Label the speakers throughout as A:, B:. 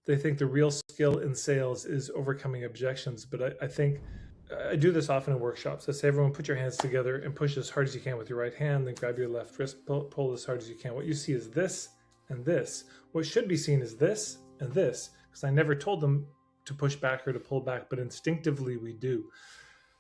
A: they think the real skill in sales is overcoming objections. But I think I do this often in workshops. I say, everyone put your hands together and push as hard as you can with your right hand, then grab your left wrist, pull as hard as you can. What you see is this and this. What should be seen is this and this, because I never told them to push back or to pull back, but instinctively we do.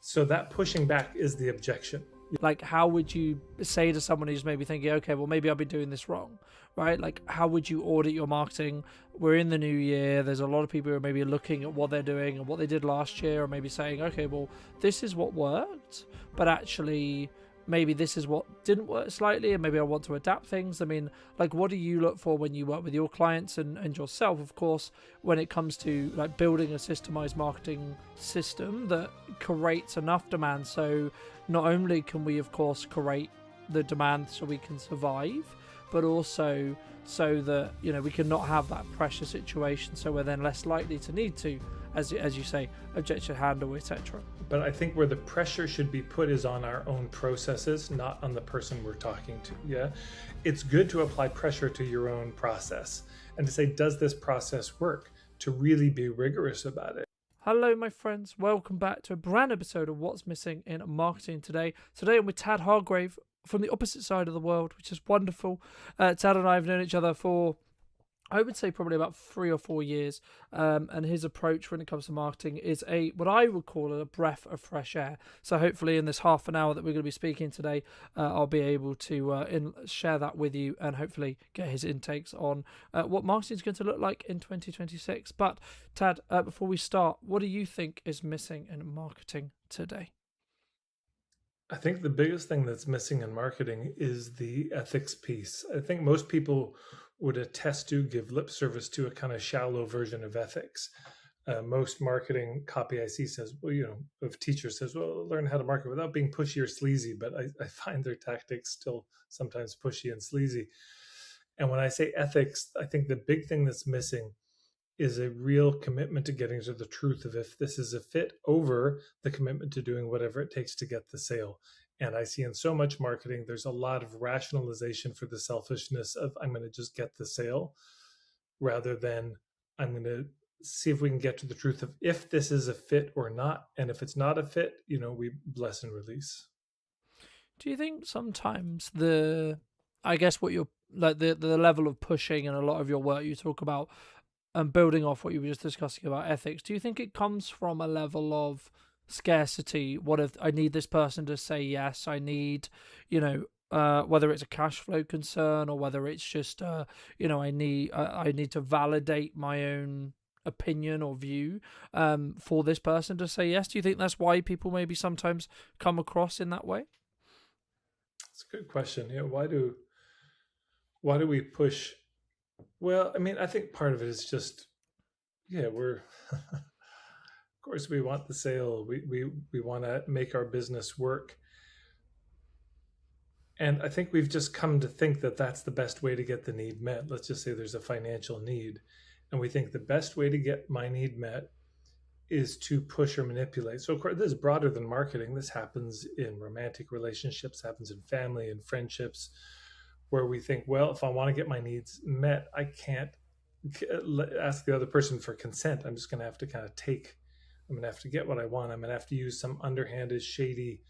A: So that pushing back is the objection.
B: Like, how would you say to someone who's maybe thinking, okay, well, maybe I've been doing this wrong, right? Like, how would you audit your marketing? We're in the new year. There's a lot of people who are maybe looking at what they're doing and what they did last year, or maybe saying, okay, well, this is what worked, but actually maybe this is what didn't work slightly, and maybe I want to adapt things. I mean, like, what do you look for when you work with your clients and yourself, of course, when it comes to like building a systemized marketing system that creates enough demand? So not only can we, of course, create the demand so we can survive, but also so that, you know, we can not have that pressure situation, so we're then less likely to need to, as you say, objection handle, etc.
A: But I think where the pressure should be put is on our own processes, not on the person we're talking to. Yeah, it's good to apply pressure to your own process and to say, does this process work? To really be rigorous about it.
B: Hello, my friends. Welcome back to a brand new episode of What's Missing in Marketing Today. Today I'm with Tad Hargrave from the opposite side of the world, which is wonderful. Tad and I have known each other for, I would say, probably about 3 or 4 years, and his approach when it comes to marketing is what I would call a breath of fresh air. So hopefully in this half an hour that we're going to be speaking today, I'll be able to share that with you and hopefully get his intakes on what marketing is going to look like in 2026. But Tad, before we start, what do you think is missing in marketing today?
A: I think the biggest thing that's missing in marketing is the ethics piece. I think most people would attest to, give lip service to, a kind of shallow version of ethics. Most marketing copy I see says, well, of teachers says, well, learn how to market without being pushy or sleazy. But I find their tactics still sometimes pushy and sleazy. And when I say ethics, I think the big thing that's missing is a real commitment to getting to the truth of if this is a fit, over the commitment to doing whatever it takes to get the sale. And I see in so much marketing, there's a lot of rationalization for the selfishness of, I'm going to just get the sale, rather than I'm going to see if we can get to the truth of if this is a fit or not. And if it's not a fit, we bless and release.
B: Do you think sometimes I guess what you're like, the level of pushing and a lot of your work you talk about, and building off what you were just discussing about ethics, do you think it comes from a level of scarcity? What if I need this person to say yes? I need, whether it's a cash flow concern or whether it's just, I need to validate my own opinion or view for this person to say yes. Do you think that's why people maybe sometimes come across in that way?
A: It's a good question. Why do we push? Well, I mean, I think part of it is just, we're, of course, we want the sale. We want to make our business work. And I think we've just come to think that that's the best way to get the need met. Let's just say there's a financial need. And we think the best way to get my need met is to push or manipulate. So, of course, this is broader than marketing. This happens in romantic relationships, happens in family and friendships, where we think, well, if I want to get my needs met, I can't ask the other person for consent. I'm just going to have to I'm going to have to get what I want. I'm going to have to use some underhanded, shady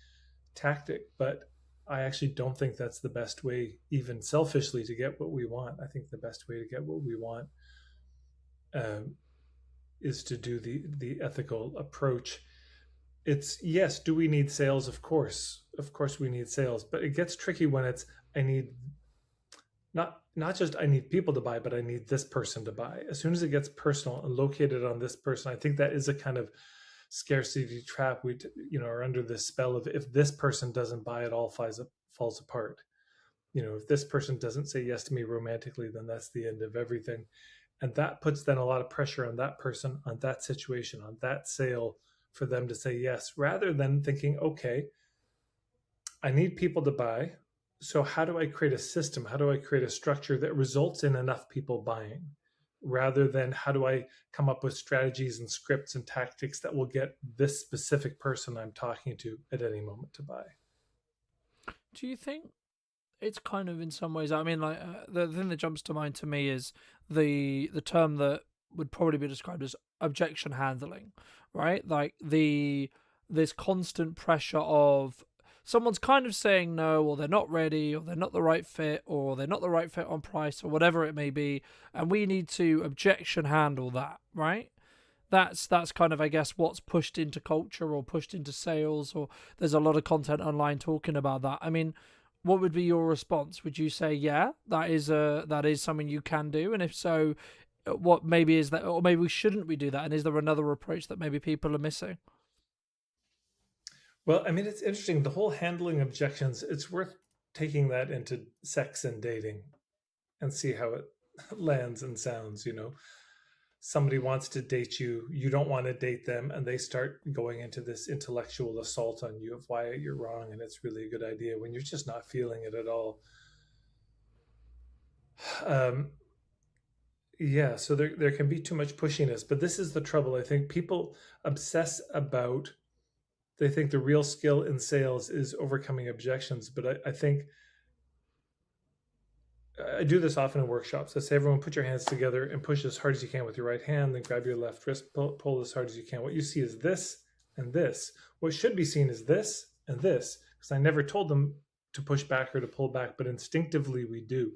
A: tactic. But I actually don't think that's the best way, even selfishly, to get what we want. I think the best way to get what we want is to do the ethical approach. It's, yes, do we need sales? Of course we need sales. But it gets tricky when it's, I need not just I need people to buy, but I need this person to buy. As soon as it gets personal and located on this person, I think that is a kind of scarcity trap. We are under this spell of, if this person doesn't buy, it all falls apart. If this person doesn't say yes to me romantically, then that's the end of everything. And that puts then a lot of pressure on that person, on that situation, on that sale, for them to say yes, rather than thinking, okay, I need people to buy. So how do I create a system? How do I create a structure that results in enough people buying, rather than how do I come up with strategies and scripts and tactics that will get this specific person I'm talking to at any moment to buy?
B: Do you think it's kind of, in some ways, I mean, like the thing that jumps to mind to me is the term that would probably be described as objection handling, right? Like this constant pressure of someone's kind of saying no, or they're not ready, or they're not the right fit, or they're not the right fit on price, or whatever it may be, and we need to objection handle that, right? That's kind of, I guess, what's pushed into culture or pushed into sales, or there's a lot of content online talking about that. I mean, what would be your response? Would you say, yeah, that is something you can do, and if so, what maybe is that, or maybe shouldn't we do that, and is there another approach that maybe people are missing?
A: Well, I mean, it's interesting. The whole handling objections, it's worth taking that into sex and dating and see how it lands and sounds. Somebody wants to date you, you don't want to date them, and they start going into this intellectual assault on you of why you're wrong and it's really a good idea when you're just not feeling it at all. Um, yeah, so there can be too much pushiness, but this is the trouble. I think people obsess about, they think the real skill in sales is overcoming objections, but I think I do this often in workshops. I say, everyone put your hands together and push as hard as you can with your right hand, then grab your left wrist, pull as hard as you can. What you see is this and this. What should be seen is this and this, because I never told them to push back or to pull back, but instinctively we do.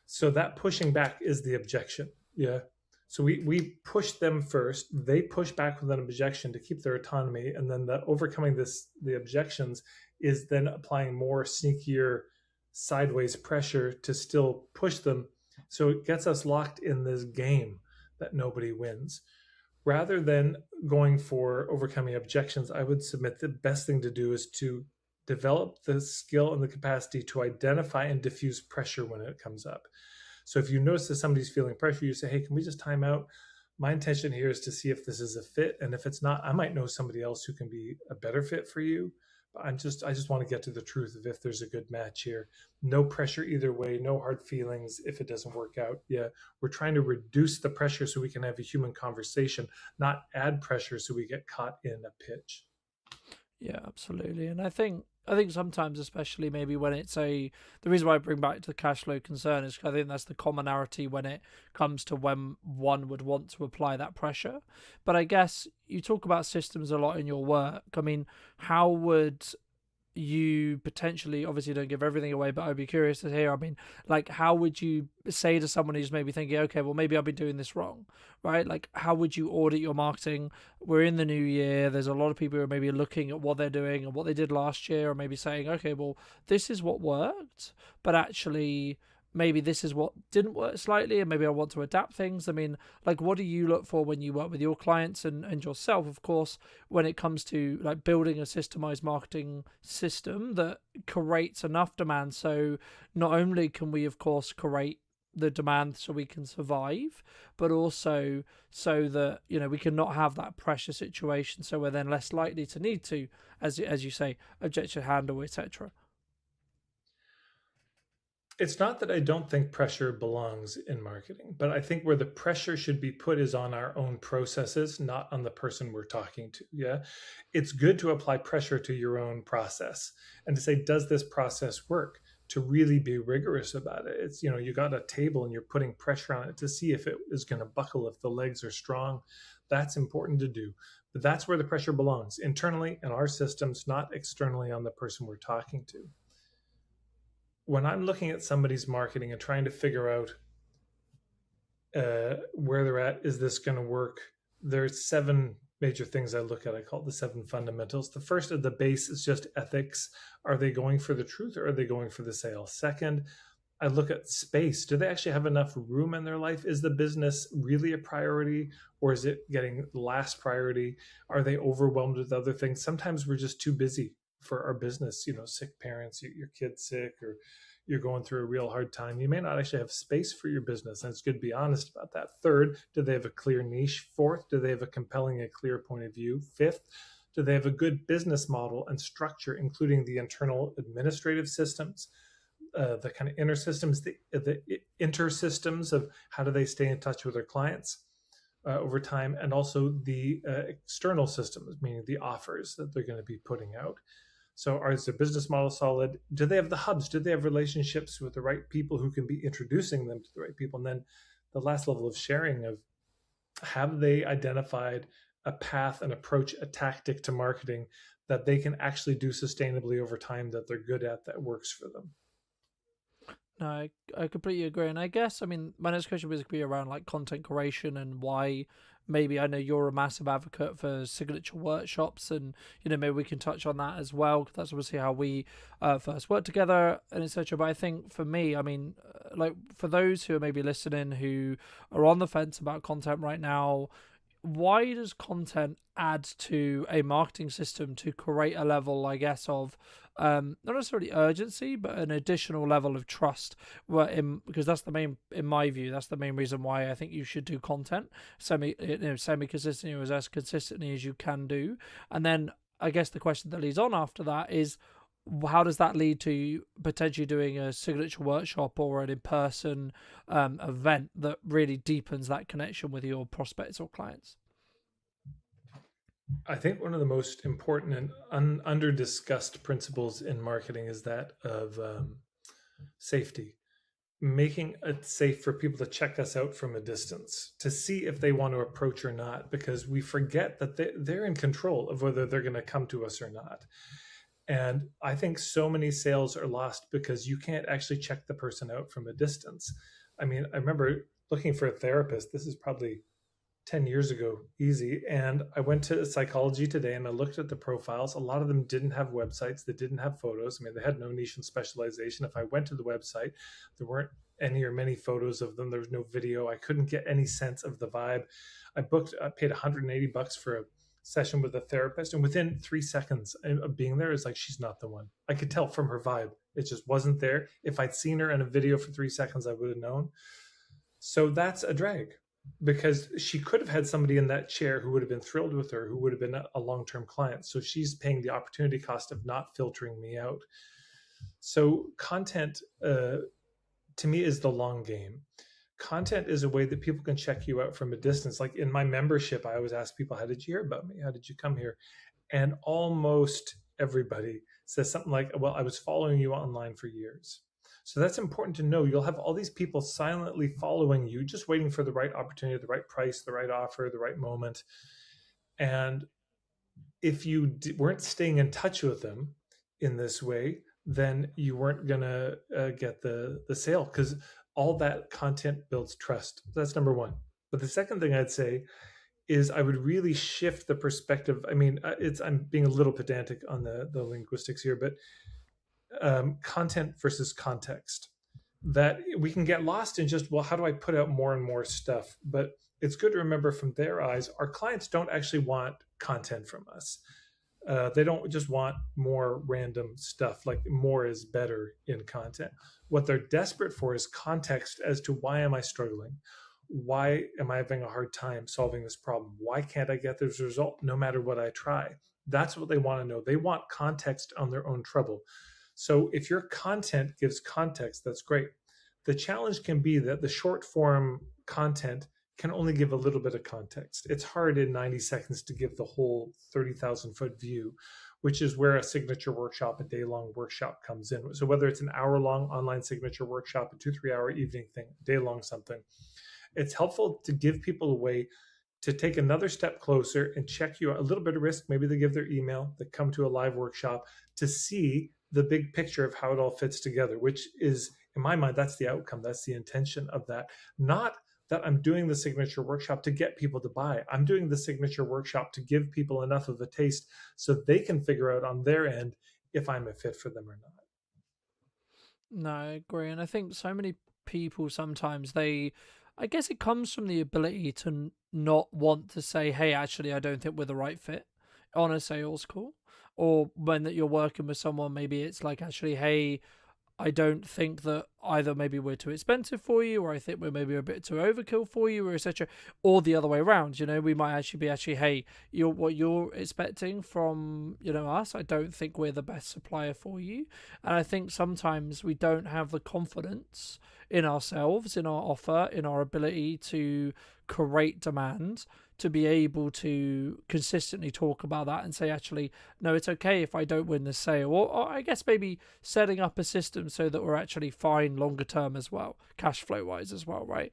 A: So that pushing back is the objection. Yeah. So we push them first. They push back with an objection to keep their autonomy. And then the overcoming the objections is then applying more sneakier sideways pressure to still push them. So it gets us locked in this game that nobody wins. Rather than going for overcoming objections, I would submit the best thing to do is to develop the skill and the capacity to identify and diffuse pressure when it comes up. So if you notice that somebody's feeling pressure, you say, hey, can we just time out? My intention here is to see if this is a fit. And if it's not, I might know somebody else who can be a better fit for you. But I just want to get to the truth of if there's a good match here. No pressure either way, no hard feelings if it doesn't work out. Yeah, we're trying to reduce the pressure so we can have a human conversation, not add pressure so we get caught in a pitch.
B: Yeah, absolutely. And I think sometimes, especially maybe when it's the reason why I bring back to the cash flow concern is 'cause I think that's the commonality when it comes to when one would want to apply that pressure. But I guess you talk about systems a lot in your work. I mean, how would you potentially, obviously don't give everything away, but I'd be curious to hear, I mean, like, how would you say to someone who's maybe thinking, okay, well, maybe I'll be doing this wrong, right? Like, how would you audit your marketing? We're in the new year, there's a lot of people who are maybe looking at what they're doing and what they did last year, or maybe saying, okay, well, this is what worked, but actually maybe this is what didn't work slightly, and maybe I want to adapt things. I mean, like, what do you look for when you work with your clients and yourself, of course, when it comes to like building a systemized marketing system that creates enough demand, so not only can we of course create the demand so we can survive, but also so that, we can not have that pressure situation, so we're then less likely to need to, as you say, objection handle, etc.
A: It's not that I don't think pressure belongs in marketing, but I think where the pressure should be put is on our own processes, not on the person we're talking to. Yeah. It's good to apply pressure to your own process and to say, does this process work? To really be rigorous about it. It's, you got a table and you're putting pressure on it to see if it is going to buckle, if the legs are strong. That's important to do. But that's where the pressure belongs, internally in our systems, not externally on the person we're talking to. When I'm looking at somebody's marketing and trying to figure out where they're at, is this going to work? There's 7 major things I look at. I call it the 7 fundamentals. The first of the base is just ethics. Are they going for the truth or are they going for the sale? Second, I look at space. Do they actually have enough room in their life? Is the business really a priority, or is it getting last priority? Are they overwhelmed with other things? Sometimes we're just too busy for our business, sick parents, your kid's sick, or you're going through a real hard time. You may not actually have space for your business, and it's good to be honest about that. Third, do they have a clear niche? Fourth, do they have a compelling and clear point of view? Fifth, do they have a good business model and structure, including the internal administrative systems, the kind of inner systems, the inter systems of how do they stay in touch with their clients over time, and also the external systems, meaning the offers that they're going to be putting out. So is their business model solid? Do they have the hubs? Do they have relationships with the right people who can be introducing them to the right people? And then the last level of sharing of Have they identified a path, an approach, a tactic to marketing that they can actually do sustainably over time, that they're good at, that works for them?
B: No, I completely agree. And I guess, I mean, my next question was going to be around like content creation and why maybe I know you're a massive advocate for signature workshops. And, maybe we can touch on that as well, 'cause that's obviously how we first worked together and etc. But I think for me, I mean, like for those who are maybe listening who are on the fence about content right now, why does content add to a marketing system to create a level, I guess, of not necessarily urgency, but an additional level of trust? Because that's the main, in my view, that's the main reason why I think you should do content semi consistently, or as consistently as you can do. And then I guess the question that leads on after that is, how does that lead to potentially doing a signature workshop or an in-person event that really deepens that connection with your prospects or clients?
A: I think one of the most important and under discussed principles in marketing is that of safety, making it safe for people to check us out from a distance to see if they want to approach or not, because we forget that they're in control of whether they're going to come to us or not. And I think so many sales are lost because you can't actually check the person out from a distance. I mean, I remember looking for a therapist. This is probably 10 years ago, easy. And I went to Psychology Today and I looked at the profiles. A lot of them didn't have websites, they didn't have photos. I mean, they had no niche and specialization. If I went to the website, there weren't any or many photos of them. There was no video. I couldn't get any sense of the vibe. I paid $180 for a session with a therapist. And within 3 seconds of being there, it's like, she's not the one. I could tell from her vibe. It just wasn't there. If I'd seen her in a video for 3 seconds, I would have known. So that's a drag, because she could have had somebody in that chair who would have been thrilled with her, who would have been a long-term client. So she's paying the opportunity cost of not filtering me out. So content, to me, is the long game. Content is a way that people can check you out from a distance. Like in my membership, I always ask people, how did you hear about me? How did you come here? And almost everybody says something like, well, I was following you online for years. So that's important to know. You'll have all these people silently following you, just waiting for the right opportunity, the right price, the right offer, the right moment. And if you weren't staying in touch with them in this way, then you weren't going to get the sale, because all that content builds trust. That's number one. But the second thing I'd say is I would really shift the perspective. I mean, I'm being a little pedantic on the linguistics here, but content versus context. That we can get lost in just, well, how do I put out more and more stuff? But it's good to remember, from their eyes, our clients don't actually want content from us. They don't just want more random stuff. Like, more is better in content. What they're desperate for is context as to, why am I struggling? Why am I having a hard time solving this problem? Why can't I get this result no matter what I try? That's what they want to know. They want context on their own trouble. So if your content gives context, that's great. The challenge can be that the short form content can only give a little bit of context. It's hard in 90 seconds to give the whole 30,000 foot view, which is where a signature workshop, a day-long workshop, comes in. So whether it's an hour-long online signature workshop, a 2-3 hour evening thing, day-long something, it's helpful to give people a way to take another step closer and check you out. A little bit of risk. Maybe they give their email, they come to a live workshop to see the big picture of how it all fits together, which is, in my mind, that's the outcome. That's the intention of that. Not that I'm doing the signature workshop to get people to buy. I'm doing the signature workshop to give people enough of a taste so they can figure out on their end if I'm a fit for them or not.
B: No, I agree. And I think so many people sometimes I guess it comes from the ability to not want to say, hey, actually, I don't think we're the right fit on a sales call. Or when that you're working with someone, maybe it's like, actually, hey, I don't think that either maybe we're too expensive for you, or I think we're maybe a bit too overkill for you, or etc. Or the other way around. We might actually be hey, what you're expecting from us. I don't think we're the best supplier for you. And I think sometimes we don't have the confidence in ourselves, in our offer, in our ability to create demand, to be able to consistently talk about that and say, actually, no, it's okay if I don't win the sale. Or I guess maybe setting up a system so that we're actually fine longer term as well, cash flow wise as well, right?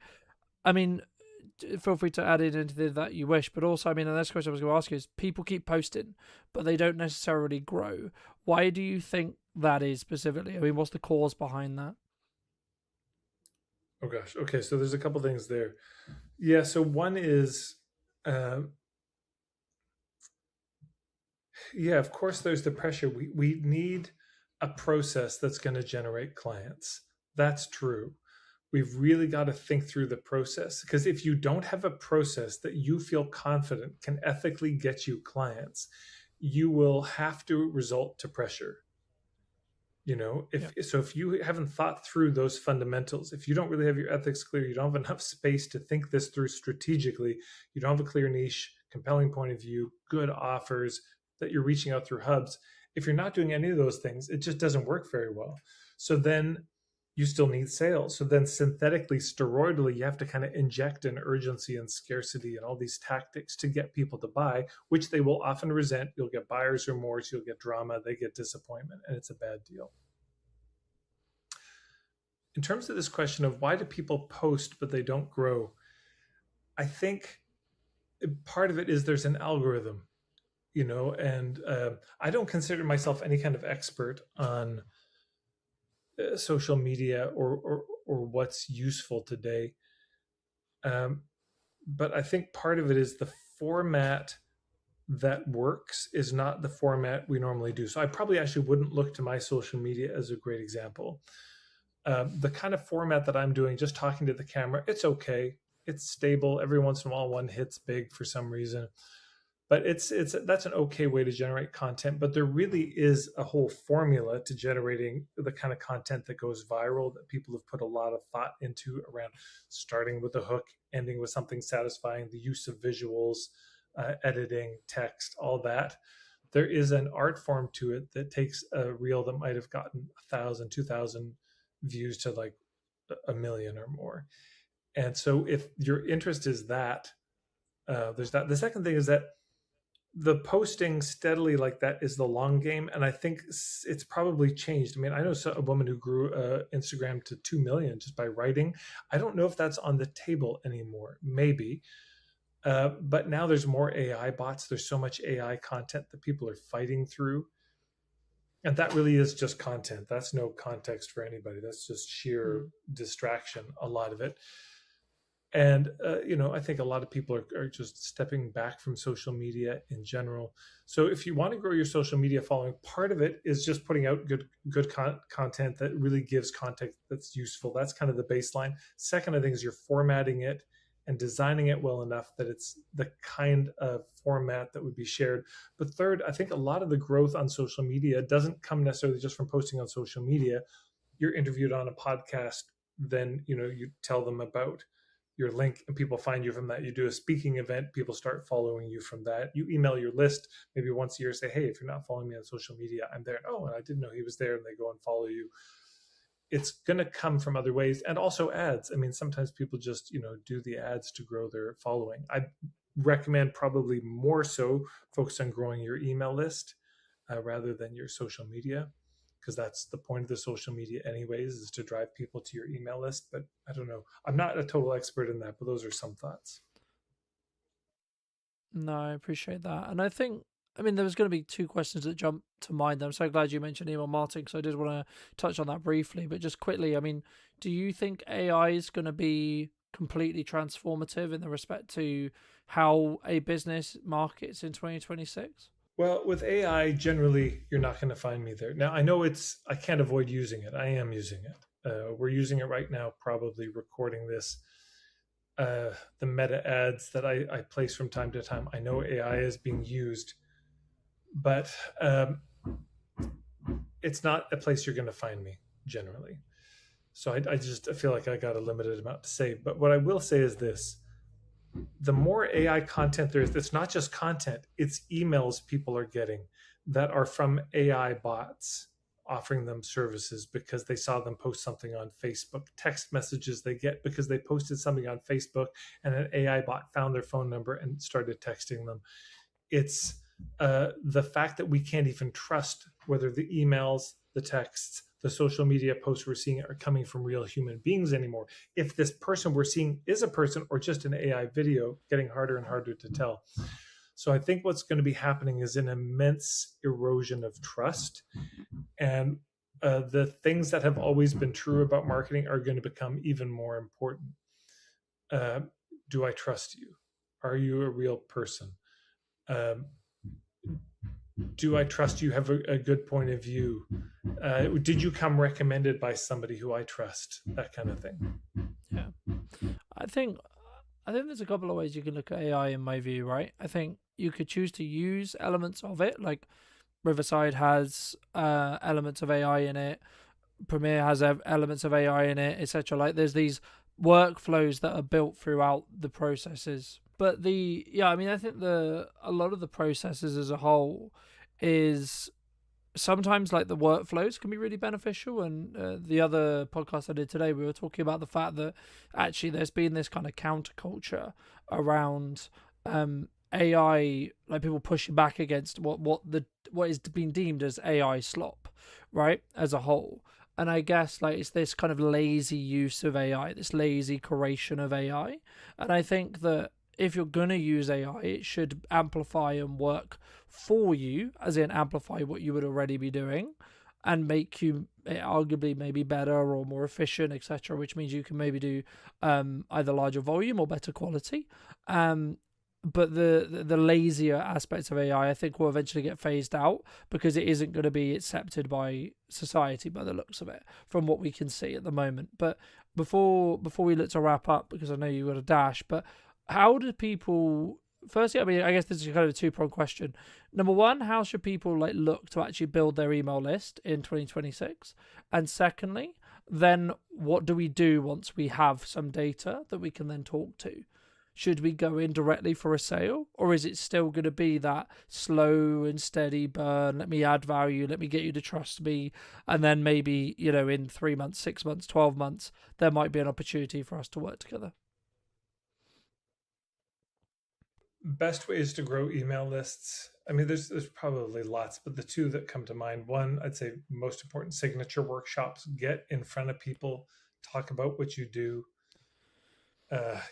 B: I mean, feel free to add in anything that you wish. But also, I mean, the next question I was going to ask you is: people keep posting, but they don't necessarily grow. Why do you think that is specifically? I mean, what's the cause behind that?
A: Oh gosh. Okay, so there's a couple things there. Yeah. So one is, uh, yeah, of course, there's the pressure. We need a process that's going to generate clients. That's true. We've really got to think through the process, because if you don't have a process that you feel confident can ethically get you clients, you will have to resort to pressure.
B: Yeah.
A: If you haven't thought through those fundamentals, if you don't really have your ethics clear, you don't have enough space to think this through strategically, you don't have a clear niche, compelling point of view, good offers that you're reaching out through hubs, if you're not doing any of those things, it just doesn't work very well. So then you still need sales. So then synthetically, steroidally, you have to kind of inject an urgency and scarcity and all these tactics to get people to buy, which they will often resent. You'll get buyer's remorse, you'll get drama, they get disappointment, and it's a bad deal. In terms of this question of why do people post but they don't grow, I think part of it is there's an algorithm, and I don't consider myself any kind of expert on social media or what's useful today. But I think part of it is the format that works is not the format we normally do. So I probably actually wouldn't look to my social media as a great example. The kind of format that I'm doing, just talking to the camera, it's okay. It's stable. Every once in a while, one hits big for some reason, but it's that's an okay way to generate content. But there really is a whole formula to generating the kind of content that goes viral that people have put a lot of thought into, around starting with a hook, ending with something satisfying, the use of visuals, editing, text, all that. There is an art form to it that takes a reel that might have gotten 1,000, 2,000 views to like a million or more. And so if your interest is that, there's that. The second thing is that the posting steadily like that is the long game, and I think it's probably changed. I mean, I know a woman who grew Instagram to 2 million just by writing. I don't know if that's on the table anymore. Maybe. But now there's more AI bots. There's so much AI content that people are fighting through, and that really is just content. That's no context for anybody. That's just sheer
B: Mm.
A: distraction, a lot of it. And I think a lot of people are just stepping back from social media in general. So if you want to grow your social media following, part of it is just putting out good content that really gives context that's useful. That's kind of the baseline. Second, I think, is you're formatting it and designing it well enough that it's the kind of format that would be shared. But third, I think a lot of the growth on social media doesn't come necessarily just from posting on social media. You're interviewed on a podcast, then you tell them about your link and people find you from that. You do a speaking event, people start following you from that. You email your list maybe once a year, say, hey, if you're not following me on social media, I'm there. Oh, and I didn't know he was there, and they go and follow you. It's going to come from other ways. And also ads. I mean, sometimes people just do the ads to grow their following. I recommend probably more so focus on growing your email list rather than your social media, because that's the point of the social media anyways, is to drive people to your email list. But I don't know, I'm not a total expert in that, but those are some thoughts.
B: No, I appreciate that. And I think, I mean, there was going to be two questions that jumped to mind. I'm so glad you mentioned email marketing, so I did want to touch on that briefly. But just quickly, I mean, do you think AI is going to be completely transformative in the respect to how a business markets in 2026?
A: Well, with AI, generally, you're not going to find me there. Now, I know I can't avoid using it. I am using it. We're using it right now, probably recording this. The meta ads that I place from time to time, I know AI is being used, but it's not a place you're going to find me generally. So I just feel like I got a limited amount to say. But what I will say is this: the more AI content there is, it's not just content, it's emails people are getting that are from AI bots offering them services because they saw them post something on Facebook, text messages they get because they posted something on Facebook and an AI bot found their phone number and started texting them. It's the fact that we can't even trust whether the emails, the texts, the social media posts we're seeing are coming from real human beings anymore. If this person we're seeing is a person or just an AI video, getting harder and harder to tell. So I think what's going to be happening is an immense erosion of trust, and the things that have always been true about marketing are going to become even more important. Uh, do I trust you? Are you a real person? Um, do I trust you have a good point of view? Did you come recommended by somebody who I trust? That kind of thing.
B: Yeah, I think I think there's a couple of ways you can look at AI in my view, right? I think you could choose to use elements of it, like Riverside has elements of AI in it, Premiere has elements of AI in it, etc. Like there's these workflows that are built throughout the processes. But I mean, I think a lot of the processes as a whole is sometimes like the workflows can be really beneficial. And the other podcast I did today, we were talking about the fact that actually there's been this kind of counterculture around AI, like people pushing back against what is being deemed as AI slop, right, as a whole. And I guess like it's this kind of lazy use of AI, this lazy curation of AI. And I think that if you're going to use AI, it should amplify and work for you, as in amplify what you would already be doing and make you arguably maybe better or more efficient, etc., which means you can maybe do either larger volume or better quality. But the lazier aspects of AI, I think, will eventually get phased out because it isn't going to be accepted by society by the looks of it, from what we can see at the moment. But before we look to wrap up, because I know you got a dash, but how do people? Firstly, I mean, I guess this is kind of a two-pronged question. Number one, how should people like look to actually build their email list in 2026? And secondly, then what do we do once we have some data that we can then talk to? Should we go in directly for a sale, or is it still going to be that slow and steady burn? Let me add value, let me get you to trust me, and then maybe, in 3 months, 6 months, 12 months, there might be an opportunity for us to work together.
A: Best ways to grow email lists. I mean, there's probably lots, but the two that come to mind. One, I'd say most important, signature workshops. Get in front of people, talk about what you do.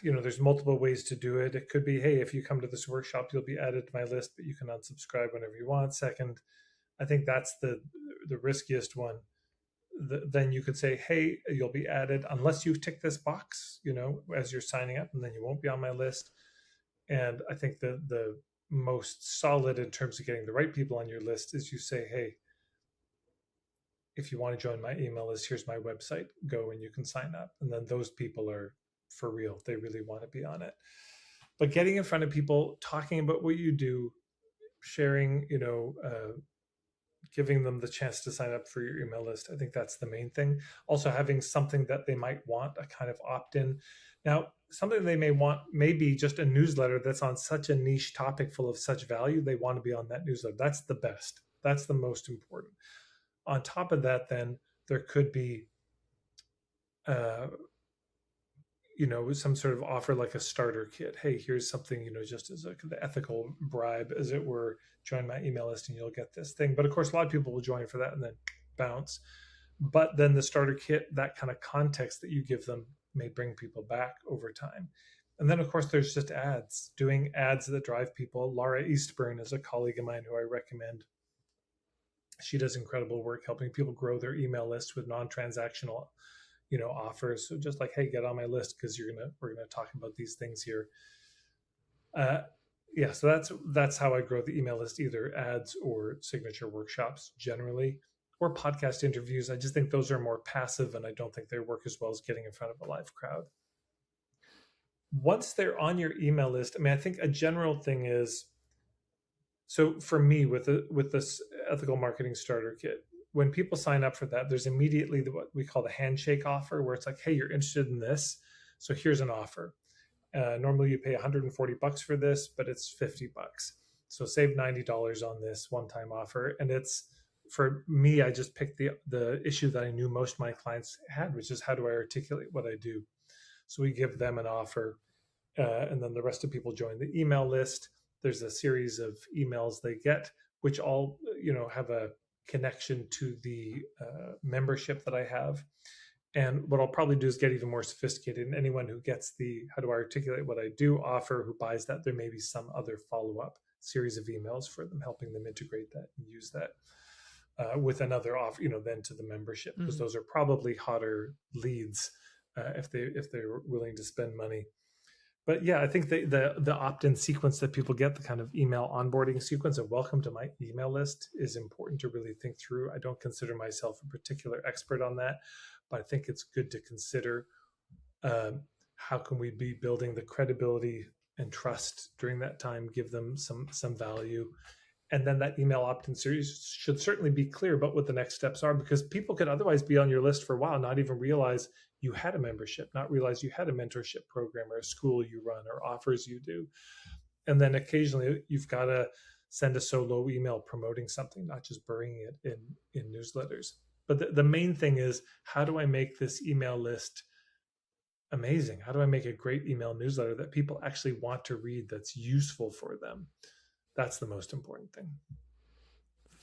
A: There's multiple ways to do it. It could be, hey, if you come to this workshop, you'll be added to my list, but you can unsubscribe whenever you want. Second, I think that's the riskiest one. Then you could say, hey, you'll be added unless you tick this box, as you're signing up, and then you won't be on my list. And I think the most solid in terms of getting the right people on your list is you say, hey, if you want to join my email list, here's my website, go and you can sign up. And then those people are for real. They really want to be on it. But getting in front of people, talking about what you do, sharing, giving them the chance to sign up for your email list. I think that's the main thing. Also, having something that they might want, a kind of opt in. Now, something they may want, maybe just a newsletter that's on such a niche topic full of such value, they want to be on that newsletter. That's the best. That's the most important. On top of that, then there could be, uh, some sort of offer like a starter kit. Hey, here's something, just as the ethical bribe, as it were, join my email list and you'll get this thing. But of course, a lot of people will join for that and then bounce. But then the starter kit, that kind of context that you give them may bring people back over time. And then, of course, there's just ads, doing ads that drive people. Laura Eastburn is a colleague of mine who I recommend. She does incredible work helping people grow their email list with non-transactional offers. So just like, hey, get on my list because we're gonna talk about these things here. Yeah, so that's how I grow the email list, either ads or signature workshops generally, or podcast interviews. I just think those are more passive, and I don't think they work as well as getting in front of a live crowd. Once they're on your email list, I mean, I think a general thing is, so for me with this ethical marketing starter kit, when people sign up for that, there's immediately what we call the handshake offer, where it's like, hey, you're interested in this, so here's an offer. Normally you pay 140 bucks for this, but it's 50 bucks. So save $90 on this one-time offer. And it's, for me, I just picked the issue that I knew most of my clients had, which is how do I articulate what I do? So we give them an offer, and then the rest of people join the email list. There's a series of emails they get, which all have a connection to the membership that I have. And what I'll probably do is get even more sophisticated. And anyone who gets the how do I articulate what I do offer, who buys that, there may be some other follow up series of emails for them, helping them integrate that and use that with another offer, then to the membership, because those are probably hotter leads if they're willing to spend money. But yeah, I think the opt-in sequence that people get, the kind of email onboarding sequence of welcome to my email list, is important to really think through. I don't consider myself a particular expert on that, but I think it's good to consider how can we be building the credibility and trust during that time, give them some value. And then that email opt-in series should certainly be clear about what the next steps are, because people could otherwise be on your list for a while, not even realize you had a membership, not realize you had a mentorship program or a school you run or offers you do. And then occasionally you've got to send a solo email promoting something, not just burying it in newsletters. But the main thing is, how do I make this email list amazing? How do I make a great email newsletter that people actually want to read, that's useful for them? That's the most important thing.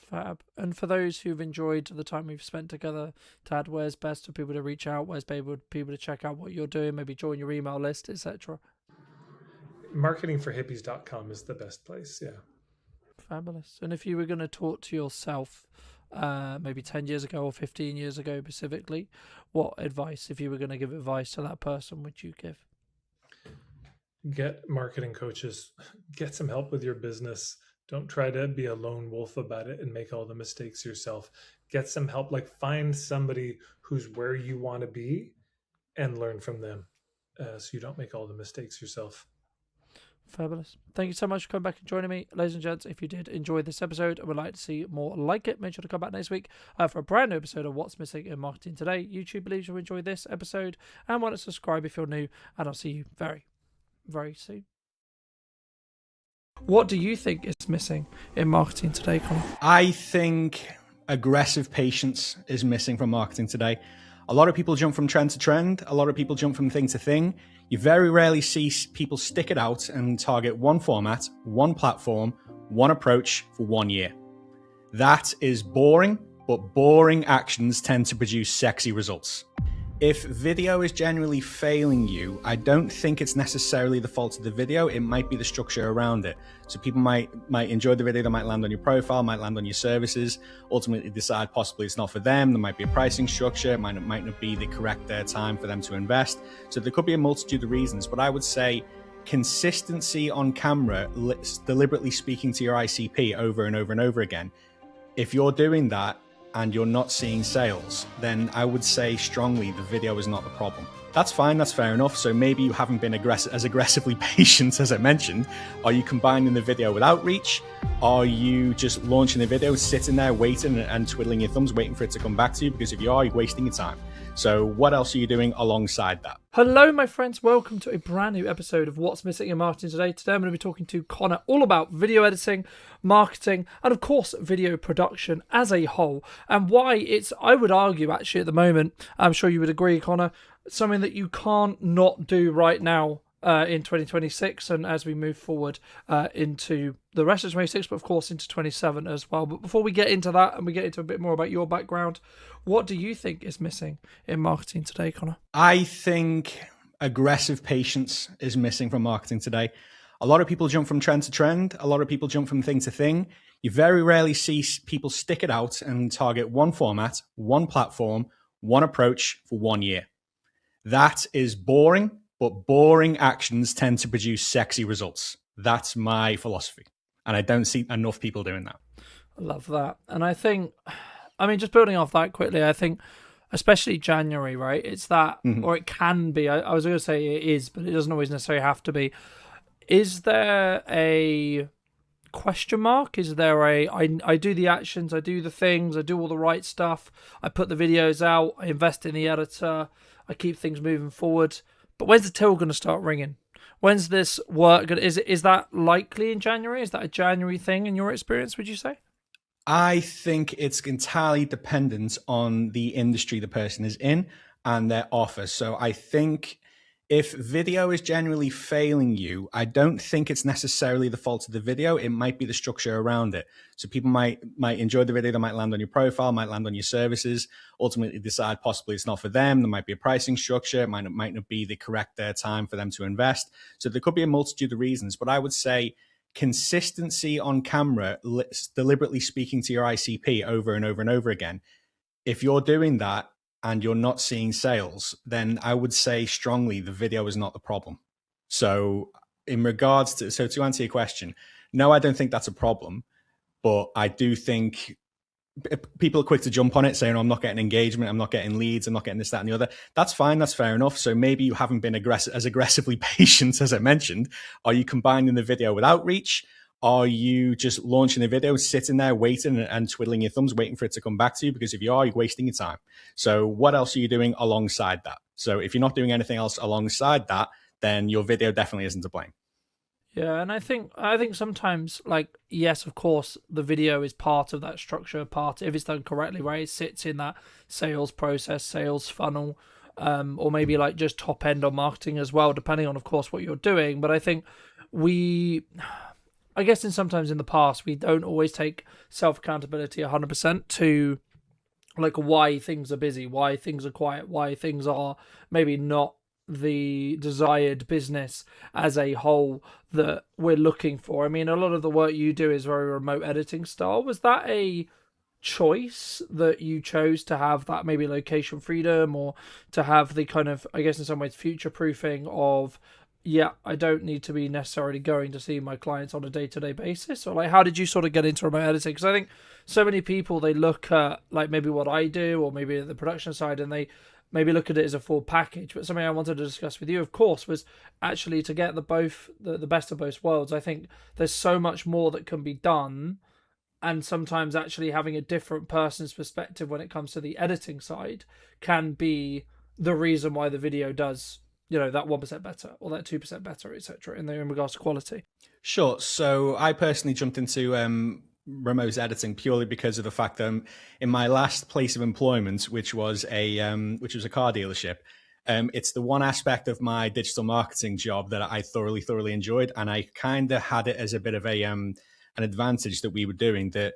B: Fab. And for those who've enjoyed the time we've spent together, Tad, where's best for people to reach out? Where's people to check out what you're doing, maybe join your email list, etc.?
A: Marketingforhippies.com is the best place. Yeah.
B: Fabulous. And if you were going to talk to yourself maybe 10 years ago or 15 years ago specifically, what advice, if you were going to give advice to that person, would you give?
A: Get marketing coaches, get some help with your business. Don't try to be a lone wolf about it and make all the mistakes yourself. Get some help, like find somebody who's where you want to be and learn from them so you don't make all the mistakes yourself.
B: Fabulous. Thank you so much for coming back and joining me. Ladies and gents, if you did enjoy this episode and would like to see more like it, make sure to come back next week for a brand new episode of What's Missing in Marketing Today. YouTube believes you'll enjoy this episode and want to subscribe if you're new, and I'll see you very, very soon. What do you think is missing in marketing today, Connor?
C: I think aggressive patience is missing from marketing today. A lot of people jump from trend to trend. A lot of people jump from thing to thing. You very rarely see people stick it out and target one format, one platform, one approach for 1 year. That is boring, but boring actions tend to produce sexy results. If video is genuinely failing you, I don't think it's necessarily the fault of the video. It might be the structure around it. So people might enjoy the video, they might land on your profile, might land on your services, ultimately decide possibly it's not for them. There might be a pricing structure, it might not be the correct time for them to invest. So there could be a multitude of reasons, but I would say consistency on camera, deliberately speaking to your ICP over and over and over again. If you're doing that, and you're not seeing sales, then I would say strongly the video is not the problem. That's fine, that's fair enough. So maybe you haven't been as aggressively patient as I mentioned. Are you combining the video with outreach? Are you just launching the video, sitting there waiting and twiddling your thumbs, waiting for it to come back to you? Because if you are, you're wasting your time. So what else are you doing alongside that?
B: Hello, my friends. Welcome to a brand new episode of What's Missing in Marketing Today. Today I'm going to be talking to Connor all about video editing, marketing, and of course, video production as a whole, and why it's, I would argue actually at the moment, I'm sure you would agree, Connor, something that you can't not do right now in 2026 and as we move forward into the rest of 26, but of course into 27 as well. But before we get into that and we get into a bit more about your background, what do you think is missing in marketing today, Connor?
C: I think aggressive patience is missing from marketing today. A lot of people jump from trend to trend. A lot of people jump from thing to thing. You very rarely see people stick it out and target one format, one platform, one approach for 1 year. That is boring, but boring actions tend to produce sexy results. That's my philosophy. And I don't see enough people doing that.
B: I love that. And I think, just building off that quickly, I think especially January, right? It's that, or it can be, I was going to say it is, but it doesn't always necessarily have to be. Is there a question mark? Is there I do the actions, I do the things, I do all the right stuff, I put the videos out, I invest in the editor, I keep things moving forward. But when's the till going to start ringing? When's this work? Is that likely in January? Is that a January thing in your experience, would you say?
C: I think it's entirely dependent on the industry the person is in and their offer. So I think If video is genuinely failing you, I don't think it's necessarily the fault of the video. It might be the structure around it. So people might enjoy the video, they might land on your profile, might land on your services, ultimately decide possibly it's not for them. There might be a pricing structure, it might not be the correct time for them to invest. So there could be a multitude of reasons, but I would say consistency on camera, deliberately speaking to your ICP over and over and over again. If you're doing that and you're not seeing sales, then I would say strongly the video is not the problem. So in regards to, so to answer your question, no, I don't think that's a problem, but I do think people are quick to jump on it saying, oh, I'm not getting engagement, I'm not getting leads, I'm not getting this, that, and the other. That's fine, that's fair enough. So maybe you haven't been as aggressively patient as I mentioned. Are you combining the video with outreach? Are you just launching a video, sitting there waiting and twiddling your thumbs, waiting for it to come back to you? Because if you are, you're wasting your time. So what else are you doing alongside that? So if you're not doing anything else alongside that, then your video definitely isn't to blame.
B: Yeah, and I think sometimes, like, yes, of course, the video is part of that structure, part, if it's done correctly, right? It sits in that sales process, sales funnel, or maybe like just top end on marketing as well, depending on, of course, what you're doing. But I think I guess sometimes in the past, we don't always take self-accountability 100% to like why things are busy, why things are quiet, why things are maybe not the desired business as a whole that we're looking for. I mean, a lot of the work you do is very remote editing style. Was that a choice that you chose to have that maybe location freedom, or to have the kind of, I guess in some ways, future proofing of, yeah, I don't need to be necessarily going to see my clients on a day-to-day basis? Or like, how did you sort of get into remote editing? Because I think so many people, they look at like maybe what I do, or maybe the production side, and they maybe look at it as a full package. But something I wanted to discuss with you, of course, was actually to get the best of both worlds. I think there's so much more that can be done, and sometimes actually having a different person's perspective when it comes to the editing side can be the reason why the video does, that 1% better or that 2% better, etc. in regards to quality.
C: Sure. So I personally jumped into remote editing purely because of the fact that in my last place of employment, which was a car dealership, it's the one aspect of my digital marketing job that I thoroughly enjoyed, and I kind of had it as a bit of an advantage that we were doing that.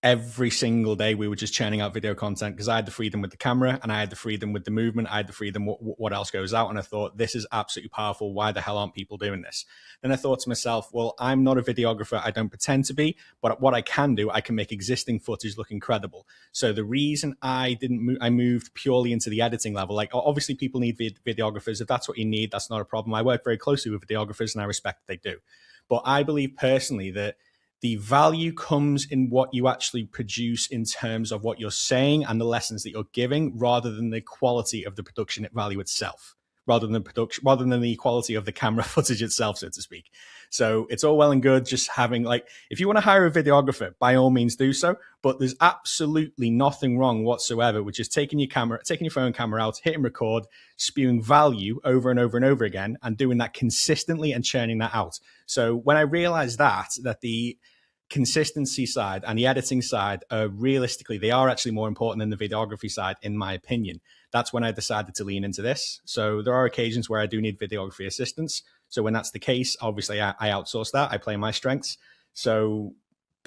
C: Every single day we were just churning out video content because I had the freedom with the camera and I had the freedom with the movement. I had the freedom what else goes out. And I thought, this is absolutely powerful. Why the hell aren't people doing this? Then I thought to myself, well, I'm not a videographer. I don't pretend to be, but what I can do, I can make existing footage look incredible. So the reason I moved purely into the editing level, like obviously people need videographers. If that's what you need, that's not a problem. I work very closely with videographers and I respect that they do. But I believe personally that the value comes in what you actually produce in terms of what you're saying and the lessons that you're giving, rather than the quality of the production value itself, rather than the quality of the camera footage itself, so to speak. So it's all well and good just having, like, if you want to hire a videographer, by all means do so, but there's absolutely nothing wrong whatsoever with just taking your phone camera out, hitting record, spewing value over and over and over again, and doing that consistently and churning that out. So when I realized that the consistency side and the editing side realistically, they are actually more important than the videography side, in my opinion. That's when I decided to lean into this. So there are occasions where I do need videography assistance. So when that's the case, obviously I outsource that. I play my strengths. So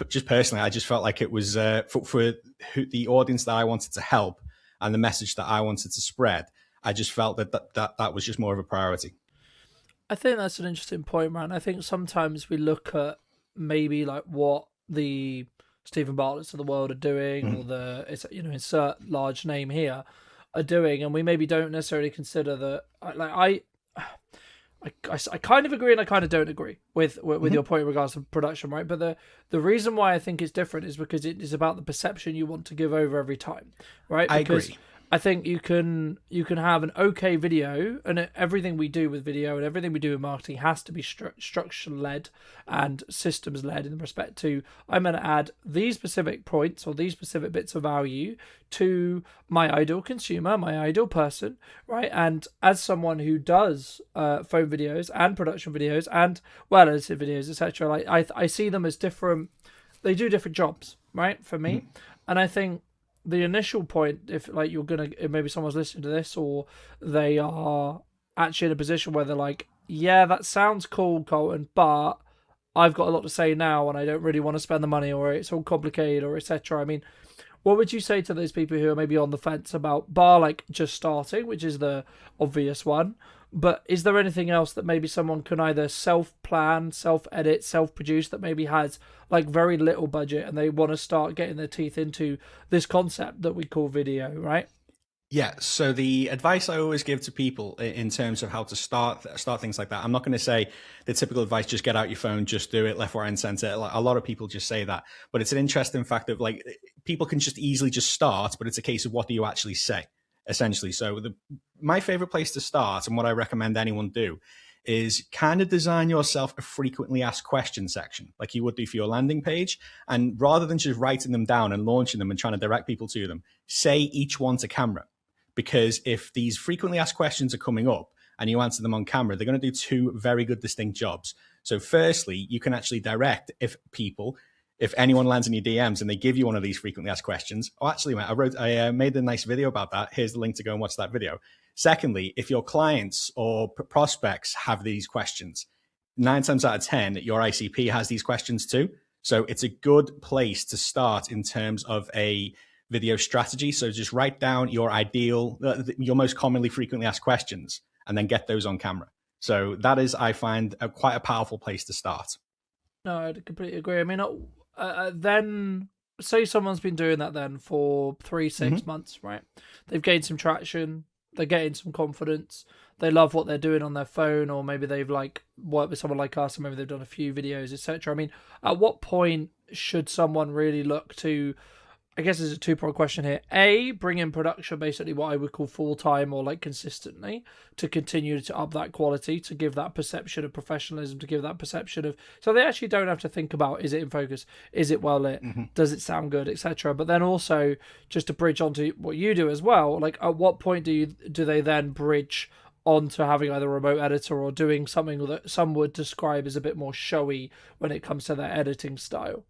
C: just personally, I just felt like it was for the audience that I wanted to help and the message that I wanted to spread. I just felt that was just more of a priority.
B: I think that's an interesting point, man. I think sometimes we look at maybe like what the Stephen Bartlett's of the world are doing, or the insert large name here are doing, and we maybe don't necessarily consider that. I kind of agree and I kind of don't agree with your point in regards to production, right? But the reason why I think it's different is because it is about the perception you want to give over every time, right?
C: I agree.
B: I think you can have an okay video, and everything we do with video and everything we do in marketing has to be structure led and systems led in respect to, I'm going to add these specific points or these specific bits of value to my ideal consumer, my ideal person, right? And as someone who does phone videos and production videos and well edited videos, etc., like I see them as different. They do different jobs, right? For me, and I think the initial point, if like you're gonna, if maybe someone's listening to this or they are actually in a position where they're like, yeah, that sounds cool, Colton, but I've got a lot to say now and I don't really want to spend the money, or it's all complicated, or etc. I mean, what would you say to those people who are maybe on the fence about bar like just starting, which is the obvious one? But is there anything else that maybe someone can either self-plan, self-edit, self-produce that maybe has like very little budget and they want to start getting their teeth into this concept that we call video, right?
C: Yeah, so the advice I always give to people in terms of how to start things like that, I'm not going to say the typical advice, just get out your phone, just do it left, right, and center. Like, a lot of people just say that, but it's an interesting fact of like people can just easily just start, but it's a case of what do you actually say, essentially. So my favorite place to start, and what I recommend anyone do, is kind of design yourself a frequently asked questions section, like you would do for your landing page. And rather than just writing them down and launching them and trying to direct people to them, say each one to camera. Because if these frequently asked questions are coming up and you answer them on camera, they're going to do two very good distinct jobs. So firstly, you can actually direct if anyone lands in your DMs and they give you one of these frequently asked questions. Oh, actually, mate, I made a nice video about that. Here's the link to go and watch that video. Secondly, if your clients or prospects have these questions, 9 times out of 10, your ICP has these questions too. So it's a good place to start in terms of a video strategy. So just write down your your most commonly frequently asked questions, and then get those on camera. So that is, I find, quite a powerful place to start.
B: No, I completely agree. I mean, then say someone's been doing that then for 3-6 months, right? They've gained some traction, they're getting some confidence, they love what they're doing on their phone, or maybe they've like worked with someone like us, or maybe they've done a few videos, etc. I mean, at what point should someone really look to, I guess there's a two-part question here. A, bring in production, basically what I would call full-time or like consistently, to continue to up that quality, to give that perception of professionalism, to give that perception of, so they actually don't have to think about, is it in focus, is it well lit, does it sound good, etc. But then also just to bridge onto what you do as well, like at what point do they then bridge onto having either a remote editor or doing something that some would describe as a bit more showy when it comes to their editing style?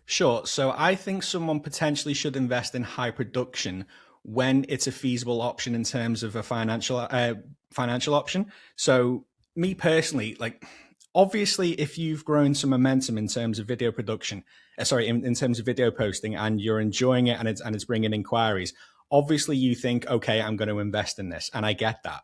C: Sure. So I think someone potentially should invest in high production when it's a feasible option in terms of a financial option. So me personally, like obviously, if you've grown some momentum in terms of video production, in terms of video posting, and you're enjoying it and it's bringing inquiries, obviously you think, okay, I'm going to invest in this, and I get that.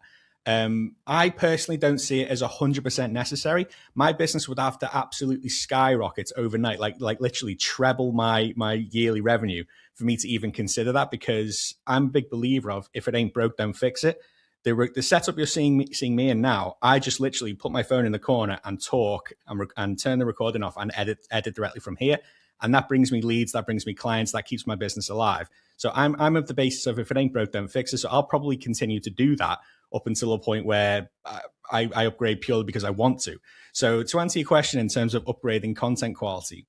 C: I personally don't see it as 100% necessary. My business would have to absolutely skyrocket overnight, like literally treble my yearly revenue for me to even consider that, because I'm a big believer of, if it ain't broke, don't fix it. The setup you're seeing me in now, I just literally put my phone in the corner and talk and turn the recording off and edit directly from here. And that brings me leads, that brings me clients, that keeps my business alive. So I'm of the basis of, if it ain't broke, don't fix it. So I'll probably continue to do that up until a point where I upgrade purely because I want to. So to answer your question in terms of upgrading content quality,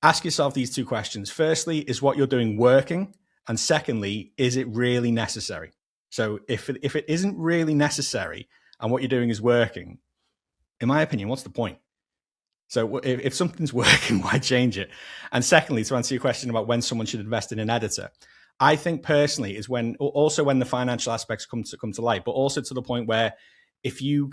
C: ask yourself these two questions. Firstly, is what you're doing working? And secondly, is it really necessary? So if it isn't really necessary and what you're doing is working, in my opinion, what's the point? So if something's working, why change it? And secondly, to answer your question about when someone should invest in an editor, I think personally is when the financial aspects come to light, but also to the point where if you've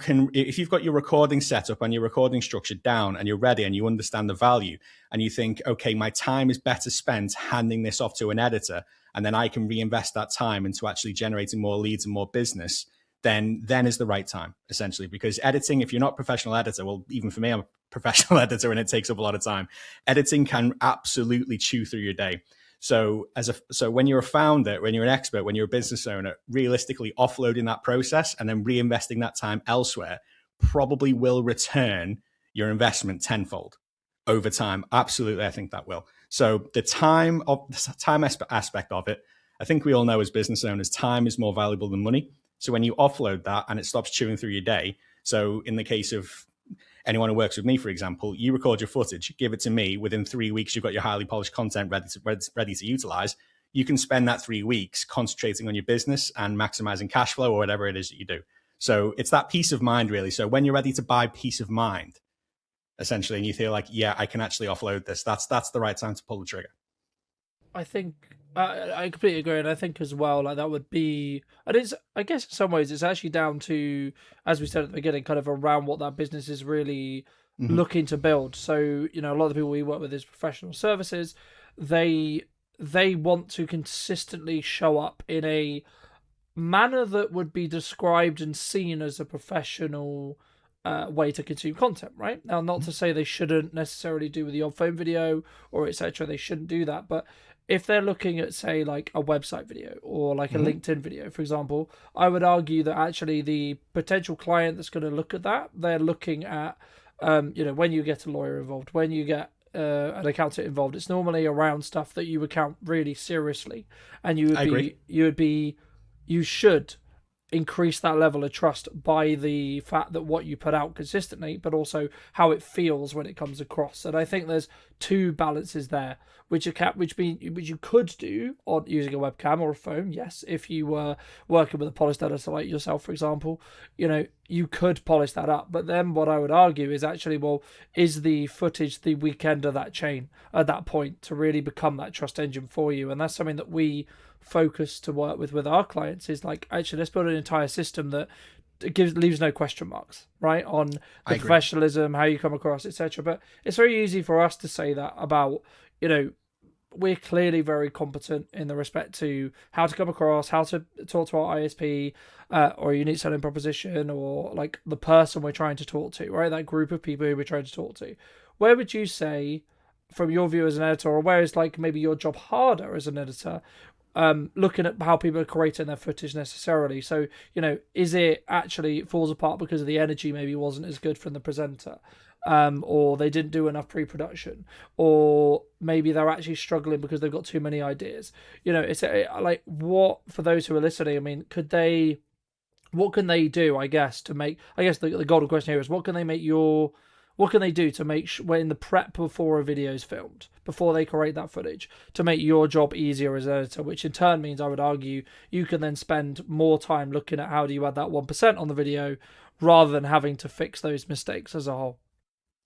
C: got your recording set up and your recording structure down and you're ready and you understand the value and you think, okay, my time is better spent handing this off to an editor, and then I can reinvest that time into actually generating more leads and more business, then is the right time, essentially. Because editing, if you're not a professional editor, well, even for me, I'm a professional editor and it takes up a lot of time. Editing can absolutely chew through your day. So when you're a founder, when you're an expert, when you're a business owner, realistically offloading that process and then reinvesting that time elsewhere probably will return your investment tenfold over time. Absolutely, I think that will. So the time aspect of it, I think we all know as business owners, time is more valuable than money. So when you offload that and it stops chewing through your day, so in the case of anyone who works with me, for example, you record your footage, give it to me. Within 3 weeks, you've got your highly polished content ready to utilize. You can spend that 3 weeks concentrating on your business and maximizing cash flow or whatever it is that you do. So it's that peace of mind, really. So when you're ready to buy peace of mind, essentially, and you feel like, yeah, I can actually offload this, that's the right time to pull the trigger.
B: I think I completely agree, and I think as well, like that would be, and it's, I guess in some ways it's actually down to, as we said at the beginning, kind of around what that business is really
C: Hmm.
B: looking to build. So, you know, a lot of the people we work with is professional services. They they want to consistently show up in a manner that would be described and seen as a professional way to consume content, right? Now, not to say they shouldn't necessarily do with the odd phone video or etc. They shouldn't do that, but if they're looking at, say, like a website video or like a
C: Hmm.
B: LinkedIn video, for example, I would argue that actually the potential client that's going to look at that, they're looking at, you know, when you get a lawyer involved, when you get an accountant involved, it's normally around stuff that you would count really seriously, and
C: I agree.
B: you should increase that level of trust by the fact that what you put out consistently, but also how it feels when it comes across. And I think there's two balances there, which you could do on using a webcam or a phone. Yes, if you were working with a polished editor like yourself, for example, you know, you could polish that up. But then what I would argue is actually, well, is the footage the weekend of that chain at that point to really become that trust engine for you? And that's something that we focus to work with our clients, is like, actually, let's build an entire system that leaves no question marks, right, on
C: I
B: the
C: agree.
B: professionalism, how you come across, etc. But it's very easy for us to say that about, you know, we're clearly very competent in the respect to how to come across, how to talk to our ISP, or unique selling proposition, or like the person we're trying to talk to, right? That group of people who we're trying to talk to. Where would you say, from your view as an editor, or where is like maybe your job harder as an editor, looking at how people are creating their footage necessarily? So, you know, is it actually it falls apart because of the energy maybe wasn't as good from the presenter, or they didn't do enough pre-production, or maybe they're actually struggling because they've got too many ideas? You know, it's like, what, for those who are listening, I mean, what can they do, I guess, to make, I guess the golden question here is, what can they do to make when in the prep before a video is filmed, before they create that footage, to make your job easier as an editor, which in turn means, I would argue, you can then spend more time looking at how do you add that 1% on the video rather than having to fix those mistakes as a whole.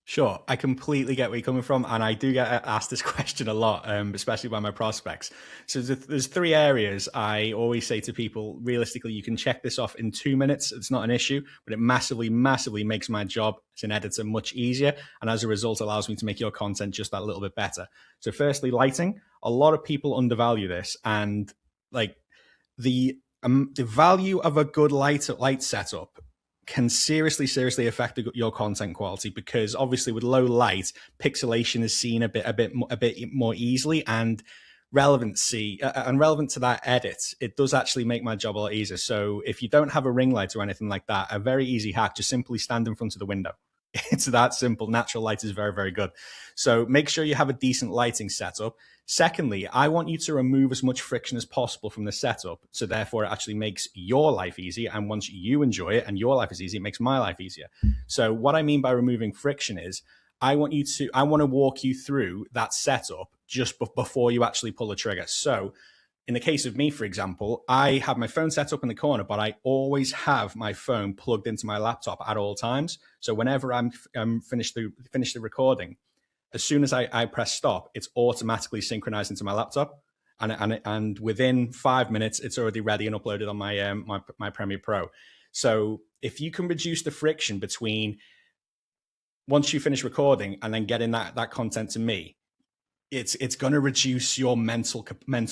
C: Sure, I completely get where you're coming from, and I do get asked this question a lot, especially by my prospects. So there's three areas I always say to people. Realistically, you can check this off in 2 minutes; it's not an issue, but it massively, massively makes my job as an editor much easier, and as a result, allows me to make your content just that little bit better. So, firstly, lighting. A lot of people undervalue this, and like the value of a good light setup can seriously affect your content quality, because obviously with low light, pixelation is seen a bit more easily, and relevancy and relevant to that edit, it does actually make my job a lot easier. So if you don't have a ring light or anything like that, a very easy hack: just simply stand in front of the window. It's that simple. Natural light is very, very good. So make sure you have a decent lighting setup. Secondly, I want you to remove as much friction as possible from the setup. So therefore, it actually makes your life easy. And once you enjoy it and your life is easy, it makes my life easier. So what I mean by removing friction is, I want to walk you through that setup just before you actually pull the trigger. So in the case of me, for example, I have my phone set up in the corner, but I always have my phone plugged into my laptop at all times. So whenever I'm finished the recording, as soon as I press stop, it's automatically synchronized into my laptop, and within 5 minutes, it's already ready and uploaded on my Premiere Pro. So if you can reduce the friction between once you finish recording and then getting that content to me, it's going to reduce your mental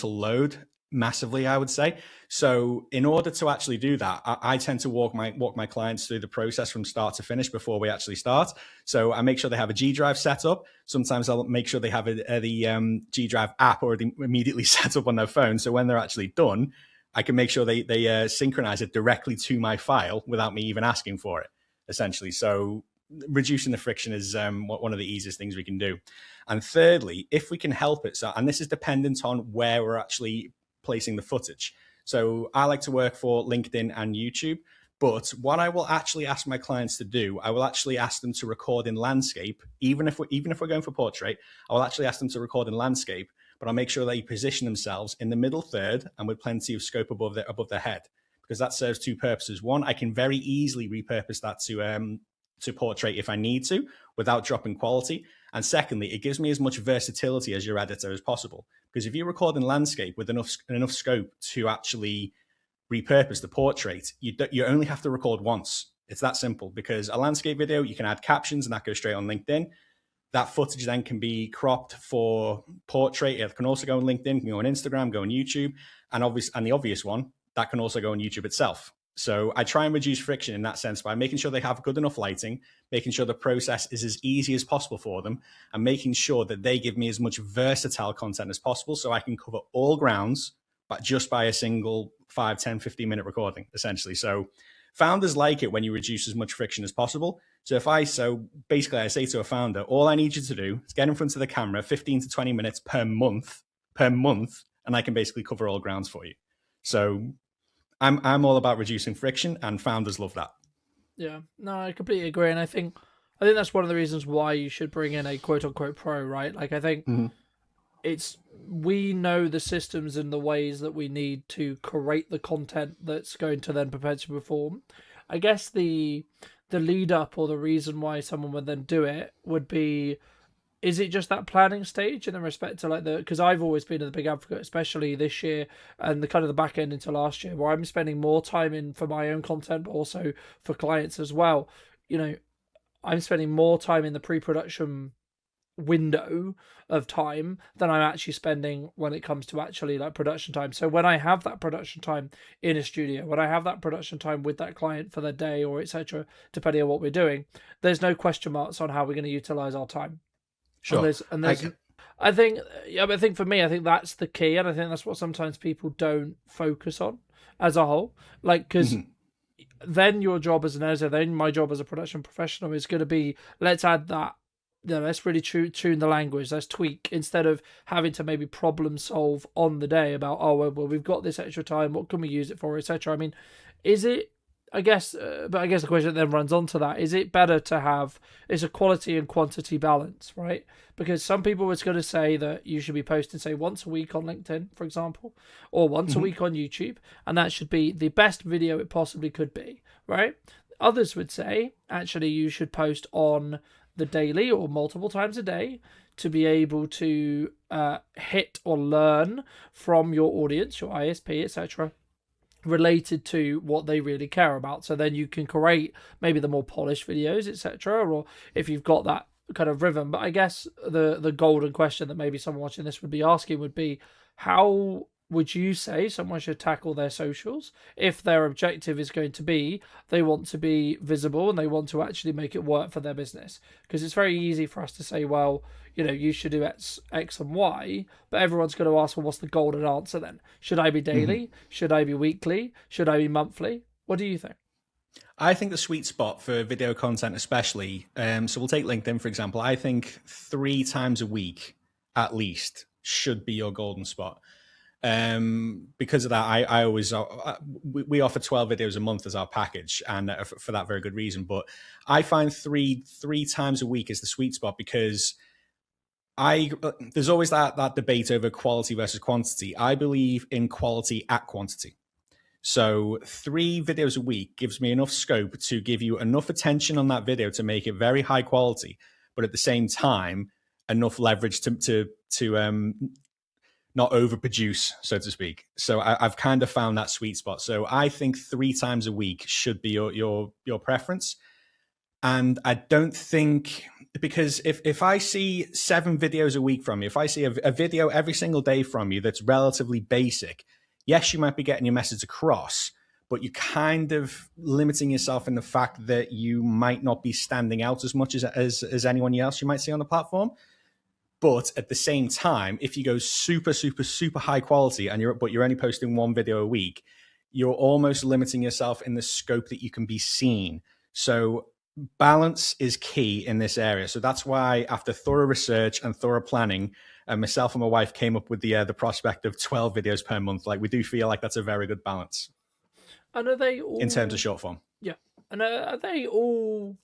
C: load massively, I would say. So in order to actually do that, I tend to walk my clients through the process from start to finish before we actually start. So I make sure they have a G Drive set up. Sometimes I'll make sure they have the G Drive app already immediately set up on their phone. So when they're actually done, I can make sure they synchronize it directly to my file without me even asking for it, essentially. So reducing the friction is one of the easiest things we can do. And thirdly, if we can help it, so, and this is dependent on where we're actually placing the footage. So I like to work for LinkedIn and YouTube, but what I will actually ask my clients to do, I will actually ask them to record in landscape. Even if we're going for portrait, I will actually ask them to record in landscape, but I'll make sure they position themselves in the middle third and with plenty of scope above their head, because that serves two purposes. One, I can very easily repurpose that to portrait if I need to without dropping quality. And secondly, it gives me as much versatility as your editor as possible. Because if you record in landscape with enough scope to actually repurpose the portrait, you only have to record once. It's that simple. Because a landscape video, you can add captions and that goes straight on LinkedIn. That footage then can be cropped for portrait. It can also go on LinkedIn, can go on Instagram, go on YouTube, and the obvious one, that can also go on YouTube itself. So I try and reduce friction in that sense by making sure they have good enough lighting, making sure the process is as easy as possible for them, and making sure that they give me as much versatile content as possible so I can cover all grounds, but just by a single 5, 10, 15-minute recording, essentially. So founders like it when you reduce as much friction as possible. So basically I say to a founder, all I need you to do is get in front of the camera 15 to 20 minutes per month, and I can basically cover all grounds for you. So I'm all about reducing friction, and founders love that.
B: Yeah, no, I completely agree, and I think that's one of the reasons why you should bring in a quote unquote pro, right? Like I think we know the systems and the ways that we need to create the content that's going to then perpetually perform. I guess the lead up or the reason why someone would then do it would be, is it just that planning stage in respect to because I've always been a big advocate, especially this year and the kind of the back end into last year, where I'm spending more time in for my own content, but also for clients as well. I'm spending more time in the pre-production window of time than I'm actually spending when it comes to actually production time. So when I have that production time in a studio, when I have that production time with that client for the day or etc., depending on what we're doing, there's no question marks on how we're going to utilize our time.
C: Sure.
B: I think for me, I think that's the key, and I think that's what sometimes people don't focus on as a whole. Because then your job as an editor, then my job as a production professional is going to be, let's add that. Let's really tune the language. Let's tweak instead of having to maybe problem solve on the day about, well, we've got this extra time. What can we use it for, etc. I mean, is it? I guess the question then runs onto that. Is it better to have is a quality and quantity balance, right? Because some people was going to say that you should be posting, say, once a week on LinkedIn, for example, or once a week on YouTube, and that should be the best video it possibly could be, right? Others would say, actually, you should post on the daily or multiple times a day to be able to hit or learn from your audience, your ISP, etc., related to what they really care about. So then you can create maybe the more polished videos, etc., or if you've got that kind of rhythm. But I guess the golden question that maybe someone watching this would be asking would be, how would you say someone should tackle their socials if their objective is going to be they want to be visible and they want to actually make it work for their business? Because it's very easy for us to say, well, you should do X and Y, but everyone's going to ask, well, what's the golden answer then? Should I be daily? Should I be weekly? Should I be monthly? What do you think?
C: I think the sweet spot for video content especially, so we'll take LinkedIn, for example. I think 3 times a week at least should be your golden spot. Because of that, I always we offer 12 videos a month as our package, and for that very good reason. But I find three times a week is the sweet spot, because there's always that debate over quality versus quantity. I believe in quality at quantity. So 3 videos a week gives me enough scope to give you enough attention on that video to make it very high quality, but at the same time enough leverage to not overproduce, so to speak. So I've kind of found that sweet spot. So I think 3 times a week should be your preference. And I don't think, because if I see 7 videos a week from you, if I see a video every single day from you that's relatively basic, yes, you might be getting your message across, but you're kind of limiting yourself in the fact that you might not be standing out as much as anyone else you might see on the platform. But at the same time, if you go super, super, super high quality but you're only posting 1 video a week, you're almost limiting yourself in the scope that you can be seen. So balance is key in this area. So that's why, after thorough research and thorough planning, myself and my wife came up with the prospect of 12 videos per month. Like, we do feel like that's a very good balance.
B: And are they all,
C: in terms of short form?
B: Yeah. And are they all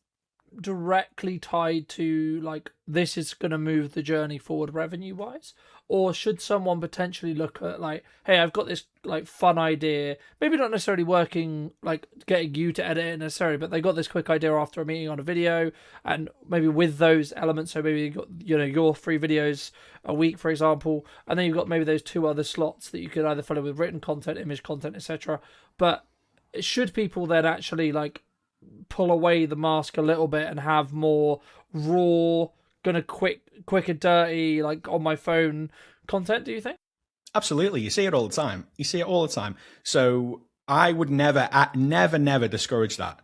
B: directly tied to like this is going to move the journey forward revenue wise, or should someone potentially look at like, hey, I've got this like fun idea, maybe not necessarily working like getting you to edit it necessarily, but they got this quick idea after a meeting on a video, and maybe with those elements, so maybe you got, you know, your 3 videos a week, for example, and then you've got maybe those 2 other slots that you could either fill in with written content, image content, etc. But should people then actually like pull away the mask a little bit and have more raw, gonna quick and dirty, like on my phone content, do you think?
C: Absolutely. You see it all the time. You see it all the time. So I would never discourage that.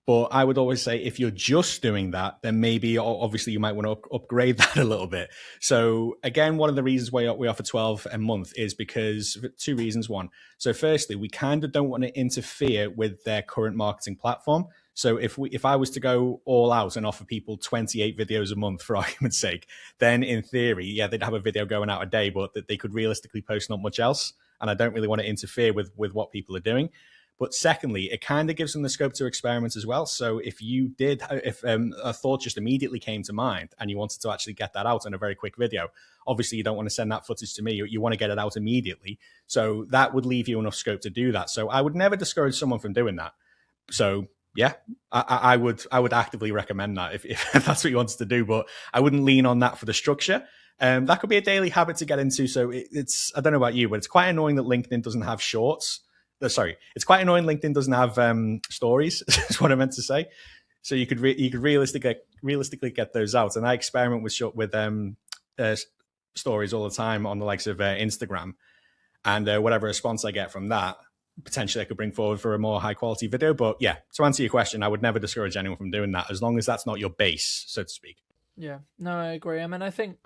C: But I would always say if you're just doing that, then maybe obviously you might want to upgrade that a little bit. So again, one of the reasons why we offer 12 a month is because 2 reasons. One, so firstly, we kind of don't want to interfere with their current marketing platform. So if I was to go all out and offer people 28 videos a month for argument's sake, then in theory, yeah, they'd have a video going out a day, but that they could realistically post not much else. And I don't really want to interfere with what people are doing. But secondly, it kind of gives them the scope to experiment as well. So if a thought just immediately came to mind and you wanted to actually get that out in a very quick video, obviously you don't want to send that footage to me. You want to get it out immediately. So that would leave you enough scope to do that. So I would never discourage someone from doing that. So yeah, I would actively recommend that if that's what you wanted to do, but I wouldn't lean on that for the structure. That could be a daily habit to get into. So it's, I don't know about you, but it's quite annoying that LinkedIn doesn't have shorts. Sorry, it's quite annoying LinkedIn doesn't have stories, is what I meant to say. So you could realistically get those out. And I experiment with stories all the time on the likes of Instagram. And whatever response I get from that, potentially I could bring forward for a more high quality video. But yeah, to answer your question, I would never discourage anyone from doing that as long as that's not your base, so to speak.
B: Yeah, no, I agree. I mean, I think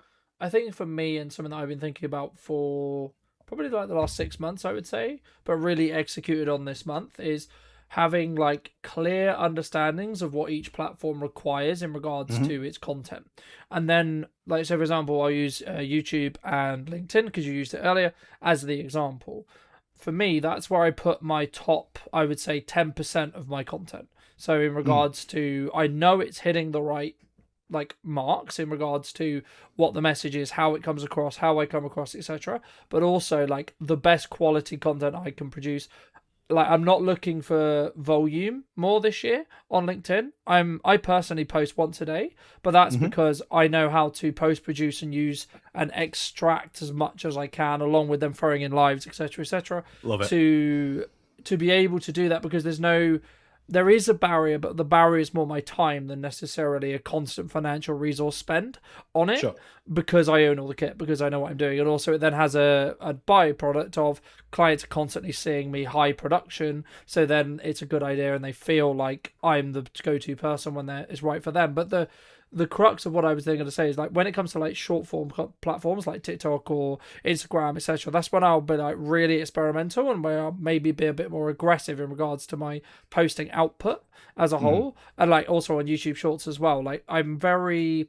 B: for me, and something that I've been thinking about for probably like the last 6 months, I would say, but really executed on this month, is having like clear understandings of what each platform requires in regards to its content. And then, like, so for example, I'll use YouTube and LinkedIn, because you used it earlier, as the example. For me, that's where I put my top, I would say 10% of my content. So in regards to, I know it's hitting the right like marks in regards to what the message is, how it comes across, how I come across, etc. But also like the best quality content I can produce. Like, I'm not looking for volume more this year on LinkedIn. I personally post once a day, but that's because I know how to post produce and use and extract as much as I can, along with them throwing in lives, etc.
C: Love it.
B: To be able to do that, because there is a barrier, but the barrier is more my time than necessarily a constant financial resource spend on it.
C: Sure.
B: Because I own all the kit, because I know what I'm doing. And also it then has a byproduct of clients constantly seeing me high production. So then it's a good idea and they feel like I'm the go-to person when it's right for them. But the crux of what I was going to say is, like, when it comes to like short form platforms like TikTok or Instagram, etc., that's when I'll be like really experimental and where I'll maybe be a bit more aggressive in regards to my posting output as a whole. And like also on YouTube Shorts as well. Like, I'm very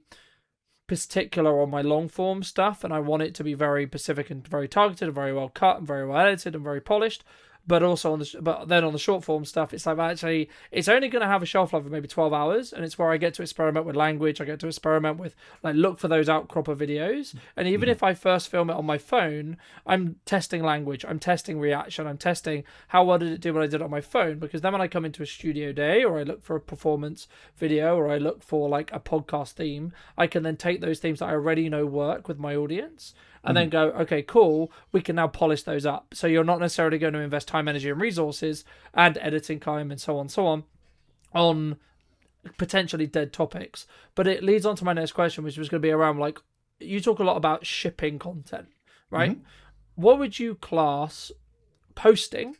B: particular on my long form stuff, and I want it to be very specific and very targeted and very well cut and very well edited and very polished. But also but then on the short form stuff, it's like, actually it's only going to have a shelf life of maybe 12 hours, and it's where I get to experiment with language. I get to experiment with, like, look for those outcropper videos. And even if I first film it on my phone, I'm testing language, I'm testing reaction, I'm testing how well did it do when I did it on my phone, because then when I come into a studio day, or I look for a performance video, or I look for like a podcast theme, I can then take those themes that I already know work with my audience and then go, okay, cool, we can now polish those up. So you're not necessarily going to invest time, energy, and resources and editing time and so on potentially dead topics. But it leads on to my next question, which was going to be around, like, you talk a lot about shipping content, right? What would you class posting,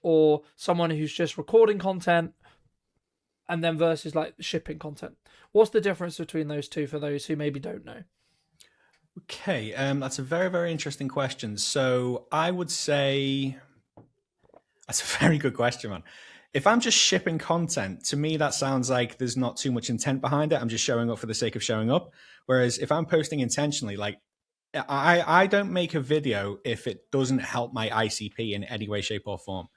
B: or someone who's just recording content, and then versus like shipping content? What's the difference between those two for those who maybe don't know?
C: Okay, that's a very, very interesting question. So I would say that's a very good question, man. If I'm just shipping content, to me, that sounds like there's not too much intent behind it. I'm just showing up for the sake of showing up. Whereas if I'm posting intentionally, like, I don't make a video if it doesn't help my ICP in any way, shape, or form.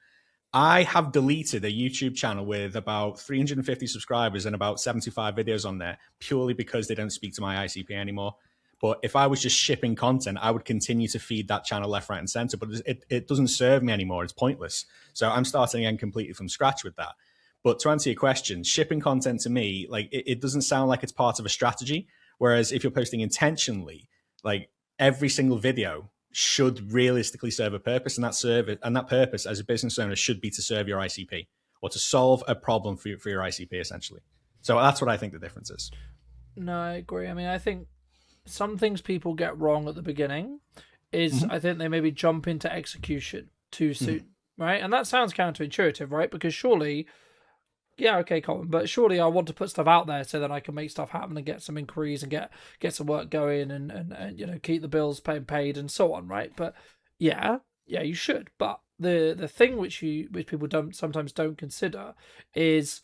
C: I have deleted a YouTube channel with about 350 subscribers and about 75 videos on there purely because they don't speak to my ICP anymore. But if I was just shipping content, I would continue to feed that channel left, right, and center. But it doesn't serve me anymore. It's pointless. So I'm starting again completely from scratch with that. But to answer your question, shipping content to me, like it doesn't sound like it's part of a strategy. Whereas if you're posting intentionally, like every single video should realistically serve a purpose, and that purpose as a business owner should be to serve your ICP or to solve a problem for your ICP essentially. So that's what I think the difference is.
B: No, I agree. I mean, I think some things people get wrong at the beginning is I think they maybe jump into execution too soon, right? And that sounds counterintuitive, right? Because surely, yeah, okay, Colin, but surely I want to put stuff out there so that I can make stuff happen and get some inquiries and get some work going and you know, keep the bills paid and so on, right? But yeah, you should. But the thing which people sometimes don't consider is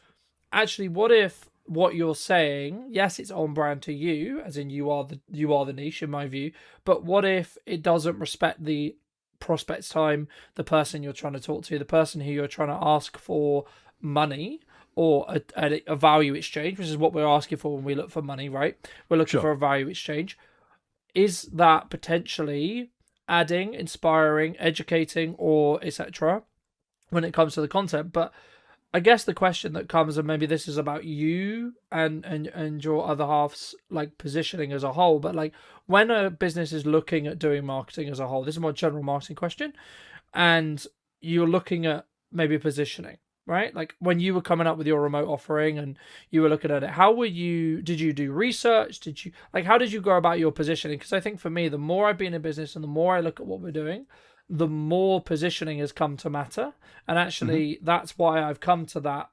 B: actually, what if what you're saying, yes, it's on brand to you, as in you are the niche in my view, but what if it doesn't respect the prospect's time, the person you're trying to talk to, the person who you're trying to ask for money or a value exchange, which is what we're asking for when we look for money, right? We're looking for a value exchange. Is that potentially adding, inspiring, educating, or etc. when it comes to the content? But I guess the question that comes, and maybe this is about you and your other half's like positioning as a whole, but like when a business is looking at doing marketing as a whole, this is a more general marketing question, and you're looking at maybe positioning, right? Like when you were coming up with your remote offering and you were looking at it, did you do research? How did you go about your positioning? Because I think for me, the more I've been in business and the more I look at what we're doing, the more positioning has come to matter. And actually, that's why I've come to that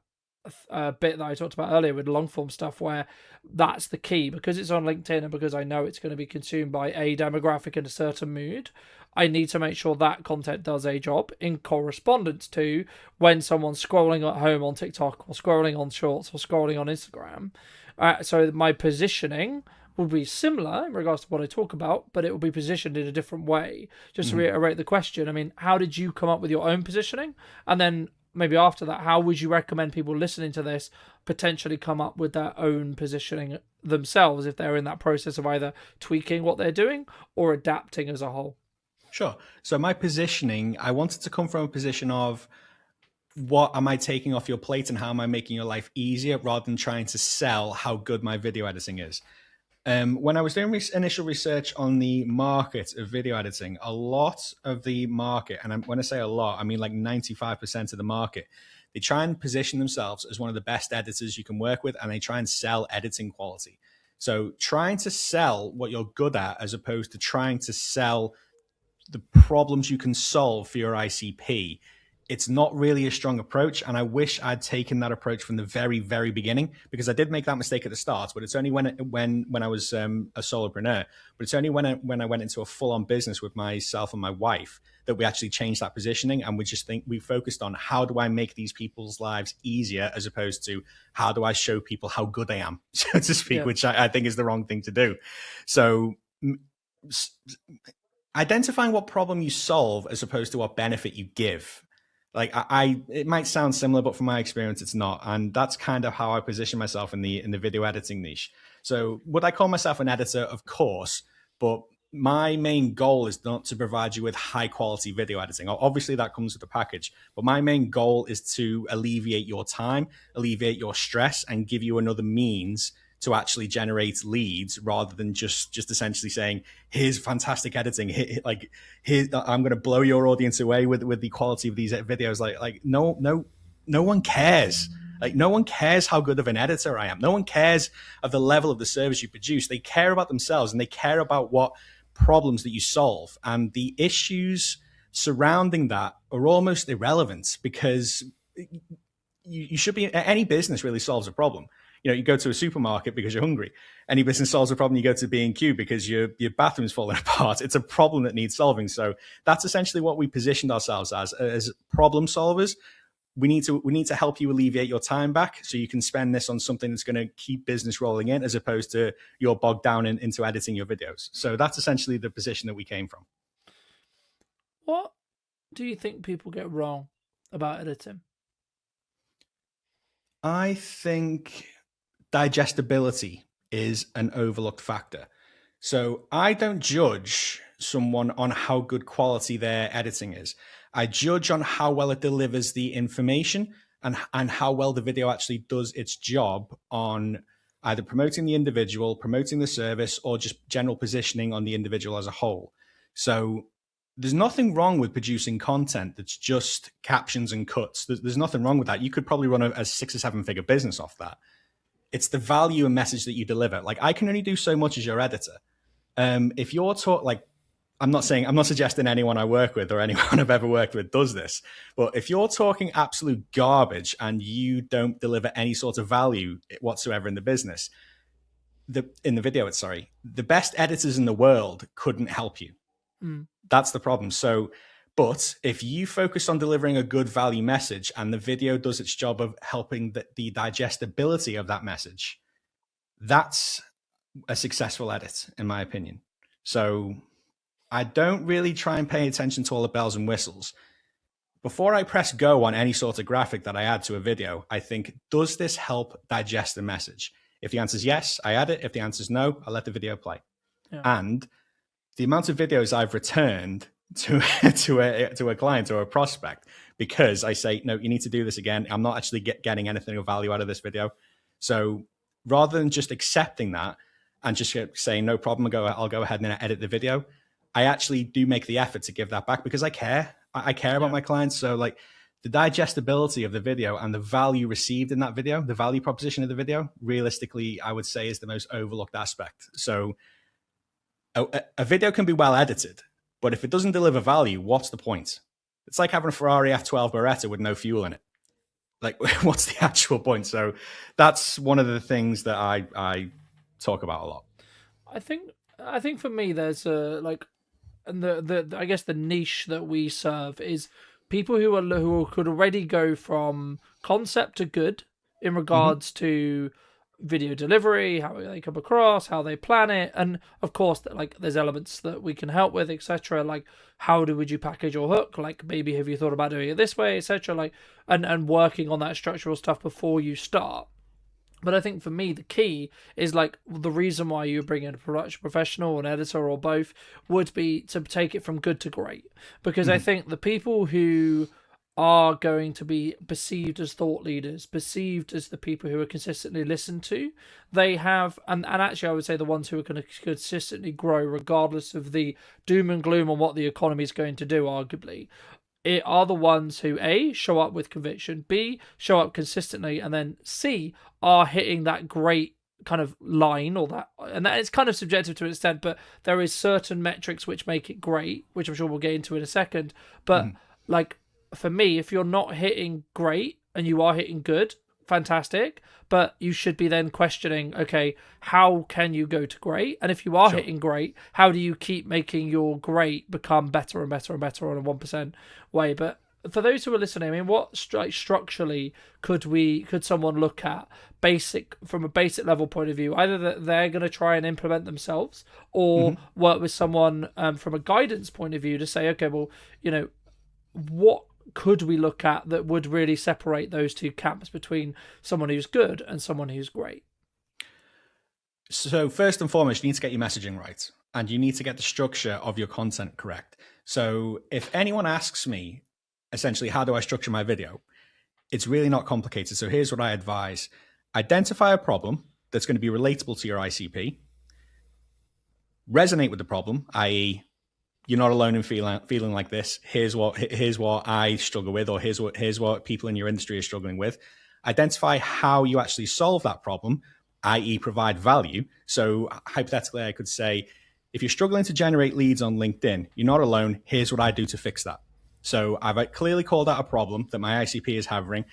B: bit that I talked about earlier with long form stuff, where that's the key, because it's on LinkedIn and because I know it's going to be consumed by a demographic in a certain mood. I need to make sure that content does a job in correspondence to when someone's scrolling at home on TikTok or scrolling on Shorts or scrolling on Instagram. So my positioning will be similar in regards to what I talk about, but it will be positioned in a different way. Just to reiterate the question, I mean, how did you come up with your own positioning? And then maybe after that, how would you recommend people listening to this potentially come up with their own positioning themselves if they're in that process of either tweaking what they're doing or adapting as a whole?
C: Sure. So my positioning, I wanted to come from a position of what am I taking off your plate and how am I making your life easier, rather than trying to sell how good my video editing is. When I was doing initial research on the market of video editing, a lot of the market, and when I say a lot, I mean like 95% of the market, they try and position themselves as one of the best editors you can work with, and they try and sell editing quality. So trying to sell what you're good at as opposed to trying to sell the problems you can solve for your ICP, it's not really a strong approach. And I wish I'd taken that approach from the very, very beginning, because I did make that mistake at the start. But it's only when I was a solopreneur, but it's only when I went into a full-on business with myself and my wife that we actually changed that positioning. And we focused on how do I make these people's lives easier, as opposed to how do I show people how good I am, so to speak, which I think is the wrong thing to do. So identifying what problem you solve as opposed to what benefit you give. Like it might sound similar, but from my experience, it's not. And that's kind of how I position myself in the video editing niche. So would I call myself an editor? Of course, but my main goal is not to provide you with high quality video editing. Obviously that comes with the package, but my main goal is to alleviate your time, alleviate your stress, and give you another means to actually generate leads, rather than just essentially saying, here's fantastic editing, I'm going to blow your audience away with the quality of these videos. No one cares. Like, no one cares how good of an editor I am. No one cares of the level of the service you produce. They care about themselves, and they care about what problems that you solve. And the issues surrounding that are almost irrelevant, because you should be, any business really solves a problem. You know, you go to a supermarket because you're hungry. Any business solves a problem. You go to B&Q because your bathroom's falling apart. It's a problem that needs solving. So that's essentially what we positioned ourselves as problem solvers. We need to help you alleviate your time back, so you can spend this on something that's going to keep business rolling in, as opposed to you're bogged down into editing your videos. So that's essentially the position that we came from.
B: What do you think people get wrong about editing?
C: I think digestibility is an overlooked factor. So I don't judge someone on how good quality their editing is. I judge on how well it delivers the information and how well the video actually does its job on either promoting the individual, promoting the service, or just general positioning on the individual as a whole. So there's nothing wrong with producing content that's just captions and cuts. There's nothing wrong with that. You could probably run a 6 or 7 figure business off that. It's the value and message that you deliver. Like, I can only do so much as your editor. If you're I'm not suggesting anyone I work with or anyone I've ever worked with does this, but if you're talking absolute garbage and you don't deliver any sort of value whatsoever in the business, in the video, the best editors in the world couldn't help you. That's the problem. So, but if you focus on delivering a good value message and the video does its job of helping the digestibility of that message, that's a successful edit, in my opinion. So I don't really try and pay attention to all the bells and whistles. Before I press go on any sort of graphic that I add to a video, I think, does this help digest the message? If the answer is yes, I add it. If the answer is no, I let the video play. Yeah. And the amount of videos I've returned to a client or a prospect because I say, no, you need to do this again. I'm not actually getting anything of value out of this video. So rather than just accepting that and just saying, no problem, I'll go ahead and edit the video, I actually do make the effort to give that back because I care. I care about my clients. So like the digestibility of the video and the value received in that video, the value proposition of the video, realistically, I would say is the most overlooked aspect. So a video can be well edited, but if it doesn't deliver value, what's the point? It's like having a Ferrari F12 Beretta with no fuel in it. Like, what's the actual point? So that's one of the things that I talk about a lot.
B: I think for me, there's and the I guess the niche that we serve is people who could already go from concept to good in regards to video delivery, how they come across, how they plan it, and of course like there's elements that we can help with, etc. Like would you package your hook, like maybe have you thought about doing it this way, etc. Like and working on that structural stuff before you start. But I think for me, the key is like the reason why you bring in a production professional, an editor, or both would be to take it from good to great. Because I think the people who are going to be perceived as thought leaders, perceived as the people who are consistently listened to, they have, and actually I would say the ones who are going to consistently grow regardless of the doom and gloom on what the economy is going to do, arguably, it are the ones who A, show up with conviction, B, show up consistently, and then C, are hitting that great kind of line or that, and that is kind of subjective to an extent, but there is certain metrics which make it great, which I'm sure we'll get into in a second. But like for me, if you're not hitting great and you are hitting good, fantastic, but you should be then questioning, okay, how can you go to great? And if you are hitting great, how do you keep making your great become better and better and better on a 1% way? But for those who are listening, I mean, what structurally could someone look at from a basic level point of view, either that they're going to try and implement themselves or work with someone from a guidance point of view to say, okay, well, what could we look at that would really separate those two camps between someone who's good and someone who's great?
C: So first and foremost, you need to get your messaging right and you need to get the structure of your content correct. So if anyone asks me, essentially, how do I structure my video? It's really not complicated. So here's what I advise. Identify a problem that's going to be relatable to your ICP. Resonate with the problem, i.e., you're not alone in feeling like this. Here's what I struggle with, or here's what people in your industry are struggling with. Identify how you actually solve that problem, i.e., provide value. So hypothetically, I could say, if you're struggling to generate leads on LinkedIn, you're not alone. Here's what I do to fix that. So I've clearly called out a problem that my ICP is having.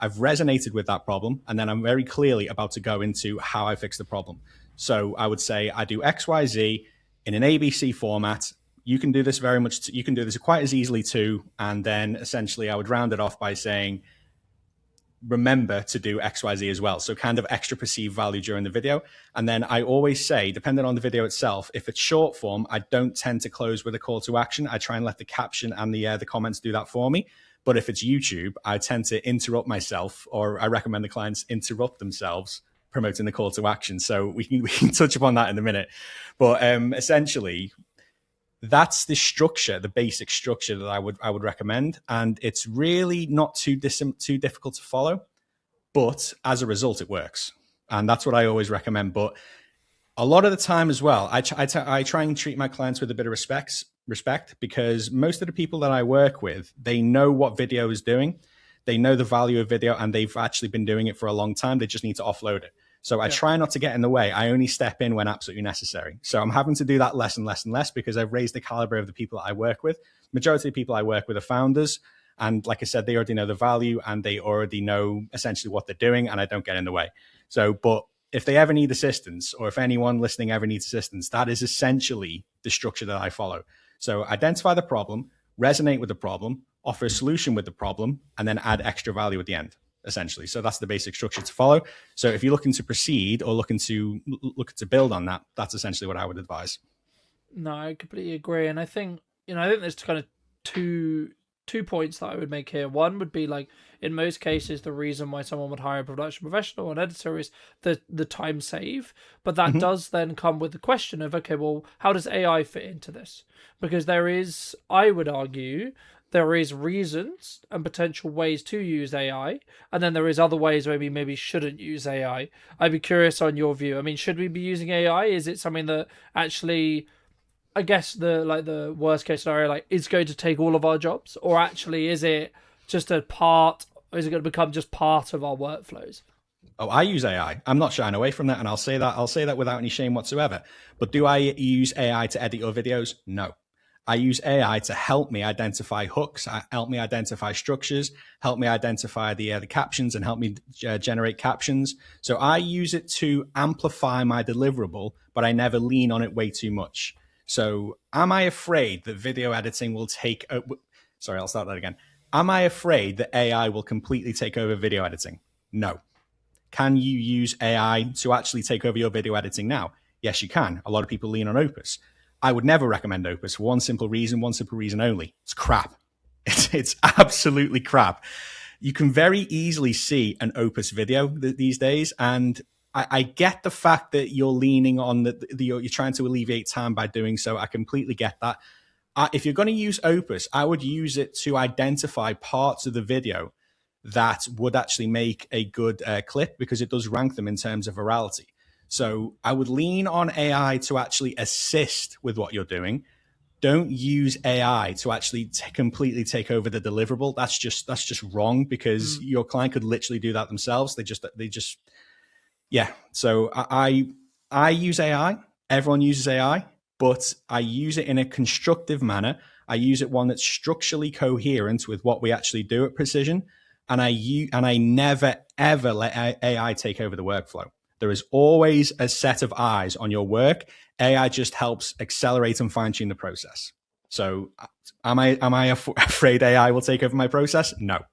C: I've resonated with that problem, and then I'm very clearly about to go into how I fix the problem. So I would say I do X, Y, Z in an ABC format. You can do this you can do this quite as easily too. And then essentially I would round it off by saying, remember to do XYZ as well. So kind of extra perceived value during the video. And then I always say, depending on the video itself, if it's short form, I don't tend to close with a call to action. I try and let the caption and the comments do that for me. But if it's YouTube, I tend to interrupt myself, or I recommend the clients interrupt themselves promoting the call to action. So we can touch upon that in a minute. But essentially, that's the structure, the basic structure that I would recommend, and it's really not too difficult to follow. But as a result, it works, and that's what I always recommend. But a lot of the time as well, I try and treat my clients with a bit of respect, because most of the people that I work with, they know what video is doing, they know the value of video, and they've actually been doing it for a long time. They just need to offload it. So I try not to get in the way. I only step in when absolutely necessary. So I'm having to do that less and less and less, because I've raised the caliber of the people that I work with. Majority of the people I work with are founders. And like I said, they already know the value and they already know essentially what they're doing, and I don't get in the way. So, but if they ever need assistance, or if anyone listening ever needs assistance, that is essentially the structure that I follow. So identify the problem, resonate with the problem, offer a solution with the problem, and then add extra value at the end, essentially. So that's the basic structure to follow. So if you're looking to proceed or looking to build on that, that's essentially what I would advise.
B: No, I completely agree. And I think, I think there's kind of two points that I would make here. One would be, like, in most cases, the reason why someone would hire a production professional or an editor is the time save. But that does then come with the question of, okay, well, how does AI fit into this? Because there is, I would argue, there is reasons and potential ways to use AI, and then there is other ways where we maybe shouldn't use AI. I'd be curious on your view. I mean, should we be using AI? Is it something that actually, I guess, the worst case scenario, like, is going to take all of our jobs, or actually is it just a part, or is it going to become just part of our workflows?
C: Oh, I use AI. I'm not shying away from that, and I'll say that without any shame whatsoever. But do I use AI to edit your videos? No. I use AI to help me identify hooks, help me identify structures, help me identify the captions, and help me generate captions. So I use it to amplify my deliverable, but I never lean on it way too much. So am I afraid that video editing will take... sorry, I'll start that again. Am I afraid that AI will completely take over video editing? No. Can you use AI to actually take over your video editing now? Yes, you can. A lot of people lean on Opus. I would never recommend Opus for one simple reason only. It's crap. It's absolutely crap. You can very easily see an Opus video these days, and I get the fact that you're leaning on you're trying to alleviate time by doing so. I completely get that. If you're going to use Opus, I would use it to identify parts of the video that would actually make a good clip, because it does rank them in terms of virality. So I would lean on AI to actually assist with what you're doing. Don't use AI to actually completely take over the deliverable. That's just wrong, because your client could literally do that themselves. They just yeah. So I use AI. Everyone uses AI, but I use it in a constructive manner. I use it one that's structurally coherent with what we actually do at Precision, and I never ever let AI take over the workflow. There is always a set of eyes on your work. AI just helps accelerate and fine tune the process. So am I afraid AI will take over my process? No.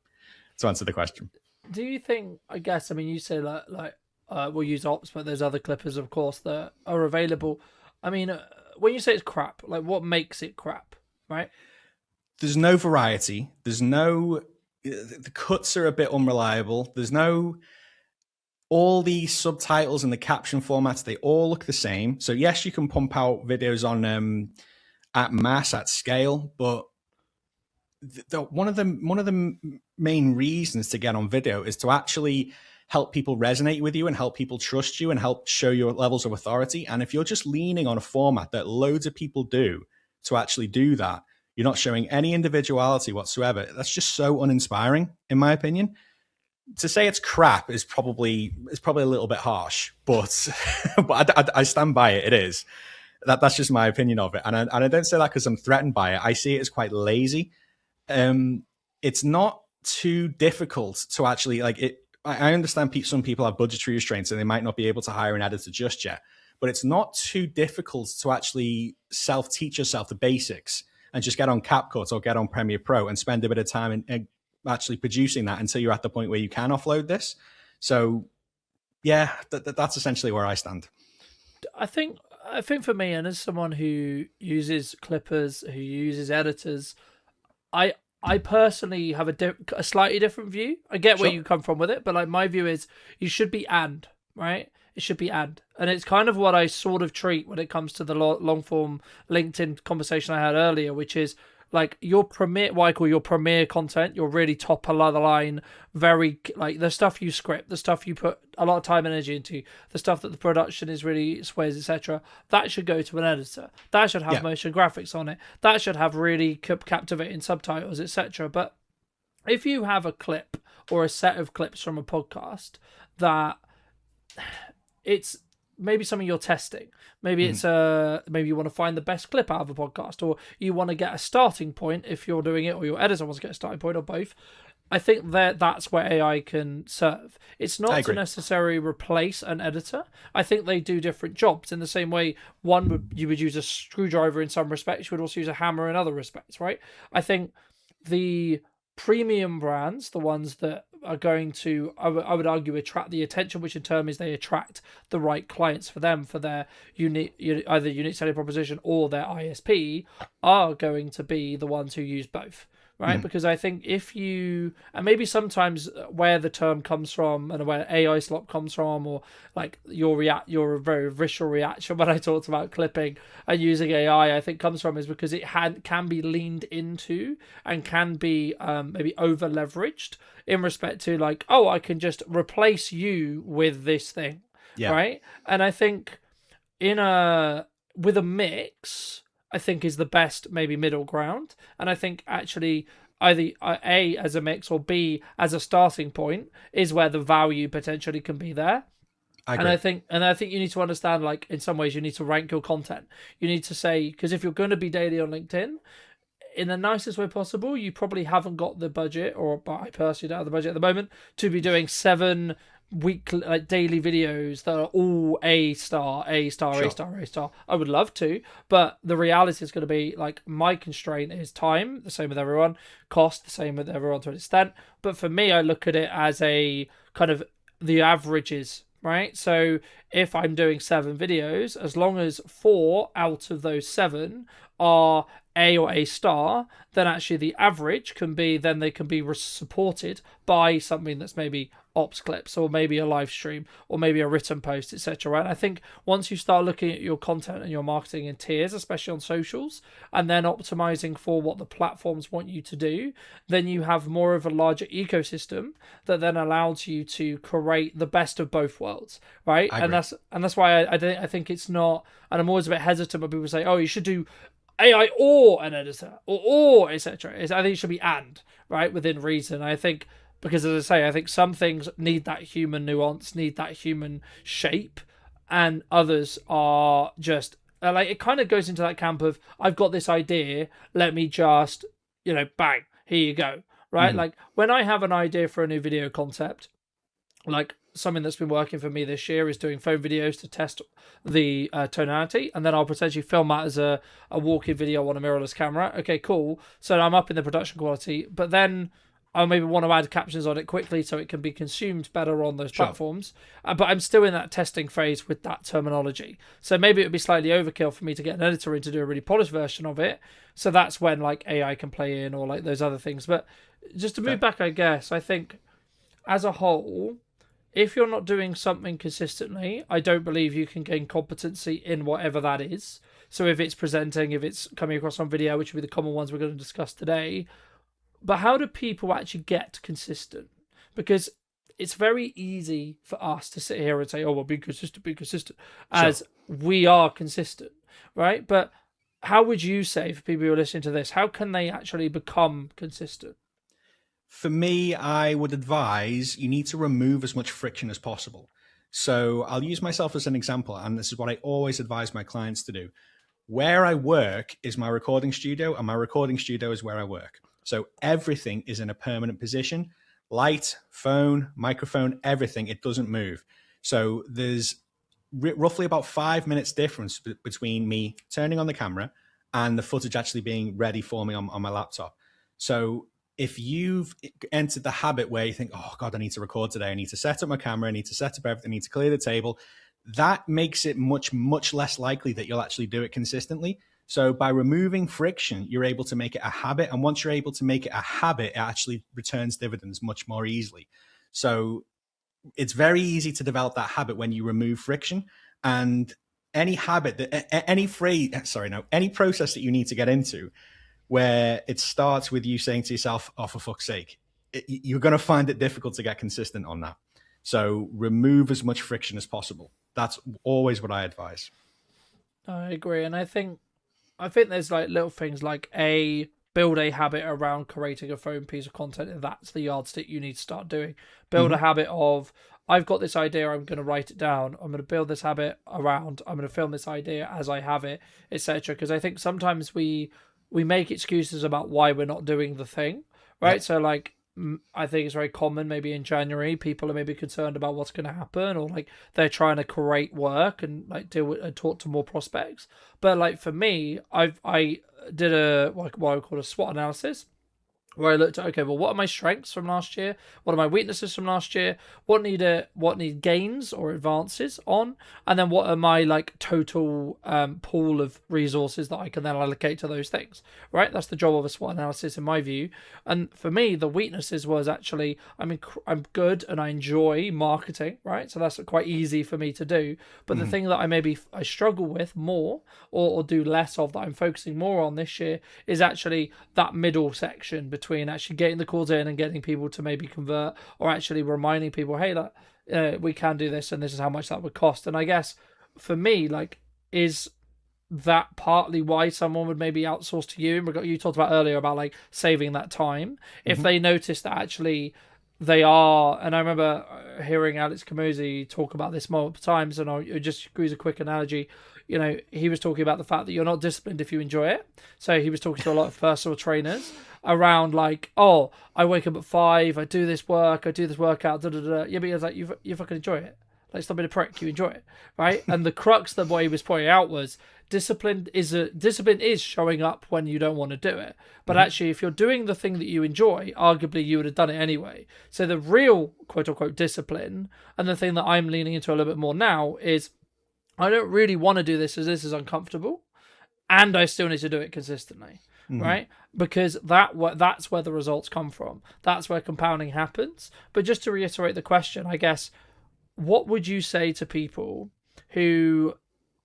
C: To answer the question.
B: Do you think, I guess, I mean, you say we'll use Ops, but there's other clippers, of course, that are available. I mean, when you say it's crap, like, what makes it crap, right?
C: There's no variety. The cuts are a bit unreliable. There's no... All the subtitles and the caption formats, they all look the same. So yes, you can pump out videos on at mass, at scale, but one of the main reasons to get on video is to actually help people resonate with you and help people trust you and help show your levels of authority. And if you're just leaning on a format that loads of people do to actually do that, you're not showing any individuality whatsoever. That's just so uninspiring, in my opinion. To say it's crap is probably a little bit harsh, but I stand by it. It is. That's just my opinion of it, and I don't say that because I'm threatened by it. I see it as quite lazy. It's not too difficult to actually like it. I understand some people have budgetary restraints and they might not be able to hire an editor just yet, but it's not too difficult to actually self-teach yourself the basics and just get on CapCut or get on Premiere Pro and spend a bit of time and actually producing that until you're at the point where you can offload this. So yeah, that's essentially where I stand.
B: I think for me, and as someone who uses clippers, who uses editors, I I personally have a slightly different view. I get where
C: Sure.
B: you come from with it, but like my view is you should be right. It should be and it's kind of what I sort of treat when it comes to the long form LinkedIn conversation I had earlier, which is like your premier, what I call your premier content, your really top of the line, very like the stuff you script, the stuff you put a lot of time and energy into, the stuff that the production is really sways, etc. That should go to an editor. That should have motion graphics on it. That should have really captivating subtitles, etc. But if you have a clip or a set of clips from a podcast that it's maybe something you're testing. Maybe it's maybe you want to find the best clip out of a podcast, or you want to get a starting point if you're doing it, or your editor wants to get a starting point, or both. I think that's where AI can serve. It's not to necessarily replace an editor. I think they do different jobs in the same way. You would use a screwdriver in some respects, you would also use a hammer in other respects, right? I think the premium brands, the ones that are going to, I would argue, attract the attention, which in turn is they attract the right clients for them, for their either unique selling proposition or their ISP, are going to be the ones who use both. Right, because I think if you, and maybe sometimes where the term comes from and where AI slop comes from, or like your very visceral reaction when I talked about clipping and using AI, I think comes from is because it can be leaned into and can be maybe over leveraged in respect to like, oh, I can just replace you with this thing, right? And I think with a mix, I think is the best maybe middle ground. And I think actually either A as a mix or B as a starting point is where the value potentially can be there. And I think you need to understand, like, in some ways you need to rank your content. You need to say, because if you're going to be daily on LinkedIn, in the nicest way possible, you probably haven't got the budget, but I personally don't have the budget at the moment, to be doing 7 weekly, like daily videos that are all A star, A star, A star, A star. I would love to, but the reality is going to be like my constraint is time, the same with everyone, cost, the same with everyone to an extent. But for me, I look at it as a kind of the averages, right? So if I'm doing 7 videos, as long as 4 out of those 7 are A or A star, then actually the average can be, then they can be supported by something that's maybe ops clips or maybe a live stream or maybe a written post, etc. Right? I think once you start looking at your content and your marketing in tiers, especially on socials, and then optimizing for what the platforms want you to do, then you have more of a larger ecosystem that then allows you to create the best of both worlds, right? And that's why I think it's not, and I'm always a bit hesitant when people say, oh, you should do AI or an editor or etc. I think it should be right, within reason. I think, because as I say, I think some things need that human nuance, need that human shape, and others are just like, it kind of goes into that camp of, I've got this idea, let me just, bang, here you go, right? Like when I have an idea for a new video concept, like something that's been working for me this year is doing phone videos to test the tonality, and then I'll potentially film that as a walk-in video on a mirrorless camera. Okay, cool. So I'm up in the production quality, but then I maybe want to add captions on it quickly so it can be consumed better on those platforms. But I'm still in that testing phase with that terminology. So maybe it would be slightly overkill for me to get an editor in to do a really polished version of it. So that's when like AI can play in, or like those other things. But just to move back, I guess, I think as a whole, if you're not doing something consistently, I don't believe you can gain competency in whatever that is. So if it's presenting, if it's coming across on video, which will be the common ones we're going to discuss today. But how do people actually get consistent? Because it's very easy for us to sit here and say, oh, well, be consistent, as we are consistent, right? But how would you say, for people who are listening to this, how can they actually become consistent?
C: For me, I would advise you need to remove as much friction as possible. So I'll use myself as an example, and this is what I always advise my clients to do. Where I work is my recording studio, and my recording studio is where I work. So everything is in a permanent position. Light, phone, microphone, everything, it doesn't move. So there's roughly about 5 minutes difference between me turning on the camera and the footage actually being ready for me on my laptop. So if you've entered the habit where you think, oh God, I need to record today, I need to set up my camera, I need to set up everything, I need to clear the table, that makes it much, much less likely that you'll actually do it consistently. So by removing friction, you're able to make it a habit. And once you're able to make it a habit, it actually returns dividends much more easily. So it's very easy to develop that habit when you remove friction. And any habit that any process that you need to get into where it starts with you saying to yourself, oh, for fuck's sake, you're going to find it difficult to get consistent on that. So remove as much friction as possible. That's always what I advise.
B: I agree. And I think there's like little things like build a habit around creating a phone piece of content, and that's the yardstick you need to start doing. Build a habit of, I've got this idea, I'm going to write it down, I'm going to build this habit around, I'm going to film this idea as I have it, etc. Because I think sometimes we make excuses about why we're not doing the thing, right? So like, I think it's very common maybe in January, people are maybe concerned about what's going to happen, or like they're trying to create work and like deal with and talk to more prospects. But like for me, I did what I call a SWOT analysis, where I looked at, okay, well, what are my strengths from last year? What are my weaknesses from last year? What need gains or advances on? And then what are my like total pool of resources that I can then allocate to those things, right? That's the job of a SWOT analysis in my view. And for me, the weaknesses was actually, I'm good and I enjoy marketing, right? So that's quite easy for me to do. But the thing that I struggle with more or do less of, that I'm focusing more on this year, is actually that middle section between actually getting the calls in and getting people to maybe convert, or actually reminding people, hey, we can do this and this is how much that would cost. And I guess for me, like, is that partly why someone would maybe outsource to you? You talked about earlier about like saving that time. If they notice that actually they are, and I remember hearing Alex Camosi talk about this multiple times, and I'll just use a quick analogy. You know, he was talking about the fact that you're not disciplined if you enjoy it. So he was talking to a lot of personal trainers around like, oh, I wake up at 5, I do this work, I do this workout, da da da. Yeah, but he was like, you fucking enjoy it. Like, stop being a prick, you enjoy it, right? And the crux that what he was pointing out was discipline is showing up when you don't want to do it. But actually, if you're doing the thing that you enjoy, arguably you would have done it anyway. So the real quote unquote discipline, and the thing that I'm leaning into a little bit more now, is I don't really want to do this as this is uncomfortable, and I still need to do it consistently, right? Because that's where the results come from. That's where compounding happens. But just to reiterate the question, I guess, what would you say to people who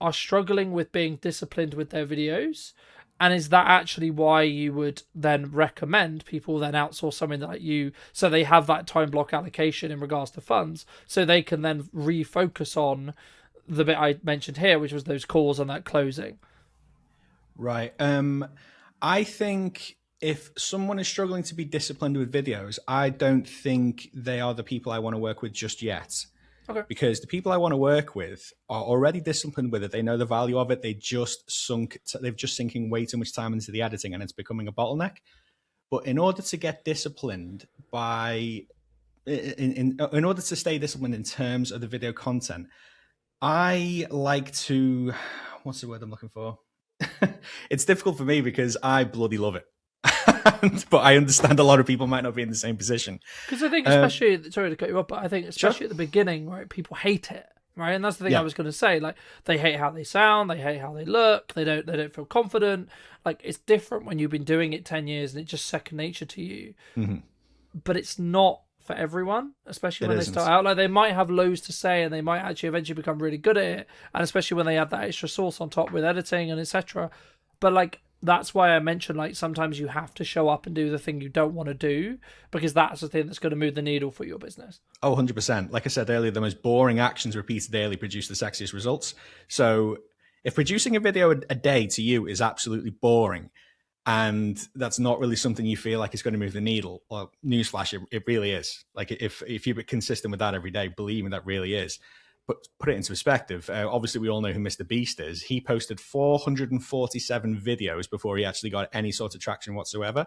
B: are struggling with being disciplined with their videos? And is that actually why you would then recommend people then outsource something like you, so they have that time block allocation in regards to funds, so they can then refocus on the bit I mentioned here, which was those calls and that closing?
C: Right. I think if someone is struggling to be disciplined with videos, I don't think they are the people I want to work with just yet.
B: Okay.
C: Because the people I want to work with are already disciplined with it. They know the value of it. They've just sinking way too much time into the editing, and it's becoming a bottleneck. But in order to get disciplined in order to stay disciplined in terms of the video content, I like to, what's the word I'm looking for? It's difficult for me because I bloody love it. But I understand a lot of people might not be in the same position.
B: Because I think, especially, sorry to cut you off, but I think especially at the beginning, right, people hate it, right? And that's the thing I was going to say. Like, they hate how they sound, they hate how they look, they don't feel confident. Like, it's different when you've been doing it 10 years and it's just second nature to you. But it's not for everyone, especially when they start out. Like, they might have loads to say and they might actually eventually become really good at it, and especially when they add that extra sauce on top with editing and etc. But like, that's why I mentioned, like, sometimes you have to show up and do the thing you don't want to do, because that's the thing that's going to move the needle for your business.
C: Oh, 100%. Like I said earlier, the most boring actions repeated daily produce the sexiest results. So if producing a video a day to you is absolutely boring, and that's not really something you feel like is going to move the needle, well, newsflash, it really is. Like, if you're consistent with that every day, believe me, that really is. But put it into perspective, obviously we all know who Mr. Beast is. He posted 447 videos before he actually got any sort of traction whatsoever.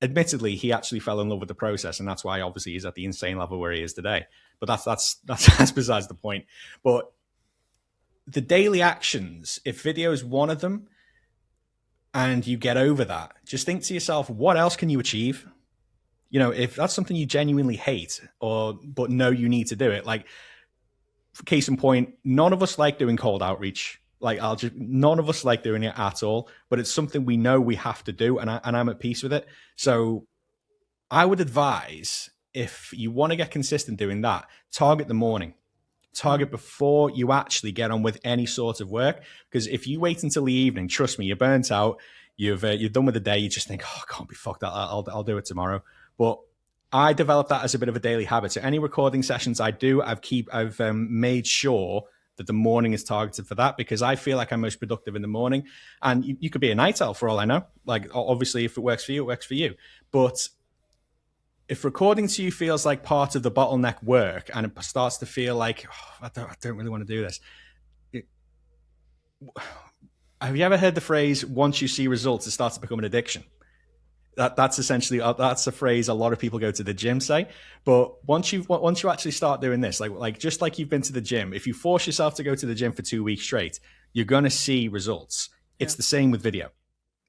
C: Admittedly, he actually fell in love with the process, and that's why obviously he's at the insane level where he is today. But that's besides the point. But the daily actions, if video is one of them, and you get over that, just think to yourself, what else can you achieve? You know, if that's something you genuinely hate but know you need to do it, like case in point, none of us like doing cold outreach. Like none of us like doing it at all, but it's something we know we have to do, and I'm at peace with it. So I would advise, if you want to get consistent doing that, target the morning. Target before you actually get on with any sort of work. Because if you wait until the evening, trust me, you're burnt out. You're done with the day. You just think, oh, I can't be fucked. I'll do it tomorrow. But I developed that as a bit of a daily habit. So any recording sessions I do, I've made sure that the morning is targeted for that, because I feel like I'm most productive in the morning. And you could be a night owl for all I know. Like, obviously, if it works for you, it works for you. But if recording to you feels like part of the bottleneck work, and it starts to feel like, oh, I don't really want to do this. Have you ever heard the phrase, once you see results, it starts to become an addiction? That's essentially, that's a phrase a lot of people go to the gym say. But once you actually start doing this, like just like you've been to the gym, if you force yourself to go to the gym for 2 weeks straight, you're going to see results. It's the same with video.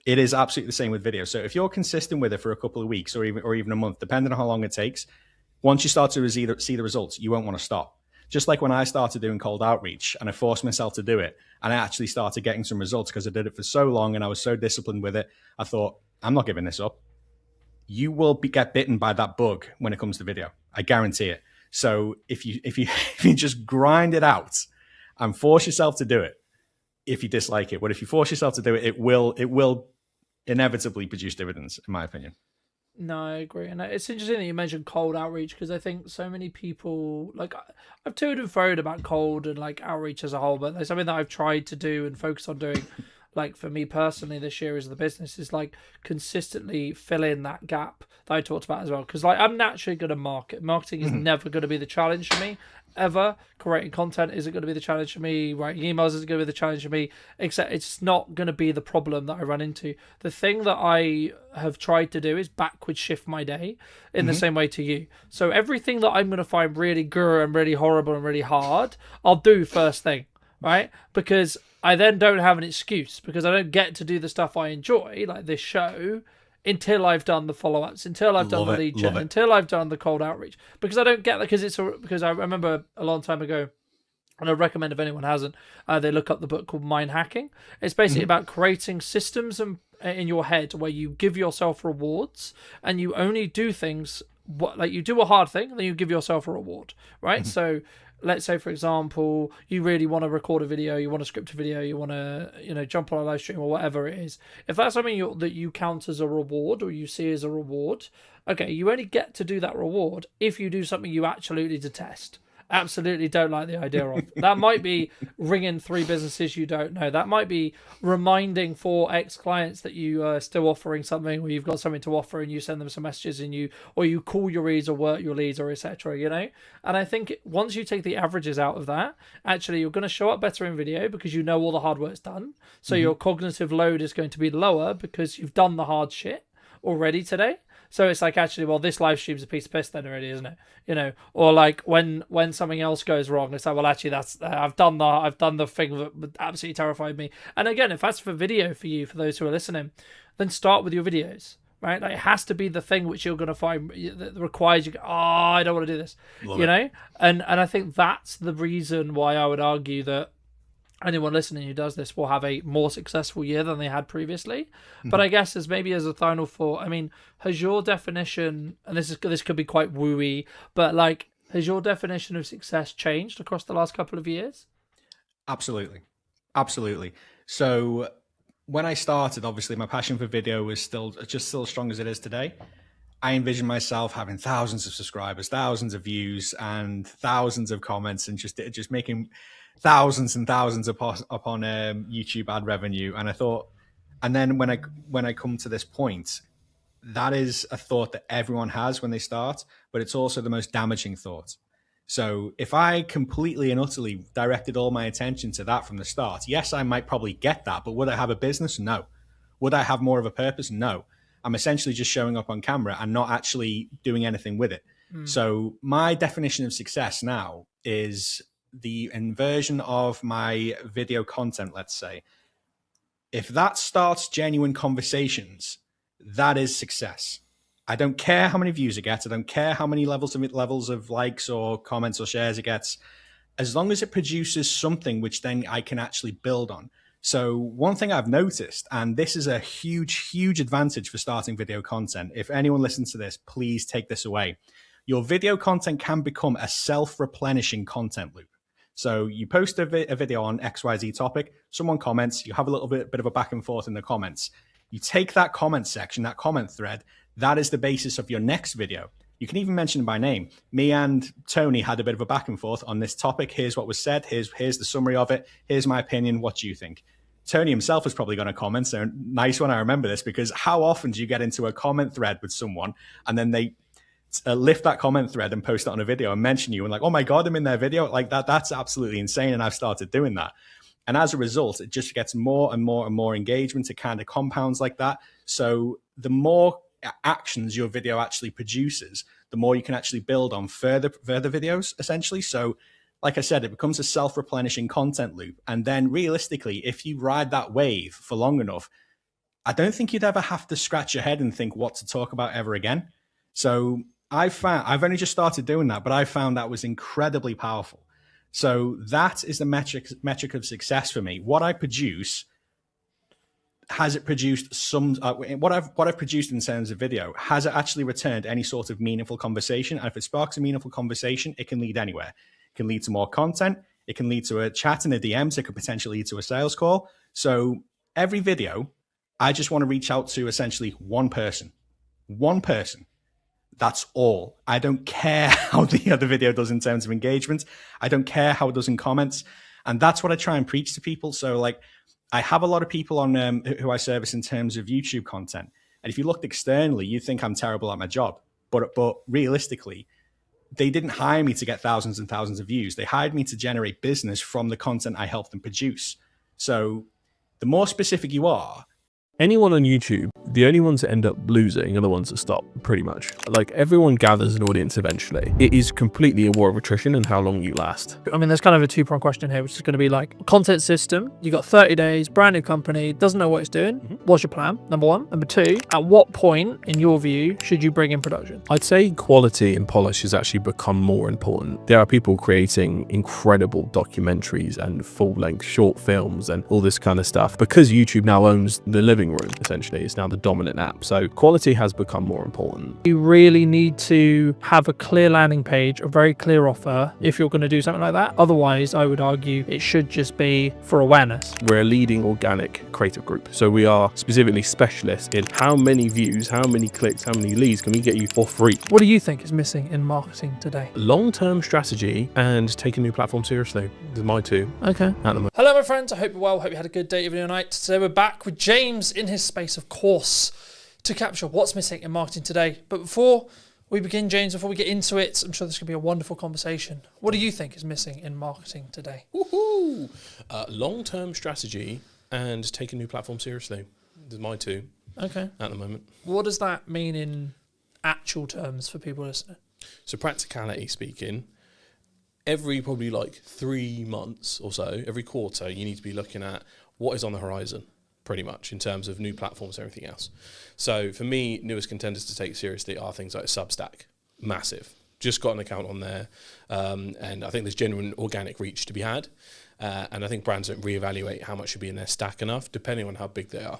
C: It is absolutely the same with video. So if you're consistent with it for a couple of weeks or even a month, depending on how long it takes, once you start to see the results, you won't want to stop. Just like when I started doing cold outreach and I forced myself to do it, and I actually started getting some results because I did it for so long and I was so disciplined with it, I thought, I'm not giving this up. You will get bitten by that bug when it comes to video. I guarantee it. So if you just grind it out and force yourself to do it, if you dislike it, but if you force yourself to do it, it will inevitably produce dividends, in my opinion.
B: No, I agree. And it's interesting that you mentioned cold outreach, because I think so many people, like, I've toed and froed about cold and like outreach as a whole, but there's something that I've tried to do and focus on doing, like for me personally this year as the business, is like consistently fill in that gap that I talked about as well. Because like I'm naturally good at marketing is never going to be the challenge for me, ever. Creating content isn't going to be the challenge for me. Writing emails isn't going to be the challenge for me. Except it's not going to be the problem that I run into. The thing that I have tried to do is backward shift my day in the same way to you. So everything that I'm going to find really grr and really horrible and really hard, I'll do first thing, right? Because I then don't have an excuse, because I don't get to do the stuff I enjoy, like this show, until I've done the follow-ups, until I've done the lead gen, until I've done the cold outreach. Because I don't get that, because I remember a long time ago, and I recommend if anyone hasn't, they look up the book called Mind Hacking. It's basically about creating systems in your head where you give yourself rewards, and you only do things, like you do a hard thing, and then you give yourself a reward, right? So let's say, for example, you really want to record a video, you want to script a video, you want to, jump on a live stream or whatever it is. If that's something that you count as a reward, or you see as a reward, okay, you only get to do that reward if you do something you absolutely detest. Absolutely don't like the idea of. That might be ringing 3 businesses you don't know. That might be reminding 4 ex-clients that you are still offering something, or you've got something to offer, and you send them some messages, and you call your leads or work your leads, or etc. And I think once you take the averages out of that, actually you're going to show up better in video, because you know all the hard work's done. So your cognitive load is going to be lower because you've done the hard shit already today. So it's like, actually, well, this live stream's a piece of piss then already, isn't it? Or like when something else goes wrong, it's like, well, actually, that's I've done the thing that absolutely terrified me. And again, if that's for video for you, for those who are listening, then start with your videos, right? Like, it has to be the thing which you're going to find that requires you. Oh, I don't want to do this, And I think that's the reason why I would argue that anyone listening who does this will have a more successful year than they had previously. But I guess as a final thought, I mean, has your definition, and this could be quite wooey, but like, has your definition of success changed across the last couple of years?
C: Absolutely. So when I started, obviously my passion for video was still as strong as it is today. I envisioned myself having thousands of subscribers, thousands of views, and thousands of comments, and just making thousands and thousands upon YouTube ad revenue. And I thought, and then when I come to this point, that is a thought that everyone has when they start, but it's also the most damaging thought. So if I completely and utterly directed all my attention to that from the start, yes, I might probably get that, but would I have a business? No. Would I have more of a purpose? No. I'm essentially just showing up on camera and not actually doing anything with it. So my definition of success now is the inversion of my video content, let's say. If that starts genuine conversations, that is success. I don't care how many views it gets. I don't care how many levels of likes or comments or shares it gets, as long as it produces something which then I can actually build on. So one thing I've noticed, and this is a huge, huge advantage for starting video content. If anyone listens to this, please take this away. Your video content can become a self-replenishing content loop. So you post a video on XYZ topic, someone comments, you have a little bit of a back and forth in the comments. You take that comment section, that comment thread, that is the basis of your next video. You can even mention by name. Me and Tony had a bit of a back and forth on this topic. Here's what was said. Here's the summary of it. Here's my opinion. What do you think? Tony himself is probably going to comment. So nice when I remember this, because how often do you get into a comment thread with someone and then they lift that comment thread and post it on a video and mention you and like, oh my God, I'm in their video. Like that's absolutely insane. And I've started doing that. And as a result, it just gets more and more and more engagement. It kind of compounds like that. So the more actions your video actually produces, the more you can actually build on further videos, essentially. So like I said, it becomes a self-replenishing content loop. And then realistically, if you ride that wave for long enough, I don't think you'd ever have to scratch your head and think what to talk about ever again. So I've only just started doing that, but I found that was incredibly powerful. So that is the metric of success for me. What I produce, has it produced some, what I've produced in terms of video, has it actually returned any sort of meaningful conversation? And if it sparks a meaningful conversation, it can lead anywhere. It can lead to more content. It can lead to a chat in the DMs. It could potentially lead to a sales call. So every video, I just want to reach out to essentially one person. That's all. I don't care how the other video does in terms of engagement. I don't care how it does in comments. And that's what I try and preach to people. So like, I have a lot of people on who I service in terms of YouTube content. And if you looked externally, you'd think I'm terrible at my job. But realistically, they didn't hire me to get thousands and thousands of views. They hired me to generate business from the content I helped them produce. So the more specific you are,
D: anyone on YouTube, the only ones that end up losing are the ones that stop, pretty much. Like, everyone gathers an audience eventually. It is completely a war of attrition and how long you last.
B: I mean, there's kind of a two-pronged question here, which is going to be like, content system, you got 30 days, brand new company, doesn't know what it's doing. What's your plan? Number one. Number two, at what point, in your view, should you bring in production?
D: I'd say quality and polish has actually become more important. There are people creating incredible documentaries and full-length short films and all this kind of stuff because YouTube now owns the living room, essentially. It's now the dominant app. So quality has become more important.
B: You really need to have a clear landing page, a very clear offer if you're going to do something like that. Otherwise, I would argue it should just be for awareness.
D: We're a leading organic creative group. So we are specifically specialists in how many views, how many clicks, how many leads can we get you for free.
B: What do you think is missing in marketing today?
D: Long-term strategy and taking new platform seriously. These are my two.
B: Okay.
D: At the moment.
B: Hello, my friends. I hope you're well. Hope you had a good day, evening, or night. Today we're back with James in his space, of course, to capture what's missing in marketing today. But before we begin, James, before we get into it, I'm sure this could be a wonderful conversation. What do you think is missing in marketing today?
D: Woohoo! Long-term strategy and taking new platform seriously. These are my two.
B: Okay.
D: At the moment.
B: What does that mean in actual terms for people listening?
D: So practicality speaking, every probably like 3 months or so, every quarter, you need to be looking at what is on the horizon, pretty much, in terms of new platforms and everything else. So for me, newest contenders to take seriously are things like Substack. Massive. Just got an account on there. And I think there's genuine organic reach to be had. And I think brands don't reevaluate how much should be in their stack enough, depending on how big they are.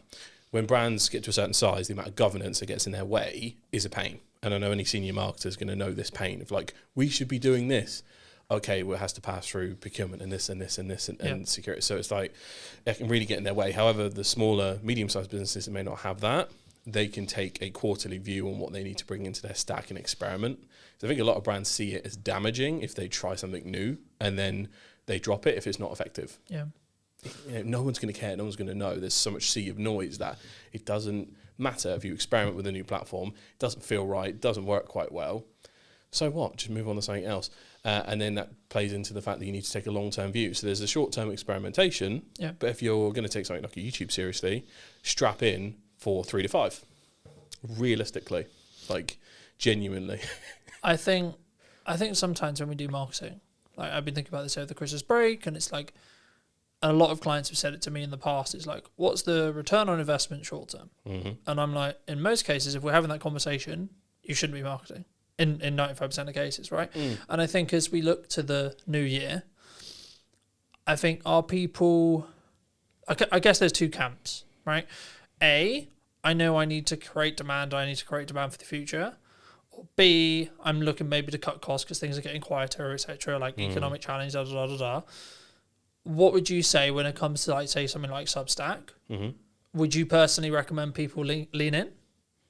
D: When brands get to a certain size, the amount of governance that gets in their way is a pain. And I know any senior marketer is going to know this pain of like, we should be doing this. Okay, well, it has to pass through procurement and this and this and this and security. So it's like, it can really get in their way. However, the smaller, medium-sized businesses that may not have that, they can take a quarterly view on what they need to bring into their stack and experiment. So I think a lot of brands see it as damaging if they try something new and then they drop it if it's not effective.
B: Yeah.
D: You know, no one's going to care. No one's going to know. There's so much sea of noise that it doesn't matter if you experiment with a new platform. It doesn't feel right. It doesn't work quite well. So what? Just move on to something else. And then that plays into the fact that you need to take a long-term view. So there's a short-term experimentation, but if you're going to take something like a YouTube seriously, strap in for 3 to 5, realistically, like genuinely.
B: I think sometimes when we do marketing, like I've been thinking about this over the Christmas break, and it's like a lot of clients have said it to me in the past. It's like, what's the return on investment short term?
D: Mm-hmm.
B: And I'm like, in most cases, if we're having that conversation, you shouldn't be marketing in 95% of cases, right? And I think as we look to the new year, I think our people, I guess there's two camps, right? A, I know I need to create demand. I need to create demand for the future. Or B, I'm looking maybe to cut costs because things are getting quieter, etc. Like economic challenge, da da da da da. What would you say when it comes to, like, say, something like Substack?
D: Mm-hmm.
B: Would you personally recommend people lean in?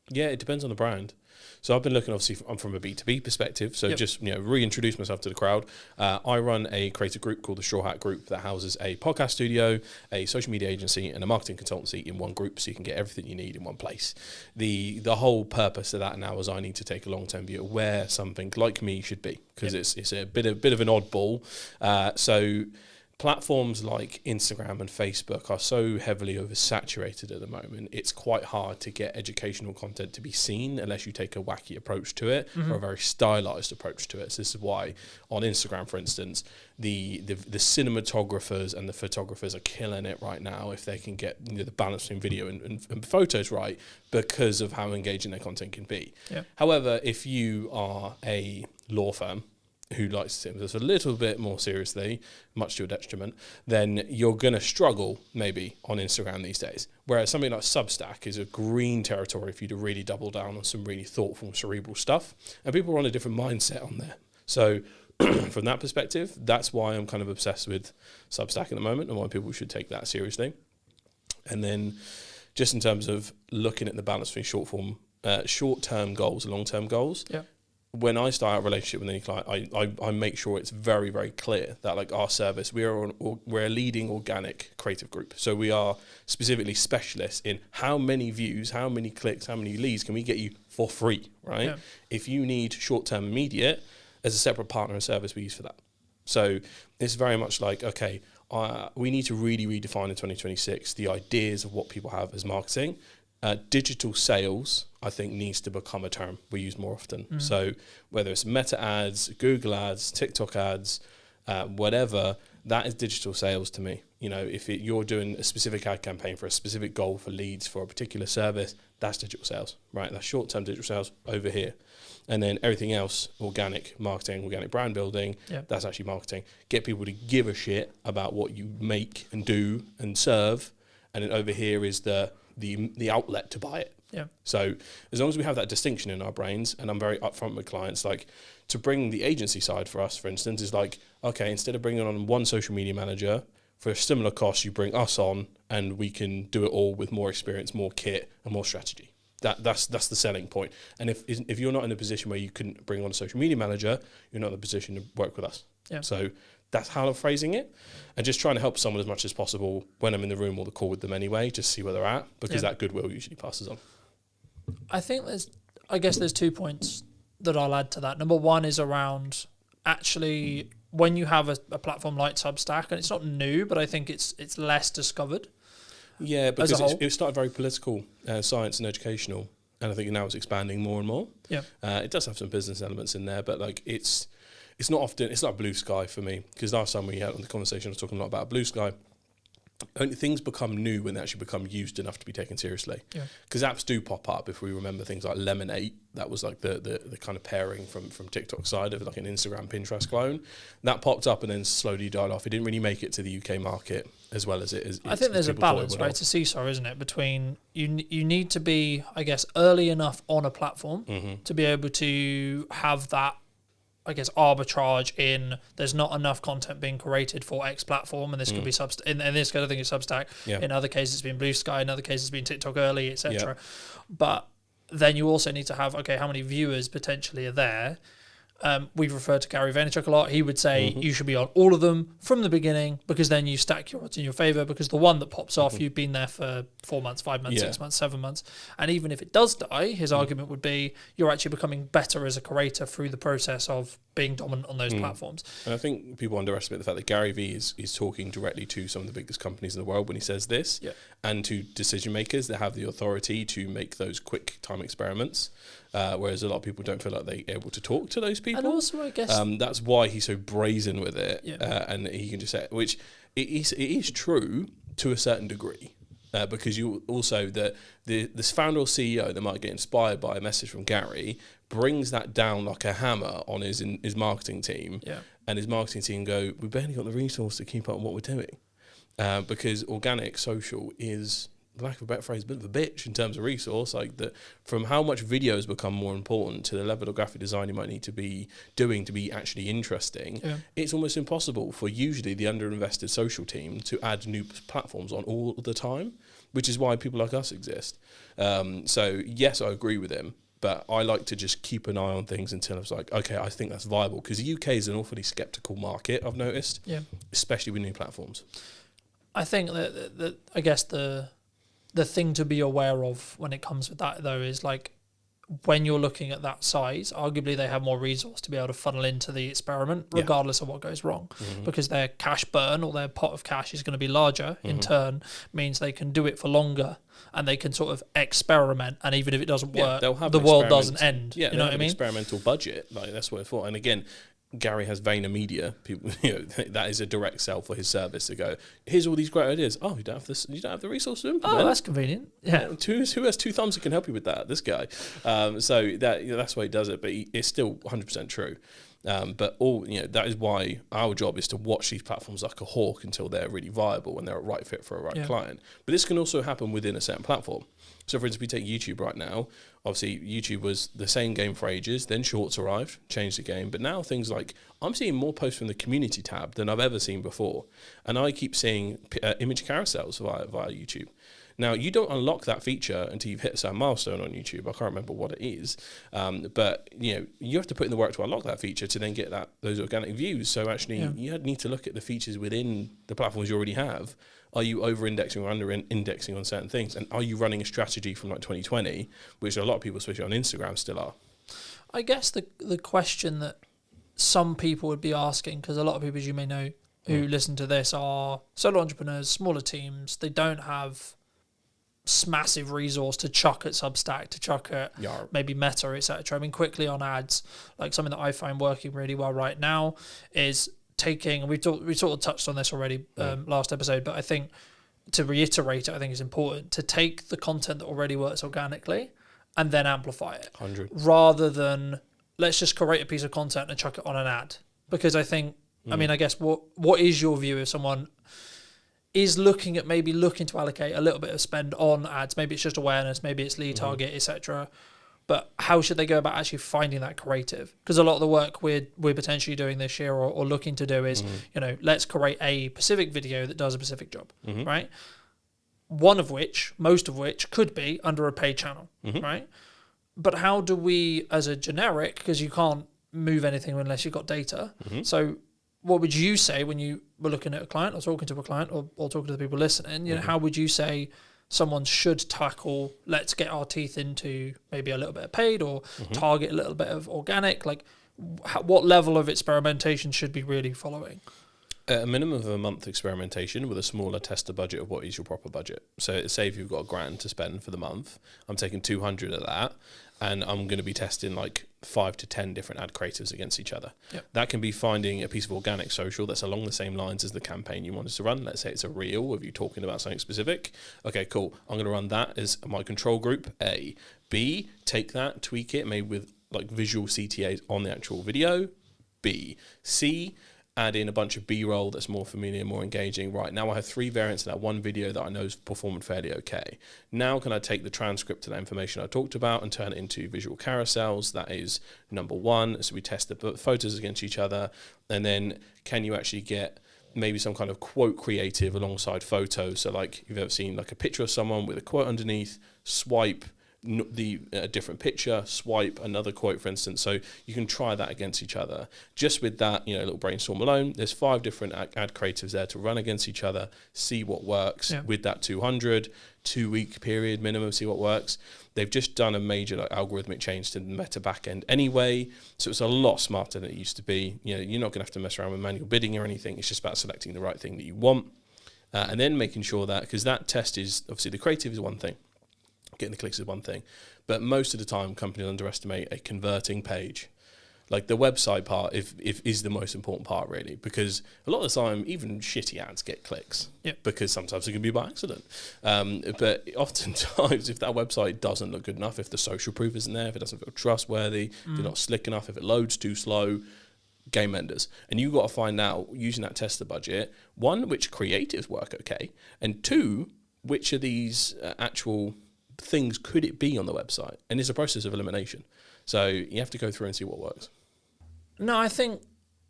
D: Yeah, it depends on the brand. So I've been looking, obviously, I'm from a B2B perspective. So just, reintroduce myself to the crowd. I run a creative group called the Straw Hat Group that houses a podcast studio, a social media agency, and a marketing consultancy in one group, so you can get everything you need in one place. The whole purpose of that now is I need to take a long-term view of where something like me should be, because it's a bit of an oddball. So platforms like Instagram and Facebook are so heavily oversaturated at the moment, it's quite hard to get educational content to be seen unless you take a wacky approach to it or a very stylized approach to it. So this is why on Instagram, for instance, the cinematographers and the photographers are killing it right now if they can get the balance between video and photos right, because of how engaging their content can be.
B: Yeah.
D: However, if you are a law firm who likes to take this a little bit more seriously, much to your detriment, then you're going to struggle maybe on Instagram these days. Whereas something like Substack is a green territory for you to really double down on some really thoughtful, cerebral stuff. And people are on a different mindset on there. So from that perspective, that's why I'm kind of obsessed with Substack at the moment and why people should take that seriously. And then just in terms of looking at the balance between short-term goals and long-term goals, when I start a relationship with any client, I make sure it's very, very clear that, like, our service, we're a leading organic creative group. So we are specifically specialists in how many views, how many clicks, how many leads can we get you for free, right? Yeah. If you need short-term immediate, there's a separate partner and service we use for that. So it's very much like, okay, we need to really redefine in 2026 the ideas of what people have as marketing. Digital sales, I think, needs to become a term we use more often. So whether it's Meta ads, Google ads, TikTok ads, whatever, that is digital sales to me. You know, if you're doing a specific ad campaign for a specific goal for leads for a particular service, that's digital sales, right? That's short-term digital sales over here. And then everything else, organic marketing, organic brand building, that's actually marketing. Get people to give a shit about what you make and do and serve. And then over here is the outlet to buy it. Yeah. So as long as we have that distinction in our brains, and I'm very upfront with clients, like, to bring the agency side for us, for instance, is like, okay, instead of bringing on one social media manager for a similar cost, you bring us on and we can do it all with more experience, more kit and more strategy. That's the selling point. And if you're not in a position where you can bring on a social media manager, you're not in a position to work with us. Yeah. So that's how I'm phrasing it, and just trying to help someone as much as possible when I'm in the room or the call with them anyway, just see where they're at, because that goodwill usually passes on.
B: I think there's 2 points that I'll add to that. Number one is around, actually, when you have a platform like Substack, and it's not new, but I think it's less discovered. Yeah, because
D: it started very political, science and educational, and I think now it's expanding more and more. Yeah, it does have some business elements in there, but like it's not blue sky for me, because last time we had on the conversation I was talking a lot about blue sky. Only things become new when they actually become used enough to be taken seriously. Yeah. Because apps do pop up. If we remember things like Lemonade, that was like the kind of pairing from TikTok side of like an Instagram Pinterest clone. That popped up and then slowly died off. It didn't really make it to the UK market as well as it is.
B: I think there's a balance, right? It's a seesaw, isn't it? Between you need to be, I guess, early enough on a platform to be able to have that, I guess, arbitrage in there's not enough content being created for X platform, and this could be in this kind of thing is Substack. Yeah. In other cases, it's been Blue Sky. In other cases, it's been TikTok early, etc. Yeah. But then you also need to have, okay, how many viewers potentially are there? We've referred to Gary Vaynerchuk a lot. He would say you should be on all of them from the beginning, because then you stack your odds in your favor, because the one that pops off, you've been there for 4 months, 5 months, 6 months, 7 months. And even if it does die, his argument would be you're actually becoming better as a creator through the process of being dominant on those platforms.
D: And I think people underestimate the fact that Gary Vee is talking directly to some of the biggest companies in the world when he says this, and to decision makers that have the authority to make those quick time experiments. Whereas a lot of people don't feel like they're able to talk to those people.
B: And also, I guess
D: that's why he's so brazen with it, and he can just say, which it is true to a certain degree. Because you also this founder or CEO that might get inspired by a message from Gary brings that down like a hammer on his marketing team, and his marketing team go, we barely got the resource to keep up with what we're doing, because organic social is, for lack of a better phrase, a bit of a bitch in terms of resource. Like that, from how much video has become more important to the level of graphic design you might need to be doing to be actually interesting, it's almost impossible for usually the underinvested social team to add new platforms on all the time, which is why people like us exist. So yes, I agree with him, but I like to just keep an eye on things until it's like, okay, I think that's viable, because the UK is an awfully skeptical market, I've noticed, especially with new platforms.
B: I think that I guess the thing to be aware of when it comes with that, though, is like when you're looking at that size, arguably they have more resource to be able to funnel into the experiment regardless of what goes wrong, because their cash burn or their pot of cash is going to be larger, in turn means they can do it for longer and they can sort of experiment, and even if it doesn't work, the world doesn't end. You know what I mean?
D: Experimental budget, like that's what it's for. And again, Gary has Media. People, that is a direct sell for his service to go, here's all these great ideas. Oh, you don't have this. You don't have the resource to implement.
B: Oh, that's convenient. Yeah.
D: Who has two thumbs that can help you with that? This guy. So that's why he does it. But it's still 100% true. But that is why our job is to watch these platforms like a hawk until they're really viable and they're a right fit for a right client. But this can also happen within a certain platform. So, for instance, we take YouTube right now. Obviously, YouTube was the same game for ages. Then Shorts arrived, changed the game. But now things like, I'm seeing more posts from the community tab than I've ever seen before. And I keep seeing image carousels via YouTube. Now, you don't unlock that feature until you've hit a certain milestone on YouTube. I can't remember what it is. But, you have to put in the work to unlock that feature to then get those organic views. So actually, you need to look at the features within the platforms you already have. Are you over-indexing or under-indexing on certain things? And are you running a strategy from like 2020, which a lot of people, especially on Instagram, still are?
B: I guess the question that some people would be asking, because a lot of people, as you may know, who listen to this are solo entrepreneurs, smaller teams. They don't have massive resource to chuck at Substack, to chuck at maybe Meta, etc. I mean, quickly on ads, like something that I find working really well right now is taking, we sort of touched on this already last episode, but I think to reiterate it, I think it's important to take the content that already works organically and then amplify it.
D: 100.
B: Rather than let's just create a piece of content and chuck it on an ad. Because I think, I mean, I guess what is your view if someone is looking to allocate a little bit of spend on ads? Maybe it's just awareness, maybe it's lead target, etc. But how should they go about actually finding that creative? Because a lot of the work we're potentially doing this year or looking to do is, let's create a specific video that does a specific job, right? Most of which could be under a paid channel, right? But how do we, as a generic, because you can't move anything unless you've got data. So what would you say when you were looking at a client or talking to a client or talking to the people listening? How would you say someone should tackle, let's get our teeth into maybe a little bit of paid or target a little bit of organic? Like what level of experimentation should be really following?
D: A minimum of a month experimentation with a smaller tester budget of what is your proper budget. So say if you've got $1,000 to spend for the month, I'm taking 200 of that and I'm going to be testing like 5 to 10 different ad creatives against each other. That can be finding a piece of organic social that's along the same lines as the campaign you want us to run. Let's say it's a reel of you talking about something specific. Okay, cool. I'm going to run that as my control group A. B, take that, tweak it, maybe with like visual CTAs on the actual video. B. C, add in a bunch of B-roll that's more familiar, more engaging. Right, now I have 3 variants of that one video that I know is performing fairly okay. Now can I take the transcript of that information I talked about and turn it into visual carousels? That is number 1. So we test the photos against each other. And then can you actually get maybe some kind of quote creative alongside photos? So like you've ever seen like a picture of someone with a quote underneath, swipe the different picture, swipe another quote, for instance. So you can try that against each other. Just with that, a little brainstorm alone, there's 5 different ad creatives there to run against each other, see what works with that 200, 2-week period minimum, see what works. They've just done a major algorithmic change to the Meta backend anyway, so it's a lot smarter than it used to be. You're not going to have to mess around with manual bidding or anything. It's just about selecting the right thing that you want, and then making sure that, because that test is, obviously the creative is one thing, getting the clicks is one thing, but most of the time companies underestimate a converting page. Like the website part, if is the most important part really, because a lot of the time even shitty ads get clicks.
B: Yep.
D: Because sometimes it can be by accident. But oftentimes, if that website doesn't look good enough, if the social proof isn't there, if it doesn't feel trustworthy, if they're not slick enough, if it loads too slow, game enders. And you've got to find out, using that tester budget, one, which creatives work okay, and two, which of these actual things could it be on the website? And it's a process of elimination. So you have to go through and see what works.
B: No, I think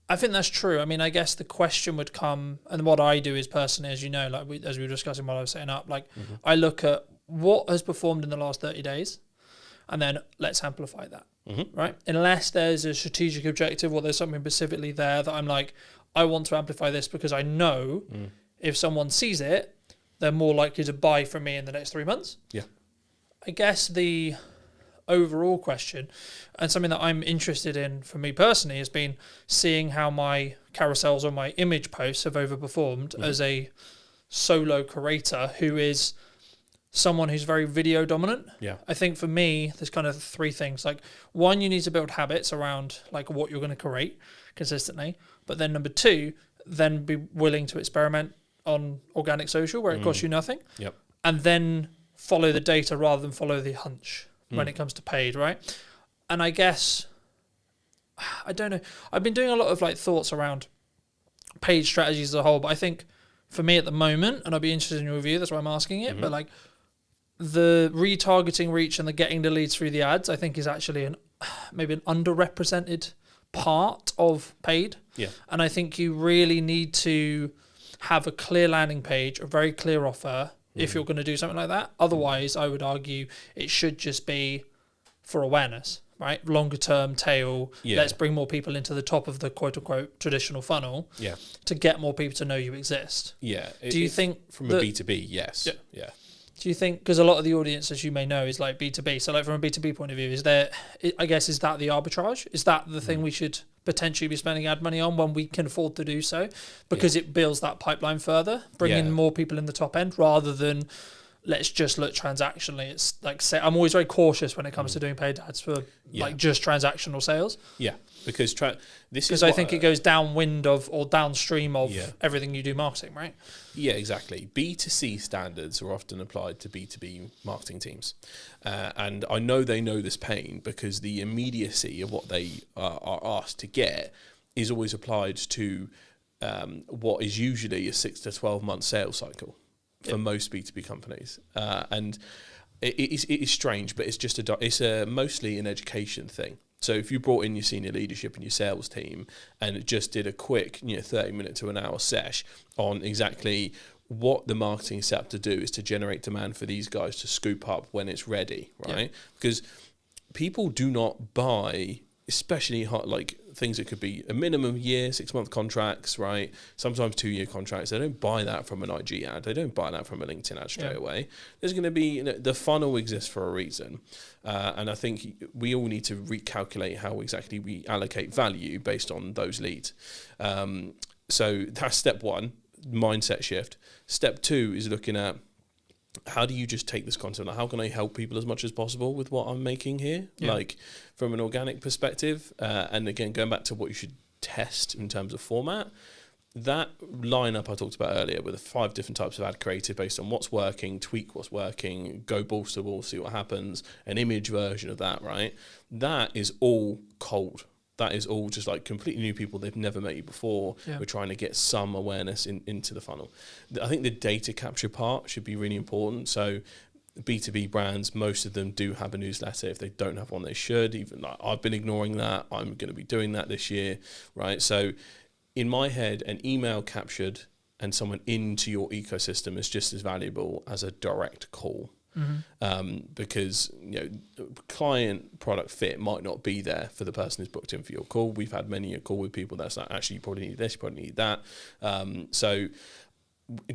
B: that's true. I mean, I guess the question would come, and what I do is personally, as you know, like as we were discussing while I was setting up, like I look at what has performed in the last 30 days, and then let's amplify that, right? Unless there's a strategic objective or there's something specifically there that I'm like, I want to amplify this because I know if someone sees it, they're more likely to buy from me in the next 3 months.
D: Yeah.
B: I guess the overall question, and something that I'm interested in for me personally, has been seeing how my carousels or my image posts have overperformed as a solo creator who is someone who's very video dominant.
D: Yeah.
B: I think for me, there's kind of three things. Like, one, you need to build habits around like what you're going to create consistently. But then number two, then be willing to experiment on organic social where it costs you nothing.
D: Yep.
B: And then follow the data rather than follow the hunch when it comes to paid, right? And I guess, I don't know, I've been doing a lot of like thoughts around paid strategies as a whole, but I think for me at the moment, and I'll be interested in your review, that's why I'm asking it, but like the retargeting reach and the getting the leads through the ads, I think is actually maybe an underrepresented part of paid.
D: Yeah.
B: And I think you really need to have a clear landing page, a very clear offer, if you're going to do something like that. Otherwise, I would argue it should just be for awareness, right? Longer term tail.
D: Yeah.
B: Let's bring more people into the top of the quote unquote traditional funnel to get more people to know you exist.
D: Yeah.
B: Do you think
D: from a B2B, yes. Yeah.
B: Do you think, because a lot of the audience, as you may know, is like B2B. So like from a B2B point of view, is that the arbitrage? Is that the thing we should potentially be spending ad money on when we can afford to do so? Because it builds that pipeline further, bringing more people in the top end rather than let's just look transactionally. It's like, I'm always very cautious when it comes to doing paid ads for like just transactional sales.
D: Yeah. Because
B: I think it goes downwind of or downstream of everything you do marketing, right?
D: Yeah, exactly. B2C standards are often applied to B2B marketing teams. And I know they know this pain because the immediacy of what they are asked to get is always applied to what is usually a 6 to 12 month sales cycle for most B2B companies. And it is strange, but it's just mostly an education thing. So if you brought in your senior leadership and your sales team and it just did a quick 30-minute to an hour sesh on exactly what the marketing set up to do is to generate demand for these guys to scoop up when it's ready, right? Because people do not buy, especially like things that could be a minimum year, 6-month contracts, right? Sometimes 2-year contracts. They don't buy that from an IG ad. They don't buy that from a LinkedIn ad straight away. There's going to be, the funnel exists for a reason. And I think we all need to recalculate how exactly we allocate value based on those leads. So that's step one, mindset shift. Step two is looking at how do you just take this content? How can I help people as much as possible with what I'm making here? Like from an organic perspective. And again, going back to what you should test in terms of format, that lineup I talked about earlier with the 5 different types of ad creative based on what's working, tweak what's working, go balls to wall, see what happens, an image version of that, right? That is all cold. That is all just like completely new people. They've never met you before. We're trying to get some awareness into the funnel. I think the data capture part should be really important. So B2B brands, most of them do have a newsletter. If they don't have one, they should. Even like, I've been ignoring that. I'm going to be doing that this year, right? So in my head, an email captured and someone into your ecosystem is just as valuable as a direct call. Because client product fit might not be there for the person who's booked in for your call. We've had many a call with people that's like, actually you probably need this, you probably need that. So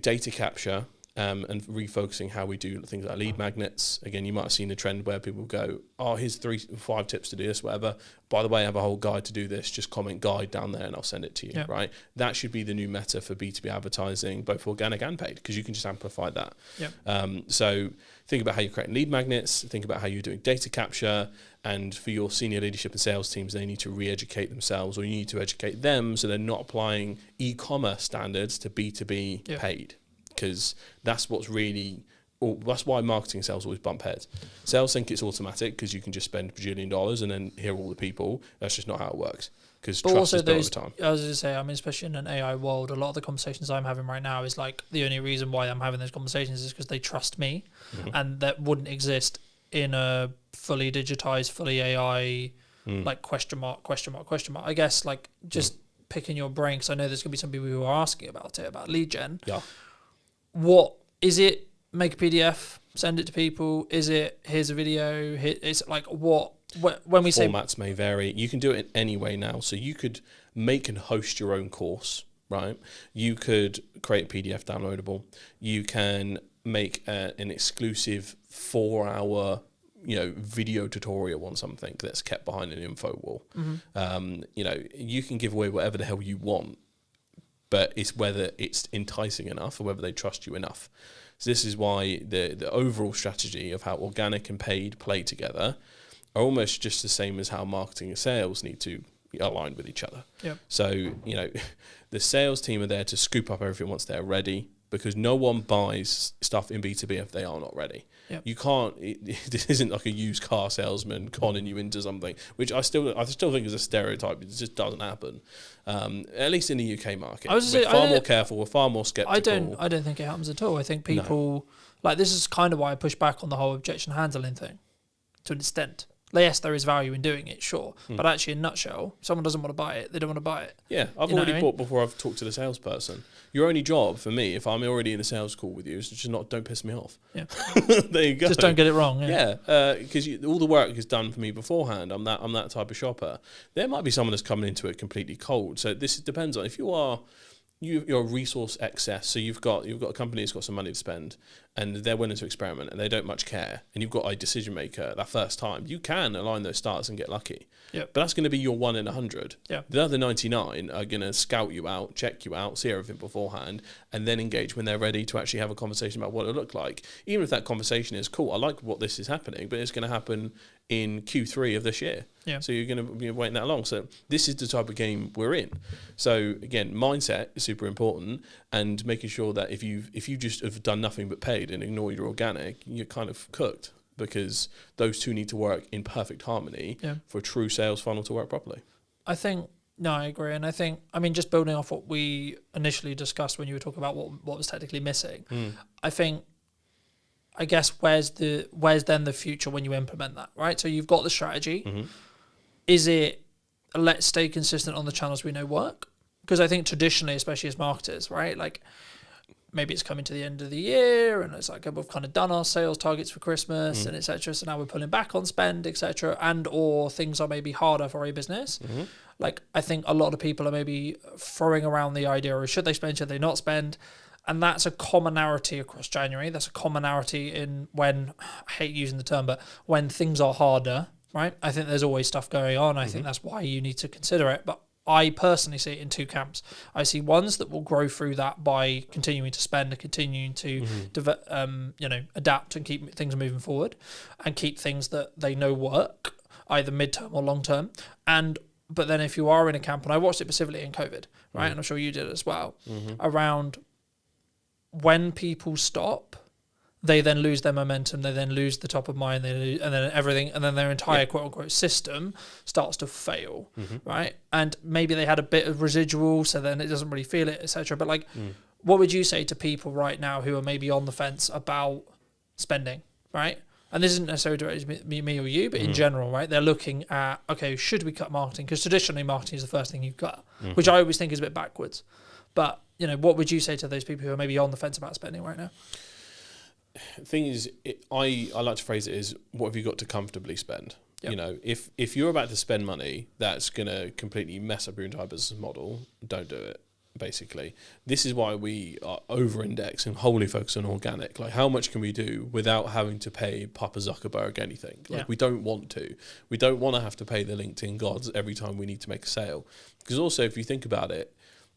D: data capture and refocusing how we do things like lead magnets. Again, you might have seen a trend where people go, oh, here's 5 tips to do this, whatever. By the way, I have a whole guide to do this. Just comment guide down there and I'll send it to you, right? That should be the new meta for B2B advertising, both organic and paid, because you can just amplify that. So think about how you're creating lead magnets, think about how you're doing data capture, and for your senior leadership and sales teams, they need to re-educate themselves, or you need to educate them so they're not applying e-commerce standards to B2B paid. Because that's what's really, that's why marketing and sales always bump heads. Sales think it's automatic because you can just spend $1 bajillion and then hear all the people. That's just not how it works. Because trust is built over time.
B: I was going to say, I mean, especially in an AI world, a lot of the conversations I'm having right now is like the only reason why I'm having those conversations is because they trust me, and that wouldn't exist in a fully digitized, fully AI, like question mark. I guess like just picking your brain, because I know there's going to be some people who are asking about it, about lead gen.
D: Yeah.
B: What is it? Make a PDF, send it to people. Is it, here's a video? It's like what? When we say
D: formats may vary. You can do it in any way now. So you could make and host your own course, right? You could create a PDF downloadable. You can make an exclusive 4-hour, video tutorial on something that's kept behind an info wall. You can give away whatever the hell you want, but it's whether it's enticing enough or whether they trust you enough. So this is why the overall strategy of how organic and paid play together are almost just the same as how marketing and sales need to align with each other.
B: Yep.
D: So, the sales team are there to scoop up everything once they're ready, because no one buys stuff in B2B if they are not ready.
B: Yep.
D: You can't, this isn't like a used car salesman conning you into something, which I still think is a stereotype. It just doesn't happen. At least in the UK market. We're far more careful, we're far more skeptical.
B: I don't think it happens at all. I think people, like, this is kind of why I push back on the whole objection handling thing, to an extent. Yes, there is value in doing it, sure. But actually, in a nutshell, if someone doesn't want to buy it, they don't want to buy it.
D: Yeah, I've already bought before I've talked to the salesperson. Your only job for me, if I'm already in a sales call with you, is just don't piss me off.
B: Yeah.
D: There you go.
B: Just don't get it wrong.
D: Yeah, because all the work is done for me beforehand. I'm that type of shopper. There might be someone that's coming into it completely cold. So this depends on if you're a resource excess. So you've got a company that's got some money to spend, and they're willing to experiment, and they don't much care, and you've got a decision maker that first time, you can align those stars and get lucky.
B: Yep.
D: But that's going to be your 1 in 100.
B: Yeah.
D: The other 99 are going to scout you out, check you out, see everything beforehand, and then engage when they're ready to actually have a conversation about what it looked like. Even if that conversation is cool, I like what this is happening, but it's going to happen in Q3 of this year.
B: Yeah.
D: So you're going to be waiting that long. So this is the type of game we're in. So again, mindset is super important, and making sure that if you just have done nothing but paid and ignored your organic, you're kind of cooked, because those two need to work in perfect harmony for a true sales funnel to work properly.
B: I agree. And I think, just building off what we initially discussed when you were talking about what was technically missing, I guess where's then the future when you implement that, right? So you've got the strategy. Is it, let's stay consistent on the channels we know work? Because I think traditionally, especially as marketers, right, like maybe it's coming to the end of the year and it's like we've kind of done our sales targets for Christmas and etc. So now we're pulling back on spend, etc. And or things are maybe harder for a business. Like I think a lot of people are maybe throwing around the idea of should they spend, should they not spend? And that's a commonality across January. That's a commonality in when, I hate using the term, but when things are harder, right? I think there's always stuff going on. I think that's why you need to consider it. But I personally see it in two camps. I see ones that will grow through that by continuing to spend and continuing to adapt and keep things moving forward and keep things that they know work, either midterm or long term. But then if you are in a camp, and I watched it specifically in COVID, right? And I'm sure you did as well, around when people stop, they then lose their momentum, they then lose the top of mind, and then everything, and then their entire quote-unquote system starts to fail, right? And maybe they had a bit of residual, so then it doesn't really feel it, etc. But like, what would you say to people right now who are maybe on the fence about spending, right? And this isn't necessarily directed to me or you, but in general, right? They're looking at, okay, should we cut marketing? Because traditionally, marketing is the first thing you cut, which I always think is a bit backwards. But, what would you say to those people who are maybe on the fence about spending right now?
D: The thing is, I like to phrase it as, what have you got to comfortably spend? Yep. If you're about to spend money that's going to completely mess up your entire business model, don't do it. basically. This is why we are over-index and wholly focus on organic. Like, how much can we do without having to pay Papa Zuckerberg anything? Like, we don't want to. We don't want to have to pay the LinkedIn gods every time we need to make a sale. Because also, if you think about it,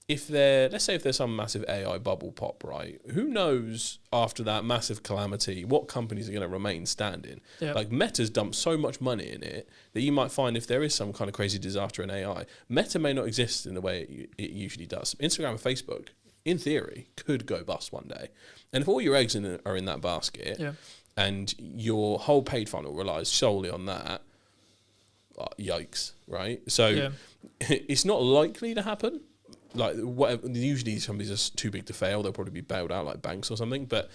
D: let's say if there's some massive AI bubble pop, right? Who knows after that massive calamity what companies are going to remain standing? Like, Meta's dumped so much money in it that you might find if there is some kind of crazy disaster in AI, Meta may not exist in the way it usually does. Instagram and Facebook, in theory, could go bust one day. And if all your eggs are in that basket and your whole paid funnel relies solely on that, yikes, right? So it's not likely to happen. Like, whatever, usually these companies are too big to fail. They'll probably be bailed out like banks or something. But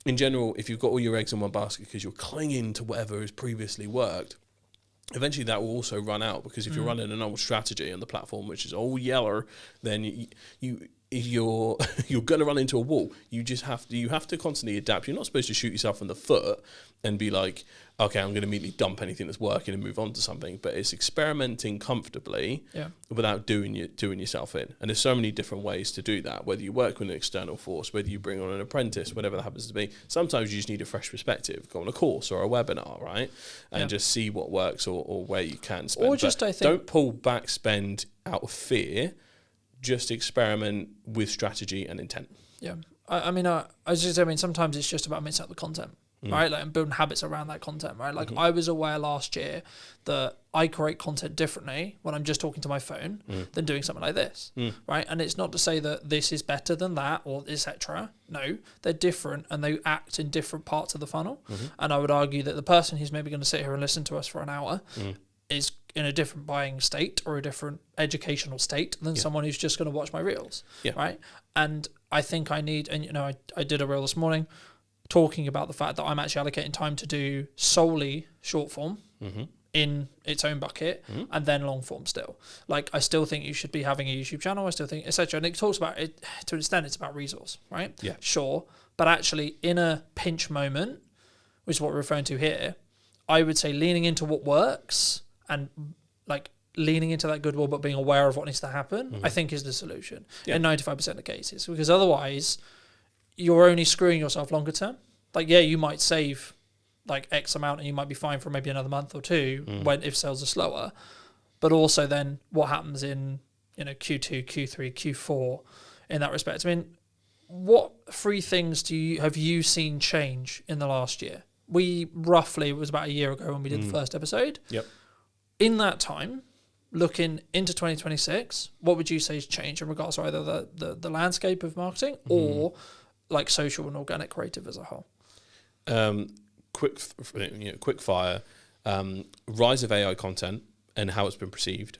D: in general, if you've got all your eggs in one basket because you're clinging to whatever has previously worked, eventually that will also run out. Because if you're running an old strategy on the platform, which is all yeller, then you're going to run into a wall. You have to constantly adapt. You're not supposed to shoot yourself in the foot and be like, okay, I'm going to immediately dump anything that's working and move on to something. But it's experimenting comfortably without doing yourself in. And there's so many different ways to do that, whether you work with an external force, whether you bring on an apprentice, whatever that happens to be. Sometimes you just need a fresh perspective. Go on a course or a webinar, right? And just see what works or where you can spend.
B: Or just, I think,
D: don't pull back spend out of fear. Just experiment with strategy and intent. Yeah.
B: I mean, sometimes it's just about mixing up the content. Right, like, and building habits around that content, right? Like, I was aware last year that I create content differently when I'm just talking to my phone than doing something like this, right? And it's not to say that this is better than that or etc. No, they're different and they act in different parts of the funnel. And I would argue that the person who's maybe going to sit here and listen to us for an hour is in a different buying state or a different educational state than someone who's just going to watch my reels, right? And I think I need, and I did a reel this morning talking about the fact that I'm actually allocating time to do solely short form in its own bucket and then long form still. Like, I still think you should be having a YouTube channel. I still think, etc. And it talks about it to an extent. It's about resource, right? Yeah, sure. But actually, in a pinch moment, which is what we're referring to here, I would say leaning into what works and like leaning into that goodwill, but being aware of what needs to happen, I think is the solution in 95% of cases. Because otherwise, you're only screwing yourself longer term. Like, you might save like X amount and you might be fine for maybe another month or two if sales are slower. But also then what happens in, Q2, Q3, Q4 in that respect? I mean, what 3 things have you seen change in the last year? It was about a year ago when we did the first episode. Yep. In that time, looking into 2026, what would you say has changed in regards to either the landscape of marketing or like social and organic creative as a whole?
D: Quick fire. Rise of AI content and how it's been perceived,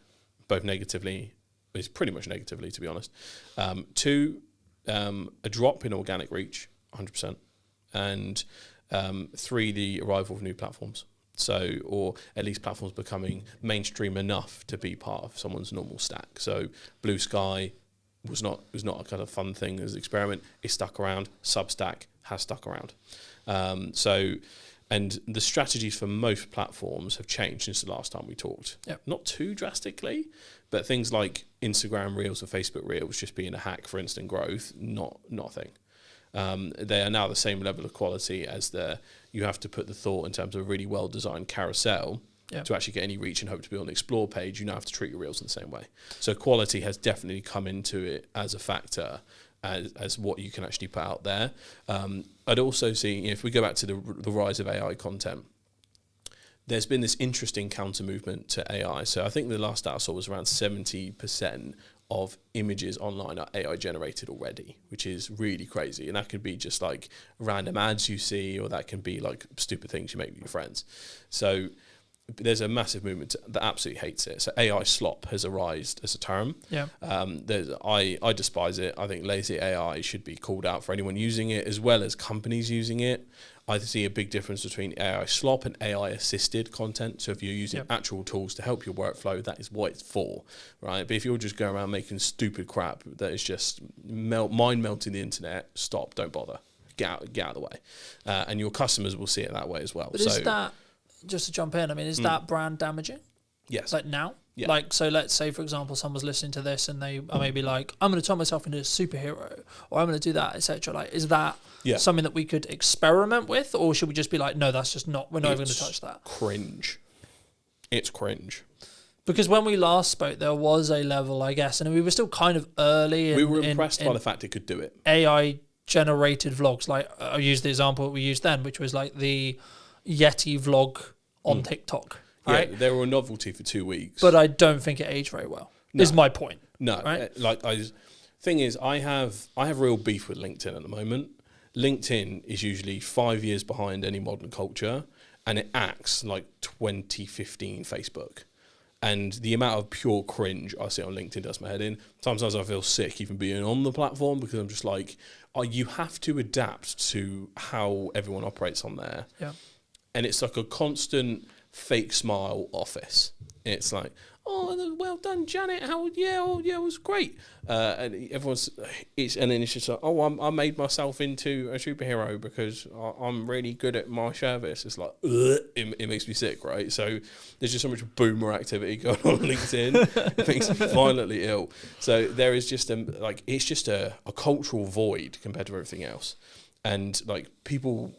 D: both negatively. It's pretty much negatively, to be honest. 2, a drop in organic reach, 100%, and 3, the arrival of new platforms. So, or at least platforms becoming mainstream enough to be part of someone's normal stack. So, Blue Sky was not a kind of fun thing as an experiment. It stuck around. Substack has stuck around. And the strategies for most platforms have changed since the last time we talked. Yep. Not too drastically, but things like Instagram Reels or Facebook Reels just being a hack for instant growth, not a thing. They are now the same level of quality as you have to put the thought in terms of a really well-designed carousel to actually get any reach and hope to be on the explore page. You now have to treat your reels in the same way. So quality has definitely come into it as a factor as what you can actually put out there. I'd also see, if we go back to the rise of AI content, there's been this interesting counter movement to AI. So I think the last stat I saw was around 70% of images online are AI generated already, which is really crazy. And that could be just like random ads you see, or that can be like stupid things you make with your friends. So there's a massive movement that absolutely hates it. So AI slop has arisen as a term. Yeah. I despise it. I think lazy AI should be called out for anyone using it, as well as companies using it. I see a big difference between AI slop and AI assisted content. So if you're using actual tools to help your workflow, that is what it's for, right? But if you're just going around making stupid crap that is just mind melting the internet, stop, don't bother, get out of the way, and your customers will see it that way as well.
B: But is that, just to jump in, I mean, is that brand damaging?
D: Yes.
B: Like now?
D: Yeah.
B: Like, so let's say, for example, someone's listening to this and they are maybe like, I'm going to turn myself into a superhero, or I'm going to do that, etc. Like, is that something that we could experiment with, or should we just be like, no, that's just not, we're not even going to touch that?
D: Cringe. It's cringe.
B: Because when we last spoke, there was a level, I guess, and we were still kind of early.
D: We were impressed by the fact it could do it.
B: AI generated vlogs. Like, I'll use the example we used then, which was like the Yeti vlog on TikTok. Right?
D: Yeah, they were a novelty for 2 weeks.
B: But I don't think it aged very well, is my point.
D: No.
B: Right?
D: Thing is, I have real beef with LinkedIn at the moment. LinkedIn is usually 5 years behind any modern culture, and it acts like 2015 Facebook. And the amount of pure cringe I see on LinkedIn does my head in. Sometimes I feel sick even being on the platform, because I'm just like, oh, you have to adapt to how everyone operates on there.
B: Yeah.
D: And it's like a constant fake smile office. It's like, oh, well done, Janet. It was great. And then it's just like, oh, I made myself into a superhero because I'm really good at my service. It's like, it makes me sick, right? So there's just so much boomer activity going on LinkedIn. It makes me violently ill. So there is just it's just a cultural void compared to everything else. And like people,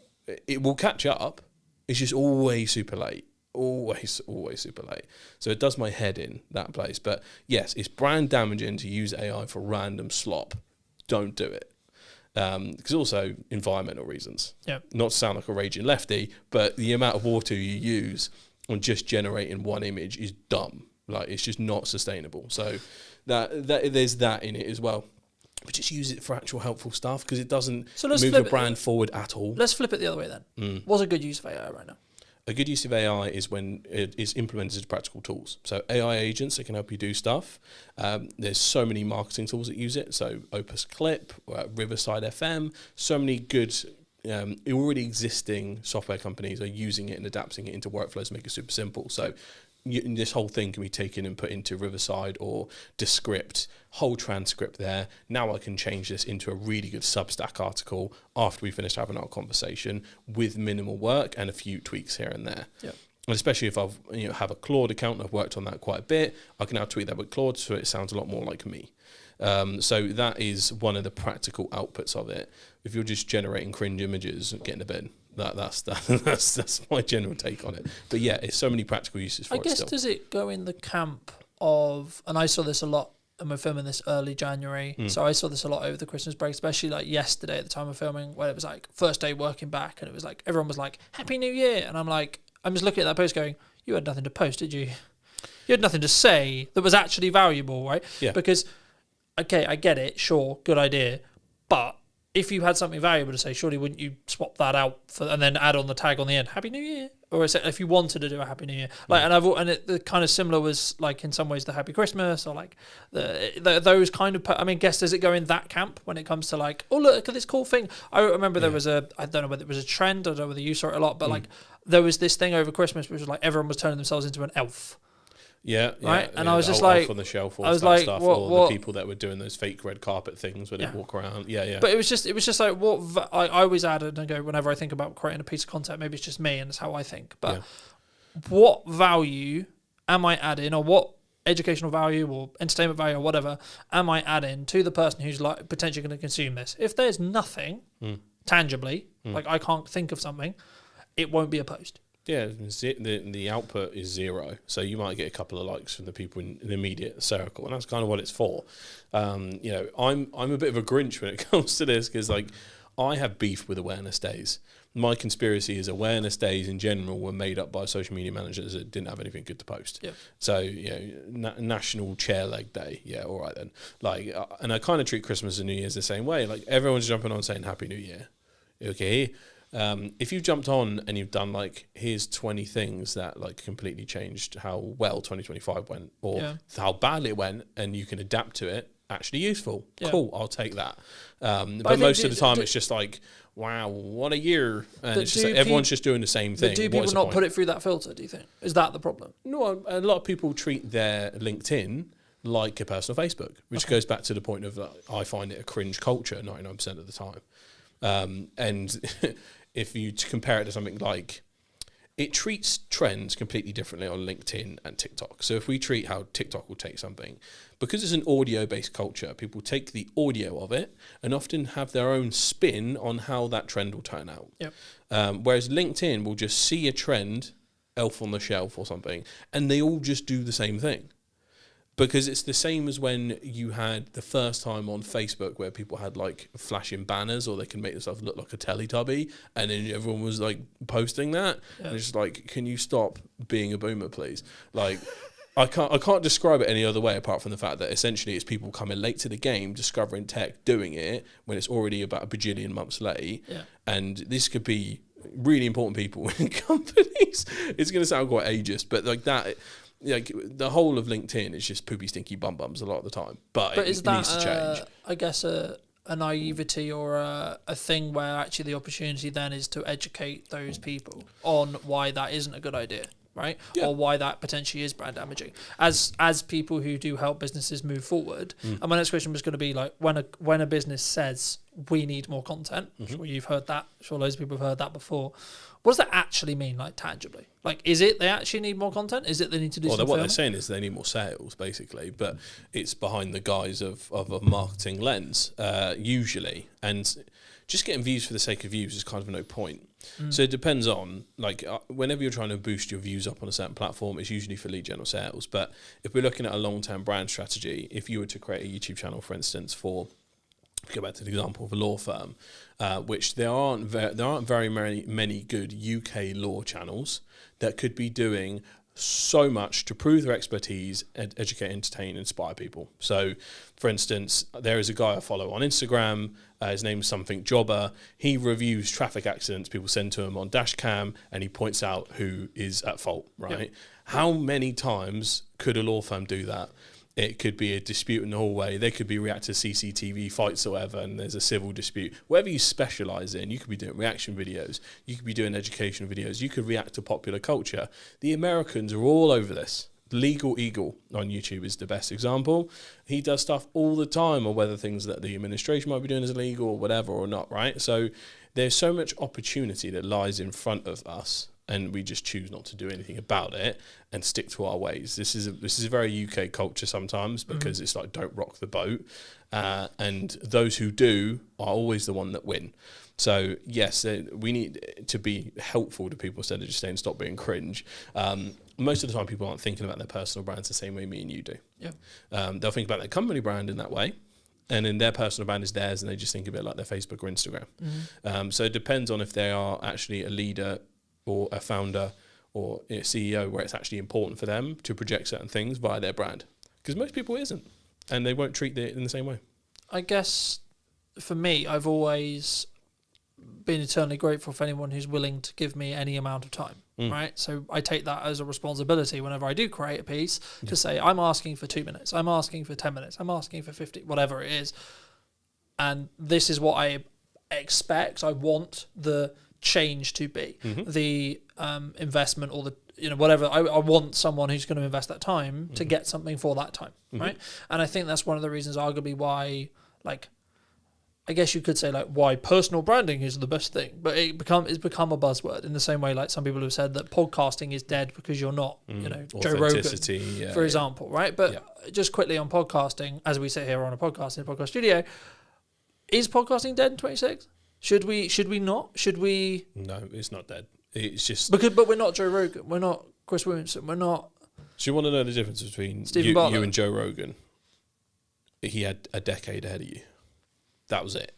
D: it will catch up. It's just always super late. Always super late. So it does my head in, that place. But yes, it's brand damaging to use AI for random slop. Don't do it. Because also environmental reasons.
B: Yeah.
D: Not to sound like a raging lefty, but the amount of water you use on just generating one image is dumb. Like, it's just not sustainable. So that there's that in it as well. But just use it for actual helpful stuff, because it doesn't move your brand forward at all.
B: Let's flip it the other way then. What's a good use of AI right now?
D: A good use of AI is when it is implemented as practical tools. So AI agents that can help you do stuff. There's so many marketing tools that use it. So Opus Clip, Riverside FM, so many good already existing software companies are using it and adapting it into workflows to make it super simple. So this whole thing can be taken and put into Riverside or Descript, whole transcript there. Now I can change this into a really good Substack article after we finish having our conversation with minimal work and a few tweaks here and there.
B: Yeah.
D: And especially if I've have a Claude account, I've worked on that quite a bit, I can now tweak that with Claude so it sounds a lot more like me. So that is one of the practical outputs of it. If you're just generating cringe images, get in the bin. That's my general take on it. But yeah, it's so many practical uses for it. I guess
B: does it go in the camp of, and I saw this a lot, and we're filming this early January, so I saw this a lot over the Christmas break, especially like yesterday at the time of filming, when it was like first day working back, and it was like everyone was like Happy New Year, and I'm just looking at that post going, you had nothing to post, did you? You had nothing to say that was actually valuable, right?
D: Yeah.
B: Because okay, I get it, sure, good idea, but if you had something valuable to say, surely wouldn't you swap that out and then add on the tag on the end, Happy New Year? Or if you wanted to do a Happy New Year, like, the kind of similar was like in some ways the Happy Christmas, or like those kind of. I mean, guess does it go in that camp when it comes to like, oh look at this cool thing? I remember there was I don't know whether it was a trend, I don't know whether you saw it a lot, but like there was this thing over Christmas which was like everyone was turning themselves into an elf.
D: Yeah,
B: right. And I was just
D: like, on the shelf,
B: I was like,
D: stuff, or the people that were doing those fake red carpet things where they walk around. Yeah.
B: But it was just like what I always added and go whenever I think about creating a piece of content. Maybe it's just me and it's how I think. But what value am I adding, or what educational value or entertainment value or whatever am I adding to the person who's like potentially going to consume this? If there's nothing tangibly, like I can't think of something, it won't be a post.
D: Yeah, the output is zero, so you might get a couple of likes from the people in the immediate circle, and that's kind of what it's for. I'm a bit of a Grinch when it comes to this, because like I have beef with awareness days. My conspiracy is awareness days in general were made up by social media managers that didn't have anything good to post. Yep. So National Chair Leg Day, yeah, all right then. Like, and I kind of treat Christmas and New Year's the same way. Like everyone's jumping on saying Happy New Year, okay. If you've jumped on and you've done like, here's 20 things that like completely changed how well 2025 went, or how badly it went, and you can adapt to it, actually useful. Yeah. Cool, I'll take that. But most of the time it's just like, wow, what a year. And it's just like everyone's just doing the same thing.
B: But do people not put it through that filter, do you think? Is that the problem?
D: No, a lot of people treat their LinkedIn like a personal Facebook, which goes back to the point of I find it a cringe culture 99% of the time. And if you compare it to something like it treats trends completely differently on LinkedIn and TikTok. So if we treat how TikTok will take something, because it's an audio-based culture, people take the audio of it and often have their own spin on how that trend will turn out.
B: Yep.
D: Whereas LinkedIn will just see a trend, elf on the shelf or something, and they all just do the same thing. Because it's the same as when you had the first time on Facebook where people had like flashing banners or they can make themselves look like a Teletubby, and then everyone was like posting that. Yeah. And it's just like, can you stop being a boomer, please? Like, I can't describe it any other way apart from the fact that essentially it's people coming late to the game, discovering tech, doing it when it's already about a bajillion months late. Yeah. And this could be really important people in companies. It's going to sound quite ageist, but like that. Like the whole of LinkedIn is just poopy, stinky bum bums a lot of the time, but it needs to change.
B: I guess a naivety or a thing where actually the opportunity then is to educate those people on why that isn't a good idea, right? Yeah. Or why that potentially is brand damaging. As people who do help businesses move forward, and my next question was going to be like when a business says we need more content, sure you've heard that, sure loads of people have heard that before. What does that actually mean, like tangibly? Like, is it they actually need more content? Is it they need to do some
D: what
B: filming?
D: They're saying is they need more sales, basically, but it's behind the guise of a marketing lens, usually. And just getting views for the sake of views is kind of no point. So it depends on, like, whenever you're trying to boost your views up on a certain platform, it's usually for lead gen or sales. But if we're looking at a long-term brand strategy, if you were to create a YouTube channel, for instance, for... Go back to the example of a law firm, which there aren't very many good UK law channels that could be doing so much to prove their expertise, educate, entertain, inspire people. So, for instance, there is a guy I follow on Instagram. His name is something Jobber. He reviews traffic accidents people send to him on Dashcam, and he points out who is at fault. Right? Yep. How many times could a law firm do that? It could be a dispute in the hallway. They could be react to CCTV fights or whatever, and there's a civil dispute. Whatever you specialise in, you could be doing reaction videos. You could be doing education videos. You could react to popular culture. The Americans are all over this. Legal Eagle on YouTube is the best example. He does stuff all the time on whether things that the administration might be doing is illegal or whatever or not, right? So there's so much opportunity that lies in front of us, and we just choose not to do anything about it and stick to our ways. This is a very UK culture sometimes, because it's like, don't rock the boat. And those who do are always the one that win. So yes, we need to be helpful to people instead of just saying stop being cringe. Most of the time people aren't thinking about their personal brands the same way me and you do. Yeah. They'll think about their company brand in that way, and then their personal brand is theirs, and they just think of it like their Facebook or Instagram. So it depends on if they are actually a leader or a founder or a CEO, where it's actually important for them to project certain things via their brand. Because most people isn't, and they won't treat it in the same way.
B: I guess for me, I've always been eternally grateful for anyone who's willing to give me any amount of time, right? So I take that as a responsibility whenever I do create a piece to say, I'm asking for 2 minutes, I'm asking for 10 minutes, I'm asking for 50, whatever it is. And this is what I expect, I want the change to be, the investment or the whatever. I want someone who's going to invest that time to get something for that time, right? And I think that's one of the reasons arguably why, like, I guess you could say like why personal branding is the best thing, but it's become a buzzword in the same way like some people have said that podcasting is dead because you're not, Joe Rogan, for example, right? But just quickly on podcasting, as we sit here on a podcast in a podcast studio, is podcasting dead in 26? Should we not? Should we?
D: No, it's not dead. It's just
B: but we're not Joe Rogan. We're not Chris Williamson. We're not.
D: So you want to know the difference between you and Joe Rogan? He had a decade ahead of you. That was it.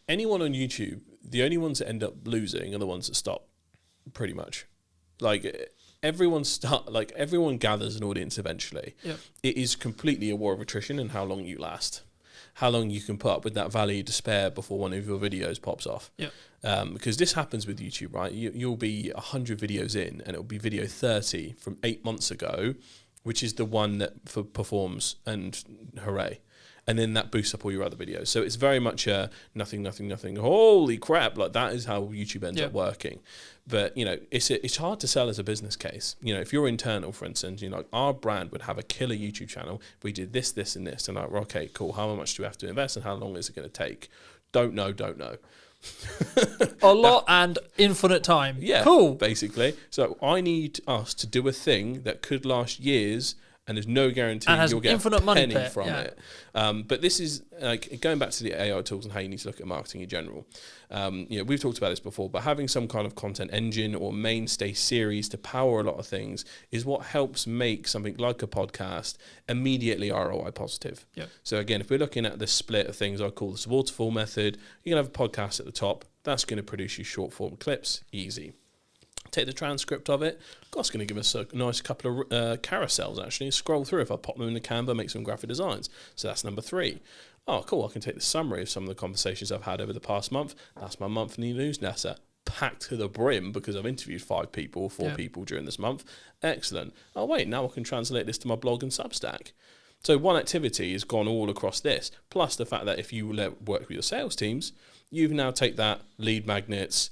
D: Anyone on YouTube, the only ones that end up losing are the ones that stop. Pretty much, like everyone gathers an audience eventually. Yep. It is completely a war of attrition and how long you last. How long you can put up with that valley of despair before one of your videos pops off. Because this happens with YouTube, right? You'll be 100 videos in, and it'll be video 30 from 8 months ago, which is the one that performs, and hooray. And then that boosts up all your other videos. So it's very much a nothing. Holy crap! Like that is how YouTube ends up working. But it's hard to sell as a business case. If you're internal, for instance, our brand would have a killer YouTube channel. We did this, and this, and like, okay, cool. How much do we have to invest, and how long is it going to take? Don't know.
B: A lot and infinite time.
D: Yeah,
B: Cool.
D: basically. So I need us to do a thing that could last years, and there's no guarantee
B: And has
D: you'll get
B: infinite
D: a
B: money
D: penny
B: pit,
D: from
B: yeah.
D: it. But this is like going back to the AI tools and how you need to look at marketing in general. We've talked about this before, but having some kind of content engine or mainstay series to power a lot of things is what helps make something like a podcast immediately ROI positive.
B: Yeah.
D: So again, if we're looking at the split of things I call the waterfall method, you can have a podcast at the top. That's going to produce you short form clips, easy. Take the transcript of it. God's going to give us a nice couple of carousels, actually. Scroll through. If I pop them in the Canva, make some graphic designs. So that's number 3. Oh, cool. I can take the summary of some of the conversations I've had over the past month. That's my monthly newsletter. Packed to the brim because I've interviewed 5 people, 4 people during this month. Excellent. Oh, wait, now I can translate this to my blog and Substack. So one activity has gone all across this. Plus the fact that if you work with your sales teams, you've now take that lead magnets,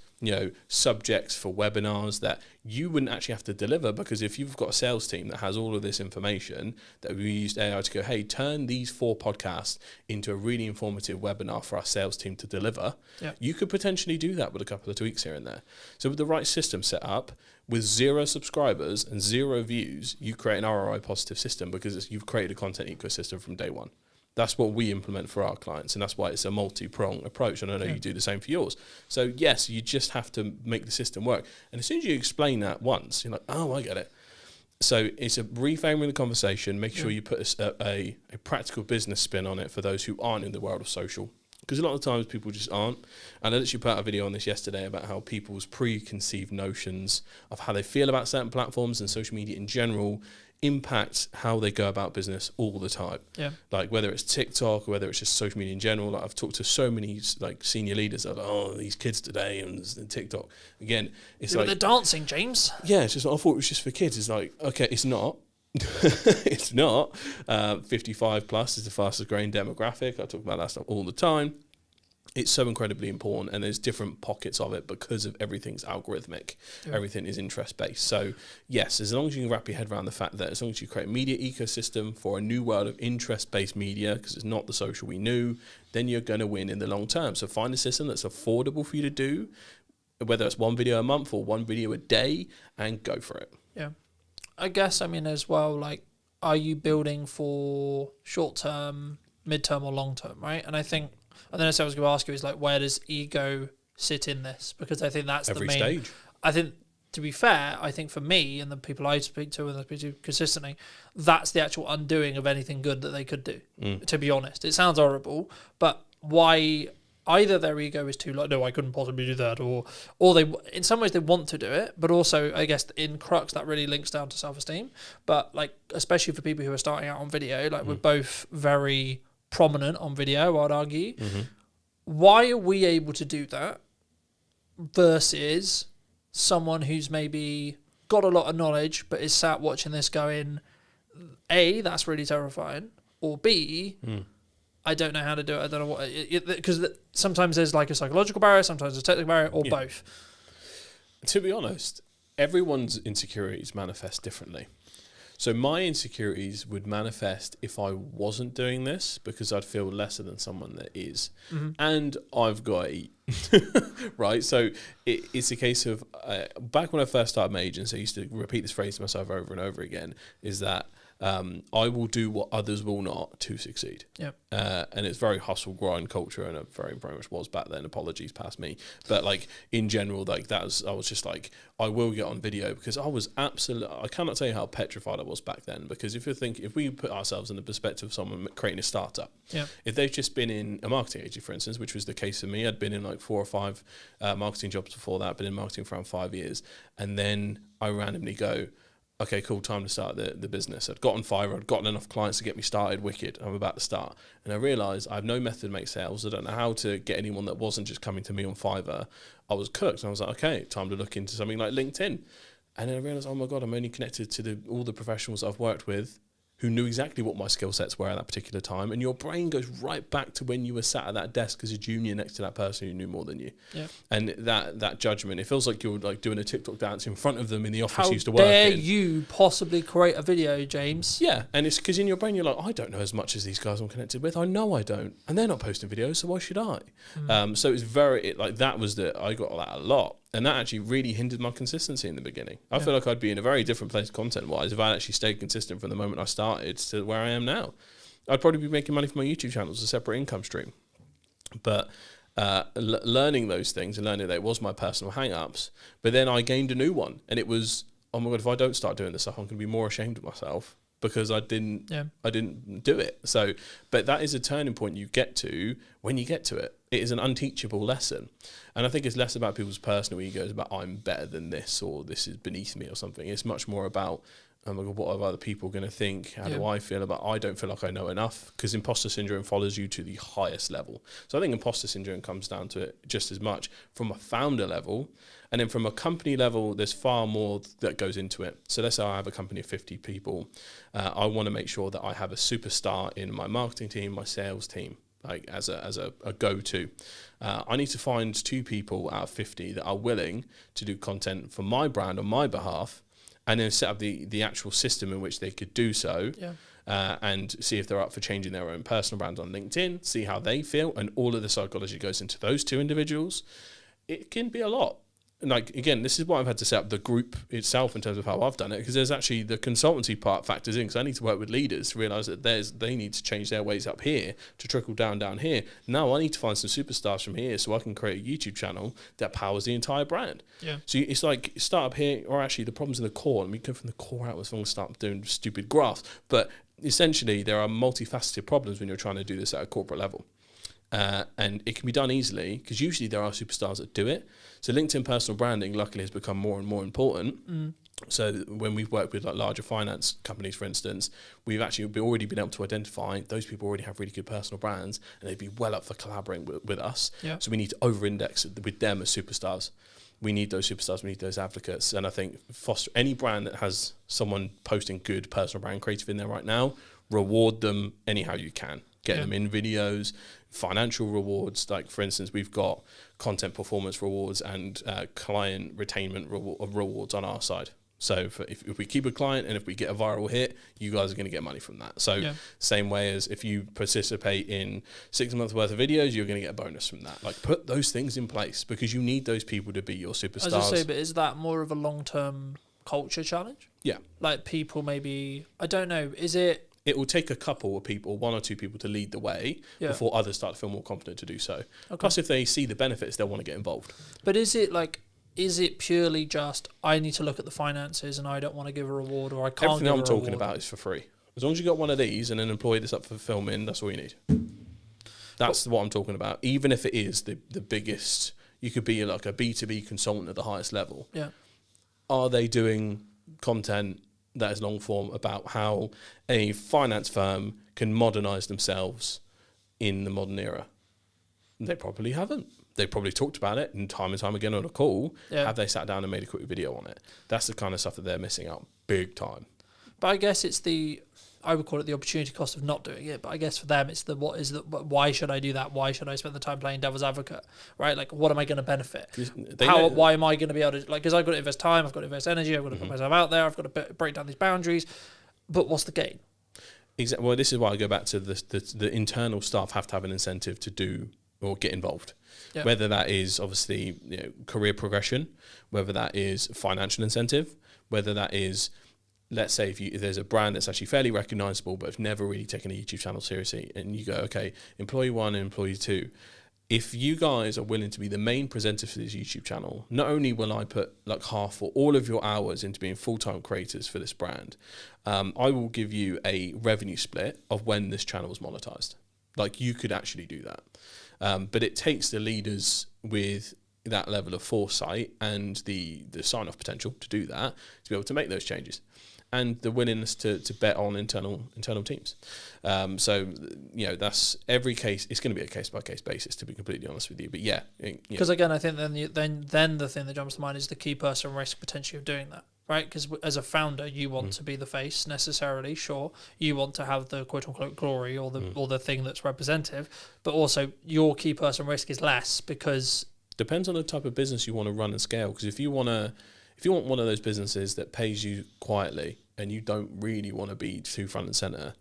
D: subjects for webinars that you wouldn't actually have to deliver, because if you've got a sales team that has all of this information, that we used AI to go, hey, turn these 4 podcasts into a really informative webinar for our sales team to deliver, you could potentially do that with a couple of tweaks here and there. So with the right system set up, with 0 subscribers and 0 views, you create an ROI positive system because you've created a content ecosystem from day one. That's what we implement for our clients, and that's why it's a multi-pronged approach, and I know you do the same for yours. So yes, you just have to make the system work. And as soon as you explain that once, you're like, oh, I get it. So it's a reframing the conversation, make sure you put a practical business spin on it for those who aren't in the world of social. Because a lot of times people just aren't. And I literally put out a video on this yesterday about how people's preconceived notions of how they feel about certain platforms and social media in general impacts how they go about business all the time.
B: Yeah.
D: Like whether it's TikTok or whether it's just social media in general. Like I've talked to so many like senior leaders that are like, oh, these kids today and TikTok. Again, it's like
B: they're dancing, James.
D: Yeah, it's just I thought it was just for kids. It's like, okay, it's not. It's not. 55 plus is the fastest growing demographic. I talk about that stuff all the time. It's so incredibly important, and there's different pockets of it because of everything's algorithmic. Everything is interest-based. So yes, as long as you can wrap your head around the fact that as long as you create a media ecosystem for a new world of interest-based media, because it's not the social we knew, then you're going to win in the long term. So find a system that's affordable for you to do, whether it's 1 video a month or 1 video a day, and go for it.
B: Yeah. I guess, as well, like, are you building for short-term, mid-term, or long-term, right? And I think, and then I was going to ask you is like, where does ego sit in this? Because I think that's
D: Every
B: the main
D: stage.
B: I think, to be fair, I think for me and the people I speak to and I speak to consistently, that's the actual undoing of anything good that they could do. To be honest, it sounds horrible, but why? Either their ego is too like, no, I couldn't possibly do that, or they, in some ways, they want to do it, but also, I guess, in crux, that really links down to self-esteem. But like, especially for people who are starting out on video, like we're both very prominent on video, I'd argue. Why are we able to do that versus someone who's maybe got a lot of knowledge but is sat watching this going, A, that's really terrifying, or B, I don't know how to do it. I don't know what, because sometimes there's like a psychological barrier, sometimes there's a technical barrier, or both.
D: To be honest, everyone's insecurities manifest differently. So my insecurities would manifest if I wasn't doing this, because I'd feel lesser than someone that is. And I've got to eat, right? So it's a case of, back when I first started my agency, I used to repeat this phrase to myself over and over again, is that I will do what others will not to succeed. And it's very hustle grind culture, and it very much was back then. Apologies past me, but like in general, like I was just like, I will get on video, because I was I cannot tell you how petrified I was back then. Because if we put ourselves in the perspective of someone creating a startup, if they've just been in a marketing agency, for instance, which was the case for me, I'd been in like 4 or 5 marketing jobs before that, been in marketing for around 5 years, and then I randomly go, okay, cool, time to start the business. I'd gotten Fiverr, I'd gotten enough clients to get me started, wicked, I'm about to start. And I realised I have no method to make sales. I don't know how to get anyone that wasn't just coming to me on Fiverr. I was cooked. And I was like, okay, time to look into something like LinkedIn. And then I realised, oh my God, I'm only connected to all the professionals I've worked with who knew exactly what my skill sets were at that particular time, and your brain goes right back to when you were sat at that desk as a junior next to that person who knew more than you.
B: Yeah.
D: And that judgment, it feels like you're like doing a TikTok dance in front of them in the office
B: How
D: you used to work
B: dare
D: in.
B: you possibly create a video, James?
D: Yeah, and it's because in your brain you're like, I don't know as much as these guys I'm connected with. I know I don't, and they're not posting videos, so why should I? So it's that was I got that a lot, and that actually really hindered my consistency in the beginning. I feel like I'd be in a very different place content-wise if I actually stayed consistent from the moment I started to where I am now. I'd probably be making money from my YouTube channel as a separate income stream, but. Learning those things and learning that it was my personal hang-ups, but then I gained a new one, and it was, oh my god, if I don't start doing this stuff, I'm going to be more ashamed of myself because I didn't do it. So, but that is a turning point you get to when you get to it. It is an unteachable lesson, and I think it's less about people's personal egos about I'm better than this or this is beneath me or something. It's much more about, oh my god, what are other people going to think? How do I feel about? I don't feel like I know enough, because imposter syndrome follows you to the highest level. So I think imposter syndrome comes down to it just as much from a founder level, and then from a company level, there's far more that goes into it. So let's say I have a company of 50 people. I want to make sure that I have a superstar in my marketing team, my sales team, like as a go-to. I need to find 2 people out of 50 that are willing to do content for my brand on my behalf, and then set up the actual system in which they could do so, and see if they're up for changing their own personal brand on LinkedIn, see how they feel, and all of the psychology goes into those 2 individuals. It can be a lot. Like, again, this is why I've had to set up the group itself in terms of how I've done it, because there's actually the consultancy part factors in, because I need to work with leaders to realise that they need to change their ways up here to trickle down here. Now I need to find some superstars from here so I can create a YouTube channel that powers the entire brand. Yeah. So it's like start up here, or actually the problem's in the core, and we go from the core outwards and start doing stupid graphs. But essentially there are multifaceted problems when you're trying to do this at a corporate level. And it can be done easily, because usually there are superstars that do it. So LinkedIn personal branding luckily has become more and more important. So when we've worked with like larger finance companies, for instance, we've actually already been able to identify those people already have really good personal brands, and they'd be well up for collaborating with us. So we need to over-index with them as superstars. We need those superstars, we need those advocates. And I think foster any brand that has someone posting good personal brand creative in there right now, reward them anyhow you can. Get them in videos, financial rewards. Like, for instance, we've got content performance rewards and client retainment rewards on our side. So if we keep a client and if we get a viral hit, you guys are going to get money from that. So same way as if you participate in 6 months worth of videos, you're going to get a bonus from that. Like, put those things in place, because you need those people to be your superstars.
B: As I say, but is that more of a long-term culture challenge?
D: Yeah.
B: Like, people maybe, I don't know, is it...
D: It will take a couple of people, 1 or 2 people, to lead the way before others start to feel more confident to do so. Plus, if they see the benefits, they'll want to get involved.
B: But is it purely just, I need to look at the finances and I don't want to give a reward, or I can't
D: Everything
B: give
D: I'm
B: a
D: talking
B: reward?
D: about is for free. As long as you got one of these and an employee that's up for filming, that's all you need. That's what I'm talking about. Even if it is the biggest, you could be like a B2B consultant at the highest level. Yeah. Are they doing content that is long form about how a finance firm can modernize themselves in the modern era? They probably haven't. They probably talked about it and time again on a call. Have they sat down and made a quick video on it? That's the kind of stuff that they're missing out big time.
B: But I guess it's I would call it the opportunity cost of not doing it. But I guess for them, it's why should I do that? Why should I spend the time playing devil's advocate? Right? Like, what am I going to benefit? Why am I going to be able to, like, because I've got to invest time, I've got to invest energy, I've got to put myself out there, I've got to break down these boundaries. But what's the gain?
D: Exactly. Well, this is why I go back to the internal staff have to have an incentive to do or get involved. Yep. Whether that is obviously career progression, whether that is financial incentive, whether that is, let's say if there's a brand that's actually fairly recognizable but have never really taken a YouTube channel seriously, and you go, okay, employee 1 and employee 2, if you guys are willing to be the main presenter for this YouTube channel, not only will I put like half or all of your hours into being full-time creators for this brand, I will give you a revenue split of when this channel is monetized. Like, you could actually do that. But it takes the leaders with that level of foresight and the sign-off potential to do that, to be able to make those changes, and the willingness to bet on internal teams. So that's every case. It's going to be a case-by-case basis, to be completely honest with you. But because
B: again, I think then the thing that jumps to mind is the key person risk potentially of doing that. right? Because as a founder, you want to be the face necessarily. Sure, you want to have the quote unquote glory or the thing that's representative, but also your key person risk is less because
D: depends on the type of business you want to run and scale. Because if you want one of those businesses that pays you quietly and you don't really want to be too front and center,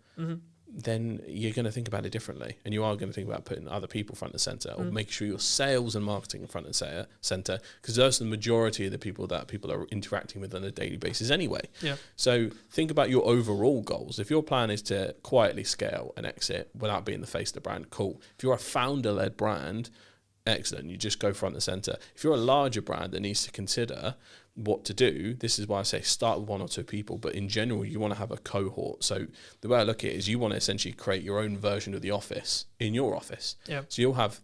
D: then you're going to think about it differently, and you are going to think about putting other people front and center, or making sure your sales and marketing are front and center, because those are the majority of the people that people are interacting with on a daily basis anyway.
B: Yeah.
D: So think about your overall goals. If your plan is to quietly scale and exit without being the face of the brand, cool. If you're a founder-led brand, excellent. You just go front and center. If you're a larger brand that needs to consider what to do, this is why I say start with one or two people, but in general you want to have a cohort. So the way I look at it is you want to essentially create your own version of the office in your office.
B: Yeah.
D: So you'll have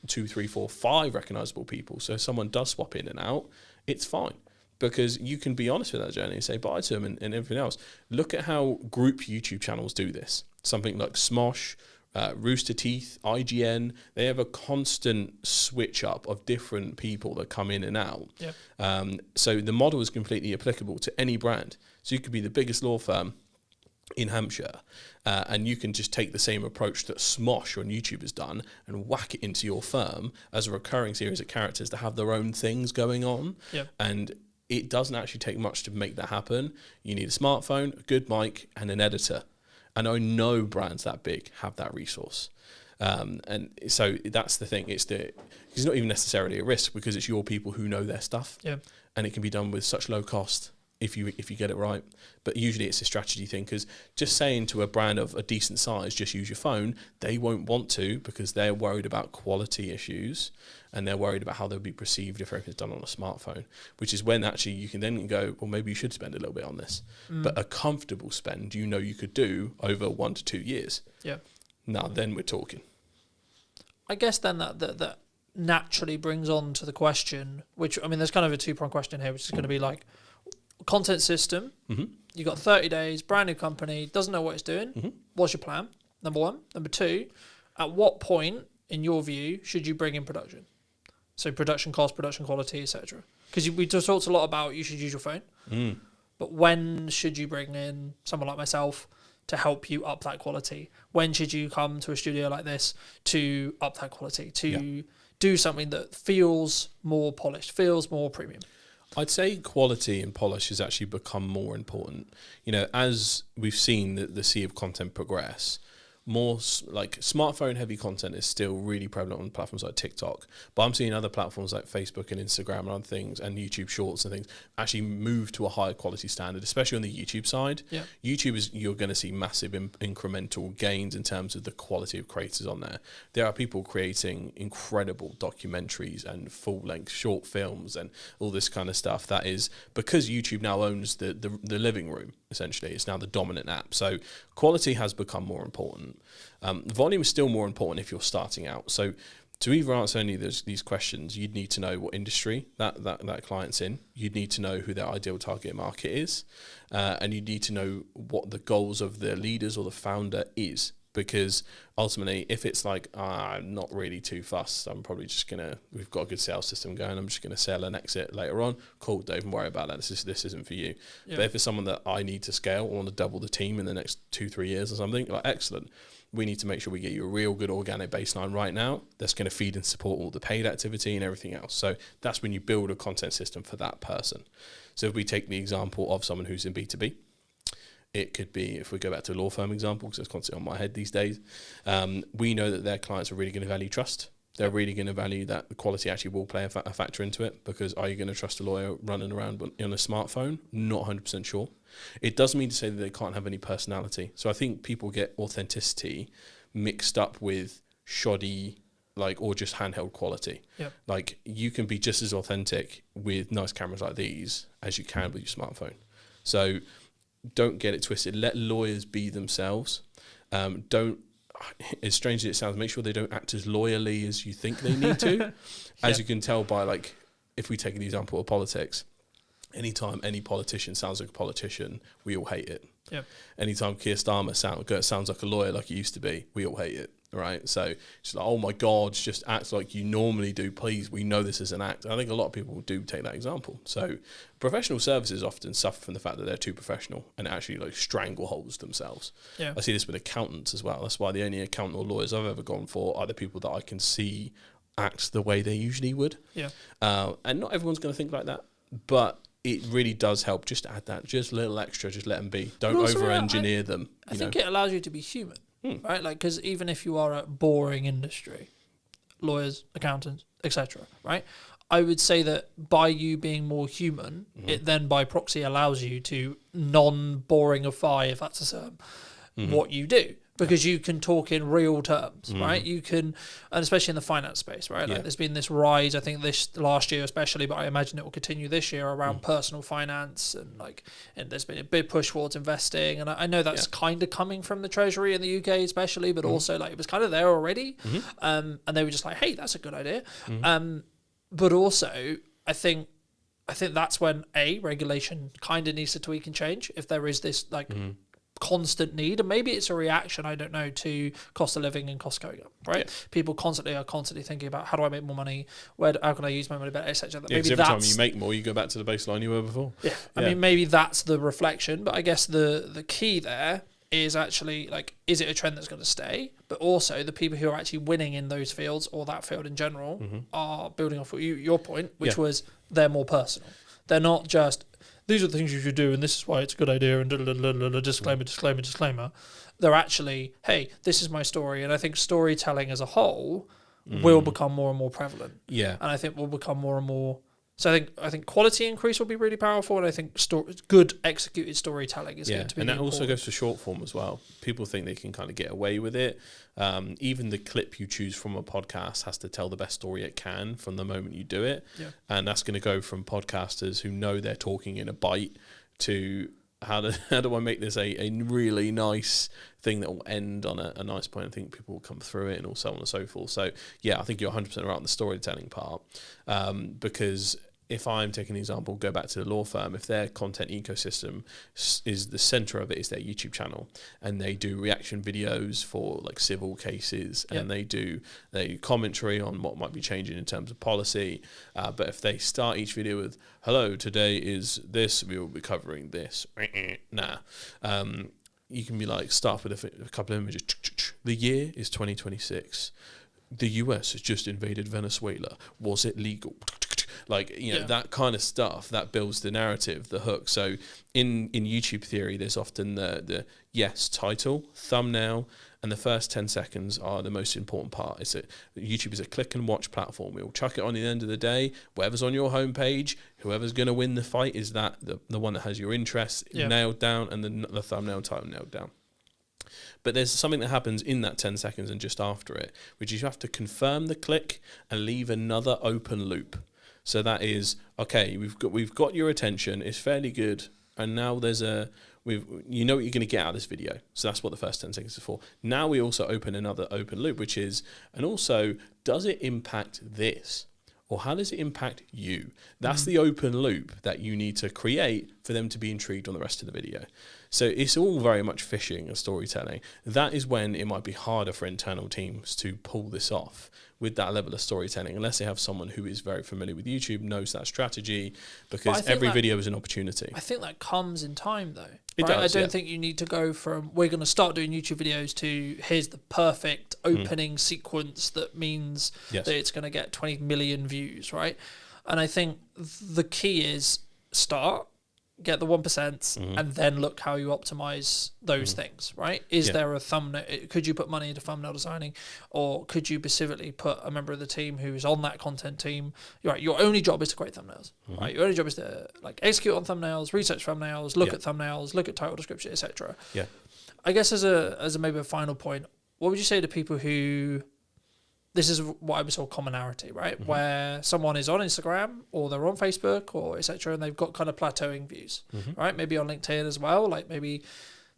D: 2, 3, 4, 5 recognizable people. So if someone does swap in and out, it's fine, because you can be honest with that journey and say bye to them and everything else. Look at how group YouTube channels do this. Something like Smosh, Rooster Teeth, IGN, they have a constant switch up of different people that come in and out.
B: Yeah.
D: So the model is completely applicable to any brand. So you could be the biggest law firm in Hampshire, and you can just take the same approach that Smosh on YouTube has done and whack it into your firm as a recurring series of characters that have their own things going on.
B: Yep.
D: And it doesn't actually take much to make that happen. You need a smartphone, a good mic, and an editor. And I know brands that big have that resource. And so that's the thing. It's not even necessarily a risk, because it's your people who know their stuff.
B: Yeah.
D: And it can be done with such low cost if you get it right. But usually it's a strategy thing, because just saying to a brand of a decent size, just use your phone, they won't want to, because they're worried about quality issues and they're worried about how they'll be perceived if everything's done on a smartphone, which is when actually you can then go, well, maybe you should spend a little bit on this. But a comfortable spend, you could do over 1 to 2 years.
B: Yeah.
D: Now, then we're talking.
B: I guess then that naturally brings on to the question, which, I mean, there's kind of a two-pronged question here, which is going to be like, content system, you got 30 days, brand new company, doesn't know what it's doing. What's your plan? Number one. Number two, at what point, in your view, should you bring in production? So production cost, production quality, etc. Because we just talked a lot about you should use your phone. But when should you bring in someone like myself to help you up that quality? When should you come to a studio like this to up that quality, to do something that feels more polished, feels more premium?
D: I'd say quality and polish has actually become more important. As we've seen the sea of content progress, more like smartphone heavy content is still really prevalent on platforms like TikTok, but I'm seeing other platforms like Facebook and Instagram and other things, and YouTube Shorts and things actually move to a higher quality standard, especially on the YouTube side. Yeah. YouTube you're going to see massive incremental gains in terms of the quality of creators on there. There are people creating incredible documentaries and full length short films and all this kind of stuff. That is because YouTube now owns the living room. Essentially, it's now the dominant app. So quality has become more important. Volume is still more important if you're starting out. So to either answer any of these questions, you'd need to know what industry that client's in. You'd need to know who their ideal target market is. And you'd need to know what the goals of the leaders or the founder is. Because ultimately, if it's like, I'm not really too fussed, I'm probably just we've got a good sales system going, I'm just going to sell and exit later on, cool, don't even worry about that, this isn't for you. Yeah. But if it's someone that I need to scale, I want to double the team in the next 2-3 years or something, like, excellent. We need to make sure we get you a real good organic baseline right now that's going to feed and support all the paid activity and everything else. So that's when you build a content system for that person. So if we take the example of someone who's in B2B, it could be, if we go back to a law firm example, because it's constantly on my head these days, we know that their clients are really going to value trust. They're really going to value that the quality actually will play a factor into it, because are you going to trust a lawyer running around on a smartphone? Not 100% sure. It doesn't mean to say that they can't have any personality. So I think people get authenticity mixed up with shoddy, or just handheld quality. Yep. Like, you can be just as authentic with nice cameras like these as you can with your smartphone. So don't get it twisted. Let lawyers be themselves. Don't, as strange as it sounds, make sure they don't act as loyally as you think they need to. As you can tell by, if we take an example of politics, anytime any politician sounds like a politician, we all hate it.
B: Yep.
D: Anytime Keir Starmer sounds like a lawyer like he used to be, we all hate it, right? So it's like, oh my God, just act like you normally do. Please, we know this is an act. I think a lot of people do take that example. So professional services often suffer from the fact that they're too professional and actually like strangleholds themselves.
B: Yeah.
D: I see this with accountants as well. That's why the only accountant or lawyers I've ever gone for are the people that I can see act the way they usually would.
B: Yeah.
D: And not everyone's going to think like that, but it really does help just to add that just a little extra, just let them be. Don't
B: also,
D: over-engineer them.
B: I think it allows you to be human, right? Like, because even if you are a boring industry, lawyers, accountants, etc., right? I would say that by you being more human, it then by proxy allows you to non-boringify, if that's a term, what you do. Because you can talk in real terms, right? You can, and especially in the finance space, right? Like there's been this rise, I think this last year especially, but I imagine it will continue this year around personal finance and there's been a big push towards investing. And I know that's kind of coming from the Treasury in the UK especially, but also like it was kind of there already. And they were just like, hey, that's a good idea. But also I think that's when regulation kind of needs to tweak and change if there is this like constant need, and maybe it's a reaction, I don't know, to cost of living and costs going up, right? People are constantly thinking about how do I make more money, how can I use my money better, etc.
D: Maybe every time you make more, you go back to the baseline you were before.
B: I mean, maybe that's the reflection, but I guess the key there is actually like, is it a trend that's going to stay? But also the people who are actually winning in those fields or that field in general are building off your point, which was they're more personal. They're not just, these are the things you should do and this is why it's a good idea and disclaimer. They're actually, hey, this is my story. And I think storytelling as a whole will become more and more prevalent. Yeah. And I think will become more and more. So I think quality increase will be really powerful, and I think good executed storytelling is going to be
D: and that
B: important.
D: also goes for short form as well. People think they can kind of get away with it. Even the clip you choose from a podcast has to tell the best story it can from the moment you do it, and that's going to go from podcasters who know they're talking in a bite to how do I make this a really nice thing that will end on a nice point. I think people will come through it and all so on and so forth. So yeah, I think you're 100% right on the storytelling part, because if I'm taking an example, go back to the law firm, if their content ecosystem is the center of it is their YouTube channel, and they do reaction videos for like civil cases, and they do commentary on what might be changing in terms of policy, but if they start each video with, hello, today is this, we will be covering this, you can be like, start with a couple of images. The year is 2026. The US has just invaded Venezuela. Was it legal? Like, that kind of stuff that builds the narrative, the hook. So in YouTube theory, there's often the title, thumbnail, and the first 10 seconds are the most important part. YouTube is a click and watch platform. We'll chuck it on at the end of the day. Whatever's on your homepage, whoever's going to win the fight is that the one that has your interest nailed down, and the thumbnail title nailed down. But there's something that happens in that 10 seconds and just after it, which is you have to confirm the click and leave another open loop. So that is, okay, we've got your attention, it's fairly good, and now there's you know what you're going to get out of this video. So that's what the first 10 seconds is for. Now we also open another open loop, which is, and also, does it impact this? Or how does it impact you? That's the open loop that you need to create for them to be intrigued on the rest of the video. So it's all very much fishing and storytelling. That is when it might be harder for internal teams to pull this off with that level of storytelling, unless they have someone who is very familiar with YouTube, knows that strategy, because every video is an opportunity.
B: I think that comes in time, though.
D: It does,
B: I don't think you need to go from, we're going to start doing YouTube videos, to here's the perfect opening sequence that means that it's going to get 20 million views, right? And I think the key is start, get the 1%, and then look how you optimize those things, right? Is there a thumbnail? Could you put money into thumbnail designing, or could you specifically put a member of the team who's on that content team? Right, your only job is to create thumbnails, right? Your only job is to like execute on thumbnails, research thumbnails, look at thumbnails, look at title description, etc. Yeah. I guess as a maybe a final point, what would you say to people who, this is what I would call commonality, right? Where someone is on Instagram or they're on Facebook or etc., and they've got kind of plateauing views, right? Maybe on LinkedIn as well. Like maybe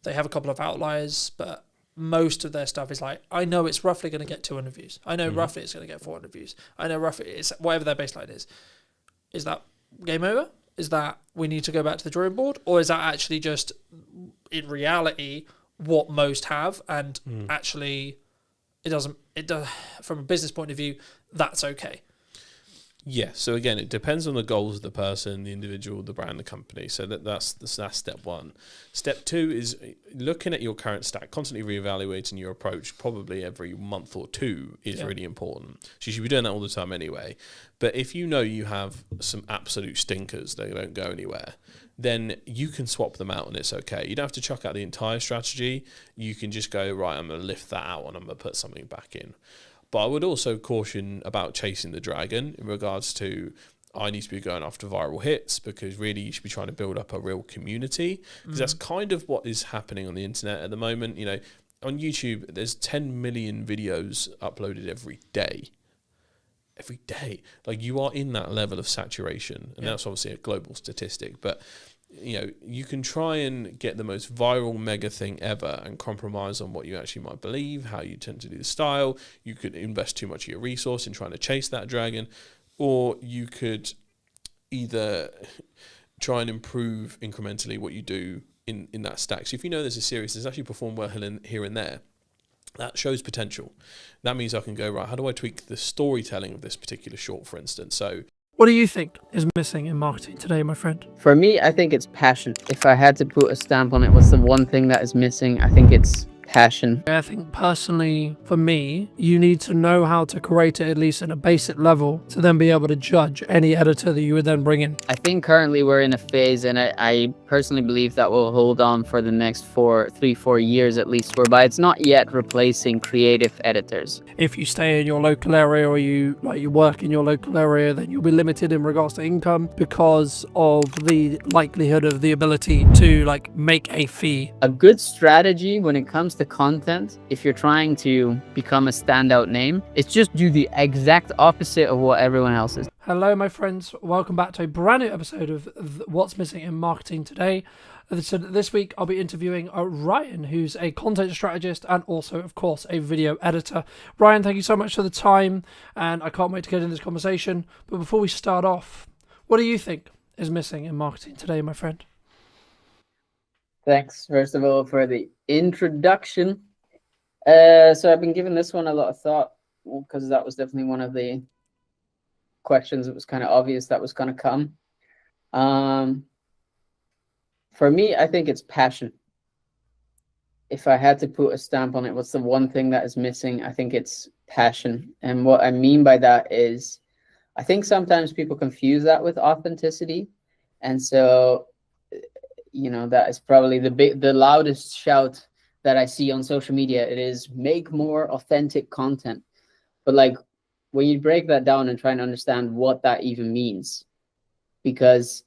B: they have a couple of outliers, but most of their stuff is like, I know it's roughly going to get 200 views. I know roughly it's going to get 400 views. I know roughly it's whatever their baseline is. Is that game over? Is that we need to go back to the drawing board? Or is that actually just in reality what most have, and actually it does from a business point of view, that's okay.
D: Yeah, so again, it depends on the goals of the person, the individual, the brand, the company. So that's step one. Step two is looking at your current stack, constantly reevaluating your approach, probably every month or two is really important. So you should be doing that all the time anyway. But if you know you have some absolute stinkers, they don't go anywhere, then you can swap them out and it's okay. You don't have to chuck out the entire strategy. You can just go, right, I'm going to lift that out and I'm going to put something back in. But I would also caution about chasing the dragon in regards to I need to be going after viral hits, because really you should be trying to build up a real community, because that's kind of what is happening on the internet at the moment. You know, on YouTube, there's 10 million videos uploaded every day. Every day. Like, you are in that level of saturation, and that's obviously a global statistic, but you know, you can try and get the most viral mega thing ever and compromise on what you actually might believe, how you tend to do the style. You could invest too much of your resource in trying to chase that dragon, or you could either try and improve incrementally what you do in that stack. So if you know there's a series that's actually performed well here and there, that shows potential. That means I can go, right, how do I tweak the storytelling of this particular short, for instance? So
B: What do you think is missing in marketing today, my friend?
E: For me, I think it's passion. If I had to put a stamp on it, what's the one thing that is missing? I think it's passion.
B: I think personally, for me, you need to know how to create it, at least at a basic level, to then be able to judge any editor that you would then bring in.
E: I think currently we're in a phase, and I personally believe that will hold on for the next 3-4 years at least, whereby it's not yet replacing creative editors.
B: If you stay in your local area, or you work in your local area, then you'll be limited in regards to income because of the likelihood of the ability to make a fee.
E: A good strategy when it comes to content, if you're trying to become a standout name, is just do the exact opposite of what everyone else is.
B: Hello, my friends. Welcome back to a brand new episode of What's Missing in Marketing Today. So this week, I'll be interviewing Ryan, who's a content strategist and also, of course, a video editor. Ryan, thank you so much for the time, and I can't wait to get into this conversation. But before we start off, what do you think is missing in marketing today, my friend?
E: Thanks, first of all, for the introduction. So I've been giving this one a lot of thought, because that was definitely one of the questions. It was kind of obvious that was going to come. For me, I think it's passion. If I had to put a stamp on it, what's the one thing that is missing? I think it's passion. And what I mean by that is, I think sometimes people confuse that with authenticity. And so, you know, that is probably the loudest shout that I see on social media. It is make more authentic content. But when you break that down and try and understand what that even means, because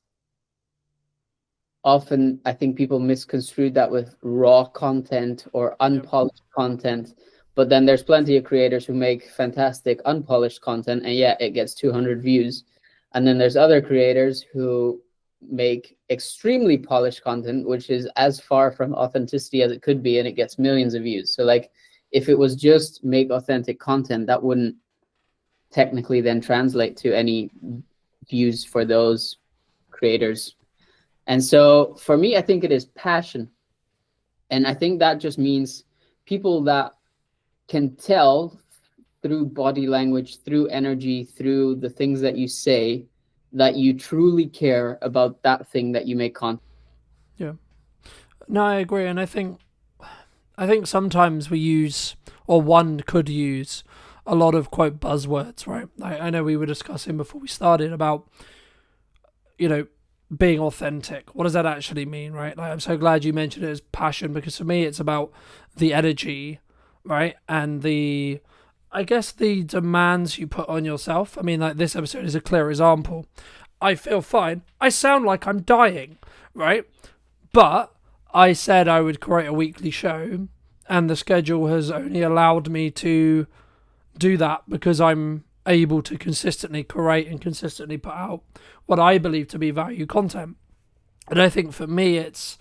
E: often I think people misconstrue that with raw content or unpolished content, but then there's plenty of creators who make fantastic unpolished content, and yeah, it gets 200 views. And then there's other creators who make extremely polished content, which is as far from authenticity as it could be, and it gets millions of views. So if it was just make authentic content, that wouldn't technically then translate to any views for those creators. And so for me, I think it is passion. And I think that just means people that can tell through body language, through energy, through the things that you say, that you truly care about that thing that you make content.
B: Yeah. No, I agree. And I think sometimes we use, or one could use, a lot of quote buzzwords, right? I know we were discussing before we started about, being authentic. What does that actually mean, right? I'm so glad you mentioned it as passion, because for me, it's about the energy, right? And the demands you put on yourself. I mean, this episode is a clear example. I feel fine. I sound like I'm dying, right? But I said I would create a weekly show, and the schedule has only allowed me to do that because I'm able to consistently create and consistently put out what I believe to be value content. And I think for me, it's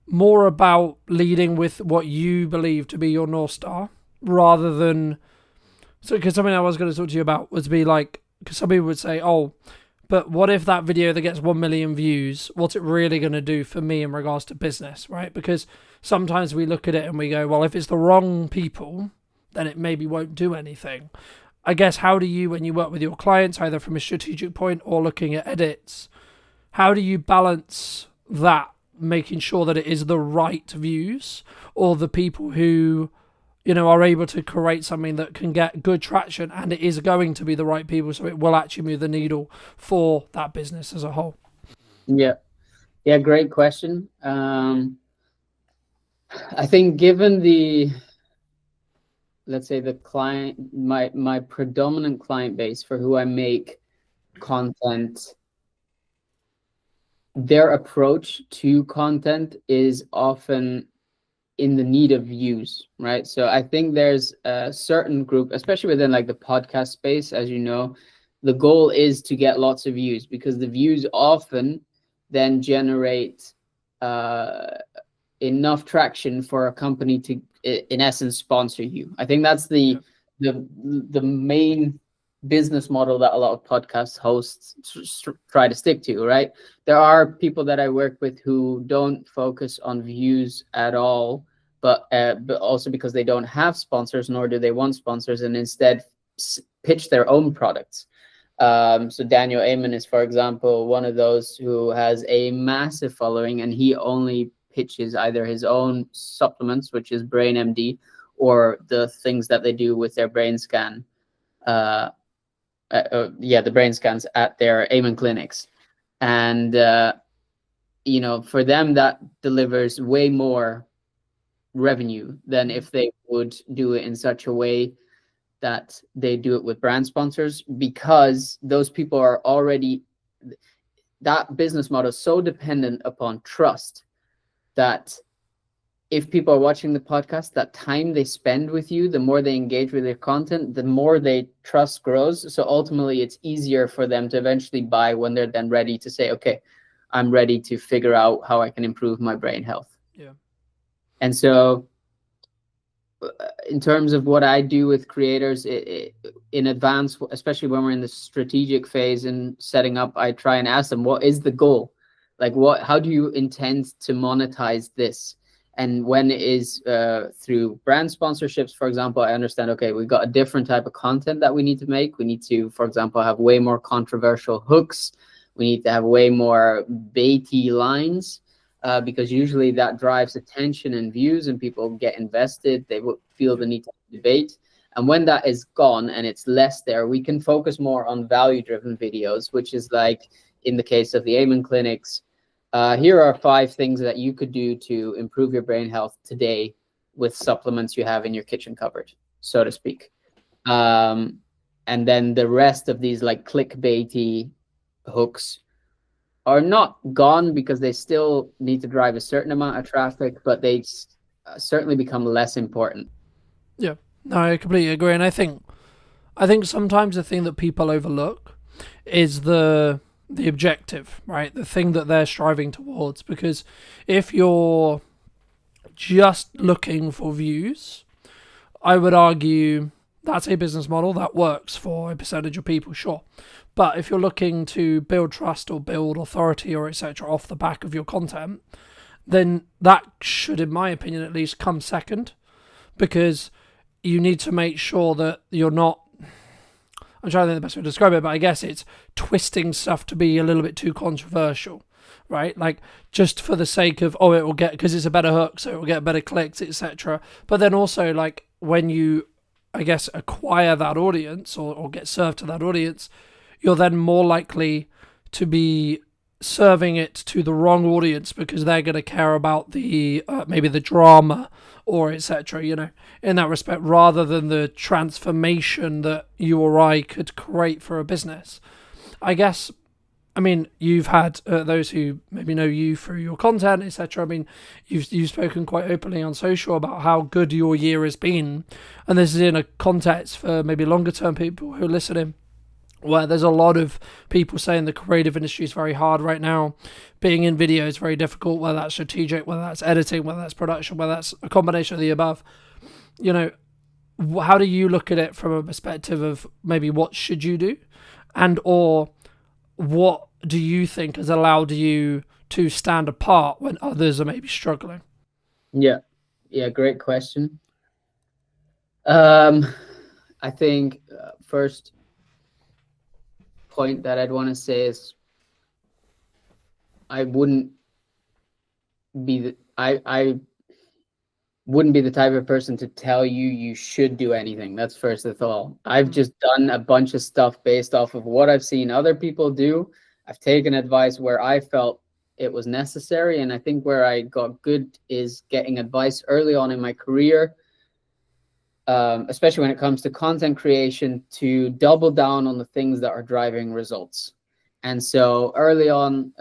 B: more about leading with what you believe to be your North Star, rather than... So, because something I was going to talk to you about was because some people would say, oh, But what if that video that gets 1 million views, what's it really going to do for me in regards to business, right? Because sometimes we look at it and we go, well, if it's the wrong people, then it maybe won't do anything. I guess, how do you, when you work with your clients, either from a strategic point or looking at edits, how do you balance that, making sure that it is the right views or the people who, are able to create something that can get good traction and it is going to be the right people, so it will actually move the needle for that business as a whole?
E: Yeah, great question. I think given the, let's say, the client, my predominant client base for who I make content, their approach to content is often in the need of views, right? So I think there's a certain group, especially within like the podcast space, as you know, the goal is to get lots of views, because the views often then generate enough traction for a company to, in essence, sponsor you. I think that's the main business model that a lot of podcast hosts try to stick to, right? There are people that I work with who don't focus on views at all, but also because they don't have sponsors, nor do they want sponsors, and instead pitch their own products. So Daniel Amen is, for example, one of those who has a massive following, and he only pitches either his own supplements, which is Brain MD, or the things that they do with their brain scan. The brain scans at their Amen clinics. And, for them, that delivers way more revenue than if they would do it in such a way that they do it with brand sponsors, because those people are already, that business model is so dependent upon trust that if people are watching the podcast, that time they spend with you, the more they engage with your content, the more they trust grows. So ultimately, it's easier for them to eventually buy when they're then ready to say, okay, I'm ready to figure out how I can improve my brain health.
B: Yeah.
E: And so in terms of what I do with creators in advance, especially when we're in the strategic phase and setting up, I try and ask them, what is the goal? Like, how do you intend to monetize this? And when it is through brand sponsorships, for example, I understand, okay, we've got a different type of content that we need to make. We need to, for example, have way more controversial hooks. We need to have way more baity lines, because usually that drives attention and views, and people get invested. They will feel the need to debate. And when that is gone and it's less there, we can focus more on value-driven videos, which is like in the case of the Amen clinics. Here are 5 things that you could do to improve your brain health today with supplements you have in your kitchen cupboard, so to speak. And then the rest of these like clickbaity hooks are not gone, because they still need to drive a certain amount of traffic, but they certainly become less important.
B: Yeah, no, I completely agree. And I think sometimes the thing that people overlook is the objective, right? The thing that they're striving towards. Because if you're just looking for views, I would argue that's a business model that works for a percentage of people, sure. But if you're looking to build trust or build authority or etc. off the back of your content, then that should, in my opinion at least, come second, because you need to make sure that you're not, I'm trying to think the best way to describe it, but I guess it's twisting stuff to be a little bit too controversial, right? Like, just for the sake of, oh, it will get, because it's a better hook, so it will get better clicks, etc. But then also, like, when you, I guess, acquire that audience or get served to that audience, you're then more likely to be serving it to the wrong audience, because they're going to care about the maybe the drama or etc. In that respect, rather than the transformation that you or I could create for a business. I guess, I mean, you've had those who maybe know you through your content, etc. I mean, you've spoken quite openly on social about how good your year has been, and this is in a context for maybe longer term people who are listening, where there's a lot of people saying the creative industry is very hard right now. Being in video is very difficult, whether that's strategic, whether that's editing, whether that's production, whether that's a combination of the above. How do you look at it from a perspective of maybe what should you do? And or what do you think has allowed you to stand apart when others are maybe struggling?
E: Yeah, great question. I think first point that I'd want to say is I wouldn't be I wouldn't be the type of person to tell you should do anything. That's first of all. I've just done a bunch of stuff based off of what I've seen other people do. I've taken advice where I felt it was necessary, and I think where I got good is getting advice early on in my career, especially when it comes to content creation, to double down on the things that are driving results. And so early on,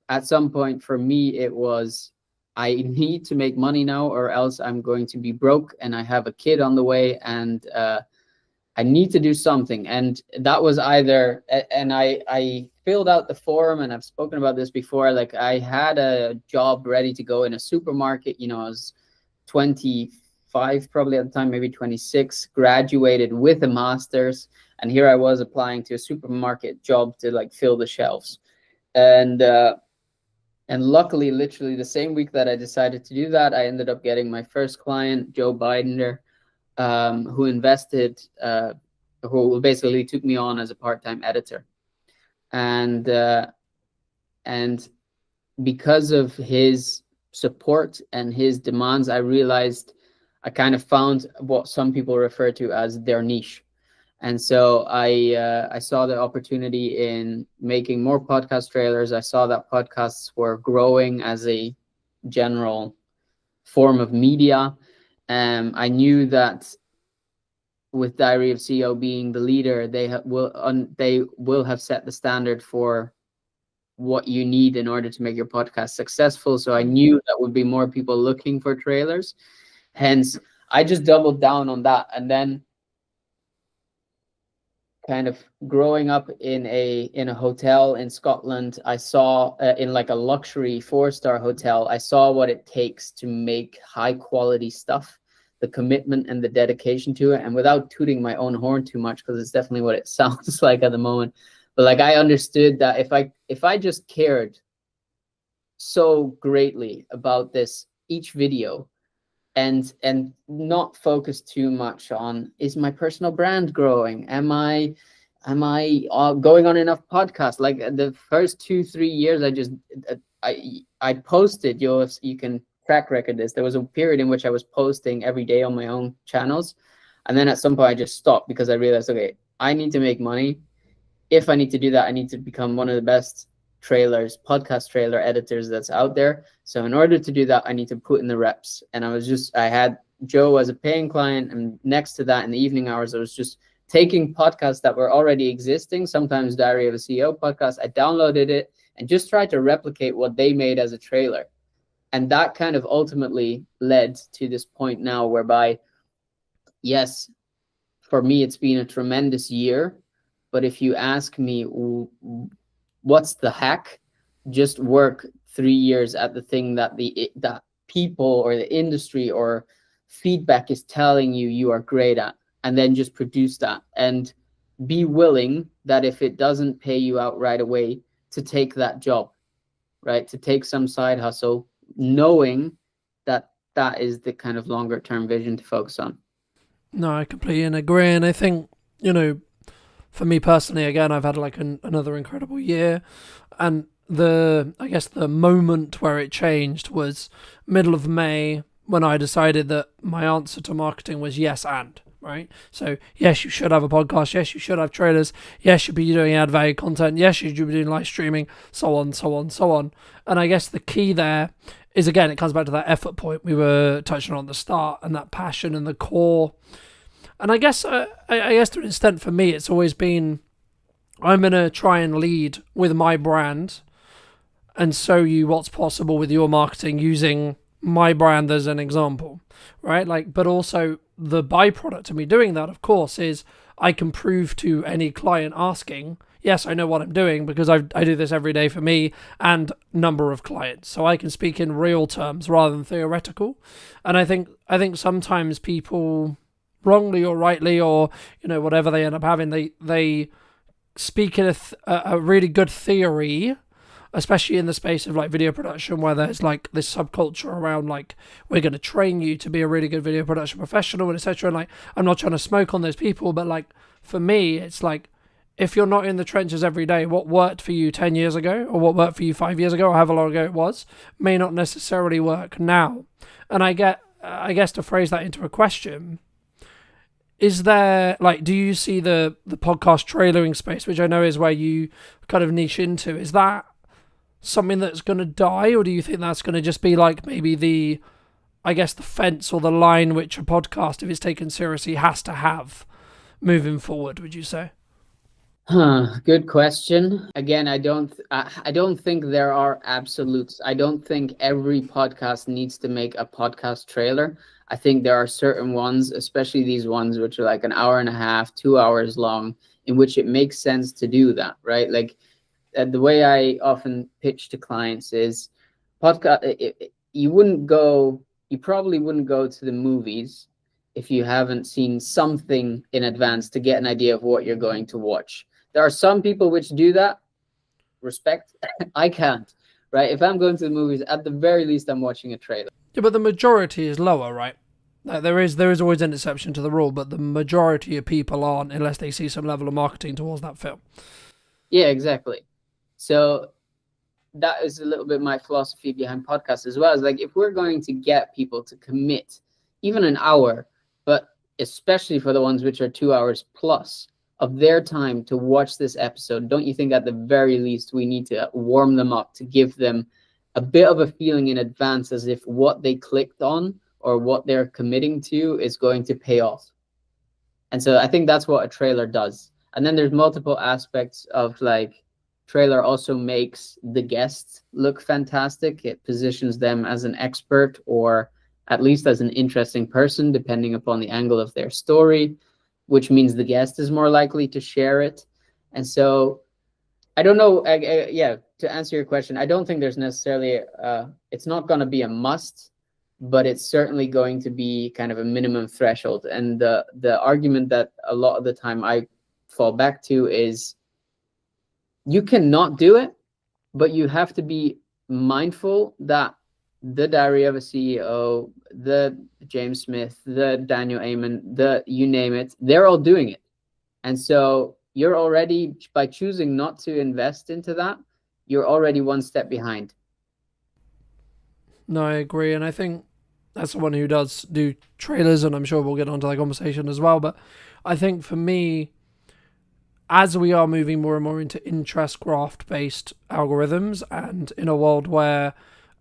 E: at some point for me, it was, I need to make money now or else I'm going to be broke, and I have a kid on the way, and I need to do something. And that was either, and I filled out the form, and I've spoken about this before, like I had a job ready to go in a supermarket. I was 25 probably at the time, maybe 26, graduated with a master's, and here I was applying to a supermarket job to like fill the shelves. And luckily, literally the same week that I decided to do that, I ended up getting my first client, Joe Bidender, who invested, who basically took me on as a part-time editor. And because of his support and his demands, I realized I kind of found what some people refer to as their niche. And so I saw the opportunity in making more podcast trailers. I saw that podcasts were growing as a general form of media. I knew that with Diary of CEO being the leader, they will have set the standard for what you need in order to make your podcast successful. So I knew that would be more people looking for trailers. Hence, I just doubled down on that. And then kind of growing up in a hotel in Scotland, I saw in like a luxury 4-star hotel, I saw what it takes to make high quality stuff, the commitment and the dedication to it. And without tooting my own horn too much, because it's definitely what it sounds like at the moment, but like I understood that if I just cared so greatly about this each video, and not focus too much on, is my personal brand growing, am I going on enough podcasts? Like the first 2-3 years, I posted, you can track record this, there was a period in which I was posting every day on my own channels, and then at some point I just stopped because I realized, okay, I need to make money. If I need to do that, I need to become one of the best podcast trailer editors that's out there. So in order to do that, I need to put in the reps. And I had Joe as a paying client, and next to that in the evening hours, I was just taking podcasts that were already existing, sometimes Diary of a CEO podcast. I downloaded it and just tried to replicate what they made as a trailer. And that kind of ultimately led to this point now whereby, yes, for me, it's been a tremendous year. But if you ask me, what's the hack? Just work 3 years at the thing that that people or the industry or feedback is telling you are great at, and then just produce that, and be willing that if it doesn't pay you out right away, to take that job, right? To take some side hustle, knowing that that is the kind of longer term vision to focus on.
B: No, I completely agree. And I think, for me personally, again, I've had like another incredible year, and I guess the moment where it changed was middle of May, when I decided that my answer to marketing was yes and, right? So yes, you should have a podcast. Yes, you should have trailers. Yes, you should be doing ad value content. Yes, you should be doing live streaming, so on, so on, so on. And I guess the key there is, again, it comes back to that effort point we were touching on at the start, and that passion and the core. And I guess to an extent for me, it's always been, I'm going to try and lead with my brand and show you what's possible with your marketing using my brand as an example, right? Like, but also the byproduct of me doing that, of course, is I can prove to any client asking, yes, I know what I'm doing because I do this every day for me and number of clients. So I can speak in real terms rather than theoretical. And I think sometimes people, wrongly or rightly, or whatever they end up having, they speaking a really good theory, especially in the space of like video production, where there's like this subculture around like we're going to train you to be a really good video production professional and etc. And like I'm not trying to smoke on those people, but like for me, it's like if you're not in the trenches every day, what worked for you 10 years ago or what worked for you 5 years ago or however long ago it was may not necessarily work now. And I guess to phrase that into a question, is there like, do you see the podcast trailering space, which I know is where you kind of niche into, is that something that's going to die, or do you think that's going to just be like maybe the fence or the line which a podcast, if it's taken seriously, has to have moving forward, would you say?
E: Good question. Again, I don't think there are absolutes. I don't think every podcast needs to make a podcast trailer. I think there are certain ones, especially these ones which are like an hour and a half, 2 hours long, in which it makes sense to do that, right? Like the way I often pitch to clients is podcast. You probably wouldn't go to the movies if you haven't seen something in advance to get an idea of what you're going to watch. There are some people which do that. Respect. I can't, right? If I'm going to the movies, at the very least, I'm watching a trailer.
B: Yeah, but the majority is lower, right? Like there is always an exception to the rule, but the majority of people aren't unless they see some level of marketing towards that film.
E: Yeah, exactly. So that is a little bit my philosophy behind podcasts as well. Is like if we're going to get people to commit even an hour, but especially for the ones which are 2 hours plus of their time to watch this episode, don't you think at the very least we need to warm them up to give them a bit of a feeling in advance as if what they clicked on or what they're committing to is going to pay off? And so I think that's what a trailer does. And then there's multiple aspects of like trailer also makes the guests look fantastic. It positions them as an expert or at least as an interesting person, depending upon the angle of their story, which means the guest is more likely to share it. And so I don't know. Yeah, to answer your question, I don't think there's necessarily, it's not going to be a must, but it's certainly going to be kind of a minimum threshold. And the argument that a lot of the time I fall back to is you cannot do it, but you have to be mindful that the Diary of a CEO, the James Smith, the Daniel Amen, you name it, they're all doing it. And so you're already, by choosing not to invest into that, you're already one step behind.
B: No, I agree. And I think as someone who does do trailers, and I'm sure we'll get onto that conversation as well, but I think for me, as we are moving more and more into interest graph based algorithms, and in a world where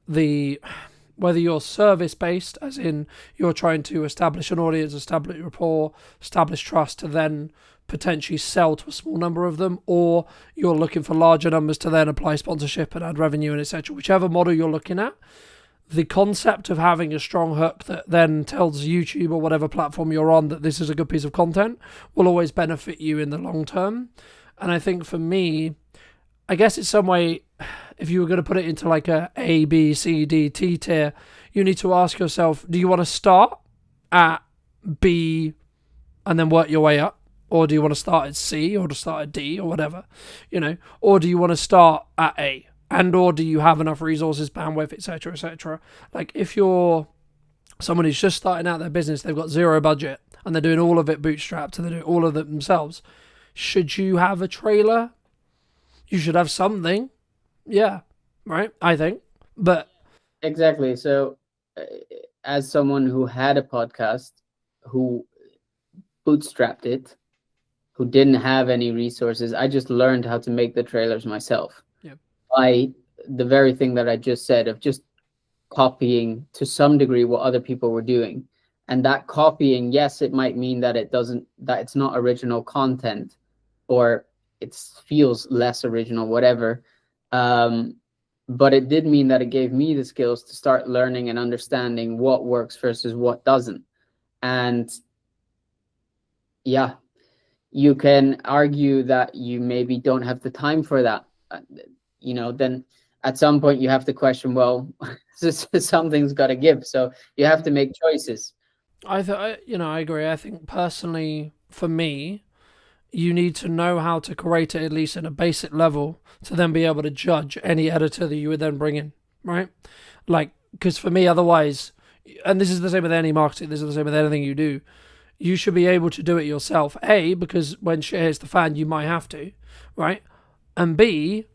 B: whether you're service based, as in you're trying to establish an audience, establish rapport, establish trust to then potentially sell to a small number of them, or you're looking for larger numbers to then apply sponsorship and add revenue and etc. Whichever model you're looking at, the concept of having a strong hook that then tells YouTube or whatever platform you're on that this is a good piece of content will always benefit you in the long term. And I think for me, I guess it's some way, if you were going to put it into like A, B, C, D, T tier, you need to ask yourself, do you want to start at B and then work your way up? Or do you want to start at C or to start at D or whatever, or do you want to start at A? And or do you have enough resources, bandwidth, etc., etc.? Like if you're someone who's just starting out their business, they've got zero budget and they're doing all of it bootstrapped and they're doing all of it themselves, should you have a trailer? You should have something. Yeah, right, I think. But
E: exactly. So as someone who had a podcast, who bootstrapped it, who didn't have any resources, I just learned how to make the trailers myself. By the very thing that I just said of just copying to some degree what other people were doing. And that copying, yes, it might mean that it's not original content or it feels less original, whatever. But it did mean that it gave me the skills to start learning and understanding what works versus what doesn't. And yeah, you can argue that you maybe don't have the time for that. Then at some point you have to question, well, something's got to give. So you have to make choices.
B: I agree. I think personally, for me, you need to know how to create it, at least in a basic level, to then be able to judge any editor that you would then bring in, right? Like, because for me, otherwise, and this is the same with any marketing, this is the same with anything you do, you should be able to do it yourself. A, because when shit hits the fan, you might have to, right? And B,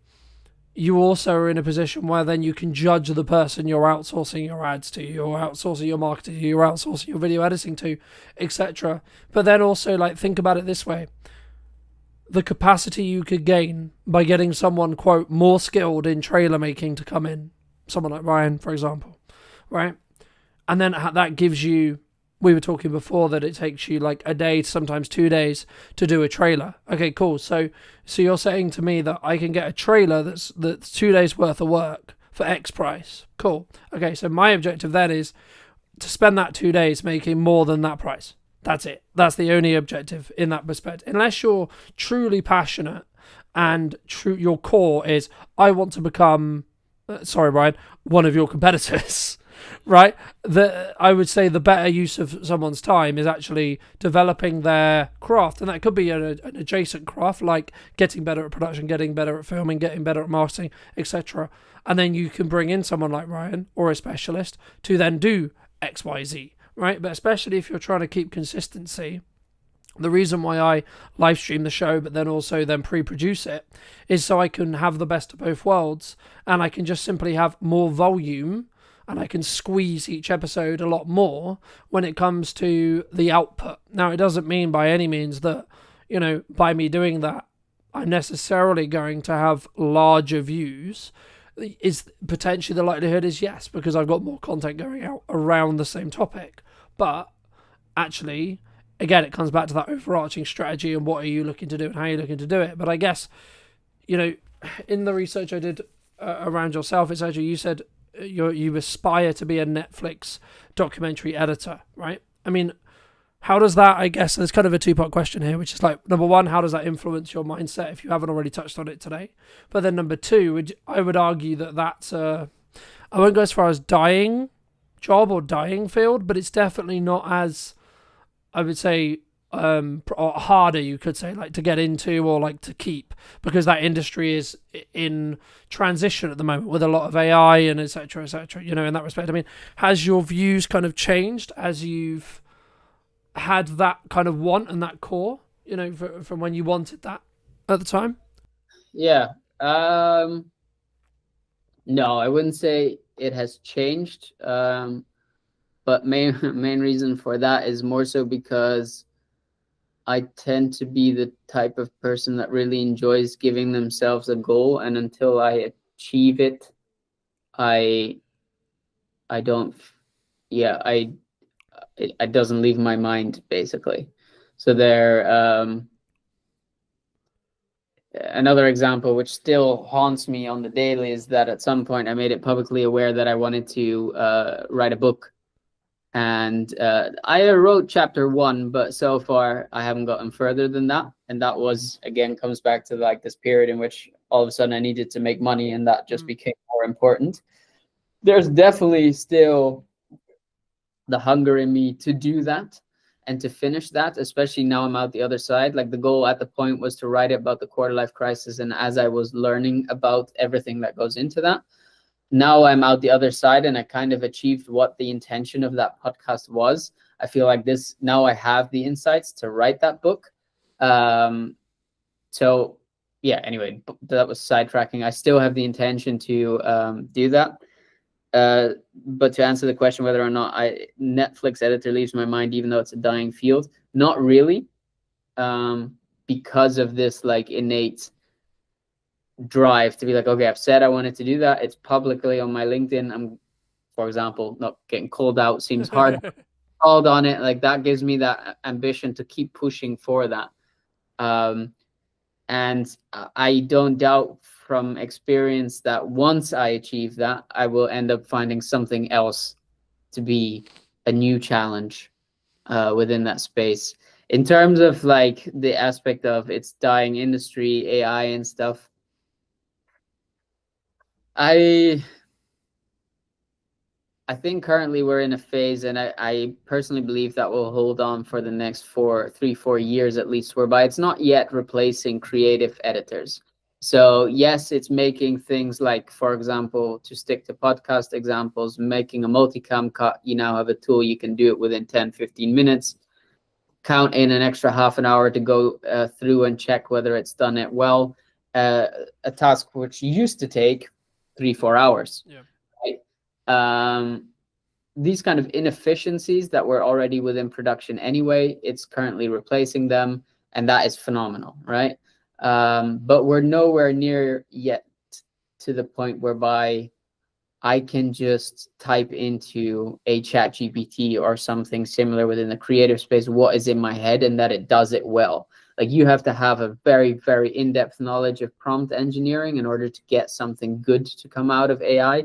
B: you also are in a position where then you can judge the person you're outsourcing your ads to, you're outsourcing your marketing to, you're outsourcing your video editing to, etc. But then also, like, think about it this way. The capacity you could gain by getting someone, quote, more skilled in trailer making to come in, someone like Ryan, for example, right? And then that gives you, we were talking before that it takes you like a day, sometimes 2 days to do a trailer. Okay, cool. So you're saying to me that I can get a trailer that's 2 days worth of work for X price. Cool. Okay, so my objective then is to spend that 2 days making more than that price. That's it. That's the only objective in that respect. Unless you're truly passionate and your core is, I want to become, sorry, Brian, one of your competitors. Right, I would say the better use of someone's time is actually developing their craft, and that could be an adjacent craft like getting better at production, getting better at filming, getting better at marketing, etc. And then you can bring in someone like Ryan or a specialist to then do X, Y, Z. Right, but especially if you're trying to keep consistency. The reason why I live stream the show, but then also then pre-produce it, is so I can have the best of both worlds, and I can just simply have more volume. And I can squeeze each episode a lot more when it comes to the output. Now, it doesn't mean by any means that, by me doing that, I'm necessarily going to have larger views. Is potentially the likelihood is yes, because I've got more content going out around the same topic. But actually, again, it comes back to that overarching strategy and what are you looking to do and how you're looking to do it. But I guess, in the research I did around yourself, it's actually, you said, you aspire to be a Netflix documentary editor, right? I mean, how does that, I guess, there's kind of a two-part question here, which is like, number one, how does that influence your mindset if you haven't already touched on it today? But then number two, I would argue that that's I won't go as far as dying job or dying field, but it's definitely not as, I would say, or harder, you could say, like to get into or like to keep, because that industry is in transition at the moment with a lot of AI and etc. In that respect. I mean, has your views kind of changed as you've had that kind of want and that core, from when you wanted that at the time?
E: Yeah. No, I wouldn't say it has changed. But main reason for that is more so because I tend to be the type of person that really enjoys giving themselves a goal, and until I achieve it, it doesn't leave my mind, basically. So another example which still haunts me on the daily is that at some point I made it publicly aware that I wanted to write a book. And I wrote chapter 1, but so far I haven't gotten further than that. And that was, again, comes back to like this period in which all of a sudden I needed to make money, and that just became more important. There's definitely still the hunger in me to do that and to finish that, especially now I'm out the other side. Like, the goal at the point was to write about the quarter life crisis. And as I was learning about everything that goes into that, now I'm out the other side and I kind of achieved what the intention of that podcast was. I feel like now I have the insights to write that book. So yeah, anyway, that was sidetracking. I still have the intention to do that. But to answer the question whether or not Netflix editor leaves my mind, even though it's a dying field, not really, because of this like innate drive to be like, okay, I've said I wanted to do that. It's publicly on my LinkedIn. I'm, for example, not getting called out seems hard. Called on it, like that gives me that ambition to keep pushing for that. And I don't doubt from experience that once I achieve that, I will end up finding something else to be a new challenge within that space. In terms of like the aspect of its dying industry, AI and stuff, I I think currently we're in a phase, and I personally believe that will hold on for the next 4 years at least, whereby it's not yet replacing creative editors. So yes, it's making things like, for example, to stick to podcast examples, making a multicam cut. You now have a tool, you can do it within 10-15 minutes. Count in an extra half an hour to go through and check whether it's done it well. A task which used to take 3-4 hours.
B: Yeah.
E: Right? These kind of inefficiencies that were already within production anyway, it's currently replacing them, and that is phenomenal, right? But we're nowhere near yet to the point whereby I can just type into a chat GPT or something similar within the creative space what is in my head, and that it does it well. Like, you have to have a very, very in-depth knowledge of prompt engineering in order to get something good to come out of AI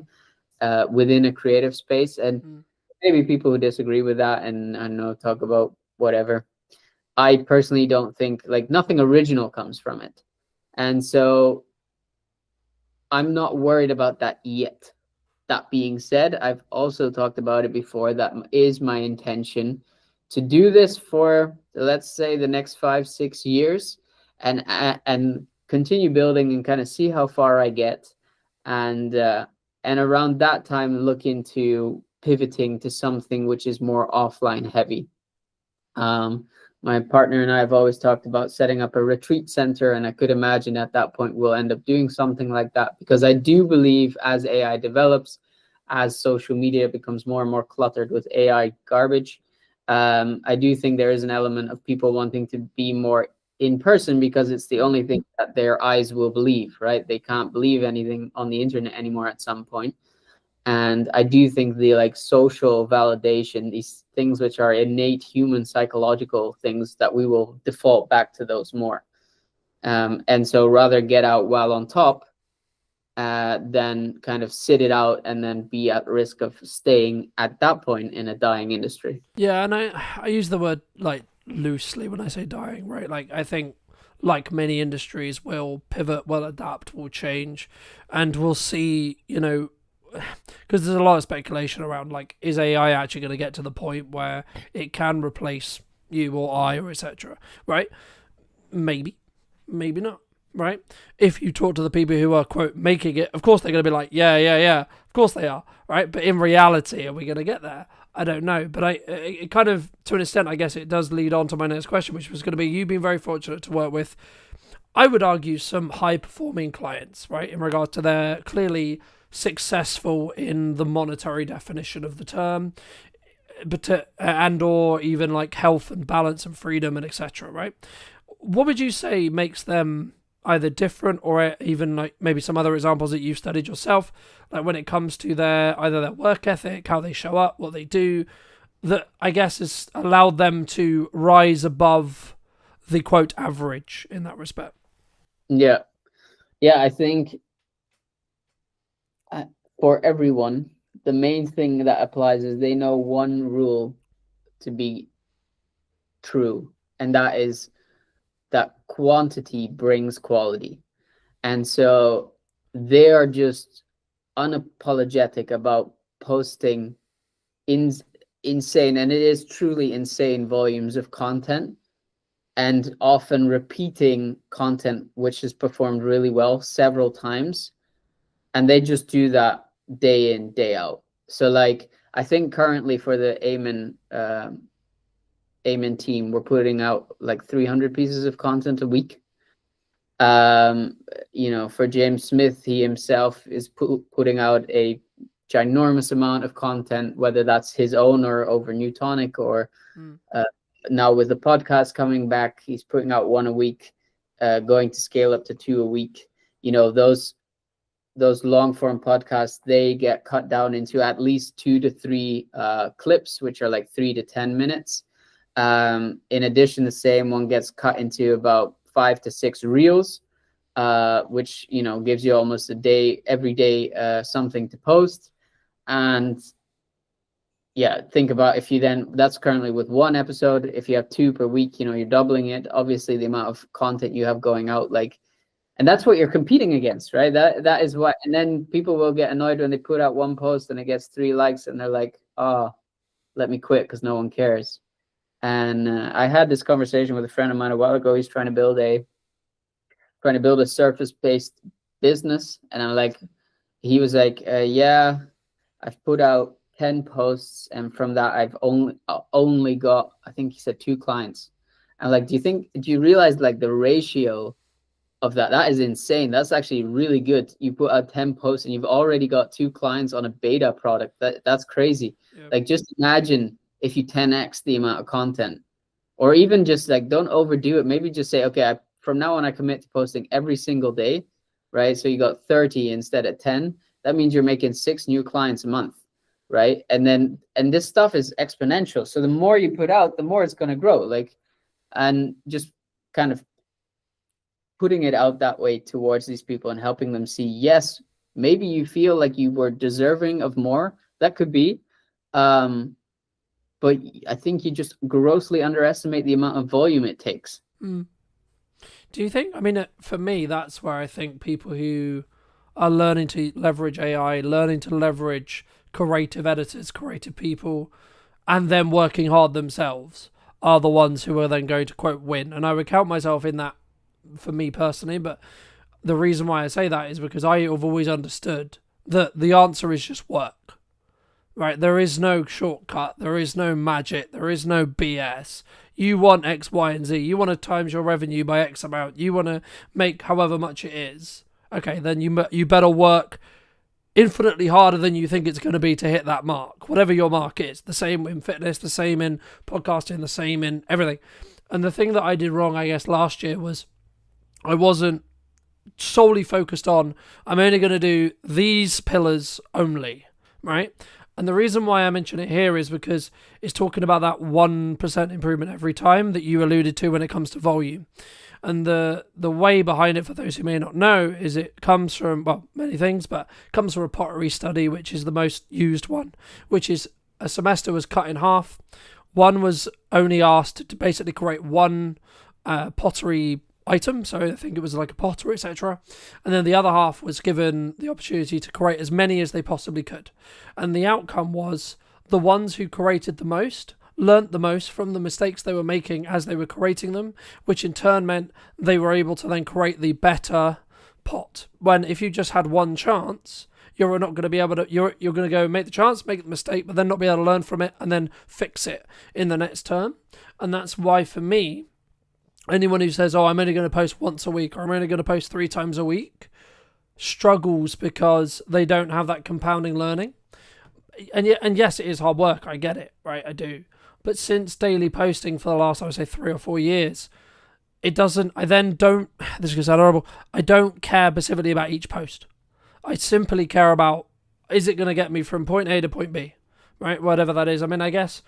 E: within a creative space. And maybe people who disagree with that and I don't know, talk about whatever. I personally don't think, like, nothing original comes from it. And so I'm not worried about that yet. That being said, I've also talked about it before. That is my intention to do this for, let's say, the next 5-6 years, and continue building and kind of see how far I get, and around that time look into pivoting to something which is more offline heavy. My partner and I have always talked about setting up a retreat center, and I could imagine at that point we'll end up doing something like that, because I do believe as AI develops, as social media becomes more and more cluttered with AI garbage, I do think there is an element of people wanting to be more in person, because it's the only thing that their eyes will believe, right? They can't believe anything on the internet anymore at some point. And I do think the, like, social validation, these things which are innate human psychological things, that we will default back to those more. And so rather get out while on top than kind of sit it out and then be at risk of staying at that point in a dying industry.
B: Yeah, and I use the word, like, loosely when I say dying, right? Like, I think, like many industries, will pivot, will adapt, will change, and we'll see, you know, because there's a lot of speculation around, like, is AI actually going to get to the point where it can replace you or I or etc., right? Maybe not, right? If you talk to the people who are, quote, making it, of course they're going to be like, yeah, of course they are, right? But in reality, are we going to get there? I don't know. But it kind of, to an extent, I guess it does lead on to my next question, which was going to be, you've been very fortunate to work with, I would argue, some high-performing clients, right, in regard to their clearly successful in the monetary definition of the term, but and or even like health and balance and freedom and etc., right? What would you say makes them either different, or even like maybe some other examples that you've studied yourself, like when it comes to either their work ethic, how they show up, what they do, that I guess has allowed them to rise above the, quote, average in that respect?
E: Yeah, I think for everyone, the main thing that applies is they know one rule to be true, and that is that quantity brings quality. And so they are just unapologetic about posting insane, and it is truly insane, volumes of content, and often repeating content which is performed really well several times. And they just do that day in, day out. So, like, I think currently for the Amen team, we're putting out like 300 pieces of content a week. You know, for James Smith, he himself is putting out a ginormous amount of content, whether that's his own or over Newtonic, or now with the podcast coming back, he's putting out 1 a week, going to scale up to 2 a week. You know, those long form podcasts, they get cut down into at least 2 to 3 clips, which are like 3 to 10 minutes. In addition, the same one gets cut into about 5 to 6 reels, which, you know, gives you almost a day, every day, something to post. And yeah, think about if you then, that's currently with 1 episode. If you have 2 per week, you know, you're doubling it. Obviously, the amount of content you have going out, like, And that's what you're competing against, right? That is what. And then people will get annoyed when they put out one post and it gets 3 likes, and they're like, "Oh, let me quit because no one cares." And I had this conversation with a friend of mine a while ago. He's trying to build a surface-based business, and he was like, "Yeah, I've put out 10 posts, and from that I've only got, I think he said, 2 clients." And like, do you realize like the ratio of that is insane. That's actually really good. You put out 10 posts and you've already got 2 clients on a beta product. That's crazy.
B: Yep.
E: Like, just imagine if you 10x the amount of content, or even just like, don't overdo it. Maybe just say, okay, from now on I commit to posting every single day, right? So you got 30 instead of 10. That means you're making 6 new clients a month, right? And this stuff is exponential. So the more you put out, the more it's going to grow. Like, and just kind of putting it out that way towards these people and helping them see, yes, maybe you feel like you were deserving of more. That could be. But I think you just grossly underestimate the amount of volume it takes.
B: Mm. Do you think, I mean, for me, that's where I think people who are learning to leverage AI, learning to leverage creative editors, creative people, and then working hard themselves are the ones who are then going to, quote, win. And I would count myself in that for me personally, but the reason why I say that is because I have always understood that the answer is just work, right? There is no shortcut, there is no magic, there is no BS. You want X, Y, and Z. You want to times your revenue by X amount. You want to make however much it is. Okay, then you better work infinitely harder than you think it's going to be to hit that mark, whatever your mark is. The same in fitness, the same in podcasting, the same in everything. And the thing that I did wrong, I guess, last year was I wasn't solely focused on, I'm only going to do these pillars only, right? And the reason why I mention it here is because it's talking about that 1% improvement every time that you alluded to when it comes to volume. And the way behind it, for those who may not know, is it comes from, well, many things, but it comes from a pottery study, which is the most used one, which is a semester was cut in half. One was only asked to basically create one pottery item, so I think it was like a pot or etc. And then the other half was given the opportunity to create as many as they possibly could. And the outcome was the ones who created the most learnt the most from the mistakes they were making as they were creating them, which in turn meant they were able to then create the better pot. When if you just had one chance, you're not going to be able to, you're going to go make the chance, make the mistake, but then not be able to learn from it and then fix it in the next turn. And that's why for me, anyone who says, oh, I'm only going to post once a week or I'm only going to post 3 times a week struggles because they don't have that compounding learning. And yes, it is hard work. I get it, right? I do. But since daily posting for the last, I would say 3 or 4 years, it doesn't, I then don't, this is going to sound horrible, I don't care specifically about each post. I simply care about, is it going to get me from point A to point B, right? Whatever that is. I mean, I guess,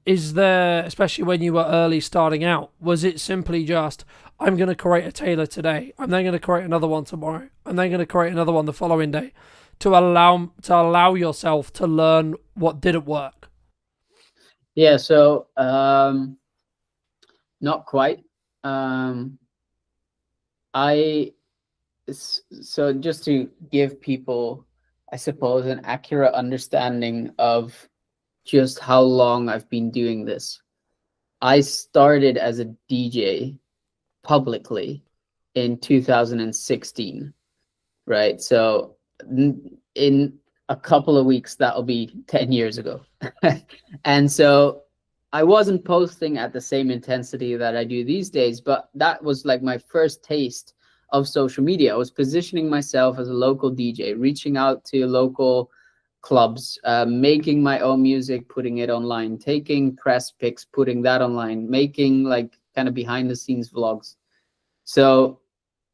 B: is there, especially when you were early starting out, was it simply just, I'm going to create a tailor today, I'm then going to create another one tomorrow, I'm then going to create another one the following day, to allow yourself to learn what didn't work?
E: Yeah, so not quite. So just to give people, I suppose, an accurate understanding of just how long I've been doing this. I started as a DJ publicly in 2016, right? So in a couple of weeks, that'll be 10 years ago. And so I wasn't posting at the same intensity that I do these days, but that was like my first taste of social media. I was positioning myself as a local DJ, reaching out to local clubs, making my own music, putting it online, taking press pics, putting that online, making like kind of behind the scenes vlogs. So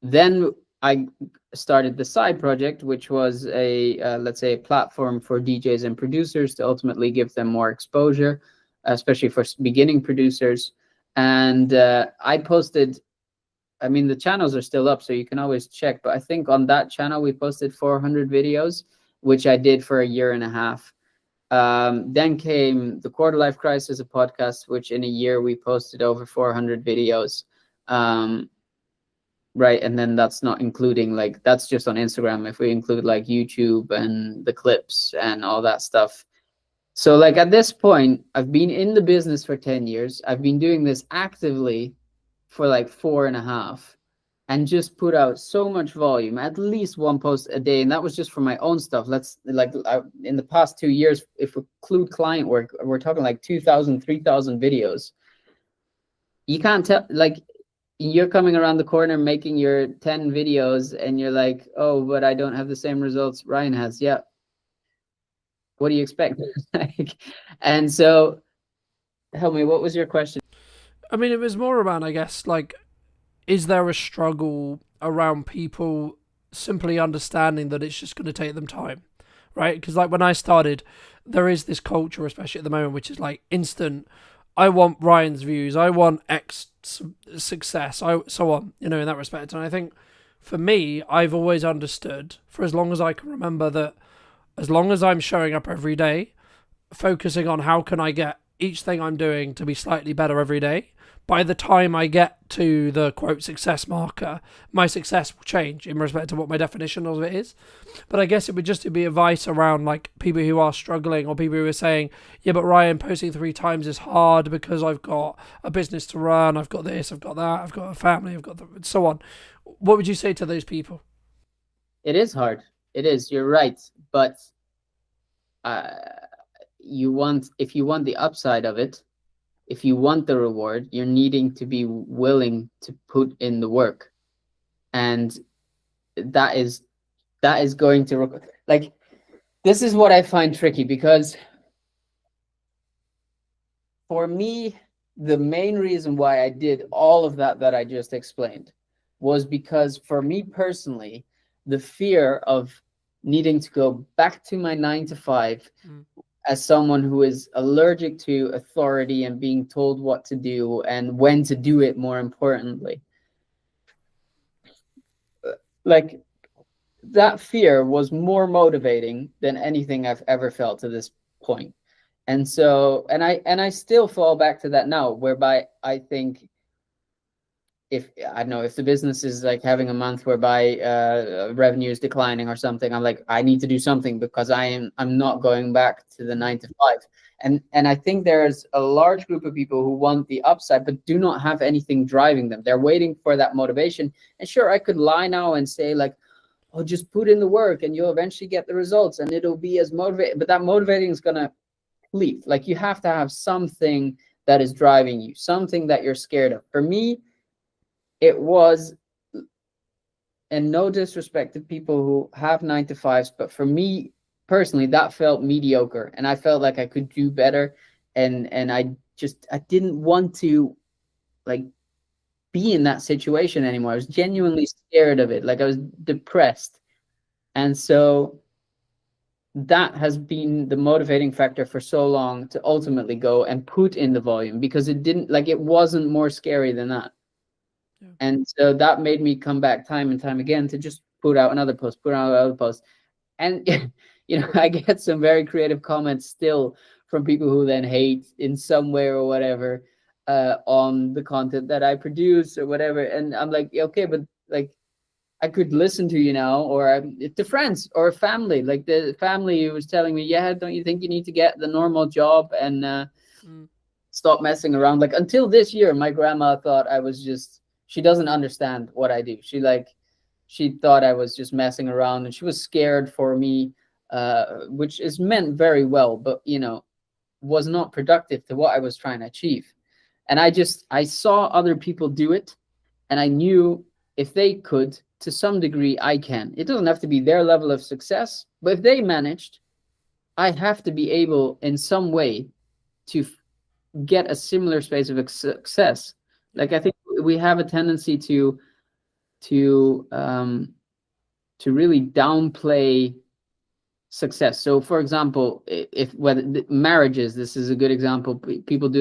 E: then I started the side project, which was a let's say a platform for DJs and producers to ultimately give them more exposure, especially for beginning producers. And I posted, I mean, the channels are still up, so you can always check, but I think on that channel we posted 400 videos, which I did for a year and a half. Then came the Quarter Life Crisis, a podcast, which in a year we posted over 400 videos. right? And then that's not including, like, that's just on Instagram. If we include like YouTube and the clips and all that stuff. So like at this point, I've been in the business for 10 years. I've been doing this actively for like 4.5, and just put out so much volume, at least one post a day. And that was just for my own stuff. Let's like in the past 2 years, if we include client work, we're talking like 2,000, 3,000 videos. You can't tell, like, you're coming around the corner making your 10 videos and you're like, oh, but I don't have the same results Ryan has. Yeah. What do you expect? Like, and so help me, what was your question?
B: I mean, it was more around, I guess, like, is there a struggle around people simply understanding that it's just going to take them time, right? Because like when I started, there is this culture, especially at the moment, which is like instant. I want Ryan's views. I want X success. So on, in that respect. And I think for me, I've always understood, for as long as I can remember, that as long as I'm showing up every day, focusing on how can I get each thing I'm doing to be slightly better every day, by the time I get to the quote success marker, my success will change in respect to what my definition of it is. But I guess it would just be advice around like people who are struggling, or people who are saying, yeah, but Ryan, posting 3 times is hard because I've got a business to run, I've got this, I've got that, I've got a family, I've got so on. What would you say to those people?
E: It is hard. It is. You're right. But if you want the upside of it, if you want the reward, you're needing to be willing to put in the work. And that is going to, like, this is what I find tricky, because for me, the main reason why I did all of that I just explained was because for me personally, the fear of needing to go back to my 9 to 5 as someone who is allergic to authority and being told what to do and when to do it, more importantly. Like, that fear was more motivating than anything I've ever felt to this point. And so, and I still fall back to that now, whereby I think, if I don't know, if the business is like having a month whereby revenue is declining or something, I'm like, I need to do something, because I'm not going back to the 9 to 5. And I think there's a large group of people who want the upside but do not have anything driving them. They're waiting for that motivation. And sure, I could lie now and say like, oh, just put in the work and you'll eventually get the results and it'll be as motivating. But that motivating is gonna leave. Like, you have to have something that is driving you, something that you're scared of. For me, it was, and no disrespect to people who have 9 to 5s, but for me personally, that felt mediocre, and I felt like I could do better, and I didn't want to like be in that situation anymore. I was genuinely scared of it. Like, I was depressed, and so that has been the motivating factor for so long to ultimately go and put in the volume, because it wasn't more scary than that. Yeah. And so that made me come back time and time again to just put out another post. And, I get some very creative comments still from people who then hate in some way or whatever on the content that I produce or whatever. And I'm like, okay, but like, I could listen to you now, or to friends or family. Like, the family who was telling me, yeah, don't you think you need to get the normal job and stop messing around? Like, until this year, my grandma thought I was just, she doesn't understand what I do. She thought I was just messing around, and she was scared for me, which is meant very well, but, was not productive to what I was trying to achieve. And I saw other people do it, and I knew if they could, to some degree, I can. It doesn't have to be their level of success, but if they managed, I have to be able in some way to get a similar space of success. Like, I think we have a tendency to really downplay success. So, for example, whether marriages, this is a good example. People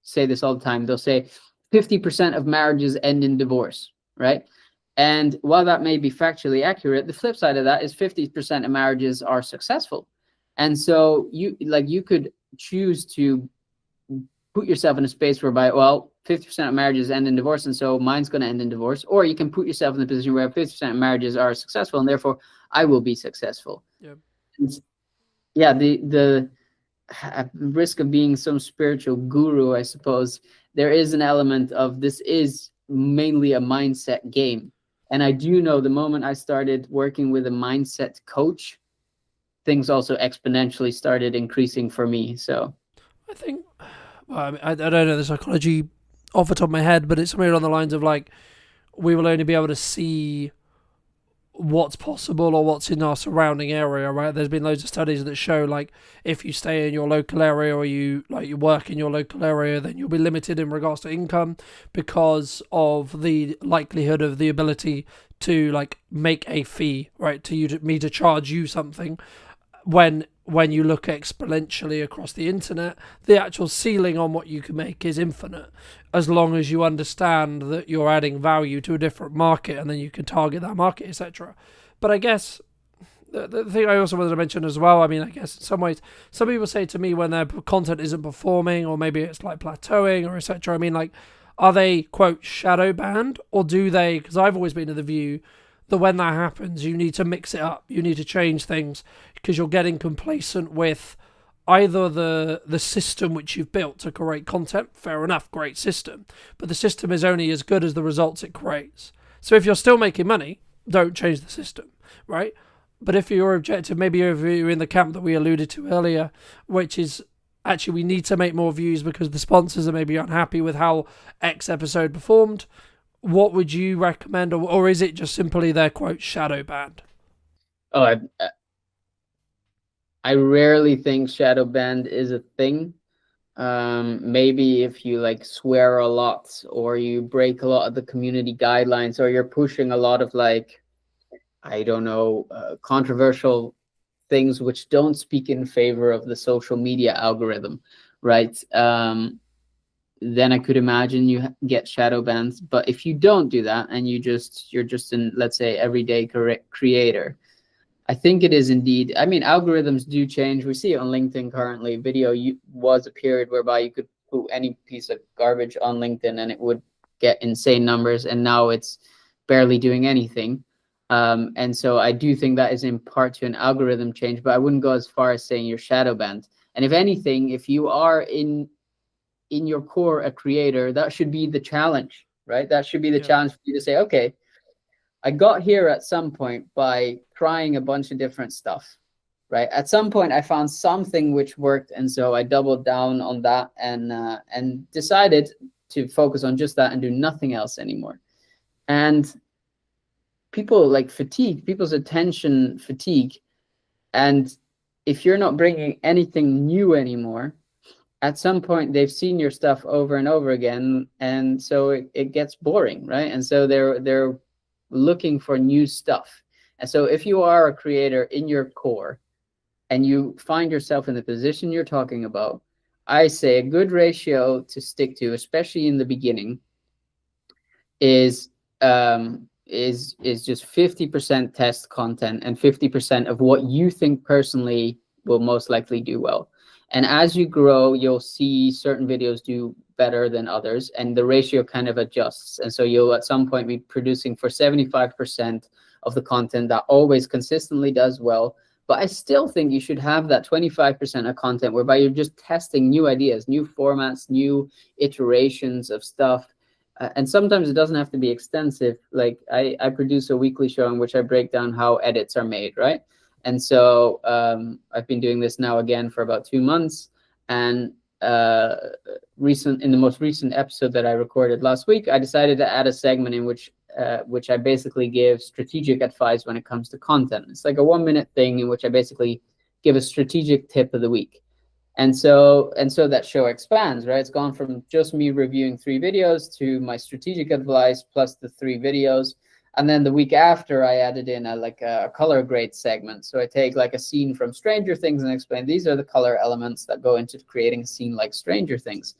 E: say this all the time. They'll say 50% of marriages end in divorce, right? And while that may be factually accurate, the flip side of that is 50% of marriages are successful. And so you could choose to put yourself in a space whereby, well, 50% of marriages end in divorce, and so mine's going to end in divorce. Or you can put yourself in the position where 50% of marriages are successful, and therefore I will be successful.
B: Yeah.
E: And yeah, the risk of being some spiritual guru, I suppose, there is an element of this is mainly a mindset game. And I do know the moment I started working with a mindset coach, things also exponentially started increasing for me. So
B: I think, well, I mean, I don't know the psychology off the top of my head, but it's somewhere along the lines of like, we will only be able to see what's possible or what's in our surrounding area, right? There's been loads of studies that show like if you stay in your local area or you work in your local area, then you'll be limited in regards to income because of the likelihood of the ability to like make a fee, right? Me to charge you something. When you look exponentially across the internet, the actual ceiling on what you can make is infinite, as long as you understand that you're adding value to a different market and then you can target that market, etc. But I guess the thing I also wanted to mention as well, I mean, I guess in some ways, some people say to me when their content isn't performing or maybe it's like plateauing or etc. I mean, like, are they, quote, shadow banned, or do they, because I've always been of the view that when that happens, you need to mix it up. You need to change things because you're getting complacent with either the system which you've built to create content. Fair enough, great system. But the system is only as good as the results it creates. So if you're still making money, don't change the system, right? But if your objective, maybe you're in the camp that we alluded to earlier, which is actually we need to make more views because the sponsors are maybe unhappy with how X episode performed, what would you recommend, or is it just simply their, quote, shadow banned?
E: Oh, I rarely think shadow banned is a thing. Maybe if you like swear a lot or you break a lot of the community guidelines or you're pushing a lot of like, I don't know, controversial things which don't speak in favor of the social media algorithm, right? Then I could imagine you get shadow bans. But if you don't do that and you're just an, let's say, everyday creator, I think it is indeed. I mean, algorithms do change. We see it on LinkedIn currently. Video was a period whereby you could put any piece of garbage on LinkedIn and it would get insane numbers, and now it's barely doing anything. And so I do think that is in part to an algorithm change, but I wouldn't go as far as saying you're shadow banned. And if anything, if you are in your core a creator, that should be the challenge, right? That should be the challenge for you to say, okay, I got here at some point by trying a bunch of different stuff, right? At some point I found something which worked, and so I doubled down on that and decided to focus on just that and do nothing else anymore. And people like fatigue, people's attention fatigue, and if you're not bringing anything new anymore, at some point they've seen your stuff over and over again, and so it gets boring, right? And so they're looking for new stuff. And so if you are a creator in your core and you find yourself in the position you're talking about, I say a good ratio to stick to, especially in the beginning, is just 50% test content and 50% of what you think personally will most likely do well. And as you grow, you'll see certain videos do better than others, and the ratio kind of adjusts. And so you'll at some point be producing for 75% of the content that always consistently does well. But I still think you should have that 25% of content whereby you're just testing new ideas, new formats, new iterations of stuff. And sometimes it doesn't have to be extensive. Like I produce a weekly show in which I break down how edits are made, right? And so I've been doing this now again for about 2 months. And in the most recent episode that I recorded last week, I decided to add a segment in which I basically give strategic advice when it comes to content. It's like a 1-minute thing in which I basically give a strategic tip of the week. And so that show expands, right? It's gone from just me reviewing 3 videos to my strategic advice plus the 3 videos. And then the week after, I added in a color grade segment. So I take like a scene from Stranger Things and explain these are the color elements that go into creating a scene like Stranger Things.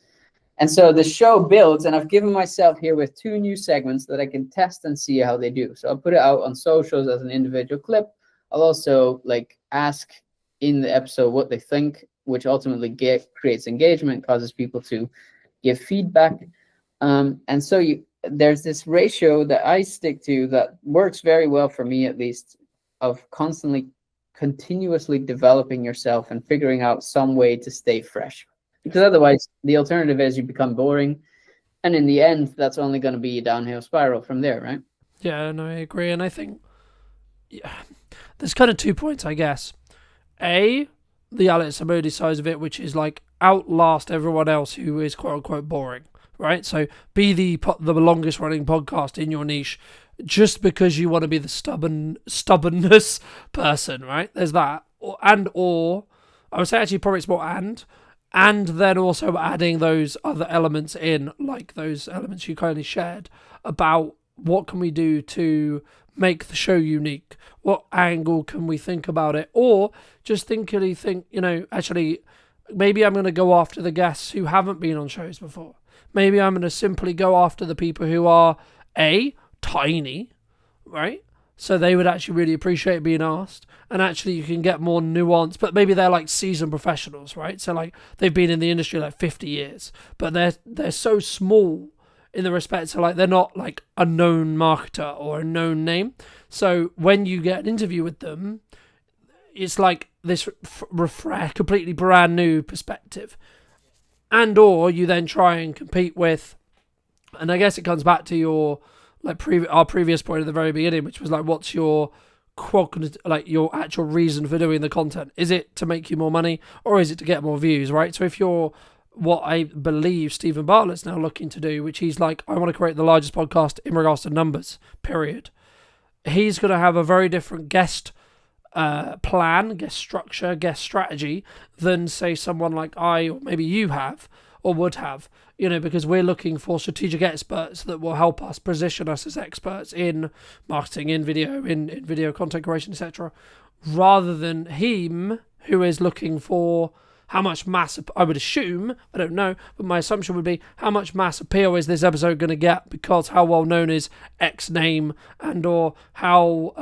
E: And so the show builds, and I've given myself here with 2 new segments that I can test and see how they do. So I'll put it out on socials as an individual clip. I'll also like ask in the episode what they think. which ultimately creates engagement, causes people to give feedback. And so there's this ratio that I stick to that works very well for me, at least, of continuously developing yourself and figuring out some way to stay fresh. Because otherwise, the alternative is you become boring. And in the end, that's only going to be a downhill spiral from there, right?
B: Yeah, no, I agree. And I think there's kind of 2 points, I guess. A, the Alex Samodi side of it, which is like outlast everyone else who is quote unquote boring, right? So be the longest running podcast in your niche just because you want to be the stubbornness person, right? There's that. Or I would say actually probably it's more and then also adding those other elements in, like those elements you kindly shared about what can we do to make the show unique? What angle can we think about it? Or just think, actually, maybe I'm going to go after the guests who haven't been on shows before. Maybe I'm going to simply go after the people who are, tiny, right? So they would actually really appreciate being asked. And actually you can get more nuance, but maybe they're like seasoned professionals, right? So like they've been in the industry like 50 years, but they're so small in the respect to like they're not like a known marketer or a known name. So when you get an interview with them, it's like this completely brand new perspective. And or you then try and compete with, and I guess it comes back to your our previous point at the very beginning, which was like, what's your your actual reason for doing the content? Is it to make you more money, or is it to get more views, right? So if you're what I believe Stephen Bartlett's now looking to do, which he's like, I want to create the largest podcast in regards to numbers, period. He's going to have a very different guest plan, guest structure, guest strategy than say someone like I or maybe you have or would have, because we're looking for strategic experts that will help us position us as experts in marketing, in video, in video content creation, etc., rather than him who is looking for how much mass, I would assume, I don't know, but my assumption would be how much mass appeal is this episode going to get because how well known is X name and or how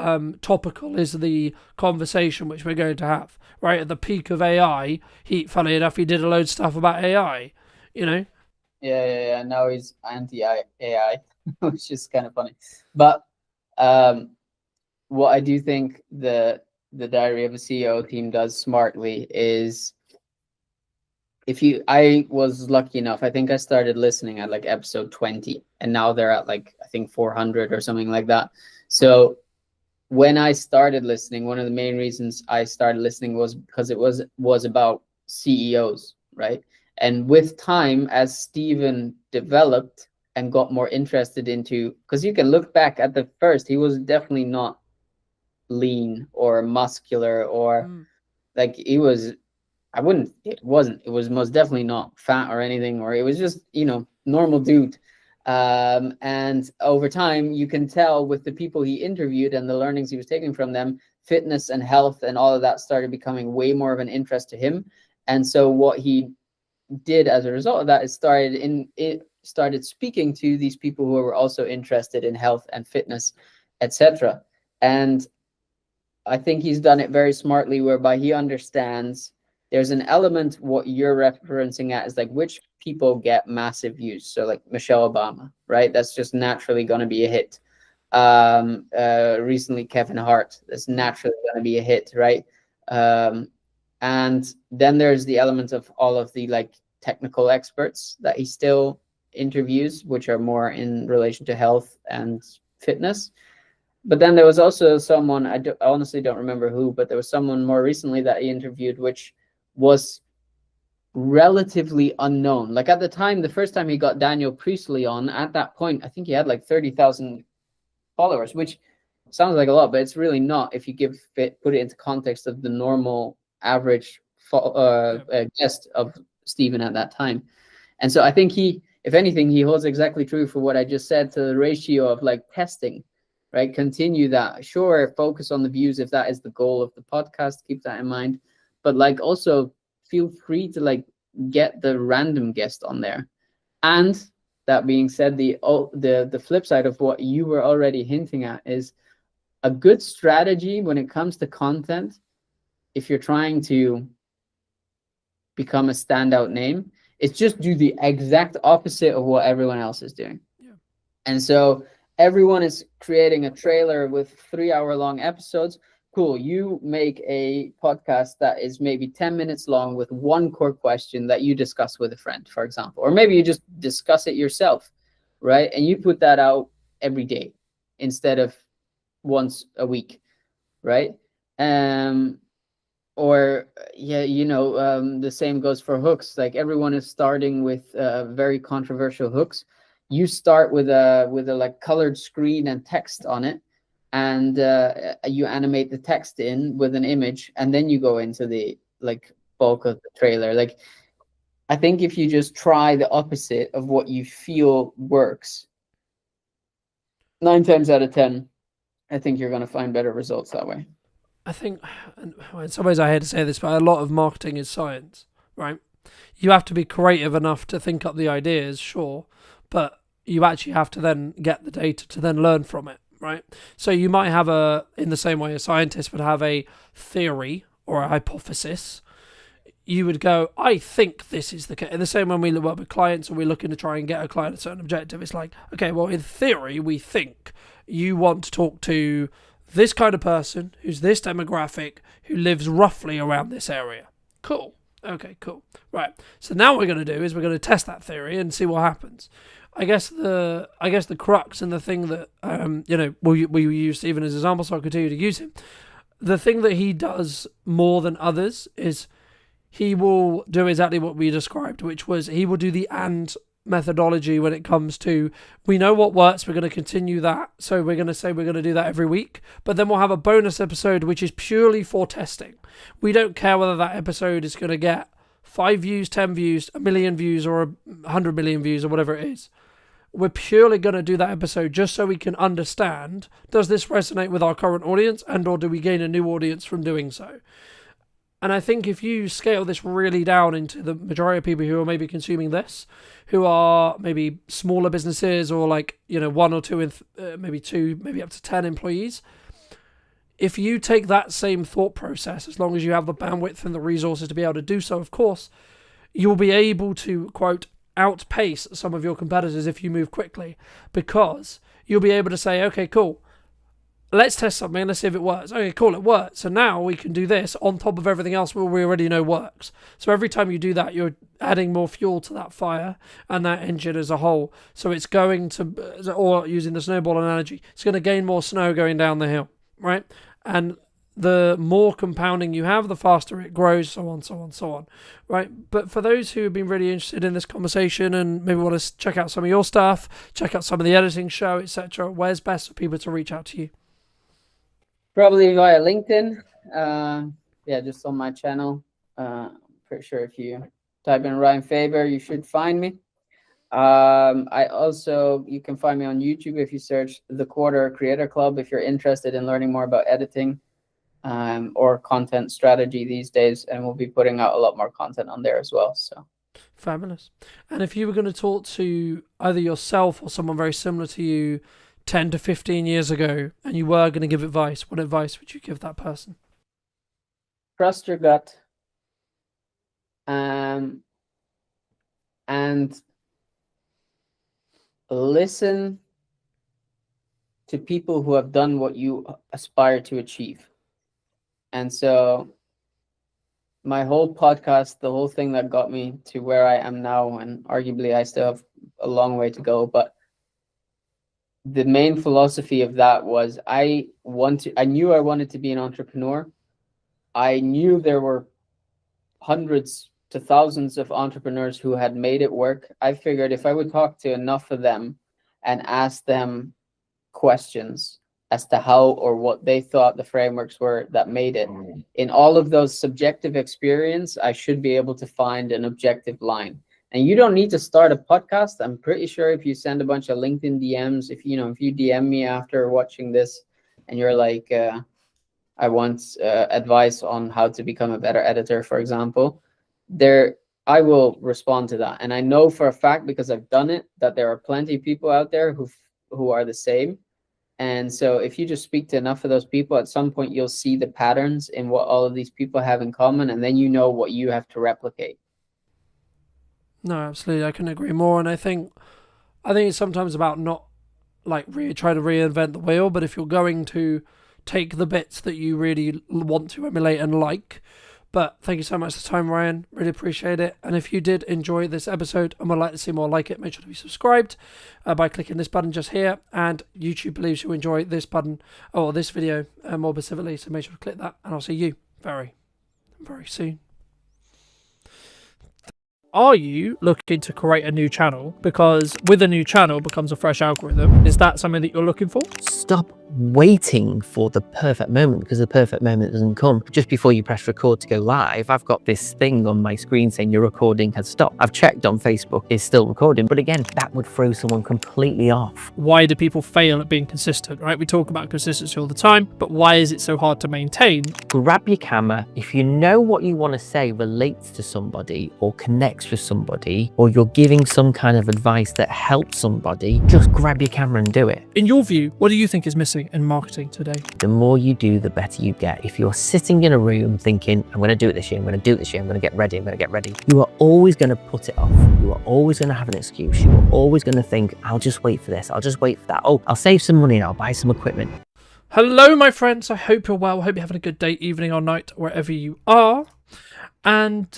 B: topical is the conversation which we're going to have, right? At the peak of AI, funnily enough, he did a load of stuff about AI,
E: Yeah. Now he's anti-AI, which is kind of funny. But what I do think the Diary of a CEO team does smartly is I was lucky enough, I think I started listening at like episode 20 and now they're at like, I think 400 or something like that. So when I started listening, one of the main reasons I started listening was because it was about CEOs, right? And with time, as Stephen developed and got more interested into, because you can look back at the first, he was definitely not lean or muscular or like he was, it was most definitely not fat or anything, or it was just, normal dude. And over time, you can tell with the people he interviewed and the learnings he was taking from them, fitness and health and all of that started becoming way more of an interest to him. And so what he did as a result of that is started speaking to these people who were also interested in health and fitness, etc. And I think he's done it very smartly, whereby he understands there's an element, what you're referencing at is like which people get massive views. So like Michelle Obama, right? That's just naturally going to be a hit. Recently Kevin Hart, that's naturally going to be a hit, right? And then there's the element of all of the like technical experts that he still interviews, which are more in relation to health and fitness. But then there was also someone, I honestly don't remember who, but there was someone more recently that he interviewed, which was relatively unknown. Like at the time, the first time he got Daniel Priestley on, at that point, I think he had like 30,000 followers, which sounds like a lot, but it's really not if you put it into context of the normal average guest of Stephen at that time. And so I think if anything, he holds exactly true for what I just said to the ratio of like testing, right? Continue that. Sure, focus on the views if that is the goal of the podcast. Keep that in mind. But like also feel free to like get the random guest on there. And that being said, the flip side of what you were already hinting at is a good strategy when it comes to content. If you're trying to become a standout name. It's just do the exact opposite of what everyone else is doing.
B: Yeah.
E: And so everyone is creating a trailer with 3-hour-long episodes. Cool. You make a podcast that is maybe 10 minutes long with one core question that you discuss with a friend, for example, or maybe you just discuss it yourself, right? And you put that out every day instead of once a week, right? Or the same goes for hooks. Like everyone is starting with very controversial hooks. You start with a like colored screen and text on it, and you animate the text in with an image, and then you go into the like bulk of the trailer. Like I think if you just try the opposite of what you feel works, 9 times out of 10, I think you're going to find better results that way.
B: I think, in some ways I hate to say this, but a lot of marketing is science, right? You have to be creative enough to think up the ideas, sure, but you actually have to then get the data to then learn from it, right? So you might have in the same way a scientist would have a theory or a hypothesis. You would go, I think this is the case. In the same when we work with clients or we're looking to try and get a client a certain objective, it's like, okay, well, in theory, we think you want to talk to this kind of person who's this demographic who lives roughly around this area. Cool. Okay, cool. Right. So now what we're going to do is we're going to test that theory and see what happens. I guess the crux and the thing that we use Stephen as an example, so I'll continue to use him. The thing that he does more than others is he will do exactly what we described, which was he will do the and methodology when it comes to, we know what works, we're going to continue that, so we're going to say we're going to do that every week, but then we'll have a bonus episode which is purely for testing. We don't care whether that episode is going to get 5 views, 10 views, 1 million views, or 100 million views, or whatever it is. We're purely going to do that episode just so we can understand, does this resonate with our current audience, and or do we gain a new audience from doing so? And I think if you scale this really down into the majority of people who are maybe consuming this, who are maybe smaller businesses or like, 1 or 2, maybe 2, maybe up to 10 employees, if you take that same thought process, as long as you have the bandwidth and the resources to be able to do so, of course, you'll be able to, quote, outpace some of your competitors if you move quickly, because you'll be able to say, okay, cool, let's test something, let's see if it works. Okay, cool, it works. So now we can do this on top of everything else we already know works. So every time you do that, you're adding more fuel to that fire and that engine as a whole. So it's going to, or using the snowball analogy, it's going to gain more snow going down the hill, right? And the more compounding you have, the faster it grows, so on, so on, so on, right? But for those who have been really interested in this conversation and maybe want to check out some of your stuff, check out some of the editing show, etc., where's best for people to reach out to you?
E: Probably via LinkedIn. Just on my channel. Pretty sure if you type in Ryan Faber, you should find me. You can find me on YouTube if you search The Quarter Creator Club if you're interested in learning more about editing or content strategy these days, and we'll be putting out a lot more content on there as well. So
B: fabulous. And if you were going to talk to either yourself or someone very similar to you 10 to 15 years ago, and you were going to give advice, what advice would you give that person?
E: Trust your gut. And listen to people who have done what you aspire to achieve. And so my whole podcast, the whole thing that got me to where I am now, and arguably I still have a long way to go, but the main philosophy of that was I knew I wanted to be an entrepreneur. I knew there were hundreds to thousands of entrepreneurs who had made it work. I figured if I would talk to enough of them and ask them questions as to how or what they thought the frameworks were that made it, in all of those subjective experience, I should be able to find an objective line. And you don't need to start a podcast. I'm pretty sure if you send a bunch of LinkedIn DMs, if you DM me after watching this and you're like, I want advice on how to become a better editor, for example, I will respond to that. And I know for a fact, because I've done it, that there are plenty of people out there who are the same. And so if you just speak to enough of those people, at some point you'll see the patterns in what all of these people have in common, and then you know what you have to replicate.
B: No, absolutely. I couldn't agree more. And I think it's sometimes about not like trying to reinvent the wheel, but if you're going to take the bits that you really want to emulate and like. But thank you so much for the time, Ryan. Really appreciate it. And if you did enjoy this episode and would like to see more like it, make sure to be subscribed by clicking this button just here. And YouTube believes you enjoy this button or this video more specifically, so make sure to click that. And I'll see you very, very soon. Are you looking to create a new channel? Because with a new channel becomes a fresh algorithm. Is that something that you're looking for?
F: Stop waiting for the perfect moment, because the perfect moment doesn't come. Just before you press record to go live, I've got this thing on my screen saying your recording has stopped. I've checked on Facebook, it's still recording. But again, that would throw someone completely off.
B: Why do people fail at being consistent, right? We talk about consistency all the time, but why is it so hard to maintain?
F: Grab your camera. If you know what you want to say relates to somebody or connects with somebody, or you're giving some kind of advice that helps somebody, just grab your camera and do it.
B: In your view, what do you think is missing in marketing today?
F: The more you do, the better you get. If you're sitting in a room thinking, I'm going to do it this year, I'm going to do it this year, I'm going to get ready, you are always going to put it off. You are always going to have an excuse. You are always going to think, I'll just wait for this, I'll just wait for that. Oh, I'll save some money and I'll buy some equipment.
B: Hello, my friends. I hope you're well. I hope you're having a good day, evening, or night, wherever you are. And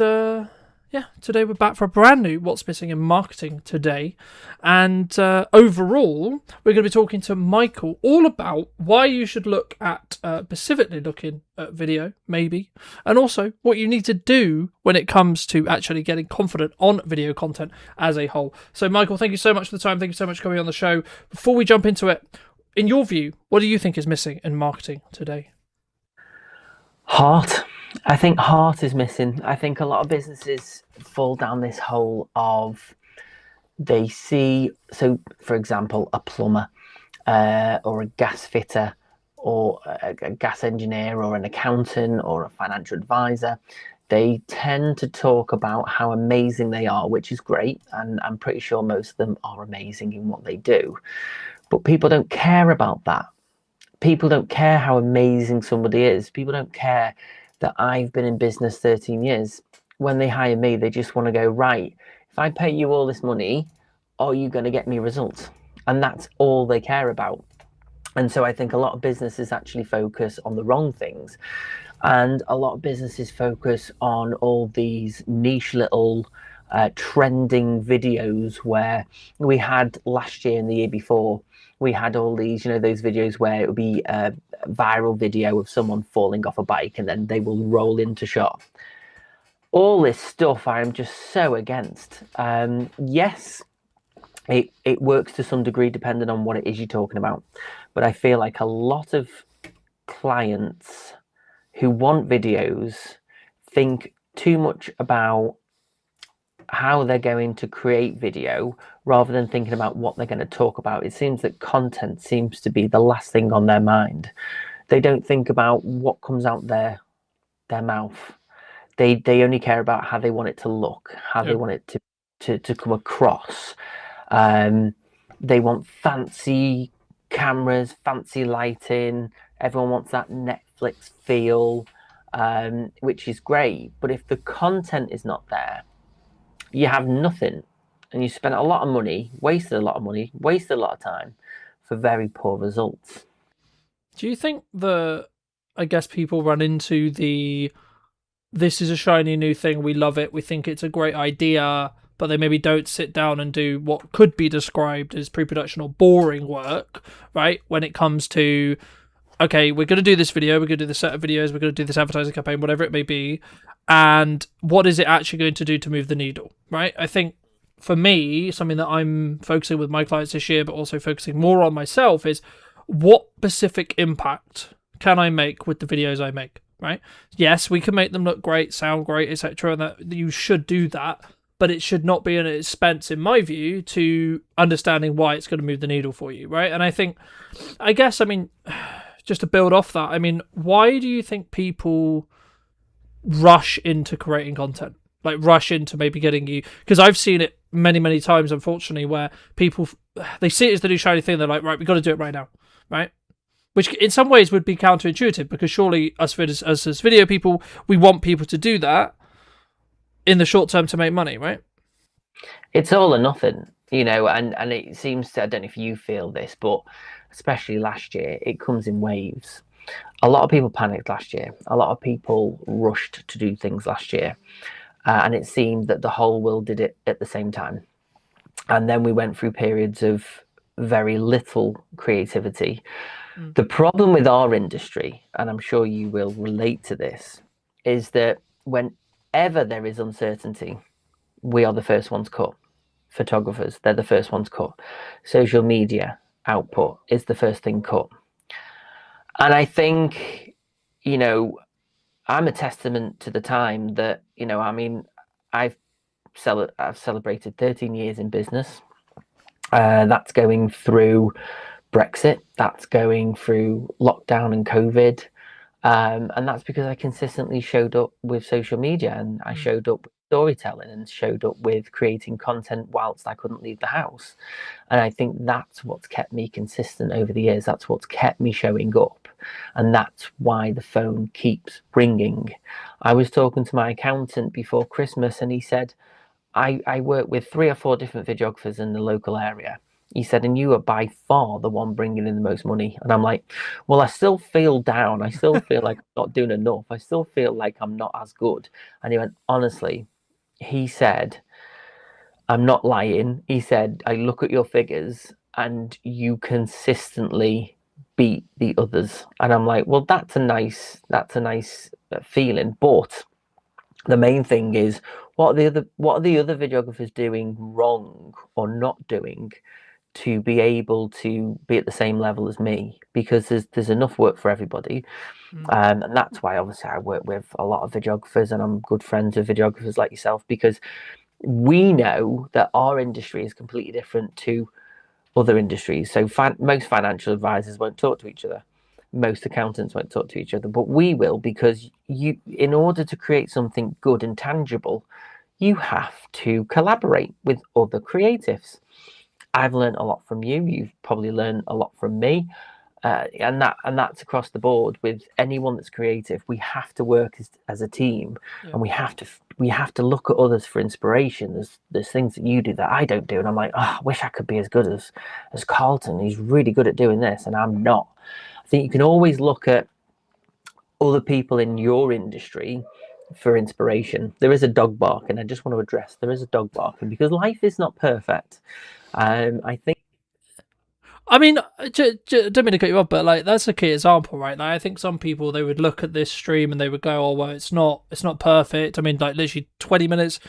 B: yeah, today we're back for a brand new What's Missing in Marketing today. And overall, we're going to be talking to Michael all about why you should look at, specifically looking at video, maybe, and also what you need to do when it comes to actually getting confident on video content as a whole. So, Michael, thank you so much for the time. Thank you so much for coming on the show. Before we jump into it, in your view, what do you think is missing in marketing today?
F: Heart. I think heart is missing. I think a lot of businesses fall down this hole of they see, so for example, a plumber or a gas fitter or a gas engineer or an accountant or a financial advisor. They tend to talk about how amazing they are, which is great. And I'm pretty sure most of them are amazing in what they do. But people don't care about that. People don't care how amazing somebody is. People don't care that I've been in business 13 years. When they hire me, they just want to go, right, if I pay you all this money, are you going to get me results? And that's all they care about. And so I think a lot of businesses actually focus on the wrong things. And a lot of businesses focus on all these niche little trending videos where we had last year and the year before, we had all these, those videos where it would be a viral video of someone falling off a bike and then they will roll into shot. All this stuff I am just so against. Yes, it works to some degree depending on what it is you're talking about. But I feel like a lot of clients who want videos think too much about how they're going to create video rather than thinking about what they're going to talk about. It seems that content seems to be the last thing on their mind. They don't think about what comes out their mouth. They only care about how they want it to look, how they want it to come across. They want fancy cameras, fancy lighting. Everyone wants that Netflix feel, which is great. But if the content is not there, you have nothing, and you spent a lot of money, wasted a lot of time for very poor results.
B: Do you think I guess people run into this is a shiny new thing, we love it, we think it's a great idea, but they maybe don't sit down and do what could be described as pre-production or boring work, right? When it comes to, okay, we're going to do this video, we're going to do this set of videos, we're going to do this advertising campaign, whatever it may be, and what is it actually going to do to move the needle, right? I think for me, something that I'm focusing with my clients this year, but also focusing more on myself, is what specific impact can I make with the videos I make, right? Yes, we can make them look great, sound great, etc., and that you should do that, but it should not be an expense, in my view, to understanding why it's going to move the needle for you, right? And I guess, just to build off that, why do you think people rush into creating content? Like rush into maybe getting you, because I've seen it many, many times, unfortunately, where people, they see it as the new shiny thing. They're like, right, we've got to do it right now, right? Which in some ways would be counterintuitive, because surely us as video people, we want people to do that in the short term to make money, right?
F: It's all or nothing, and it seems to, I don't know if you feel this, but especially last year, it comes in waves. A lot of people panicked last year. A lot of people rushed to do things last year. And it seemed that the whole world did it at the same time. And then we went through periods of very little creativity. The problem with our industry, and I'm sure you will relate to this, is that whenever there is uncertainty, we are the first ones cut. Photographers, they're the first ones cut. Social media output is the first thing cut. And I think, I'm a testament to the time that, I've celebrated 13 years in business. That's going through Brexit, that's going through lockdown and COVID. And that's because I consistently showed up with social media, and I showed up with storytelling, and showed up with creating content whilst I couldn't leave the house. And I think that's what's kept me consistent over the years. That's what's kept me showing up. And that's why the phone keeps ringing. I was talking to my accountant before Christmas, and he said, I work with 3 or 4 different videographers in the local area. He said, and you are by far the one bringing in the most money. And I'm like, well, I still feel down. I still feel like I'm not doing enough. I still feel like I'm not as good. And he went, honestly, he said, I'm not lying. He said, I look at your figures and you consistently beat the others. And I'm like, well, that's a nice feeling. But the main thing is, what are the other videographers doing wrong or not doing to be able to be at the same level as me? Because there's enough work for everybody. And that's why obviously I work with a lot of videographers, and I'm good friends with videographers like yourself, because we know that our industry is completely different to other industries. So most financial advisors won't talk to each other. Most accountants won't talk to each other, but we will, because in order to create something good and tangible, you have to collaborate with other creatives. I've learned a lot from you. You've probably learned a lot from me. And that's across the board with anyone that's creative. We have to work as a team, and we have to look at others for inspiration. There's things that you do that I don't do, and I'm like, I wish I could be as good as Carlton. He's really good at doing this, and I'm not. I think you can always look at other people in your industry for inspiration. There is a dog bark, and I just want to address there is a dog barking because life is not perfect. I think.
B: I mean, don't mean to cut you off, but like that's a key example, right? Like, I think some people, they would look at this stream and they would go, "Oh well, it's not perfect." I mean, like literally 20 minutes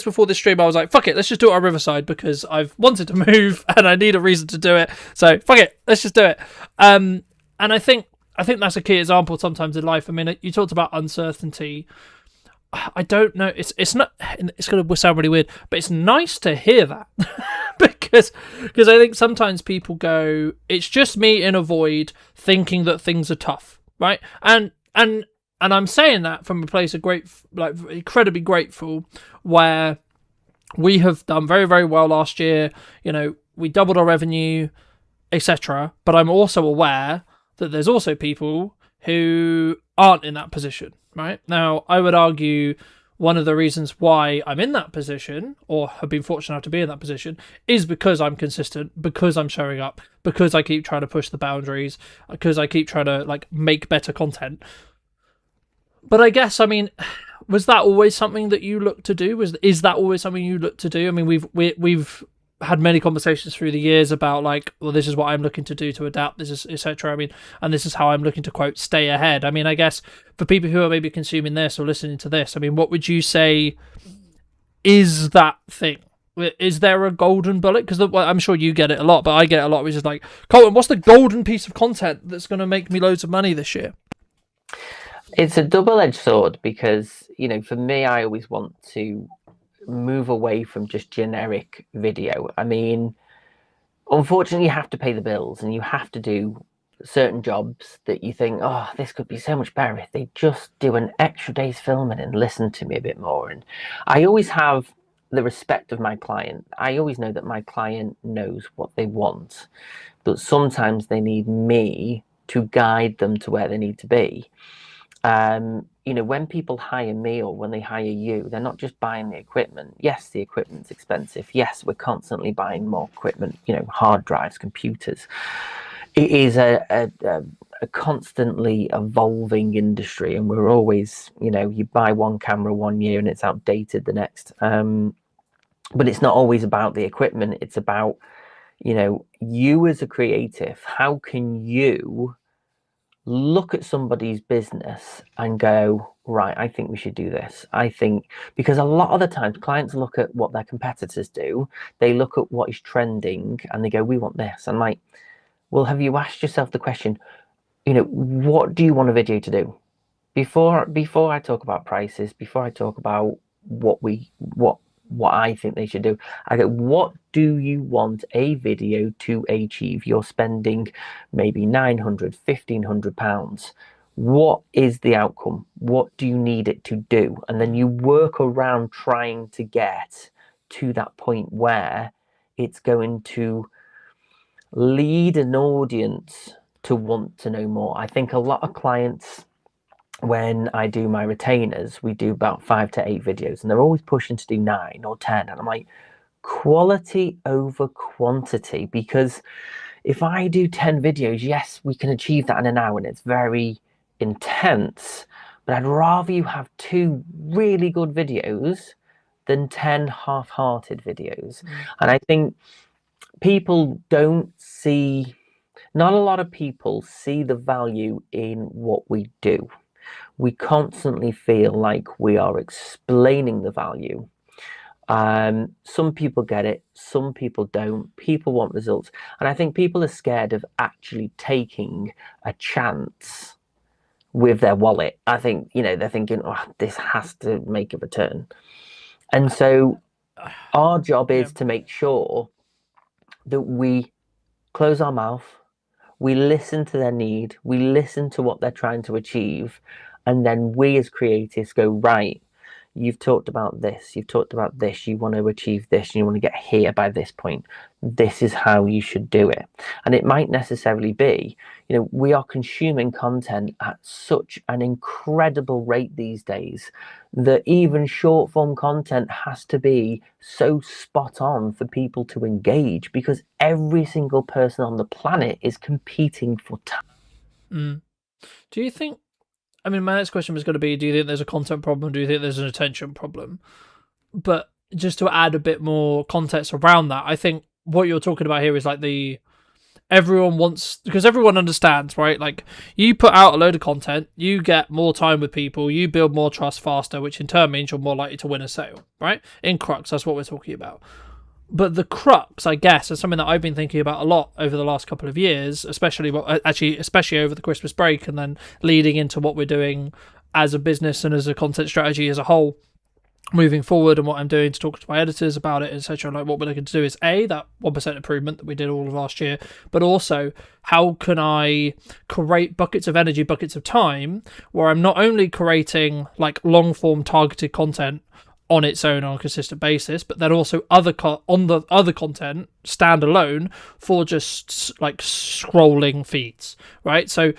B: before this stream, I was like, "Fuck it, let's just do it on Riverside because I've wanted to move and I need a reason to do it. So fuck it, let's just do it." And I think that's a key example sometimes in life. I mean, you talked about uncertainty. I don't know. It's not. It's going to sound really weird, but it's nice to hear that because I think sometimes people go, "It's just me in a void thinking that things are tough," right? And I'm saying that from a place of incredibly grateful, where we have done very, very well last year. We doubled our revenue, etc. But I'm also aware that there's also people who aren't in that position. Right now, I would argue one of the reasons why I'm in that position, or have been fortunate enough to be in that position, is because I'm consistent, because I'm showing up, because I keep trying to push the boundaries, because I keep trying to make better content. But I guess, I mean, was that always something that you looked to do? Is that always something you looked to do? I mean, we've had many conversations through the years about well, this is what I'm looking to do to adapt, this is etc. I mean, and this is how I'm looking to, quote, stay ahead. I mean, I guess for people who are maybe consuming this or listening to this, I mean, what would you say is that thing? Is there a golden bullet? Because I'm sure you get it a lot, but I get it a lot, which is like, Colin, what's the golden piece of content that's going to make me loads of money this year?
F: It's a double-edged sword because, for me, I always want to move away from just generic video. I mean, unfortunately, you have to pay the bills and you have to do certain jobs that you think, this could be so much better if they just do an extra day's filming and listen to me a bit more. And I always have the respect of my client. I always know that my client knows what they want, but sometimes they need me to guide them to where they need to be. You know, when people hire me or when they hire you, they're not just buying the equipment. Yes, the equipment's expensive. Yes, we're constantly buying more equipment, you know, hard drives, computers. It is a constantly evolving industry, and we're always, you know, you buy one camera one year and it's outdated the next. But it's not always about the equipment. It's about, you know, you as a creative, how can you look at somebody's business and go, right, I think we should do this. I think, because a lot of the times clients look at what their competitors do, they look at what is trending and they go, we want this. And like, well, have you asked yourself the question, you know, what do you want a video to do? Before I talk about prices, before I talk about what I think they should do, I go, what do you want a video to achieve? You're spending maybe £900, £1,500. What is the outcome? What do you need it to do? And then you work around trying to get to that point where it's going to lead an audience to want to know more. I think a lot of clients, when I do my retainers, we do about 5 to 8 videos, and they're always pushing to do 9 or 10. And I'm like, quality over quantity, because if I do 10 videos, yes, we can achieve that in an hour and it's very intense, but I'd rather you have 2 really good videos than 10 half-hearted videos. And I think people don't see, not a lot of people see the value in what we do. We constantly feel like we are explaining the value. Some people get it, some people don't. People want results. And I think people are scared of actually taking a chance with their wallet. I think, you know, they're thinking, oh, this has to make a return. And so our job is to make sure that we close our mouth, we listen to their need, we listen to what they're trying to achieve, and then we as creatives go, right, you've talked about this, you've talked about this, you want to achieve this, and you want to get here by this point. This is how you should do it. And it might necessarily be, you know, we are consuming content at such an incredible rate these days that even short form content has to be so spot on for people to engage, because every single person on the planet is competing for time.
B: Do you think, I mean, my next question was going to be, do you think there's a content problem? Do you think there's an attention problem? But just to add a bit more context around that, I think what you're talking about here is like everyone wants, because everyone understands, right? Like, you put out a load of content, you get more time with people, you build more trust faster, which in turn means you're more likely to win a sale, right? In crux, that's what we're talking about. But the crux, I guess, is something that I've been thinking about a lot over the last couple of years, especially over the Christmas break, and then leading into what we're doing as a business and as a content strategy as a whole moving forward, and what I'm doing to talk to my editors about it, etc. Like, what we're looking to do is that 1% improvement that we did all of last year, but also how can I create buckets of energy, buckets of time, where I'm not only creating like long form targeted content on its own on a consistent basis, but then also other content standalone for just like scrolling feeds, right? So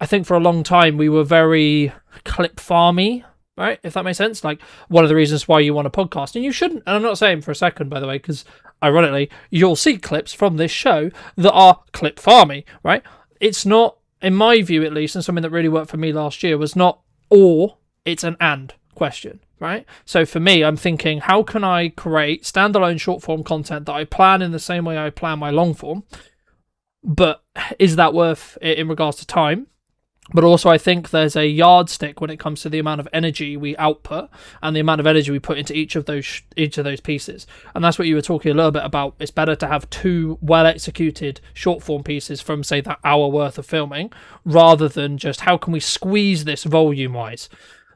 B: I think for a long time we were very clip farmy, right? If that makes sense. Like, one of the reasons why you want a podcast, and you shouldn't, and I'm not saying for a second, by the way, because ironically you'll see clips from this show that are clip farmy, right? It's not, in my view at least, and something that really worked for me last year was not or, it's an and question. Right? So for me, I'm thinking, how can I create standalone short form content that I plan in the same way I plan my long form? But is that worth it in regards to time? But also, I think there's a yardstick when it comes to the amount of energy we output and the amount of energy we put into each of those pieces. And that's what you were talking a little bit about. It's better to have 2 well executed short form pieces from, say, that hour worth of filming, rather than just how can we squeeze this volume wise.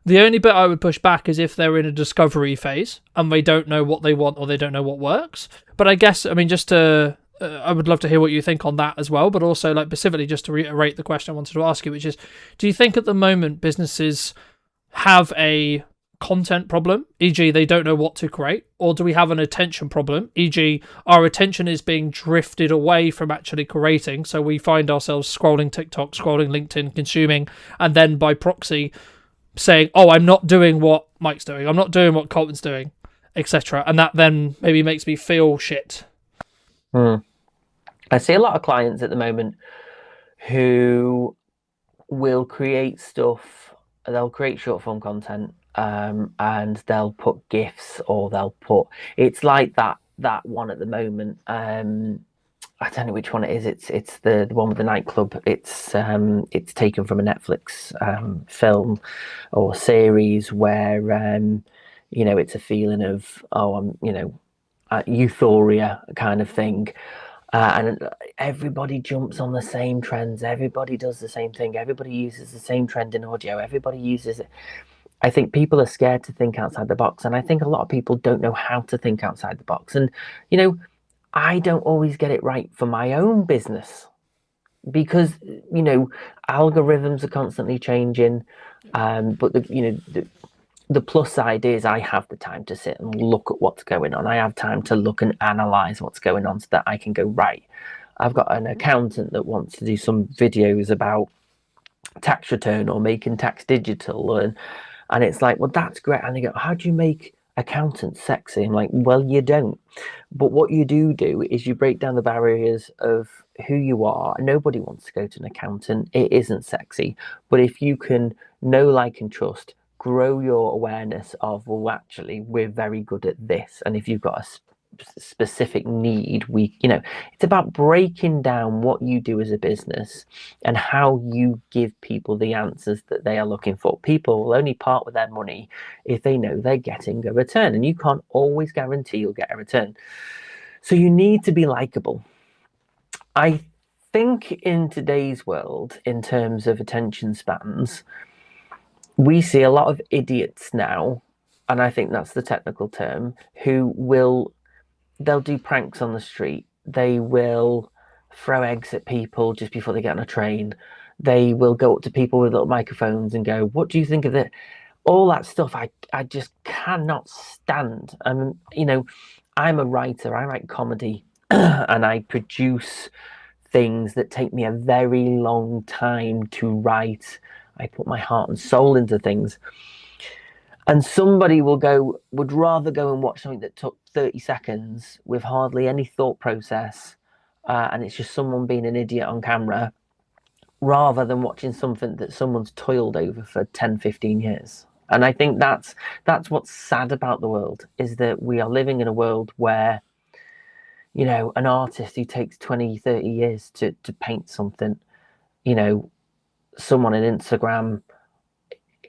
B: The only bit I would push back is if they're in a discovery phase and they don't know what they want or they don't know what works. But I guess, I mean, just to, I would love to hear what you think on that as well. But also, like, specifically, just to reiterate the question I wanted to ask you, which is, do you think at the moment businesses have a content problem, e.g. they don't know what to create, or do we have an attention problem, e.g. our attention is being drifted away from actually creating, so we find ourselves scrolling TikTok, scrolling LinkedIn, consuming, and then by proxy saying, oh, I'm not doing what Mike's doing, I'm not doing what Colton's doing, etc. And that then maybe makes me feel shit.
F: I see a lot of clients at the moment who will create stuff, they'll create short form content, and they'll put GIFs, or they'll put, it's like that one at the moment. I don't know which one it is. It's the one with the nightclub. It's taken from a Netflix film or series where it's a feeling of euphoria kind of thing. And everybody jumps on the same trends. Everybody does the same thing. Everybody uses the same trend in audio. Everybody uses it. I think people are scared to think outside the box. And I think a lot of people don't know how to think outside the box. And, I don't always get it right for my own business because, algorithms are constantly changing. But the plus side is I have the time to sit and look at what's going on. I have time to look and analyze what's going on so that I can go, right, I've got an accountant that wants to do some videos about tax return or making tax digital. And it's like, well, that's great. And they go, how do you make accountants sexy? I'm like, well, you don't. But what you do is you break down the barriers of who you are. Nobody wants to go to an accountant. It isn't sexy. But if you can know, like, and trust, grow your awareness of, well, actually, we're very good at this. And if you've got a specific need, it's about breaking down what you do as a business and how you give people the answers that they are looking for. People will only part with their money if they know they're getting a return, and you can't always guarantee you'll get a return. So you need to be likable. I think in today's world, in terms of attention spans, we see a lot of idiots now, and I think that's the technical term, they'll do pranks on the street. They will throw eggs at people just before they get on a train. They will go up to people with little microphones and go, what do you think of it? All that stuff I just cannot stand. I'm a writer. I write comedy and I produce things that take me a very long time to write. I put my heart and soul into things. And somebody would rather go and watch something that took 30 seconds with hardly any thought process, and it's just someone being an idiot on camera, rather than watching something that someone's toiled over for 10, 15 years. And I think that's what's sad about the world, is that we are living in a world where, an artist who takes 20, 30 years to paint something, someone on Instagram,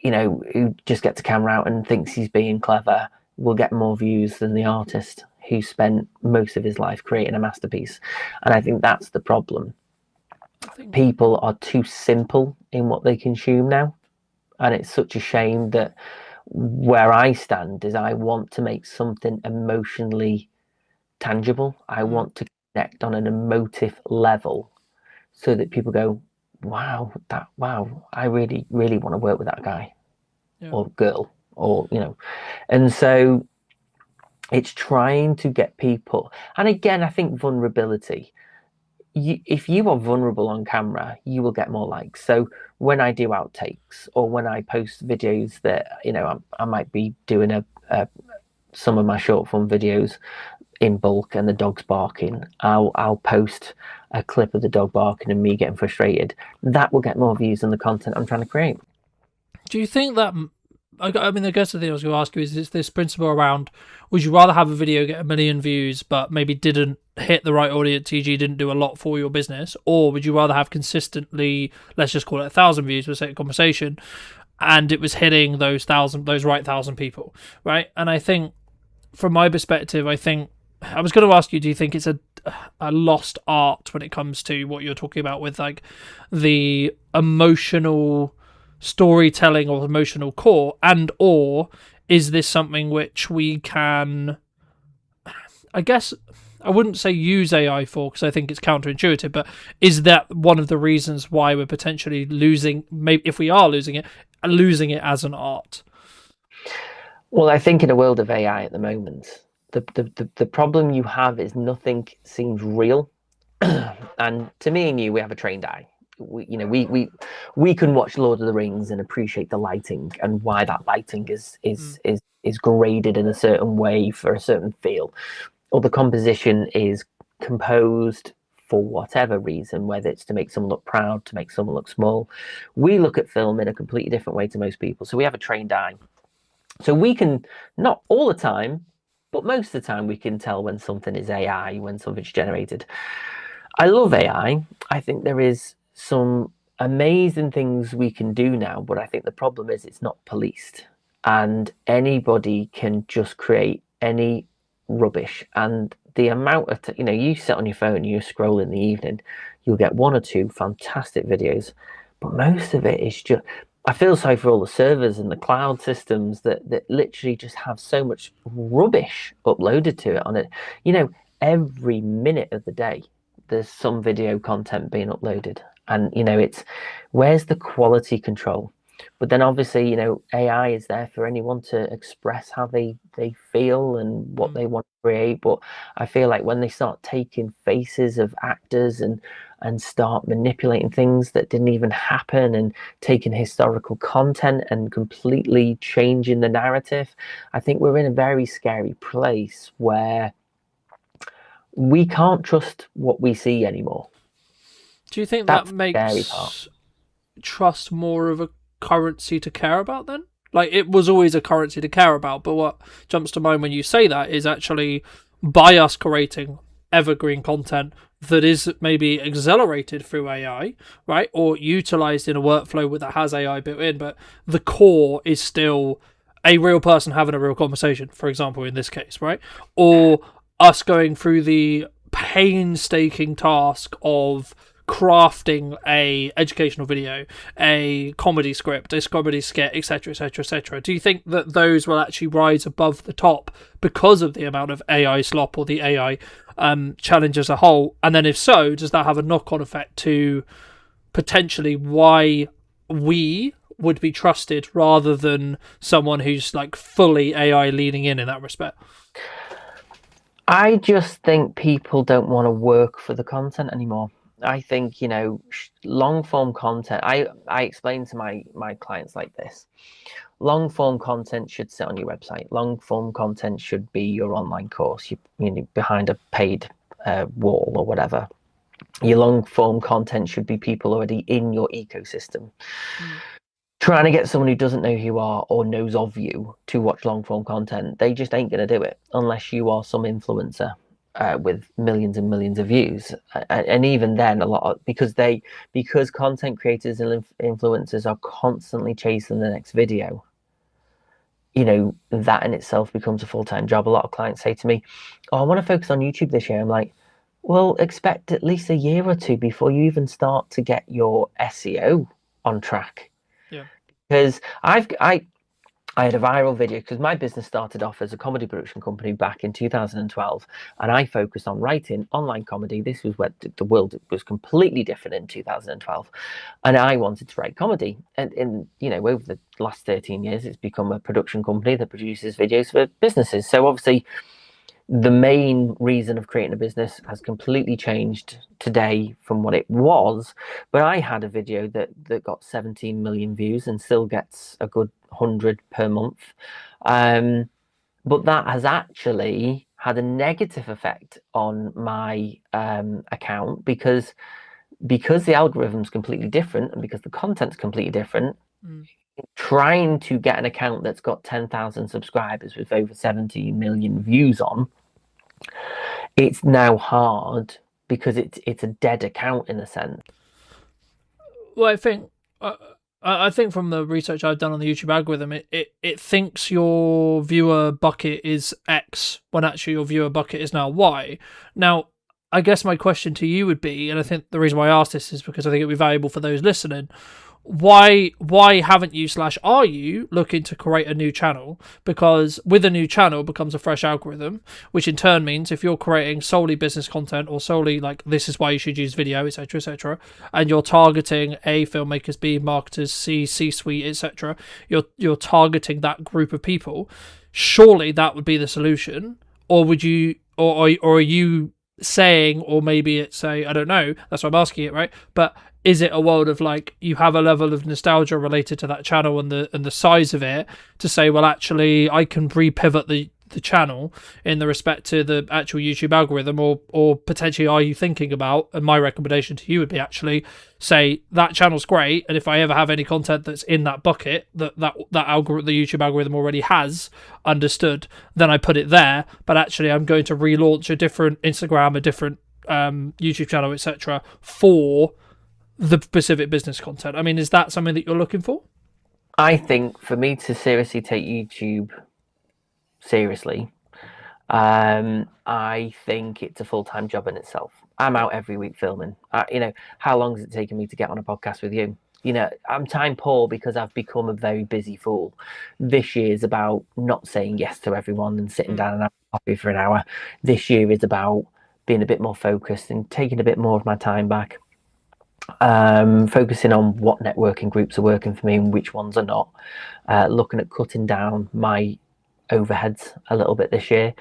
F: who just gets a camera out and thinks he's being clever, will get more views than the artist who spent most of his life creating a masterpiece. And I think that's the problem. People are too simple in what they consume now. And it's such a shame that where I stand is I want to make something emotionally tangible. I want to connect on an emotive level so that people go, wow, I really, really want to work with that guy or girl, or, and so it's trying to get people. And again, I think vulnerability, if you are vulnerable on camera, you will get more likes. So when I do outtakes, or when I post videos that, I might be doing some of my short form videos in bulk and the dog's barking, I'll post a clip of the dog barking and me getting frustrated. That will get more views than the content I'm trying to create.
B: Do you think that, I guess the thing I was going to ask you is this principle around, would you rather have a video get 1 million views but maybe didn't hit the right audience, e.g. didn't do a lot for your business, or would you rather have consistently, let's just call it 1,000 views for sake of conversation, and it was hitting those right 1,000 people, right? And I think, from my perspective, I was going to ask you, do you think it's a lost art when it comes to what you're talking about with, like, the emotional storytelling or emotional core, and or is this something which we can, I guess, I wouldn't say use AI for, because I think it's counterintuitive, but is that one of the reasons why we're potentially losing, maybe if we are losing it as an art?
F: Well, I think in a world of AI at the moment, the problem you have is nothing seems real. And to me and you, we have a trained eye. We can watch Lord of the Rings and appreciate the lighting and why that lighting is graded in a certain way for a certain feel, or the composition is composed for whatever reason, whether it's to make someone look proud, to make someone look small. We look at film in a completely different way to most people, so we have a trained eye. So we can, not all the time, but most of the time, we can tell when something is AI, when something's generated. I love AI. I think there is some amazing things we can do now, but I think the problem is it's not policed, and anybody can just create any rubbish. And the amount of, you sit on your phone, you scroll in the evening, you'll get one or two fantastic videos, but most of it is just, I feel sorry for all the servers and the cloud systems that literally just have so much rubbish uploaded to it on it. Every minute of the day, there's some video content being uploaded. And, it's, where's the quality control? But then obviously, AI is there for anyone to express how they feel and what they want to create. But I feel like when they start taking faces of actors and start manipulating things that didn't even happen, and taking historical content and completely changing the narrative, I think we're in a very scary place where we can't trust what we see anymore.
B: Do you think
F: That's
B: that
F: the scary
B: makes
F: part.
B: trust more of a currency to care about then? Like, it was always a currency to care about, but what jumps to mind when you say that is actually, by us creating evergreen content that is maybe accelerated through AI, right, or utilized in a workflow that has AI built in, but the core is still a real person having a real conversation, for example, in this case, right? Or us going through the painstaking task of crafting a educational video, a comedy script, a comedy skit, etc., etc., etc. Do you think that those will actually rise above the top because of the amount of AI slop or the AI challenge as a whole? And then if so, does that have a knock-on effect to potentially why we would be trusted rather than someone who's like fully AI leaning in that respect?
F: I just think people don't want to work for the content anymore. I think, long form content, I explain to my clients like this. Long form content should sit on your website. Long form content should be your online course, behind a paid wall or whatever. Your long form content should be people already in your ecosystem. Trying to get someone who doesn't know who you are or knows of you to watch long form content, they just ain't going to do it unless you are some influencer with millions and millions of views. And even then, because content creators and influencers are constantly chasing the next video, that in itself becomes a full-time job. A lot of clients say to me, "Oh, I want to focus on YouTube this year." I'm like, well, expect at least a year or two before you even start to get your SEO on track.
B: Yeah.
F: Because I had a viral video, because my business started off as a comedy production company back in 2012, and I focused on writing online comedy. This was where the world was completely different in 2012, and I wanted to write comedy. And over the last 13 years, it's become a production company that produces videos for businesses. So obviously, the main reason of creating a business has completely changed today from what it was. But I had a video that got 17 million views and still gets a good 100 per month. But that has actually had a negative effect on my account because the algorithm's completely different, and because the content's completely different. Trying to get an account that's got 10,000 subscribers with over 70 million views on, it's now hard because it's a dead account in a sense.
B: Well, I think from the research I've done on the YouTube algorithm, it thinks your viewer bucket is X when actually your viewer bucket is now Y. Now, I guess my question to you would be, and I think the reason why I asked this is because I think it'd be valuable for those listening. Why haven't you / are you looking to create a new channel? Because with a new channel becomes a fresh algorithm, which in turn means if you're creating solely business content or solely like this is why you should use video, etc., and you're targeting A, filmmakers, B, marketers, C-suite, etc., you're targeting that group of people. surely that would be the solution. Or would you, or are you saying, or maybe it's I don't know, that's why I'm asking it, right? But is it a world of like, you have a level of nostalgia related to that channel and the size of it, to say, well, actually I can re-pivot the channel in the respect to the actual YouTube algorithm, or potentially are you thinking about, and my recommendation to you would be actually say that channel's great, and if I ever have any content that's in that bucket that algorithm, the YouTube algorithm already has understood, then I put it there, but actually I'm going to relaunch a different Instagram, a different YouTube channel, etc., for the specific business content. I mean, is that something that you're looking for?
F: I think for me to seriously take YouTube seriously, I think it's a full-time job in itself. I'm out every week filming. How long has it taken me to get on a podcast with you? I'm time poor because I've become a very busy fool. This year is about not saying yes to everyone and sitting down and having coffee for an hour. This year is about being a bit more focused and taking a bit more of my time back. Focusing on what networking groups are working for me and which ones are not. Looking at cutting down my overheads a little bit this year,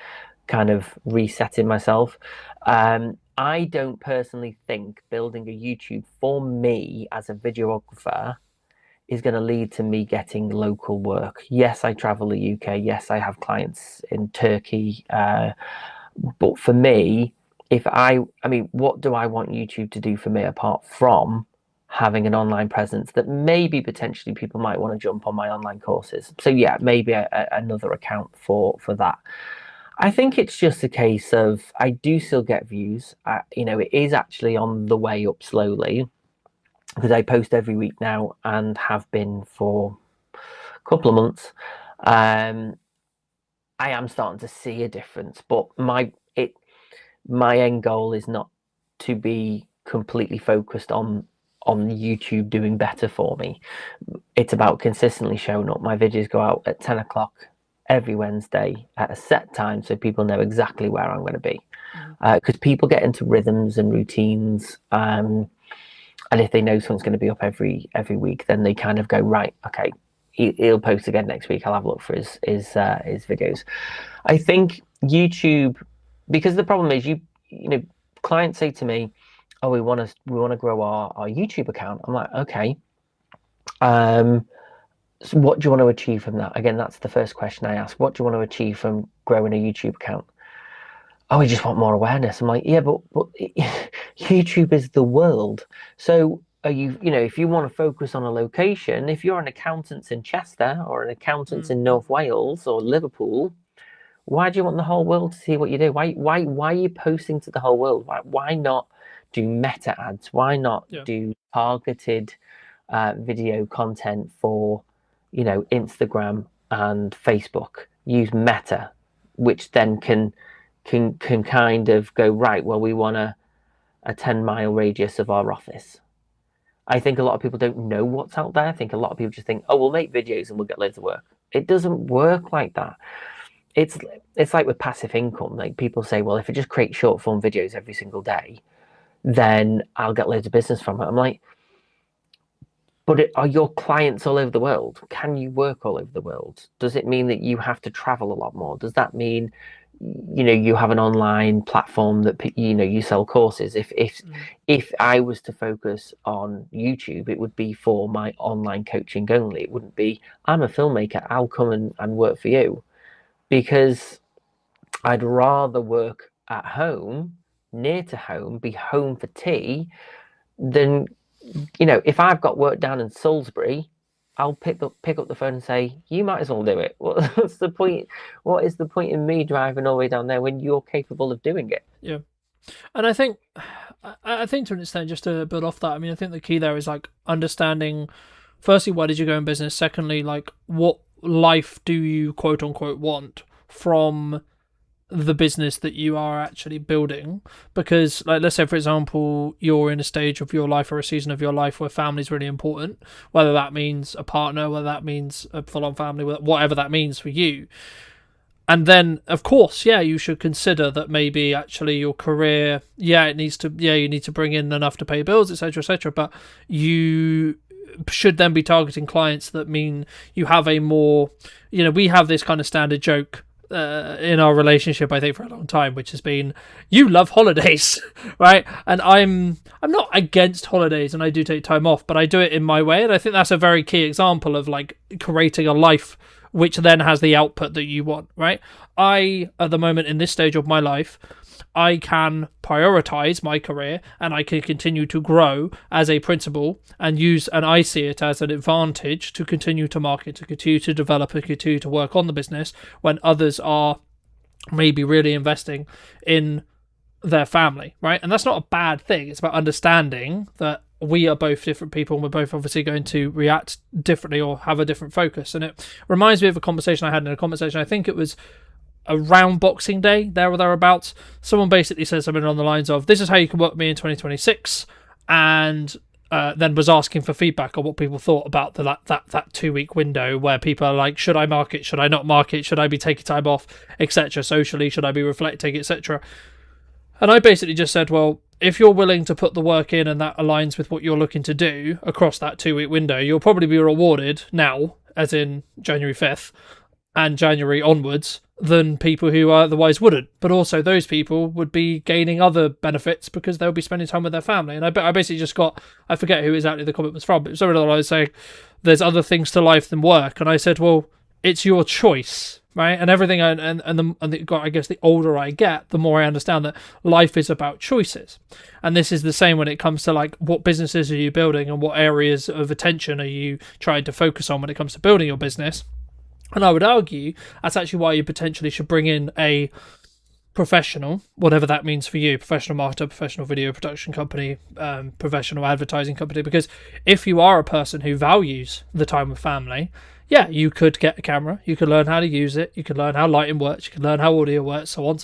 F: kind of resetting myself. I don't personally think building a YouTube for me as a videographer is going to lead to me getting local work. Yes, I travel the UK. Yes, I have clients in Turkey. But for me, what do I want YouTube to do for me apart from having an online presence that maybe potentially people might want to jump on my online courses? So yeah, maybe another account for that. I think it's just a case of I do still get views. It is actually on the way up slowly because I post every week now and have been for a couple of months. I am starting to see a difference, but my end goal is not to be completely focused on YouTube doing better for me. It's about consistently showing up. My videos go out at 10 o'clock every Wednesday at a set time, so people know exactly where I'm going to be. Because people get into rhythms and routines, and if they know someone's going to be up every week, then they kind of go, right, okay, he'll post again next week. I'll have a look for his videos. I think YouTube, because the problem is clients say to me, oh, we want to grow our YouTube account. I'm like, okay. So what do you want to achieve from that? Again, that's the first question I ask. What do you want to achieve from growing a YouTube account? Oh, we just want more awareness. I'm like, yeah, but YouTube is the world. So are if you want to focus on a location, if you're an accountant in Chester or an accountant in North Wales or Liverpool, why do you want the whole world to see what you do? Why are you posting to the whole world? Why not do meta ads? Why not do targeted video content for Instagram and Facebook? Use meta, which then can kind of go, right, well, we want a 10-mile radius of our office. I think a lot of people don't know what's out there. I think a lot of people just think, oh, we'll make videos and we'll get loads of work. It doesn't work like that. It's like with passive income. Like people say, well, if I just create short form videos every single day, then I'll get loads of business from it. I'm like, but are your clients all over the world? Can you work all over the world? Does it mean that you have to travel a lot more? Does that mean, you have an online platform that, you sell courses? If I was to focus on YouTube, it would be for my online coaching only. It wouldn't be, I'm a filmmaker, I'll come and work for you. Because I'd rather work at home, near to home, be home for tea, than, if I've got work down in Salisbury, I'll pick up the phone and say, you might as well do it. What's the point? What is the point in me driving all the way down there when you're capable of doing it?
B: Yeah. And I think to an extent, just to build off that, I mean, I think the key there is like understanding, firstly, why did you go in business? Secondly, like what life do you quote unquote want from the business that you are actually building? Because like, let's say for example, you're in a stage of your life or a season of your life where family is really important, whether that means a partner, whether that means a full-on family, whatever that means for you. And then, of course, you should consider that maybe actually your career, you need to bring in enough to pay bills, etc., etc. But you should then be targeting clients that mean you have a more, we have this kind of standard joke in our relationship, I think, for a long time, which has been, you love holidays, right? And I'm not against holidays, and I do take time off, but I do it in my way. And I think that's a very key example of like creating a life which then has the output that you want, right? I, at the moment in this stage of my life, I can prioritize my career and I can continue to grow as a principal and I see it as an advantage to continue to market, to continue to develop, and continue to work on the business when others are maybe really investing in their family, right? And that's not a bad thing. It's about understanding that we are both different people and we're both obviously going to react differently or have a different focus. And it reminds me of a conversation I had in a conversation, I think it was around Boxing Day, there or thereabouts. Someone basically said something on the lines of, this is how you can work with me in 2026, and then was asking for feedback on what people thought about that 2-week window where people are like, should I market, should I not market, should I be taking time off, etc., socially, should I be reflecting, etc. And I basically just said, well, if you're willing to put the work in and that aligns with what you're looking to do across that 2-week window, you'll probably be rewarded now, as in January 5th and January onwards, than people who otherwise wouldn't. But also those people would be gaining other benefits because they'll be spending time with their family. And I basically just got, I forget who exactly the comment was from, but it was something like I was saying, there's other things to life than work. And I said, well, it's your choice, right? And everything, I guess the older I get, the more I understand that life is about choices. And this is the same when it comes to like, what businesses are you building and what areas of attention are you trying to focus on when it comes to building your business. And I would argue that's actually why you potentially should bring in a professional, whatever that means for you, professional marketer, professional video production company, professional advertising company, because if you are a person who values the time with family, yeah, you could get a camera, you could learn how to use it, you could learn how lighting works, you could learn how audio works, so on,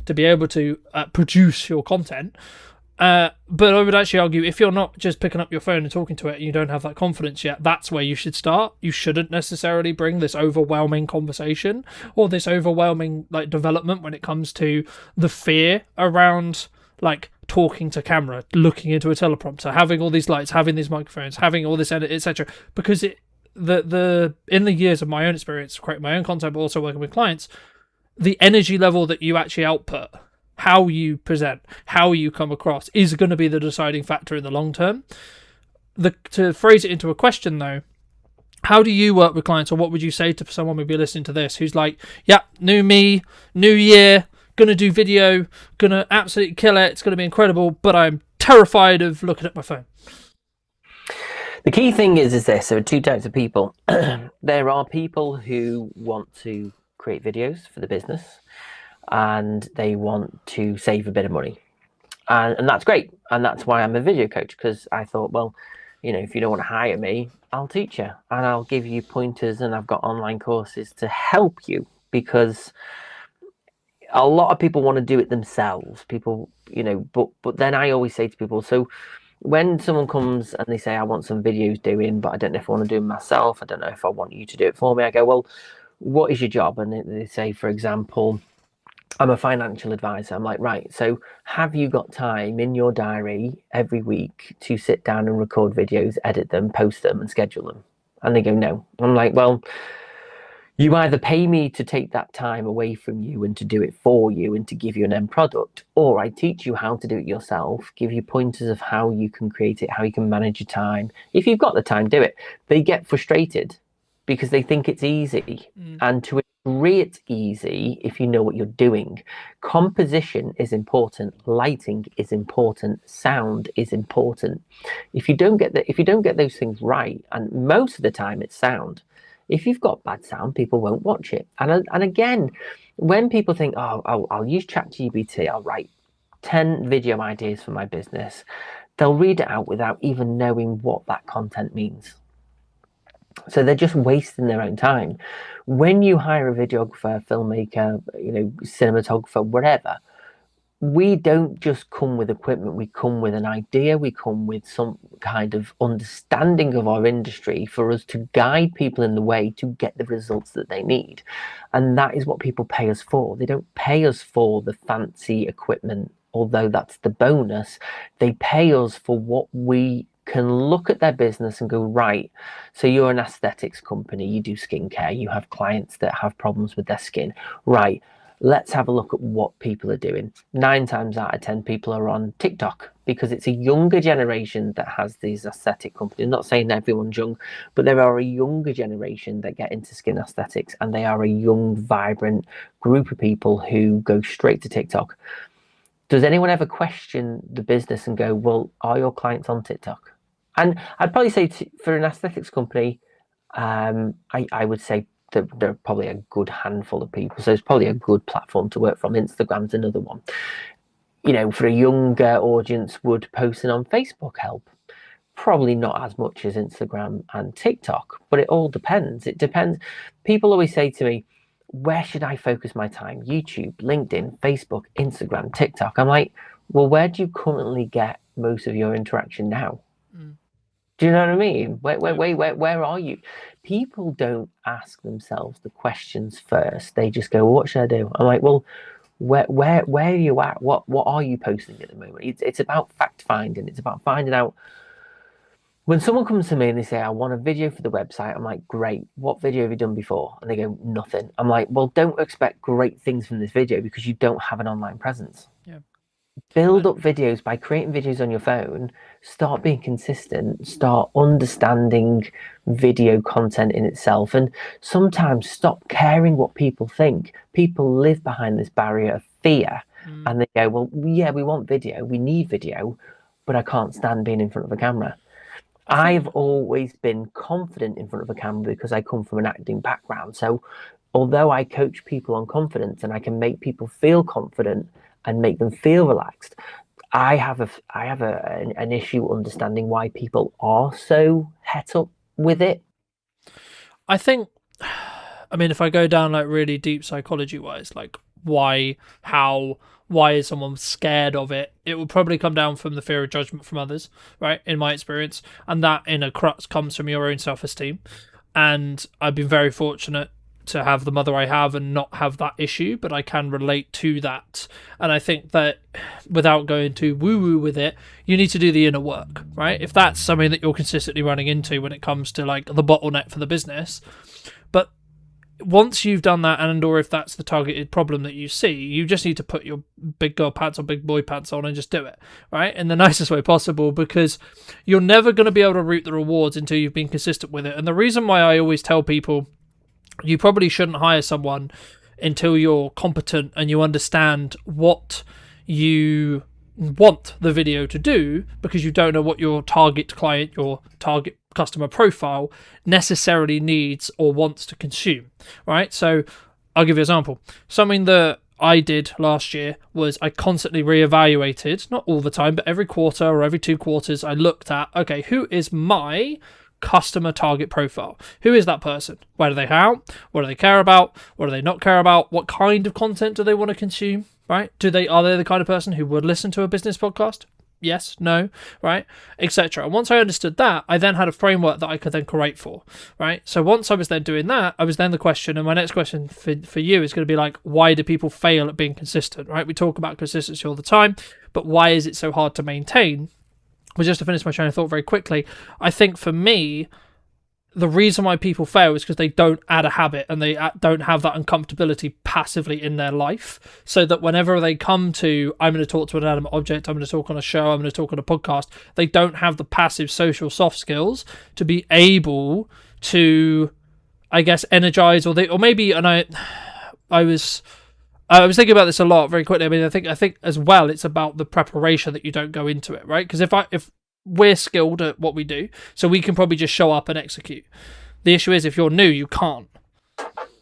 B: to be able to produce your content. But I would actually argue, if you're not just picking up your phone and talking to it and you don't have that confidence yet, that's where you should start. You shouldn't necessarily bring this overwhelming conversation or this overwhelming like development when it comes to the fear around like talking to camera, looking into a teleprompter, having all these lights, having these microphones, having all this edit, etc. Because in the years of my own experience, creating my own content, but also working with clients, the energy level that you actually output, how you present, how you come across is going to be the deciding factor in the long term. To phrase it into a question though, how do you work with clients, or what would you say to someone maybe listening to this who's like, yeah, new me, new year, gonna do video, gonna absolutely kill it, it's gonna be incredible, but I'm terrified of looking at my phone?
F: The key thing is this, there are two types of people. There are people who want to create videos for the business and they want to save a bit of money, and that's great, and that's why I'm a video coach, because I thought, well, if you don't want to hire me, I'll teach you and I'll give you pointers, and I've got online courses to help you, because a lot of people want to do it themselves, but then I always say to people, so when someone comes and they say, I want some videos doing, but I don't know if I want to do them myself, I don't know if I want you to do it for me, I go, well, what is your job? And they say, for example, I'm a financial advisor. I'm like, right, so have you got time in your diary every week to sit down and record videos, edit them, post them and schedule them? And they go, no. I'm like, well, you either pay me to take that time away from you and to do it for you and to give you an end product, or I teach you how to do it yourself, give you pointers of how you can create it, how you can manage your time. If you've got the time, do it. They get frustrated because they think it's easy. And to agree it's easy, if you know what you're doing, composition is important, lighting is important, sound is important. If you don't get those things right, and most of the time it's sound, if you've got bad sound, people won't watch it. And again, when people think, oh, I'll use ChatGPT, I'll write 10 video ideas for my business, they'll read it out without even knowing what that content means. So they're just wasting their own time. When you hire a videographer, filmmaker, cinematographer, whatever, we don't just come with equipment. We come with an idea. We come with some kind of understanding of our industry for us to guide people in the way to get the results that they need. And that is what people pay us for. They don't pay us for the fancy equipment, although that's the bonus. They pay us for what we can look at their business and go, right, so you're an aesthetics company, you do skincare, you have clients that have problems with their skin, right? Let's have a look at what people are doing. 9 times out of 10 people are on TikTok, because it's a younger generation that has these aesthetic companies. I'm not saying everyone's young, but there are a younger generation that get into skin aesthetics, and they are a young, vibrant group of people who go straight to TikTok. Does anyone ever question the business and go, well, are your clients on TikTok? And I'd probably say for an aesthetics company, I would say that there are probably a good handful of people. So it's probably a good platform to work from. Instagram's another one. You know, for a younger audience, would posting on Facebook help? Probably not as much as Instagram and TikTok, but it all depends. It depends. People always say to me, where should I focus my time? YouTube, LinkedIn, Facebook, Instagram, TikTok. I'm like, well, where do you currently get most of your interaction now? Do you know what I mean? Where are you? People don't ask themselves the questions first. They just go, well, what should I do? I'm like, well, where are you at? What are you posting at the moment? It's about fact finding. It's about finding out. When someone comes to me and they say, I want a video for the website, I'm like, great. What video have you done before? And they go, nothing. I'm like, well, don't expect great things from this video because you don't have an online presence.
B: Yeah.
F: Build up videos by creating videos on your phone. Start being consistent. Start understanding video content in itself. And sometimes stop caring what people think. People live behind this barrier of fear. And they go, well, yeah, we want video. We need video. But I can't stand being in front of a camera. I've always been confident in front of a camera because I come from an acting background. So although I coach people on confidence and I can make people feel confident and make them feel relaxed, I have an issue understanding why people are so het up with it.
B: I think, I mean, if I go down like really deep psychology wise, like why is someone scared of it? It will probably come down from the fear of judgment from others, right? In my experience, and that in a crux comes from your own self-esteem. And I've been very fortunate to have the mother I have and not have that issue, but I can relate to that. And I think that without going too woo-woo with it, you need to do the inner work, right? If that's something that you're consistently running into when it comes to like the bottleneck for the business, but once you've done that, and or if that's the targeted problem that you see, you just need to put your big girl pants or big boy pants on and just do it, right? In the nicest way possible, because you're never going to be able to reap the rewards until you've been consistent with it. And the reason why I always tell people you probably shouldn't hire someone until you're competent and you understand what you want the video to do, because you don't know what your target client, your target customer profile necessarily needs or wants to consume, right? So I'll give you an example. Something that I did last year was I constantly reevaluated, not all the time, but every quarter or every 2 quarters, I looked at, okay, who is my customer target profile? Who is that person? Where do they hang out? What do they care about? What do they not care about? What kind of content do they want to consume? Right? Are they the kind of person who would listen to a business podcast? Yes, no, right, etc. And once I understood that, I then had a framework that I could then create for, right? So once I was then doing that, I was then the question, and my next question for you is going to be like, why do people fail at being consistent, right? We talk about consistency all the time, but why is it so hard to maintain? Well, just to finish my train of thought very quickly, I think for me, the reason why people fail is because they don't add a habit and they don't have that uncomfortability passively in their life, so that whenever they come to, I'm going to talk to an animate object, I'm going to talk on a show, I'm going to talk on a podcast, they don't have the passive social soft skills to be able to, I guess, energize, or maybe, and I was thinking about this a lot very quickly. I mean, I think as well, it's about the preparation that you don't go into it, right? Because if we're skilled at what we do, so we can probably just show up and execute. The issue is if you're new, you can't.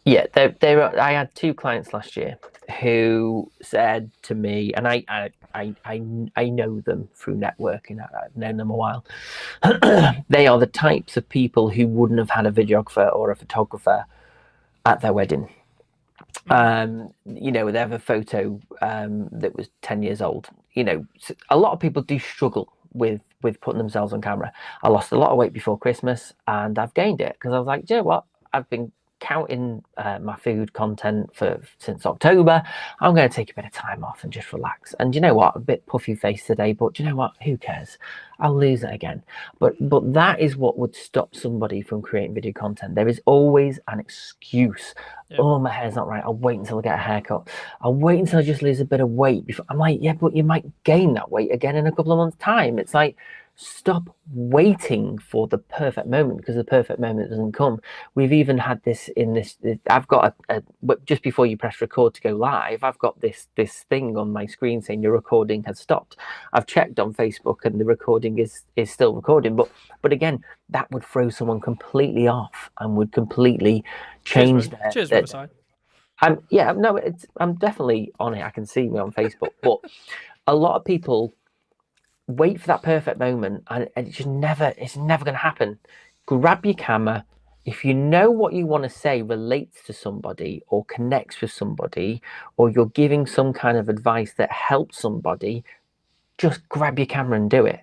F: Yeah, I had 2 clients last year who said to me, and I know them through networking. I've known them a while. They are the types of people who wouldn't have had a videographer or a photographer at their wedding. You know, they have a photo that was 10 years old. You know, a lot of people do struggle with putting themselves on camera. I lost a lot of weight before Christmas and I've gained it because I was like, you know what? I've been counting my food content since October. I'm going to take a bit of time off and just relax. And you know what? A bit puffy face today, but you know what? Who cares? I'll lose it again. But that is what would stop somebody from creating video content. There is always an excuse. Yeah. Oh, my hair's not right. I'll wait until I get a haircut. I'll wait until I just lose a bit of weight. I'm like, yeah, but you might gain that weight again in a couple of months' time. It's like, stop waiting for the perfect moment, because the perfect moment doesn't come. We've even had this in this. I've got just before you press record to go live, I've got this thing on my screen saying your recording has stopped. I've checked on Facebook and the recording is still recording, but again, that would throw someone completely off and would completely change
B: Cheers, Riverside.
F: I'm definitely on it. I can see me on Facebook, but a lot of people wait for that perfect moment, and it's never going to happen. Grab your camera. If you know what you want to say relates to somebody or connects with somebody, or you're giving some kind of advice that helps somebody, just grab your camera and do it.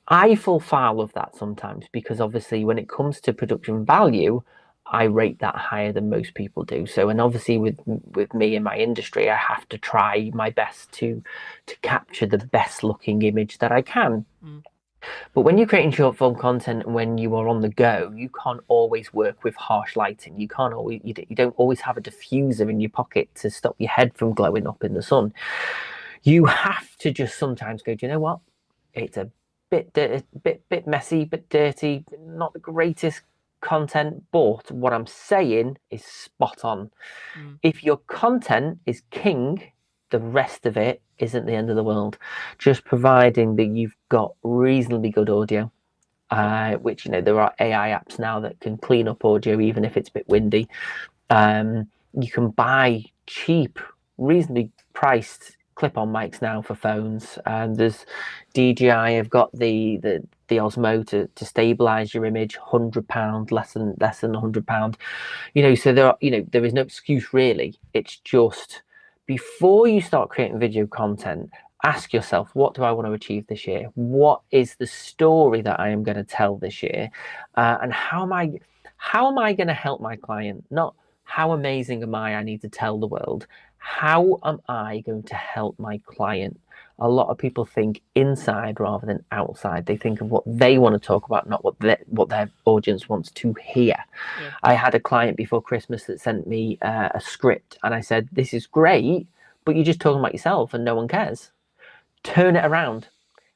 F: I fall foul of that sometimes, because obviously when it comes to production value, I rate that higher than most people do. So, and obviously with me in my industry, I have to try my best to capture the best looking image that I can. But when you're creating short form content and when you are on the go, you can't always work with harsh lighting. You don't always have a diffuser in your pocket to stop your head from glowing up in the sun. You have to just sometimes go, do you know what? It's a bit messy, bit dirty, not the greatest content, but what I'm saying is spot on. If your content is king, the rest of it isn't the end of the world, just providing that you've got reasonably good audio, which, you know, there are AI apps now that can clean up audio even if it's a bit windy. You can buy cheap, reasonably priced clip-on mics now for phones, and there's DJI have got the Osmo to stabilize your image, £100, less than £100. You know, so there is no excuse really. It's just, before you start creating video content, ask yourself, what do I want to achieve this year? What is the story that I am going to tell this year? And how am I going to help my client? Not how amazing am I need to tell the world. How am I going to help my client? A lot of people think inside rather than outside. They think of what they want to talk about, not what their audience wants to hear. Yeah. I had a client before Christmas that sent me a script, and I said, this is great, but you're just talking about yourself and no one cares. Turn it around.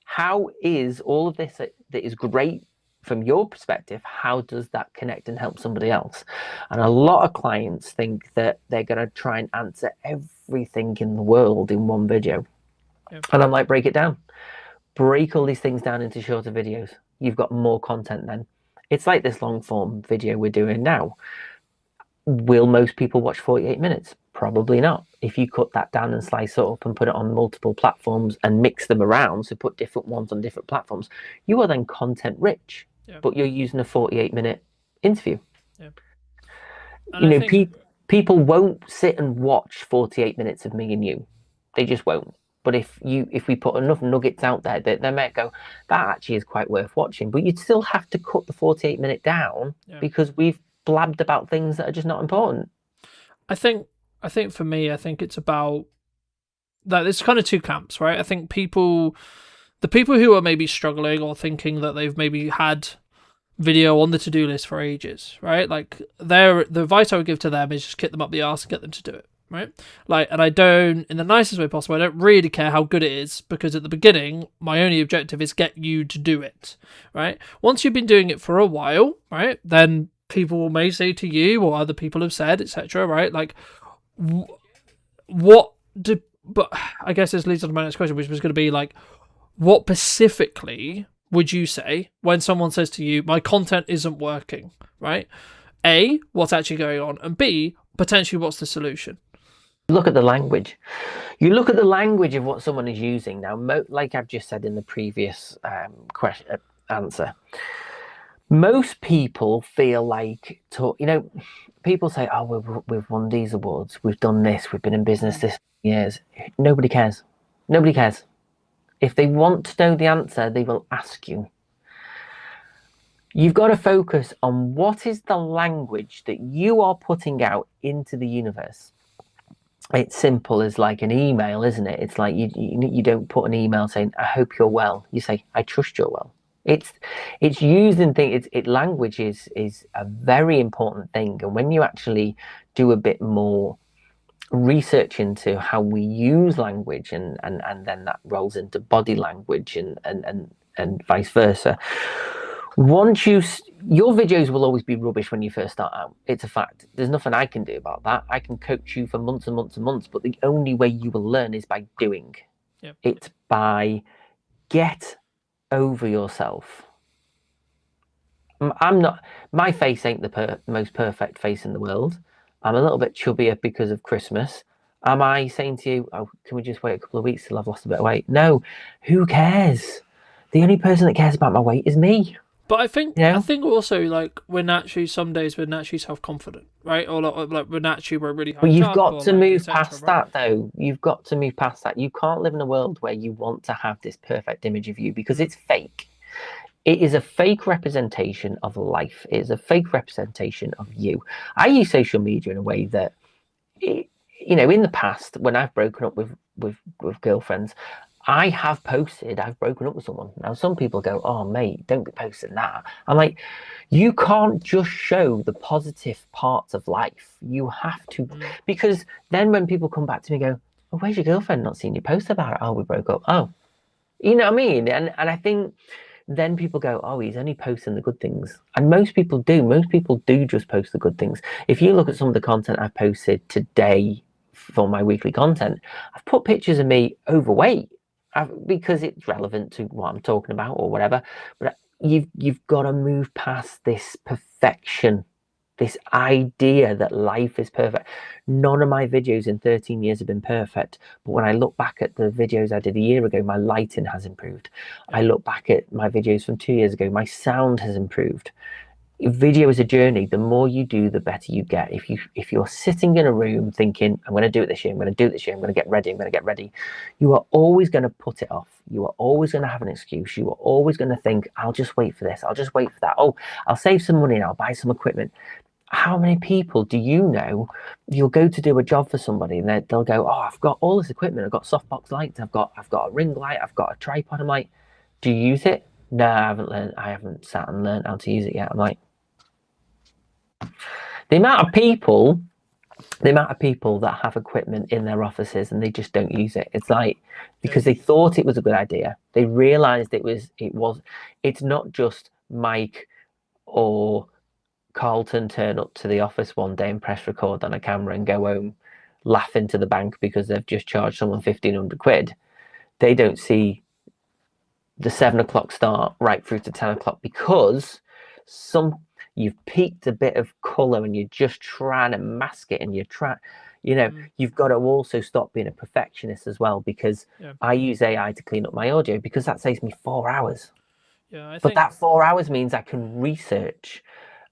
F: How is all of this that is great from your perspective, how does that connect and help somebody else? And a lot of clients think that they're going to try and answer everything in the world in one video. Yep. And I'm like, break it down. Break all these things down into shorter videos. You've got more content then. It's like this long form video we're doing now. Will most people watch 48 minutes? Probably not. If you cut that down and slice it up and put it on multiple platforms and mix them around, so put different ones on different platforms, you are then content rich. Yeah. But you're using a 48-minute interview. Yeah. You know, people won't sit and watch 48 minutes of me and you. They just won't. But if we put enough nuggets out there, they might go, that actually is quite worth watching. But you'd still have to cut the 48-minute down, because we've blabbed about things that are just not important.
B: I think for me, I think it's about that. There's kind of two camps, right? I think the people who are maybe struggling or thinking that they've maybe had video on the to-do list for ages, right? Like, the advice I would give to them is just kick them up the arse and get them to do it, right? Like, and I don't, in the nicest way possible, I don't really care how good it is, because at the beginning, my only objective is get you to do it, right? Once you've been doing it for a while, right, then people may say to you, or other people have said, etc., right? Like, but I guess this leads on to my next question, which was going to be like, what specifically would you say when someone says to you, my content isn't working, right? A, what's actually going on? And B, potentially what's the solution?
F: Look at the language. You look at the language of what someone is using now, like I've just said in the previous answer. Most people feel like, people say, oh, we've won these awards, we've done this, we've been in business this years. Nobody cares. Nobody cares. If they want to know the answer, they will ask you. You've got to focus on what is the language that you are putting out into the universe. It's simple as like an email, isn't it? It's like you don't put an email saying, I hope you're well. You say, I trust you're well. It's used in things. Language is a very important thing. And when you actually do a bit more research into how we use language, and then that rolls into body language and vice versa. Once your videos will always be rubbish when you first start out. It's a fact. There's nothing I can do about that. I can coach you for months and months and months, but the only way you will learn is by doing.
B: Yep.
F: It's by get over yourself. I'm not. My face ain't the most perfect face in the world. I'm a little bit chubbier because of Christmas. Am I saying to you, oh, can we just wait a couple of weeks till I've lost a bit of weight? No. Who cares? The only person that cares about my weight is me.
B: But I think
F: Yeah.
B: I think also like some days we're naturally self-confident, right? Or like we're really high.
F: But you've got to move past that, though. You've got to move past that. You can't live in a world where you want to have this perfect image of you because it's fake. It is a fake representation of life. It is a fake representation of you. I use social media in a way that, in the past, when I've broken up with girlfriends, I have posted, I've broken up with someone. Now, some people go, oh, mate, don't be posting that. I'm like, you can't just show the positive parts of life. You have to, because then when people come back to me and go, oh, where's your girlfriend? Not seen you post about it. Oh, we broke up. Oh, you know what I mean? And I think then people go, oh, he's only posting the good things. And most people do. Most people do just post the good things. If you look at some of the content I've posted today for my weekly content, I've put pictures of me overweight. Because it's relevant to what I'm talking about or whatever. But you've got to move past this perfection, this idea that life is perfect. None of my videos in 13 years have been perfect. But when I look back at the videos I did a year ago, my lighting has improved. I look back at my videos from 2 years ago, my sound has improved. Video is a journey. The more you do, the better you get. If you're sitting in a room thinking, I'm going to do it this year, I'm going to do it this year, I'm going to get ready, you are always going to put it off. You are always going to have an excuse. You are always going to think, I'll just wait for this, I'll just wait for that. Oh, I'll save some money and I'll buy some equipment. How many people do you know you'll go to do a job for somebody and they'll go, oh, I've got all this equipment, I've got softbox lights, I've got a ring light, I've got a tripod. I'm like, do you use it? No, I haven't sat and learned how to use it yet. I'm like, the amount of people that have equipment in their offices and they just don't use it. It's like, because they thought it was a good idea. They realized it's not just Mike or Carlton turn up to the office one day and press record on a camera and go home laughing to the bank because they've just charged someone 1,500 quid. They don't see the 7 o'clock start right through to 10 o'clock because you've peaked a bit of color and you're just trying to mask it, and you've got to also stop being a perfectionist as well, because I use AI to clean up my audio because that saves me 4 hours. But that 4 hours means I can research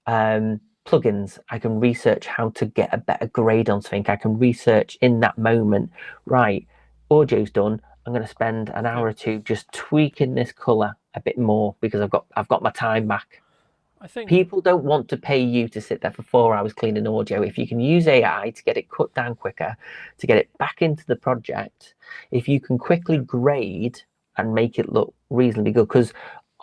F: plugins, I can research how to get a better grade on something, I can research in that moment, right, audio's done, I'm going to spend an hour or two just tweaking this color a bit more because I've got my time back. I think people don't want to pay you to sit there for 4 hours cleaning audio. If you can use AI to get it cut down quicker, to get it back into the project, if you can quickly grade and make it look reasonably good, because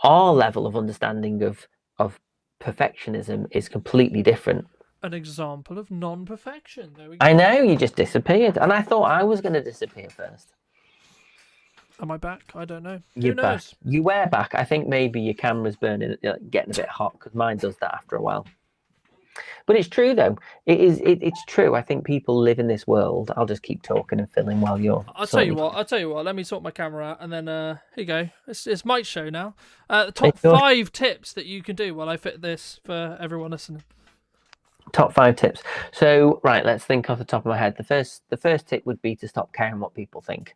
F: our level of understanding of perfectionism is completely different.
B: An example of non-perfection. There we go.
F: I know, you just disappeared, and I thought I was going to disappear first.
B: Am I back? I don't know.
F: You're back. You were back. I think maybe your camera's burning, getting a bit hot, because mine does that after a while. But it's true, though. It's true. I think people live in this world. I'll just keep talking and filling while you're.
B: I'll tell you what. Let me sort my camera out, and then here you go. It's Mike's show now. The top 5 tips that you can do while I fit this for everyone listening.
F: Top 5 tips. So right, let's think off the top of my head. The first tip would be to stop caring what people think.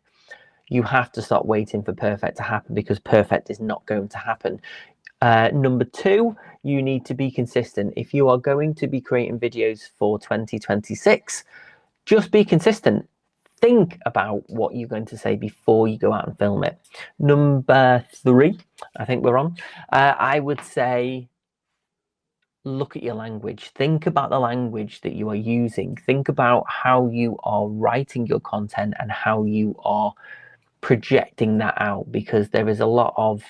F: You have to stop waiting for perfect to happen, because perfect is not going to happen. Number 2, you need to be consistent. If you are going to be creating videos for 2026, just be consistent. Think about what you're going to say before you go out and film it. Number 3, I think we're on. I would say look at your language. Think about the language that you are using. Think about how you are writing your content and how you are projecting that out, because there is a lot of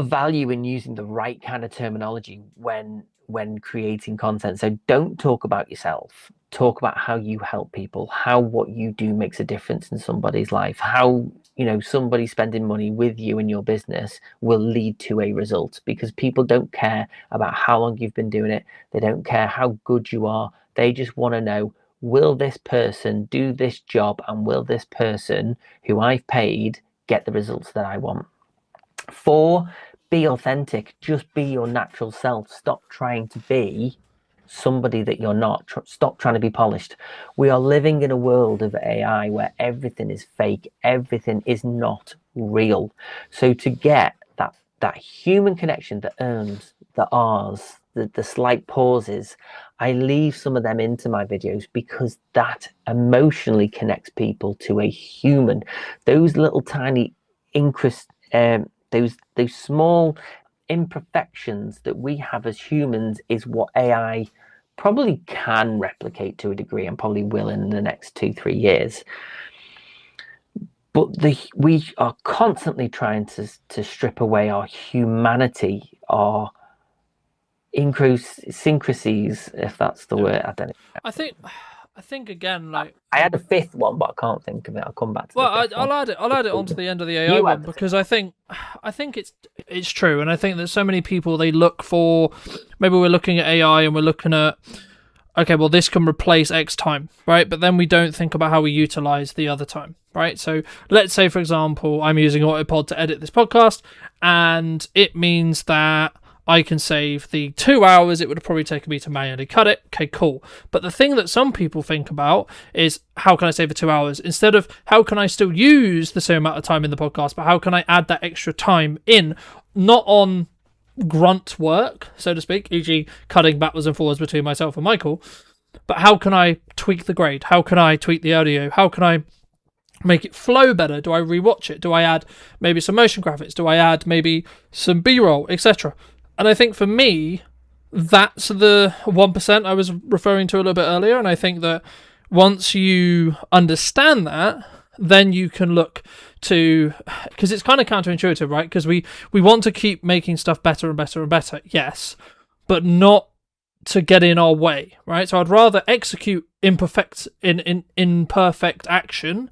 F: value in using the right kind of terminology when creating content. So don't talk about yourself. Talk about how you help people, how what you do makes a difference in somebody's life, how, you know, somebody spending money with you in your business will lead to a result, because people don't care about how long you've been doing it. They don't care how good you are. They just want to know, will this person do this job, and will this person who I've paid get the results that I want? 4, be authentic. Just be your natural self. Stop trying to be somebody that you're not. Stop trying to be polished. We are living in a world of AI where everything is fake. Everything is not real. So to get that human connection, the the R's, the slight pauses, I leave some of them into my videos because that emotionally connects people to a human. Those little tiny those small imperfections that we have as humans is what AI probably can replicate to a degree, and probably will in the next 2-3 years. But we are constantly trying to strip away our humanity, our idiosyncrasies, if that's the word. I don't know.
B: I think again, like,
F: I had a 5th one, but I can't think of it. I'll come back to.
B: I'll add it onto the end of the AI one, because I think it's true, and I think that so many people, they look for, maybe we're looking at AI and we're looking at, okay, well, this can replace X time, right? But then we don't think about how we utilize the other time, right? So let's say, for example, I'm using Autopod to edit this podcast, and it means that I can save the 2 hours it would have probably taken me to manually cut it. Okay, cool. But the thing that some people think about is, how can I save the 2 hours? Instead of how can I still use the same amount of time in the podcast, but how can I add that extra time in, not on grunt work, so to speak, e.g. cutting backwards and forwards between myself and Michael, but how can I tweak the grade? How can I tweak the audio? How can I make it flow better? Do I rewatch it? Do I add maybe some motion graphics? Do I add maybe some B-roll, etc.? And I think for me, that's the 1% I was referring to a little bit earlier. And I think that once you understand that, then you can look to, because it's kind of counterintuitive, right? Because we want to keep making stuff better and better and better, yes, but not to get in our way, right? So I'd rather execute imperfect action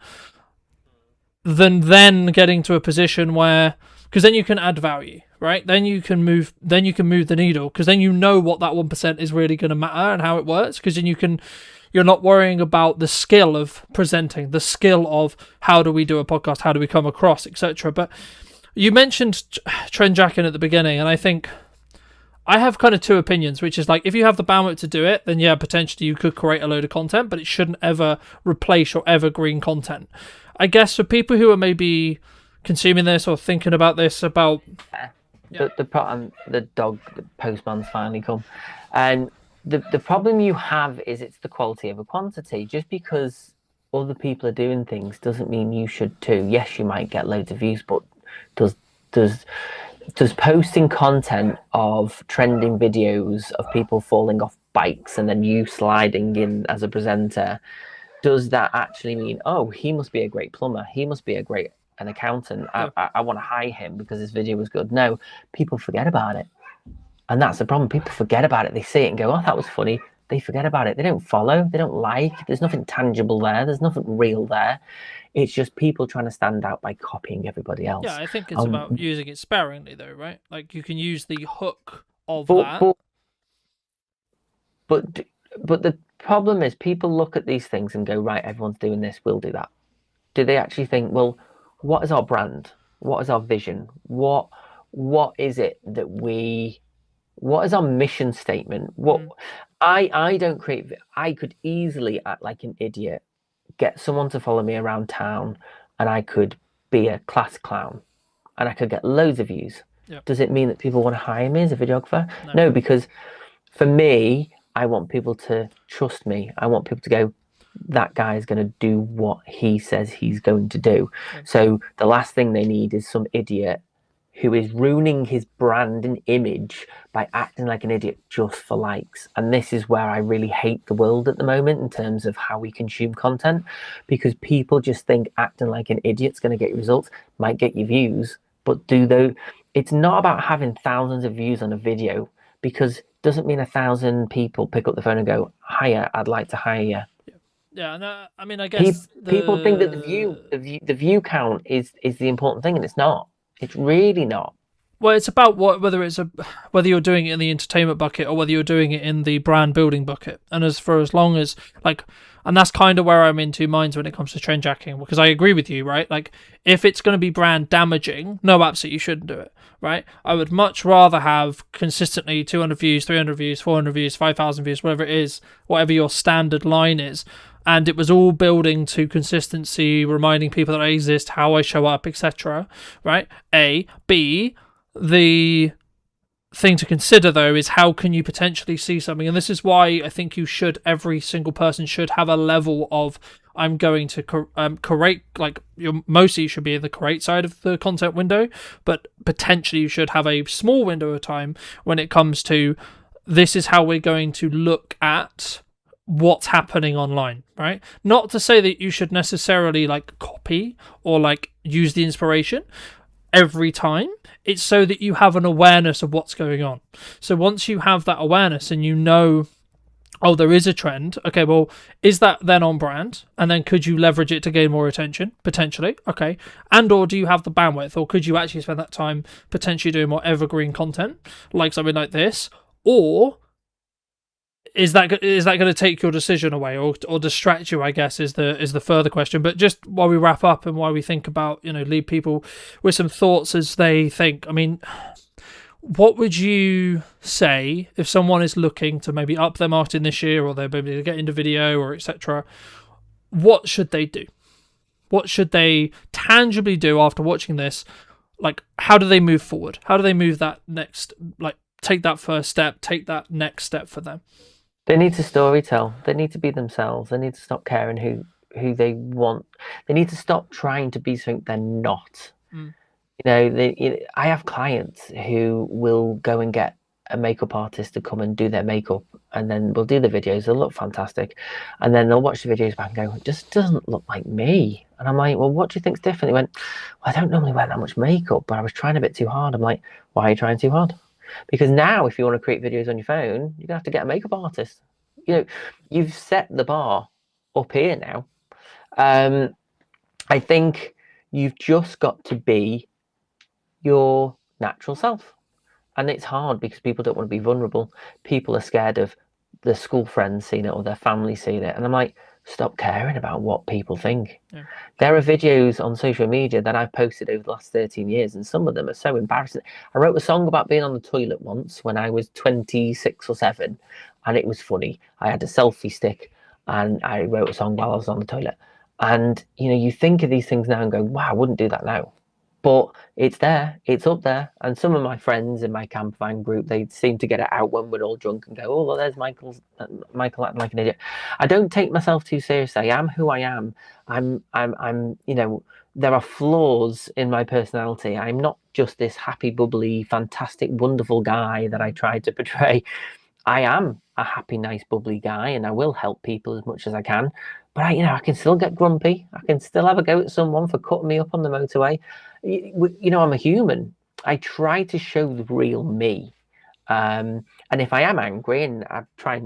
B: than then getting to a position where, because then you can add value, right? Then you can move the needle, because then you know what that 1% is really going to matter and how it works, because then you're not worrying about the skill of presenting, the skill of how do we do a podcast, how do we come across, etc. But you mentioned trend jacking at the beginning, and I think I have kind of 2 opinions, which is like, if you have the bandwidth to do it, then yeah, potentially you could create a load of content, but it shouldn't ever replace your evergreen content. I guess for people who are maybe consuming this or thinking about this, about
F: the postman's finally come, and the problem you have is it's the quality over quantity. Just because other people are doing things doesn't mean you should too. Yes, you might get loads of views, but does posting content of trending videos of people falling off bikes and then you sliding in as a presenter, does that actually mean, oh, he must be a great plumber, he must be an accountant, I want to hire him because his video was good? No, people forget about it. And that's the problem. People forget about it. They see it and go, oh, that was funny. They forget about it. They don't follow. They don't like. There's nothing tangible there. There's nothing real there. It's just people trying to stand out by copying everybody else.
B: Yeah, I think it's about using it sparingly, though, right? Like, you can use the hook of that.
F: But the problem is, people look at these things and go, right, everyone's doing this, we'll do that. Do they actually think, well, what is our brand? What is our vision? What is it that what is our mission statement? I don't create. I could easily act like an idiot, get someone to follow me around town, and I could be a class clown, and I could get loads of views. Yep. Does it mean that people want to hire me as a videographer? No, because for me, I want people to trust me. I want people to go, that guy is going to do what he says he's going to do. Yep. So the last thing they need is some idiot who is ruining his brand and image by acting like an idiot just for likes. And this is where I really hate the world at the moment in terms of how we consume content, because people just think acting like an idiot's going to get you results, might get you views, but it's not about having thousands of views on a video, because it doesn't mean 1,000 people pick up the phone and go, hiya, I'd like to hire you.
B: Yeah, no, I mean, I guess
F: people think that the view count is the important thing, and it's not. It's really not.
B: Well, it's about whether you're doing it in the entertainment bucket or whether you're doing it in the brand building bucket. And as long as and that's kind of where I'm in two minds when it comes to trend jacking, because I agree with you, right? Like, if it's going to be brand damaging, no, absolutely, you shouldn't do it, right? I would much rather have consistently 200 views, 300 views, 400 views, 5,000 views, whatever it is, whatever your standard line is. And it was all building to consistency, reminding people that I exist, how I show up, etc. Right? A. B. The thing to consider, though, is how can you potentially see something? And this is why I think every single person should have a level of, I'm going to curate, mostly you should be in the curate side of the content window, but potentially you should have a small window of time when it comes to, this is how we're going to look at what's happening online, right? Not to say that you should necessarily copy or use the inspiration every time. It's so that you have an awareness of what's going on. So once you have that awareness and you know, oh, there is a trend, okay, well, is that then on brand? And then could you leverage it to gain more attention? Potentially, okay. And or do you have the bandwidth, or could you actually spend that time potentially doing more evergreen content, like something like this? Or is that going to take your decision away or distract you, I guess, is the further question. But just while we wrap up and while we think about, leave people with some thoughts as they think, I mean, what would you say if someone is looking to maybe up their marketing this year, or they're maybe to get into video or etc.? What should they do? What should they tangibly do after watching this? How do they move forward? How do they move that next, take that first step, take that next step for them?
F: They need to storytell. They need to be themselves. They need to stop caring who they want. They need to stop trying to be something they're not. I have clients who will go and get a makeup artist to come and do their makeup, and then we'll do the videos. They'll look fantastic, and then they'll watch the videos back and go, it just doesn't look like me. And I'm like, well, what do you think's different? He went, well, I don't normally wear that much makeup, but I was trying a bit too hard. I'm like, why are you trying too hard? Because now, if you want to create videos on your phone, you're gonna have to get a makeup artist. You've set the bar up here now. I think you've just got to be your natural self, and it's hard because people don't want to be vulnerable. People are scared of their school friends seeing it or their family seeing it, and I'm like, stop caring about what people think. Yeah. There are videos on social media that I've posted over the last 13 years, and some of them are so embarrassing. I wrote a song about being on the toilet once when I was 26 or 7, and it was funny. I had a selfie stick and I wrote a song while I was on the toilet. And, you think of these things now and go, wow, I wouldn't do that now. But it's there, it's up there. And some of my friends in my camp van group, they seem to get it out when we're all drunk and go, oh, well, there's Michael acting like an idiot. I don't take myself too seriously. I am who I am. I'm there are flaws in my personality. I'm not just this happy, bubbly, fantastic, wonderful guy that I try to portray. I am a happy, nice, bubbly guy, and I will help people as much as I can. But I can still get grumpy. I can still have a go at someone for cutting me up on the motorway. I'm a human. I try to show the real me. And if I am angry, and I try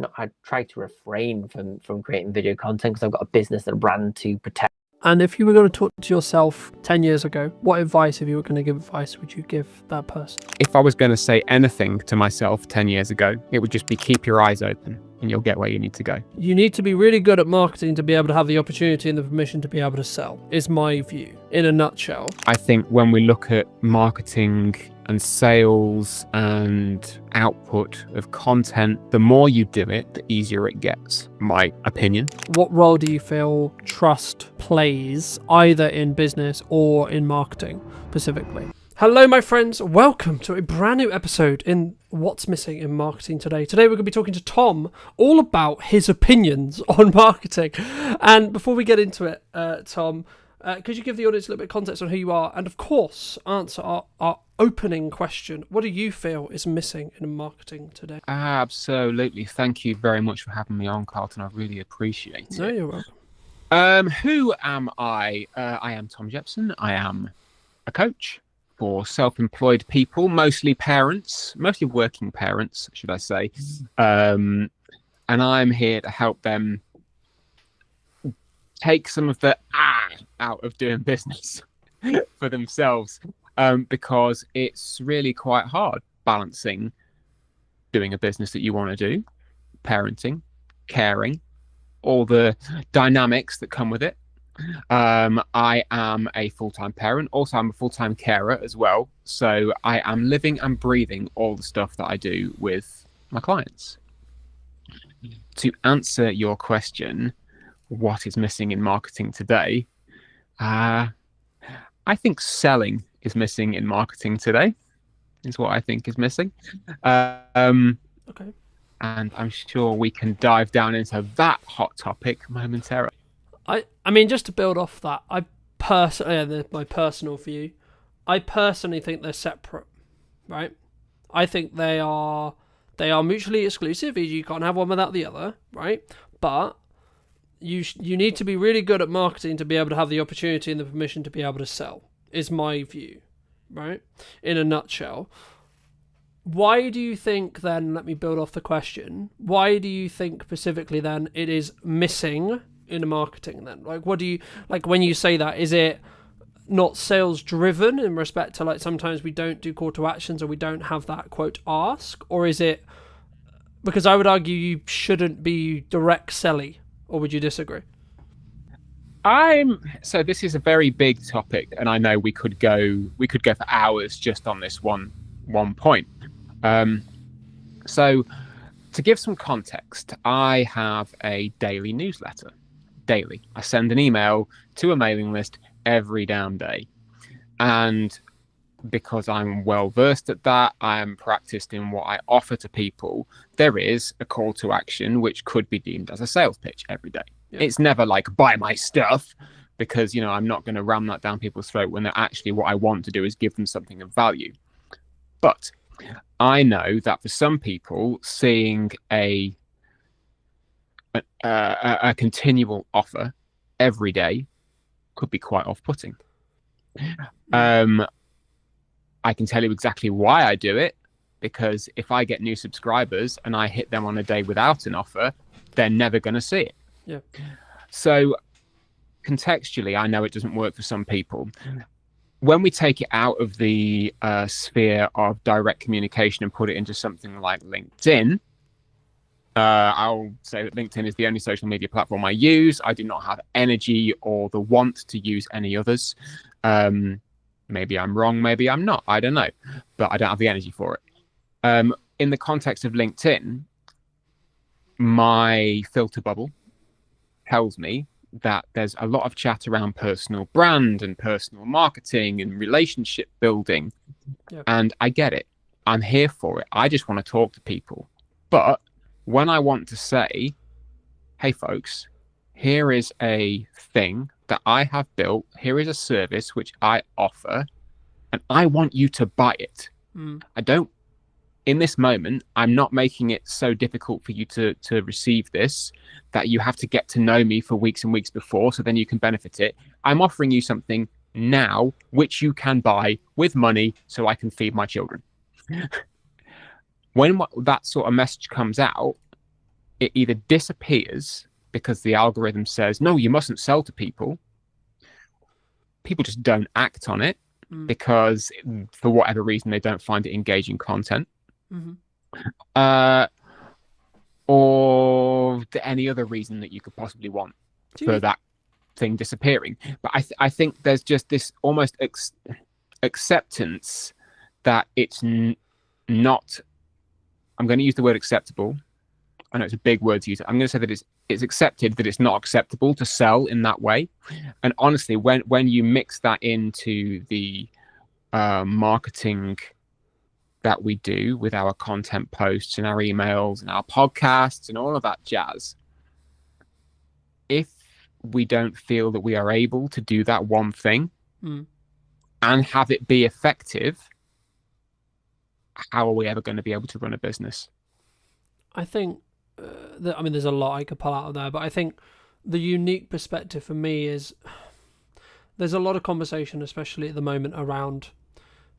F: to refrain from creating video content because I've got a business and a brand to protect.
B: And if you were going to talk to yourself 10 years ago, what advice, if you were going to give advice, would you give that person?
G: If I was going to say anything to myself 10 years ago, it would just be keep your eyes open and you'll get where you need to go.
B: You need to be really good at marketing to be able to have the opportunity and the permission to be able to sell, is my view, in a nutshell.
G: I think when we look at marketing and sales and output of content, the more you do it, the easier it gets, my opinion.
B: What role do you feel trust plays either in business or in marketing specifically? Hello, my friends. Welcome to a brand new episode in What's Missing in Marketing Today. Today, we're going to be talking to Tom all about his opinions on marketing. And before we get into it, Tom, Could you give the audience a little bit of context on who you are, and of course answer our opening question? What do you feel is missing in marketing today?
G: Absolutely. Thank you very much for having me on, Carlton. I really appreciate it.
B: No, you're welcome.
G: Who am I? I am Tom Jepson. I am a coach for self-employed people, mostly parents, mostly working parents, should I say. And I'm here to help them take some of the out of doing business for themselves, because it's really quite hard balancing doing a business that you want to do, parenting, caring, all the dynamics that come with it. I am a full-time parent. Also, I'm a full-time carer as well. So I am living and breathing all the stuff that I do with my clients. To answer your question, what is missing in marketing today? I think selling is missing in marketing today, is what I think is missing.
B: Okay.
G: And I'm sure we can dive down into that hot topic momentarily.
B: I mean, just to build off that, my personal view, I personally think they're separate, right? I think they are mutually exclusive. You can't have one without the other, right? But you need to be really good at marketing to be able to have the opportunity and the permission to be able to sell, is my view, right? In a nutshell. Why do you think then, let me build off the question, why do you think specifically then it is missing in marketing then? Like, what do you, like when you say that, is it not sales driven in respect to like sometimes we don't do call to actions or we don't have that quote ask, or is it, because I would argue you shouldn't be direct selling, or would you disagree?
G: So this is a very big topic, and I know we could go for hours just on this one point. So to give some context, I have a daily newsletter. Daily, I send an email to a mailing list every damn day, and because I'm well versed at that, I am practiced in what I offer to people. There is a call to action which could be deemed as a sales pitch every day. Yeah. It's never like buy my stuff, because I'm not going to ram that down people's throat when they're actually, what I want to do is give them something of value. But I know that for some people, seeing a continual offer every day could be quite off-putting. I can tell you exactly why I do it, because if I get new subscribers and I hit them on a day without an offer, they're never going to see it.
B: Yeah.
G: So contextually, I know it doesn't work for some people. When we take it out of the sphere of direct communication and put it into something like LinkedIn, I'll say that LinkedIn is the only social media platform I use. I do not have energy or the want to use any others. Maybe I'm wrong, maybe I'm not. I don't know. But I don't have the energy for it. In the context of LinkedIn, my filter bubble tells me that there's a lot of chat around personal brand and personal marketing and relationship building. Yep. And I get it. I'm here for it. I just want to talk to people. But when I want to say, hey, folks, here is a thing that I have built. Here is a service which I offer, and I want you to buy it. I don't, in this moment, I'm not making it so difficult for you to receive this that you have to get to know me for weeks and weeks before, so then you can benefit it. I'm offering you something now which you can buy with money so I can feed my children. When that sort of message comes out, it either disappears because the algorithm says, no, you mustn't sell to people. People just don't act on it because for whatever reason, they don't find it engaging content. Or any other reason that you could possibly want for that thing disappearing. But I think there's just this almost acceptance that it's not, I'm going to use the word acceptable. I know it's a big word to use. I'm going to say that it's accepted that it's not acceptable to sell in that way. And honestly, when you mix that into the marketing that we do with our content posts and our emails and our podcasts and all of that jazz, if we don't feel that we are able to do that one thing
B: Mm.
G: and have it be effective, how are we ever going to be able to run a business?
B: I think, I mean, there's a lot I could pull out of there, but I think the unique perspective for me is there's a lot of conversation, especially at the moment, around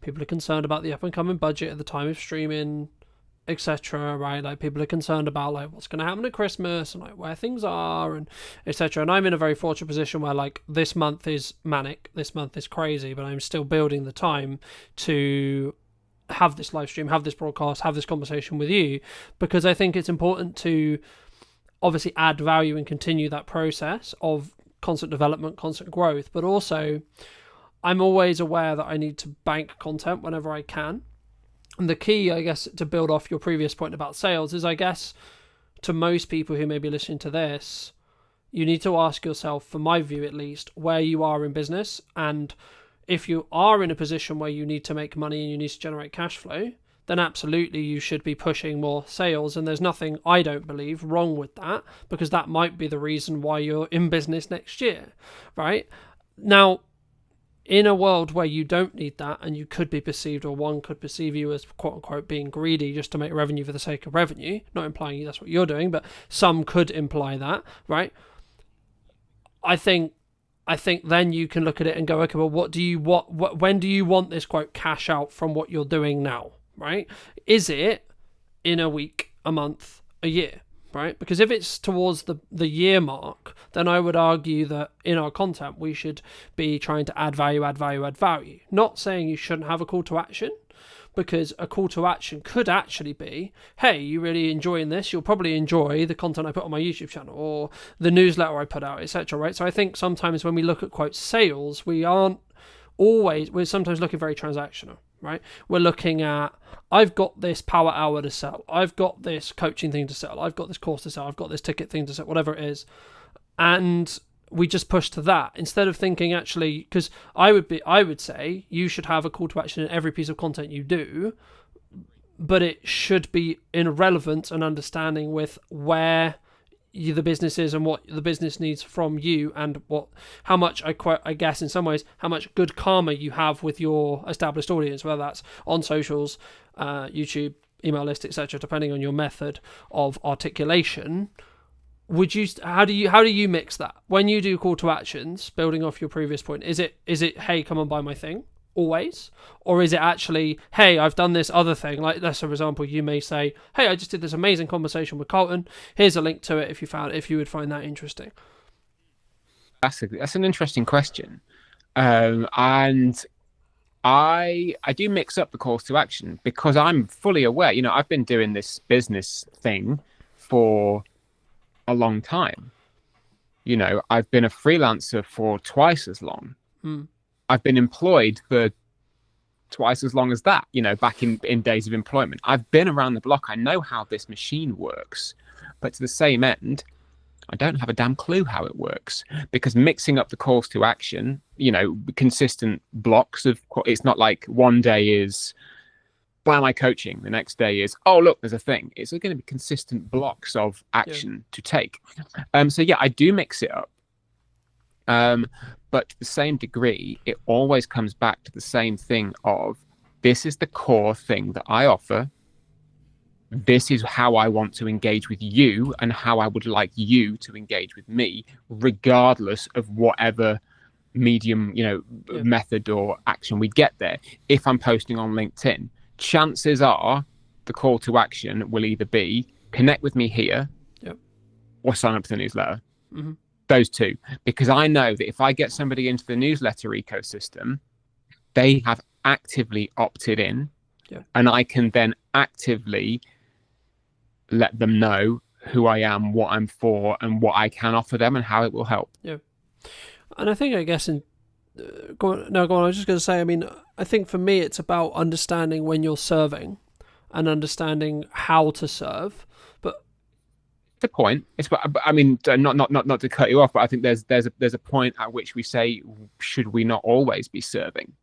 B: people are concerned about the up and coming budget at the time of streaming, etc. Right? Like, people are concerned about like what's going to happen at Christmas and like where things are and etc. And I'm in a very fortunate position where like this month is manic, this month is crazy, but I'm still building the time to have this live stream, have this broadcast, have this conversation with you, because I think it's important to obviously add value and continue that process of constant development, constant growth, but also I'm always aware that I need to bank content whenever I can. And the key, I guess, to build off your previous point about sales is, I guess, to most people who may be listening to this, you need to ask yourself, from my view at least, where you are in business. And if you are in a position where you need to make money and you need to generate cash flow, then absolutely you should be pushing more sales. And there's nothing, I don't believe, wrong with that, because that might be the reason why you're in business next year, right? Now, in a world where you don't need that and you could be perceived, or one could perceive you as quote unquote being greedy just to make revenue for the sake of revenue, not implying that's what you're doing, but some could imply that, right? I think then you can look at it and go, okay, well, when do you want this quote cash out from what you're doing now, right? Is it in a week, a month, a year? Right? Because if it's towards the year mark, then I would argue that in our content we should be trying to add value. Not saying you shouldn't have a call to action, because a call to action could actually be, hey, you really enjoying this? You'll probably enjoy the content I put on my YouTube channel or the newsletter I put out, etc. Right? So I think sometimes when we look at quote sales, we're sometimes looking very transactional. Right? We're looking at, I've got this power hour to sell, I've got this coaching thing to sell, I've got this course to sell, I've got this ticket thing to sell, whatever it is, and we just push to that instead of thinking actually, because I would say you should have a call to action in every piece of content you do, but it should be in relevance and understanding with where the business is and what the business needs from you, and how much I guess in some ways how much good karma you have with your established audience, whether that's on socials, YouTube, email list, etc. Depending on your method of articulation. How do you mix that when you do call to actions? Building off your previous point, is it hey, come and buy my thing always, or is it actually, hey, I've done this other thing? Like, let's for example, you may say, hey, I just did this amazing conversation with Carlton, here's a link to it if you would find that interesting.
G: That's an interesting question, and I do mix up the calls to action because I'm fully aware, I've been doing this business thing for a long time. I've been a freelancer for twice as long. I've been employed for twice as long as that, back in days of employment. I've been around the block. I know how this machine works. But to the same end, I don't have a damn clue how it works, because mixing up the calls to action, consistent blocks of, it's not like one day is, why am I coaching? The next day is, oh, look, there's a thing. It's going to be consistent blocks of action to take. So yeah, I do mix it up. But to the same degree, it always comes back to the same thing of, this is the core thing that I offer. This is how I want to engage with you and how I would like you to engage with me, regardless of whatever medium, method or action we get there. If I'm posting on LinkedIn, chances are the call to action will either be connect with me here or sign up to the newsletter.
B: Mm-hmm.
G: Those two, because I know that if I get somebody into the newsletter ecosystem, they have actively opted in, and I can then actively let them know who I am, what I'm for, and what I can offer them, and how it will help.
B: Yeah, and I think, I guess, go on. I was just going to say, I mean, I think for me, it's about understanding when you're serving and understanding how to serve.
G: The point, I mean, not to cut you off, but I think there's a point at which we say, should we not always be serving?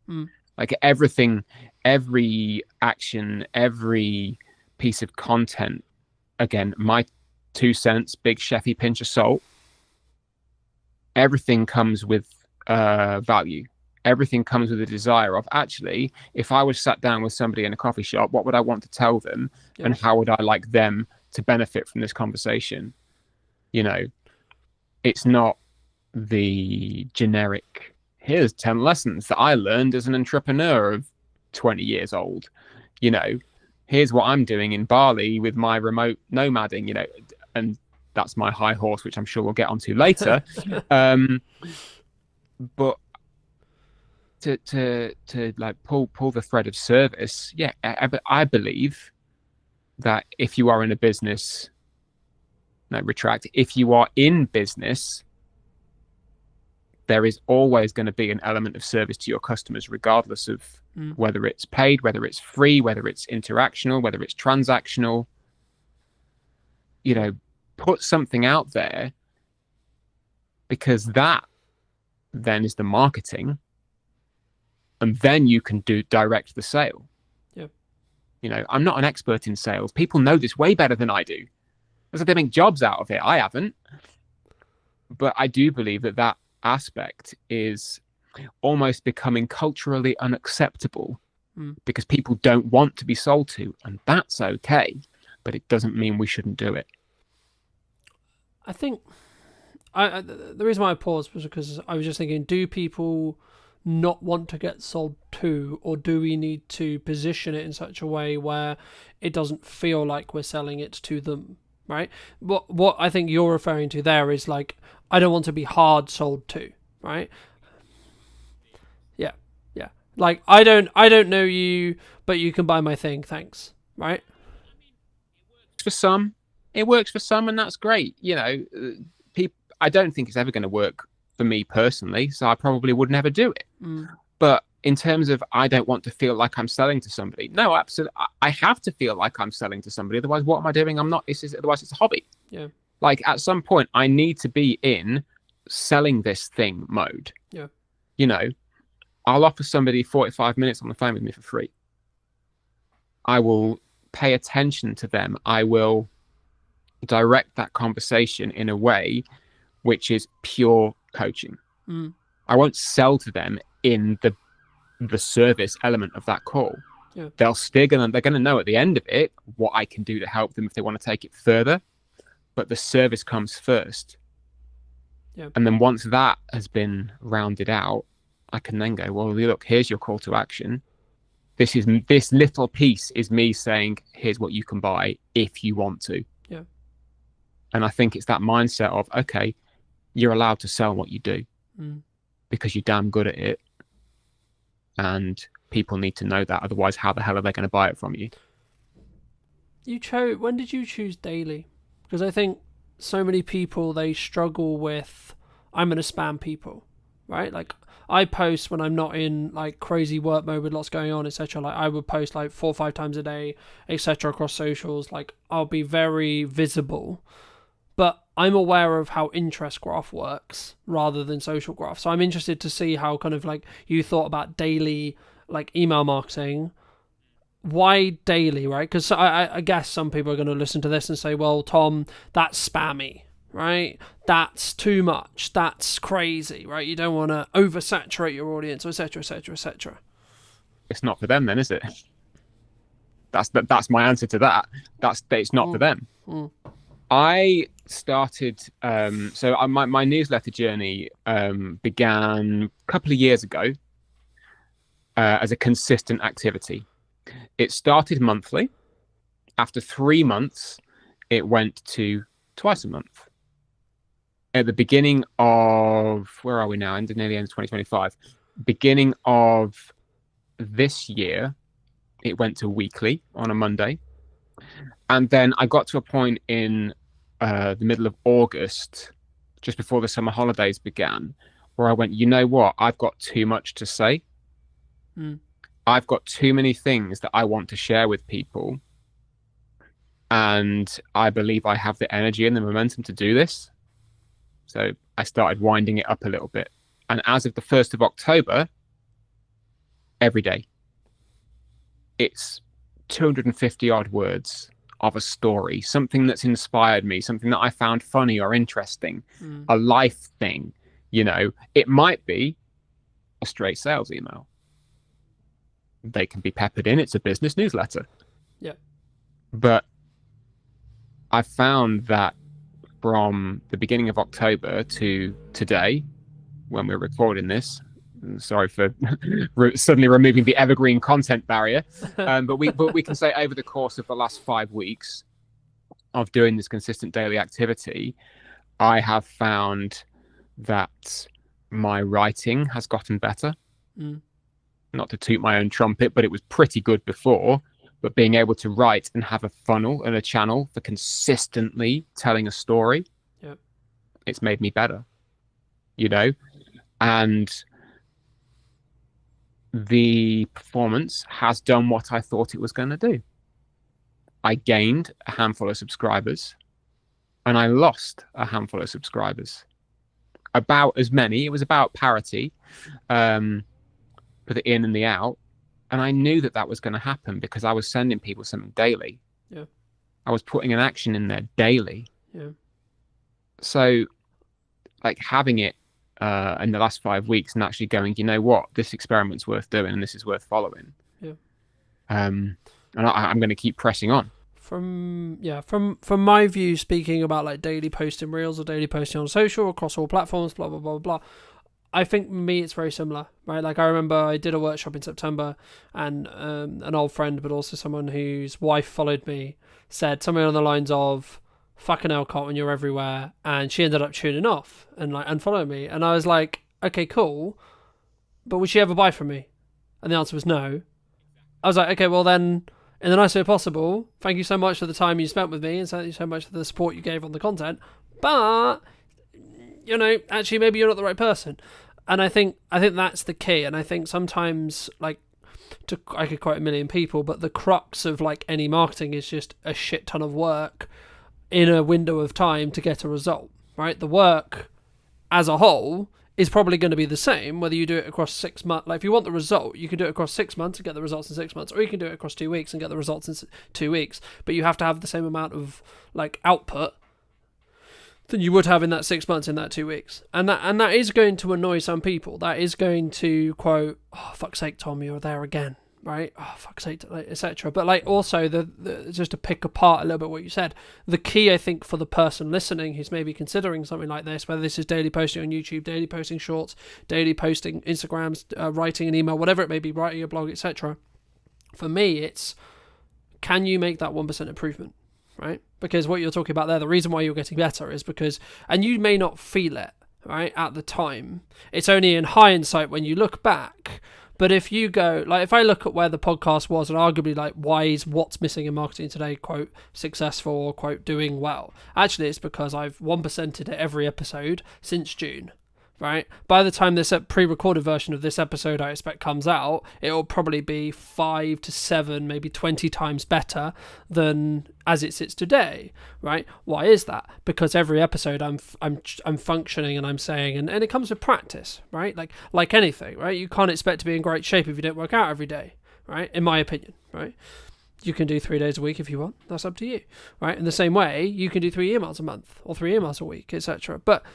G: Like everything, every action, every piece of content. Again, my 2 cents, big chefy pinch of salt. everything comes with value. Everything comes with a desire of, actually, if I was sat down with somebody in a coffee shop, what would I want to tell them, and how would I like them to benefit from this conversation? You know, it's not the generic, here's 10 lessons that I learned as an entrepreneur of 20 years old. You know, here's what I'm doing in Bali with my remote nomading, you know, and that's my high horse, which I'm sure we'll get onto later. But to like pull the thread of service, yeah, I believe that if you are in a business, if you are in business, there is always going to be an element of service to your customers, regardless of whether it's paid, whether it's free, whether it's interactional, whether it's transactional. You know, put something out there, because that then is the marketing, and then you can direct the sale.
B: Yeah.
G: You know, I'm not an expert in sales. People know this way better than I do. It's like they make jobs out of it. I haven't. But I do believe that aspect is almost becoming culturally unacceptable because people don't want to be sold to, and that's okay, but it doesn't mean we shouldn't do it.
B: I think the reason why I paused was because I was just thinking, do people not want to get sold to, or do we need to position it in such a way where it doesn't feel like we're selling it to them, right? What I think you're referring to there is like, I don't want to be hard sold to, right? Yeah. Like, I don't know you, but you can buy my thing, thanks, right?
G: For some, it works for some, and that's great. You know, I don't think it's ever going to work for me personally, so I probably would never do it. But in terms of, I don't want to feel like I'm selling to somebody. No, absolutely. I have to feel like I'm selling to somebody. Otherwise, what am I doing? I'm not. Otherwise, it's a hobby.
B: Yeah.
G: Like, at some point, I need to be in selling this thing mode.
B: Yeah.
G: You know, I'll offer somebody 45 minutes on the phone with me for free. I will pay attention to them. I will direct that conversation in a way which is pure coaching. I won't sell to them in the service element of that call.
B: Yeah.
G: They're gonna know at the end of it what I can do to help them if they want to take it further. But the service comes first.
B: Yeah.
G: And then once that has been rounded out, I can then go, well, look, here's your call to action. This little piece is me saying, here's what you can buy if you want to.
B: Yeah.
G: And I think it's that mindset of, okay, you're allowed to sell what you do because you're damn good at it. And people need to know that. Otherwise, how the hell are they going to buy it from you?
B: When did you choose daily? Because I think so many people, they struggle with, I'm going to spam people, right? Like, I post when I'm not in like crazy work mode with lots going on, etc. Like, I would post like 4 or 5 times a day, etc. across socials. Like, I'll be very visible, but I'm aware of how interest graph works rather than social graph. So I'm interested to see how kind of like you thought about daily like email marketing. Why daily, right? Because I guess some people are going to listen to this and say, well, Tom, that's spammy, right? That's too much. That's crazy, right? You don't want to oversaturate your audience, etc., etc., etc.
G: It's not for them then, is it? That's my answer to that. It's not for them. I started, my newsletter journey began a couple of years ago as a consistent activity. It started monthly. After 3 months, it went to twice a month. At the beginning of, where are we now? Nearly end of 2025. Beginning of this year, it went to weekly on a Monday. And then I got to a point in the middle of August, just before the summer holidays began, where I went, you know what? I've got too much to say. I've got too many things that I want to share with people. And I believe I have the energy and the momentum to do this. So I started winding it up a little bit. And as of the 1st of October, every day, it's 250 odd words of a story, something that's inspired me, something that I found funny or interesting, a life thing, It might be a straight sales email. They can be peppered in. It's a business newsletter.
B: Yeah.
G: But I found that from the beginning of October to today, when we're recording this, sorry for suddenly removing the evergreen content barrier, but we can say over the course of the last 5 weeks of doing this consistent daily activity, I have found that my writing has gotten better. Not to toot my own trumpet, but it was pretty good before. But being able to write and have a funnel and a channel for consistently telling a story, it's made me better, and the performance has done what I thought it was going to do. I gained a handful of subscribers and I lost a handful of subscribers. About as many. It was about parity for the in and the out. And I knew that was going to happen because I was sending people something daily.
B: Yeah.
G: I was putting an action in there daily.
B: Yeah.
G: So, like, having it in the last 5 weeks and actually going, you know what, this experiment's worth doing and this is worth following.
B: Yeah.
G: And I'm going to keep pressing on.
B: From my view, speaking about like daily posting reels or daily posting on social across all platforms, blah blah blah blah. I think me it's very similar, right? Like I remember I did a workshop in September, and an old friend, but also someone whose wife followed me, said something on the lines of, "Fucking hell, Carlton, you're everywhere," and she ended up tuning off and like unfollowing me, and I was like, okay, cool, but would she ever buy from me? And the answer was no. I was like, okay, well then, in the nicest way possible, thank you so much for the time you spent with me, and thank you so much for the support you gave on the content, but actually maybe you're not the right person. And I think that's the key. And I think sometimes, like, I could quote a million people, but the crux of like any marketing is just a shit ton of work in a window of time to get a result, right? The work as a whole is probably going to be the same whether you do it across 6 months. Like if you want the result, you can do it across 6 months and get the results in 6 months, or you can do it across 2 weeks and get the results in 2 weeks. But you have to have the same amount of like output than you would have in that 6 months in that 2 weeks. And that is going to annoy some people. That is going to quote, "Oh, fuck's sake, Tom, you're there again," right? "Oh, fuck's sake," etc. But like also the just to pick apart a little bit what you said, the key I think for the person listening who's maybe considering something like this, whether this is daily posting on YouTube, daily posting shorts, daily posting Instagrams, writing an email, whatever it may be, writing a blog, etc. For me, it's, can you make that 1% improvement? Right? Because what you're talking about there, the reason why you're getting better is because, and you may not feel it, right, at the time. It's only in hindsight when you look back. But if you go, like, if I look at where the podcast was and arguably, like, why is what's missing in marketing today, quote, successful or, quote, doing well? Actually, it's because I've 1%ed it every episode since June. Right? By the time this pre-recorded version of this episode I expect comes out, it'll probably be 5 to 7, maybe 20 times better than as it sits today. Right? Why is that? Because every episode I'm functioning and I'm saying, and it comes with practice, right? Like anything, right? You can't expect to be in great shape if you don't work out every day, right? In my opinion, right? You can do 3 days a week if you want. That's up to you, right? In the same way, you can do 3 emails a month or 3 emails a week, etc. But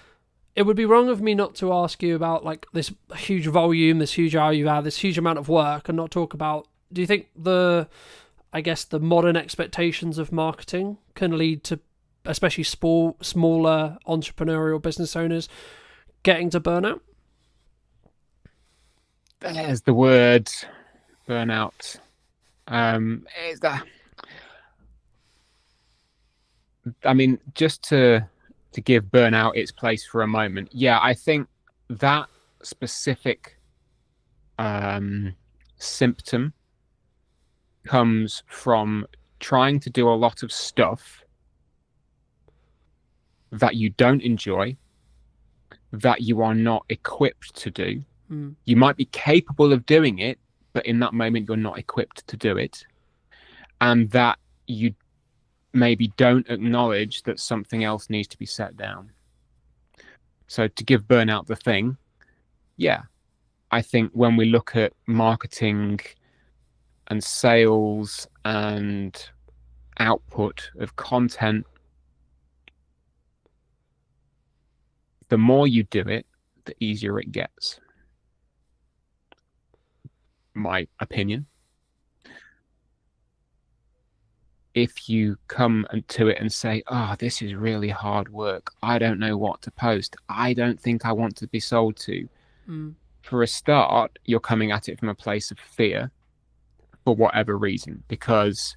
B: it would be wrong of me not to ask you about like this huge volume, this huge value add, this huge amount of work, and not talk about, do you think the modern expectations of marketing can lead to, especially smaller entrepreneurial business owners, getting to burnout?
G: There's the word burnout. Is that? I mean, just to give burnout its place for a moment. Yeah, I think that specific symptom comes from trying to do a lot of stuff that you don't enjoy, that you are not equipped to do. You might be capable of doing it, but in that moment you're not equipped to do it. And that you maybe don't acknowledge that something else needs to be set down. So to give burnout the thing, yeah, I think when we look at marketing and sales and output of content, the more you do it, the easier it gets. My opinion. If you come to it and say, oh, this is really hard work, I don't know what to post, I don't think I want to be sold to. For a start, you're coming at it from a place of fear for whatever reason, because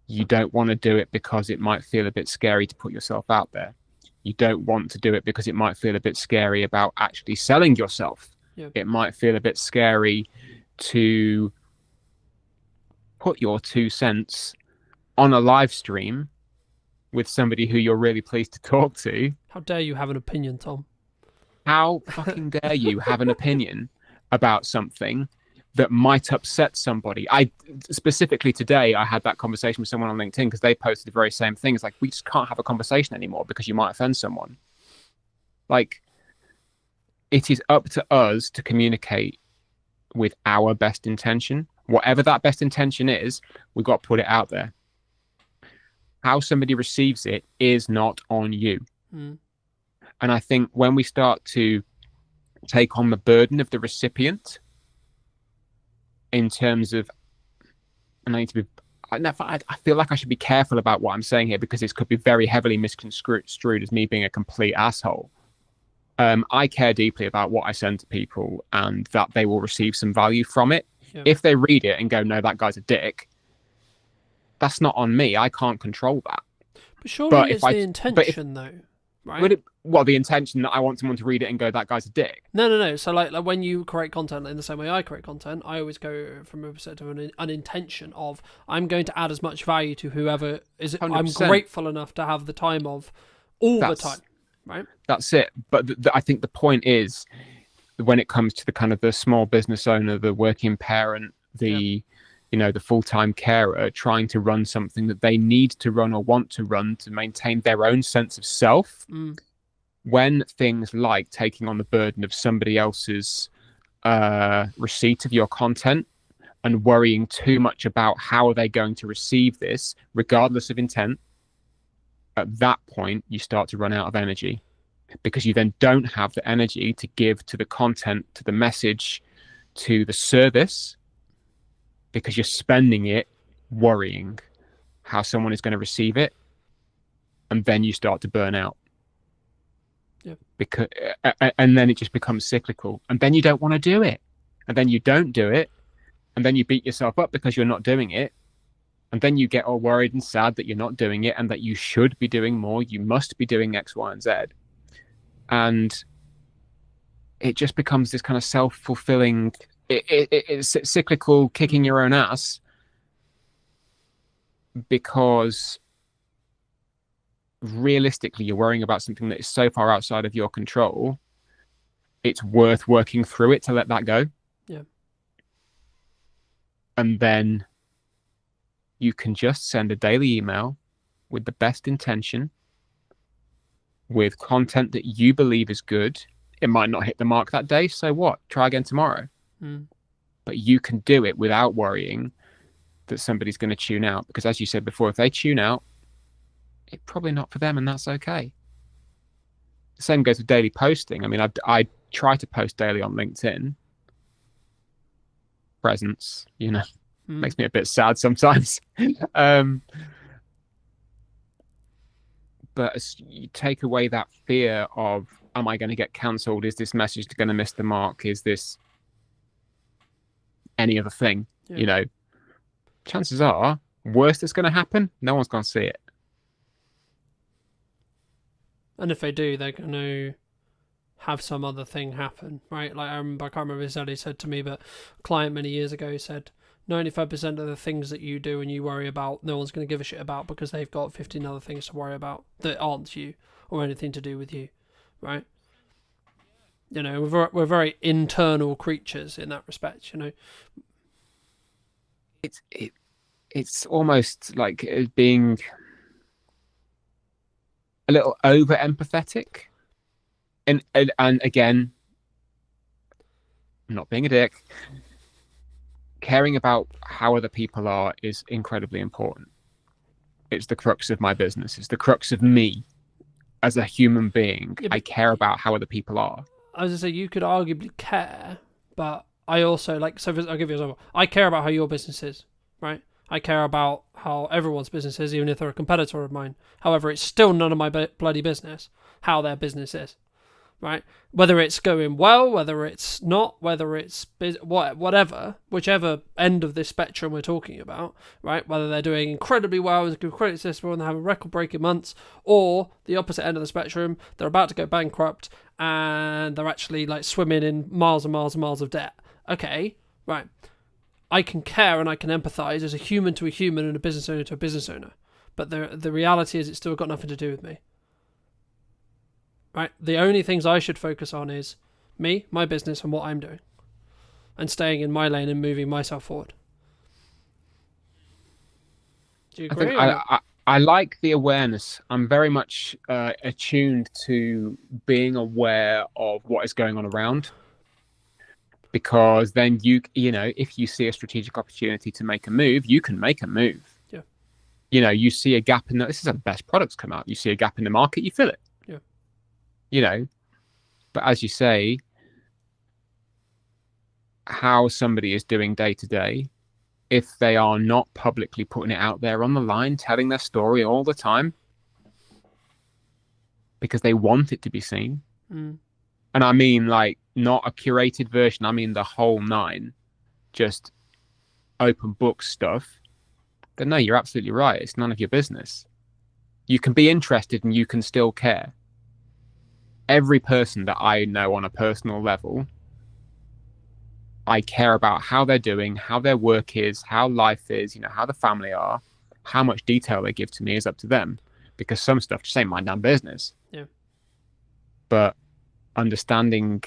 G: you don't want to do it because it might feel a bit scary to put yourself out there. You don't want to do it because it might feel a bit scary about actually selling yourself. It might feel a bit scary to put your 2 cents on a live stream with somebody who you're really pleased to talk to.
B: How dare you have an opinion, Tom?
G: How fucking dare you have an opinion about something that might upset somebody? I specifically today, I had that conversation with someone on LinkedIn because they posted the very same thing. It's like, we just can't have a conversation anymore because you might offend someone. Like, it is up to us to communicate with our best intention. Whatever that best intention is, we've got to put it out there. How somebody receives it is not on you. And I think when we start to take on the burden of the recipient in terms of, and I feel like I should be careful about what I'm saying here because this could be very heavily misconstrued as me being a complete asshole. I care deeply about what I send to people and that they will receive some value from it. If they read it and go, no, that guy's a dick, that's not on me. I can't control that.
B: But surely it's the intention, though, right?
G: The intention that I want someone to read it and go, that guy's a dick.
B: No. So like when you create content in the same way I create content, I always go from a perspective of an intention of, I'm going to add as much value to whoever is. 100%. I'm grateful enough to have the time of the time, right? That's
G: it. But I think the point is, when it comes to the kind of the small business owner, the working parent, the full-time carer trying to run something that they need to run or want to run to maintain their own sense of self, when things like taking on the burden of somebody else's receipt of your content and worrying too much about how are they going to receive this, regardless of intent, at that point, you start to run out of energy because you then don't have the energy to give to the content, to the message, to the service, because you're spending it worrying how someone is going to receive it. And then you start to burn out. And then it just becomes cyclical. And then you don't want to do it. And then you don't do it. And then you beat yourself up because you're not doing it. And then you get all worried and sad that you're not doing it and that you should be doing more. You must be doing X, Y, and Z. And it just becomes this kind of self-fulfilling, it's cyclical kicking your own ass, because realistically you're worrying about something that is so far outside of your control, it's worth working through it to let that go. And then you can just send a daily email with the best intention, with content that you believe is good. It might not hit the mark that day, so what? Try again tomorrow. But you can do it without worrying that somebody's going to tune out, because as you said before, if they tune out, it's probably not for them, and that's okay. The same goes with daily posting. I mean, I try to post daily on LinkedIn. Presence, makes me a bit sad sometimes. But as you take away that fear of, am I going to get cancelled? Is this message going to miss the mark? Is this any other thing? Chances are, worst that's going to happen, no one's going to see it.
B: And if they do, they're going to have some other thing happen, right? Like I can't remember exactly, said to me, but a client many years ago said 95% of the things that you do and you worry about, no one's going to give a shit about because they've got 15 other things to worry about that aren't you or anything to do with you, right? We're very internal creatures in that respect,
G: It's almost like being a little over empathetic. And again, I'm not being a dick. Caring about how other people are is incredibly important. It's the crux of my business. It's the crux of me as a human being. I care about how other people are.
B: I was gonna say you could arguably care, but I also like. So I'll give you an example. I care about how your business is, right? I care about how everyone's business is, even if they're a competitor of mine. However, it's still none of my bloody business how their business is, right? Whether it's going well, whether it's not, whether it's whatever, whichever end of this spectrum we're talking about, right? Whether they're doing incredibly well, incredibly successful, and they have a record-breaking months, or the opposite end of the spectrum, they're about to go bankrupt and they're actually like swimming in miles and miles and miles of debt. Okay, right. I can care and I can empathize as a human to a human and a business owner to a business owner. But the reality is it's still got nothing to do with me. Right? The only things I should focus on is me, my business, and what I'm doing. And staying in my lane and moving myself forward. Do you agree?
G: I like the awareness. I'm very much attuned to being aware of what is going on around. Because then you know, if you see a strategic opportunity to make a move, you can make a move.
B: Yeah.
G: You know, you see a gap in this is how the best products come out. You see a gap in the market, you fill it.
B: Yeah.
G: You know, but as you say, how somebody is doing day to day, if they are not publicly putting it out there on the line, telling their story all the time, because they want it to be seen.
B: Mm.
G: And I mean, like, not a curated version. I mean, the whole 9, just open book stuff. Then no, you're absolutely right. It's none of your business. You can be interested and you can still care. Every person that I know on a personal level, I care about how they're doing, how their work is, how life is, you know, how the family are, how much detail they give to me is up to them. Because some stuff just ain't my damn business.
B: Yeah.
G: But understanding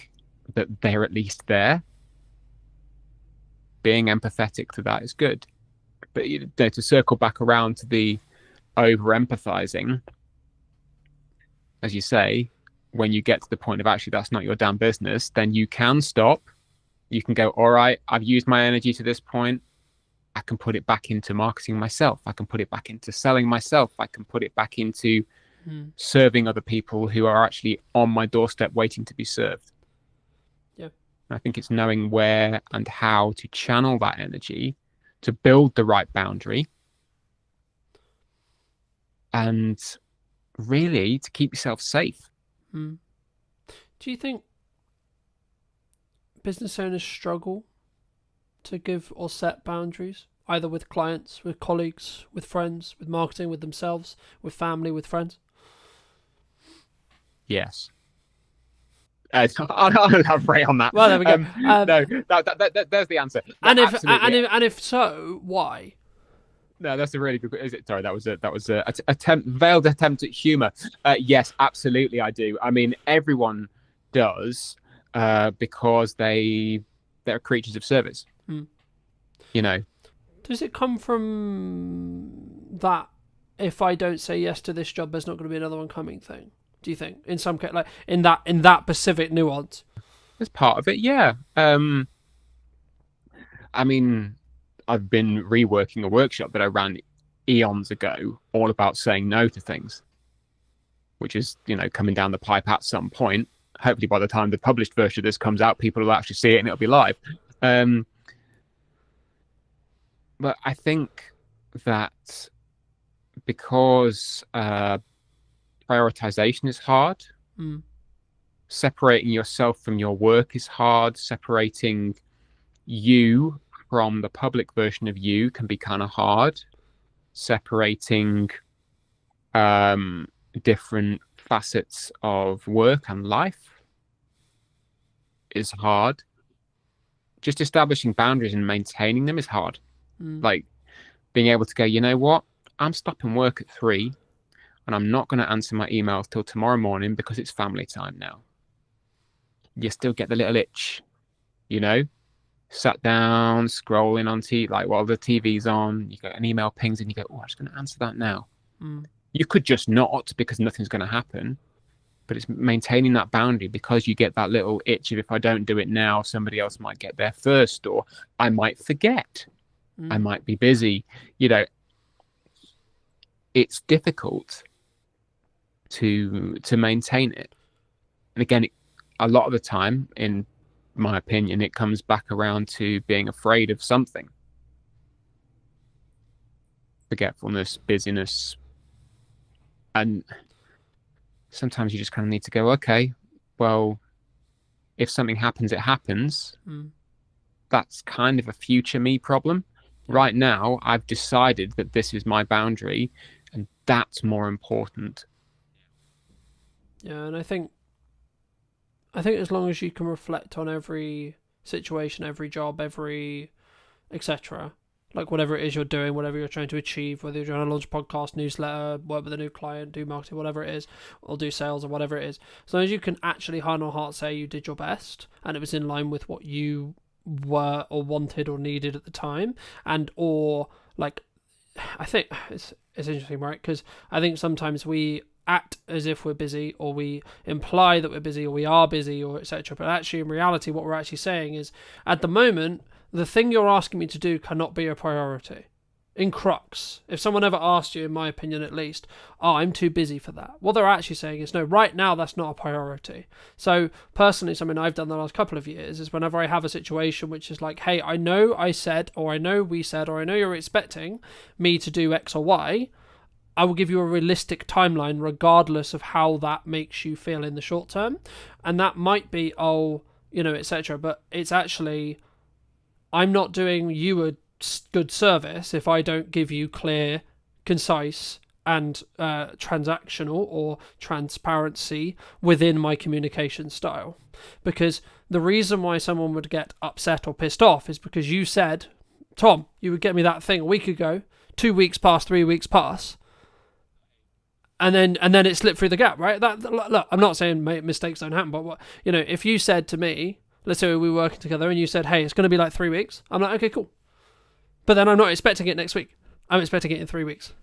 G: that they're at least there, being empathetic to that is good. But you know, to circle back around to the over empathizing, as you say, when you get to the point of actually that's not your damn business, then you can stop. You can go, all right, I've used my energy to this point. I can put it back into marketing myself. I can put it back into selling myself. I can put it back into serving other people who are actually on my doorstep waiting to be served.
B: Yeah.
G: I think it's knowing where and how to channel that energy to build the right boundary and really to keep yourself safe.
B: Do you think business owners struggle to give or set boundaries, either with clients, with colleagues, with friends, with marketing, with themselves, with family, with friends?
G: Yes. I'll elaborate on that.
B: Well, there we go.
G: No, there's the answer.
B: And if so, why?
G: No, that's a really good. Is it? Sorry, that was a veiled attempt at humor. Yes, absolutely, I do. I mean, everyone does because they're creatures of service. You know.
B: Does it come from that? If I don't say yes to this job, there's not going to be another one coming thing. Do you think, in some case, like in that specific nuance?
G: It's part of it, yeah. I mean, I've been reworking a workshop that I ran eons ago, all about saying no to things, which is, you know, coming down the pipe at some point. Hopefully, by the time the published version of this comes out, people will actually see it and it'll be live. But I think that because prioritization is hard. Separating yourself from your work is hard. Separating you from the public version of you can be kind of hard. Separating different facets of work and life is hard. Just establishing boundaries and maintaining them is hard. Like being able to go, you know what? I'm stopping work at 3. And I'm not going to answer my emails till tomorrow morning because it's family time now. You still get the little itch, you know? Sat down, scrolling on TV, like while the TV's on, you get an email pings and you go, oh, I'm just going to answer that now. You could just not because nothing's going to happen. But it's maintaining that boundary because you get that little itch of if I don't do it now, somebody else might get there first, or I might forget. I might be busy. You know, it's difficult to maintain it. And again, a lot of the time, in my opinion, it comes back around to being afraid of something. Forgetfulness, busyness. And sometimes you just kind of need to go, okay, well, if something happens, it happens. That's kind of a future me problem. Right now, I've decided that this is my boundary, and that's more important.
B: Yeah, and I think as long as you can reflect on every situation, every job, every etc., like whatever it is you're doing, whatever you're trying to achieve, whether you're trying to launch a podcast, newsletter, work with a new client, do marketing, whatever it is, or do sales or whatever it is, as long as you can actually hand on heart say you did your best and it was in line with what you were or wanted or needed at the time, and or like, I think it's interesting, right? Because I think sometimes we act as if we're busy, or we imply that we're busy, or we are busy, or etc. But actually, in reality, what we're actually saying is, at the moment, the thing you're asking me to do cannot be a priority. In crux, if someone ever asked you, in my opinion at least, oh, I'm too busy for that, what they're actually saying is, no, right now that's not a priority. So personally, something I've done the last couple of years is whenever I have a situation which is like, hey, I know I said, or I know we said, or I know you're expecting me to do X or Y, I will give you a realistic timeline regardless of how that makes you feel in the short term. And that might be, oh, etc. But it's actually, I'm not doing you a good service if I don't give you clear, concise, and transactional or transparency within my communication style. Because the reason why someone would get upset or pissed off is because you said, Tom, you would get me that thing a week ago, 2 weeks pass, 3 weeks pass, and then it slipped through the gap, right? Look, I'm not saying mistakes don't happen, but if you said to me, let's say we were working together and you said, hey, it's going to be like 3 weeks, I'm like, okay, cool. But then I'm not expecting it next week. I'm expecting it in 3 weeks,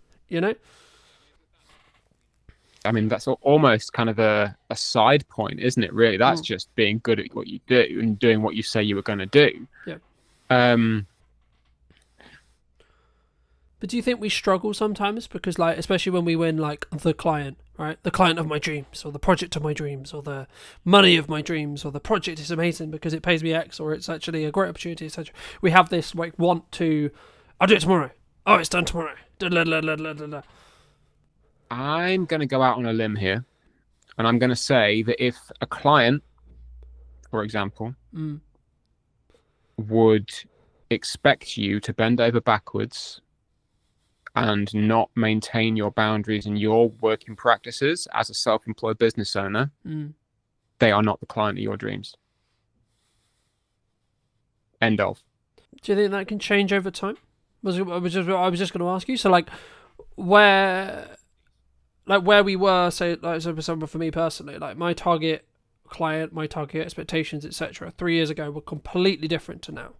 G: I mean, that's almost kind of a side point, isn't it, really? That's just being good at what you do and doing what you say you were going to do.
B: Yeah. But do you think we struggle sometimes? Because, like, especially when we win, like, the client, right? The client of my dreams, or the project of my dreams, or the money of my dreams, or the project is amazing because it pays me X, or it's actually a great opportunity, etc. We have this, like, want to, I'll do it tomorrow. Oh, it's done tomorrow.
G: I'm going to go out on a limb here, and I'm going to say that if a client, for example, would expect you to bend over backwards and not maintain your boundaries and your working practices as a self-employed business owner, they are not the client of your dreams. End of. Do
B: you think that can change over time? I was just going to ask you. So, like, where we were, say, like, for example, for me personally, like, my target client, my target expectations, etc., 3 years ago were completely different to now.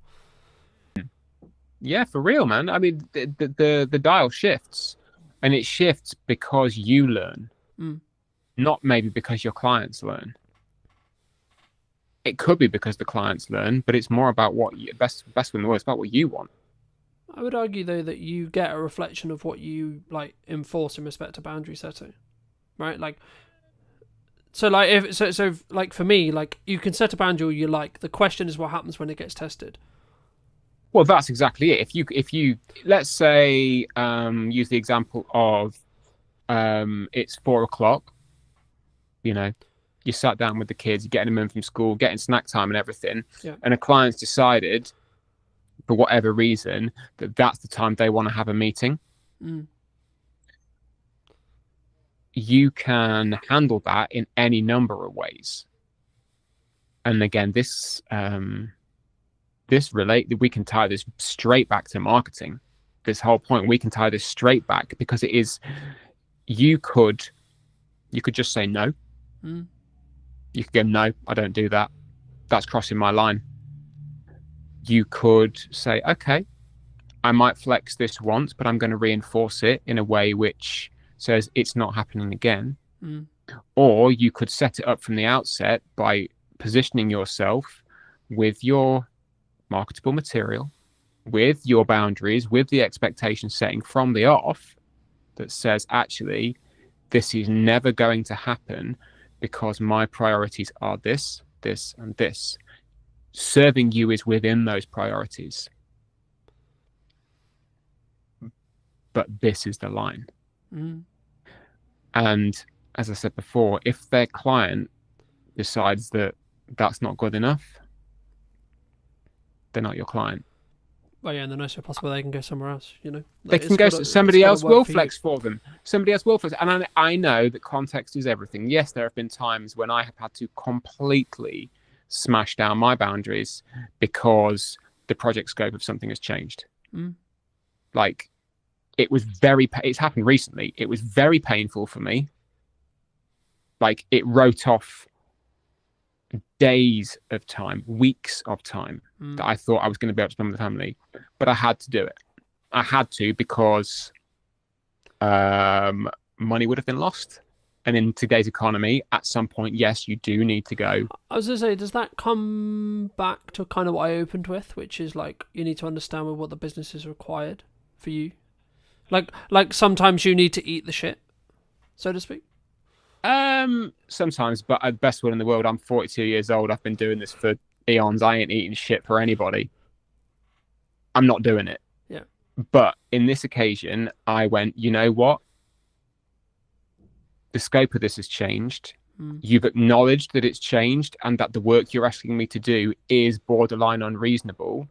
G: Yeah, for real, man. I mean, the dial shifts, and it shifts because you learn, not maybe because your clients learn. It could be because the clients learn, but it's more about what you, best in the world, it's about what you want.
B: I would argue, though, that you get a reflection of what you, like, enforce in respect to boundary setting, right? Like, so, like, like, for me, like, you can set a boundary you like. The question is what happens when it gets tested.
G: Well, that's exactly it. If you let's say use the example of it's 4 o'clock, you sat down with the kids, you're getting them in from school, getting snack time and everything, and a client's decided for whatever reason that that's the time they want to have a meeting. You can handle that in any number of ways. And again, we can tie this straight back to marketing. This whole point, we can tie this straight back because it is, you could just say no. You could go, no, I don't do that. That's crossing my line. You could say, okay, I might flex this once, but I'm going to reinforce it in a way which says it's not happening again. Or you could set it up from the outset by positioning yourself with your marketable material, with your boundaries, with the expectation setting from the off that says, actually, this is never going to happen because my priorities are this, this, and this. Serving you is within those priorities. But this is the line. And as I said before, if their client decides that that's not good enough, they're not your client.
B: Well, yeah, and the nicest possible, they can go somewhere else, you know.
G: They can go, somebody else will flex for them. Somebody else will flex. And I know that context is everything. Yes, there have been times when I have had to completely smash down my boundaries because the project scope of something has changed. Like, it's happened recently. It was very painful for me. Like, it wrote off days of time, weeks of time that I thought I was going to be able to spend with the family, but I had to do it. I had to because money would have been lost. And in today's economy, at some point, yes, you do need to go.
B: I was going to say, does that come back to kind of what I opened with, which is like, you need to understand what the business is required for you? Like sometimes you need to eat the shit, so to speak.
G: Sometimes, but at best will in the world, I'm 42 years old. I've been doing this for eons. I ain't eating shit for anybody. I'm not doing it.
B: Yeah.
G: But in this occasion, I went, you know what? The scope of this has changed. You've acknowledged that it's changed and that the work you're asking me to do is borderline unreasonable.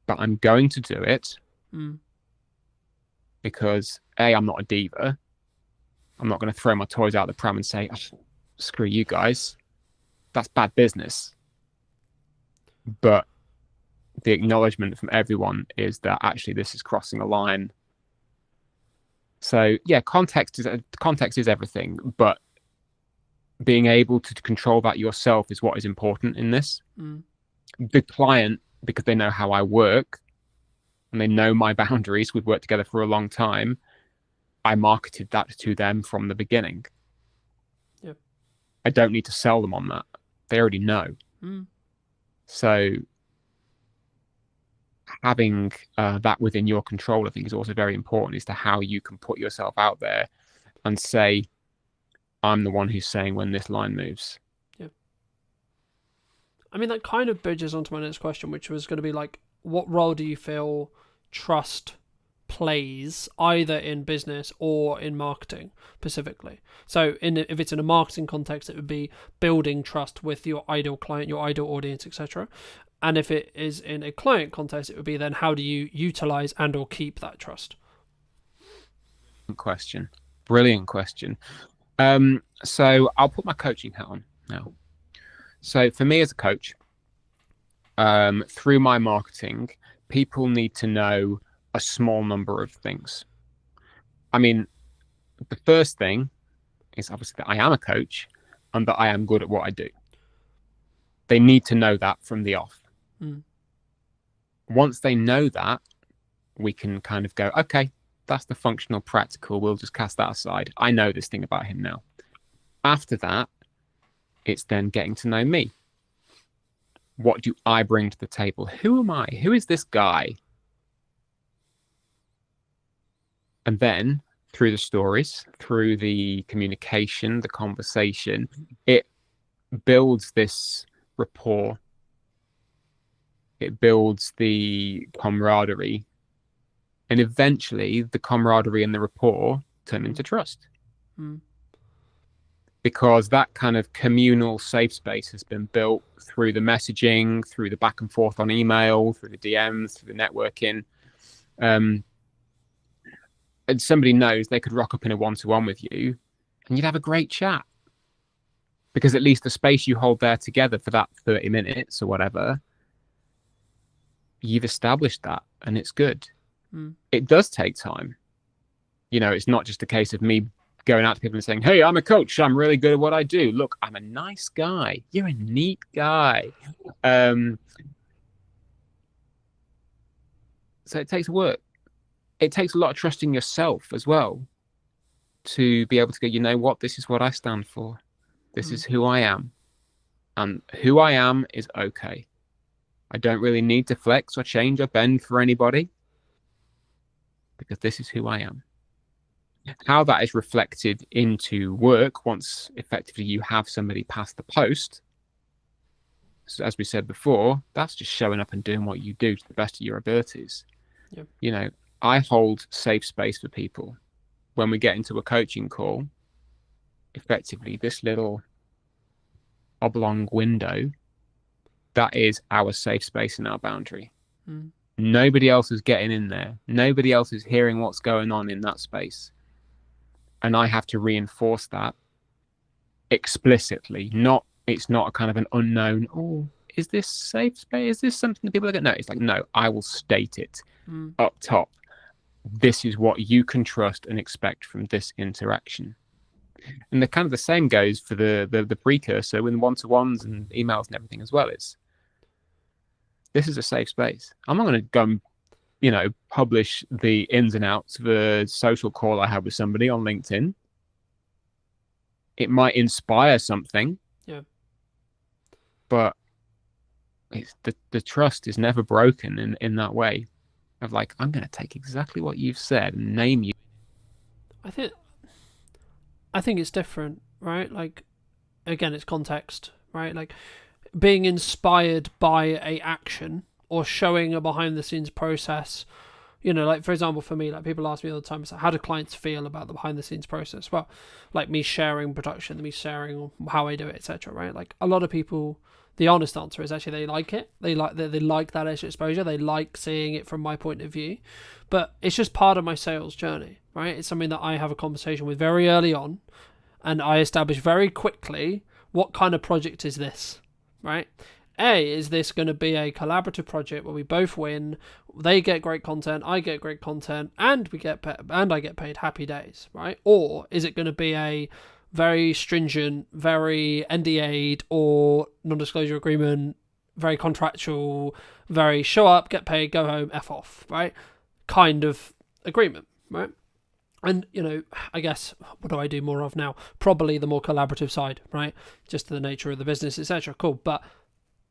G: But I'm going to do it because A, I'm not a diva. I'm not going to throw my toys out the pram and say, oh, screw you guys. That's bad business. But the acknowledgement from everyone is that actually this is crossing a line. So yeah, context is everything, but being able to control that yourself is what is important in this. The client, because they know how I work and they know my boundaries, we've worked together for a long time, I marketed that to them from the beginning.
B: Yep.
G: I don't need to sell them on that. They already know. So having that within your control, I think, is also very important as to how you can put yourself out there and say, I'm the one who's saying when this line moves.
B: Yeah. I mean, that kind of bridges onto my next question, which was going to be like, what role do you feel trust plays either in business or in marketing specifically? So if it's in a marketing context, it would be building trust with your ideal client, your ideal audience, etc. And if it is in a client context, it would be then how do you utilize and or keep that trust?
G: Brilliant question. So I'll put my coaching hat on now. So for me as a coach, through my marketing, people need to know a small number of things. I mean, the first thing is obviously that I am a coach and that I am good at what I do. They need to know that from the off. Once they know that, we can kind of go, okay, that's the functional practical. We'll just cast that aside. I know this thing about him now. After that, it's then getting to know me. What do I bring to the table? Who am I? Who is this guy? And then through the stories, through the communication, the conversation, it builds this rapport. It builds the camaraderie. And eventually the camaraderie and the rapport turn into trust. Because that kind of communal safe space has been built through the messaging, through the back and forth on email, through the DMs, through the networking. And somebody knows they could rock up in a one-to-one with you and you'd have a great chat. Because at least the space you hold there together for that 30 minutes or whatever, you've established that and it's good. It does take time. You know, it's not just a case of me going out to people and saying, hey, I'm a coach. I'm really good at what I do. Look, I'm a nice guy. You're a neat guy. So it takes work. It takes a lot of trust in yourself as well to be able to go, you know what, this is what I stand for. This is who I am. And who I am is okay. I don't really need to flex or change or bend for anybody because this is who I am. How that is reflected into work once effectively you have somebody pass the post, so as we said before, that's just showing up and doing what you do to the best of your abilities.
B: Yep.
G: You know, I hold safe space for people. When we get into a coaching call, effectively this little oblong window, that is our safe space and our boundary. Nobody else is getting in there. Nobody else is hearing what's going on in that space. And I have to reinforce that explicitly. It's not a kind of an unknown, oh, is this safe space? Is this something that people are going to know? It's like, no, I will state it up top. This is what you can trust and expect from this interaction. And the kind of the same goes for the precursor with one-to-ones and emails and everything as well. This is a safe space. I'm not going to go and, publish the ins and outs of a social call I have with somebody on LinkedIn. It might inspire something.
B: Yeah.
G: But the trust is never broken in that way of like, I'm going to take exactly what you've said and name you.
B: I think it's different, right? Like, again, it's context, right? Like, being inspired by a action or showing a behind the scenes process, like, for example, for me, like, people ask me all the time, so how do clients feel about the behind the scenes process? Well, like, me sharing production, me sharing how I do it, etc., right? Like, a lot of people, the honest answer is actually they like it. They like that extra exposure. They like seeing it from my point of view. But it's just part of my sales journey, right? It's something that I have a conversation with very early on, and I establish very quickly what kind of project is this, right? Is this going to be a collaborative project where we both win? They get great content, I get great content, and I get paid, happy days, right? Or is it going to be a very stringent, very NDA'd or non-disclosure agreement, very contractual, very show up, get paid, go home, F off, right? Kind of agreement, right? And, I guess, what do I do more of now? Probably the more collaborative side, right? Just the nature of the business, etc. Cool. But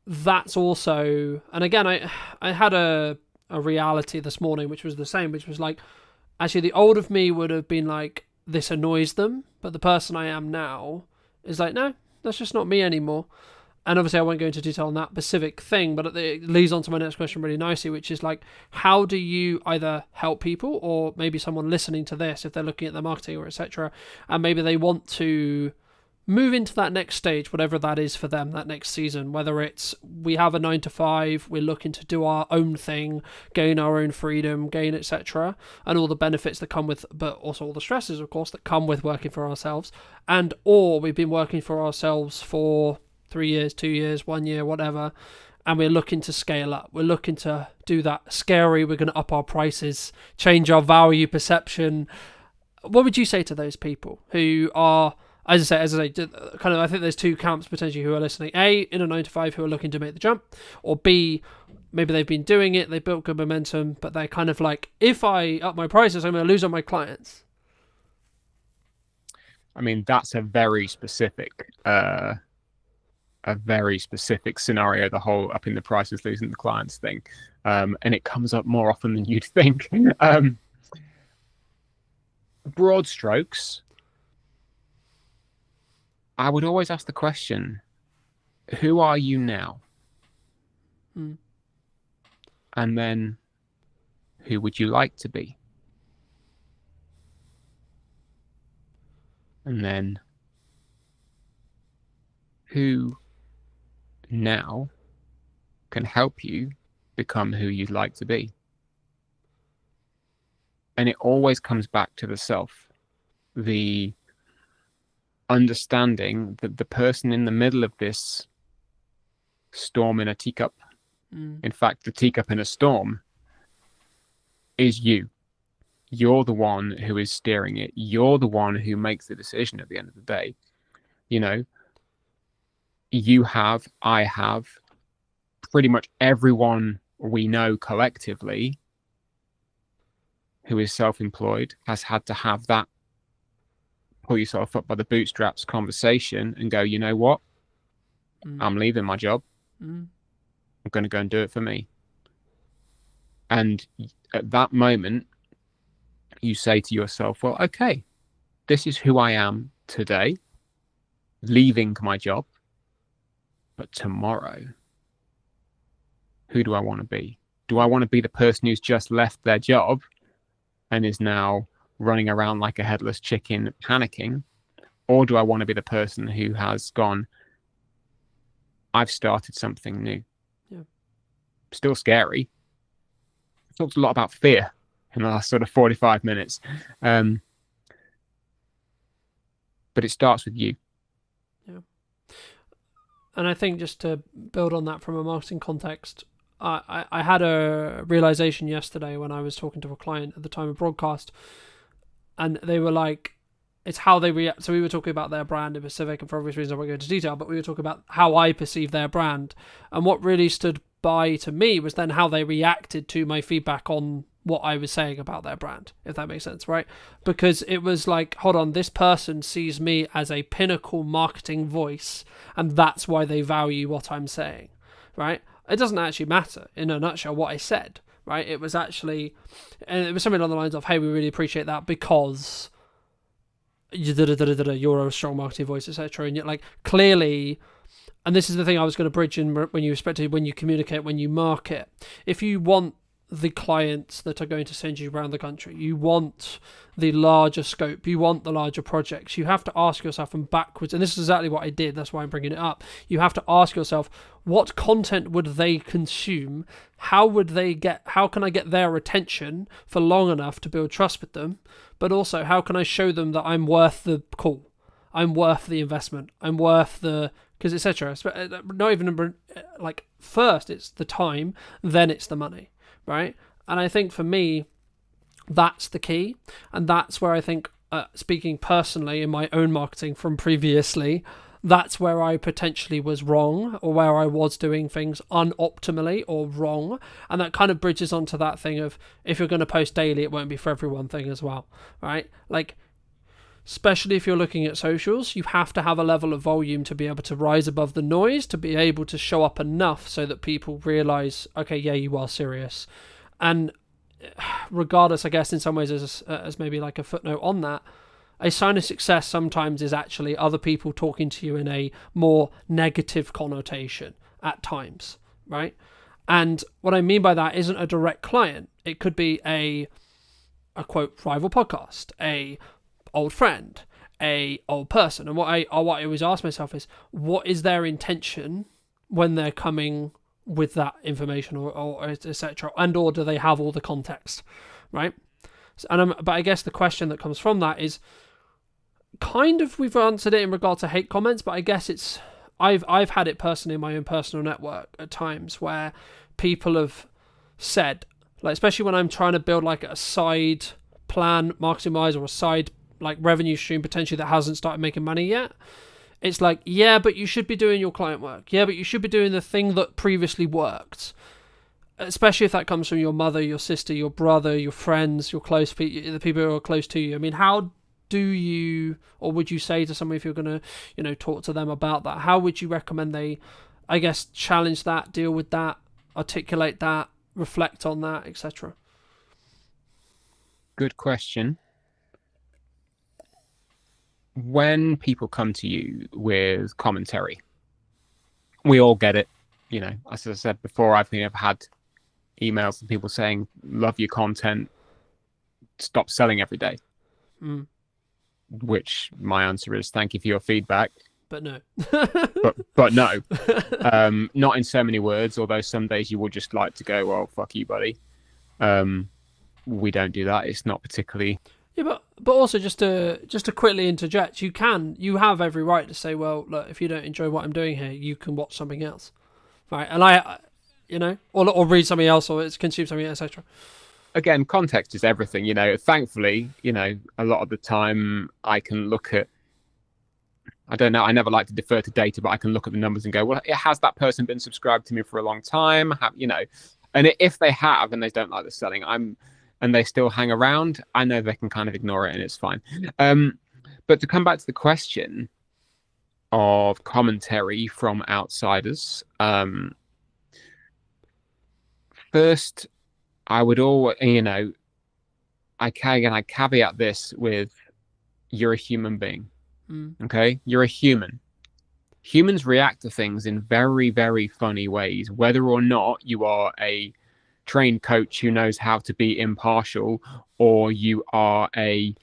B: that's also, and again, I had a reality this morning, which was the same, which was like, actually the old of me would have been like, this annoys them, but the person I am now is like, no, that's just not me anymore. And obviously I won't go into detail on that specific thing, but it leads on to my next question really nicely, which is like, how do you either help people, or maybe someone listening to this, if they're looking at their marketing or etc., and maybe they want to move into that next stage, whatever that is for them, that next season, whether it's we have a 9 to 5, we're looking to do our own thing, gain our own freedom, gain etc., and all the benefits that come with, but also all the stresses, of course, that come with working for ourselves, or we've been working for ourselves for 3 years, 2 years, 1 year, whatever, and we're looking to scale up. We're looking to do that scary, we're going to up our prices, change our value perception. What would you say to those people who are, as I say, kind of, I think there's two camps potentially who are listening. A, in a 9 to 5 who are looking to make the jump, or B, maybe they've been doing it, they built good momentum, but they're kind of like, if I up my prices, I'm going to lose on my clients.
G: I mean, that's a very specific scenario, the whole upping the prices, losing the clients thing. And it comes up more often than you'd think. Broad strokes, I would always ask the question, who are you now? And then, who would you like to be? And then, who now can help you become who you'd like to be? And it always comes back to the self, the understanding that the person in the middle of this storm in a teacup, in fact, the teacup in a storm, is you. You're the one who is steering it. You're the one who makes the decision at the end of the day. You have, I have, pretty much everyone we know collectively who is self-employed has had to have that pull yourself up by the bootstraps conversation and go, you know what? I'm leaving my job. I'm going to go and do it for me. And at that moment, you say to yourself, well, okay, this is who I am today, leaving my job, but tomorrow, who do I want to be? Do I want to be the person who's just left their job and is now running around like a headless chicken panicking? Or do I want to be the person who has gone, I've started something new?
B: Yeah.
G: Still scary. I talked a lot about fear in the last sort of 45 minutes. But it starts with you.
B: Yeah. And I think just to build on that from a marketing context, I had a realization yesterday when I was talking to a client at the time of broadcast, and they were like, it's how they react. So we were talking about their brand in Pacific, and for obvious reasons I won't go into detail, but we were talking about how I perceive their brand. And what really stood by to me was then how they reacted to my feedback on what I was saying about their brand, if that makes sense, right? Because it was like, hold on, this person sees me as a pinnacle marketing voice, and that's why they value what I'm saying, right? It doesn't actually matter, in a nutshell, what I said, right? It was actually, and it was something along the lines of, hey, we really appreciate that because you're a strong marketing voice, etc. And yet, like, clearly, and this is the thing I was going to bridge in when you when you communicate, when you market, if you want the clients that are going to send you around the country, you want the larger scope, you want the larger projects, you have to ask yourself from backwards, and this is exactly what I did, that's why I'm bringing it up. You have to ask yourself, what content would they consume? How can I get their attention for long enough to build trust with them? But also, how can I show them that I'm worth the call, I'm worth the investment, I'm worth the, because etc. Not even like, first it's the time, then it's the money, right? And I think for me, that's the key. And that's where I think, speaking personally in my own marketing from previously, that's where I potentially was wrong, or where I was doing things unoptimally or wrong. And that kind of bridges onto that thing of, if you're going to post daily, it won't be for everyone thing as well, right? Like, especially if you're looking at socials, you have to have a level of volume to be able to rise above the noise, to be able to show up enough so that people realize, okay, yeah, you are serious. And regardless, I guess, in some ways, as maybe like a footnote on that, a sign of success sometimes is actually other people talking to you in a more negative connotation at times, right? And what I mean by that isn't a direct client. It could be a quote rival podcast, a old friend, a old person. And what I always ask myself is, what is their intention when they're coming with that information, or etc., and or do they have all the context, right? But I guess the question that comes from that is, kind of, we've answered it in regard to hate comments, but I guess it's, I've had it personally in my own personal network at times where people have said, like, especially when I'm trying to build like a side plan marketing wise, or a side like revenue stream potentially that hasn't started making money yet, it's like, yeah, but you should be doing your client work, yeah, but you should be doing the thing that previously worked, especially if that comes from your mother, your sister, your brother, your friends, your close people, the people who are close to you. I mean, how do you, or would you say to someone, if you're going to, talk to them about that, how would you recommend they, I guess, challenge that, deal with that, articulate that, reflect on that, etc.?
G: Good question. When people come to you with commentary, we all get it. As I said before, I've had emails from people saying, love your content, stop selling every day. Which my answer is, thank you for your feedback.
B: But no.
G: but no. Not in so many words, although some days you would just like to go, well, fuck you, buddy. We don't do that. It's not particularly...
B: Yeah, but also just to quickly interject, you have every right to say, well, look, if you don't enjoy what I'm doing here, you can watch something else, right? And or read something else, or consume something, etc.
G: Again, context is everything. Thankfully, a lot of the time I can look at, I don't know, I never like to defer to data, but I can look at the numbers and go, well, has that person been subscribed to me for a long time? And if they have and they don't like the selling, and they still hang around, I know they can kind of ignore it and it's fine. But to come back to the question of commentary from outsiders, first, I would always, I caveat this with, you're a human being. Okay, you're a human. Humans react to things in very, very funny ways, whether or not you are a trained coach who knows how to be impartial, or you are a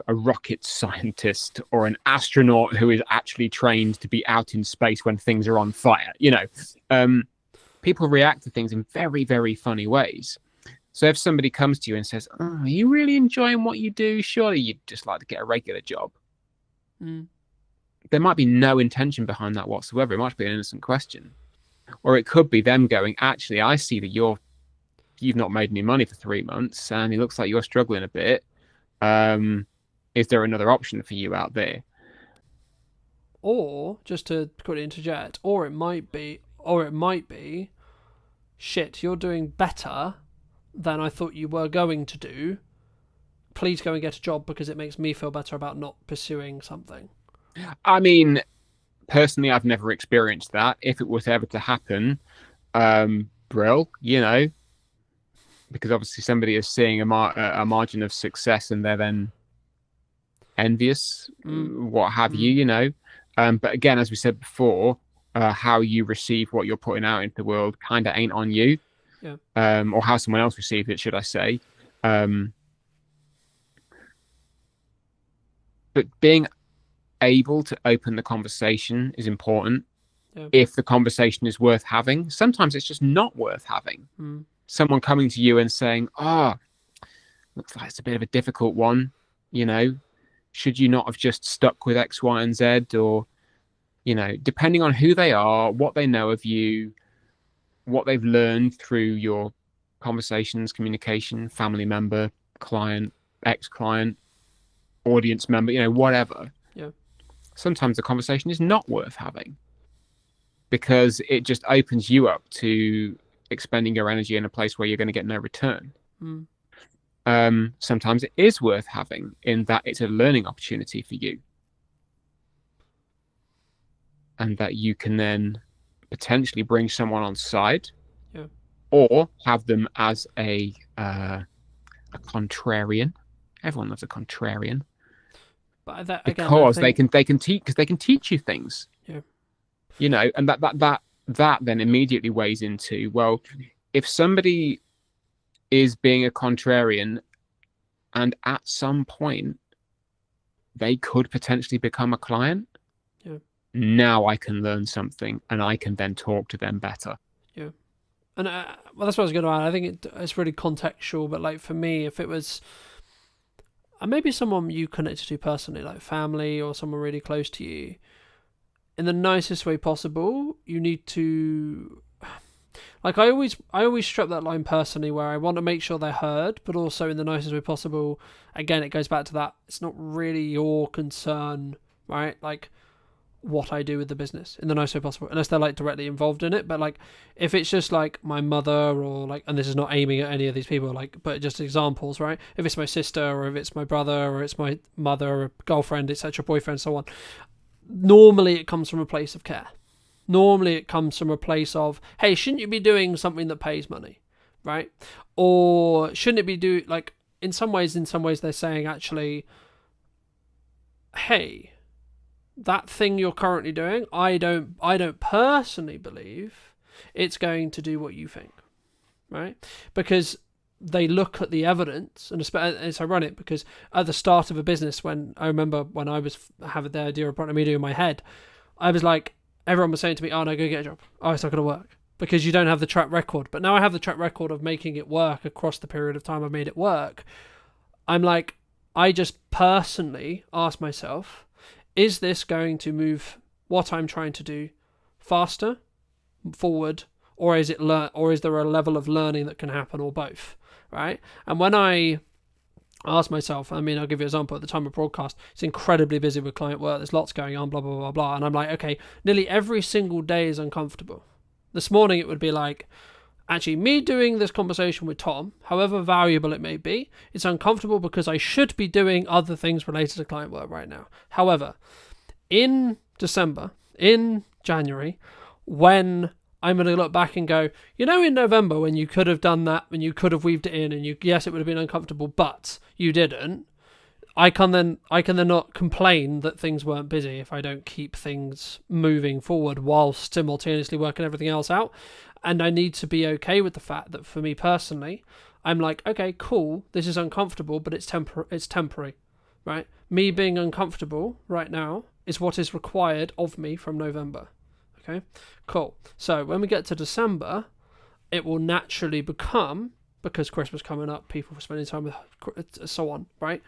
G: rocket scientist or an astronaut who is actually trained to be out in space when things are on fire. People react to things in very, very funny ways. So if somebody comes to you and says, "Oh, are you really enjoying what you do? Surely you'd just like to get a regular job." There might be no intention behind that whatsoever. It might be an innocent question. Or it could be them going, "Actually, I see that you've not made any money for 3 months and it looks like you're struggling a bit. Is there another option for you out there?"
B: Or, just to quickly interject, or it might be, shit, you're doing better than I thought you were going to do. Please go and get a job because it makes me feel better about not pursuing something.
G: I mean, personally, I've never experienced that. If it was ever to happen, brill, because obviously somebody is seeing a margin of success and they're then envious, what have you, But again, as we said before, how you receive what you're putting out into the world kind of ain't on you, or how someone else receives it, should I say. But being able to open the conversation is important. If the conversation is worth having. Sometimes it's just not worth having. Someone coming to you and saying, looks like it's a bit of a difficult one, should you not have just stuck with X, Y, and Z? Or, depending on who they are, what they know of you, what they've learned through your conversations, communication, family member, client, ex-client, audience member, whatever. Sometimes the conversation is not worth having because it just opens you up to expending your energy in a place where you're going to get no return. Sometimes it is worth having in that it's a learning opportunity for you, and that you can then potentially bring someone on side, or have them as a contrarian. Everyone loves a contrarian.
B: But again,
G: because they can teach you things, and that then immediately weighs into, well, if somebody is being a contrarian and at some point they could potentially become a client, now I can learn something and I can then talk to them better.
B: And well, that's what I was going to add. I think it's really contextual, but like for me, if it was maybe someone you connected to personally, like family or someone really close to you, in the nicest way possible, you need to, like, I always strip that line personally where I want to make sure they're heard, but also in the nicest way possible. Again, it goes back to that, it's not really your concern, right? Like, what I do with the business in the nicest way possible, unless they're like directly involved in it. But like, if it's just like my mother, or like, and this is not aiming at any of these people, like, but just examples, right? If it's my sister, or if it's my brother, or it's my mother, or girlfriend, etc., boyfriend, so on, normally it comes from a place of care. Normally it comes from a place of, hey, shouldn't you be doing something that pays money, right? Or shouldn't it be like, in some ways they're saying, actually, hey, that thing you're currently doing, I don't personally believe it's going to do what you think, right? Because they look at the evidence, and it's ironic because at the start of a business, when I remember when I was having the idea of Partner Media in my head, I was like, everyone was saying to me, "Oh no, go get a job. Oh, it's not going to work because you don't have the track record." But now I have the track record of making it work across the period of time I've made it work. I'm like, I just personally ask myself, is this going to move what I'm trying to do faster, forward, or is there a level of learning that can happen, or both, right? And when I ask myself, I mean, I'll give you an example. At the time of broadcast, it's incredibly busy with client work. There's lots going on, blah, blah, blah, blah. And I'm like, okay, nearly every single day is uncomfortable. This morning it would be like, actually, me doing this conversation with Tom, however valuable it may be, it's uncomfortable because I should be doing other things related to client work right now. However, in December, in January, when I'm going to look back and go, in November when you could have done that, when you could have weaved it in, and yes, it would have been uncomfortable, but you didn't. I can then not complain that things weren't busy if I don't keep things moving forward whilst simultaneously working everything else out. And I need to be okay with the fact that for me personally, I'm like, okay, cool, this is uncomfortable, but it's temporary, right? Me being uncomfortable right now is what is required of me from November. Okay, cool. So when we get to December, it will naturally become, because Christmas coming up, people spending time with, so on, right?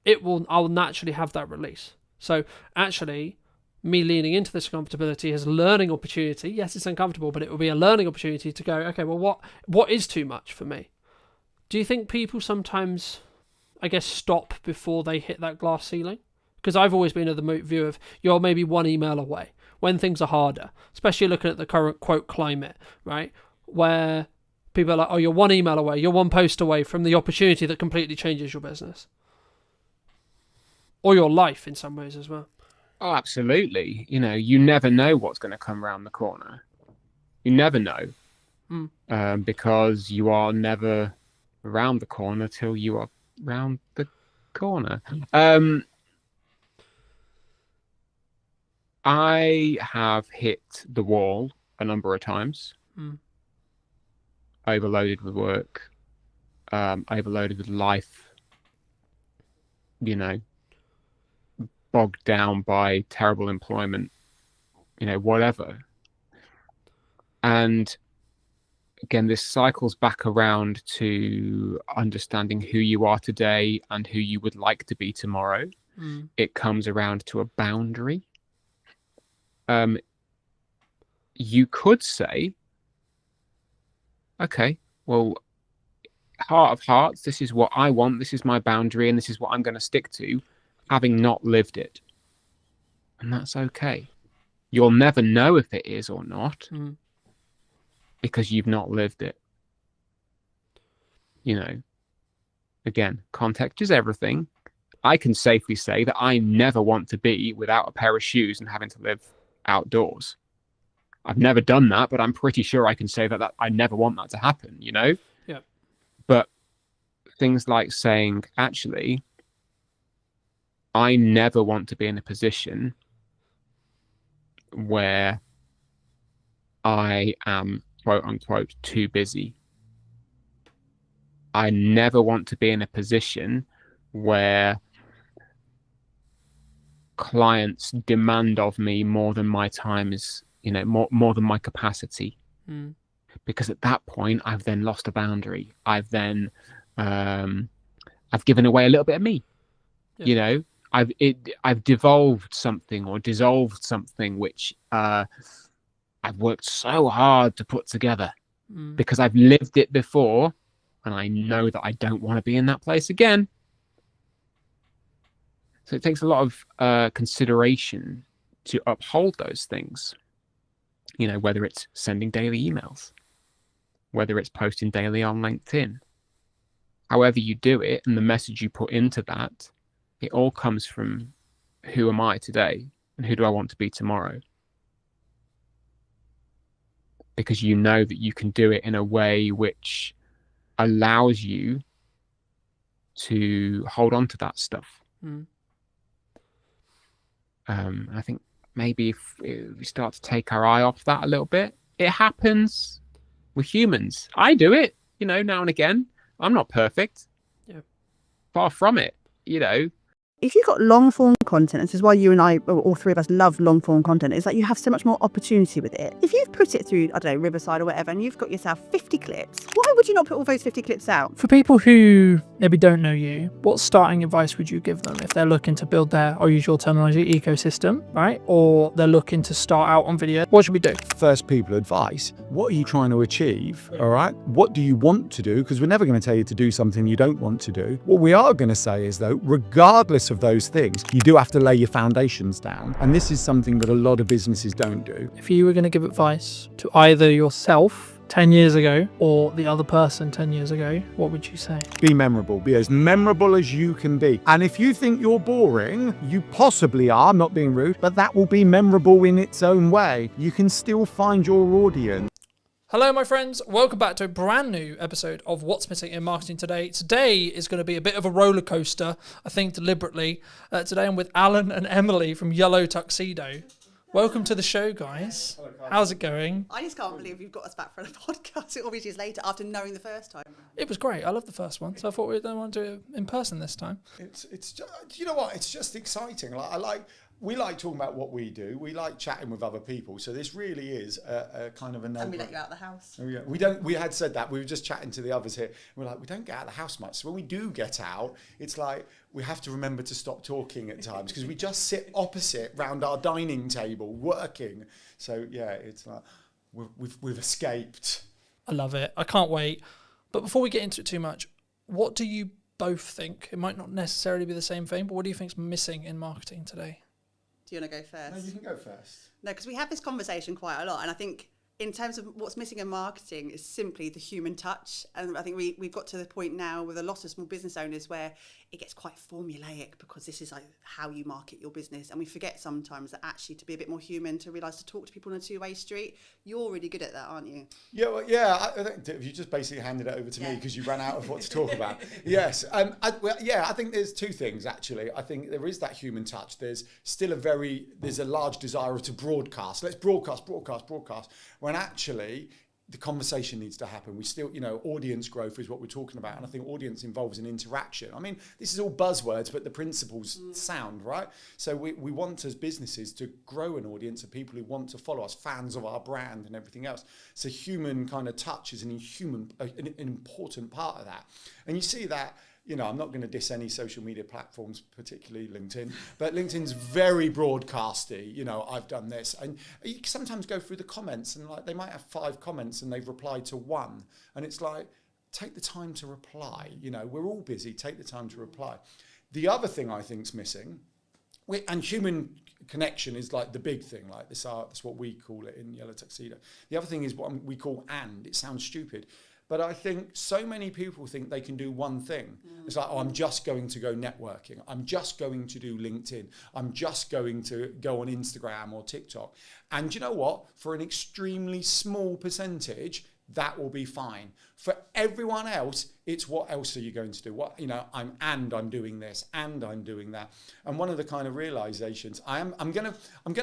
B: I'll naturally have that release. So actually, me leaning into this comfortability is a learning opportunity. Yes, it's uncomfortable, but it will be a learning opportunity to go, okay, well, what is too much for me? Do you think people sometimes, I guess, stop before they hit that glass ceiling? Because I've always been of the view of you're maybe one email away when things are harder, especially looking at the current quote climate, right? Where people are like, oh, you're one email away, you're one post away from the opportunity that completely changes your business. Or your life in some ways as well.
G: Oh, absolutely. You never know what's going to come around the corner. You never know. Because you are never around the corner till you are round the corner. I have hit the wall a number of times. Overloaded with work, overloaded with life, bogged down by terrible employment, whatever. And again, this cycles back around to understanding who you are today and who you would like to be tomorrow. It comes around to a boundary. You could say, okay, well, heart of hearts, this is what I want, this is my boundary, and this is what I'm going to stick to, having not lived it. And that's okay. You'll never know if it is or not, because you've not lived it. Again, context is everything. I can safely say that I never want to be without a pair of shoes and having to live outdoors. I've never done that, but I'm pretty sure I can say that I never want that to happen, Yeah. But things like saying, actually, I never want to be in a position where I am, quote unquote, too busy. I never want to be in a position where clients demand of me more than my time is, more than my capacity. Because at that point, I've then lost a boundary. I've then, I've given away a little bit of me. I've devolved something or dissolved something which I've worked so hard to put together because I've lived it before, and I know that I don't want to be in that place again. So it takes a lot of consideration to uphold those things. Whether it's sending daily emails, whether it's posting daily on LinkedIn, however you do it, and the message you put into that, it all comes from who am I today and who do I want to be tomorrow? Because you know that you can do it in a way which allows you to hold on to that stuff. I think maybe if we start to take our eye off that a little bit, it happens with humans. I do it, now and again. I'm not perfect.
B: Yeah.
G: Far from it,
H: If you've got long form content, and this is why you and I, or all three of us, love long form content, is that you have so much more opportunity with it. If you've put it through, I don't know, Riverside or whatever, and you've got yourself 50 clips, why would you not put all those 50 clips out?
B: For people who maybe don't know you, what starting advice would you give them if they're looking to build their, I'll use your terminology, ecosystem, right? Or they're looking to start out on video? What should we do?
I: First people advice. What are you trying to achieve? All right. What do you want to do? Because we're never going to tell you to do something you don't want to do. What we are going to say is, though, regardless of those things, you do have to lay your foundations down. And this is something that a lot of businesses don't do.
B: If you were going to give advice to either yourself 10 years ago or the other person 10 years ago, what would you say?
I: Be memorable. Be as memorable as you can be. And if you think you're boring, you possibly are, I'm not being rude, but that will be memorable in its own way. You can still find your audience.
B: Hello, my friends. Welcome back to a brand new episode of What's Missing in Marketing Today. Today is going to be a bit of a roller coaster, I think deliberately. Today I'm with Alan and Emily from Yellow Tuxedo. Welcome to the show, guys. How's it going?
H: I just can't believe you've got us back for a podcast all these years later after knowing the first time.
B: It was great. I loved the first one, so I thought we'd want to do it in person this time.
I: It's just, you know what? It's just exciting. We like talking about what we do. We like chatting with other people. So this really is a kind of a no.
H: And we let you out of the house.
I: Oh, yeah. We don't. We had said that. We were just chatting to the others here. We're like, we don't get out of the house much. So when we do get out, it's like we have to remember to stop talking at times because we just sit opposite round our dining table working. So yeah, it's like we've escaped.
B: I love it. I can't wait. But before we get into it too much, what do you both think? It might not necessarily be the same thing, but what do you think's missing in marketing today?
H: Do you want to go first?
I: No, you can go first.
H: No, because we have this conversation quite a lot, and I think in terms of what's missing in marketing is simply the human touch. And I think we've got to the point now with a lot of small business owners where it gets quite formulaic because this is like how you market your business. And we forget sometimes that actually to be a bit more human, to realise to talk to people on a two-way street. You're really good at that, aren't you?
I: Yeah, well, yeah. I think you just basically handed it over to me because you ran out of what to talk about. Yes. I think there's two things, actually. I think there is that human touch. There's still there's a large desire to broadcast. Let's broadcast. When actually the conversation needs to happen. We still, audience growth is what we're talking about. And I think audience involves an interaction. I mean, this is all buzzwords, but the principles sound, right? So we want as businesses to grow an audience of people who want to follow us, fans of our brand and everything else. So human kind of touch is an important part of that. And you see that, I'm not going to diss any social media platforms, particularly LinkedIn, but LinkedIn's very broadcasty. I've done this. And you can sometimes go through the comments and they might have 5 comments and they've replied to 1. And it's like, take the time to reply. We're all busy. Take the time to reply. The other thing I think is missing, and human connection is like the big thing, like that's what we call it in Yellow Tuxedo. The other thing is what we call and. It sounds stupid. But I think so many people think they can do one thing. It's like, I'm just going to go networking. I'm just going to do LinkedIn. I'm just going to go on Instagram or TikTok. And you know what? For an extremely small percentage, that will be fine. For everyone else, it's what else are you going to do? I'm doing this and I'm doing that. And one of the kind of realizations, I'm gonna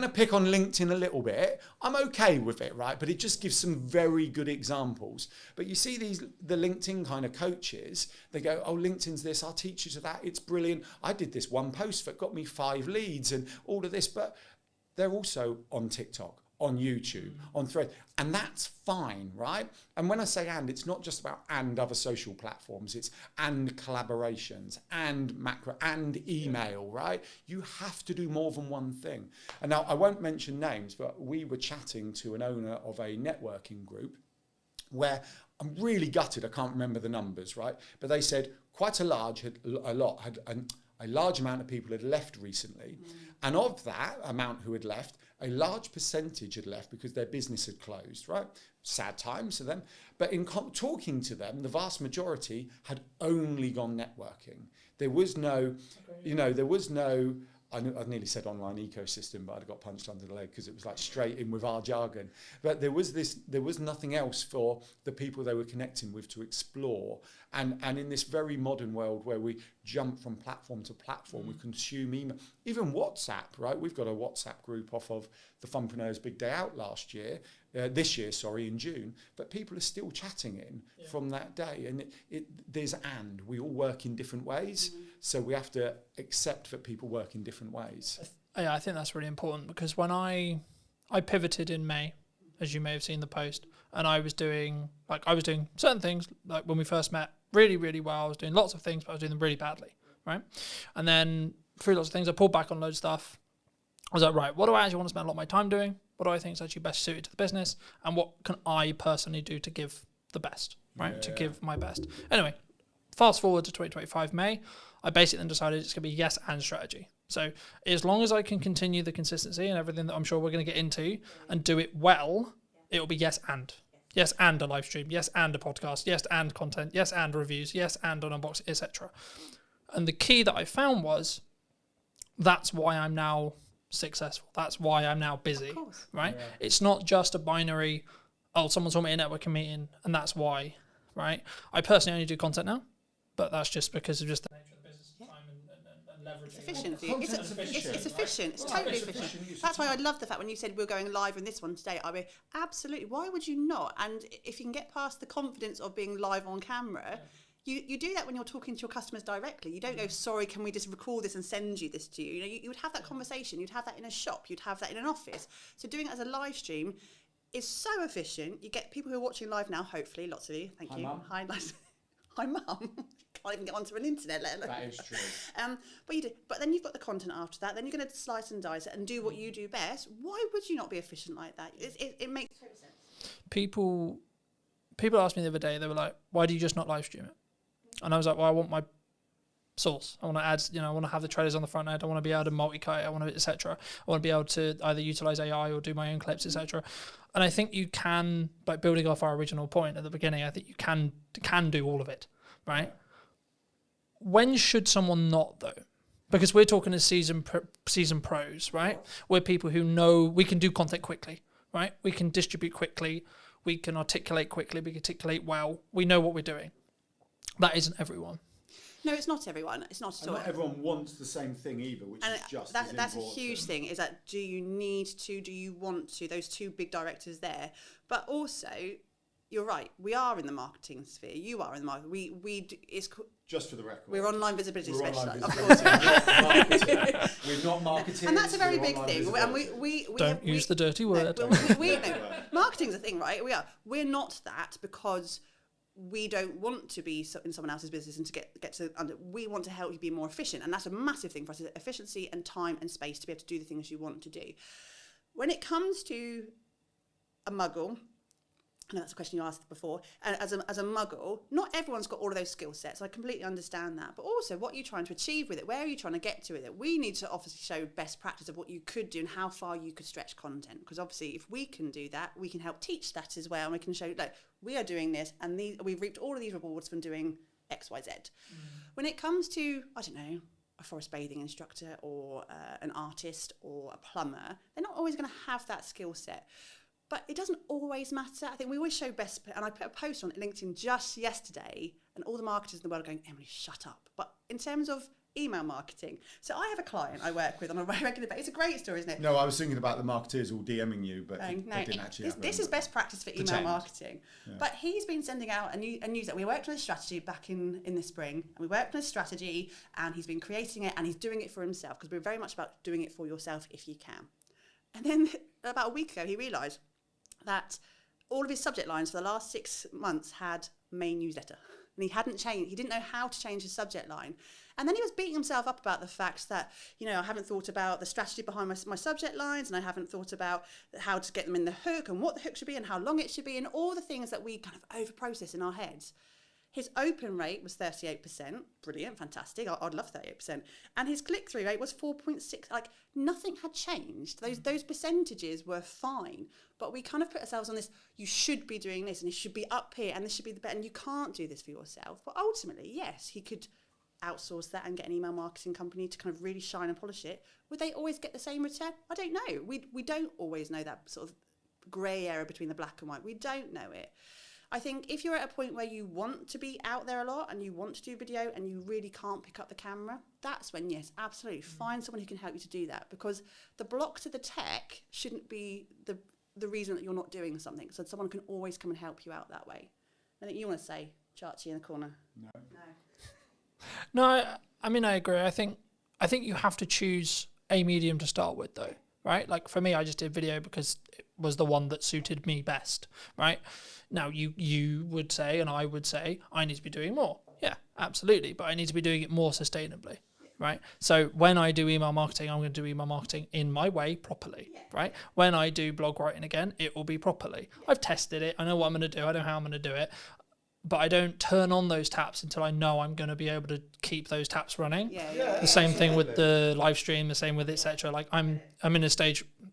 I: pick on LinkedIn a little bit. I'm okay with it, right? But it just gives some very good examples. But you see the LinkedIn kind of coaches, they go, oh, LinkedIn's this, I'll teach you to that. It's brilliant. I did this one post that got me 5 leads and all of this, but they're also on TikTok, on YouTube, on Thread, and that's fine, right? And when I say and, it's not just about and other social platforms, it's and collaborations, and macro, and email, right? You have to do more than one thing. And now I won't mention names, but we were chatting to an owner of a networking group where I'm really gutted, I can't remember the numbers, right? But they said quite a large amount of people had left recently. And of that amount who had left, a large percentage had left because their business had closed, right? Sad times for them. But in talking to them, the vast majority had only gone networking. There was no, I nearly said online ecosystem, but I got punched under the leg because it was like straight in with our jargon. But there was nothing else for the people they were connecting with to explore. And in this very modern world where we jump from platform to platform, we consume email, even WhatsApp, right? We've got a WhatsApp group off of the Funpreneurs Big Day Out this year, in June, but people are still chatting from that day. And we all work in different ways. So we have to accept that people work in different ways.
B: Yeah, I think that's really important because when I pivoted in May, as you may have seen the post, and I was doing certain things, like when we first met, really, really well. I was doing lots of things, but I was doing them really badly, right? And then through lots of things, I pulled back on loads of stuff. I was like, right, what do I actually want to spend a lot of my time doing? What do I think is actually best suited to the business? And what can I personally do to give the best, right? Yeah. To give my best. Anyway, fast forward to 2025 May, I basically then decided it's going to be yes and strategy. So as long as I can continue the consistency and everything that I'm sure we're going to get into and do it well, it'll be yes and. Yes and a live stream. Yes and a podcast. Yes and content. Yes and reviews. Yes and an unboxing, etc. And the key that I found was that's why I'm now successful. That's why I'm now busy, right? Yeah. It's not just a binary, oh, someone saw me at a networking meeting and that's why, right? I personally only do content now, but that's just because of just the nature of the business, time and leveraging.
H: It's efficient for you. It's efficient. It's totally efficient. That's why I love the fact when you said we're going live in this one today. I mean, absolutely. Why would you not? And if you can get past the confidence of being live on camera, you do that when you're talking to your customers directly. You don't go, sorry, can we just record this and send you this to you? You know, you would have that conversation. You'd have that in a shop. You'd have that in an office. So doing it as a live stream is so efficient. You get people who are watching live now, hopefully, lots of you. Thank you.
C: Mum.
H: Hi, hi, Mum. Can't even get onto an internet, let alone.
C: That is true.
H: But you do. But then you've got the content after that. Then you're going to slice and dice it and do what you do best. Why would you not be efficient like that? It makes total sense.
B: People asked me the other day, they were like, why do you just not live stream it? And I was like, well, I want my source. I want to add, I want to have the trailers on the front end. I want to be able to multi-cut. I want to, etc. I want to be able to either utilize AI or do my own clips, etc. And I think you can, like building off our original point at the beginning, I think you can do all of it, right? When should someone not though? Because we're talking as season pros, right? We're people who know we can do content quickly, right? We can distribute quickly. We can articulate quickly. We can articulate well. We know what we're doing. That isn't everyone.
H: No, it's not everyone. It's not at all.
I: Not everyone wants the same thing either, which is just as
H: that's a
I: important.
H: huge thing. Is that do you need to? Do you want to? Those two big directors there, but also. You're right. We are in the marketing sphere. You are in the market. It's
I: just for the record.
H: We're online visibility specialists.
I: Of course. We're not marketing.
H: And that's a very big thing. And we
B: don't use the dirty word.
H: Marketing's a thing, right? We're not that because we don't want to be in someone else's business and to get to under. We want to help you be more efficient, and that's a massive thing for us: is efficiency and time and space to be able to do the things you want to do. When it comes to a muggle. I know that's a question you asked before. And as a muggle, not everyone's got all of those skill sets. I completely understand that. But also, what are you trying to achieve with it? Where are you trying to get to with it? We need to obviously show best practice of what you could do and how far you could stretch content. Because obviously, if we can do that, we can help teach that as well. And we can show, like, we are doing this and we've reaped all of these rewards from doing X, Y, Z. When it comes to, I don't know, a forest bathing instructor or an artist or a plumber, they're not always going to have that skill set. But it doesn't always matter. I think we always show best, and I put a post on LinkedIn just yesterday, and all the marketers in the world are going, Emily, shut up. But in terms of email marketing, so I have a client I work with on a regular basis. It's a great story, isn't it?
I: No, I was thinking about the marketers all DMing you, but it didn't actually happen.
H: This is best practice for email marketing. Yeah. But he's been sending out a news that we worked on a strategy back in the spring, and we worked on a strategy, and he's been creating it, and he's doing it for himself, because we're very much about doing it for yourself if you can. And then about a week ago, he realised that all of his subject lines for the last 6 months had main newsletter. And he hadn't changed. He didn't know how to change his subject line. And then he was beating himself up about the fact that, I haven't thought about the strategy behind my subject lines, and I haven't thought about how to get them in the hook and what the hook should be and how long it should be and all the things that we kind of over-process in our heads. His open rate was 38%. Brilliant, fantastic. I'd love 38%. And his click-through rate was 4.6. Like, nothing had changed. Those percentages were fine. But we kind of put ourselves on this, you should be doing this, and it should be up here, and this should be the better, and you can't do this for yourself. But ultimately, yes, he could outsource that and get an email marketing company to kind of really shine and polish it. Would they always get the same return? I don't know. We don't always know that sort of grey area between the black and white. We don't know it. I think if you're at a point where you want to be out there a lot and you want to do video and you really can't pick up the camera, that's when, yes, absolutely, find someone who can help you to do that, because the block to the tech shouldn't be the reason that you're not doing something. So someone can always come and help you out that way. I think you want to say, Chachi in the corner.
B: No, I mean, I agree. I think you have to choose a medium to start with, though, right? Like for me, I just did video because it was the one that suited me best, right? Now, you would say, and I would say, I need to be doing more. Yeah, absolutely. But I need to be doing it more sustainably, right? So when I do email marketing, I'm going to do email marketing in my way properly, right? When I do blog writing again, it will be properly. I've tested it. I know what I'm going to do. I know how I'm going to do it. But I don't turn on those taps until I know I'm going to be able to keep those taps running. The same thing with the live stream, the same with etc. Like I'm in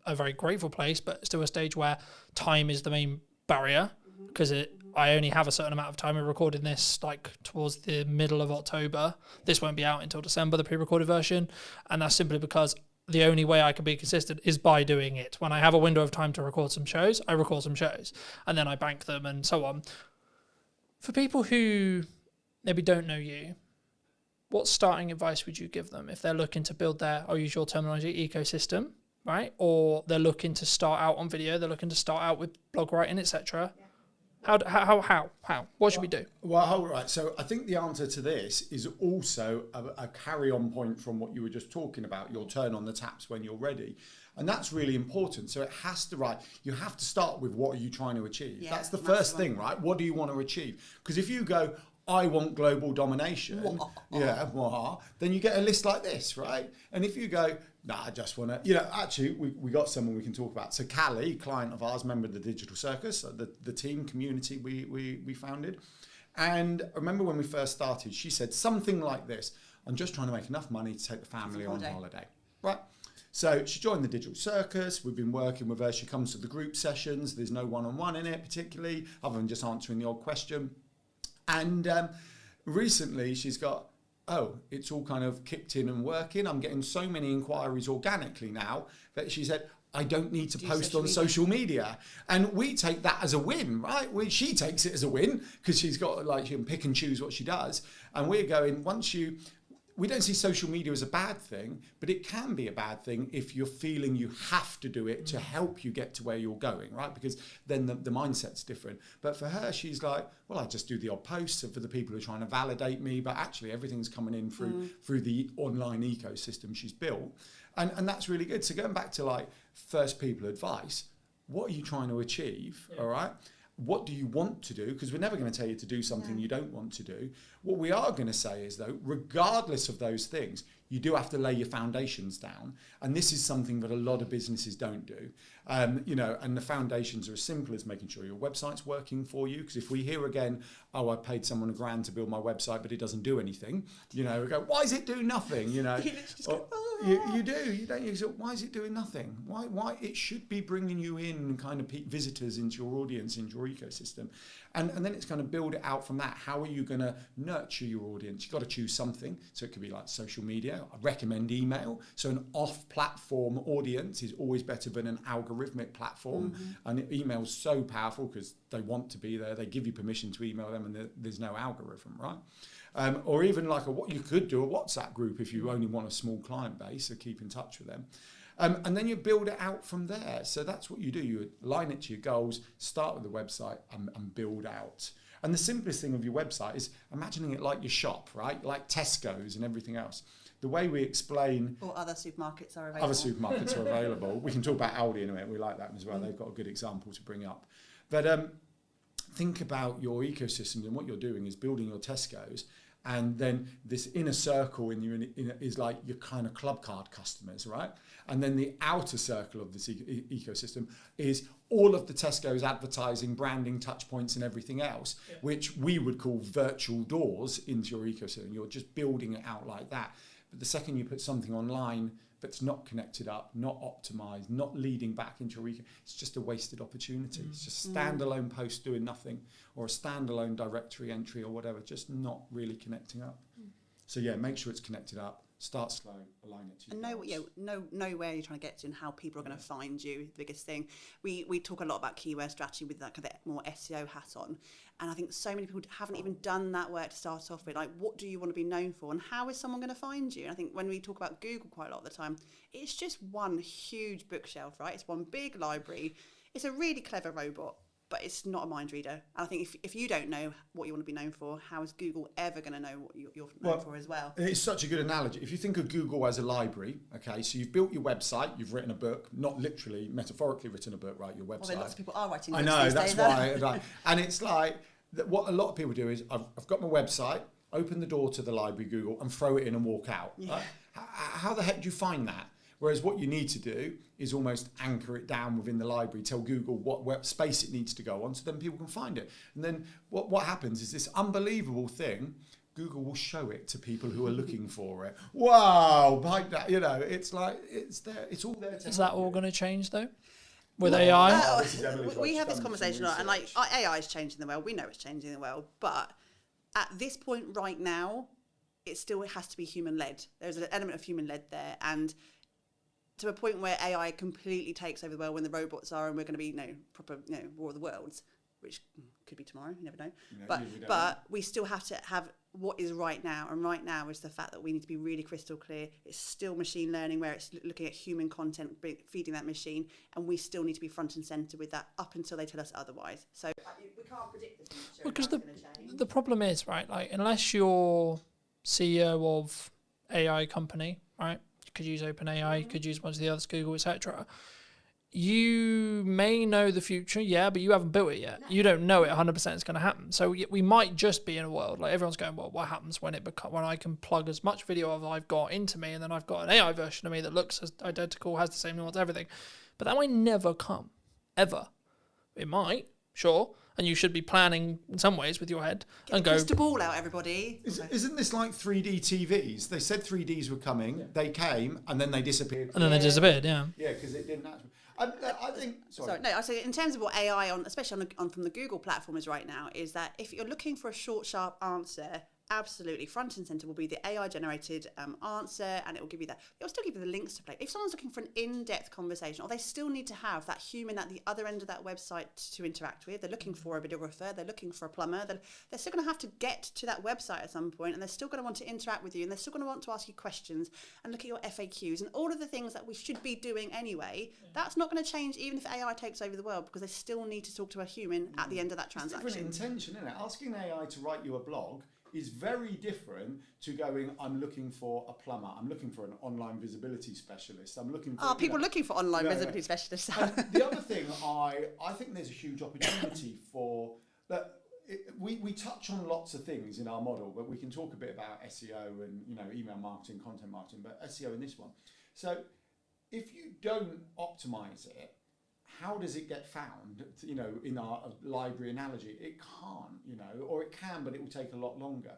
B: a very grateful place, but still a stage where time is the main barrier, because I only have a certain amount of time. We're recording this like towards the middle of October. This won't be out until December, the pre-recorded version, and that's simply because the only way I can be consistent is by doing it. When I have a window of time to record some shows, I record some shows, and then I bank them and so on. For people who maybe don't know you, what starting advice would you give them if they're looking to build their, I'll use your terminology, ecosystem, right? Or they're looking to start out on video, they're looking to start out with blog writing, etc. How? What should we do?
I: Well, all right. So I think the answer to this is also a carry-on point from what you were just talking about. You'll turn on the taps when you're ready. And that's really important. So it has to, you have to start with what are you trying to achieve?
H: Yeah,
I: that's the first thing, right? What do you want to achieve? Because if you go, I want global domination, then you get a list like this, right? And if you go, nah, I just want to, actually, we got someone we can talk about. So Callie, client of ours, member of the Digital Circus, the team community we founded. And I remember when we first started, she said something like this: I'm just trying to make enough money to take the family on holiday, right? So she joined the Digital Circus. We've been working with her. She comes to the group sessions. There's no one-on-one in it particularly, other than just answering the odd question. And recently she's got, it's all kind of kicked in and working. I'm getting so many inquiries organically now that she said, I don't need to post on social media. And we take that as a win, right? She takes it as a win because she's got, she can pick and choose what she does. And we're going, we don't see social media as a bad thing, but it can be a bad thing if you're feeling you have to do it to help you get to where you're going, right? Because then the mindset's different. But for her, she's like, well, I just do the odd posts for the people who are trying to validate me, but actually everything's coming in through the online ecosystem she's built. And that's really good. So going back to first people advice, what are you trying to achieve, all right? What do you want to do? Because we're never going to tell you to do something you don't want to do. What we are going to say is, though, regardless of those things, you do have to lay your foundations down. And this is something that a lot of businesses don't do. And the foundations are as simple as making sure your website's working for you. Because if we hear again, I paid someone $1,000 to build my website, but it doesn't do anything, we go, why is it doing nothing? You do. You don't. You say, why is it doing nothing? Why? It should be bringing you in kind of visitors into your audience, into your ecosystem. And then it's going to build it out from that. How are you going to nurture your audience? You've got to choose something. So it could be like social media. I recommend email. So an off-platform audience is always better than an algorithmic platform. And email is so powerful because they want to be there. They give you permission to email them and there's no algorithm, right? Or even what you could do a WhatsApp group if you only want a small client base, so keep in touch with them. And then you build it out from there. So that's what you do. You align it to your goals, start with the website and build out. And the simplest thing of your website is imagining it like your shop, right? Like Tesco's and everything else. The way we explain...
H: Or other supermarkets are available.
I: Other supermarkets are available. We can talk about Aldi in a minute. We like that as well. They've got a good example to bring up. But think about your ecosystems, and what you're doing is building your Tesco's. And then this inner circle is like your kind of club card customers, right? And then the outer circle of this ecosystem is all of the Tesco's advertising, branding, touch points and everything else, which we would call virtual doors into your ecosystem. You're just building it out like that. But the second you put something online that's not connected up, not optimized, not leading back into your it's just a wasted opportunity. It's just a standalone post doing nothing, or a standalone directory entry or whatever, just not really connecting up. So make sure it's connected up. Start slow, align it to you.
H: And know where you're trying to get to and how people are going to find you. The biggest thing. We talk a lot about keyword strategy with that kind of more SEO hat on, and I think so many people haven't even done that work to start off with. Like, what do you want to be known for, and how is someone going to find you? And I think when we talk about Google quite a lot of the time, it's just one huge bookshelf, right? It's one big library. It's a really clever robot, but it's not a mind reader. And I think if you don't know what you want to be known for, how is Google ever going to know what you're known for as well?
I: It's such a good analogy. If you think of Google as a library, okay, so you've built your website, you've written a book, not literally, metaphorically written a book, right, your website.
H: Well, lots of people are writing
I: books.
H: I know,
I: that's why. And it's like, what a lot of people do is, I've got my website, open the door to the library, Google, and throw it in and walk out. Yeah. Right? How the heck do you find that? Whereas what you need to do is almost anchor it down within the library, tell Google what space it needs to go on, so then people can find it. And then what happens is this unbelievable thing, Google will show it to people who are looking for it. Wow, like that, it's like, it's there, it's all there.
B: Is that all going to change though? With AI?
H: We have this conversation a lot, and AI is changing the world. We know it's changing the world, but at this point right now, it still has to be human-led. There's an element of human-led there, and to a point where AI completely takes over the world when the robots are, and we're going to be, proper, War of the Worlds, which could be tomorrow, you never know. But we still have to have what is right now, and right now is the fact that we need to be really crystal clear. It's still machine learning, where it's looking at human content, feeding that machine, and we still need to be front and centre with that up until they tell us otherwise. So we can't predict the future.
B: Because the problem is, right, like, unless you're CEO of AI company, right, you could use OpenAI, you could use one of the others, Google, etc. You may know the future, but you haven't built it yet. You don't know it 100% is going to happen. So we might just be in a world like everyone's going, well, what happens when when I can plug as much video as I've got into me, and then I've got an AI version of me that looks as identical, has the same nuance, everything. But that might never come, ever. It might, sure, and you should be planning in some ways with your head and go.
H: Crystal ball out, everybody.
I: Isn't this like 3D TVs? They said 3Ds were coming, they came, and then they disappeared.
B: And then they disappeared, yeah.
I: Yeah, because it didn't actually. I think. Sorry.
H: No, I say in terms of what AI especially on from the Google platform is right now, is that if you're looking for a short, sharp answer, absolutely front and center will be the AI generated answer, and it will give you that. It'll still give you the links to play. If someone's looking for an in-depth conversation, or they still need to have that human at the other end of that website to interact with, they're looking for a videographer, they're looking for a plumber, they're still going to have to get to that website at some point, and they're still going to want to interact with you, and they're still going to want to ask you questions and look at your FAQs and all of the things that we should be doing anyway. That's not going to change even if AI takes over the world, because they still need to talk to a human at the end of that transaction.
I: It's different intention, isn't it? Asking AI to write you a blog is very different to going, I'm looking for a plumber, I'm looking for an online visibility specialist, I'm looking for...
H: people looking for online visibility specialists.
I: And the other thing, I think there's a huge opportunity for... that. We touch on lots of things in our model, but we can talk a bit about SEO and email marketing, content marketing, but SEO in this one. So if you don't optimize it, how does it get found? In our library analogy, it can't, or it can, but it will take a lot longer.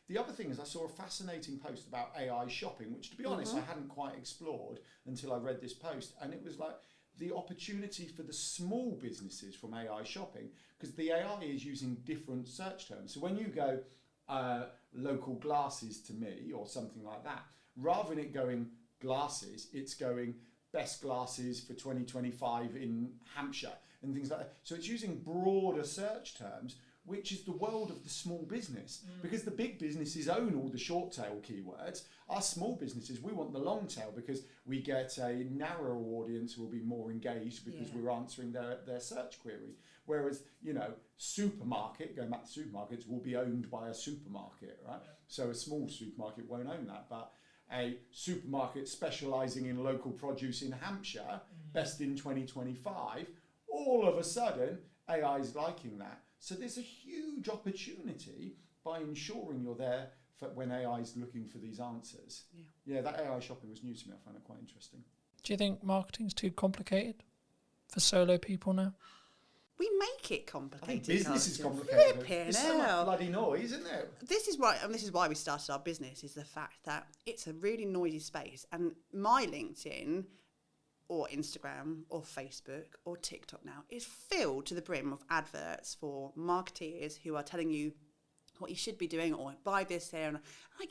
I: The other thing is I saw a fascinating post about AI shopping, which, to be honest, I hadn't quite explored until I read this post. And it was like the opportunity for the small businesses from AI shopping, because the AI is using different search terms. So when you go local glasses to me or something like that, rather than it going glasses, it's going best glasses for 2025 in Hampshire and things like that. So it's using broader search terms, which is the world of the small business, because the big businesses own all the short tail keywords. Our small businesses, we want the long tail, because we get a narrower audience who will be more engaged because we're answering their search query. Whereas, supermarket, going back to supermarkets, will be owned by a supermarket, right? So a small supermarket won't own that, but a supermarket specialising in local produce in Hampshire, best in 2025, all of a sudden AI is liking that. So there's a huge opportunity by ensuring you're there for when AI is looking for these answers. Yeah, that AI shopping was new to me. I found it quite interesting.
B: Do you think marketing's too complicated for solo people now?
H: We make it complicated.
I: I think business is complicated.
H: It's
I: so much bloody noise, isn't it?
H: This is why we started our business, is the fact that it's a really noisy space. And my LinkedIn or Instagram or Facebook or TikTok now is filled to the brim of adverts for marketeers who are telling you what you should be doing, or buy this there. And I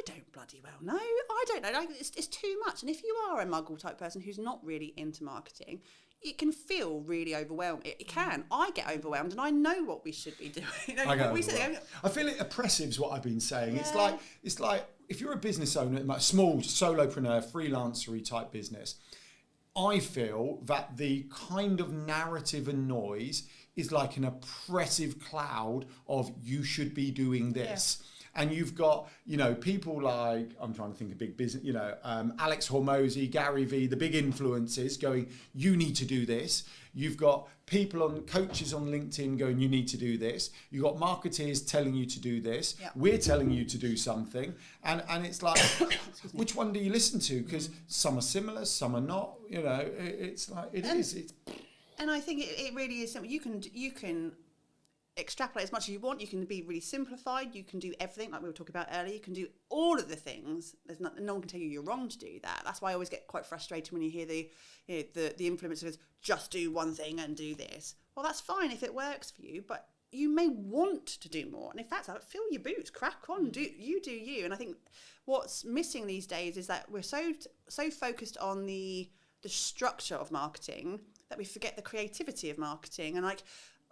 H: don't bloody well know. I don't know. It's too much. And if you are a muggle type person who's not really into marketing, it can feel really overwhelming. It can. I get overwhelmed, and I know what we should be doing.
I: I feel it oppressive is what I've been saying. Yeah. It's like if you're a business owner, a small solopreneur, freelancery type business, I feel that the kind of narrative and noise is like an oppressive cloud of you should be doing this. Yeah. And you've got, people like, I'm trying to think of big business, Alex Hormozy, Gary Vee, the big influencers going, you need to do this. You've got coaches on LinkedIn going, you need to do this. You've got marketeers telling you to do this. Yep. We're telling you to do something. And it's like, which one do you listen to? Because some are similar, some are not. It's like, it is.
H: And I think it really is simple. You can extrapolate as much as you want. You can be really simplified. You can do everything like we were talking about earlier. You can do all of the things. No one can tell you you're wrong to do that. That's why I always get quite frustrated when you hear the influencers just do one thing and do this. Well, that's fine if it works for you, but you may want to do more. And in fact, fill your boots, crack on, do you. And I think what's missing these days is that we're so focused on the structure of marketing that we forget the creativity of marketing. And like,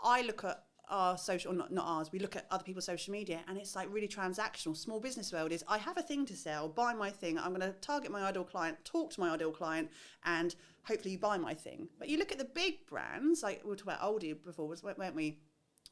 H: I look at our social, not ours, we look at other people's social media, and it's like really transactional. Small business world is, I have a thing to sell, buy my thing, I'm going to target my ideal client, talk to my ideal client, and hopefully you buy my thing. But you look at the big brands, like we were talking about Aldi before, weren't we?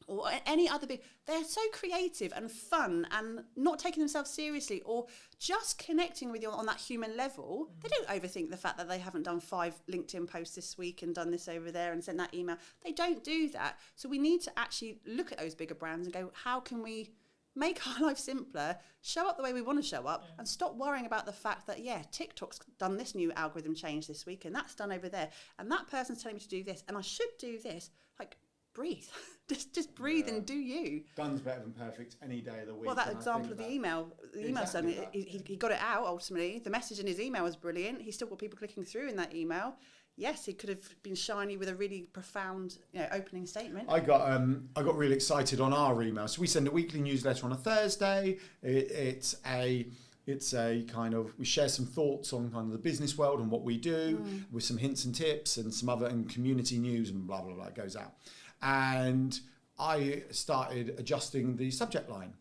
H: Or any other big, they're so creative and fun and not taking themselves seriously, or just connecting with you on that human level. They don't overthink the fact that they haven't done 5 LinkedIn posts this week and done this over there and sent that email. They don't do that. So we need to actually look at those bigger brands and go, how can we make our life simpler, show up the way we want to show up, and stop worrying about the fact that, TikTok's done this new algorithm change this week, and that's done over there, and that person's telling me to do this, and I should do this. Like, breathe. just breathe and do you.
I: Done's better than perfect any day of the week.
H: Well, that example of the email
I: Exactly
H: son, he got it out ultimately. The message in his email was brilliant. He still got people clicking through in that email. Yes, he could have been shiny with a really profound, opening statement.
I: I got really excited on our email. So we send a weekly newsletter on a Thursday. It's a kind of, we share some thoughts on kind of the business world and what we do, with some hints and tips and some other and community news and blah blah blah. It goes out. And I started adjusting the subject line,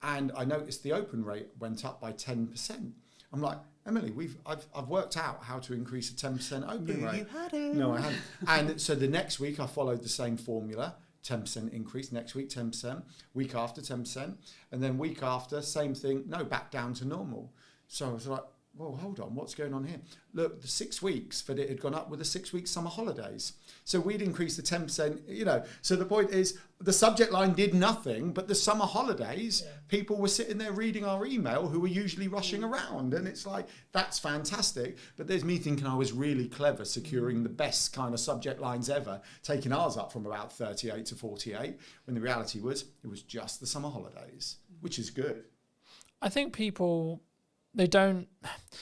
I: and I noticed the open rate went up by 10%. I'm like, Emily, I've worked out how to increase a 10% open rate.
H: You had it.
I: No, I hadn't. And so the next week I followed the same formula, 10% increase, next week 10%, week after 10%, and then week after, same thing, no, back down to normal. So I was like, well, hold on, what's going on here? Look, the 6 weeks that it had gone up with the 6 week summer holidays. So we'd increased the 10%, So the point is, the subject line did nothing, but the summer holidays, people were sitting there reading our email who were usually rushing around. And it's like, that's fantastic. But there's me thinking I was really clever, securing the best kind of subject lines ever, taking ours up from about 38 to 48, when the reality was, it was just the summer holidays, which is good.
B: I think people... They don't,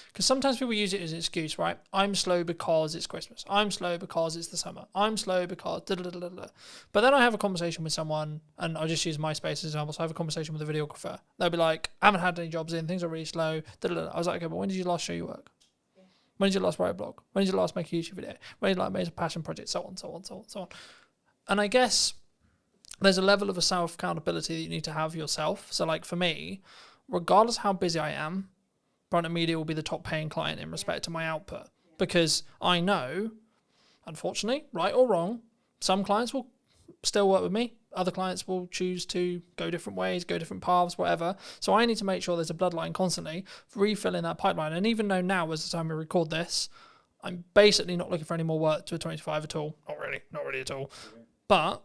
B: because sometimes people use it as an excuse, right? I'm slow because it's Christmas. I'm slow because it's the summer. I'm slow because da-da-da-da-da. But then I have a conversation with someone, and I'll just use MySpace as an example. So I have a conversation with a videographer. They'll be like, I haven't had any jobs in, things are really slow. Da-da-da. I was like, okay, but when did you last show your work? When did you last write a blog? When did you last make a YouTube video? When did you last make a passion project? So on, so on, so on, so on. And I guess there's a level of a self-accountability that you need to have yourself. So like for me, regardless how busy I am, Brunton Media will be the top paying client in respect to my output, because I know, unfortunately, right or wrong, some clients will still work with me. Other clients will choose to go different ways, go different paths, whatever. So I need to make sure there's a bloodline constantly, refilling that pipeline. And even though now, as the time we record this, I'm basically not looking for any more work to a 25 at all. Not really at all. But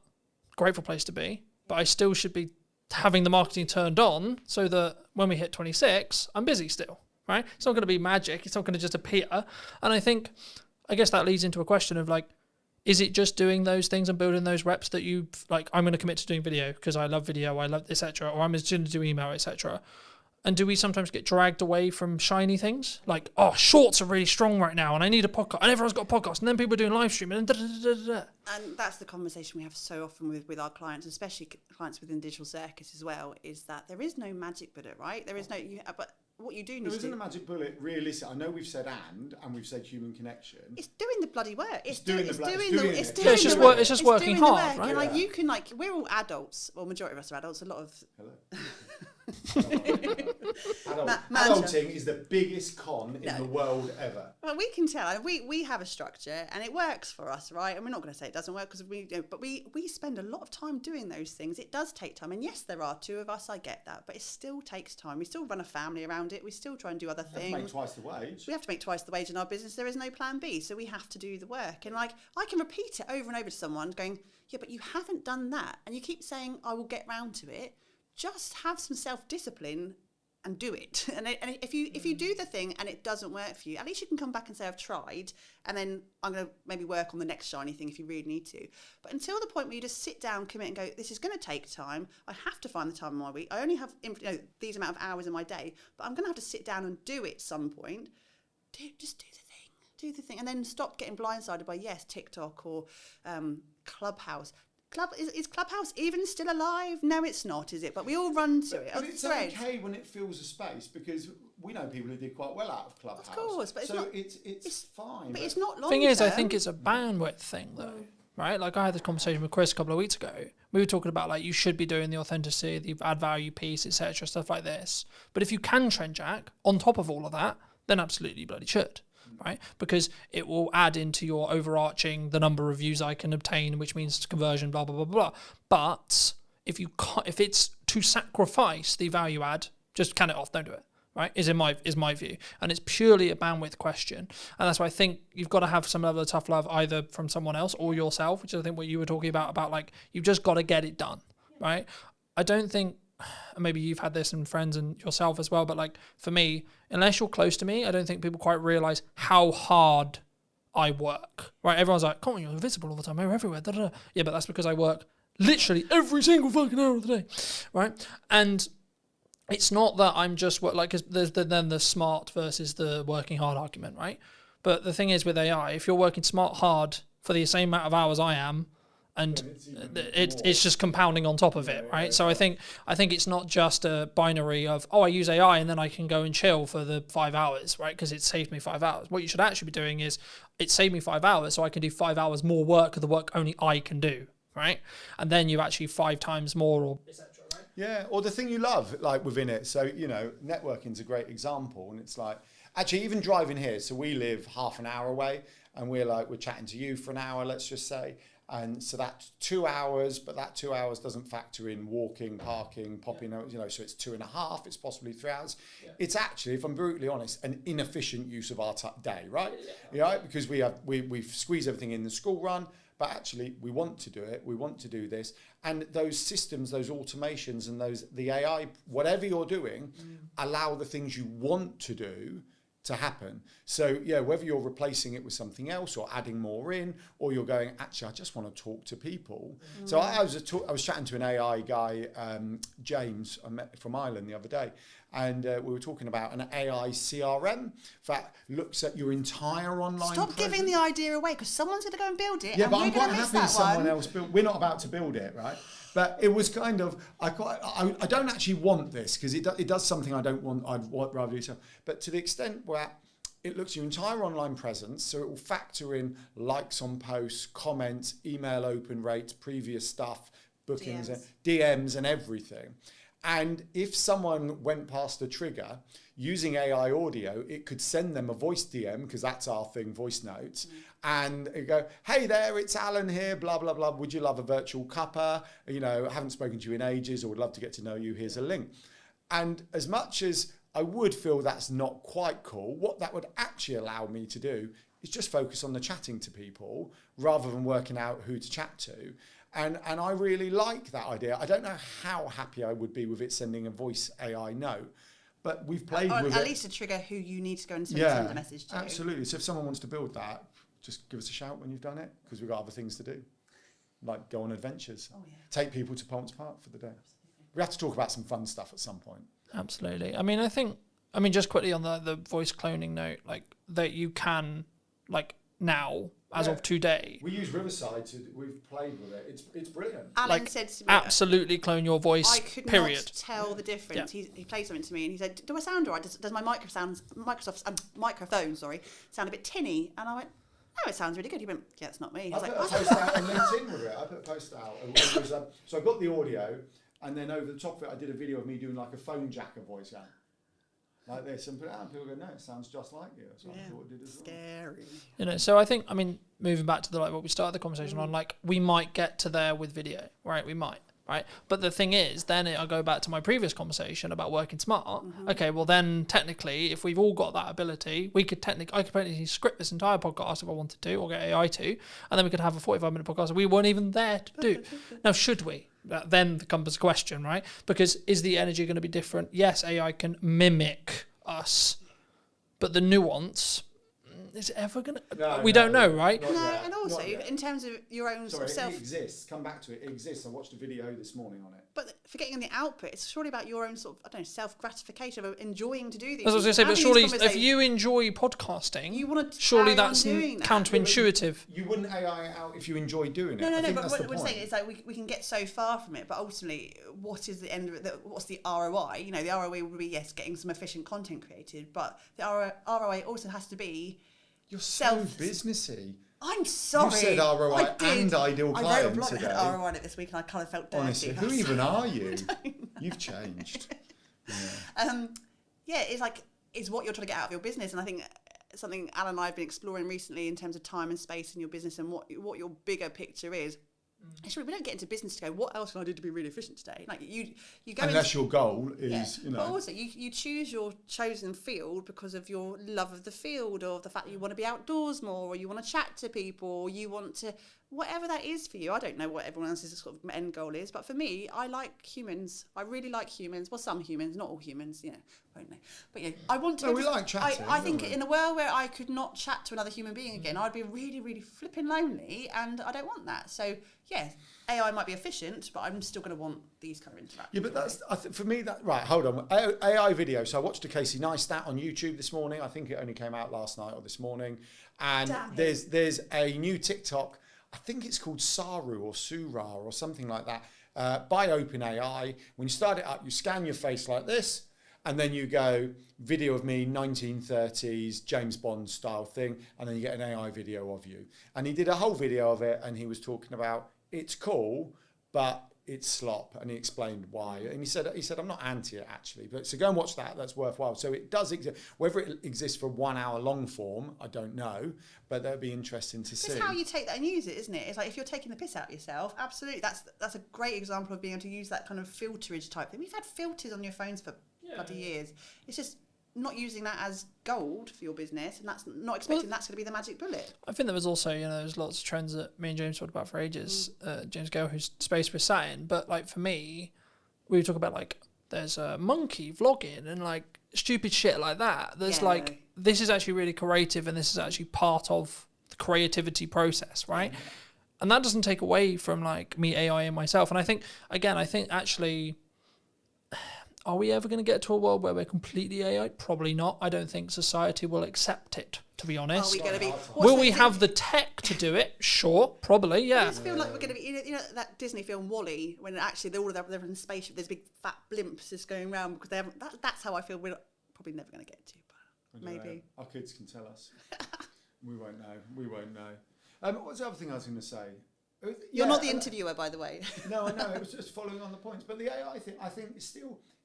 B: grateful place to be. But I still should be having the marketing turned on so that when we hit 26, I'm busy still. Right? It's not going to be magic. It's not going to just appear. And I guess that leads into a question of like, is it just doing those things and building those reps that you like, I'm going to commit to doing video because I love video, I love etc. Or I'm just going to do email, etc. And do we sometimes get dragged away from shiny things? Like, oh, shorts are really strong right now and I need a podcast. And everyone's got a podcast. And then people are doing live streaming and da-da-da-da-da.
H: And that's the conversation we have so often with our clients, especially clients within Digital Circus as well, is that there is no magic bullet, right? There is no, but what you do need to do...
I: There isn't a magic bullet, realistic. I know we've said and we've said human connection.
H: It's doing the bloody work. It's
B: just working hard, right?
H: And like you can we're all adults. Well, majority of us are adults. A lot of...
I: Hello. Adulting is the biggest con in the world ever.
H: Well, we can tell. We have a structure and it works for us, right? And we're not going to say it doesn't work because but we spend a lot of time doing those things. It does take time. And yes, there are 2 of us. I get that. But it still takes time. We still run a family around it. We still try and do other things.
I: We have to make twice the wage.
H: We have to make twice the wage in our business. There is no plan B. So we have to do the work. And I can repeat it over and over to someone going, yeah, but you haven't done that. And you keep saying, I will get round to it. Just have some self-discipline and do it. And if you do the thing and it doesn't work for you, at least you can come back and say, I've tried, and then I'm going to maybe work on the next shiny thing if you really need to. But until the point where you just sit down, commit and go, this is going to take time. I have to find the time in my week. I only have these amount of hours in my day, but I'm going to have to sit down and do it at some point. Just do the thing. And then stop getting blindsided by, TikTok or Clubhouse. Is Clubhouse even still alive? No, it's not, is it? But we all run to it.
I: But it's okay when it fills a space, because we know people who did quite well out of Clubhouse.
H: Of course, but
I: it's fine.
H: But it's not long.
B: Thing is, I think it's a bandwidth thing, though. Right? Like I had this conversation with Chris a couple of weeks ago. We were talking about like you should be doing the authenticity, the add value piece, etc., stuff like this. But if you can trend jack on top of all of that, then absolutely you bloody should. Right? Because it will add into your overarching the number of views I can obtain, which means conversion, blah blah blah blah. But if it's to sacrifice the value add, just can it off, don't do it. Right? Is my view, and it's purely a bandwidth question, and that's why I think you've got to have some level of tough love either from someone else or yourself, which is I think what you were talking about like you've just got to get it done. Right? I don't think. And maybe you've had this in friends and yourself as well, but like for me, unless you're close to me, I don't think people quite realize how hard I work. Right? Everyone's like, "Come on, you're invisible all the time. You're everywhere." Da, da, da. Yeah, but that's because I work literally every single fucking hour of the day, right? And it's not that I'm just like, cause there's then the smart versus the working hard argument, right? But the thing is with AI, if you're working smart hard for the same amount of hours I am, and it's just compounding on top of it, right? So I think it's not just a binary of, I use AI and then I can go and chill for the 5 hours, right? Because it saved me 5 hours. What you should actually be doing is, it saved me 5 hours, so I can do 5 hours more work of the work only I can do, right? And then you actually 5 times more or etc. Right?
I: Yeah, or the thing you love, like within it. So, networking's a great example, and it's like, actually even driving here, so we live half an hour away, and we're chatting to you for an hour, let's just say. And so that's 2 hours, but that 2 hours doesn't factor in walking, parking, popping, so it's 2.5, it's possibly 3 hours. Yeah. It's actually, if I'm brutally honest, an inefficient use of our day, right? Yeah. Because we squeeze everything in the school run, but actually we want to do it, we want to do this. And those systems, those automations and the AI, whatever you're doing, allow the things you want to do to happen. So yeah, whether you're replacing it with something else or adding more in, or you're going, actually, I just want to talk to people. So I was chatting to an AI guy, James, I met from Ireland the other day, and we were talking about an AI CRM that looks at your entire online
H: Stop giving the idea away, because someone's going to go and build it.
I: Yeah, but I'm quite happy someone else built. We're not about to build it, right? But it was kind of, I don't actually want this, because it does something I don't want. I'd rather do so. But to the extent where it looks at your entire online presence, so it will factor in likes on posts, comments, email open rates, previous stuff, bookings, DMs and everything. And if someone went past a trigger, using AI audio, it could send them a voice DM, because that's our thing, voice notes, and it go, hey there, it's Alan here, blah, blah, blah. Would you love a virtual cuppa? I haven't spoken to you in ages, or would love to get to know you. Here's a link. And as much as I would feel that's not quite cool, what that would actually allow me to do is just focus on the chatting to people rather than working out who to chat to. And I really like that idea. I don't know how happy I would be with it sending a voice AI note, but we've played with it.
H: At least to trigger who you need to go and send the message to.
I: Absolutely. So if someone wants to build that, just give us a shout when you've done it, because we've got other things to do, like go on adventures, take people to Palms Park for the day. We have to talk about some fun stuff at some point.
B: Absolutely. I mean, just quickly on the voice cloning note, like that you can, like now, as of today.
I: We use Riverside, we've played with it. It's brilliant.
H: Alan said to me,
B: absolutely clone your voice,
H: I could
B: period.
H: not tell the difference. Yeah. He played something to me and he said, do I sound all right? Does my Microsoft's microphone, sound a bit tinny? And I went, no, it sounds really good. He went, yeah, it's not me.
I: I put a post out on LinkedIn with it. I put a post out. And it was, so I got the audio, and then over the top of it, I did a video of me doing like a phone jacker voice out. Like this, and put it out, and people go, no, it sounds just like you. That's what I thought it did as well.
H: Scary.
B: So I think, moving back to what we started the conversation on, like, we might get to there with video, right? We might, right? But the thing is, then I go back to my previous conversation about working smart. Okay, well then, technically, if we've all got that ability, I could technically script this entire podcast if I wanted to, or get AI to, and then we could have a 45-minute podcast we weren't even there to do. Now, should we? That then comes a question, right? Because is the energy going to be different? Yes, AI can mimic us, but the nuance is it ever gonna?
I: No,
B: we don't know, right?
I: not
H: No,
I: yet,
H: and also
I: not yet.
H: in terms of your own
I: Sorry,
H: sort of self.
I: it exists. Come back to it. It exists. I watched a video this morning on it.
H: But forgetting on the output, it's surely about your own sort of, I don't know, self-gratification of enjoying to do these.
B: As I was going to say, but
H: Having
B: surely
H: these
B: if
H: conversations,
B: you enjoy podcasting,
H: you want to
B: surely
H: carry on
B: that's
H: doing that.
B: counterintuitive.
I: You wouldn't AI it out if you enjoy doing it.
H: No,
I: I
H: no,
I: think
H: but
I: that's
H: what
I: the
H: we're
I: point.
H: saying is like we can get so far from it, but ultimately, what is the end of it? What's the ROI? You know, the ROI would be, yes, getting some efficient content created, but the ROI also has to be
I: You're so businessy.
H: I'm sorry.
I: You said ROI
H: I did.
I: and ideal
H: I wrote a
I: client
H: blog
I: today.
H: that had ROI on it this week, and I kind of felt dirty.
I: Honestly, who even are you? You've changed.
H: Yeah, it's like it's what you're trying to get out of your business, and I think something Alan and I have been exploring recently in terms of time and space in your business and what your bigger picture is. Actually, we don't get into business to go, what else can I do to be really efficient today? Like you go
I: Unless your goal is,
H: But also you choose your chosen field because of your love of the field, or the fact that you want to be outdoors more, or you want to chat to people, or you want to, whatever that is for you. I don't know what everyone else's sort of end goal is, but for me, I like humans. I really like humans. Well, some humans, not all humans, won't they? But I want to.
I: No, we like chatting,
H: I think
I: don't we?
H: in a world where I could not chat to another human being again, I'd be really, really flipping lonely, and I don't want that. So yeah, AI might be efficient, but I'm still going to want these kind of interactions.
I: Yeah, but that's for me. That right? Hold on. AI video. So I watched a Casey Neistat on YouTube this morning. I think it only came out last night or this morning. And there's a new TikTok. I think it's called Saru or Sura or something like that, by OpenAI. When you start it up, you scan your face like this, and then you go video of me 1930s James Bond style thing, and then you get an AI video of you. And he did a whole video of it, and he was talking about it's cool, but it's slop, and he explained why. And he said I'm not anti it actually, but so go and watch that. That's worthwhile. So it does exist. Whether it exists for 1 hour long form, I don't know, but that'd be interesting to see.
H: It's how you take that and use it, isn't it? It's like if you're taking the piss out of yourself, absolutely. That's a great example of being able to use that kind of filterage type thing. We've had filters on your phones for bloody years. It's just not using that as gold for your business, and that's not expecting that's going to be the magic bullet.
B: I think there was also, there's lots of trends that me and James talked about for ages. James Gale, whose space we're sat in, but like for me, we talk about like there's a monkey vlogging and like stupid shit like that. There's this is actually really creative, and this is actually part of the creativity process, right? Yeah. And that doesn't take away from like me AI and myself. And I think actually, are we ever going to get to a world where we're completely AI? Probably not. I don't think society will accept it, to be honest.
H: Are we going to be?
B: Will we have the tech to do it? Sure, probably, yeah.
H: I just feel like we're going to be, you know that Disney film WALL-E, when actually they're in a spaceship, there's big fat blimps just going around because they haven't. That's how I feel we're probably never going to get to, but maybe.
I: Our kids can tell us. We won't know. What's the other thing I was going to say?
H: You're not the interviewer, by the way.
I: No, I know. It was just following on the points. But the AI thing, I think,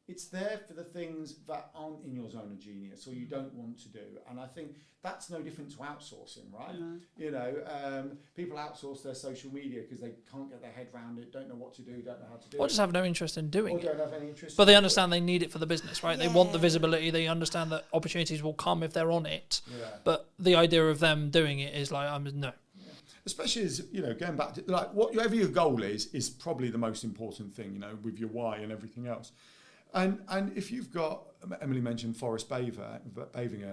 I: it's there for the things that aren't in your zone of genius or you don't want to do. And I think that's no different to outsourcing, right? Mm-hmm. People outsource their social media because they can't get their head around it, don't know what to do, don't know how to do it.
B: Or just have no interest in doing it.
I: Or don't have any interest.
B: But they understand they need it for the business, right? Yeah. They want the visibility. They understand that opportunities will come if they're on it. Yeah. But the idea of them doing it is like, no.
I: Especially as, going back to, like, whatever your goal is probably the most important thing, with your why and everything else. And if you've got, Emily mentioned forest bathing,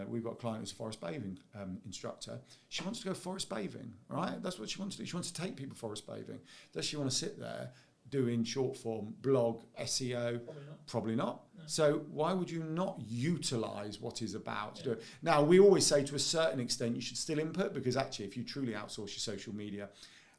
I: we've got a client who's a forest bathing instructor. She wants to go forest bathing, right? That's what she wants to do. She wants to take people forest bathing. Does she want to sit there doing short form, blog, SEO? Probably not. No. So why would you not utilise what is about to do it? Now, we always say to a certain extent you should still input, because actually if you truly outsource your social media,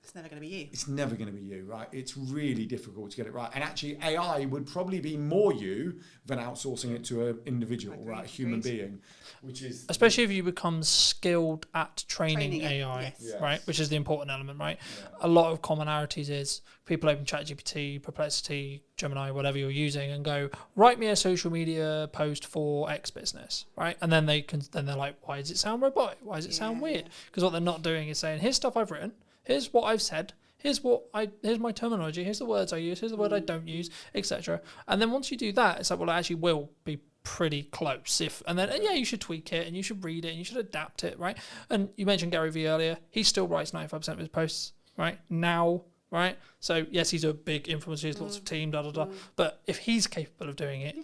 H: it's never going to be you.
I: It's never going to be you, right? It's really difficult to get it right. And actually, AI would probably be more you than outsourcing it to an individual, right? A human being, which is...
B: Especially if you become skilled at training AI, right? Which is the important element, right? Yeah. A lot of commonalities is people open ChatGPT, Perplexity, Gemini, whatever you're using, and go, write me a social media post for X business, right? And then they're like, why does it sound robotic? Why does it sound weird? Because what they're not doing is saying, here's stuff I've written, here's what I've said, here's my terminology, here's the words I use, here's the word I don't use, etc. And then once you do that, it's like, well, it actually will be pretty close. And then you should tweak it and you should read it and you should adapt it, right? And you mentioned Gary Vee earlier. He still writes 95% of his posts, right? Now, right? So yes, he's a big influencer, he has lots of team, but if he's capable of doing it,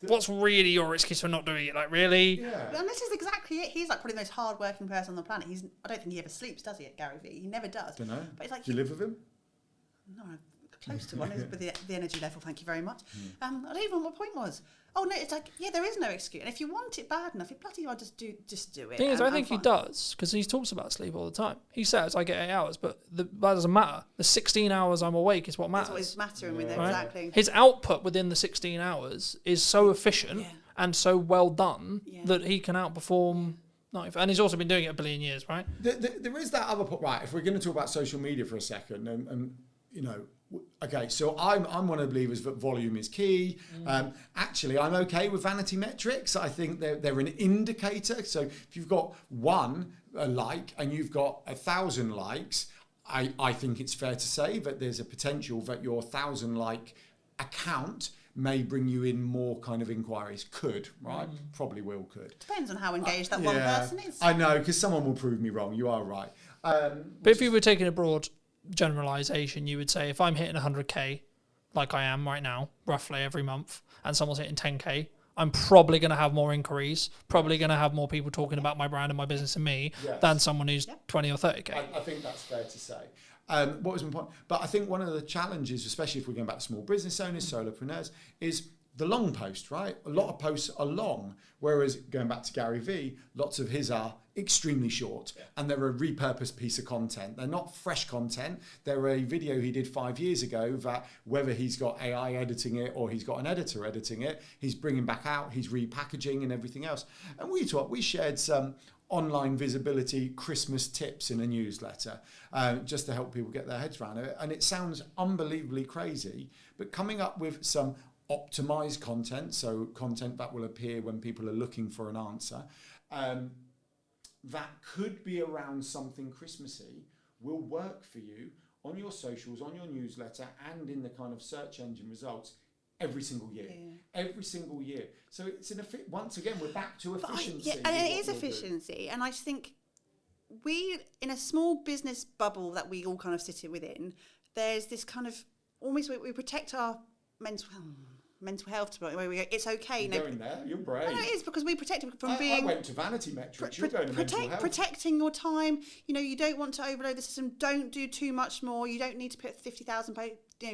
B: what's really your excuse for not doing it? Like, really?
H: Yeah. And this is exactly it. He's like probably the most hard-working person on the planet. I don't think he ever sleeps, does he, at Gary Vee? He never does.
I: Don't know.
H: But it's like,
I: do you live with him?
H: No, I'm close to one with the energy level. Thank you very much. I don't even know what my point was. Oh no, it's like, yeah, there is no excuse. And if you want it bad enough, you bloody well just do it.
B: Thing is, I think he does, because he talks about sleep all the time. He says I get 8 hours, but that doesn't matter. The 16 hours I'm awake is what matters.
H: That's what is mattering with it,
B: right?
H: exactly.
B: His output within the 16 hours is so efficient and so well done that he can outperform. And he's also been doing it a billion years, right?
I: There is that other point, right? If we're going to talk about social media for a second, and you know. Okay, so I'm one of the believers that volume is key. Actually, I'm okay with vanity metrics. I think they're an indicator. So if you've got one like and you've got 1,000 likes, I think it's fair to say that there's a potential that your 1,000 like account may bring you in more kind of inquiries. Could, right? Probably will, could.
H: Depends on how engaged that one person is.
I: I know, because someone will prove me wrong. You are right.
B: But if you were taking a broad generalization, you would say if I'm hitting 100k like I am right now roughly every month, and someone's hitting 10k, I'm probably going to have more inquiries, probably going to have more people talking about my brand and my business and me than someone who's 20 or 30k.
I: I think that's fair to say. What was my point? But I think one of the challenges, especially if we're going back to small business owners, solopreneurs, is the long post, right? A lot of posts are long, whereas going back to Gary Vee, lots of his are extremely short, and they're a repurposed piece of content. They're not fresh content. They're a video he did 5 years ago that, whether he's got AI editing it or he's got an editor editing it, he's bringing back out, he's repackaging and everything else. And we shared some online visibility Christmas tips in a newsletter, just to help people get their heads around it. And it sounds unbelievably crazy, but coming up with some optimized content, so content that will appear when people are looking for an answer, that could be around something Christmassy, will work for you on your socials, on your newsletter, and in the kind of search engine results every single year. Every single year. So it's once again, we're back to efficiency.
H: And it is efficiency. And I just think we, in a small business bubble that we all kind of sit within, there's this kind of, almost we protect our mental health, where we go, it's okay.
I: You're going there, you're brave.
H: No, it is, because we protect it from being...
I: I went to vanity metrics, you're going to mental health.
H: Protecting your time, you don't want to overload the system, don't do too much more, you don't need to put 50,000,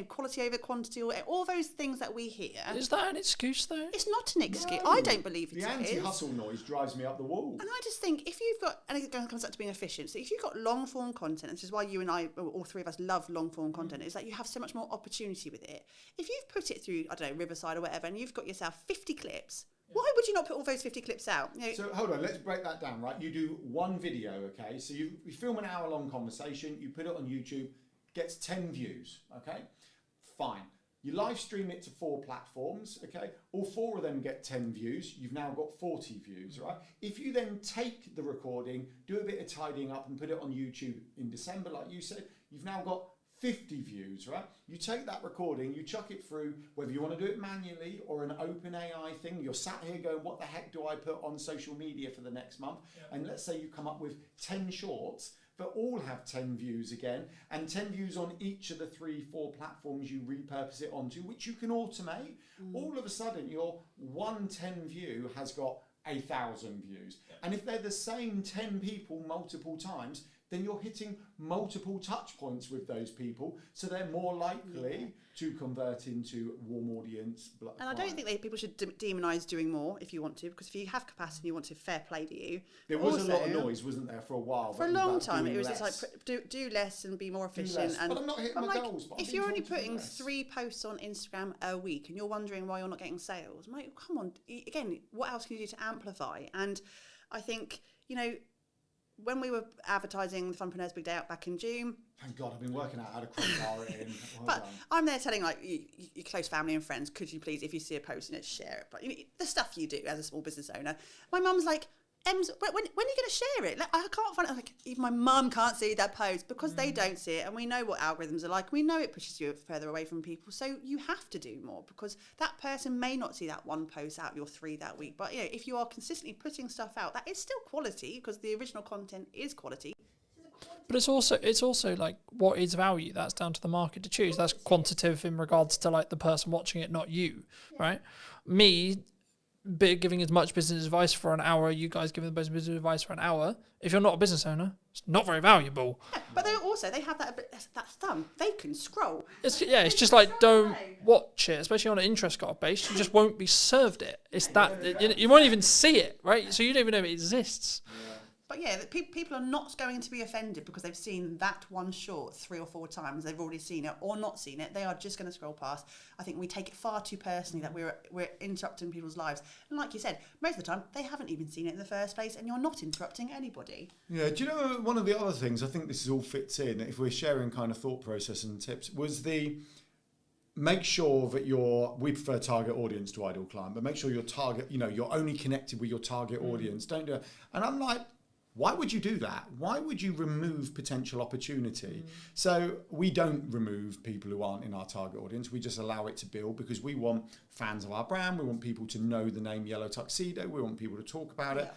H: quality over quantity, or all those things that we hear.
B: Is that an excuse, though?
H: It's not an excuse.
I: No.
H: I don't believe it is.
I: The anti-hustle noise drives me up the wall.
H: And I just think, if you've got, and it comes back to being efficient, so if you've got long-form content, and this is why you and I, all three of us, love long-form content, is that you have so much more opportunity with it. If you've put it through, I don't know, Riverside or whatever, and you've got yourself 50 clips, why would you not put all those 50 clips out?
I: So hold on, let's break that down, right? You do one video, okay? So you film an hour-long conversation, you put it on YouTube, gets 10 views, okay? Fine. You live stream it to 4 platforms, okay? All 4 of them get 10 views. You've now got 40 views, right? If you then take the recording, do a bit of tidying up and put it on YouTube in December, like you said, you've now got 50 views, right? You take that recording, you chuck it through, whether you want to do it manually or an open AI thing, you're sat here going, what the heck do I put on social media for the next month? And let's say you come up with 10 shorts that all have 10 views again, and 10 views on each of the 3-4 platforms you repurpose it onto, which you can automate. All of a sudden, your 110 view has got 1,000 views. And if they're the same 10 people multiple times, then you're hitting multiple touch points with those people, so they're more likely to convert into warm audience.
H: And I don't think people should demonise doing more if you want to, because if you have capacity and you want to, fair play to you.
I: There was also a lot of noise, wasn't there, for a while?
H: For a long time, it was just like do less and be more efficient. And
I: but I'm not hitting my goals. But
H: if you're only putting 3 posts on Instagram a week and you're wondering why you're not getting sales, mate, come on. Again, what else can you do to amplify? And I think, when we were advertising the Funpreneurs Big Day Out back in June.
I: Thank God, I've been working out how to crowbar it in.
H: But I'm there telling your close family and friends, could you please, if you see a post, share it. But the stuff you do as a small business owner. My mum's like, Ems, when are you going to share it? I can't find it. I'm like, even my mum can't see that post because they don't see it, and we know what algorithms are like. We know it pushes you further away from people, so you have to do more because that person may not see that one post out of your 3 that week. But if you are consistently putting stuff out, that is still quality because the original content is quality.
B: But it's also like, what is value? That's down to the market to choose. That's quantitative in regards to like the person watching it, not you, right? Me, giving as much business advice for an hour, you guys giving the business advice for an hour, if you're not a business owner, it's not very valuable.
H: Yeah, but they have that thumb. They can scroll.
B: It's just like, don't watch it, especially on an interest card base. You just won't be served it. It's that you won't even see it, right? So you don't even know it exists.
H: But yeah, people are not going to be offended because they've seen that one short 3 or 4 times. They've already seen it or not seen it. They are just going to scroll past. I think we take it far too personally that we're interrupting people's lives. And like you said, most of the time they haven't even seen it in the first place, and you're not interrupting anybody.
I: Yeah, do you know one of the other things I think this is all fits in, if we're sharing kind of thought process and tips, was the make sure that we prefer target audience to ideal client, but make sure your target, you're only connected with your target audience. Don't do it. And I'm like, why would you do that? Why would you remove potential opportunity? So we don't remove people who aren't in our target audience. We just allow it to build because we want fans of our brand. We want people to know the name Yellow Tuxedo. We want people to talk about it.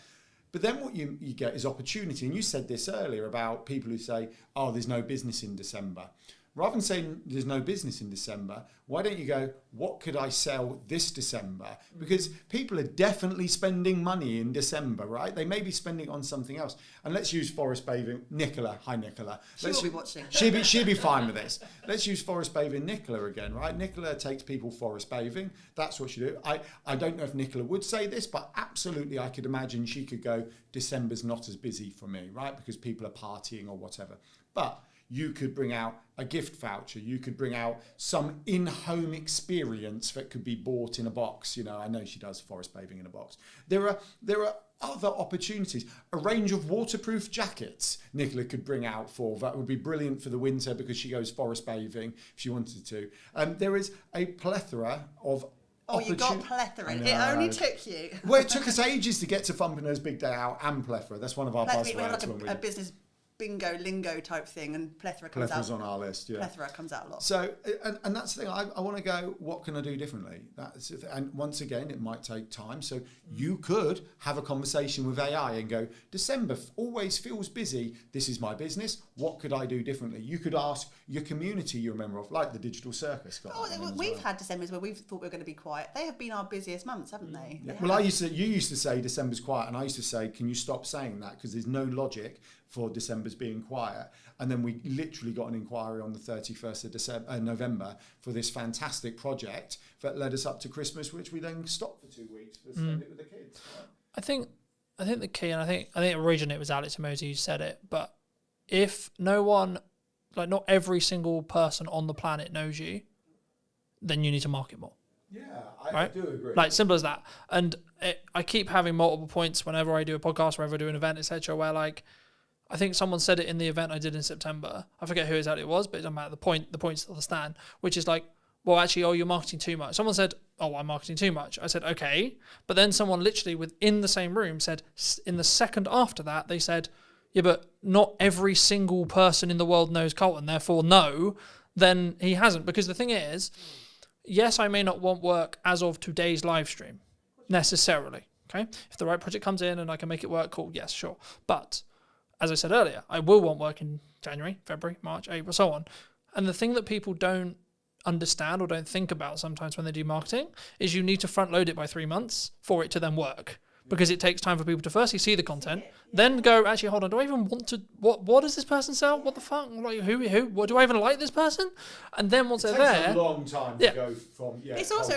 I: But then what you get is opportunity. And you said this earlier about people who say, oh, there's no business in December. Rather than saying there's no business in December, why don't you go, what could I sell this December? Because people are definitely spending money in December, right? They may be spending on something else. And let's use forest bathing. Nicola, hi Nicola.
H: She'll be watching.
I: She'll be fine with this. Let's use forest bathing Nicola again, right? Nicola takes people forest bathing. That's what she do. I don't know if Nicola would say this, but absolutely I could imagine she could go, December's not as busy for me, right? Because people are partying or whatever. But you could bring out a gift voucher. You could bring out some in-home experience that could be bought in a box. I know she does forest bathing in a box. There are other opportunities. A range of waterproof jackets Nicola could bring out that would be brilliant for the winter because she goes forest bathing if she wanted to. There is a plethora of
H: you got plethora. It only took you.
I: Well, it took us ages to get to Thumpernose Big Day Out and plethora. That's one of our buzzwords.
H: We have like a business bingo lingo type thing, and plethora comes out.
I: Plethора's on our list, yeah.
H: Plethora comes out a lot.
I: So, and that's the thing. I want to go, what can I do differently? And once again, it might take time. So you could have a conversation with AI and go, December always feels busy. This is my business. What could I do differently? You could ask your community you're a member of, like the Digital Circus.
H: We've had Decembers where we've thought we were going to be quiet. They have been our busiest months, haven't they?
I: Yeah. Well, you used to say December's quiet, and I used to say, can you stop saying that? Because there's no logic for December's being quiet. And then we literally got an inquiry on the 31st of November for this fantastic project that led us up to Christmas, which we then stopped for 2 weeks to spend it with the kids. Right?
B: I think the key, and I think originally it was Alex Emoji who said it, but if no one, like not every single person on the planet knows you, then you need to market more.
I: Yeah, I do agree.
B: Like, simple as that. And I keep having multiple points whenever I do a podcast, whenever I do an event, etc., where like, I think someone said it in the event I did in September. I forget who exactly it was, but it doesn't matter. The point still stands, which is like, well, actually, you're marketing too much. Someone said, I'm marketing too much. I said, okay. But then someone literally within the same room said, in the second after that, they said, yeah, but not every single person in the world knows Colton, therefore no, then he hasn't. Because the thing is, yes, I may not want work as of today's live stream, necessarily, okay? If the right project comes in and I can make it work, cool, yes, sure. But as I said earlier, I will want work in January, February, March, April, so on. And the thing that people don't understand or don't think about sometimes when they do marketing is you need to front load it by 3 months for it to then work. Because it takes time for people to firstly see the content, then go, actually, hold on, do I even want to, what does this person sell? What the fuck? Like, who, what, do I even like this person? And then once they're there.
I: It takes a long time to go from,
H: It's also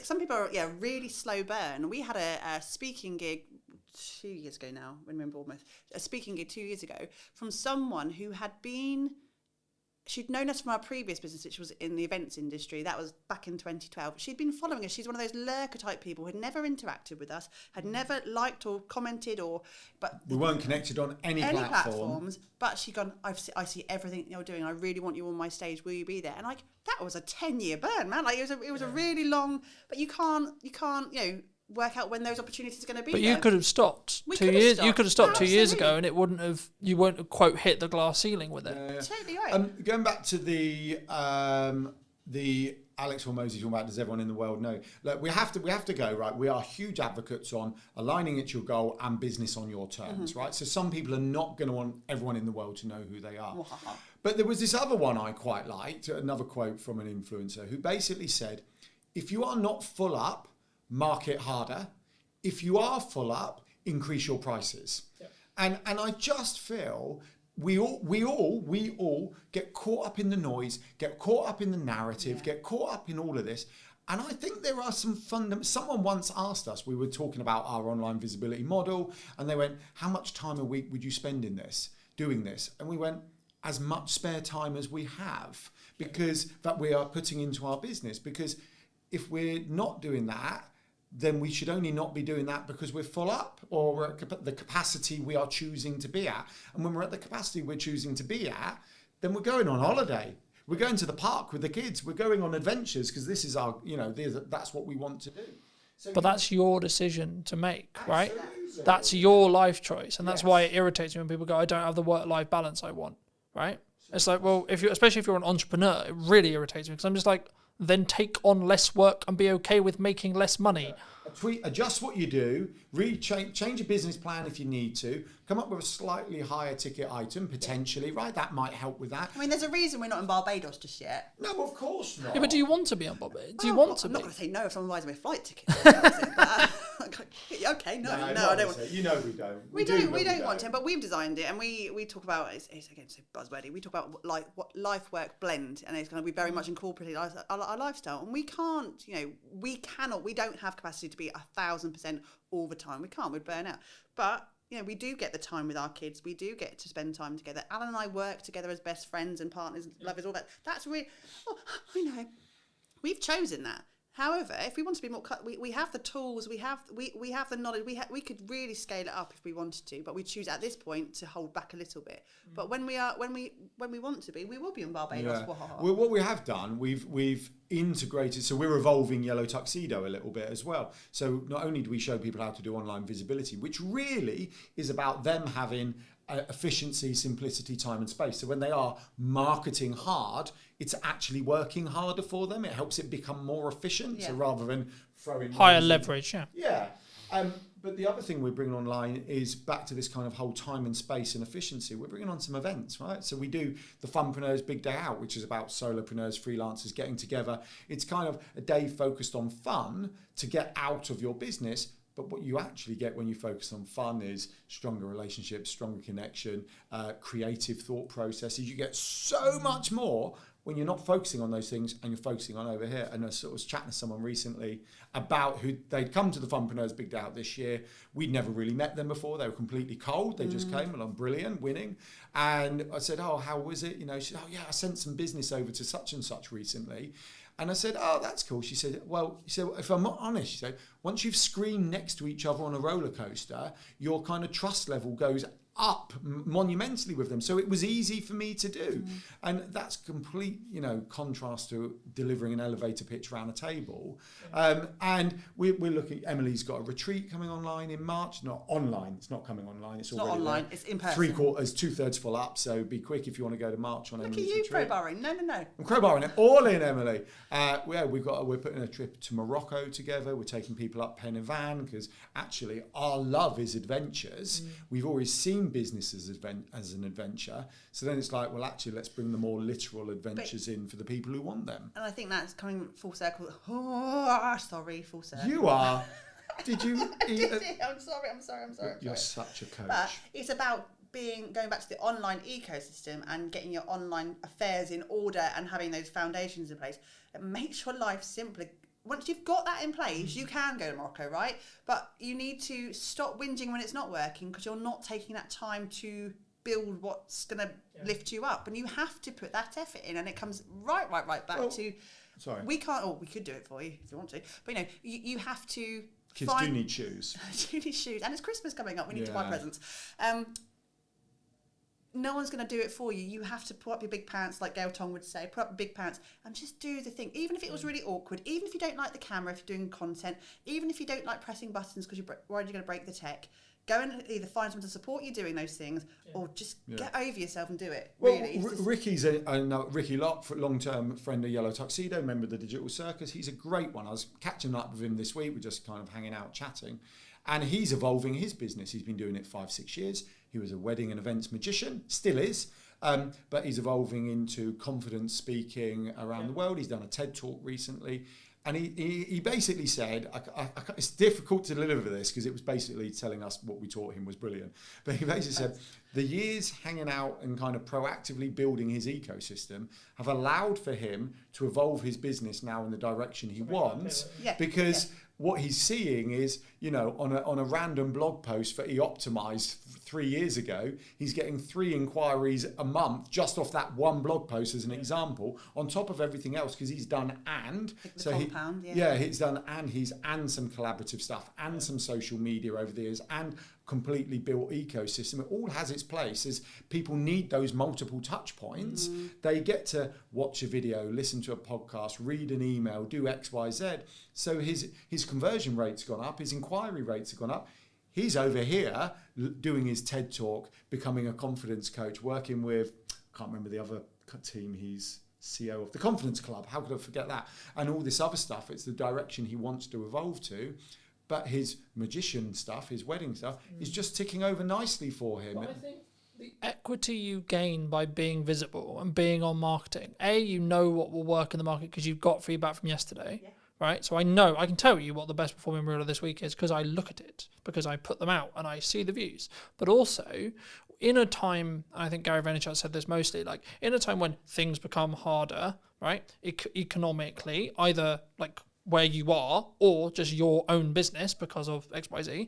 H: some people are, really slow burn. We had a speaking gig 2 years ago now, when we were in Bournemouth, a speaking gig 2 years ago from someone who she'd known us from our previous business, which was in the events industry. That was back in 2012. She'd been following us. She's one of those lurker type people who had never interacted with us, had never liked or commented but
I: we weren't connected on any platforms.
H: But she'd gone, I see everything you're doing. I really want you on my stage. Will you be there? And like, that was a 10-year burn, man. Like, it was a really long, but you can't, work out when those opportunities are going to be.
B: But you could have stopped 2 years. You could have stopped 2 years ago, and it wouldn't have. You won't have, quote, hit the glass ceiling with it.
H: Totally right.
I: Going back to the Alex Hormozy talking about, does everyone in the world know? Look, we have to go, right. We are huge advocates on aligning it to your goal and business on your terms, right? So some people are not going to want everyone in the world to know who they are. But there was this other one I quite liked, another quote from an influencer who basically said, if you are not full up, market harder. if you are full up, increase your prices. And I just feel we all get caught up in the noise, get caught up in the narrative, get caught up in all of this. And I think there are some someone once asked us, we were talking about our online visibility model, and they went, how much time a week would you spend in this, doing this? And we went, as much spare time as we have, because that we are putting into our business. Because if we're not doing that, then we should only not be doing that because we're full up, or we're at the capacity we are choosing to be at. And when we're at the capacity we're choosing to be at, then we're going on holiday. We're going to the park with the kids. We're going on adventures because this is our, that's what we want to do. So
B: but that's your decision to make, right?
I: Absolutely.
B: That's your life choice. And that's why it irritates me when people go, I don't have the work-life balance I want, right? It's like, well, especially if you're an entrepreneur, it really irritates me because I'm just like, then take on less work and be okay with making less money.
I: Adjust what you do, change your business plan if you need to, come up with a slightly higher ticket item, potentially, right? That might help with that.
H: I mean, there's a reason we're not in Barbados just yet.
I: No, of course not.
B: Yeah, but do you want to be on Barbados? Do you want to
H: I'm
B: be?
H: not going to say no if someone buys me a flight ticket. Okay, no, I don't want to.
I: You know we don't.
H: We don't want to, but we've designed it, and we talk about it's again so buzzwordy. We talk about like what life work blend, and it's going to be very much incorporated our lifestyle. And we can't, we don't have capacity to be 1,000% all the time. We can't. We'd burn out. But we do get the time with our kids. We do get to spend time together. Alan and I work together as best friends and partners, lovers, all that. That's really. Oh, I know. We've chosen that. However, if we want to be more, we have the tools, we have the knowledge, we could really scale it up if we wanted to, but we choose at this point to hold back a little bit. But when we want to be, we will be in Barbados.
I: Yeah. Well, what we have done, we've integrated, so we're evolving Yellow Tuxedo a little bit as well. So not only do we show people how to do online visibility, which really is about them having efficiency, simplicity, time and space. So when they are marketing hard, it's actually working harder for them. It helps it become more efficient. So rather than throwing
B: higher leverage,
I: but the other thing we're bringing online is back to this kind of whole time and space and efficiency. We're bringing on some events, right? So we do the Funpreneurs Big Day Out, which is about solopreneurs, freelancers getting together. It's kind of a day focused on fun to get out of your business. But what you actually get when you focus on fun is stronger relationships, stronger connection, creative thought processes. You get so much more when you're not focusing on those things and you're focusing on over here. And I sort of was chatting to someone recently about who they'd come to the Funpreneurs Big Day Out this year. We'd never really met them before. They were completely cold. They just came along, brilliant, winning. And I said, oh, how was it? She said, oh yeah, I sent some business over to such and such recently. And I said, oh, that's cool. She said, well, if I'm not honest, she said, once you've screamed next to each other on a roller coaster, your kind of trust level goes up monumentally with them. So it was easy for me to do. And that's complete, contrast to delivering an elevator pitch around a table. And we're looking, Emily's got a retreat coming online in March. Not online, it's not coming online. It's already
H: not online,
I: there.
H: It's in person.
I: 2/3 full up. So be quick if you want to go to March on
H: Look
I: Emily's
H: at you
I: retreat.
H: crowbarring. No.
I: I'm crowbarring it all in, Emily. We're putting a trip to Morocco together. We're taking people up Pen y Fan because actually our love is adventures. We've always seen business as an adventure. So then it's like, well, actually, let's bring the more literal adventures in for the people who want them.
H: And I think that's coming full circle. Full circle.
I: You are. Did you?
H: I'm sorry.
I: You're such a coach.
H: But it's about going back to the online ecosystem and getting your online affairs in order and having those foundations in place. It makes your life simpler. Once you've got that in place, you can go to Morocco, right? But you need to stop whinging when it's not working because you're not taking that time to build what's going to lift you up. And you have to put that effort in. And it comes right back to...
I: Sorry.
H: We can't... Oh, we could do it for you if you want to. But, you have to...
I: Kids do need shoes.
H: do need shoes. And it's Christmas coming up. We need to buy presents. No one's going to do it for you. You have to put up your big pants, like Gail Tong would say, put up your big pants and just do the thing. Even if it was really awkward, even if you don't like the camera, if you're doing content, even if you don't like pressing buttons because you're worried you're going to break the tech, go and either find someone to support you doing those things or just get over yourself and do it. Really.
I: Well, Ricky's Ricky Locke, long-term friend of Yellow Tuxedo, member of the Digital Circus. He's a great one. I was catching up with him this week. We're just kind of hanging out, chatting. And he's evolving his business. He's been doing it 5-6 years. He was a wedding and events magician, still is, but he's evolving into confidence speaking around the world. He's done a TED Talk recently. And he basically said, it's difficult to deliver this because it was basically telling us what we taught him was brilliant. But he basically said, the years hanging out and kind of proactively building his ecosystem have allowed for him to evolve his business now in the direction he wants. Because what he's seeing is, you know, on a random blog post that he optimized 3 years ago, he's getting 3 inquiries a month just off that one blog post as an example, on top of everything else, because he's done he's done and some collaborative stuff and some social media over the years and completely built ecosystem. It all has its place. As people need those multiple touch points, they get to watch a video, listen to a podcast, read an email, do X, Y, Z. So his conversion rate's gone up, his inquiry rates have gone up. He's over here doing his TED talk, becoming a confidence coach, working with, I can't remember the other team, he's CEO of the Confidence Club. How could I forget that? And all this other stuff. It's the direction he wants to evolve to. But his magician stuff, his wedding stuff, is just ticking over nicely for him.
B: But I think the equity you gain by being visible and being on marketing, you know what will work in the market because you've got feedback from yesterday, right? So I can tell you what the best performing reel of this week is because I look at it, because I put them out and I see the views. But also, in a time, I think Gary Vaynerchuk said this mostly, like in a time when things become harder, right? Economically, either like where you are or just your own business because of XYZ,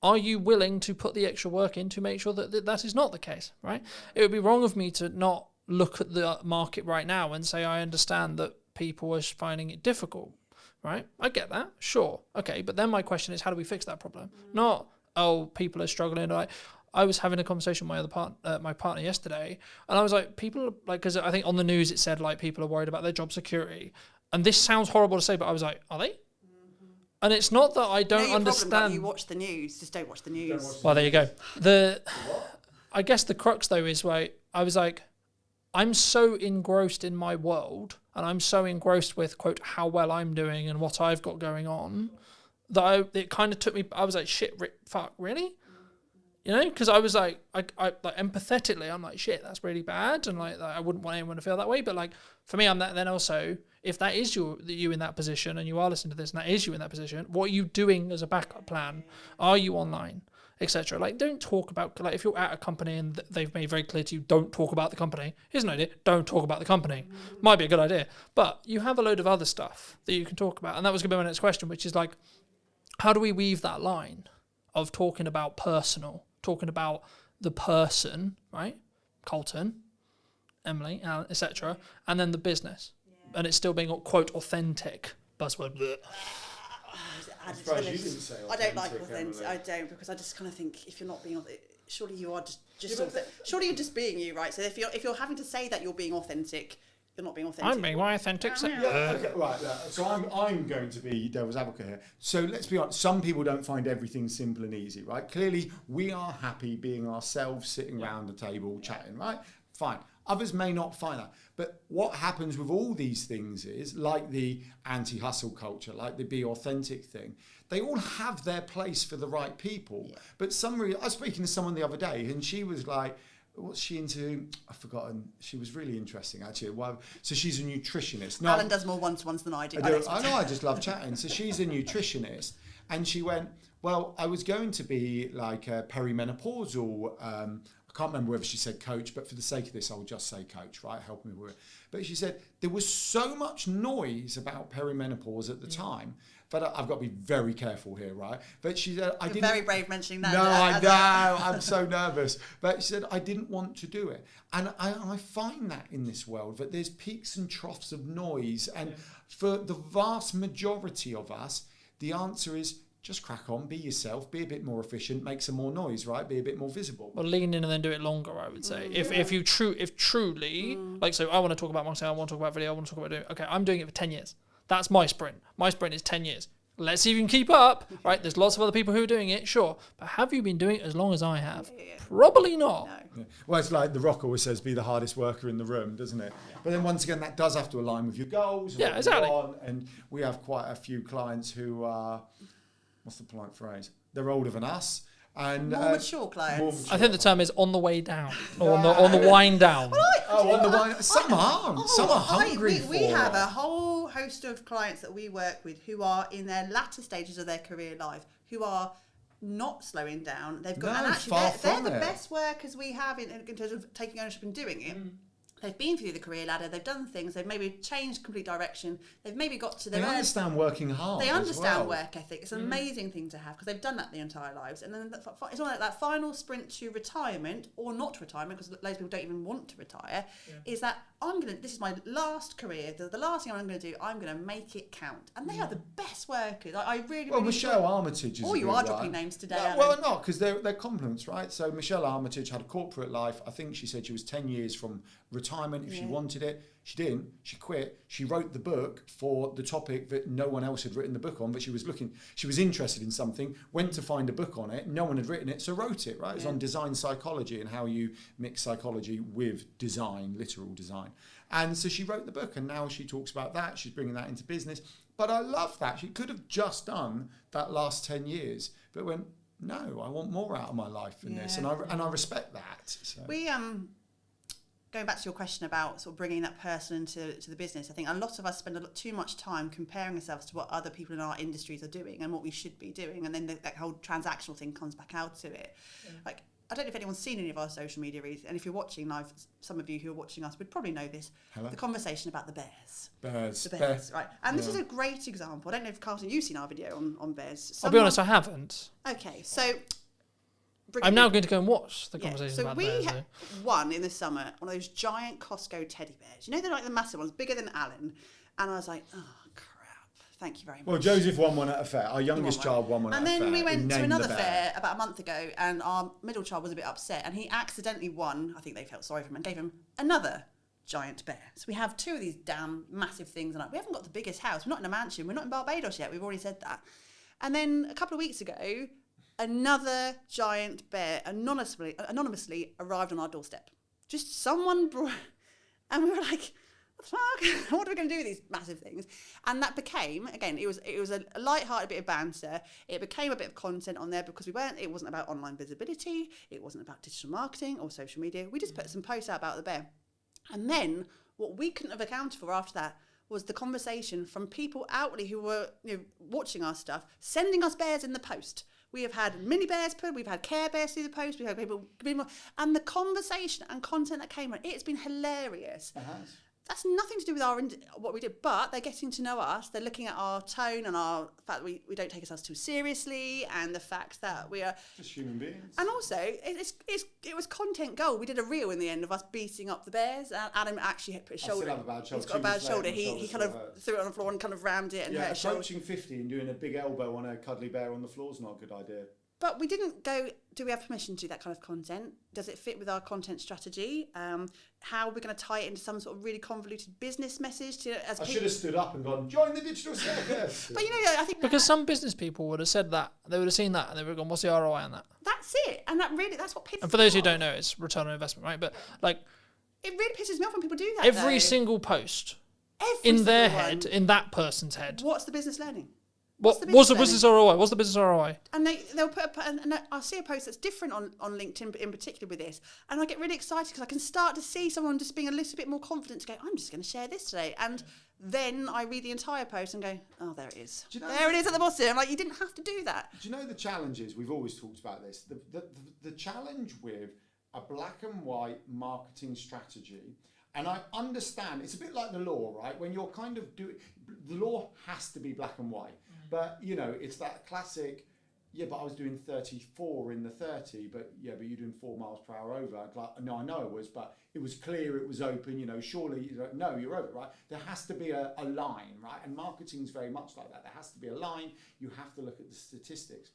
B: are you willing to put the extra work in to make sure that that is not the case, right? It would be wrong of me to not look at the market right now and say I understand that people are finding it difficult, right? I get that, sure. Okay, but then my question is, how do we fix that problem? Not, people are struggling. I was having a conversation with my partner yesterday, and I was like, people are like, because I think on the news it said like people are worried about their job security. And this sounds horrible to say, but I was like, are they? And it's not that I don't understand.
H: Problem, you watch the news, just don't watch the news.
B: Well, there you go. I guess the crux though is I was like, I'm so engrossed in my world, and I'm so engrossed with quote how well I'm doing and what I've got going on, that it kind of took me. I was like, shit, fuck, really? You know, because I was like, I like empathetically, I'm like, shit, that's really bad, and like I wouldn't want anyone to feel that way. But like for me, I'm that. Then also, if that is you in that position, and you are listening to this, and that is you in that position, what are you doing as a backup plan? Are you online, etc.? Like, don't talk about like if you're at a company and they've made very clear to you, don't talk about the company. Here's an idea: don't talk about the company. Might be a good idea, but you have a load of other stuff that you can talk about, and that was going to be my next question, which is like, how do we weave that line of talking about personal? Talking about the person, right? Colton, Emily, etc., and then the business, and it's still being quote authentic. Buzzword.
H: I don't like authentic. I don't, because I just kind of think if you're not being authentic, surely you are surely you're just being you, right? So if you're having to say that you're being authentic, you're not being authentic.
B: I'm being my authentic self.
I: Okay, right. So I'm going to be devil's advocate here. So let's be honest. Some people don't find everything simple and easy, right? Clearly, we are happy being ourselves, sitting around the table, chatting, right? Fine. Others may not find that. But what happens with all these things is, like the anti-hustle culture, like the be authentic thing, they all have their place for the right people. Yeah. But I was speaking to someone the other day, and she was like, what's she into? I've forgotten. She was really interesting, actually. So she's a nutritionist.
H: Alan does more one-to-ones than I do.
I: I know, I just love chatting. So she's a nutritionist, and she went, well, I was going to be like a perimenopausal, I can't remember whether she said coach, but for the sake of this, I'll just say coach, right? Help me with it. But she said there was so much noise about perimenopause at the time. But I've got to be very careful here, right? But she said, I didn't...
H: very brave mentioning that.
I: No, I know. I'm so nervous. But she said, I didn't want to do it. And I find that in this world, that there's peaks and troughs of noise. And for the vast majority of us, the answer is just crack on, be yourself, be a bit more efficient, make some more noise, right? Be a bit more visible.
B: Well, lean in and then do it longer, I would say. If truly, like, so I want to talk about marketing, I want to talk about video, I want to talk about doing, okay, I'm doing it for 10 years. That's my sprint. My sprint is 10 years. Let's see if you can keep up, right? There's lots of other people who are doing it, sure. But have you been doing it as long as I have? Probably not.
H: No.
I: Yeah. Well, it's like The Rock always says, be the hardest worker in the room, doesn't it? Yeah. But then once again, that does have to align with your goals.
B: Yeah, exactly.
I: And we have quite a few clients who are, what's the polite phrase? They're older than us. And
H: more mature clients.
B: I think the term is on the way down, or on the wind down.
I: On the wind. Some aren't. Some are hungry.
H: We have a whole host of clients that we work with who are in their latter stages of their career life, who are not slowing down. They've got,
I: No,
H: and actually
I: far
H: they're
I: from
H: the
I: it.
H: best workers we have in terms of taking ownership and doing it. They've been through the career ladder, they've done things, they've maybe changed complete direction, they've maybe got to their
I: They understand working hard.
H: They
I: as
H: understand
I: well.
H: work ethic. It's an amazing thing to have because they've done that their entire lives. And then it's all like that final sprint to retirement or not retirement, because loads of people don't even want to retire, is that this is my last career, the last thing I'm going to do, I'm going to make it count. And they are the best workers. I really,
I: Well,
H: really
I: Michelle Armitage is
H: Oh,
I: a
H: you
I: good
H: are dropping
I: one.
H: names today,
I: No,
H: aren't
I: well,
H: you?
I: not because they're compliments, right? So Michelle Armitage had a corporate life. I think she said she was 10 years from retirement if she wanted it. She didn't. She quit. She wrote the book for the topic that no one else had written the book on, but she was interested in something, went to find a book on it. No one had written it, so wrote it, right? It was on design psychology and how you mix psychology with design, literal design. And so she wrote the book, and now she talks about that. She's bringing that into business. But I love that. She could have just done that last 10 years, but went, no, I want more out of my life than this. And I respect that. So.
H: We going back to your question about sort of bringing that person into the business, I think a lot of us spend too much time comparing ourselves to what other people in our industries are doing and what we should be doing, and then that whole transactional thing comes back out to it. Like, I don't know if anyone's seen any of our social media reads, and if you're watching live, some of you who are watching us would probably know this.
I: Hello?
H: The conversation about the bears.
I: The
H: bears, right? And this is a great example. I don't know if Carlton, you've seen our video on bears.
B: I'll be honest, I haven't.
H: Okay, so
B: I'm now going to go and watch the
H: Yeah,
B: conversation
H: so
B: about
H: we
B: bears.
H: had won in the summer one of those giant Costco teddy bears. You know, they're like the massive ones, bigger than Alan. And I was like, oh crap! Thank you very much.
I: Well, Joseph won one at a fair. Our youngest child won one at a fair.
H: And then we
I: He
H: went to
I: named
H: another
I: the bear.
H: fair about a month ago, and our middle child was a bit upset, and he accidentally won. I think they felt sorry for him and gave him another giant bear. So we have two of these damn massive things, and we haven't got the biggest house. We're not in a mansion. We're not in Barbados yet. We've already said that. And then a couple of weeks ago, another giant bear anonymously arrived on our doorstep. Just someone brought, and we were like, fuck, what are we going to do with these massive things? And that became, again, it was a light-hearted bit of banter. It became a bit of content on there because it wasn't about online visibility. It wasn't about digital marketing or social media. We just put some posts out about the bear. And then what we couldn't have accounted for after that was the conversation from people outwardly who were watching our stuff, sending us bears in the post. We have had mini bears put, we've had Care Bears through the post, we've had people, and the conversation and content that came on, it's been hilarious. That's nothing to do with what we do, but they're getting to know us. They're looking at our tone and our fact that we don't take ourselves too seriously, and the fact that we are
I: just human beings.
H: And also, it was content gold. We did a reel in the end of us beating up the bears. Adam actually put his shoulder.
I: I still have a bad shoulder.
H: He's got a bad shoulder. He kind of threw it on the floor and kind of rammed it and hurt his shoulder.
I: Approaching 50 and doing a big elbow on a cuddly bear on the floor is not a good idea.
H: But we didn't go, do we have permission to do that kind of content? Does it fit with our content strategy? How are we going to tie it into some sort of really convoluted business message?
I: I should have stood up and gone, join the digital circus.
H: But I think...
B: Because some business people would have said that. They would have seen that and they would have gone, what's the ROI on that?
H: That's it. And that's what pisses me off.
B: And for those who don't know, it's return on investment, right? But like...
H: It really pisses me off when people do that,
B: Every single post in their head, in that person's head.
H: What's the business learning?
B: What's the business ROI? What's the business ROI?
H: And they'll put and I'll see a post that's different on LinkedIn in particular with this, and I get really excited because I can start to see someone just being a little bit more confident to go, I'm just going to share this today, and then I read the entire post and go, oh, there it is. There it is at the bottom. Like, you didn't have to do that.
I: Do you know the challenges? We've always talked about this. The challenge with a black and white marketing strategy. And I understand, it's a bit like the law, right? When you're kind of doing, the law has to be black and white. But, it's that classic, but I was doing 34 in the 30, but you're doing 4 miles per hour over. Like, no, I know it was, but it was clear, it was open, surely, no, you're over, right? There has to be a line, right? And marketing's very much like that. There has to be a line. You have to look at the statistics.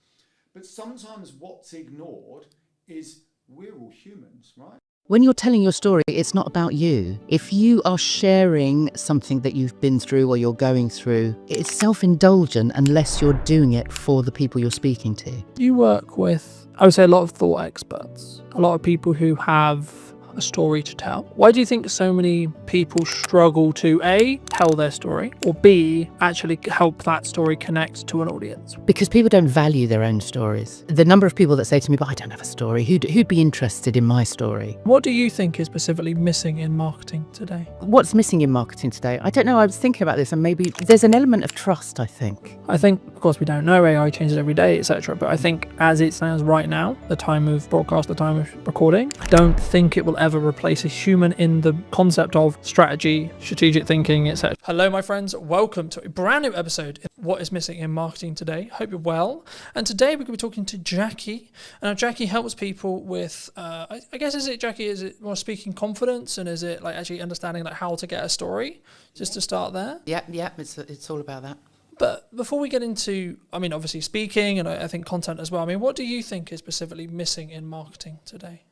I: But sometimes what's ignored is we're all humans, right?
J: When you're telling your story, it's not about you. If you are sharing something that you've been through or you're going through, it's self-indulgent unless you're doing it for the people you're speaking to.
B: You work with, I would say, a lot of thought experts, a lot of people who have a story to tell. Why do you think so many people struggle to A, tell their story, or B, actually help that story connect to an audience?
J: Because people don't value their own stories. The number of people that say to me, but I don't have a story, who'd be interested in my story?
B: What do you think is specifically missing in marketing today?
J: What's missing in marketing today? I don't know, I was thinking about this, and maybe there's an element of trust, I think.
B: I think, of course, we don't know, AI changes every day, etc. But I think as it stands right now, the time of broadcast, the time of recording, I don't think it will ever replace a human in the concept of strategy, strategic thinking, etc. Hello, my friends. Welcome to a brand new episode of What is Missing in Marketing Today. Hope you're well. And today we're going to be talking to Jackie. And now Jackie helps people with, I guess, is it more speaking confidence, and is it like actually understanding like how to get a story? Just to start there.
J: Yeah, it's all about that.
B: But before we get into, I mean, obviously speaking and I think content as well, I mean, what do you think is specifically missing in marketing today?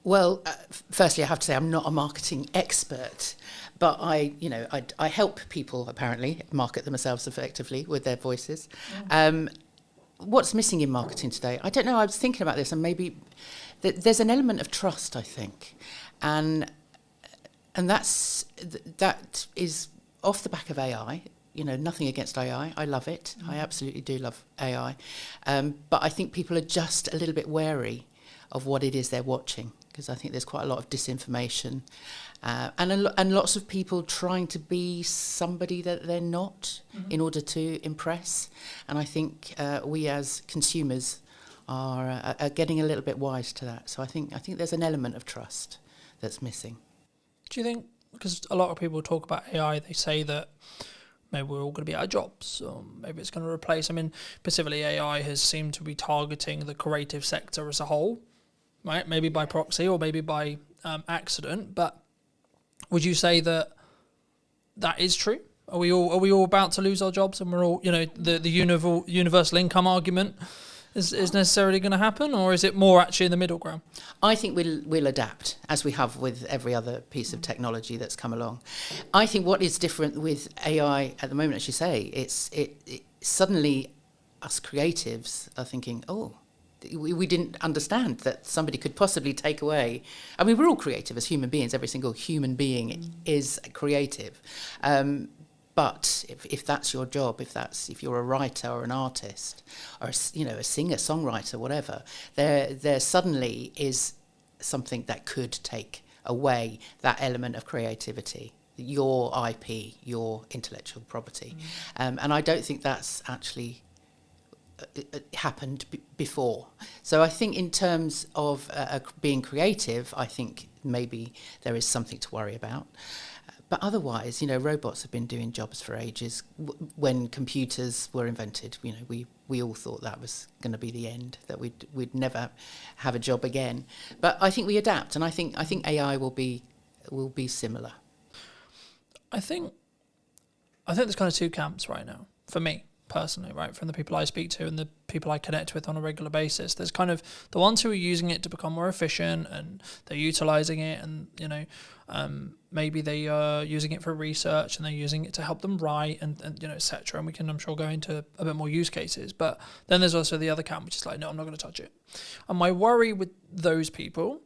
J: Well, firstly, I have to say I'm not a marketing expert, but I help people apparently market themselves effectively with their voices. What's missing in marketing today? I don't know. I was thinking about this, and maybe there's an element of trust, I think, and that is off the back of AI. You know, nothing against AI. I love it. I absolutely do love AI. But I think people are just a little bit wary of what it is they're watching, because I think there's quite a lot of disinformation and lots of people trying to be somebody that they're not in order to impress. And I think we as consumers are getting a little bit wise to that. So I think there's an element of trust that's missing.
B: Do you think, because a lot of people talk about AI, they say that maybe we're all going to be out of jobs, or maybe it's going to replace, I mean, specifically AI has seemed to be targeting the creative sector as a whole, right? Maybe by proxy or maybe by accident, but would you say that is true? Are we all about to lose our jobs, and we're all, the universal income argument is necessarily going to happen, or is it more actually in the middle ground?
J: I think we'll adapt, as we have with every other piece of technology that's come along. I think what is different with AI at the moment, as you say, it suddenly us creatives are thinking, oh, we didn't understand that somebody could possibly take away. I mean, we're all creative as human beings. Every single human being is creative. But if that's your job, if you're a writer or an artist or a singer, songwriter, whatever, there suddenly is something that could take away that element of creativity, your IP, your intellectual property, and I don't think that's actually happened before. So I think in terms of being creative, I think maybe there is something to worry about. But otherwise, robots have been doing jobs for ages. When computers were invented, we all thought that was going to be the end, that we'd never have a job again. But I think we adapt, and I think AI will be similar.
B: I think there's kind of two camps right now for me personally, right? From the people I speak to and the people I connect with on a regular basis, there's kind of the ones who are using it to become more efficient and they're utilizing it, and maybe they are using it for research and they're using it to help them write and etc. And we can, I'm sure, go into a bit more use cases. But then there's also the other camp, which is like, no, I'm not going to touch it. And my worry with those people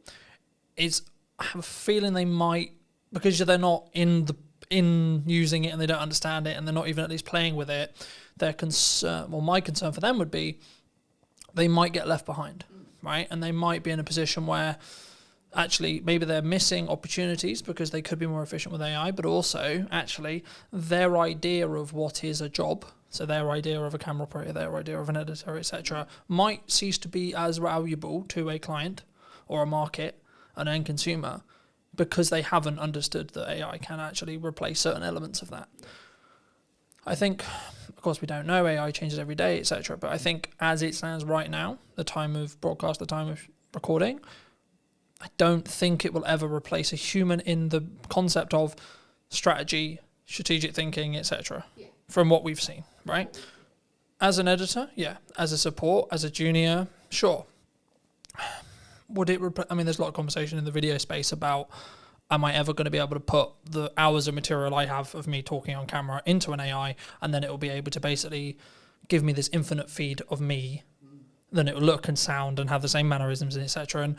B: is I have a feeling they might, because they're not in using it and they don't understand it and they're not even at least playing with it, their concern, well, my concern for them would be they might get left behind, right? And they might be in a position where actually maybe they're missing opportunities because they could be more efficient with AI, but also actually their idea of what is a job, so their idea of a camera operator, their idea of an editor, etc., might cease to be as valuable to a client or a market, an end consumer, because they haven't understood that AI can actually replace certain elements of that. I think, of course, we don't know, AI changes every day, etc. But I think as it stands right now, the time of broadcast, the time of recording, I don't think it will ever replace a human in the concept of strategy, strategic thinking, etc. From what we've seen, right? As an editor, yeah. As a support, as a junior, sure. Would it? I mean, there's a lot of conversation in the video space about, am I ever going to be able to put the hours of material I have of me talking on camera into an AI, and then it will be able to basically give me this infinite feed of me, then it will look and sound and have the same mannerisms and etc. And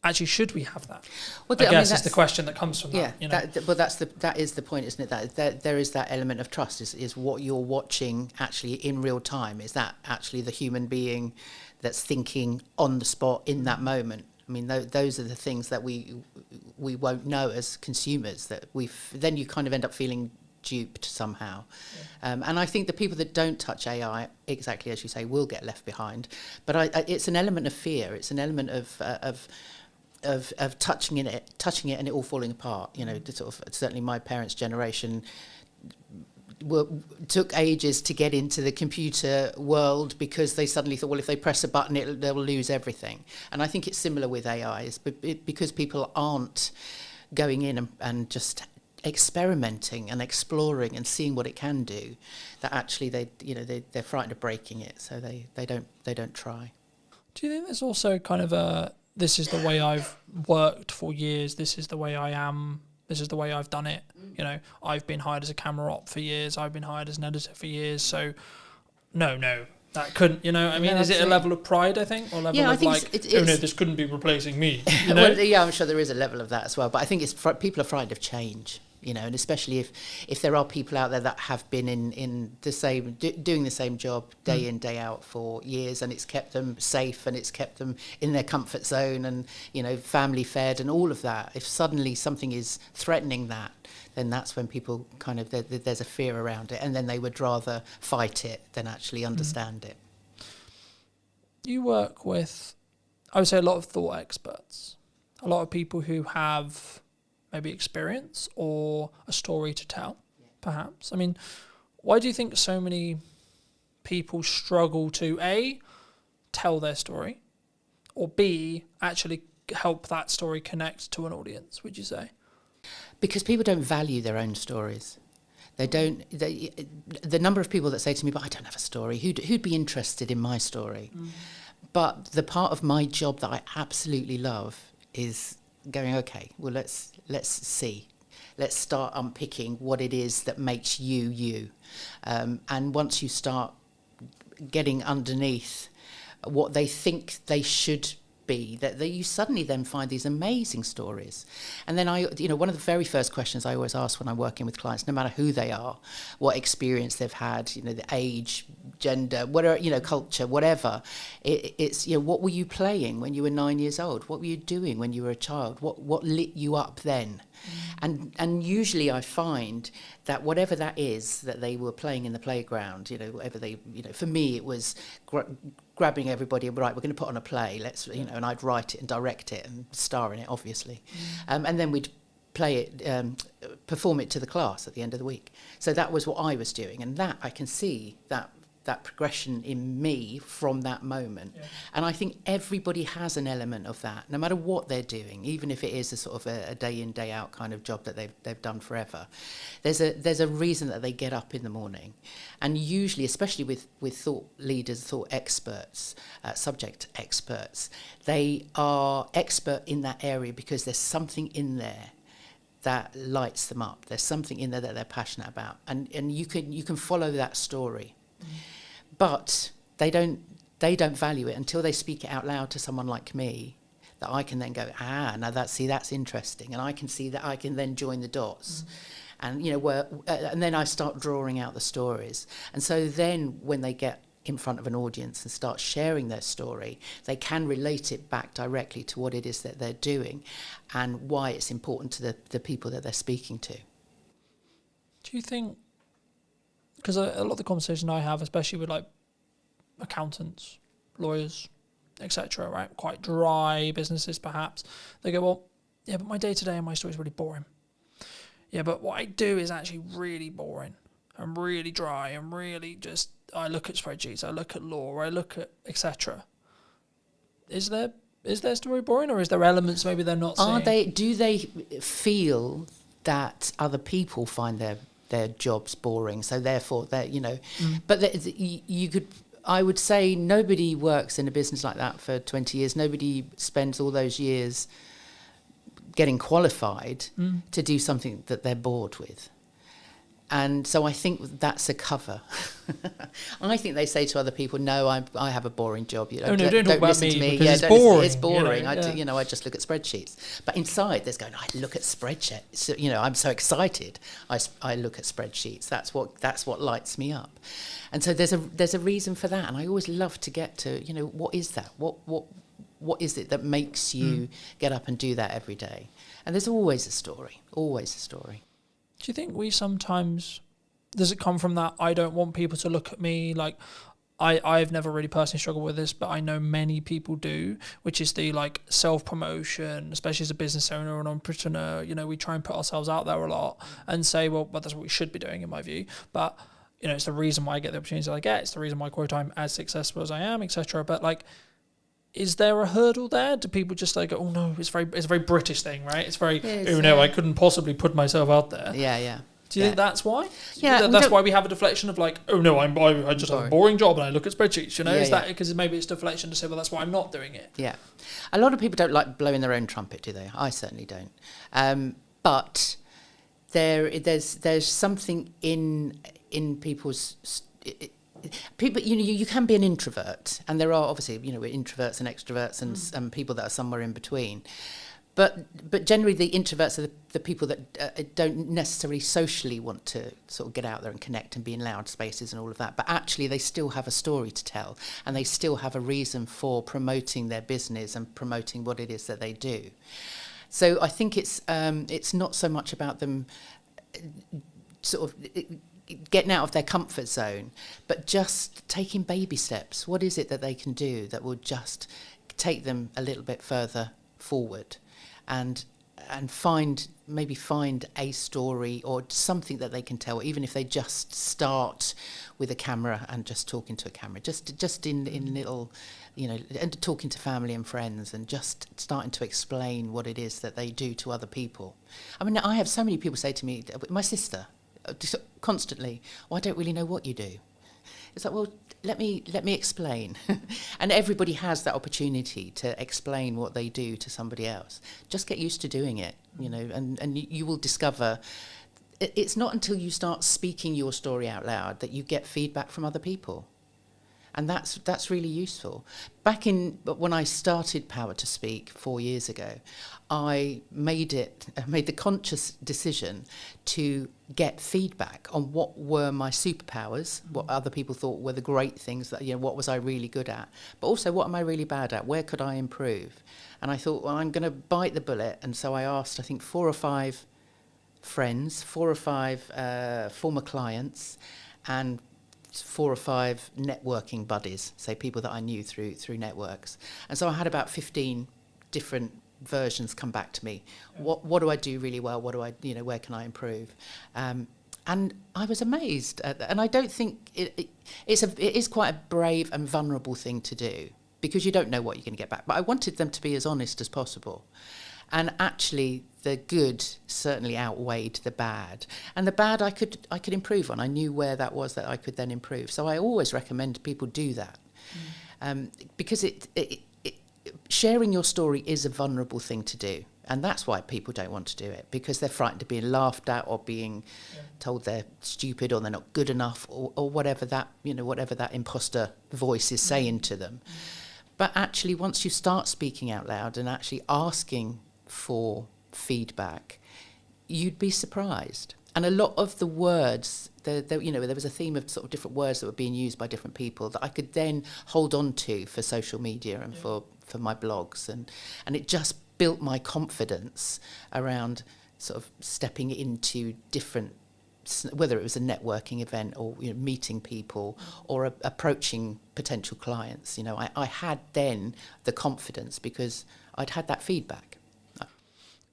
B: actually, should we have that?
J: Well,
B: I guess is the question that comes from that. You know?
J: That is the point, isn't it? That there is that element of trust. Is what you're watching actually in real time? Is that actually the human being that's thinking on the spot in that moment? I mean, those are the things that we won't know as consumers. That then you kind of end up feeling duped somehow. And I think the people that don't touch AI, exactly as you say, will get left behind. But it's an element of fear. It's an element of touching it and it all falling apart. You know, certainly my parents' generation took ages to get into the computer world because they suddenly thought, well, if they press a button, they'll lose everything. And I think it's similar with AI, because people aren't going in and just experimenting and exploring and seeing what it can do, that actually they're frightened of breaking it, so they don't try.
B: Do you think there's also kind of this is the way I've worked for years, this is the way I am, this is the way I've done it? You know, I've been hired as a camera op for years, I've been hired as an editor for years, so no, that couldn't, you know, I mean, is it a level of pride, I think, or level of like, oh no, this couldn't be replacing me, you know?
J: Well, yeah, I'm sure there is a level of that as well, but I think people are frightened of change, you know, and especially if there are people out there that have been in the same, doing the same job day in, day out for years, and it's kept them safe and it's kept them in their comfort zone and, you know, family fed and all of that. If suddenly something is threatening that, then that's when people kind of, there's a fear around it, and then they would rather fight it than actually understand it.
B: You work with, I would say, a lot of thought experts, a lot of people who have maybe experience or a story to tell, perhaps. I mean, why do you think so many people struggle to, A, tell their story, or B, actually help that story connect to an audience, would you say?
J: Because people don't value their own stories. The number of people that say to me, but I don't have a story, who'd be interested in my story? But the part of my job that I absolutely love is going, okay, well, let's see. Let's start unpicking what it is that makes you. And once you start getting underneath what they think they should be, that you suddenly then find these amazing stories. And then one of the very first questions I always ask when I'm working with clients, no matter who they are, what experience they've had, you know, the age, gender, whatever, you know, culture, whatever, it's, you know, what were you playing when you were 9 years old? What were you doing when you were a child? What lit you up then? And usually I find that whatever that is that they were playing in the playground, you know, whatever they, you know, for me it was grabbing everybody, right, we're going to put on a play, let's, you know, and I'd write it and direct it and star in it, obviously. And then we'd play it, perform it to the class at the end of the week. So that was what I was doing, and that I can see that progression in me from that moment. And I think everybody has an element of that, no matter what they're doing, even if it is a sort of a day in, day out kind of job that they've done forever. There's a reason that they get up in the morning. And usually, especially with thought leaders, thought experts, subject experts, they are expert in that area because there's something in there that lights them up. There's something in there that they're passionate about, and you can follow that story. But they don't value it until they speak it out loud to someone like me, that I can then go, now that's interesting, and I can see that I can then join the dots. And you know, and then I start drawing out the stories. And so then when they get in front of an audience and start sharing their story, they can relate it back directly to what it is that they're doing and why it's important to the people that they're speaking to.
B: Do you think, because a lot of the conversation I have, especially with like accountants, lawyers, etc., right, quite dry businesses perhaps, they go, well, yeah, but my day-to-day and my story is really boring. Yeah, but what I do is actually really boring and really dry and really just, I look at spreadsheets, I look at law, I look at etc. Is their story boring, or is there elements maybe they're not seeing?
J: Do they feel that other people find their jobs boring, so therefore they're, you know, but I would say nobody works in a business like that for 20 years. Nobody spends all those years getting qualified to do something that they're bored with. And so I think that's a cover. I think they say to other people, "No, I have a boring job. You know,
B: don't talk about
J: listen
B: me
J: to me.
B: because
J: Yeah,
B: it's
J: don't listen-
B: boring,
J: It's boring.
B: you know,
J: I just look at spreadsheets." But inside, there's going, "I look at spreadsheets. So, I'm so excited. I look at spreadsheets. That's what lights me up." And so there's a reason for that. And I always love to get to, what is that? What is it that makes you get up and do that every day? And there's always a story. Always a story.
B: Do you think we sometimes, does it come from that I don't want people to look at me like, I've never really personally struggled with this, but I know many people do, which is the like self-promotion, especially as a business owner or an entrepreneur. We try and put ourselves out there a lot and say, well, that's what we should be doing in my view. But, it's the reason why I get the opportunities I get. It's the reason why, quote, I'm as successful as I am, etc. But like, is there a hurdle there? Do people just like, oh no, it's a very British thing, right? It's very, I couldn't possibly put myself out there.
J: Yeah.
B: Do you think that's why?
J: Yeah,
B: that's why we have a deflection of like, oh no, I just have a boring job and I look at spreadsheets. Is that because maybe it's deflection to say, well, that's why I'm not doing it?
J: Yeah, a lot of people don't like blowing their own trumpet, do they? I certainly don't. But there's something in people's. People, you can be an introvert, and there are obviously, we're introverts and extroverts and people that are somewhere in between. But generally, the introverts are the people that don't necessarily socially want to sort of get out there and connect and be in loud spaces and all of that. But actually, they still have a story to tell, and they still have a reason for promoting their business and promoting what it is that they do. So I think it's not so much about them sort of getting out of their comfort zone, but just taking baby steps. What is it that they can do that will just take them a little bit further forward, and find a story or something that they can tell, even if they just start with a camera and just talking to a camera, just in little, and talking to family and friends and just starting to explain what it is that they do to other people. I mean, I have so many people say to me, my sister, constantly, "Well, I don't really know what you do." It's like, well, let me explain. And everybody has that opportunity to explain what they do to somebody else. Just get used to doing it, and you will discover it's not until you start speaking your story out loud that you get feedback from other people. And that's really useful. When I started Power to Speak 4 years ago, I made the conscious decision to get feedback on what were my superpowers, what other people thought were the great things, that what was I really good at, but also what am I really bad at, where could I improve? And I thought, well, I'm going to bite the bullet, and so I asked, I think, 4 or 5 friends, 4 or 5 former clients, and 4 or 5 networking buddies, say people that I knew through networks. And so I had about 15 different versions come back to me. What do I do really well? What do I, where can I improve? And I was amazed. And I don't think it is quite a brave and vulnerable thing to do, because you don't know what you're going to get back. But I wanted them to be as honest as possible. And actually, the good certainly outweighed the bad. And the bad I could improve on. I knew where that was that I could then improve. So I always recommend people do that. Because sharing your story is a vulnerable thing to do. And that's why people don't want to do it, because they're frightened of being laughed at or being told they're stupid or they're not good enough, or whatever that imposter voice is saying to them. But actually, once you start speaking out loud and actually asking for feedback, you'd be surprised. And a lot of the words, there was a theme of sort of different words that were being used by different people that I could then hold on to for social media and for my blogs, and it just built my confidence around sort of stepping into different, whether it was a networking event or meeting people or approaching potential clients. I had then the confidence because I'd had that feedback.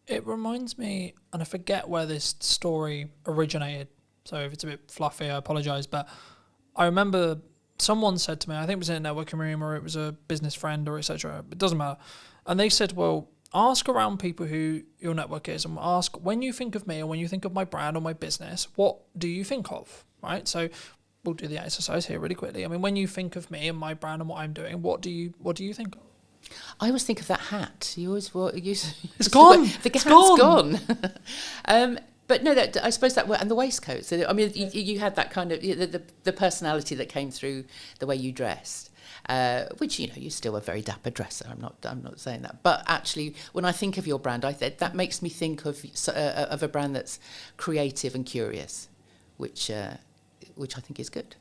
B: It reminds me, and I forget where this story originated, so if it's a bit fluffy, I apologise, but I remember someone said to me, I think it was in a networking room or it was a business friend or etc., it doesn't matter, and they said, well, ask around people who your network is and ask, when you think of me or when you think of my brand or my business, what do you think of, right? So we'll do the exercise here really quickly. I mean, when you think of me and my brand and what I'm doing, what do you think of?
J: I always think of that hat. You always use.
B: It's gone.
J: The hat's gone. But no, I suppose that and the waistcoat. So I mean, you had that kind of the personality that came through the way you dressed, which you're still a very dapper dresser. I'm not saying that, but actually, when I think of your brand, that makes me think of a brand that's creative and curious, which I think is good.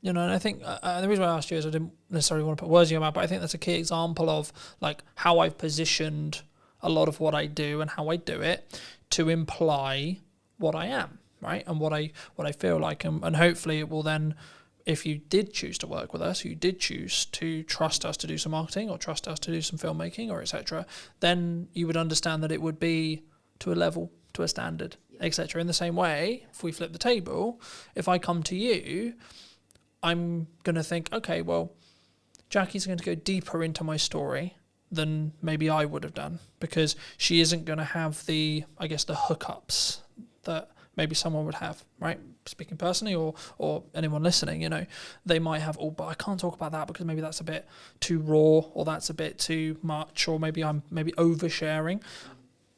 B: And I think the reason why I asked you is I didn't necessarily want to put words in your mouth, but I think that's a key example of like how I've positioned a lot of what I do and how I do it to imply what I am, right? And what I feel like, and hopefully it will then, if you did choose to work with us, you did choose to trust us to do some marketing or trust us to do some filmmaking or etc., then you would understand that it would be to a level, to a standard, etc. In the same way, if we flip the table, if I come to you, I'm going to think, okay, well, Jackie's going to go deeper into my story than maybe I would have done, because she isn't going to have the hookups that maybe someone would have, right? Speaking personally, or anyone listening, they might have, but I can't talk about that because maybe that's a bit too raw, or that's a bit too much, or maybe I'm oversharing.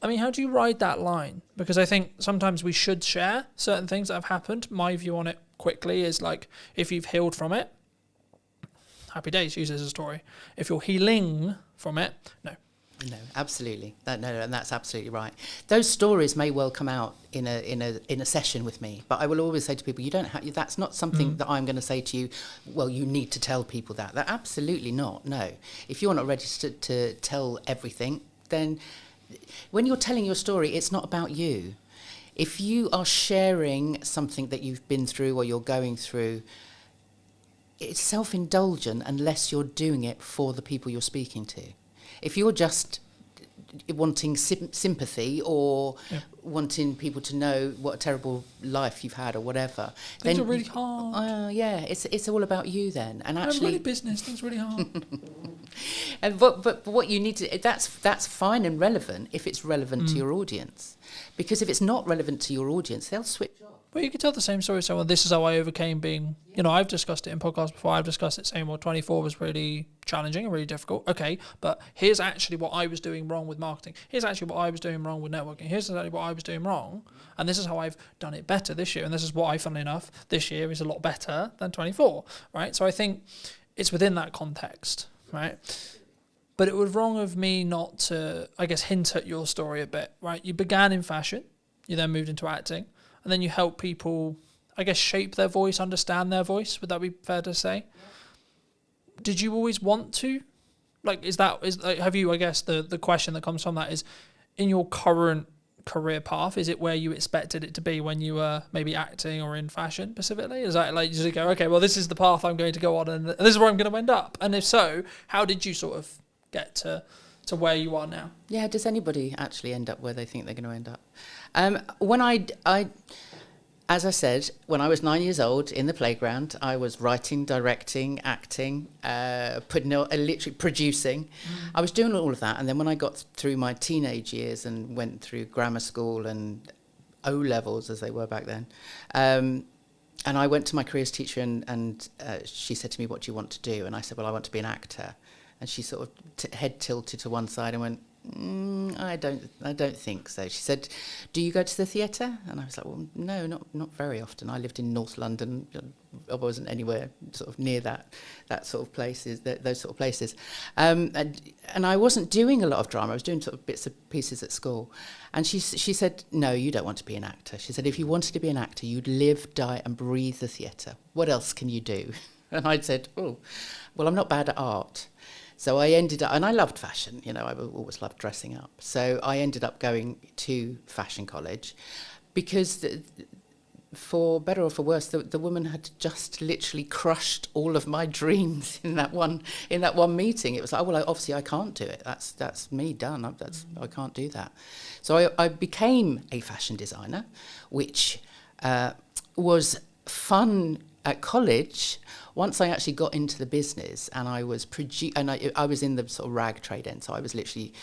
B: I mean, how do you ride that line? Because I think sometimes we should share certain things that have happened. My view on it quickly is like, if you've healed from it, happy days, use it as a story. If you're healing from it, no.
J: No, absolutely. And that's absolutely right. Those stories may well come out in a session with me, but I will always say to people, that's not something that I'm going to say to you, well, you need to tell people that. That absolutely not. No. If you're not ready to tell everything, then when you're telling your story, it's not about you. If you are sharing something that you've been through or you're going through, it's self-indulgent unless you're doing it for the people you're speaking to. If you're just wanting sympathy or wanting people to know what a terrible life you've had or whatever,
B: things are really hard.
J: It's all about you then. And actually,
B: really business, things really hard.
J: And but what you need to, that's fine and relevant if it's relevant to your audience, because if it's not relevant to your audience, they'll switch off.
B: Well, you could tell the same story. So, well, this is how I overcame being, I've discussed it in podcasts before. I've discussed it saying, well, 24 was really challenging and really difficult. Okay, but here's actually what I was doing wrong with marketing. Here's actually what I was doing wrong with networking. Here's actually what I was doing wrong. And this is how I've done it better this year. And this is what funnily enough, this year is a lot better than 24, right? So I think it's within that context, right? But it was wrong of me not to, hint at your story a bit, right? You began in fashion. You then moved into acting. And then you help people, shape their voice, understand their voice. Would that be fair to say? Did you always want to? Have you, the question that comes from that is, in your current career path, is it where you expected it to be when you were maybe acting or in fashion specifically? Is that like, you go, okay, well, this is the path I'm going to go on and this is where I'm going to end up? And if so, how did you sort of get to where you are now?
J: Yeah, does anybody actually end up where they think they're going to end up? When as I said, when I was 9 years old in the playground, I was writing, directing, acting, literally producing. I was doing all of that. And then when I got through my teenage years and went through grammar school and O-levels, as they were back then, and I went to my careers teacher and she said to me, what do you want to do? And I said, well, I want to be an actor. And she sort of head tilted to one side and went, I don't think so. She said, do you go to the theatre? And I was like, well, no, not very often. I lived in North London. I wasn't anywhere sort of near that sort of places, those sort of places. And I wasn't doing a lot of drama. I was doing sort of bits and pieces at school. And she said, no, you don't want to be an actor. She said, if you wanted to be an actor, you'd live, die and breathe the theatre. What else can you do? And I'd said, oh, well, I'm not bad at art. So I ended up, and I loved fashion, I always loved dressing up. So I ended up going to fashion college because for better or for worse, the woman had just literally crushed all of my dreams in that one meeting. It was like, oh, well, obviously I can't do it. That's me done. I can't do that. So I became a fashion designer, which was fun at college. Once I actually got into the business and I was I was in the sort of rag trade end, so I was literally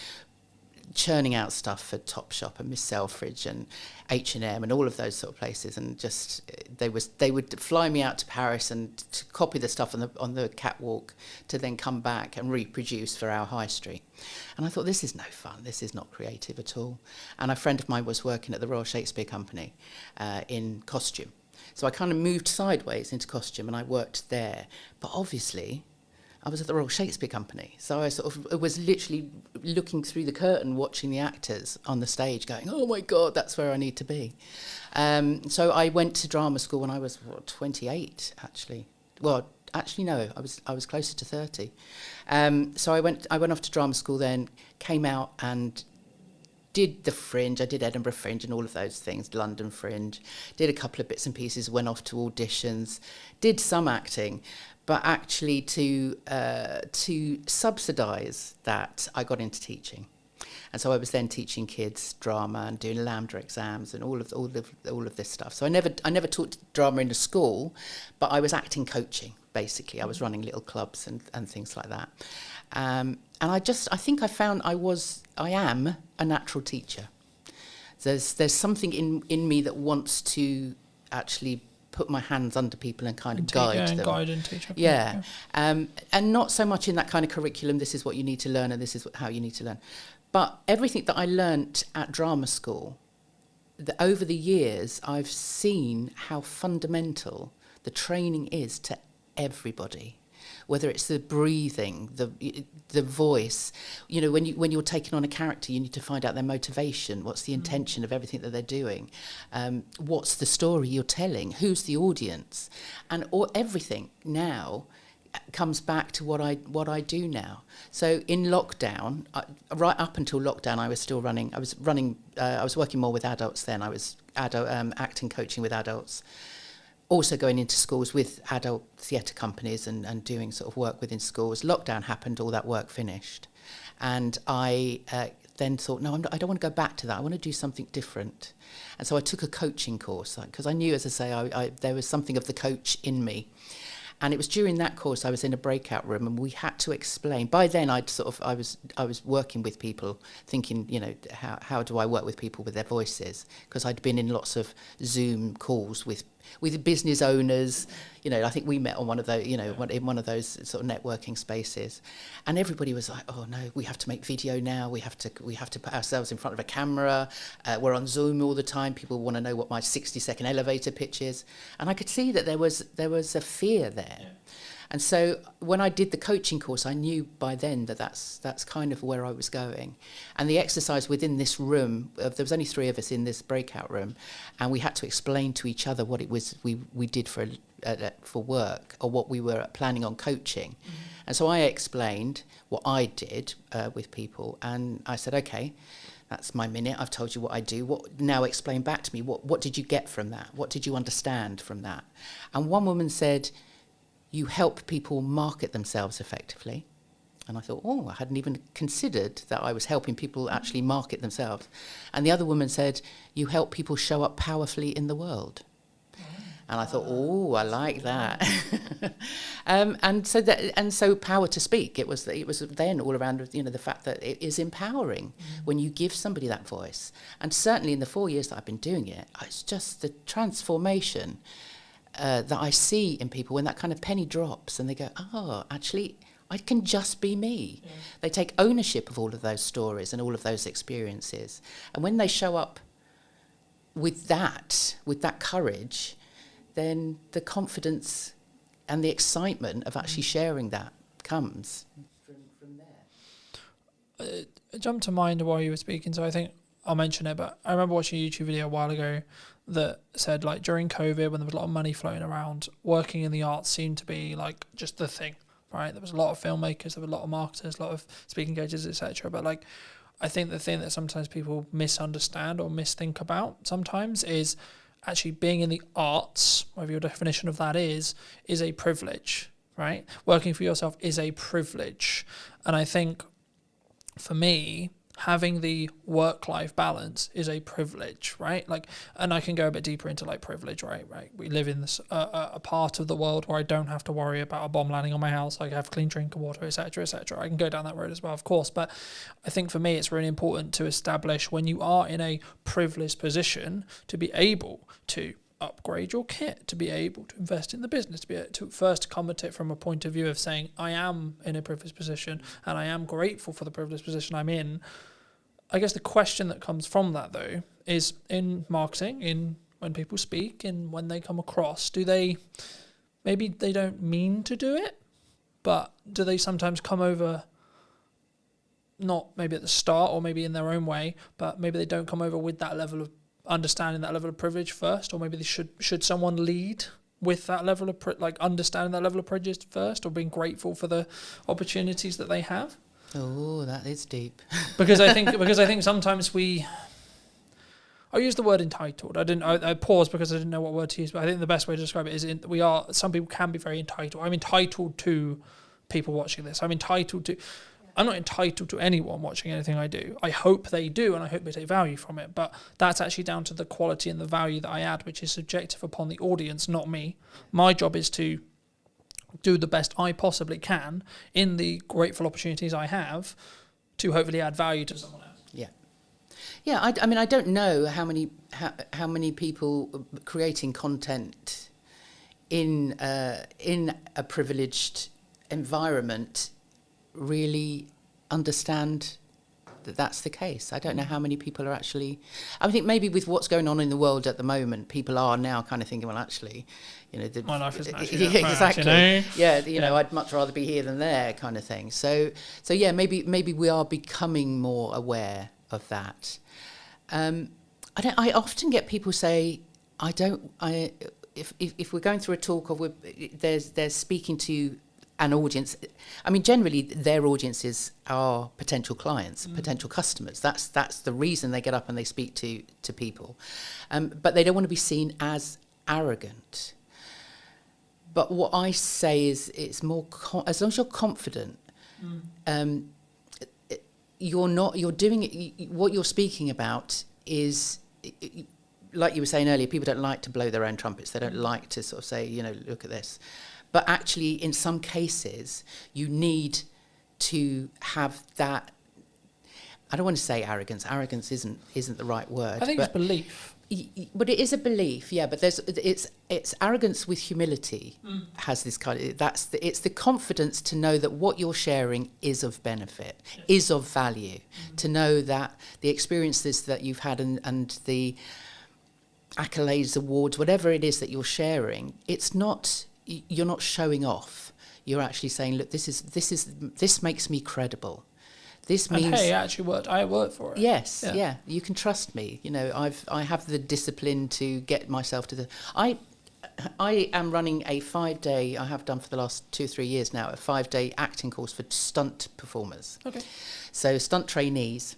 J: churning out stuff for Topshop and Miss Selfridge and H&M and all of those sort of places, and just they would fly me out to Paris and to copy the stuff on the catwalk to then come back and reproduce for our high street. And I thought, this is no fun, this is not creative at all. And a friend of mine was working at the Royal Shakespeare Company in costume. So I kind of moved sideways into costume and I worked there. But obviously, I was at the Royal Shakespeare Company. So I sort of was literally looking through the curtain, watching the actors on the stage going, oh my God, that's where I need to be. So I went to drama school when I was 28, actually. Well, actually, no, I was closer to 30. So I went off to drama school then, came out and did the Fringe. I did Edinburgh Fringe and all of those things, London Fringe, did a couple of bits and pieces, went off to auditions, did some acting, but actually to subsidise that, I got into teaching. And so I was then teaching kids drama and doing Lambda exams and all of this stuff. So I never taught drama in a school, but I was acting coaching, basically. I was running little clubs and things like that. And I think I found I am a natural teacher. There's something in me that wants to actually put my hands under people and kind of guide them.
B: Guide and teach.
J: Yeah. And not so much in that kind of curriculum, this is what you need to learn and this is how you need to learn. But everything that I learnt at drama school, over the years, I've seen how fundamental the training is to everybody. Whether it's the breathing, the voice, you know, when you're taking on a character, you need to find out their motivation. What's the intention of everything that they're doing? What's the story you're telling? Who's the audience? And everything now comes back to what I do now. So in lockdown, right up until lockdown, I was still running. I was working more with adults then. I was acting coaching with adults. Also going into schools with adult theatre companies and doing sort of work within schools. Lockdown happened, all that work finished. And I then thought, no, I don't want to go back to that. I want to do something different. And so I took a coaching course, because I knew, as I say, there was something of the coach in me. And it was during that course I was in a breakout room and we had to explain. By then I was working with people, thinking, you know, how do I work with people with their voices? Because I'd been in lots of Zoom calls with business owners. You know, I think we met on one of those, you know, in one of those sort of networking spaces, and everybody was like, "Oh no, we have to make video now. We have to put ourselves in front of a camera. We're on Zoom all the time. People want to know what my 60-second elevator pitch is." And I could see that there was a fear there. Yeah. And so when I did the coaching course, I knew by then that that's kind of where I was going. And the exercise within this room, there was only 3 of us in this breakout room, and we had to explain to each other what it was we did for work, or what we were planning on coaching. Mm-hmm. And so I explained what I did with people, and I said, okay, that's my minute. I've told you what I do. Now explain back to me, what did you get from that? What did you understand from that? And one woman said, you help people market themselves effectively. And I thought, I hadn't even considered that I was helping people actually market themselves. And the other woman said, you help people show up powerfully in the world. And I thought, I like that. and so power to speak. It was then all around, you know, the fact that it is empowering when you give somebody that voice. And certainly in the 4 years that I've been doing it, it's just the transformation that I see in people when that kind of penny drops and they go, actually, I can just be me. Yeah. They take ownership of all of those stories and all of those experiences. And when they show up with that courage, then the confidence and the excitement of actually sharing that comes from there.
B: It jumped to mind while you were speaking, so I think I'll mention it, but I remember watching a YouTube video a while ago that said, like, during COVID, when there was a lot of money floating around, working in the arts seemed to be like just the thing, right? There was a lot of filmmakers, there were a lot of marketers, a lot of speaking engagements, etc. But like, I think the thing that sometimes people misunderstand or misthink about sometimes is actually being in the arts, whatever your definition of that is a privilege, right? Working for yourself is a privilege. And I think for me, having the work-life balance is a privilege, right? Like, and I can go a bit deeper into like privilege, right? We live in this a part of the world where I don't have to worry about a bomb landing on my house. I have clean drinking water, etc., etc. I can go down that road as well, of course. But I think for me, it's really important to establish when you are in a privileged position to be able to upgrade your kit, to be able to invest in the business, to be able to first come at it from a point of view of saying, I am in a privileged position and I am grateful for the privileged position I'm in. I guess the question that comes from that, though, is in marketing, in when people speak, in when they come across, maybe they don't mean to do it, but do they sometimes come over, not maybe at the start or maybe in their own way, but maybe they don't come over with that level of understanding, that level of privilege first, or maybe they should someone lead with that level of understanding that level of privilege first, or being grateful for the opportunities that they have?
J: Oh, that is deep.
B: because I think sometimes I use the word entitled. I paused because I didn't know what word to use, but I think the best way to describe it is some people can be very entitled. I'm entitled to people watching this. I'm not entitled to anyone watching anything I do. I hope they do, and I hope they take value from it, but that's actually down to the quality and the value that I add, which is subjective upon the audience, not me. My job is to do the best I possibly can in the grateful opportunities I have to hopefully add value to someone else.
J: Yeah. I mean, I don't know how many people creating content in a privileged environment really understand that that's the case. I don't know how many people are actually. I think maybe with what's going on in the world at the moment, people are now kind of thinking, well, actually,
B: my life isn't actually that bad,
J: exactly. I'd much rather be here than there, kind of thing. So yeah, maybe we are becoming more aware of that. I often get people say, if we're going through a talk or they're speaking to an audience, I mean, generally their audiences are potential clients, potential customers. That's the reason they get up and they speak to people. But they don't want to be seen as arrogant. But what I say is, it's more as long as you're confident, you're doing it. What you're speaking about is, like you were saying earlier, people don't like to blow their own trumpets. They don't like to sort of say, look at this. But actually, in some cases, you need to have that. I don't want to say arrogance. Arrogance isn't the right word.
B: I think it's belief.
J: But it is a belief, yeah. But it's arrogance with humility. Has this kind of it's the confidence to know that what you're sharing is of benefit, is of value. To know that the experiences that you've had and the accolades, awards, whatever it is that you're sharing, you're not showing off. You're actually saying, look, this makes me credible. This means,
B: and hey, I worked for it.
J: Yes, yeah. You can trust me. I have the discipline to get myself to the. I am running a 5-day. I have done for the last 2-3 years now, a 5-day acting course for stunt performers.
B: Okay.
J: So stunt trainees,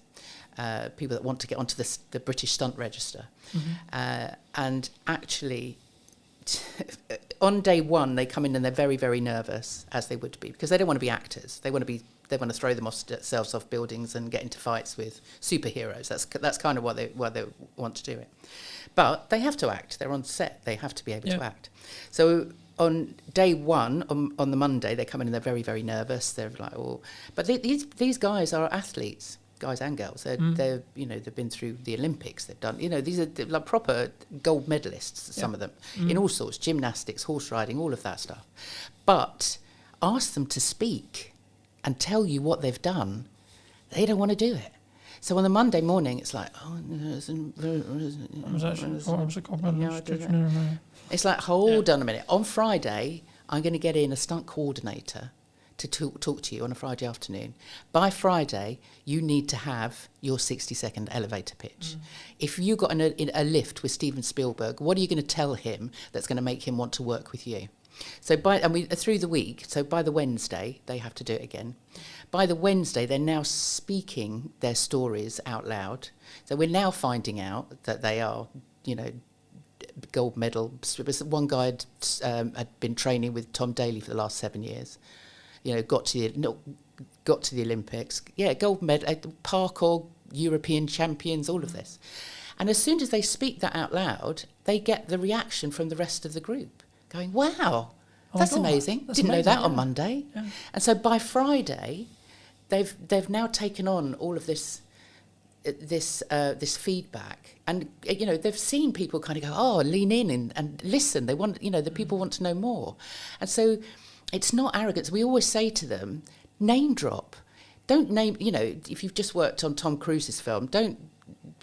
J: people that want to get onto the British Stunt Register, and actually. On day one, they come in and they're very, very nervous, as they would be, because they don't want to be actors. They want to throw themselves off buildings and get into fights with superheroes. That's kind of why they want to do it. But they have to act. They're on set. They have to be able to act. So on day one, on the Monday, they come in and they're very, very nervous. They're like, oh, but these guys are athletes. Guys and girls, they've been through the Olympics. They've done, these are like proper gold medalists. Some of them in all sorts, gymnastics, horse riding, all of that stuff. But ask them to speak and tell you what they've done, they don't want to do it. So on the Monday morning, it's like, it's like, hold on a minute. On Friday, I'm going to get in a stunt coordinator to talk to you on a Friday afternoon. By Friday, you need to have your 60-second elevator pitch. If you got in a lift with Steven Spielberg, what are you going to tell him that's going to make him want to work with you? So through the week, so by the Wednesday, they have to do it again. By the Wednesday, they're now speaking their stories out loud. So we're now finding out that they are, gold medal. One guy had been training with Tom Daly for the last 7 years. Got to got to the Olympics, gold medal, parkour, European champions, all of this. And as soon as they speak that out loud, they get the reaction from the rest of the group going, wow, that's amazing. Didn't know that on Monday. Yeah. And so by Friday, they've now taken on all of this feedback, and they've seen people kind of go, lean in and listen. They want, the people want to know more. And so it's not arrogance. We always say to them, name drop. Don't name, if you've just worked on Tom Cruise's film, don't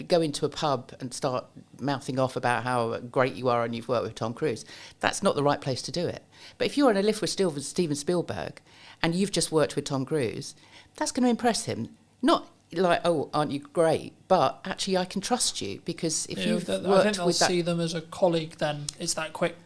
J: go into a pub and start mouthing off about how great you are and you've worked with Tom Cruise. That's not the right place to do it. But if you're on a lift with Steven Spielberg and you've just worked with Tom Cruise, that's going to impress him. Not like, oh, aren't you great? But actually, I can trust you, because if you've worked
B: I think they'll
J: with that,
B: see them as a colleague. Then it's that quick.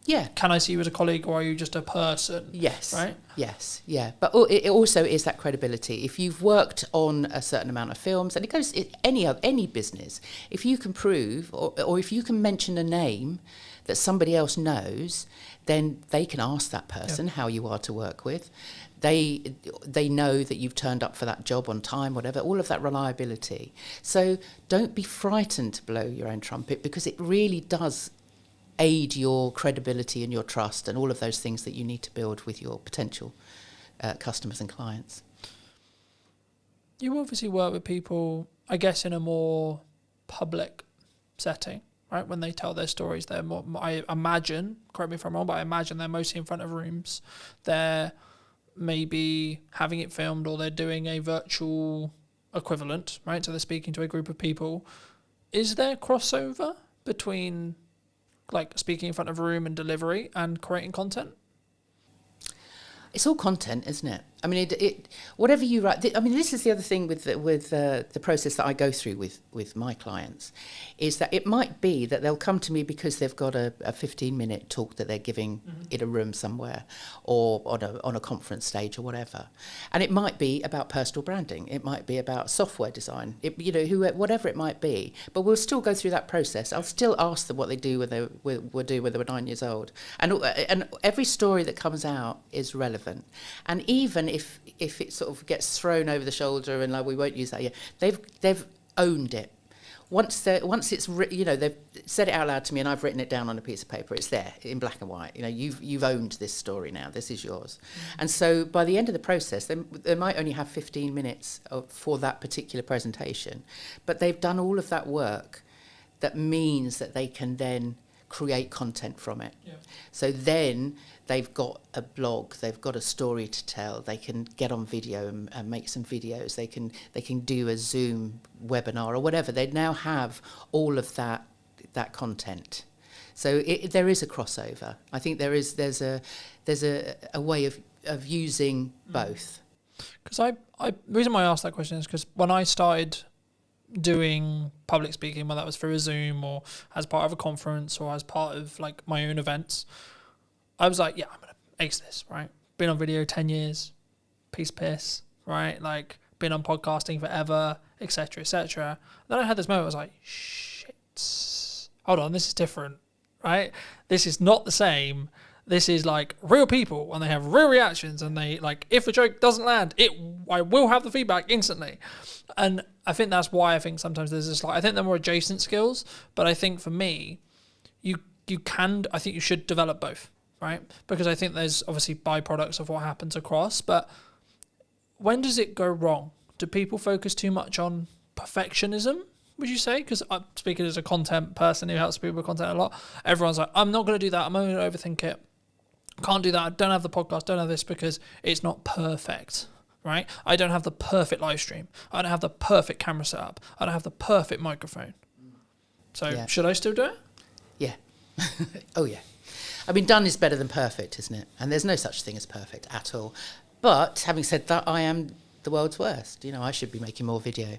J: Yeah.
B: Can I see you as a colleague, or are you just a person?
J: Yes.
B: Right.
J: Yes. Yeah. But it also is that credibility. If you've worked on a certain amount of films, and it goes any business, if you can prove or if you can mention a name that somebody else knows, then they can ask that person how you are to work with. They know that you've turned up for that job on time, whatever, all of that reliability. So don't be frightened to blow your own trumpet, because it really does aid your credibility and your trust and all of those things that you need to build with your potential customers and clients.
B: You obviously work with people, I guess, in a more public setting, right? When they tell their stories, they're more, I imagine, correct me if I'm wrong, but I imagine they're mostly in front of rooms. They're maybe having it filmed, or they're doing a virtual equivalent, right? So they're speaking to a group of people. Is there crossover between like speaking in front of a room and delivery and creating content?
J: It's all content, isn't it? I mean, whatever you write. I mean, this is the other thing with the process that I go through with my clients, is that it might be that they'll come to me because they've got a 15-minute talk that they're giving in a room somewhere, or on a conference stage or whatever, and it might be about personal branding. It might be about software design. Whatever it might be. But we'll still go through that process. I'll still ask them what they do when they were 9 years old, and every story that comes out is relevant. And even if it sort of gets thrown over the shoulder and like, we won't use that yet, they've owned it. Once it's they've said it out loud to me and I've written it down on a piece of paper, it's there in black and white. You've owned this story now. This is yours. And so by the end of the process, they might only have 15 minutes for that particular presentation, but they've done all of that work. That means that they can then create content from it. Yeah. So then they've got a blog, they've got a story to tell, they can get on video and make some videos, they can do a Zoom webinar or whatever. They now have all of that content. So there is a crossover. I think there's a way of using both.
B: Because the reason why I asked that question is because when I started doing public speaking, whether that was through a Zoom or as part of a conference or as part of like my own events, I was like, yeah, I'm gonna ace this, right? Been on video 10 years, piss, right? Like been on podcasting forever, etc., etc. Then I had this moment, I was like, shit, hold on, this is different, right? This is not the same. This is like real people, and they have real reactions, and they like, if a joke doesn't land, I will have the feedback instantly. And I think that's why I think sometimes there's this, like, I think they're more adjacent skills, but I think for me, I think you should develop both, right? Because I think there's obviously byproducts of what happens across, but when does it go wrong? Do people focus too much on perfectionism, would you say? Because I'm speaking as a content person who helps people with content a lot. Everyone's like, I'm not going to do that. I'm only going to overthink it. Can't do that. I don't have the podcast, don't have this because it's not perfect, right? I don't have the perfect live stream. I don't have the perfect camera setup. I don't have the perfect microphone. So should I still do it?
J: Yeah. Oh, yeah. I mean, done is better than perfect, isn't it? And there's no such thing as perfect at all. But having said that, I am the world's worst. I should be making more video.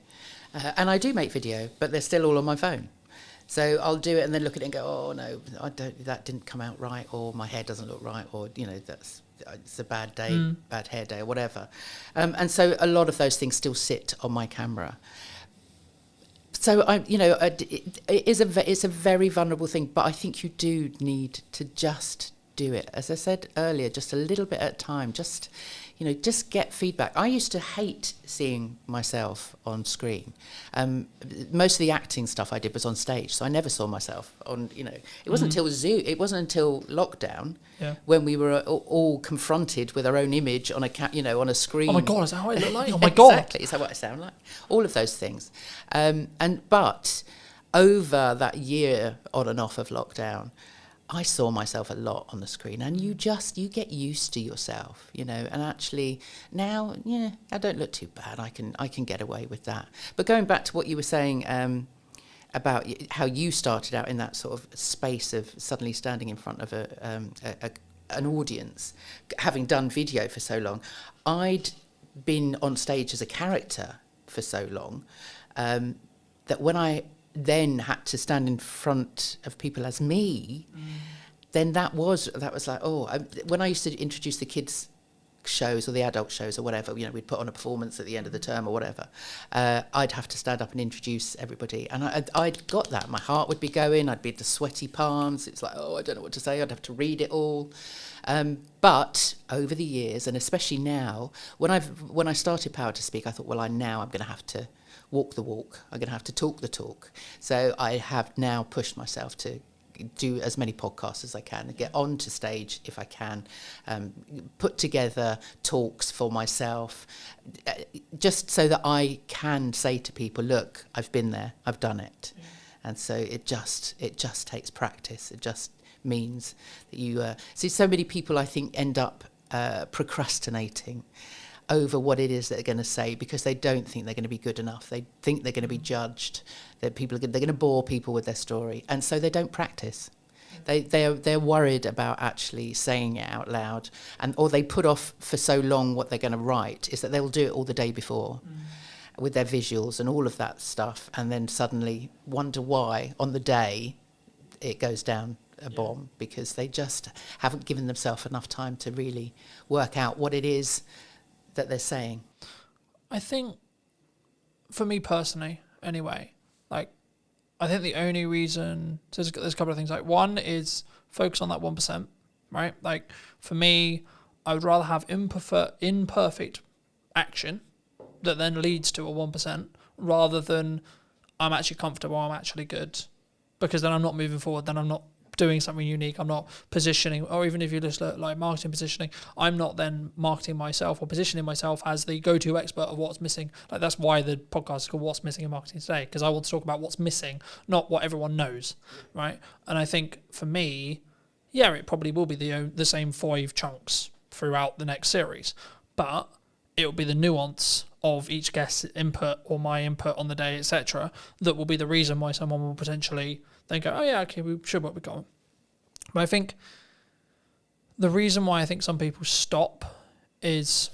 J: And I do make video, but they're still all on my phone. So I'll do it and then look at it and go, oh, no, that didn't come out right, or my hair doesn't look right, or, it's a bad day, bad hair day, or whatever. And so a lot of those things still sit on my camera. So, it's a very vulnerable thing, but I think you do need to just do it. As I said earlier, just a little bit at a time, just get feedback. I used to hate seeing myself on screen. Most of the acting stuff I did was on stage, so I never saw myself on, it wasn't until Zoom, it wasn't until lockdown when we were all confronted with our own image on on a screen.
B: Oh my God, is that how I look like? Oh my God.
J: Exactly, is that what I sound like? All of those things. But over that year on and off of lockdown, I saw myself a lot on the screen, and you get used to yourself, and actually now, I don't look too bad. I can get away with that. But going back to what you were saying about how you started out in that sort of space of suddenly standing in front of an audience, having done video for so long, I'd been on stage as a character for so long that when I then had to stand in front of people as me, then that was like, when I used to introduce the kids shows or the adult shows or whatever, we'd put on a performance at the end of the term or whatever, I'd have to stand up and introduce everybody, and I'd got that. My heart would be going, I'd be the sweaty palms, it's like, I don't know what to say, I'd have to read it all. But over the years, and especially now, when I started Power to Speak, I thought, now I'm going to have to walk the walk. I'm going to have to talk the talk. So I have now pushed myself to do as many podcasts as I can, and get onto stage if I can, put together talks for myself, just so that I can say to people, look, I've been there, I've done it. Yeah. And so it just takes practice. It just means that you see so many people, I think, end up procrastinating over what it is that they're going to say, because they don't think they're going to be good enough. They think they're going to be judged. That they're going to bore people with their story, and so they don't practice. They're worried about actually saying it out loud, or they put off for so long what they're going to write is that they'll do it all the day before with their visuals and all of that stuff, and then suddenly wonder why on the day it goes down a bomb, because they just haven't given themselves enough time to really work out what it is that they're saying.
B: I think, for me personally, anyway, I think the only reason, so there's a couple of things. One is focus on that 1%, right? For me, I would rather have imperfect action that then leads to a 1%, rather than I'm actually comfortable, I'm actually good, because then I'm not moving forward, then I'm not doing something unique, I'm not positioning, or even if you just look like marketing positioning, I'm not then marketing myself or positioning myself as the go-to expert of what's missing. That's why the podcast is called What's Missing in Marketing Today, because I want to talk about what's missing, not what everyone knows, right? And I think for me, it probably will be the same 5 chunks throughout the next series, but it will be the nuance of each guest's input or my input on the day, etc., that will be the reason why someone will potentially then go, okay, we should what we got. But I think the reason why I think some people stop is,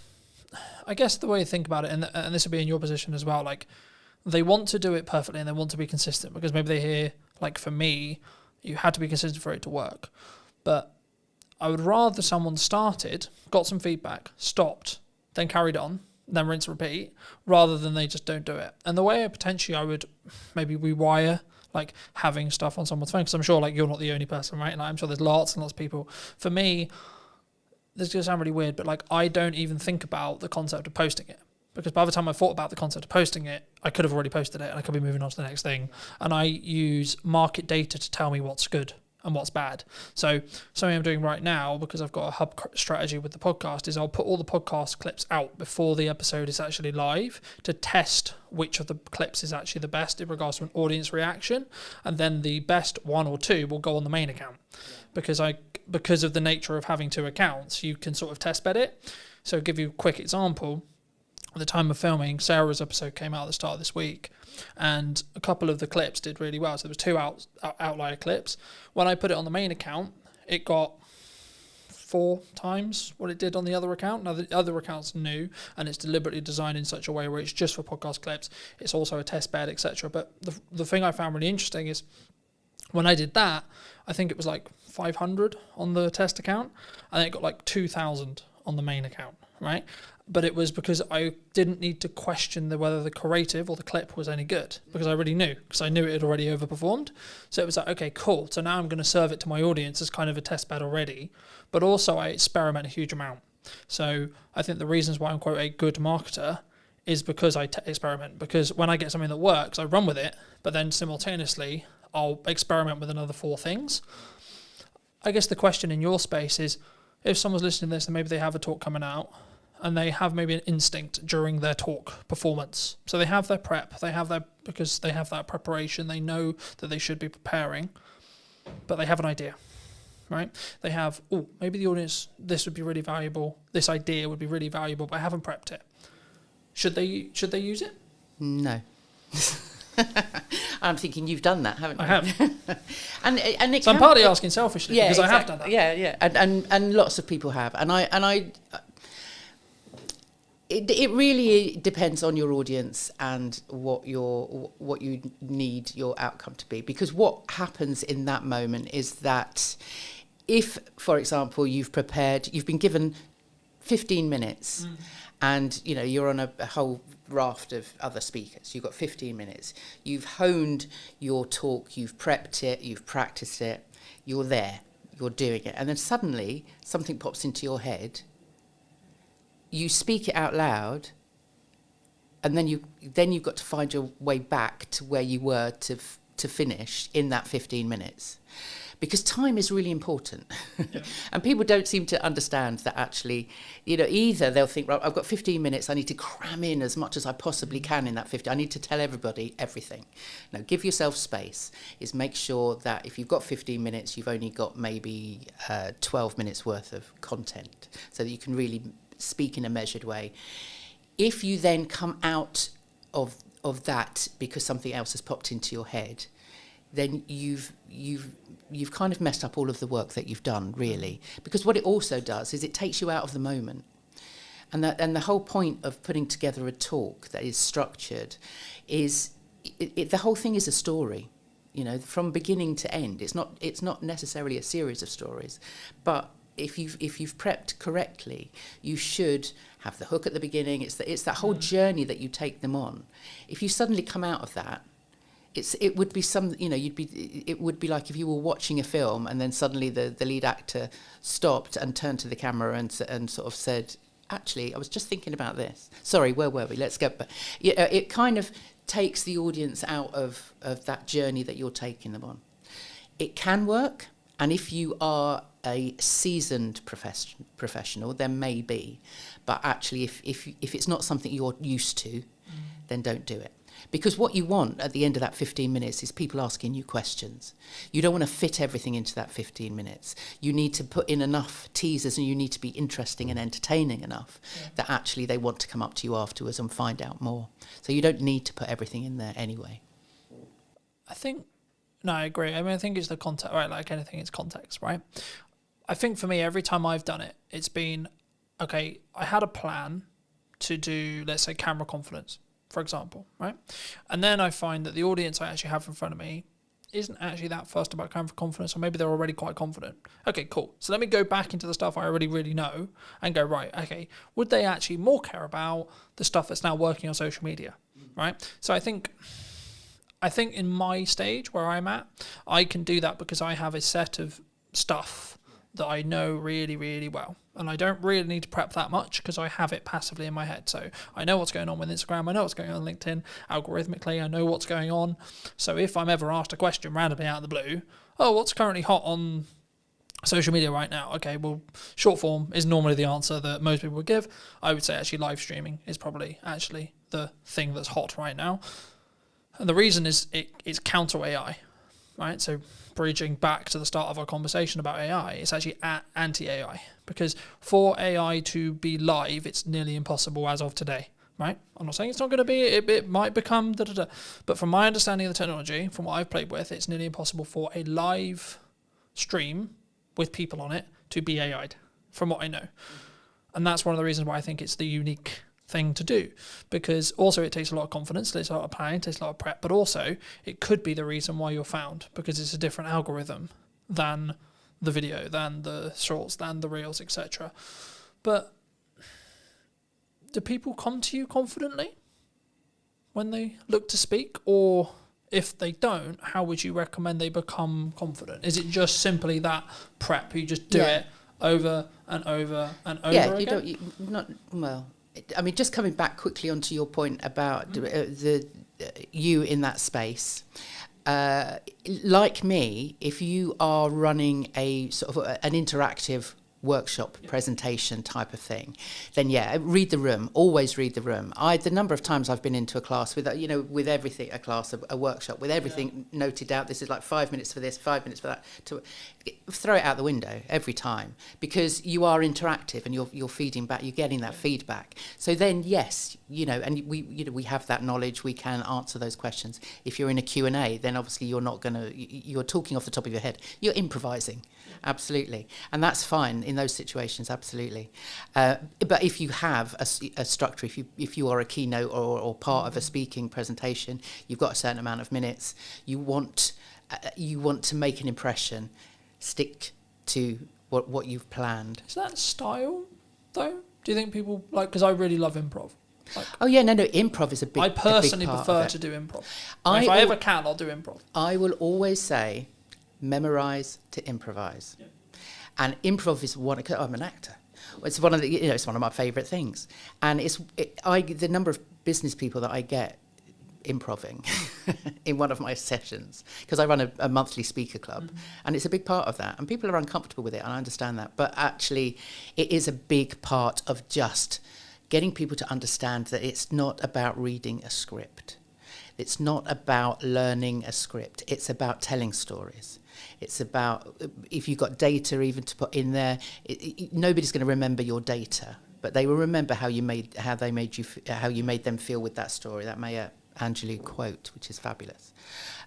B: I guess the way to think about it, and this will be in your position as well, they want to do it perfectly and they want to be consistent, because maybe they hear, for me, you had to be consistent for it to work. But I would rather someone started, got some feedback, stopped, then carried on, then rinse and repeat, rather than they just don't do it. And the way I would maybe rewire having stuff on someone's phone, because I'm sure you're not the only person, right? I'm sure there's lots and lots of people. For me, this is going to sound really weird, but I don't even think about the concept of posting it, because by the time I thought about the concept of posting it, I could have already posted it and I could be moving on to the next thing. And I use market data to tell me what's good and what's bad. So something I'm doing right now, because I've got a hub strategy with the podcast, is I'll put all the podcast clips out before the episode is actually live to test which of the clips is actually the best in regards to an audience reaction, and then the best 1 or 2 will go on the main account. Because of the nature of having 2 accounts, you can sort of test bed it. So I'll give you a quick example. At the time of filming, Sarah's episode came out at the start of this week, and a couple of the clips did really well. So there was 2 outlier clips. When I put it on the main account, it got 4 times what it did on the other account. Now, the other account's new, and it's deliberately designed in such a way where it's just for podcast clips. It's also a test bed, etc. But the thing I found really interesting is when I did that, I think it was 500 on the test account, and then it got 2,000 on the main account, right? but it was because I didn't need to question whether the creative or the clip was any good, because I already knew, because I knew it had already overperformed. So it was like, okay, cool. So now I'm going to serve it to my audience as kind of a test bed already, but also I experiment a huge amount. So I think the reasons why I'm quite a good marketer is because I experiment, because when I get something that works, I run with it, but then simultaneously I'll experiment with another 4 things. I guess the question in your space is, if someone's listening to this and maybe they have a talk coming out and they have maybe an instinct during their talk performance. So they have their prep, because they have that preparation, they know that they should be preparing, but they have an idea, right? They have, maybe the audience, this would be really valuable, this idea would be really valuable, but I haven't prepped it. Should they use it?
J: No. I'm thinking you've done that, haven't you?
B: I have.
J: and it
B: so I'm partly asking selfishly, because I have done that.
J: Yeah. And lots of people have. It really depends on your audience and what you need your outcome to be. Because what happens in that moment is that if, for example, you've been given 15 minutes and you're on a whole raft of other speakers, you've got 15 minutes, you've honed your talk, you've prepped it, you've practiced it, you're there, you're doing it, and then suddenly something pops into your head, you speak it out loud, and then you've got to find your way back to where you were to finish in that 15 minutes. Because time is really important. Yeah. And people don't seem to understand that actually, either they'll think, right, I've got 15 minutes, I need to cram in as much as I possibly can in that 15. I need to tell everybody everything. No, give yourself space. Is make sure that if you've got 15 minutes, you've only got maybe 12 minutes worth of content, so that you can really speak in a measured way. If you then come out of that because something else has popped into your head, then you've kind of messed up all of the work that you've done, really. Because what it also does is it takes you out of the moment. And the whole point of putting together a talk that is structured is the whole thing is a story, from beginning to end. It's not necessarily a series of stories, but if you've prepped correctly, you should have the hook at the beginning. It's that whole journey that you take them on. If you suddenly come out of that, it would be it would be like if you were watching a film and then suddenly the lead actor stopped and turned to the camera and sort of said, actually, I was just thinking about this. Sorry, where were we? Let's go. But it kind of takes the audience out of that journey that you're taking them on. It can work, and if you are a seasoned professional, then maybe. But actually, if it's not something you're used to, then don't do it. Because what you want at the end of that 15 minutes is people asking you questions. You don't want to fit everything into that 15 minutes. You need to put in enough teasers, and you need to be interesting and entertaining enough that actually they want to come up to you afterwards and find out more. So you don't need to put everything in there anyway.
B: I agree. I think it's the context, right? Like anything, it's context, right? I think for me, every time I've done it, it's been, okay, I had a plan to do, let's say, camera confidence, for example, right? And then I find that the audience I actually have in front of me isn't actually that fussed about camera confidence, or maybe they're already quite confident. Okay, cool. So let me go back into the stuff I already really know and go, right, okay, would they actually more care about the stuff that's now working on social media, right? So I think in my stage where I'm at, I can do that because I have a set of stuff that I know really, really well. And I don't really need to prep that much because I have it passively in my head. So I know what's going on with Instagram. I know what's going on LinkedIn. Algorithmically, I know what's going on. So if I'm ever asked a question randomly out of the blue, what's currently hot on social media right now? Okay, well, short form is normally the answer that most people would give. I would say actually live streaming is probably actually the thing that's hot right now. And the reason is it's counter AI, right? So bridging back to the start of our conversation about AI, it's actually anti-AI, because for AI to be live, it's nearly impossible as of today, right? I'm not saying it's not going to be, it might become da-da-da, but from my understanding of the technology, from what I've played with, it's nearly impossible for a live stream with people on it to be AI'd, from what I know. And that's one of the reasons why I think it's the unique thing to do, because also it takes a lot of confidence, it takes a lot of planning, it takes a lot of prep, but also it could be the reason why you're found, because it's a different algorithm than the video, than the shorts, than the reels, etc. But do people come to you confidently when they look to speak? Or if they don't, how would you recommend they become confident? Is it just simply that prep? You just do it over and over and over again?
J: You don't, not, well, I mean, just coming back quickly onto your point about you in that space. Like me, if you are running a sort of an interactive workshop presentation type of thing, then read the room. Always read the room. The number of times I've been into a class with with everything, a workshop with everything noted out. This is like 5 minutes for this, 5 minutes for that. To throw it out the window every time, because you are interactive and you're feeding back. You're getting that feedback. So then yes, and we have that knowledge. We can answer those questions. If you're in a Q&A, then obviously you're talking off the top of your head. You're improvising. Absolutely. And that's fine in those situations, absolutely. But if you have a structure, if you are a keynote or part of a speaking presentation, you've got a certain amount of minutes, you want to make an impression, stick to what you've planned.
B: Is that style, though? Do you think people, because I really love improv.
J: Improv is a big
B: I personally prefer to do improv. If I ever can, I'll do improv.
J: I will always say, memorize to improvise. Yeah. And improv is I'm an actor. It's one of it's one of my favorite things. And the number of business people that I get improving in one of my sessions, because I run a monthly speaker club, and it's a big part of that. And people are uncomfortable with it, and I understand that. But actually, it is a big part of just getting people to understand that it's not about reading a script. It's not about learning a script. It's about telling stories. It's about, if you've got data even to put in there, nobody's going to remember your data, but they will remember how you made them feel with that story. That Maya Angelou quote, which is fabulous.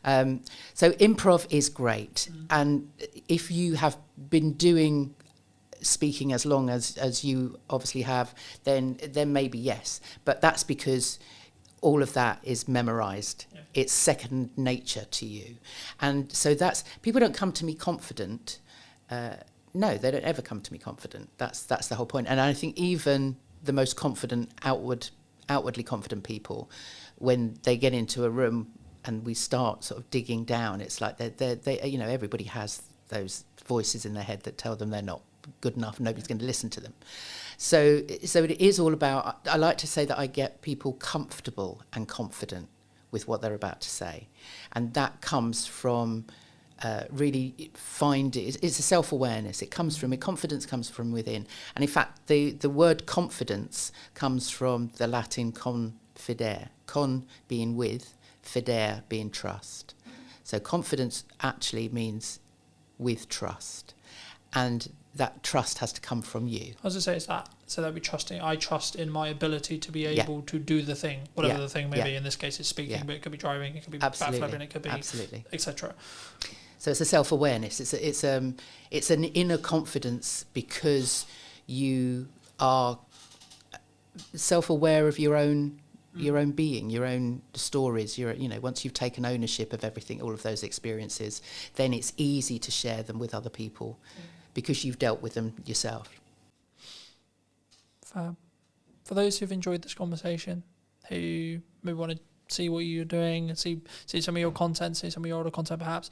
J: So improv is great, and if you have been doing speaking as long as you obviously have, then maybe yes, but that's because all of that is memorized. Yeah. It's second nature to you. And so people don't come to me confident. No, they don't ever come to me confident. That's the whole point. And I think even the most confident, outwardly confident people, when they get into a room and we start sort of digging down, it's like they everybody has those voices in their head that tell them they're not good enough, nobody's going to listen to them. So it is all about, I like to say that I get people comfortable and confident with what they're about to say. And that comes from really it's a self-awareness. Confidence comes from within. And in fact, the word confidence comes from the Latin confidere, con being with, fidere being trust. So confidence actually means with trust. And that trust has to come from you.
B: I was going to say, it's that. So that I trust in my ability to be able to do the thing, whatever the thing may be. In this case, it's speaking, but it could be driving, it could be backflipping, it could be etc.
J: So it's a self-awareness. It's an inner confidence because you are self-aware of your own being, your own stories. Once you've taken ownership of everything, all of those experiences, then it's easy to share them with other people. Because you've dealt with them yourself.
B: Fab. For those who've enjoyed this conversation, who maybe want to see what you're doing and see some of your content, see some of your older content perhaps,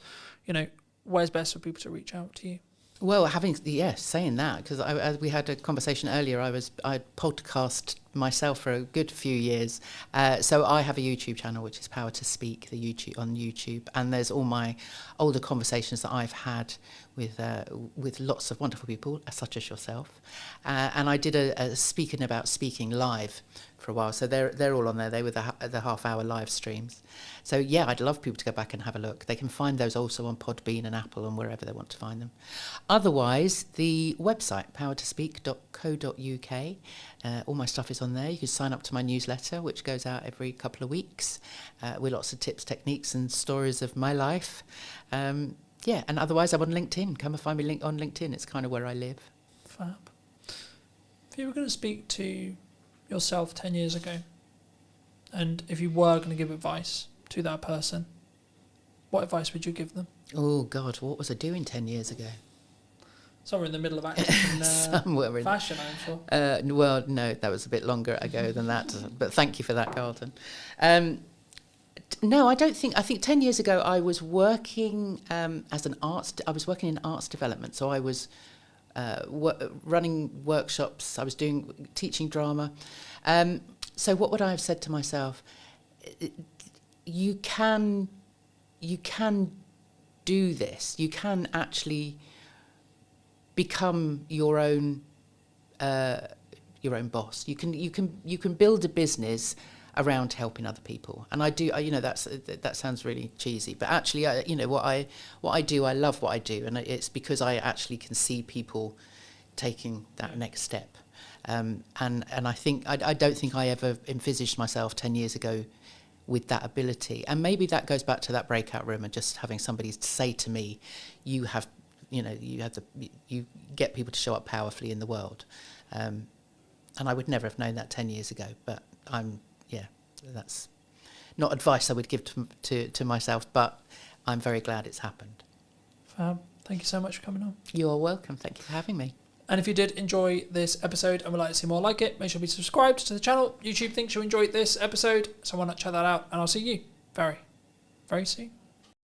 B: where's best for people to reach out to you?
J: Well, saying that, because we had a conversation earlier, I podcast myself for a good few years. So I have a YouTube channel, which is Power to Speak, on YouTube. And there's all my older conversations that I've had with lots of wonderful people, such as yourself. And I did a speaking about speaking live for a while. So they're all on there. They were the half-hour live streams. So, I'd love people to go back and have a look. They can find those also on Podbean and Apple and wherever they want to find them. Otherwise, the website, powertospeak.co.uk, all my stuff is on there. You can sign up to my newsletter, which goes out every couple of weeks, with lots of tips, techniques and stories of my life. And otherwise I'm on LinkedIn. Come and find me on LinkedIn. It's kind of where I live.
B: Fab. If you were going to speak to yourself 10 years ago, and if you were going to give advice to that person, what advice would you give them?
J: Oh, God, what was I doing 10 years ago?
B: Somewhere in the middle of action
J: somewhere in
B: fashion, I'm sure.
J: Well, no, that was a bit longer ago than that. But thank you for that, Carlton. No, I don't think. I think 10 years ago I was working as an arts. I was working in arts development, so I was running workshops. I was teaching drama. So what would I have said to myself? You can do this. You can actually become your own boss. You can build a business around helping other people. And I do. That sounds really cheesy, but actually, what I do, I love what I do, and it's because I actually can see people taking that next step. And I think I don't think I ever envisaged myself 10 years ago with that ability. And maybe that goes back to that breakout room and just having somebody say to me, you get people to show up powerfully in the world. And I would never have known that 10 years ago, but that's not advice I would give to myself, but I'm very glad it's happened.
B: Thank you so much for coming on.
J: You're welcome. Thank you for having me.
B: And if you did enjoy this episode and would like to see more like it, make sure to be subscribed to the channel. YouTube thinks you enjoyed this episode, so why not check that out? And I'll see you very, very soon.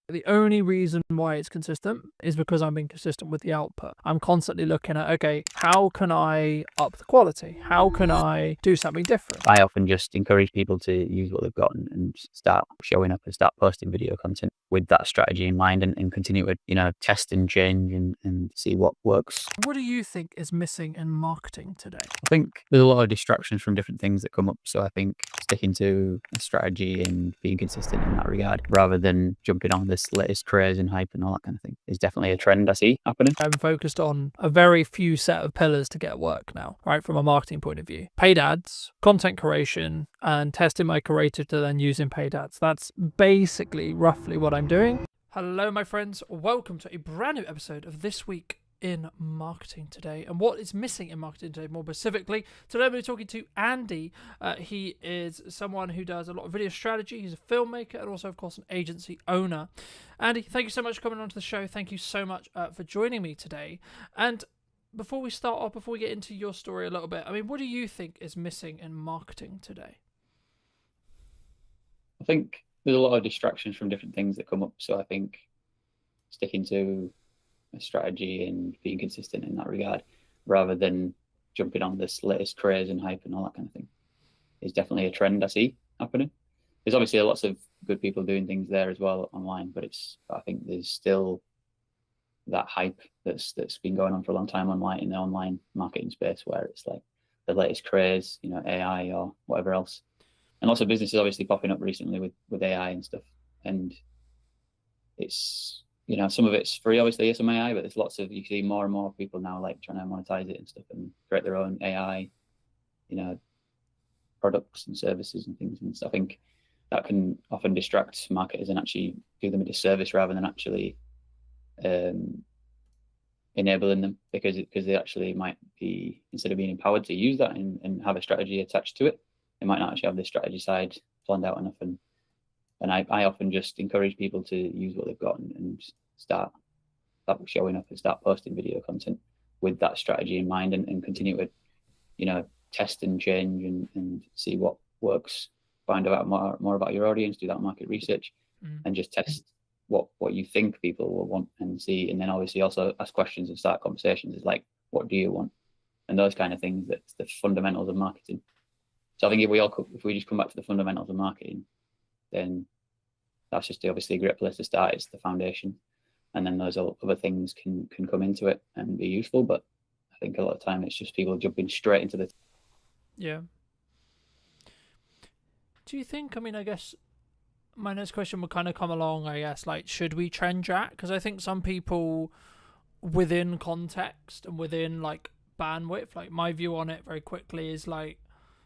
B: The only reason why it's consistent is because I'm being consistent with the output. I'm constantly looking at, okay, how can I up the quality? How can I do something different?
K: I often just encourage people to use what they've got and start showing up and start posting video content with that strategy in mind and continue to, test and change and see what works.
B: What do you think is missing in marketing today?
K: I think there's a lot of distractions from different things that come up. So I think sticking to a strategy and being consistent in that regard, rather than jumping on this latest craze and hype and all that kind of thing, is definitely a trend I see happening.
B: I'm focused on a very few set of pillars to get work now, right? From a marketing point of view. Paid ads, content creation, and testing my creative to then use in paid ads. That's basically roughly what I'm doing. Hello, my friends. Welcome to a brand new episode of This Week in Marketing Today. And what is missing in marketing today, more specifically, today I'm going to be talking to Andy. He is someone who does a lot of video strategy. He's a filmmaker and also, of course, an agency owner. Andy, thank you so much for coming onto the show. Thank you so much for joining me today. And before we start off, before we get into your story a little bit, I mean, what do you think is missing in marketing today?
K: I think there's a lot of distractions from different things that come up. So I think sticking to a strategy and being consistent in that regard, rather than jumping on this latest craze and hype and all that kind of thing, is definitely a trend I see happening. There's obviously lots of good people doing things there as well online, but I think there's still that hype that's been going on for a long time online, in the online marketing space, where it's like the latest craze, AI or whatever else. And lots of businesses obviously popping up recently with AI and stuff. And it's, some of it's free, obviously, some AI, but you see more and more people now like trying to monetize it and stuff and create their own AI, products and services and things. And so I think that can often distract marketers and actually do them a disservice rather than actually enabling them, because they actually might be, instead of being empowered to use that and have a strategy attached to it, they might not actually have the strategy side planned out enough. And I often just encourage people to use what they've got and start showing up and start posting video content with that strategy in mind and continue to, test and change and see what works, find out more about your audience, do that market research, and just test what you think people will want and see. And then obviously also ask questions and start conversations. Is like, what do you want? And those kind of things, that's the fundamentals of marketing. So I think if we just come back to the fundamentals of marketing, then that's just obviously a great place to start. It's the foundation, and then those other things can come into it and be useful. But I think a lot of time it's just people jumping straight into the.
B: Yeah. Do you think? I mean, I guess my next question would kind of come along. I guess like, should we trend track? Because I think some people, within context and within like bandwidth, like my view on it very quickly is like,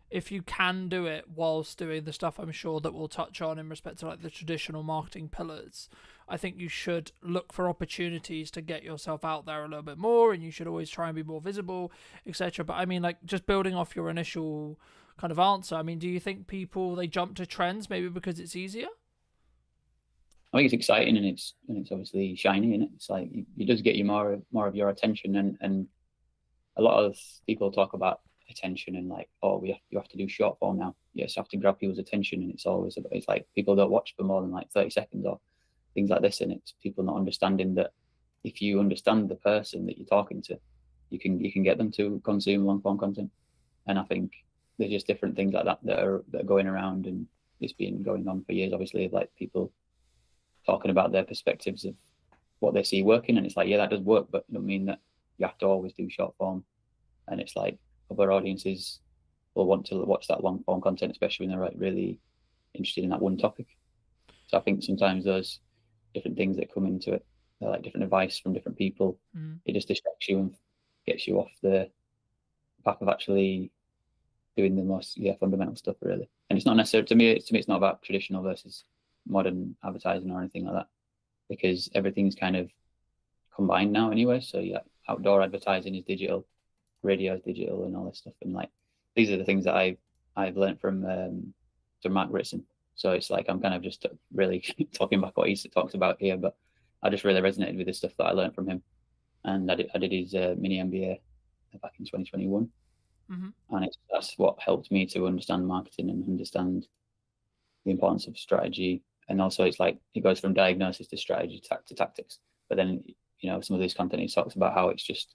B: if you can do it whilst doing the stuff I'm sure that we'll touch on in respect to like the traditional marketing pillars, I think you should look for opportunities to get yourself out there a little bit more, and you should always try and be more visible, etc. But I mean, like, just building off your initial kind of answer, I mean, do you think people, they jump to trends maybe because it's easier?
K: I think it's exciting, and it's obviously shiny, and it's like it does get you more of your attention, and a lot of people talk about attention and like, oh, you have to do short form now. Yes, you have to grab people's attention, and it's like people don't watch for more than like 30 seconds or things like this, and it's people not understanding that if you understand the person that you're talking to, you can get them to consume long form content. And I think there's just different things like that are going around, and it's been going on for years, obviously, of like people talking about their perspectives of what they see working, and it's like, yeah, that does work, but it doesn't mean that you have to always do short form. And it's like other audiences will want to watch that long form content, especially when they're like really interested in that one topic. So I think sometimes those different things that come into it, they're like different advice from different people. It just distracts you and gets you off the path of actually doing the most fundamental stuff, really. And it's not necessarily, to me it's not about traditional versus modern advertising or anything like that, because everything's kind of combined now anyway. So yeah, outdoor advertising is digital, radio is digital, and all this stuff. And like these are the things that I've learned from Mark Ritson. So it's like I'm kind of just really talking back what he talks about here, but I just really resonated with the stuff that I learned from him. And I did his mini MBA back in 2021. And that's what helped me to understand marketing and understand the importance of strategy. And also it's like it goes from diagnosis to strategy to tactics. But then, you know, some of this content he talks about how it's just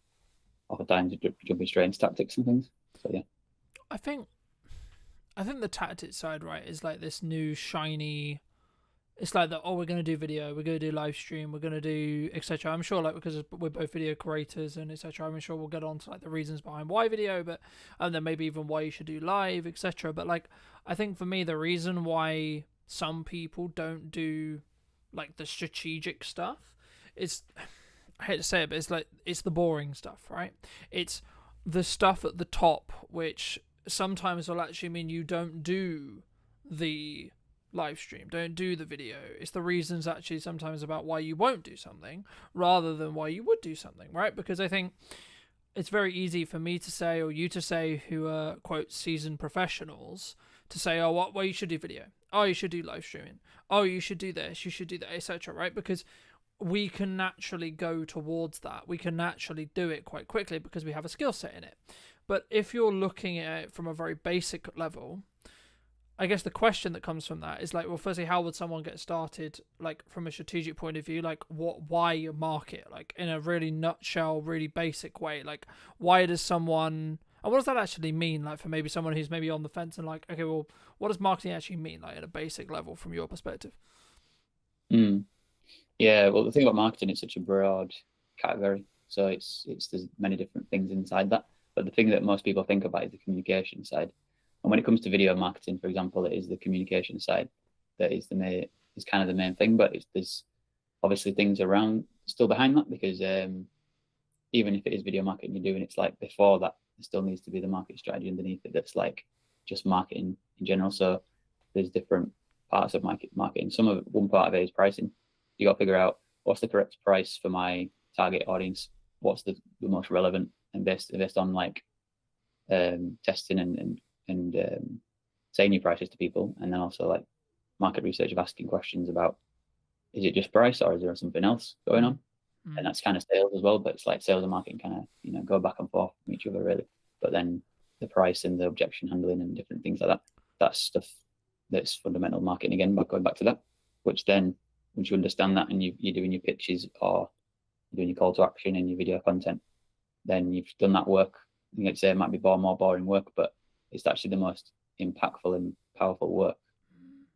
K: oftentimes jumping straight into tactics and things. So yeah.
B: I think the tactics side, right, is like this new shiny. It's like that. Oh, we're gonna do video. We're gonna do live stream. We're gonna do etc. I'm sure, like, because we're both video creators and etc. I'm sure we'll get on to like the reasons behind why video, but and then maybe even why you should do live, etc. But like, I think for me, the reason why some people don't do like the strategic stuff is, I hate to say it, but it's the boring stuff, right? It's the stuff at the top, which sometimes will actually mean you don't do the live stream, don't do the video. It's the reasons actually sometimes about why you won't do something rather than why you would do something, right? Because I think it's very easy for me to say, or you to say, who are quote seasoned professionals, to say, oh, well, you should do video, oh, you should do live streaming, oh, you should do this, you should do that, etc., right? Because we can naturally go towards that. We can naturally do it quite quickly because we have a skill set in it. But if you're looking at it from a very basic level, I guess the question that comes from that is like, well, firstly, how would someone get started, like from a strategic point of view? Like, why you market, like in a really nutshell, really basic way? Like, why does someone, and what does that actually mean? Like for maybe someone who's maybe on the fence and like, okay, well, what does marketing actually mean, like at a basic level from your perspective?
K: Yeah, well, the thing about marketing, it's such a broad category. So it's there's many different things inside that. But the thing that most people think about is the communication side. And when it comes to video marketing, for example, it is the communication side that is kind of the main thing. But there's obviously things around still behind that, because even if it is video marketing you're doing, it's like before that there still needs to be the market strategy underneath it that's like just marketing in general. So there's different parts of marketing. One part of it is pricing. You got to figure out what's the correct price for my target audience, what's the most relevant, and based on like testing and saying your prices to people, and then also like market research of asking questions about, is it just price or is there something else going on? And that's kind of sales as well, but it's like sales and marketing kind of, you know, go back and forth from each other really. But then the price and the objection handling and different things like that, that's stuff that's fundamental marketing again, but going back to that, which then once you understand that and you're doing your pitches or you're doing your call to action and your video content, then you've done that work. You can say it might be more boring work, but it's actually the most impactful and powerful work.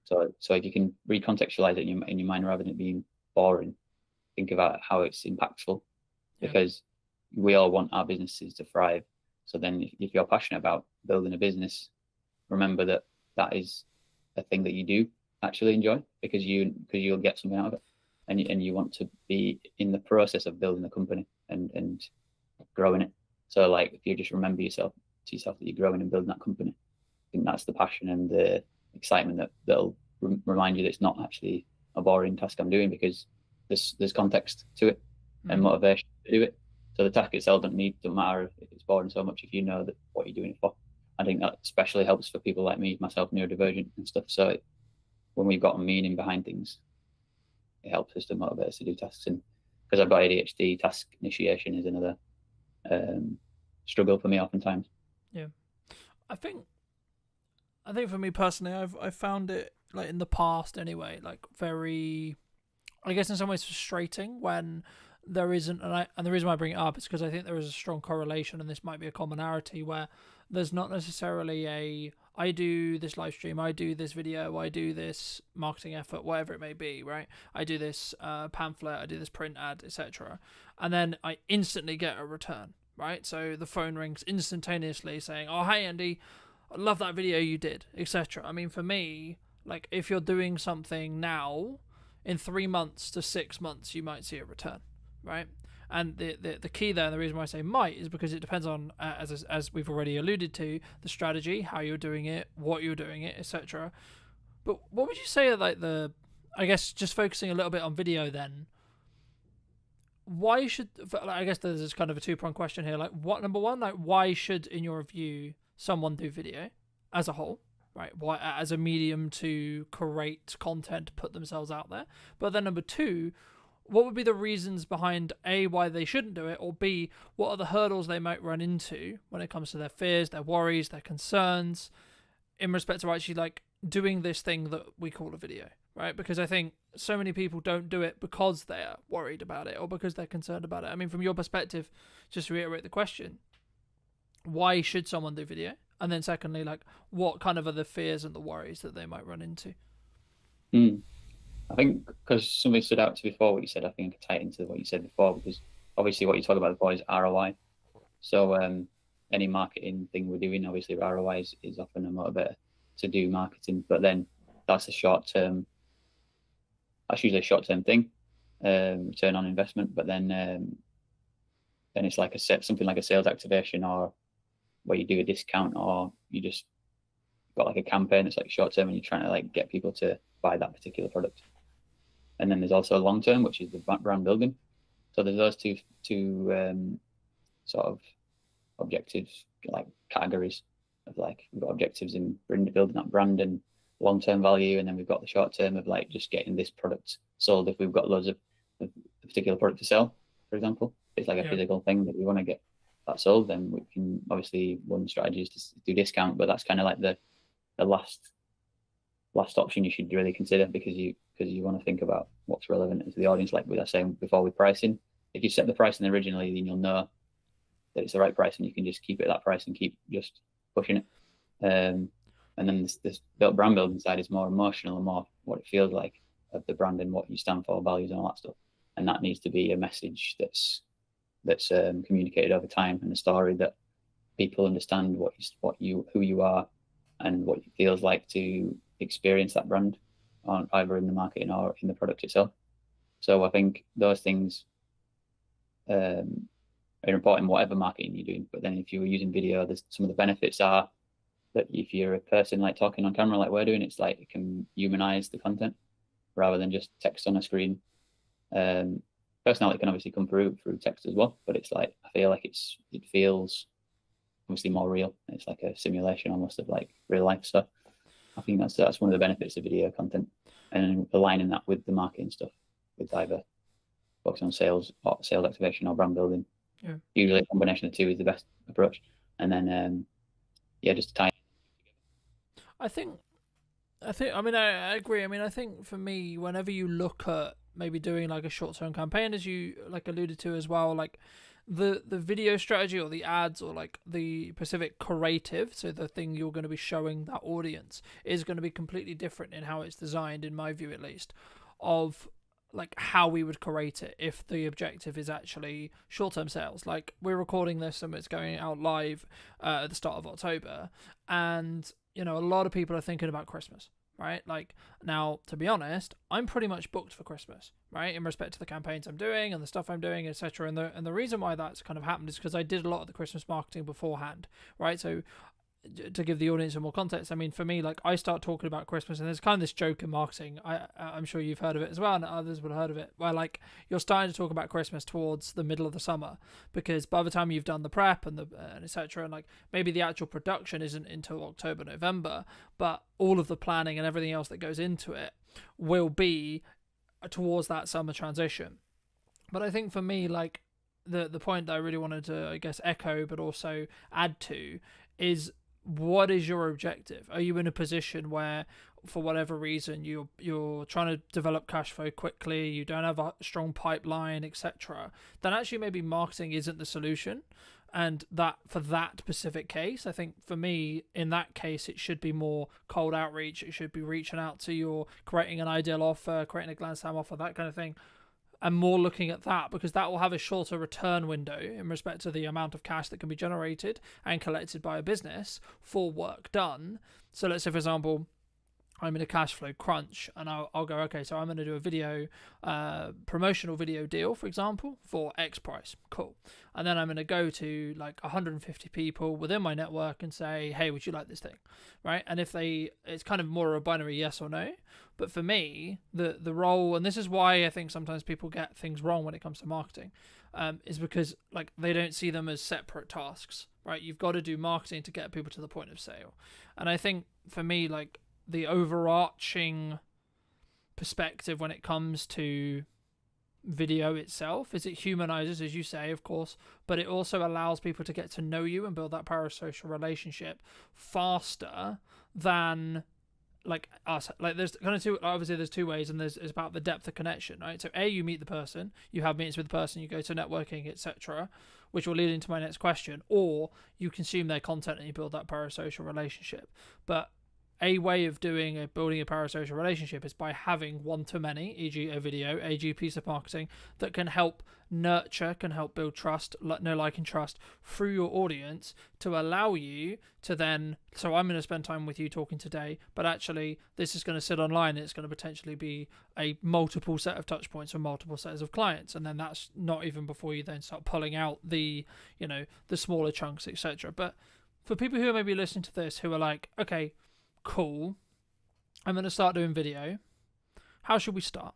K: So if you can recontextualize it in your mind rather than it being boring, think about how it's impactful, because we all want our businesses to thrive. So then if you're passionate about building a business, remember that is a thing that you do actually enjoy, because you'll get something out of it, and you want to be in the process of building the company and growing it. So like if you just remember yourself that you're growing and building that company, I think that's the passion and the excitement that'll remind you that it's not actually a boring task I'm doing, because there's context to it and motivation to do it. So the task itself doesn't matter if it's boring so much if you know that what you're doing it for. I think that especially helps for people like me, myself, neurodivergent and stuff. So when we've got a meaning behind things, it helps us to motivate us to do tasks. And because I've got ADHD, task initiation is another struggle for me oftentimes.
B: Yeah, I think for me personally, I've found it, like in the past anyway, like very, I guess in some ways frustrating when there isn't, and the reason why I bring it up is because I think there is a strong correlation, and this might be a commonality, where there's not necessarily a, I do this live stream, I do this video, I do this marketing effort, whatever it may be, right? I do this pamphlet, I do this print ad, etc. And then I instantly get a return, right? So the phone rings instantaneously saying, oh, hey, Andy, I love that video you did, etc. I mean, for me, like, if you're doing something now, in 3 months to 6 months, you might see a return, right? And the key there, and the reason why I say might, is because it depends on, as we've already alluded to, the strategy, how you're doing it, what you're doing it, etc. But what would you say are like I guess just focusing a little bit on video then, why should, I guess there's kind of a two-pronged question here, like number one, like why should, in your view, someone do video as a whole, right? Why, as a medium to create content, put themselves out there? But then number two, what would be the reasons behind A, why they shouldn't do it, or B, what are the hurdles they might run into when it comes to their fears, their worries, their concerns in respect to actually like doing this thing that we call a video, right? Because I think so many people don't do it because they're worried about it or because they're concerned about it. I mean, from your perspective, just to reiterate the question, why should someone do video? And then secondly, like, what kind of are the fears and the worries that they might run into?
K: I think because something stood out to before what you said, I think I could tie it into what you said before, because obviously what you talk about before is ROI. So any marketing thing we're doing, obviously ROI is often a motivator to do marketing, but then that's usually a short-term thing, return on investment. But then it's like something like a sales activation, or where you do a discount, or you just got like a campaign that's like short-term and you're trying to like get people to buy that particular product. And then there's also long term, which is the brand building. So there's those two sort of objectives, like categories of like, we've got objectives in building that brand and long term value, and then we've got the short term of like just getting this product sold. If we've got loads of a particular product to sell, for example, it's like a physical thing that we want to get that sold, then we can, obviously one strategy is to do discount, but that's kind of like the last option you should really consider, because you want to think about what's relevant to the audience. Like we were saying before with pricing, if you set the pricing originally, then you'll know that it's the right price and you can just keep it at that price and keep just pushing it. And then this brand building side is more emotional and more what it feels like of the brand and what you stand for, values and all that stuff. And that needs to be a message that's communicated over time, and a story that people understand who you are and what it feels like to experience that brand, either in the marketing or in the product itself. So I think those things are important in whatever marketing you're doing. But then if you were using video, there's some of the benefits are that if you're a person like talking on camera like we're doing, it's like it can humanize the content rather than just text on a screen. Personality can obviously come through text as well, but it's like, I feel like it feels obviously more real. It's like a simulation almost of like real life. So I think that's one of the benefits of video content, and aligning that with the marketing stuff, with either focusing on sales activation or brand building.
B: Yeah.
K: Usually a combination of the two is the best approach. And then just to tie.
B: I mean, I agree. I mean, I think for me, whenever you look at maybe doing like a short-term campaign, as you like alluded to as well, like the video strategy or the ads or like the specific creative, so the thing you're going to be showing that audience, is going to be completely different in how it's designed, in my view at least, of like how we would create it if the objective is actually short-term sales. Like, we're recording this and it's going out live at the start of October, and a lot of people are thinking about Christmas, right? Like, now, to be honest, I'm pretty much booked for Christmas, right, in respect to the campaigns I'm doing and the stuff I'm doing, etc. And the reason why that's kind of happened is because I did a lot of the Christmas marketing beforehand, right? So to give the audience some more context, I mean, for me, like, I start talking about Christmas, and there's kind of this joke in marketing, I'm sure you've heard of it as well, and others would have heard of it, where like you're starting to talk about Christmas towards the middle of the summer, because by the time you've done the prep and etc., and like maybe the actual production isn't until October, November, but all of the planning and everything else that goes into it will be towards that summer transition. But I think for me, like the point that I really wanted to, I guess, echo, but also add to, is what is your objective? Are you in a position where, for whatever reason, you're trying to develop cash flow quickly, you don't have a strong pipeline, etc., then actually maybe marketing isn't the solution. And that for that specific case, I think for me, in that case, it should be more cold outreach. It should be reaching out to your, creating an ideal offer, creating a glance time offer, that kind of thing, and more looking at that, because that will have a shorter return window in respect to the amount of cash that can be generated and collected by a business for work done. So let's say, for example, I'm in a cash flow crunch, and I'll go, okay, so I'm going to do a video, promotional video deal, for example, for X price. Cool. And then I'm going to go to like 150 people within my network and say, hey, would you like this thing? Right. And if it's kind of more a binary yes or no. But for me, the role, and this is why I think sometimes people get things wrong when it comes to marketing, is because like they don't see them as separate tasks, right? You've got to do marketing to get people to the point of sale. And I think for me, like, the overarching perspective when it comes to video itself is it humanizes, as you say, of course, but it also allows people to get to know you and build that parasocial relationship faster than like us. Like there's kind of two, obviously there's two ways, and it's about the depth of connection, right? So you meet the person, you have meetings with the person, you go to networking, etc., which will lead into my next question, or you consume their content and you build that parasocial relationship. But a way of building a parasocial relationship is by having one-to-many, e.g. a video, e.g. piece of marketing that can help nurture, can help build trust, know, like, and trust through your audience to allow you to then, so I'm going to spend time with you talking today, but actually this is going to sit online and it's going to potentially be a multiple set of touch points or multiple sets of clients. And then that's not even before you then start pulling out the, the smaller chunks, etc. But for people who are maybe listening to this who are like, okay, cool, I'm going to start doing video. How should we start?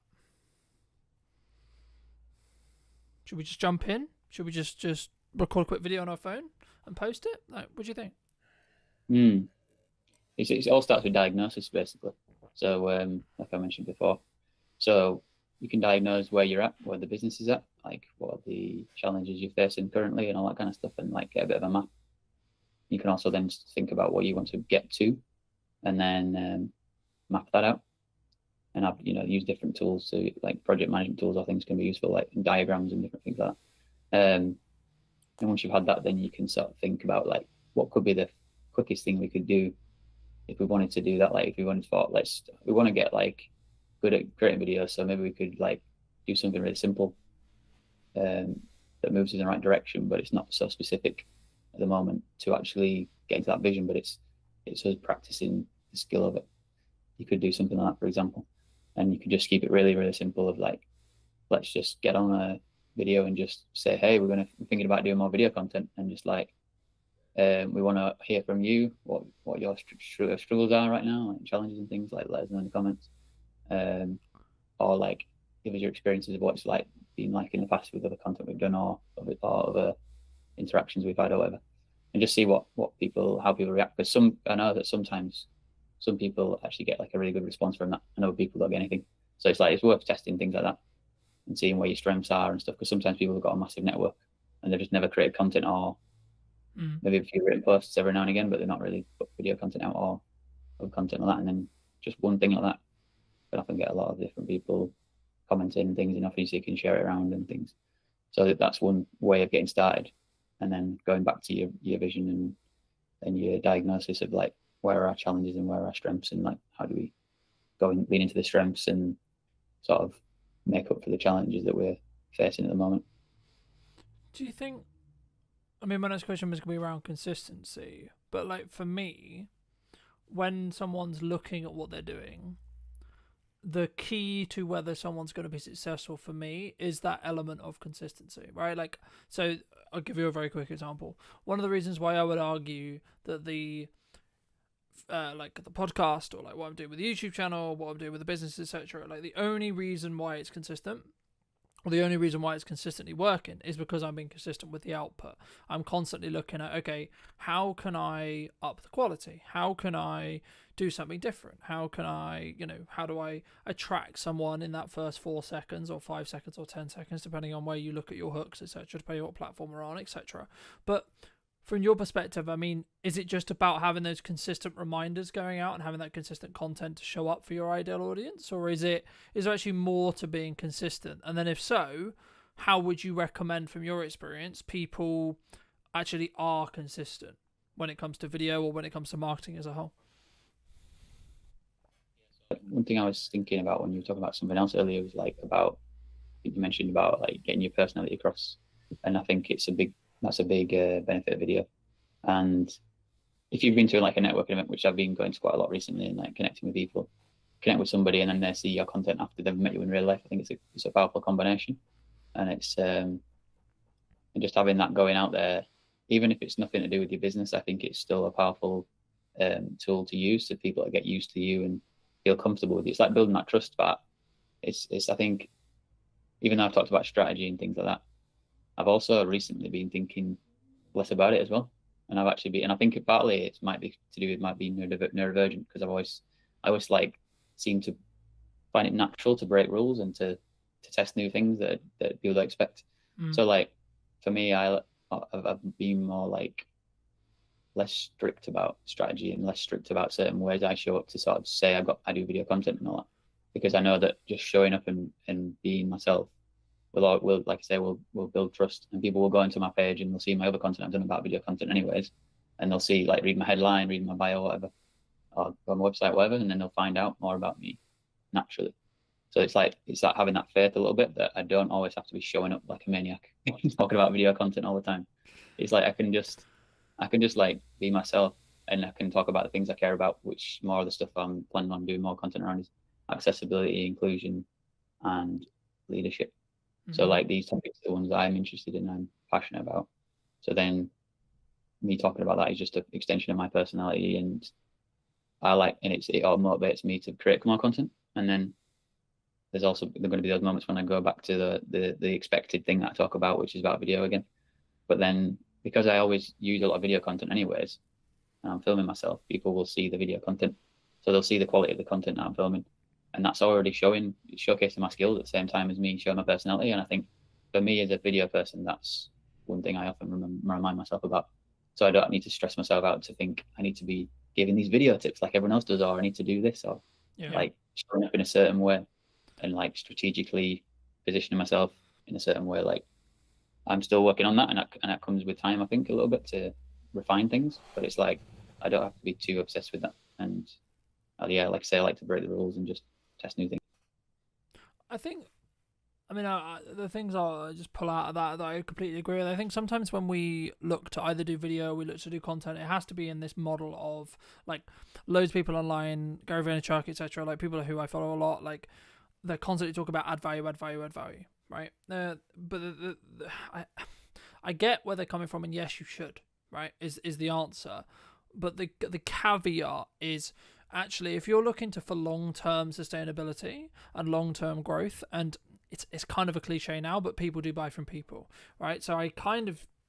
B: Should we just jump in? Should we just record a quick video on our phone and post it? Like, what do you think?
K: It all starts with diagnosis, basically. So, like I mentioned before, so you can diagnose where you're at, where the business is at, like what are the challenges you're facing currently and all that kind of stuff, and like get a bit of a map. You can also then think about what you want to get to, and then map that out, and have use different tools. So like project management tools or things can be useful, like diagrams and different things like that. And once you've had that, then you can sort of think about like what could be the quickest thing we could do if we wanted to do that. Like if we wanted to, we want to get like good at creating videos, so maybe we could like do something really simple that moves in the right direction, but it's not so specific at the moment to actually get into that vision, but it's us practicing the skill of it. You could do something like that, for example, and you could just keep it really, really simple of like, let's just get on a video and just say, hey, we're thinking about doing more video content, and just like, we want to hear from you what your struggles are right now, like challenges and things, like let us know in the comments, or like give us your experiences of what it's like been like in the past with other content we've done, or other interactions we've had or whatever. And just see how people react. Because I know that sometimes some people actually get like a really good response from that, and other people don't get anything. So it's worth testing things like that and seeing where your strengths are and stuff. Because sometimes people have got a massive network and they've just never created content, or maybe a few written posts every now and again, but they're not really put video content out or content like that. And then just one thing like that can often get a lot of different people commenting and things, and obviously you can share it around and things. So that's one way of getting started. And then going back to your vision and your diagnosis of like where are our challenges and where are our strengths, and like how do we go and lean into the strengths and sort of make up for the challenges that we're facing at the moment.
B: Do you think, I mean, my next question was going to be around consistency, but like for me, when someone's looking at what they're doing, the key to whether someone's going to be successful for me is that element of consistency, right? Like, so I'll give you a very quick example. One of the reasons why I would argue that the podcast, or like what I'm doing with the YouTube channel, what I'm doing with the business, etc., like the only reason why it's consistent Well, the only reason why it's consistently working is because I'm being consistent with the output. I'm constantly looking at, okay, how can I up the quality? How can I do something different? How can I, how do I attract someone in that first 4 seconds or 5 seconds or 10 seconds, depending on where you look at your hooks, etc., depending on what platform we're on, etc. But from your perspective, I mean, is it just about having those consistent reminders going out and having that consistent content to show up for your ideal audience? Or is there actually more to being consistent? And then if so, how would you recommend from your experience people actually are consistent when it comes to video or when it comes to marketing as a whole?
K: One thing I was thinking about when you were talking about something else earlier was like about, you mentioned about like getting your personality across. And I think that's a big benefit of video. And if you've been to like a networking event, which I've been going to quite a lot recently, and like connecting with people, connect with somebody and then they see your content after they've met you in real life, I think it's a powerful combination. And it's and just having that going out there, even if it's nothing to do with your business, I think it's still a powerful tool to use so people that get used to you and feel comfortable with you. It's like building that trust. But it's I think, even though I've talked about strategy and things like that, I've also recently been thinking less about it as well. And I think partly it might be to do with my being neurodivergent, because I always like seem to find it natural to break rules and to test new things that people don't expect. So like for me, I've been more like less strict about strategy and less strict about certain ways I show up to sort of say I do video content and all that, because I know that just showing up and being myself will like I say, will build trust, and people will go into my page and they'll see my other content I've done about video content anyways, and they'll see, like, read my headline, read my bio, whatever, or go on my website, whatever, and then they'll find out more about me naturally. So it's like having that faith a little bit that I don't always have to be showing up like a maniac talking about video content all the time. It's like I can just like be myself, and I can talk about the things I care about, which more of the stuff I'm planning on doing more content around is accessibility, inclusion, and leadership. So like these topics are the ones I'm interested in, I'm passionate about. So then me talking about that is just an extension of my personality, and it all motivates me to create more content. And then there's also going to be those moments when I go back to the expected thing that I talk about, which is about video again. But then because I always use a lot of video content anyways, and I'm filming myself, people will see the video content. So they'll see the quality of the content that I'm filming. And that's already showcasing my skills at the same time as me showing my personality. And I think for me as a video person, that's one thing I often remind myself about. So I don't need to stress myself out to think I need to be giving these video tips like everyone else does, or I need to do this, or like showing up in a certain way and like strategically positioning myself in a certain way. Like I'm still working on that, and that comes with time, I think, a little bit to refine things. But it's like I don't have to be too obsessed with that. And like I say, I like to break the rules and just test new things.
B: I think, the things I'll just pull out of that I completely agree with. I think sometimes when we look to either do video, we look to do content, it has to be in this model of like loads of people online, Gary Vaynerchuk, etc., like people who I follow a lot, like they constantly talk about add value, right? But I get where they're coming from, and yes, you should, right? Is the answer, but the caveat is, actually, if you're looking for long-term sustainability and long-term growth, and it's kind of a cliche now, but people do buy from people, right? So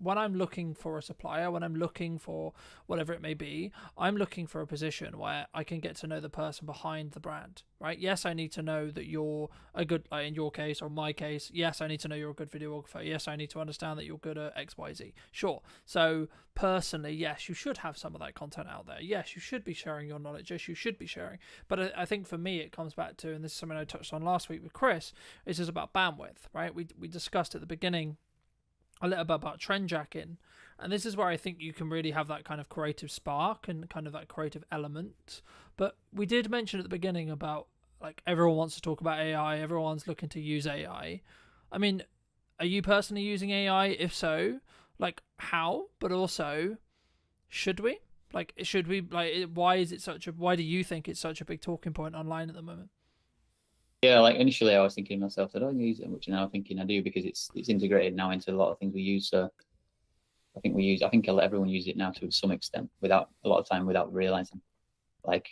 B: when I'm looking for a supplier, when I'm looking for whatever it may be, I'm looking for a position where I can get to know the person behind the brand, right? Yes, I need to know that you're a good, like in your case or my case, yes, I need to know you're a good videographer. Yes, I need to understand that you're good at XYZ. Sure. So personally, yes, you should have some of that content out there. Yes, you should be sharing your knowledge. Yes, you should be sharing. But I think for me, it comes back to, and this is something I touched on last week with Chris, it's just about bandwidth, right? We discussed at the beginning a little bit about trend jacking, and this is where I think you can really have that kind of creative spark and kind of that creative element. But we did mention at the beginning about, like, everyone wants to talk about AI, everyone's looking to use AI. I mean, are you personally using AI? If so, like, how? But also, should we? Like, why do you think it's such a big talking point online at the moment?
K: Yeah, like initially I was thinking to myself, I don't use it much, and now I'm thinking I do, because it's integrated now into a lot of things we use. So I think everyone uses it now to some extent, without realizing. Like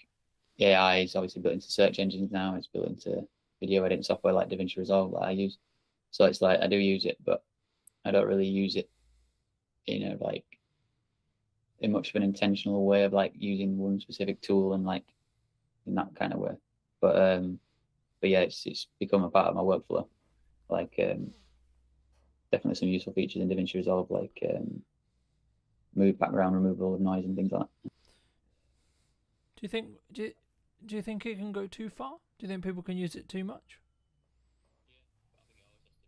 K: AI is obviously built into search engines now. It's built into video editing software like DaVinci Resolve that I use. So it's like I do use it, but I don't really use it in a like in much of an intentional way of like using one specific tool and like in that kind of way. But yeah, it's become a part of my workflow. Like definitely some useful features in DaVinci Resolve, like move background removal of noise and things like that.
B: Do you think it can go too far? Do you think people can use it too much?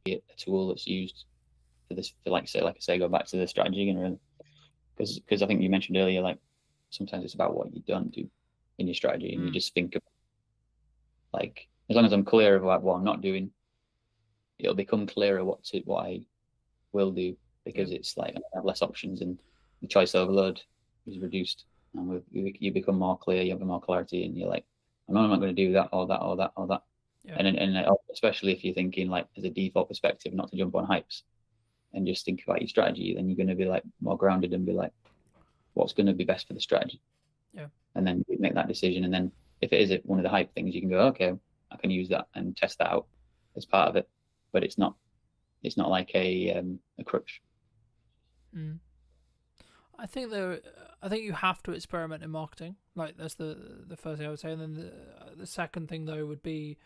K: A tool that's used for this, for like I say, go back to the strategy and because I think you mentioned earlier, like sometimes it's about what you don't do in your strategy, and you just think of like as long as I'm clear about what I'm not doing, it'll become clearer what I will do, because it's like I have less options and the choice overload is reduced, and you become more clear, you have more clarity, and you're like, I'm not going to do that or that or that or that. Yeah. And especially if you're thinking like as a default perspective, not to jump on hypes and just think about your strategy, then you're going to be like more grounded and be like, what's going to be best for the strategy?
B: Yeah.
K: And then you make that decision. And then if it is one of the hype things, you can go, okay, I can use that and test that out as part of it. But it's not like a crutch.
B: Mm. I think you have to experiment in marketing. Like that's the first thing I would say, and then the second thing though would be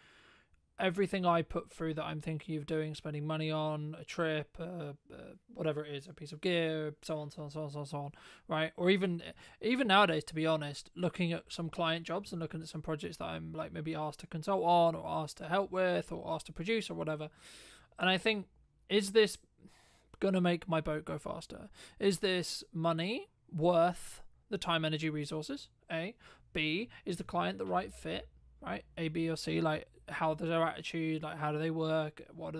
B: everything I put through that I'm thinking of doing, spending money on a trip, whatever it is, a piece of gear, so on, right? Or even nowadays, to be honest, looking at some client jobs and looking at some projects that I'm like maybe asked to consult on, or asked to help with, or asked to produce, or whatever. And I think, is this gonna make my boat go faster? Is this money worth the time, energy, resources? A. B. Is the client the right fit? Right? A, B, or C. Like, how is their attitude? Like, how do they work? What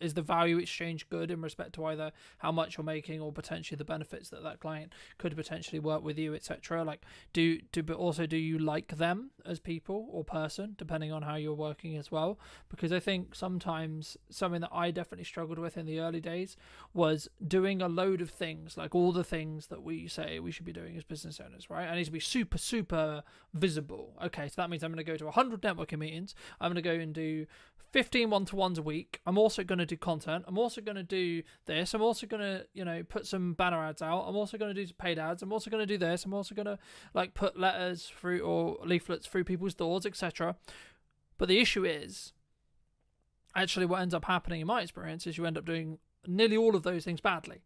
B: is the value exchange good in respect to either how much you're making or potentially the benefits that client could potentially work with you, etc. Like, but also, do you like them as people or person, depending on how you're working as well? Because I think sometimes something that I definitely struggled with in the early days was doing a load of things, like all the things that we say we should be doing as business owners, right? I need to be super, super visible. Okay, so that means I'm going to go to 100 networking meetings. I'm going to go and do 15 one-to-ones a week. I'm also going to do content. I'm also going to do this. I'm also going to, put some banner ads out. I'm also going to do paid ads. I'm also going to do this. I'm also going to like put letters through or leaflets through people's doors, etc. But the issue is, actually what ends up happening in my experience is you end up doing nearly all of those things badly.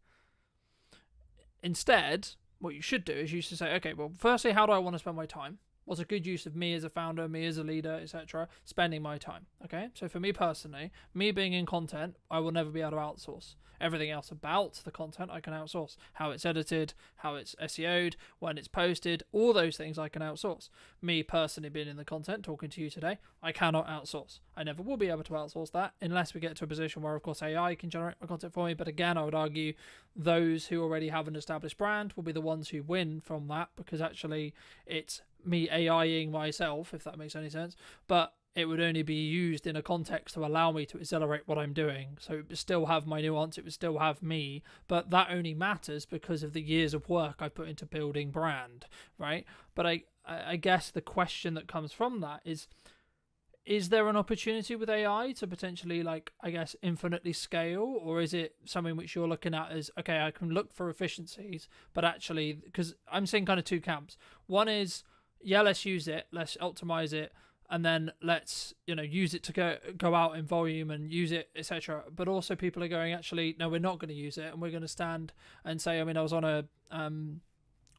B: Instead, what you should do is you should say, okay, well, firstly, how do I want to spend my time? What's a good use of me as a founder, me as a leader, etc., spending my time? Okay, so for me personally, me being in content, I will never be able to outsource. Everything else about the content I can outsource. How it's edited, how it's SEO'd, when it's posted, all those things I can outsource. Me personally being in the content, talking to you today, I cannot outsource. I never will be able to outsource that unless we get to a position where, of course, AI can generate my content for me. But again, I would argue those who already have an established brand will be the ones who win from that, because actually it's me AIing myself, if that makes any sense, but it would only be used in a context to allow me to accelerate what I'm doing. So it would still have my nuance, it would still have me, but that only matters because of the years of work I put into building brand, right? But I guess the question that comes from that is there an opportunity with AI to potentially, like, I guess, infinitely scale? Or is it something which you're looking at as, okay, I can look for efficiencies, but actually, because I'm seeing kind of two camps. One is, yeah, let's use it, let's optimize it, and then let's use it to go out in volume and use it, etc. But also people are going, actually, no, we're not going to use it, and we're going to stand and say, I mean, I was on a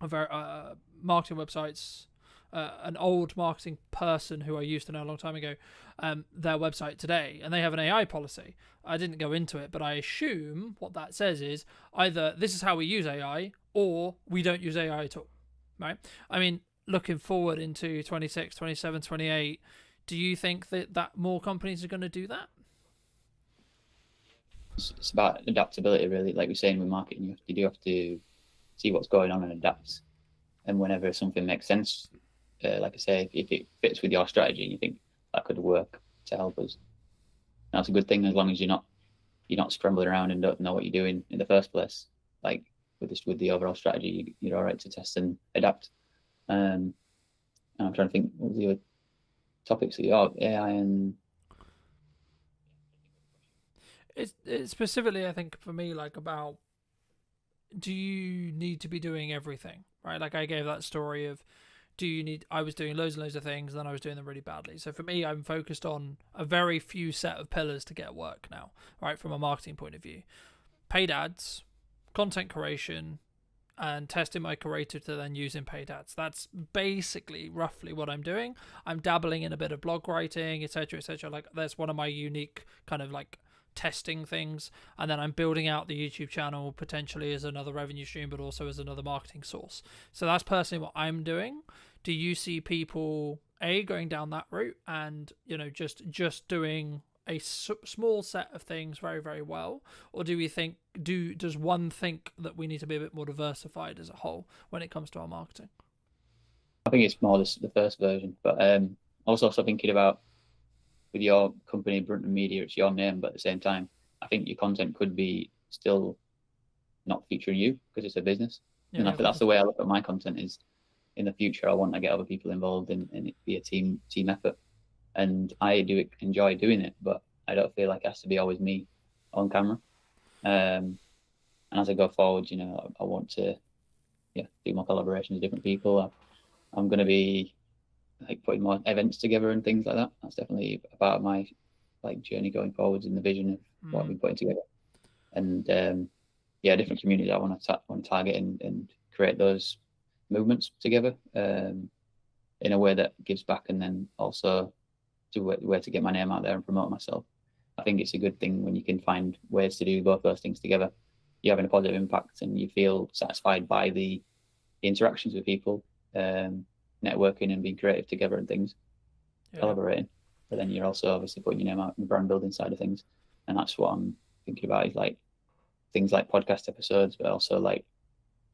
B: very marketing websites, an old marketing person who I used to know a long time ago, their website today, and they have an AI policy. I didn't go into it, but I assume what that says is either this is how we use AI, or we don't use AI at all, right? I mean, looking forward into 26, 27, 28, do you think that more companies are going to do that?
K: It's about adaptability, really. Like we're saying with marketing, you do have to see what's going on and adapt. And whenever something makes sense, like I say, if it fits with your strategy and you think that could work to help us, that's a good thing, as long as you're not scrambling around and don't know what you're doing in the first place. Like with the overall strategy, you're all right to test and adapt. And I'm trying to think, what was the other topics? AI and
B: it's specifically, I think, for me, like, about, do you need to be doing everything, right? Like I gave that story of, I was doing loads and loads of things, and then I was doing them really badly. So for me, I'm focused on a very few set of pillars to get work now, right? From a marketing point of view, paid ads, content creation, and testing my creative to then use in paid ads. That's basically roughly what I'm doing. I'm dabbling in a bit of blog writing, etc., etc. Like that's one of my unique kind of like testing things, and then I'm building out the YouTube channel potentially as another revenue stream, but also as another marketing source. So that's personally what I'm doing. Do you see people going down that route, and just doing a small set of things very, very well, or do we think does one think that we need to be a bit more diversified as a whole when it comes to our marketing?
K: I think it's more the first version, but also thinking about, with your company, Brunton Media, it's your name, but at the same time, I think your content could be still not featuring you because it's a business. Yeah, and I think that's the way I look at my content. Is in the future, I want to get other people involved and it be a team effort. And I do enjoy doing it, but I don't feel like it has to be always me on camera. And as I go forward, I want to do more collaborations with different people. I'm going to be like putting more events together and things like that. That's definitely a part of my journey going forwards in the vision of what I've been putting together. And different communities I want to target and create those movements together in a way that gives back, and then also to where to get my name out there and promote myself. I think it's a good thing when you can find ways to do both those things together. You're having a positive impact and you feel satisfied by the interactions with people, networking and being creative together and things, collaborating. But then you're also obviously putting your name out in the brand building side of things. And that's what I'm thinking about, is like things like podcast episodes, but also like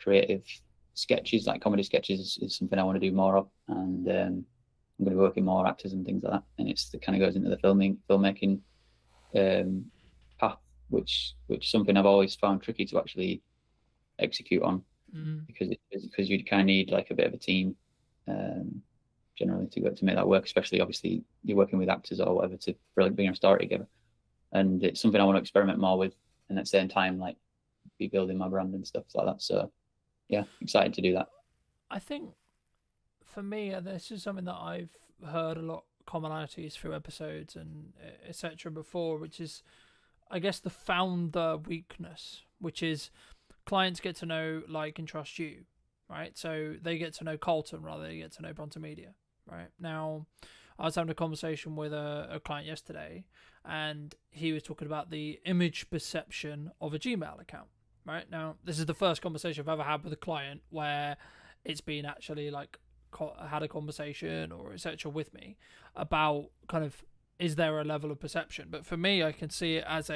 K: creative sketches, like comedy sketches is something I want to do more of. And I'm going to be working more actors and things like that. And it kind of goes into the filmmaking path, which is something I've always found tricky to actually execute on, because you kind of need like a bit of a team generally to make that work. Especially, obviously, you're working with actors or whatever to really bring a story together. And it's something I want to experiment more with, and at the same time, like, be building my brand and stuff like that. So, yeah, excited to do that.
B: I think for me, this is something that I've heard a lot commonalities through episodes and etc. before, which is, I guess, the founder weakness, which is clients get to know, like, and trust you, right? So they get to know Colton rather than they get to know Bronte Media, right? Now, I was having a conversation with a client yesterday, and he was talking about the image perception of a Gmail account, right? Now, this is the first conversation I've ever had with a client where it's been actually like had a conversation or etc. with me about kind of, is there a level of perception? But for me, I can see it as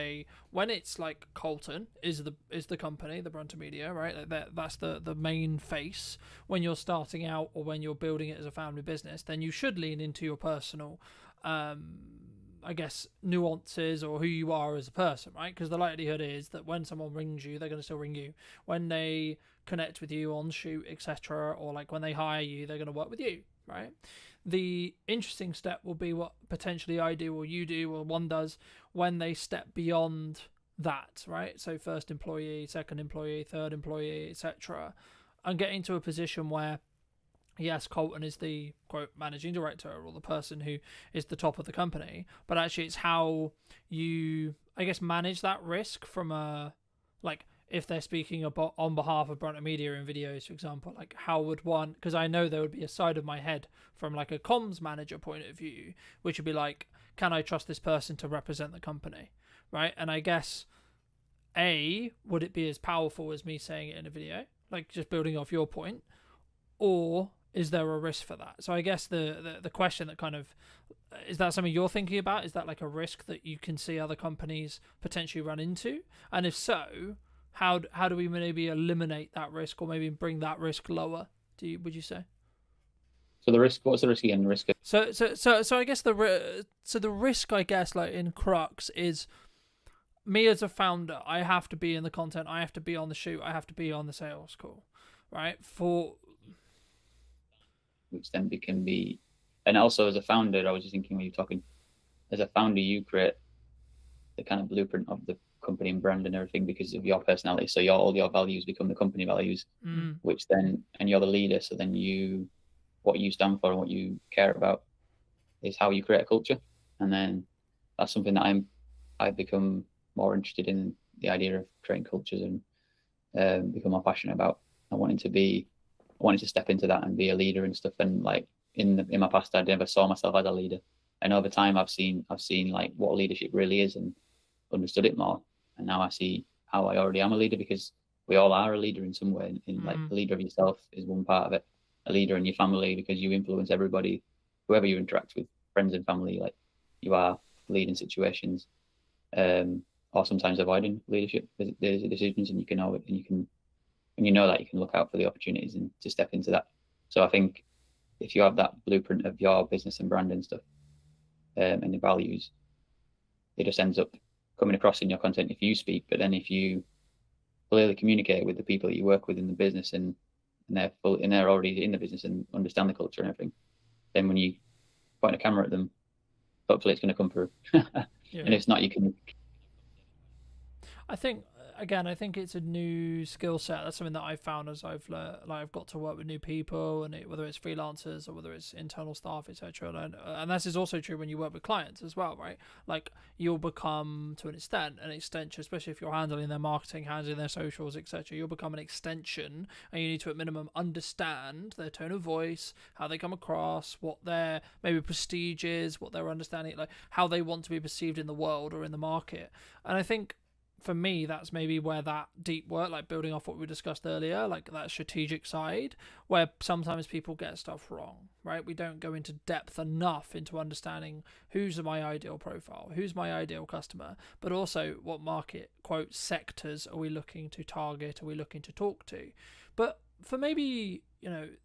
B: when it's like Colton is the company, the Bronte Media, right? Like that's the main face. When you're starting out or when you're building it as a family business, then you should lean into your personal I guess, nuances or who you are as a person, right? Because the likelihood is that when someone rings you, they're going to still ring you. When they connect with you on shoot, etc., or like when they hire you, they're going to work with you, right? The interesting step will be what potentially I do or you do or one does when they step beyond that, right? So first employee, second employee, third employee, etc., and getting to a position where, yes, Colton is the, quote, managing director or the person who is the top of the company, but actually it's how you, I guess, manage that risk from a, like, if they're speaking about on behalf of Bronte Media in videos, for example, like how would one, because I know there would be a side of my head from like a comms manager point of view, which would be like, can I trust this person to represent the company, right? And I guess, would it be as powerful as me saying it in a video, like just building off your point, or is there a risk for that? So I guess the question that kind of, is that something you're thinking about? Is that like a risk that you can see other companies potentially run into? And if so, how do we maybe eliminate that risk or maybe bring that risk lower? Would you say?
K: So the risk, what's the risk again? The risk.
B: So I guess the risk, I guess, like in crux is me as a founder. I have to be in the content. I have to be on the shoot. I have to be on the sales call, right?
K: Which then can be, and also as a founder, I was just thinking when you're talking, as a founder, you create the kind of blueprint of the company and brand and everything because of your personality. So all your values become the company values, which then, and you're the leader. So then what you stand for and what you care about is how you create a culture. And then that's something that I've become more interested in, the idea of creating cultures, and become more passionate about. I wanted to step into that and be a leader and stuff. And like in my past, I never saw myself as a leader. And over time, I've seen like what leadership really is and understood it more. And now I see how I already am a leader, because we all are a leader in some way. In like a leader of yourself is one part of it. A leader in your family, because you influence everybody, whoever you interact with, friends and family. Like you are leading situations, or sometimes avoiding leadership decisions, and you know that you can look out for the opportunities and to step into that. So I think if you have that blueprint of your business and brand and stuff, and the values, it just ends up coming across in your content if you speak. But then if you clearly communicate with the people that you work with in the business, and they're already in the business and understand the culture and everything, then when you point a camera at them, hopefully it's going to come through. And if not, you can.
B: I think it's a new skill set. That's something that I've found as I've learned, like I've got to work with new people, and whether it's freelancers or whether it's internal staff, etc. And this is also true when you work with clients as well, right? Like you'll become, to an extension, especially if you're handling their marketing, handling their socials, etc. You'll become an extension, and you need to at minimum understand their tone of voice, how they come across, what their maybe prestige is, what their understanding, like how they want to be perceived in the world or in the market. And I think, for me, that's maybe where that deep work, like building off what we discussed earlier, like that strategic side, where sometimes people get stuff wrong, right? We don't go into depth enough into understanding who's my ideal profile, who's my ideal customer, but also what market, quote, sectors are we looking to target, are we looking to talk to? But for maybe,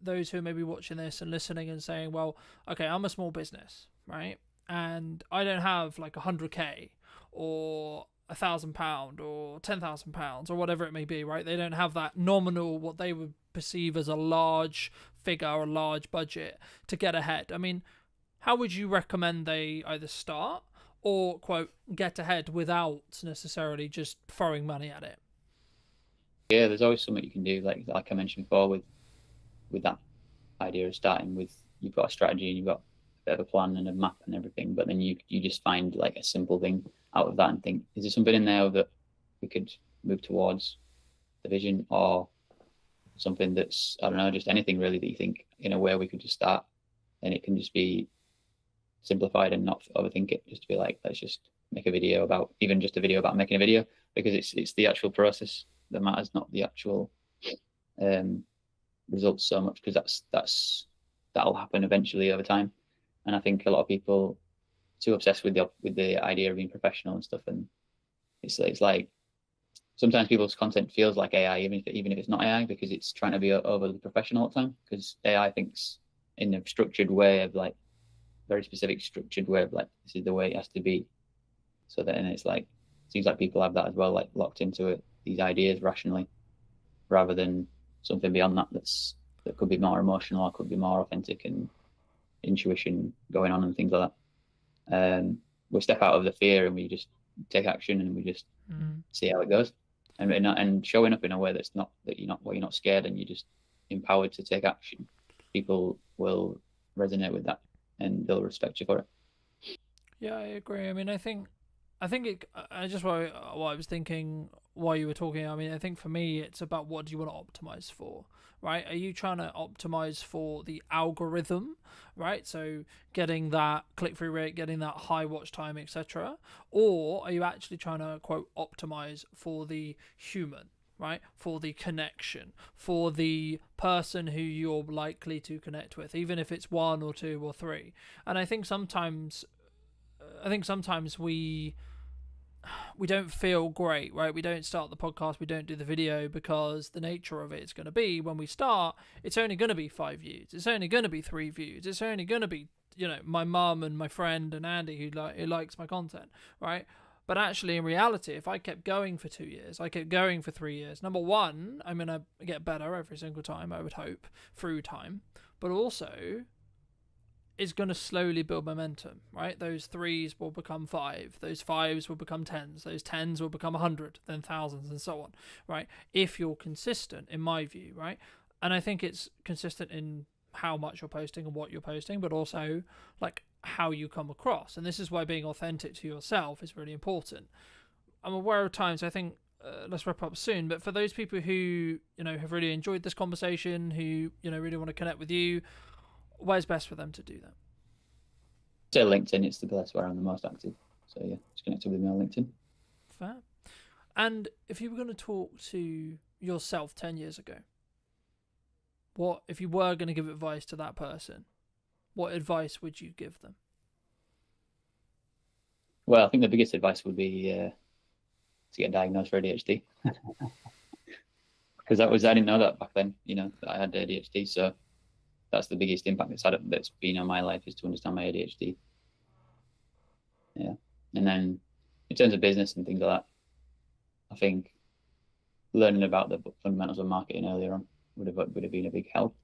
B: those who are maybe watching this and listening and saying, well, okay, I'm a small business, right? And I don't have like 100K or £1,000 or £10,000 or whatever it may be, right? They don't have that nominal, what they would perceive as a large figure or a large budget to get ahead. I mean, how would you recommend they either start or, quote, get ahead without necessarily just throwing money at it?
K: Yeah, there's always something you can do, like I mentioned before, with that idea of starting with, you've got a strategy and you've got a bit of a plan and a map and everything, but then you just find like a simple thing out of that and think, is there something in there that we could move towards the vision, or something that's, I don't know, just anything really that you think in a way we could just start, and it can just be simplified and not overthink it, just to be like, let's just make a video about, even just a video about making a video, because it's the actual process that matters, not the actual results so much, because that'll happen eventually over time. And I think a lot of people too obsessed with the idea of being professional and stuff, and it's like sometimes people's content feels like AI, even if it's not AI, because it's trying to be overly professional all the time, because AI thinks in a structured way of like, very specific structured way of like, this is the way it has to be. So then it's like, it seems like people have that as well, like locked into it, these ideas rationally, rather than something beyond that that could be more emotional, or could be more authentic and intuition going on and things like that. We step out of the fear and we just take action, and we just see how it goes, and showing up in a way that's not that you're not scared, and you're just empowered to take action. People will resonate with that, and they'll respect you for it.
B: Yeah, I agree. I mean, I think I just what I was thinking while you were talking. I mean, I think for me, it's about what do you want to optimize for, right? Are you trying to optimize for the algorithm, right? So getting that click-through rate, getting that high watch time, etc., or are you actually trying to, quote, optimize for the human, right? For the connection, for the person who you're likely to connect with, even if it's one or two or three. And I think sometimes we don't feel great, right? We don't start the podcast, we don't do the video, because the nature of it is going to be, when we start, it's only going to be 5 views, it's only going to be 3 views, it's only going to be, my mum and my friend and Andy who likes my content, right? But actually, in reality, if I kept going for 2 years, I kept going for 3 years, number one, I'm going to get better every single time, I would hope, through time. But also, it's going to slowly build momentum, right? Those 3s will become 5, those 5s will become 10s, those 10s will become 100, then thousands, and so on, right? If you're consistent, in my view, right? And I think it's consistent in how much you're posting and what you're posting, but also like how you come across. And this is why being authentic to yourself is really important. I'm aware of times, I think, let's wrap up soon, but for those people who, have really enjoyed this conversation, who, really want to connect with you, where's best for them to do that?
K: So LinkedIn, it's the place where I'm the most active. So yeah, just connect with me on LinkedIn.
B: Fair. And if you were going to talk to yourself 10 years ago, what, if you were going to give advice to that person, what advice would you give them?
K: Well, I think the biggest advice would be to get diagnosed for ADHD. Because I didn't know that back then, that I had ADHD. So that's the biggest impact that's been on my life, is to understand my ADHD. Yeah. And then in terms of business and things like that, I think learning about the fundamentals of marketing earlier on would have been a big help.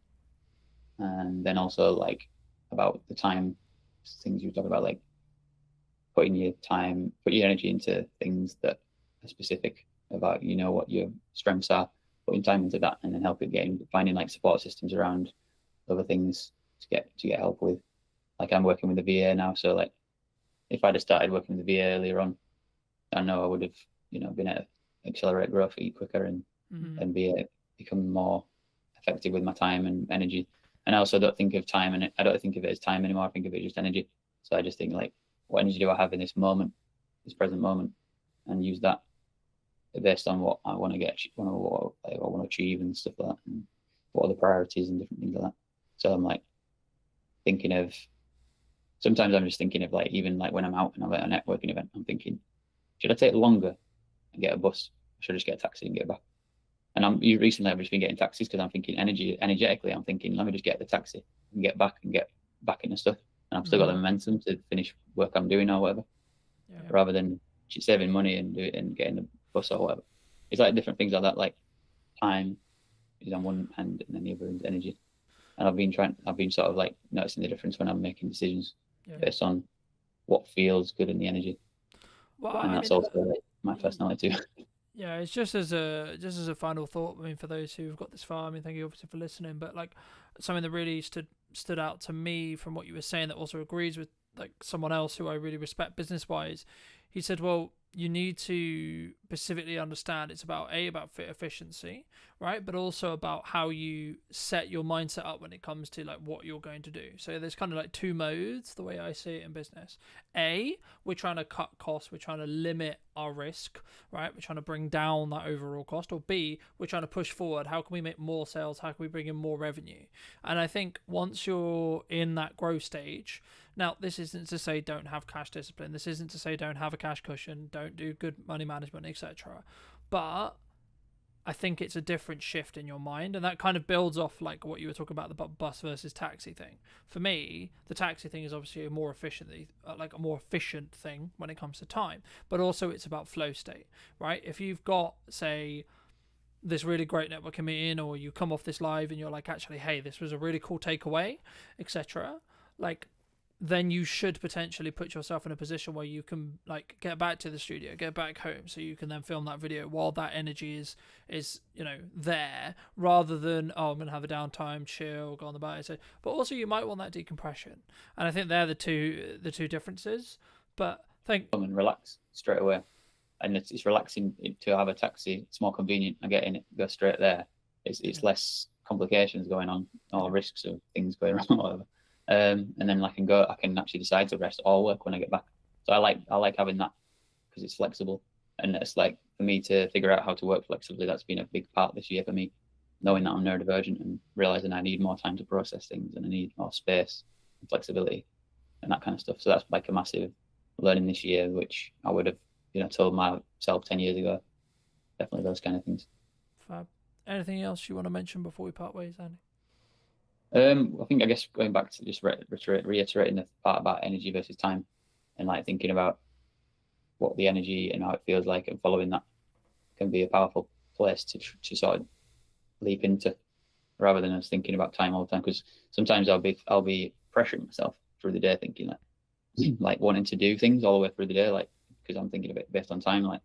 K: And then also like about the time things you talk about, like putting your energy into things that are specific about, what your strengths are, putting time into that, and then finding like support systems around other things to get help with. Like I'm working with the VA now, so like if I'd have started working with the VA earlier on, I know I would have, been able to accelerate growth quicker and become more effective with my time and energy. And I also don't think of time, and I don't think of it as time anymore. I think of it as just energy. So I just think like, what energy do I have in this moment, this present moment, and use that based on what I want to get, what I want to achieve and stuff like that, and what are the priorities and different things like that. So I'm like sometimes I'm just thinking of like, even like when I'm out and I'm at a networking event, I'm thinking, should I take longer and get a bus? Or should I just get a taxi and get back? And recently I've just been getting taxis because I'm thinking energetically, I'm thinking, let me just get the taxi and get back into stuff. And I've still got the momentum to finish work I'm doing or whatever, rather than saving money and do it and getting the bus or whatever. It's like different things like that, like time is on one hand and then the other is energy. And I've been sort of like noticing the difference when I'm making decisions based on what feels good in the energy.
B: Well,
K: and that's also like my personality too.
B: Yeah, it's just as a final thought. I mean, for those who've got this far, I mean, thank you obviously for listening. But like something that really stood out to me from what you were saying, that also agrees with like someone else who I really respect business wise. He said, well, you need to specifically understand it's about efficiency, right? But also about how you set your mindset up when it comes to like what you're going to do. So there's kind of like two modes, the way I see it in business. A, we're trying to cut costs, we're trying to limit our risk, right? We're trying to bring down that overall cost. Or B, we're trying to push forward. How can we make more sales? How can we bring in more revenue? And I think once you're in that growth stage, now this isn't to say don't have cash discipline. This isn't to say don't have a cash cushion, don't do good money management, etc. But I think it's a different shift in your mind, and that kind of builds off like what you were talking about, the bus versus taxi thing. For me, the taxi thing is obviously a more efficient thing when it comes to time, but also it's about flow state, right? If you've got, say, this really great networking meeting, or you come off this live and you're like, actually, hey, this was a really cool takeaway, etc. Like, then you should potentially put yourself in a position where you can like get back to the studio, get back home, so you can then film that video while that energy is there, rather than, oh, I'm gonna have a downtime, chill, go on the bike. So, but also you might want that decompression, and I think they're the two differences. But
K: come and relax straight away, and it's relaxing to have a taxi. It's more convenient. I get in it, go straight there. It's less complications going on, or risks of things going wrong, or whatever. And then I can actually decide to rest or work when I get back. So I like having that because it's flexible, and it's like for me to figure out how to work flexibly. That's been a big part this year for me, knowing that I'm neurodivergent and realizing I need more time to process things and I need more space and flexibility and that kind of stuff. So that's like a massive learning this year, which I would have told myself 10 years ago. Definitely those kind of things.
B: Fab. Anything else you want to mention before we part ways, Andy?
K: I guess going back to just reiterating the part about energy versus time, and like thinking about what the energy and how it feels like, and following that can be a powerful place to sort of leap into, rather than us thinking about time all the time. Because sometimes I'll be pressuring myself through the day thinking like wanting to do things all the way through the day, like, because I'm thinking of it based on time, like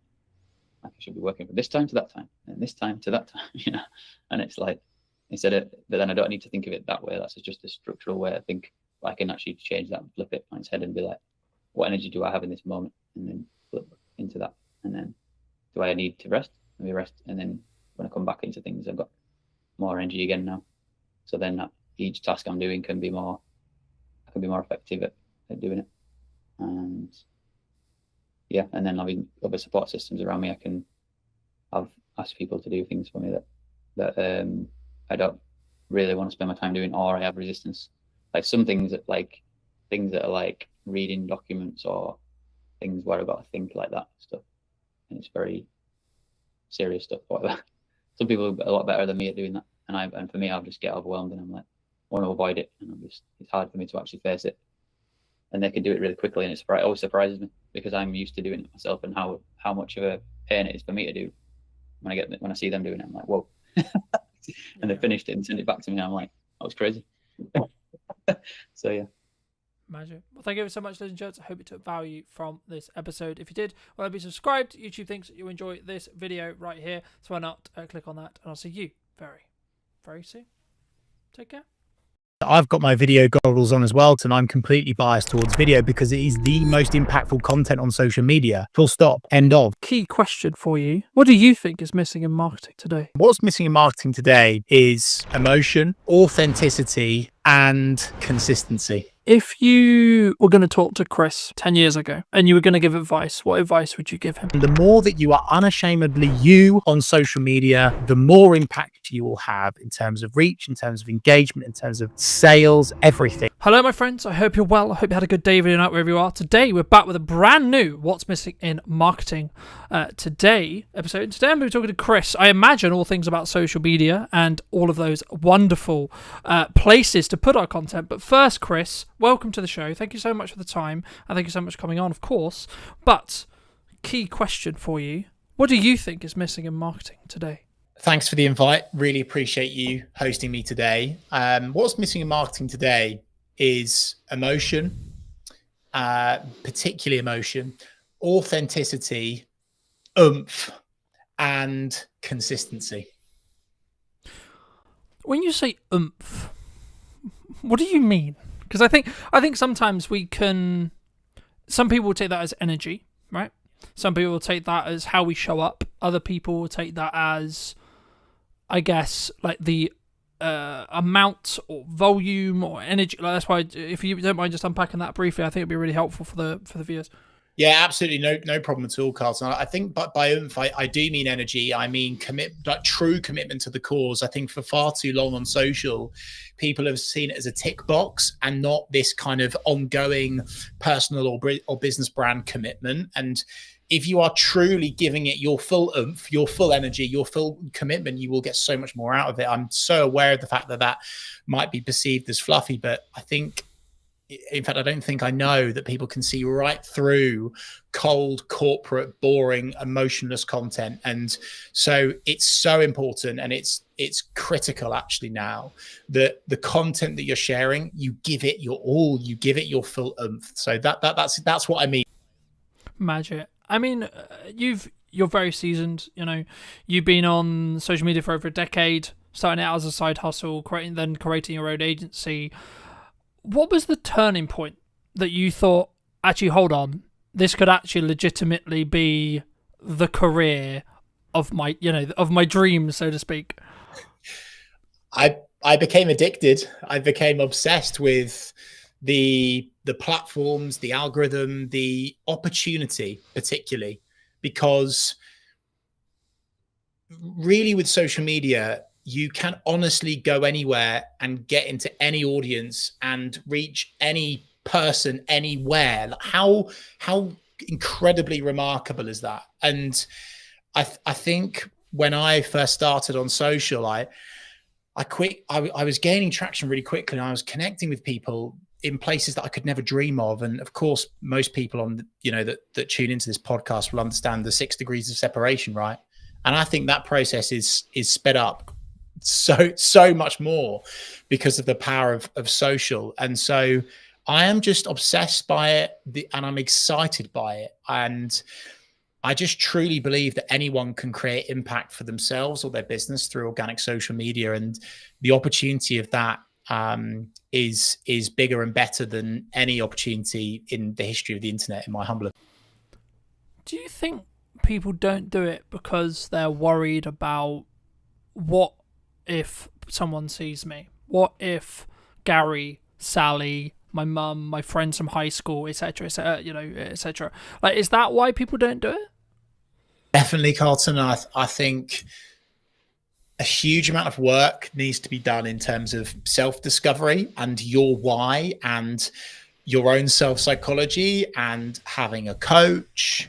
K: I should be working from this time to that time and this time to that time, you know. And it's like, but then I don't need to think of it that way. That's just a structural way I think. I can actually change that and flip it on its head and be like, what energy do I have in this moment? And then flip into that. And then do I need to rest? Maybe rest. And then when I come back into things, I've got more energy again now. So then each task I'm doing I can be more effective at doing it. And yeah, and then having other support systems around me, I've asked people to do things for me that I don't really want to spend my time doing, or I have resistance. Like some things that are like reading documents or things where I've got to think like that stuff, and it's very serious stuff. Whatever. Some people are a lot better than me at doing that, and for me, I'll just get overwhelmed, and I'm like, I want to avoid it, and it's hard for me to actually face it. And they can do it really quickly, and it always surprises me because I'm used to doing it myself, and how much of a pain it is for me to do. When I see them doing it, I'm like, whoa. And they finished it and sent it back to me, and I'm like, that was crazy. So yeah.
B: Magic. Well, thank you so much, ladies and gents. I hope you took value from this episode. If you did, well, be subscribed. YouTube thinks that you enjoy this video right here, so why not click on that, and I'll see you very, very soon. Take care.
L: I've got my video goggles on as well, and I'm completely biased towards video because it is the most impactful content on social media. Full stop. End of.
B: Key question for you. What do you think is missing in marketing today?
L: What's missing in marketing today is emotion, authenticity, and consistency.
B: If you were going to talk to Chris 10 years ago and you were going to give advice, what advice would you give him?
L: The more that you are unashamedly you on social media, the more impact you will have in terms of reach, in terms of engagement, in terms of sales, everything.
B: Hello, my friends. I hope you're well. I hope you had a good day, video night, wherever you are. Today, we're back with a brand new What's Missing in Marketing episode. Today, I'm going to be talking to Chris. I imagine all things about social media and all of those wonderful places to put our content. But first, Chris, welcome to the show. Thank you so much for the time, and thank you so much for coming on, of course. But key question for you: what do you think is missing in marketing today?
L: Thanks for the invite. Really appreciate you hosting me today. What's missing in marketing today is emotion, particularly emotion, authenticity, oomph, and consistency.
B: When you say oomph, what do you mean? Because I think sometimes some people will take that as energy, right? Some people will take that as how we show up. Other people will take that as, I guess, like the amount or volume or energy. Like that's why, if you don't mind just unpacking that briefly, I think it'd be really helpful for the viewers.
L: Yeah, absolutely. No problem at all, Carlton. I think by oomph, I do mean energy. I mean true commitment to the cause. I think for far too long on social, people have seen it as a tick box and not this kind of ongoing personal or business brand commitment. And if you are truly giving it your full oomph, your full energy, your full commitment, you will get so much more out of it. I'm so aware of the fact that might be perceived as fluffy, but I think, in fact, I don't think I know that people can see right through cold, corporate, boring, emotionless content. And so it's so important, and it's critical actually now that the content that you're sharing, you give it your all, you give it your full oomph. So that's what I mean.
B: Magic. I mean, you're very seasoned. You know, you've been on social media for over a decade, starting out as a side hustle, creating your own agency. What was the turning point that you thought, actually, hold on, this could actually legitimately be the career of my dreams, so to speak?
L: I became addicted. I became obsessed with the platforms, the algorithm, the opportunity, particularly because really with social media, you can honestly go anywhere and get into any audience and reach any person anywhere. How incredibly remarkable is that? And I think when I first started on social, I was gaining traction really quickly, and I was connecting with people in places that I could never dream of. And of course, most people that tune into this podcast will understand the 6 degrees of separation, right? And I think that process is sped up so much more because of the power of social. And so I am just obsessed by it, and I'm excited by it. And I just truly believe that anyone can create impact for themselves or their business through organic social media, and the opportunity of that is bigger and better than any opportunity in the history of the internet, in my humble opinion.
B: Do you think people don't do it because they're worried about what if someone sees me? What if Gary, Sally, my mum, my friends from high school, etc., etc.? Like, is that why people don't do it?
L: Definitely, Carlton. I think a huge amount of work needs to be done in terms of self-discovery and your why and your own self-psychology and having a coach.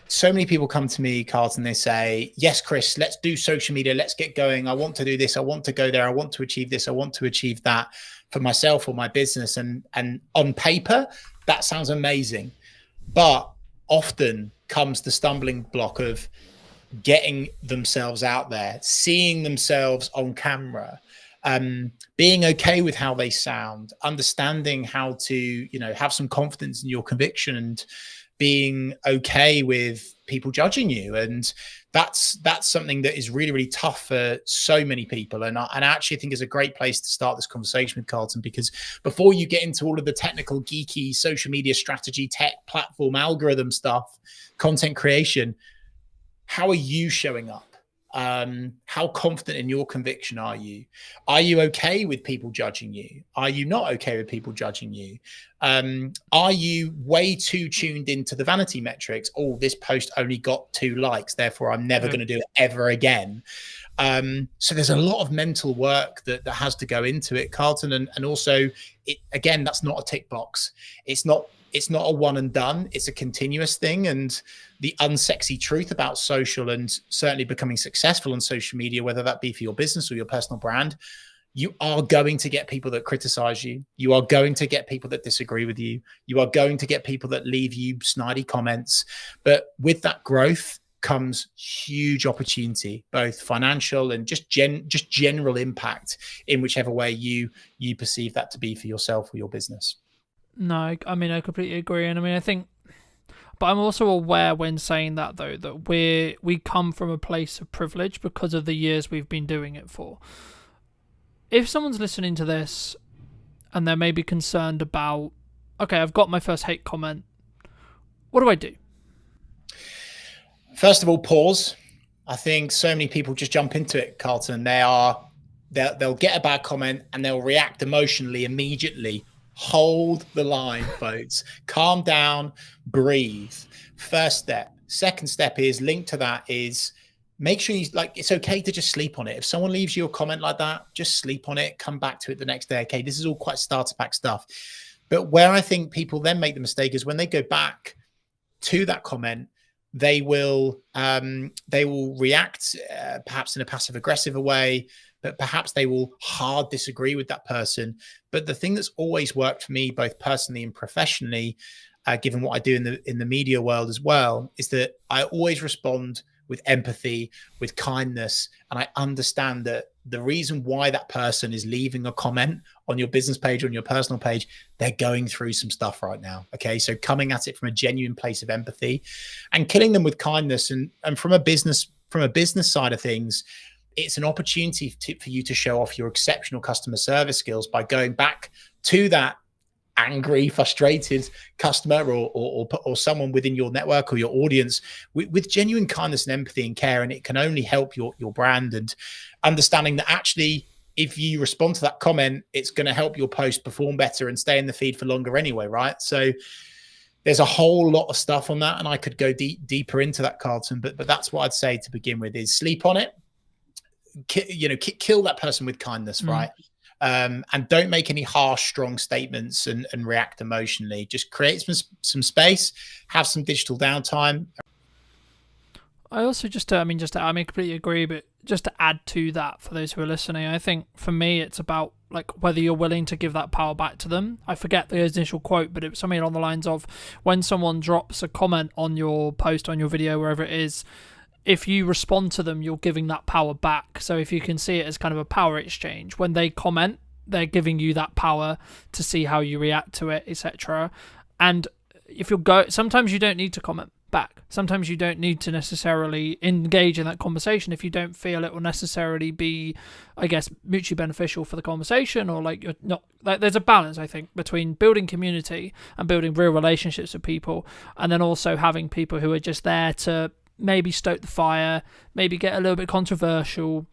L: So many people come to me, Carlton, they say, yes, Chris, let's do social media. Let's get going. I want to do this. I want to go there. I want to achieve this. I want to achieve that for myself or my business. And on paper, that sounds amazing. But often comes the stumbling block of getting themselves out there, seeing themselves on camera, being okay with how they sound, understanding how to, have some confidence in your conviction, and being okay with people judging you. And that's something that is really, really tough for so many people. And I actually think is a great place to start this conversation with, Carlton, because before you get into all of the technical, geeky social media strategy, tech platform, algorithm stuff, content creation, how are you showing up? How confident in your conviction are you? Are you okay with people judging you? Are you not okay with people judging you? Are you way too tuned into the vanity metrics? Oh, this post only got 2 likes, therefore I'm never going to do it ever again. So there's a lot of mental work that has to go into it, Carlton. And also, again, that's not a tick box. It's not a one and done. It's a continuous thing. And the unsexy truth about social, and certainly becoming successful on social media, whether that be for your business or your personal brand, you are going to get people that criticize you. You are going to get people that disagree with you. You are going to get people that leave you snidey comments. But with that growth comes huge opportunity, both financial and just general impact in whichever way you perceive that to be for yourself or your business.
B: No, I mean, I completely agree. And I mean, I think, but I'm also aware when saying that, though, that we come from a place of privilege because of the years we've been doing it for. If someone's listening to this and they're maybe concerned about, okay, I've got my first hate comment, what do I do?
L: First of all, pause. I think so many people just jump into it, Carlton. They'll get a bad comment and they'll react emotionally immediately. Hold the line, folks. Calm down, breathe. First step. Second step is linked to that is make sure it's okay to just sleep on it. If someone leaves you a comment like that, just sleep on it, come back to it the next day. Okay, this is all quite starter pack stuff. But where I think people then make the mistake is when they go back to that comment, they will react perhaps in a passive aggressive way, but perhaps they will hard disagree with that person. But the thing that's always worked for me, both personally and professionally, given what I do in the media world as well, is that I always respond with empathy, with kindness. And I understand that the reason why that person is leaving a comment on your business page or on your personal page, they're going through some stuff right now. Okay. So coming at it from a genuine place of empathy and killing them with kindness. And from a business side of things, it's an opportunity for you to show off your exceptional customer service skills by going back to that angry, frustrated customer or someone within your network or your audience with genuine kindness and empathy and care. And it can only help your brand, and understanding that actually, if you respond to that comment, it's going to help your post perform better and stay in the feed for longer anyway, right? So there's a whole lot of stuff on that, and I could go deeper into that, Carlton, but that's what I'd say to begin with is sleep on it. Kill that person with kindness, right? And don't make any harsh, strong statements and react emotionally. Just create some space, have some digital downtime.
B: I also I completely agree, but just to add to that for those who are listening, I think for me it's about like whether you're willing to give that power back to them. I forget the initial quote, but it was something along the lines of, when someone drops a comment on your post, on your video, wherever it is, if you respond to them, you're giving that power back. So if you can see it as kind of a power exchange, when they comment, they're giving you that power to see how you react to it, etc. And if sometimes you don't need to comment back. Sometimes you don't need to necessarily engage in that conversation if you don't feel it will necessarily be, I guess, mutually beneficial for the conversation, or like you're not like, there's a balance, I think, between building community and building real relationships with people, and then also having people who are just there to maybe stoke the fire, maybe get a little bit controversial,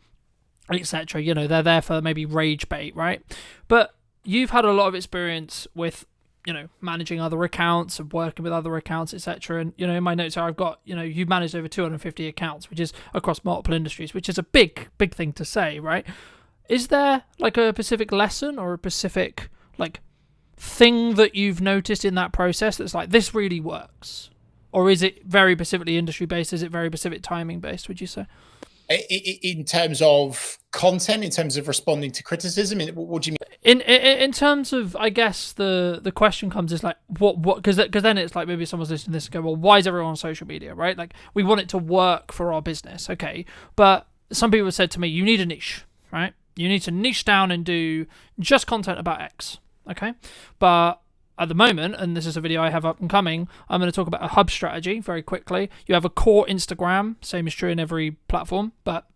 B: etc. You know, they're there for maybe rage bait, right? But you've had a lot of experience with, you know, managing other accounts and working with other accounts, etc. And, you know, in my notes here, I've got, you know, you've managed over 250 accounts, which is across multiple industries, which is a big thing to say, right? Is there like a specific lesson or a specific like thing that you've noticed in that process that's like, this really works? Or is it very specifically industry based? Is it very specific timing based, would you say?
L: In terms of content, in terms of responding to criticism, what do you mean?
B: In terms of, I guess the question comes is like what because then it's like maybe someone's listening to this and go, well, why is everyone on social media, right? Like, we want it to work for our business, okay? But some people have said to me, you need a niche, right? You need to niche down and do just content about X, okay? But at the moment, and this is a video I have up and coming, I'm going to talk about a hub strategy very quickly. You have a core Instagram, same is true in every platform, but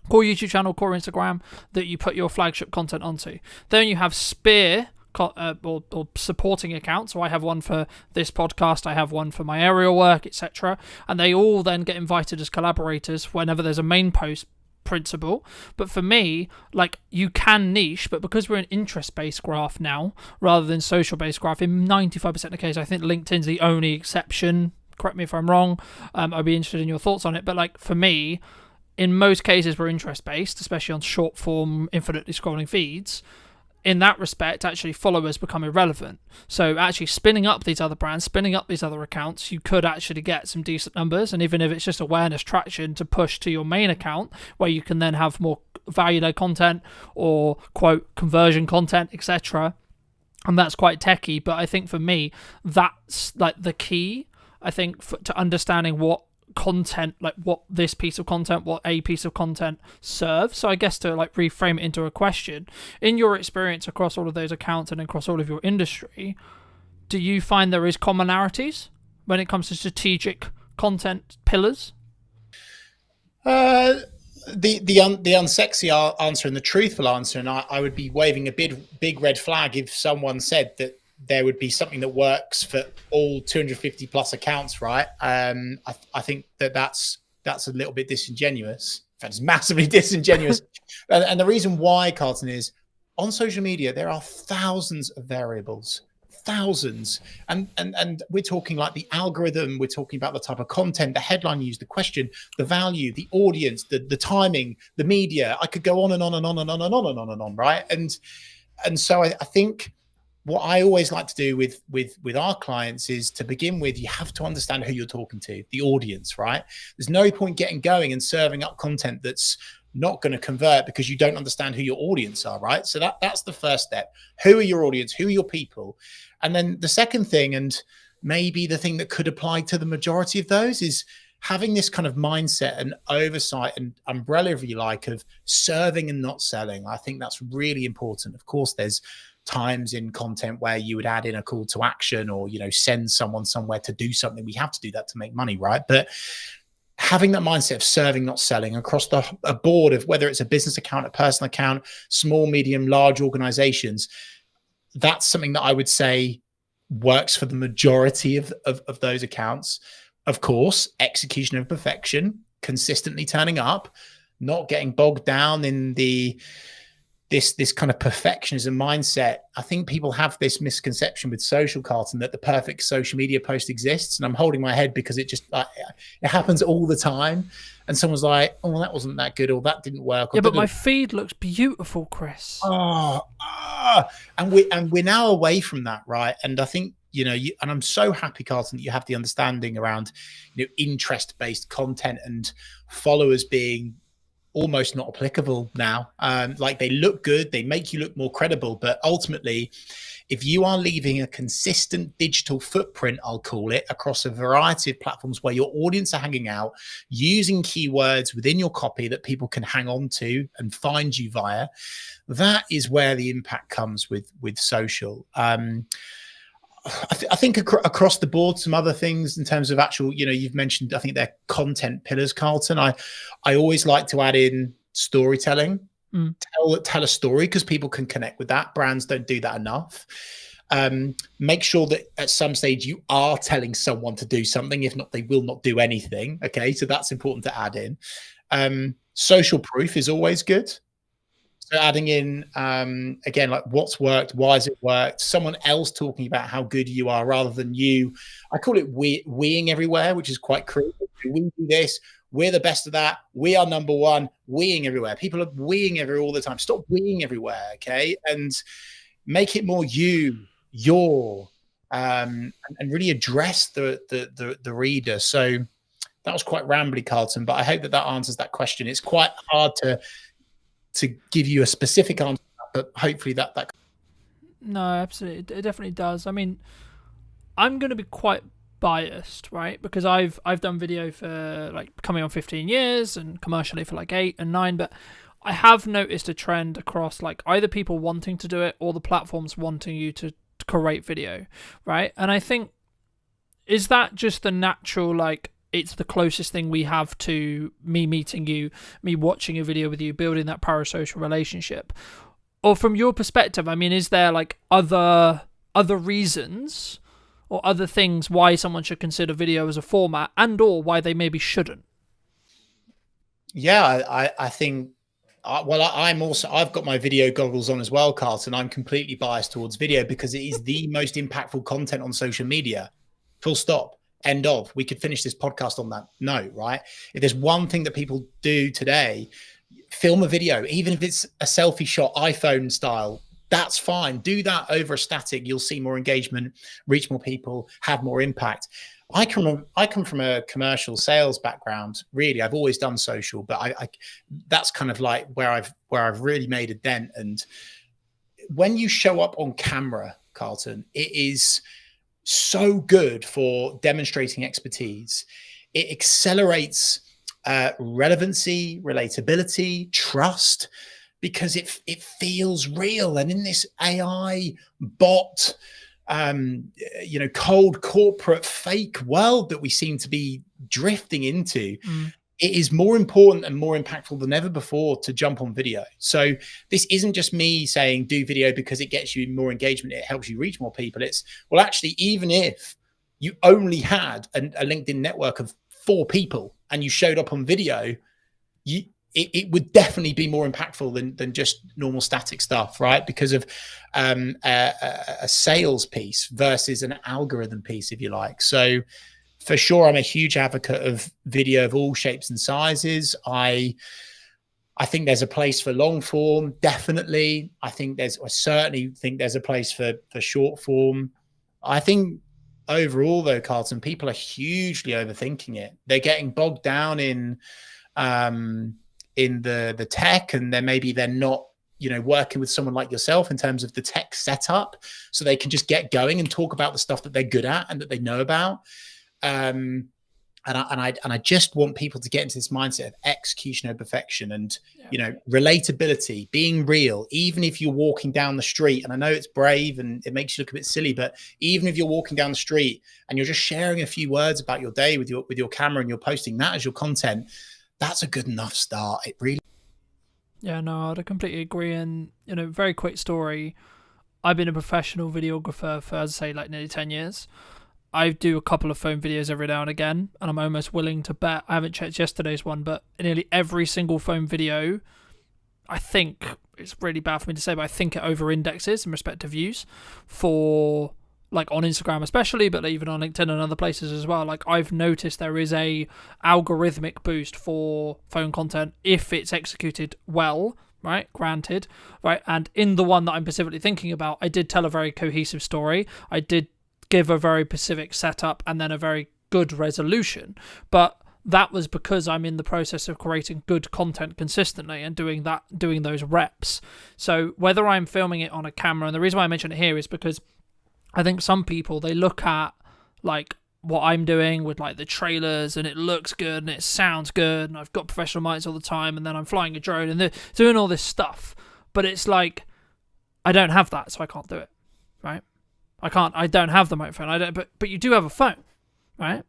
B: core YouTube channel, core Instagram that you put your flagship content onto. Then you have spear or supporting accounts. So I have one for this podcast, I have one for my aerial work, etc. And they all then get invited as collaborators whenever there's a main post principle. But for me, like, you can niche, but because we're an interest-based graph now rather than social-based graph, in 95% of the case, I think LinkedIn's the only exception. Correct me if I'm wrong. I'd be interested in your thoughts on it. But like, for me, in most cases, we're interest-based, especially on short-form, infinitely scrolling feeds. In that respect, actually, followers become irrelevant. So actually spinning up these other brands, spinning up these other accounts, you could actually get some decent numbers. And even if it's just awareness traction to push to your main account, where you can then have more value-led content or, quote, conversion content, etc. And that's quite techie. But I think for me, that's like the key, I think, to understanding what content, like what this piece of content, what a piece of content serves. So I guess to like reframe it into a question, in your experience across all of those accounts and across all of your industry, do you find there is commonalities when it comes to strategic content pillars?
L: The unsexy answer and the truthful answer, and I would be waving a big red flag if someone said that there would be something that works for all 250 plus accounts, right? I think that's a little bit disingenuous. In fact, it's massively disingenuous. And the reason why, Carlton, is on social media, there are thousands of variables, thousands. And we're talking like the algorithm, we're talking about the type of content, the headline you use, the question, the value, the audience, the timing, the media. I could go on and on and on and on and on and on and on, right? And so I think what I always like to do with our clients is, to begin with, you have to understand who you're talking to, the audience, right? There's no point getting going and serving up content that's not going to convert because you don't understand who your audience are, right? So that's the first step. Who are your audience? Who are your people? And then the second thing, and maybe the thing that could apply to the majority of those, is having this kind of mindset and oversight and umbrella, if you like, of serving and not selling. I think that's really important. Of course, there's times in content where you would add in a call to action, or, you know, send someone somewhere to do something. We have to do that to make money, right? But having that mindset of serving, not selling, across a board of whether it's a business account, a personal account, small, medium, large organizations, that's something that I would say works for the majority of those accounts. Of course, execution of perfection, consistently turning up, not getting bogged down in this kind of perfectionism mindset. I think people have this misconception with social, Carlton, that the perfect social media post exists. And I'm holding my head because it just it happens all the time. And someone's like, oh, well, that wasn't that good, or that didn't work.
B: Yeah, but my feed looks beautiful, Chris.
L: And we're now away from that, right? And I think, you know, and I'm so happy, Carlton, that you have the understanding around, you know, interest-based content and followers being almost not applicable now. Like they look good, they make you look more credible, but ultimately, if you are leaving a consistent digital footprint, I'll call it, across a variety of platforms where your audience are hanging out, using keywords within your copy that people can hang on to and find you via, that is where the impact comes with social. I think across the board, some other things in terms of actual, you've mentioned, I think they're content pillars, Carlton. I always like to add in storytelling. Tell a story, because people can connect with that. Brands don't do that enough. Make sure that at some stage you are telling someone to do something. If not, they will not do anything. Okay, so that's important to add in. Social proof is always good. So adding in, again, like what's worked, why has it worked, someone else talking about how good you are rather than you. I call it weeing everywhere, which is quite cruel. We do this. We're the best of that. We are number one. Weeing everywhere. People are weeing everywhere all the time. Stop weeing everywhere, okay? And make it more your, and really address the reader. So that was quite rambly, Carlton, but I hope that answers that question. It's quite hard to give you a specific answer, but hopefully that.
B: No, absolutely, it definitely does. I mean, I'm going to be quite biased, right? Because I've done video for like coming on 15 years and commercially for like 8 and 9, but I have noticed a trend across like either people wanting to do it or the platforms wanting you to create video, right? And I think, is that just the natural, like, it's the closest thing we have to me meeting you, me watching a video with you, building that parasocial relationship? Or from your perspective, I mean, is there like other reasons or other things why someone should consider video as a format, and or why they maybe shouldn't?
L: Yeah, I think, I've got my video goggles on as well, Carlton. I'm completely biased towards video because it is the most impactful content on social media. Full stop. End of. We could finish this podcast on that note, right? If there's one thing that people do today, film a video, even if it's a selfie shot, iPhone style, that's fine. Do that over a static. You'll see more engagement, reach more people, have more impact. I come from a commercial sales background. Really, I've always done social, but I that's kind of like where I've really made a dent. And when you show up on camera, Carlton, it is so good for demonstrating expertise. It accelerates relevancy, relatability, trust, because it feels real. And in this AI bot, cold corporate fake world that we seem to be drifting into, it is more important and more impactful than ever before to jump on video. So this isn't just me saying do video because it gets you more engagement, it helps you reach more people. It's, well, actually, even if you only had a LinkedIn network of 4 people and you showed up on video, it would definitely be more impactful than just normal static stuff, right? Because of a sales piece versus an algorithm piece, if you like. So for sure, I'm a huge advocate of video of all shapes and sizes. I think there's a place for long form, definitely. I certainly think there's a place for short form. I think overall, though, Carlton, people are hugely overthinking it. They're getting bogged down in the tech, and they're not working with someone like yourself in terms of the tech setup, so they can just get going and talk about the stuff that they're good at and that they know about. And I just want people to get into this mindset of execution over perfection and relatability, being real, even if you're walking down the street. And I know it's brave and it makes you look a bit silly, but even if you're walking down the street and you're just sharing a few words about your day with your camera and you're posting that as your content, that's a good enough start. It really.
B: Yeah, no, I'd completely agree. And very quick story. I've been a professional videographer for, as I say, like nearly 10 years. I do a couple of phone videos every now and again, and I'm almost willing to bet, I haven't checked yesterday's one, but nearly every single phone video, I think, it's really bad for me to say, but I think it over-indexes in respect to views for, like, on Instagram especially, but even on LinkedIn and other places as well. Like, I've noticed there is a algorithmic boost for phone content if it's executed well, right? Granted, right? And in the one that I'm specifically thinking about, I did tell a very cohesive story. I did give a very specific setup and then a very good resolution. But that was because I'm in the process of creating good content consistently and doing those reps. So whether I'm filming it on a camera, and the reason why I mention it here is because I think some people, they look at like what I'm doing with like the trailers and it looks good and it sounds good and I've got professional mics all the time and then I'm flying a drone and they're doing all this stuff, but it's like I don't have that, so I can't do it, right? I don't have the microphone. But you do have a phone, right?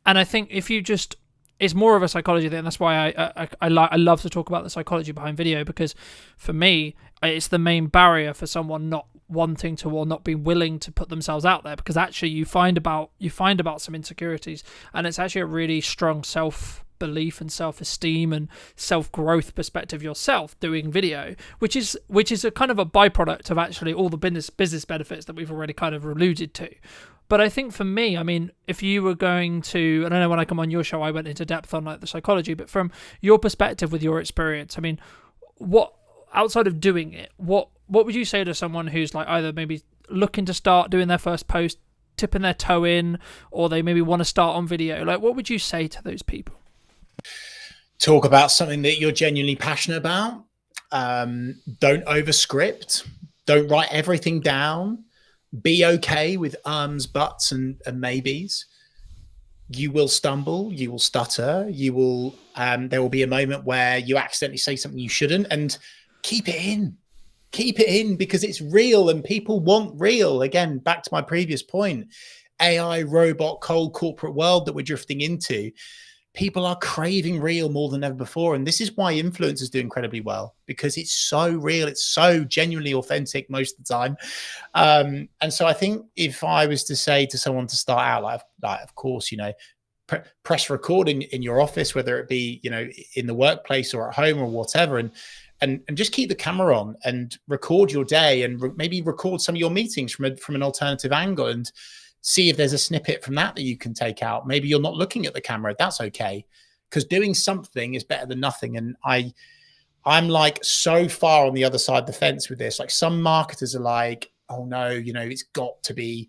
B: And I think if you just, it's more of a psychology thing. That's why I love to talk about the psychology behind video, because for me, it's the main barrier for someone not wanting to or not being willing to put themselves out there, because actually you find about some insecurities, and it's actually a really strong self-belief and self-esteem and self-growth perspective yourself doing video, which is a kind of a byproduct of actually all the business benefits that we've already kind of alluded to. But I think for me, I mean, if you were going to, and I know when I come on your show, I went into depth on like the psychology, but from your perspective with your experience, I mean, what, outside of doing it, what would you say to someone who's like either maybe looking to start doing their first post, tipping their toe in, or they maybe want to start on video? Like, what would you say to those people?
L: Talk about something that you're genuinely passionate about. Don't overscript. Don't write everything down. Be okay with ums, buts, and maybes. You will stumble. You will stutter. You will. There will be a moment where you accidentally say something you shouldn't, and keep it in. Keep it in, because it's real and people want real. Again, back to my previous point, AI, robot, cold corporate world that we're drifting into. People are craving real more than ever before. And this is why influencers do incredibly well, because it's so real. It's so genuinely authentic most of the time. And so I think if I was to say to someone to start out, like of course, you know, press record in your office, whether it be, you know, in the workplace or at home or whatever, and just keep the camera on and record your day, and maybe record some of your meetings from an alternative angle, and see if there's a snippet from that you can take out. Maybe you're not looking at the camera. That's okay, because doing something is better than nothing. And I'm like so far on the other side of the fence with this. Like, some marketers are like, oh no, you know, it's got to be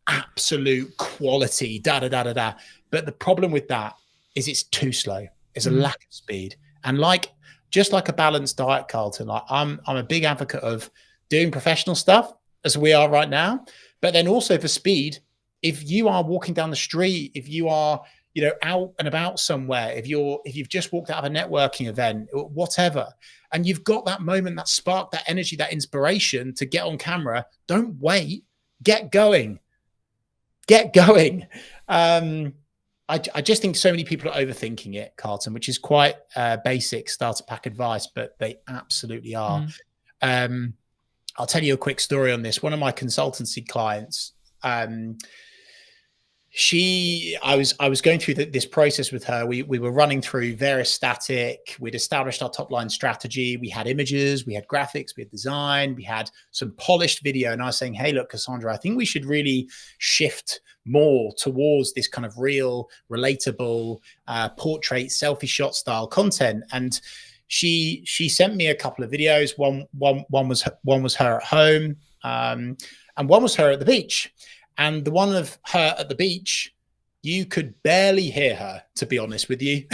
L: absolute quality, da da da da da. But the problem with that is it's too slow. It's a lack of speed. And just like a balanced diet, Carlton, like I'm a big advocate of doing professional stuff as we are right now, but then also for speed. If you are walking down the street, if you are, you know, out and about somewhere, if you've just walked out of a networking event, whatever, and you've got that moment, that spark, that energy, that inspiration to get on camera, don't wait, get going. I just think so many people are overthinking it, Carlton, which is quite basic starter pack advice, but they absolutely are. I'll tell you a quick story on this. One of my consultancy clients, I was going through this process with her. We were running through various static. We'd established our top line strategy. We had images, we had graphics, we had design, we had some polished video. And I was saying, hey, look, Cassandra, I think we should really shift more towards this kind of real, relatable portrait, selfie shot style content. And she sent me a couple of videos. One was her at home, and one was her at the beach. And the one of her at the beach, you could barely hear her, to be honest with you.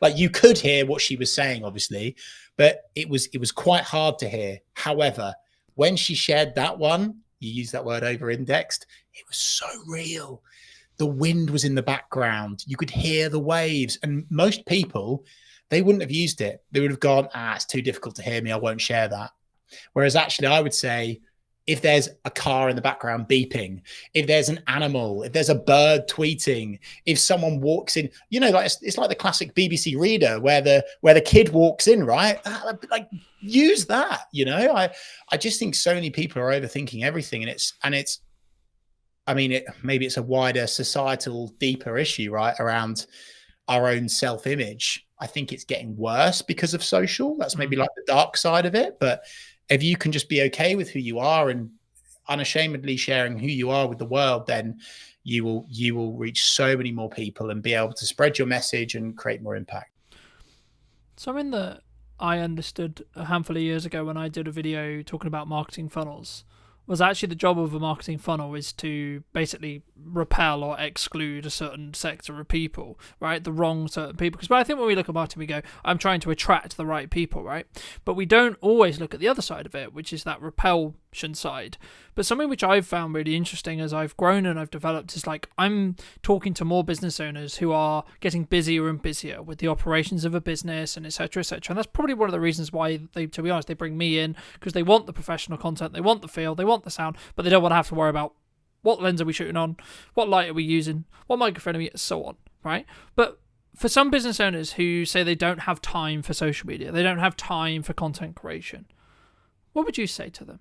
L: Like, you could hear what she was saying, obviously, but it was quite hard to hear. However, when she shared that one, you use that word over-indexed, it was so real. The wind was in the background. You could hear the waves. And most people, they wouldn't have used it. They would have gone, it's too difficult to hear me, I won't share that. Whereas actually, I would say, if there's a car in the background beeping, if there's an animal, if there's a bird tweeting, if someone walks in, you know, like it's like the classic BBC Reader where the kid walks in, right? Like, use that, you know. I just think so many people are overthinking everything, and it's I mean, maybe it's a wider societal, deeper issue, right, around our own self-image. I think it's getting worse because of social. That's maybe like the dark side of it, but if you can just be okay with who you are and unashamedly sharing who you are with the world, then you will reach so many more people and be able to spread your message and create more impact.
B: Something that I understood a handful of years ago when I did a video talking about marketing funnels was actually the job of a marketing funnel is to basically repel or exclude a certain sector of people, right? The wrong certain people. Because I think when we look at marketing, we go, I'm trying to attract the right people, right? But we don't always look at the other side of it, which is that repulsion side. But something which I've found really interesting as I've grown and I've developed is like I'm talking to more business owners who are getting busier and busier with the operations of a business and etc. etc. And that's probably one of the reasons why they, to be honest, they bring me in, because they want the professional content, they want the feel, they want the sound, but they don't want to have to worry about what lens are we shooting on, what light are we using, what microphone are we, so on, right? But for some business owners who say they don't have time for social media, they don't have time for content creation, what would you say to them?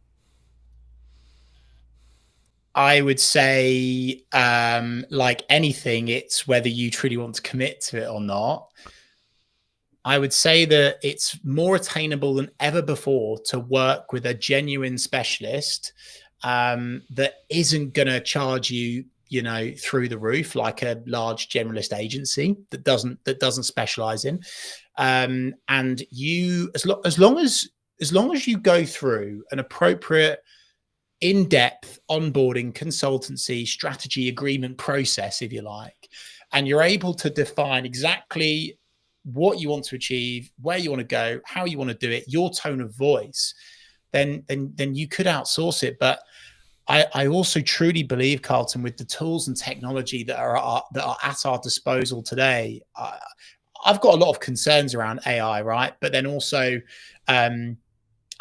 L: I would say, like anything, it's whether you truly want to commit to it or not. I would say that it's more attainable than ever before to work with a genuine specialist that isn't going to charge you, you know, through the roof like a large generalist agency that doesn't specialize in. And you, as long as you go through an appropriate in-depth onboarding consultancy strategy agreement process, if you like, and you're able to define exactly what you want to achieve, where you want to go, how you want to do it, your tone of voice, then you could outsource it. But I also truly believe, Carlton, with the tools and technology that are at our disposal today, I've got a lot of concerns around AI, right? But then also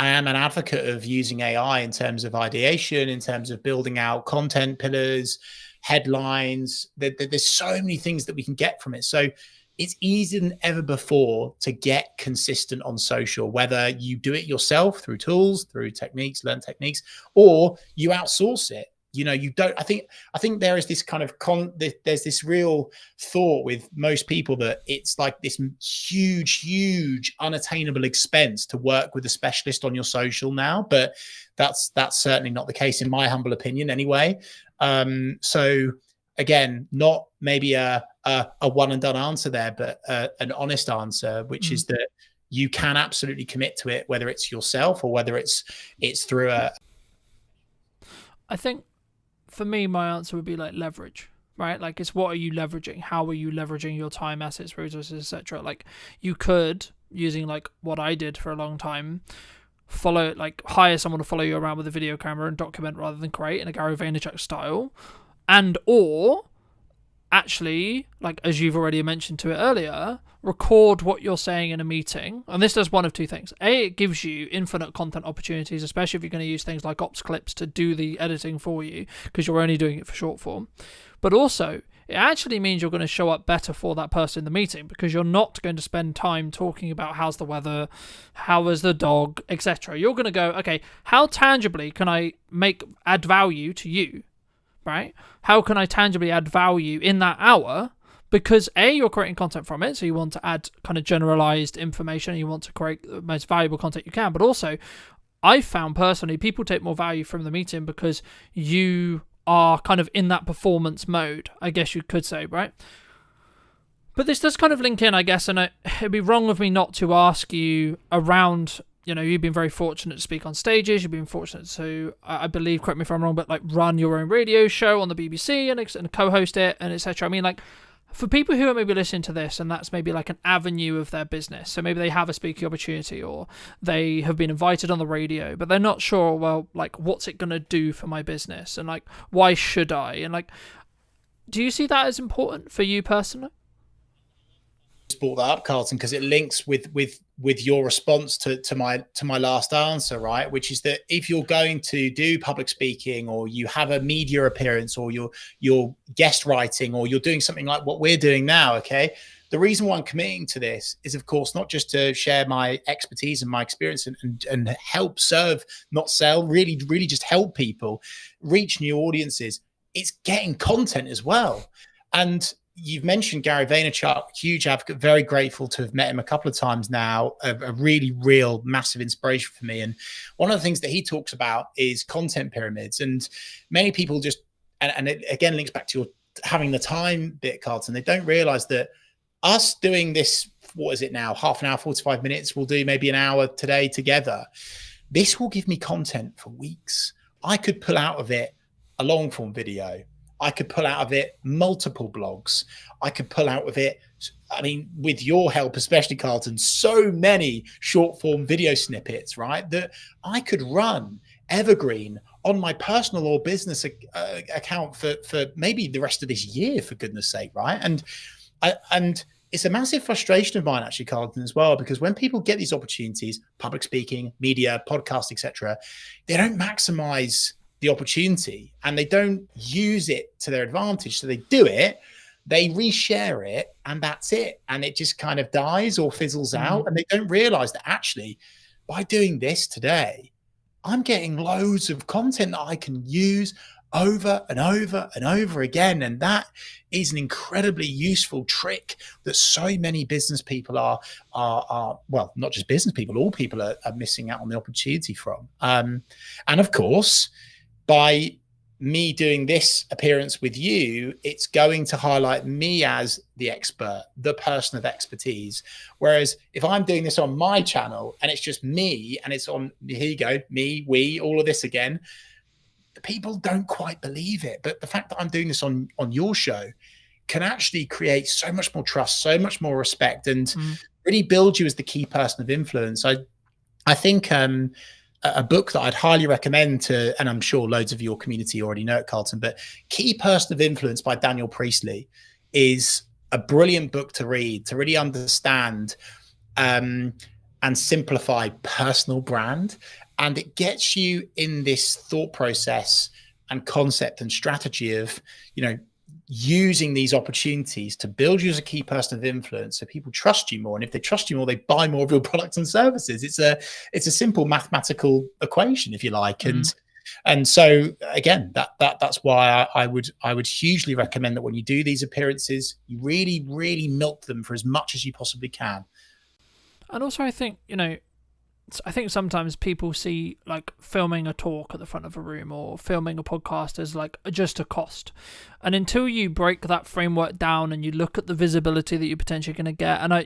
L: I am an advocate of using AI in terms of ideation, in terms of building out content pillars, headlines. There's so many things that we can get from it. So it's easier than ever before to get consistent on social, whether you do it yourself through tools, through techniques, learn techniques, or you outsource it. You know, you don't, I think there is this kind of there's this real thought with most people that it's like this huge unattainable expense to work with a specialist on your social now, but that's certainly not the case in my humble opinion anyway. So again, not maybe a one and done answer there, but an honest answer, which is that you can absolutely commit to it, whether it's yourself or whether it's through a.
B: I think for me, my answer would be like leverage, right? Like it's what are you leveraging? How are you leveraging your time, assets, resources, etc.? Like you could, using like what I did for a long time, hire someone to follow you around with a video camera and document rather than create in a Gary Vaynerchuk style, and or actually, like as you've already mentioned to it earlier, record what you're saying in a meeting. And this does one of two things. A, it gives you infinite content opportunities, especially if you're going to use things like ops clips to do the editing for you, because you're only doing it for short form. But also, it actually means you're going to show up better for that person in the meeting, because you're not going to spend time talking about how's the weather, how is the dog, etc. You're going to go, okay, how tangibly can I add value to you? Right? How can I tangibly add value in that hour? Because A, you're creating content from it, so you want to add kind of generalized information, and you want to create the most valuable content you can. But also, I found personally, people take more value from the meeting because you are kind of in that performance mode, I guess you could say, right? But this does kind of link in, I guess, and it'd be wrong of me not to ask you around. You know, you've been very fortunate to speak on stages. You've been fortunate to, I believe, correct me if I'm wrong, but like run your own radio show on the BBC and co-host it and etc. I mean, like for people who are maybe listening to this and that's maybe like an avenue of their business. So maybe they have a speaking opportunity or they have been invited on the radio, but they're not sure, well, like what's it going to do for my business? And like, why should I? And like, do you see that as important for you personally?
L: Brought that up, Carlton, because it links with your response to my last answer, right? Which is that if you're going to do public speaking, or you have a media appearance, or you're guest writing, or you're doing something like what we're doing now, okay, the reason why I'm committing to this is, of course, not just to share my expertise and my experience and help serve, not sell, really just help people reach new audiences. It's getting content as well. And you've mentioned Gary Vaynerchuk, huge advocate, very grateful to have met him a couple of times now, a really real massive inspiration for me. And one of the things that he talks about is content pyramids. And many people just, and it again links back to your having the time bit, Carlton, they don't realize that us doing this, what is it now, half an hour, 45 minutes, we'll do maybe an hour today together. This will give me content for weeks. I could pull out of it a long form video. I could pull out of it multiple blogs. I could pull out of it, I mean, with your help, especially Carlton, so many short form video snippets, right? That I could run evergreen on my personal or business account for maybe the rest of this year, for goodness sake, right? And it's a massive frustration of mine, actually, Carlton, as well, because when people get these opportunities, public speaking, media, podcast, etc., they don't maximize the opportunity and they don't use it to their advantage. So they do it, they reshare it, and that's it. And it just kind of dies or fizzles out. And they don't realize that actually, by doing this today, I'm getting loads of content that I can use over and over and over again. And that is an incredibly useful trick that so many business people are well, not just business people, all people are missing out on the opportunity from. And of course, by me doing this appearance with you, it's going to highlight me as the expert, the person of expertise. Whereas if I'm doing this on my channel and it's just me and it's on, here you go, me, we, all of this again, people don't quite believe it. But the fact that I'm doing this on your show can actually create so much more trust, so much more respect, and really build you as the key person of influence. I think a book that I'd highly recommend to, and I'm sure loads of your community already know it, Carlton, but Key Person of Influence by Daniel Priestley is a brilliant book to read, to really understand and simplify personal brand. And it gets you in this thought process and concept and strategy of, you know, using these opportunities to build you as a key person of influence so people trust you more. And if they trust you more, they buy more of your products and services. It's a simple mathematical equation, if you like. And so again, that's why I would hugely recommend that when you do these appearances, you really, really milk them for as much as you possibly can.
B: And also, I think, you know, I think sometimes people see like filming a talk at the front of a room or filming a podcast as like just a cost. And until you break that framework down and you look at the visibility that you're potentially going to get, and I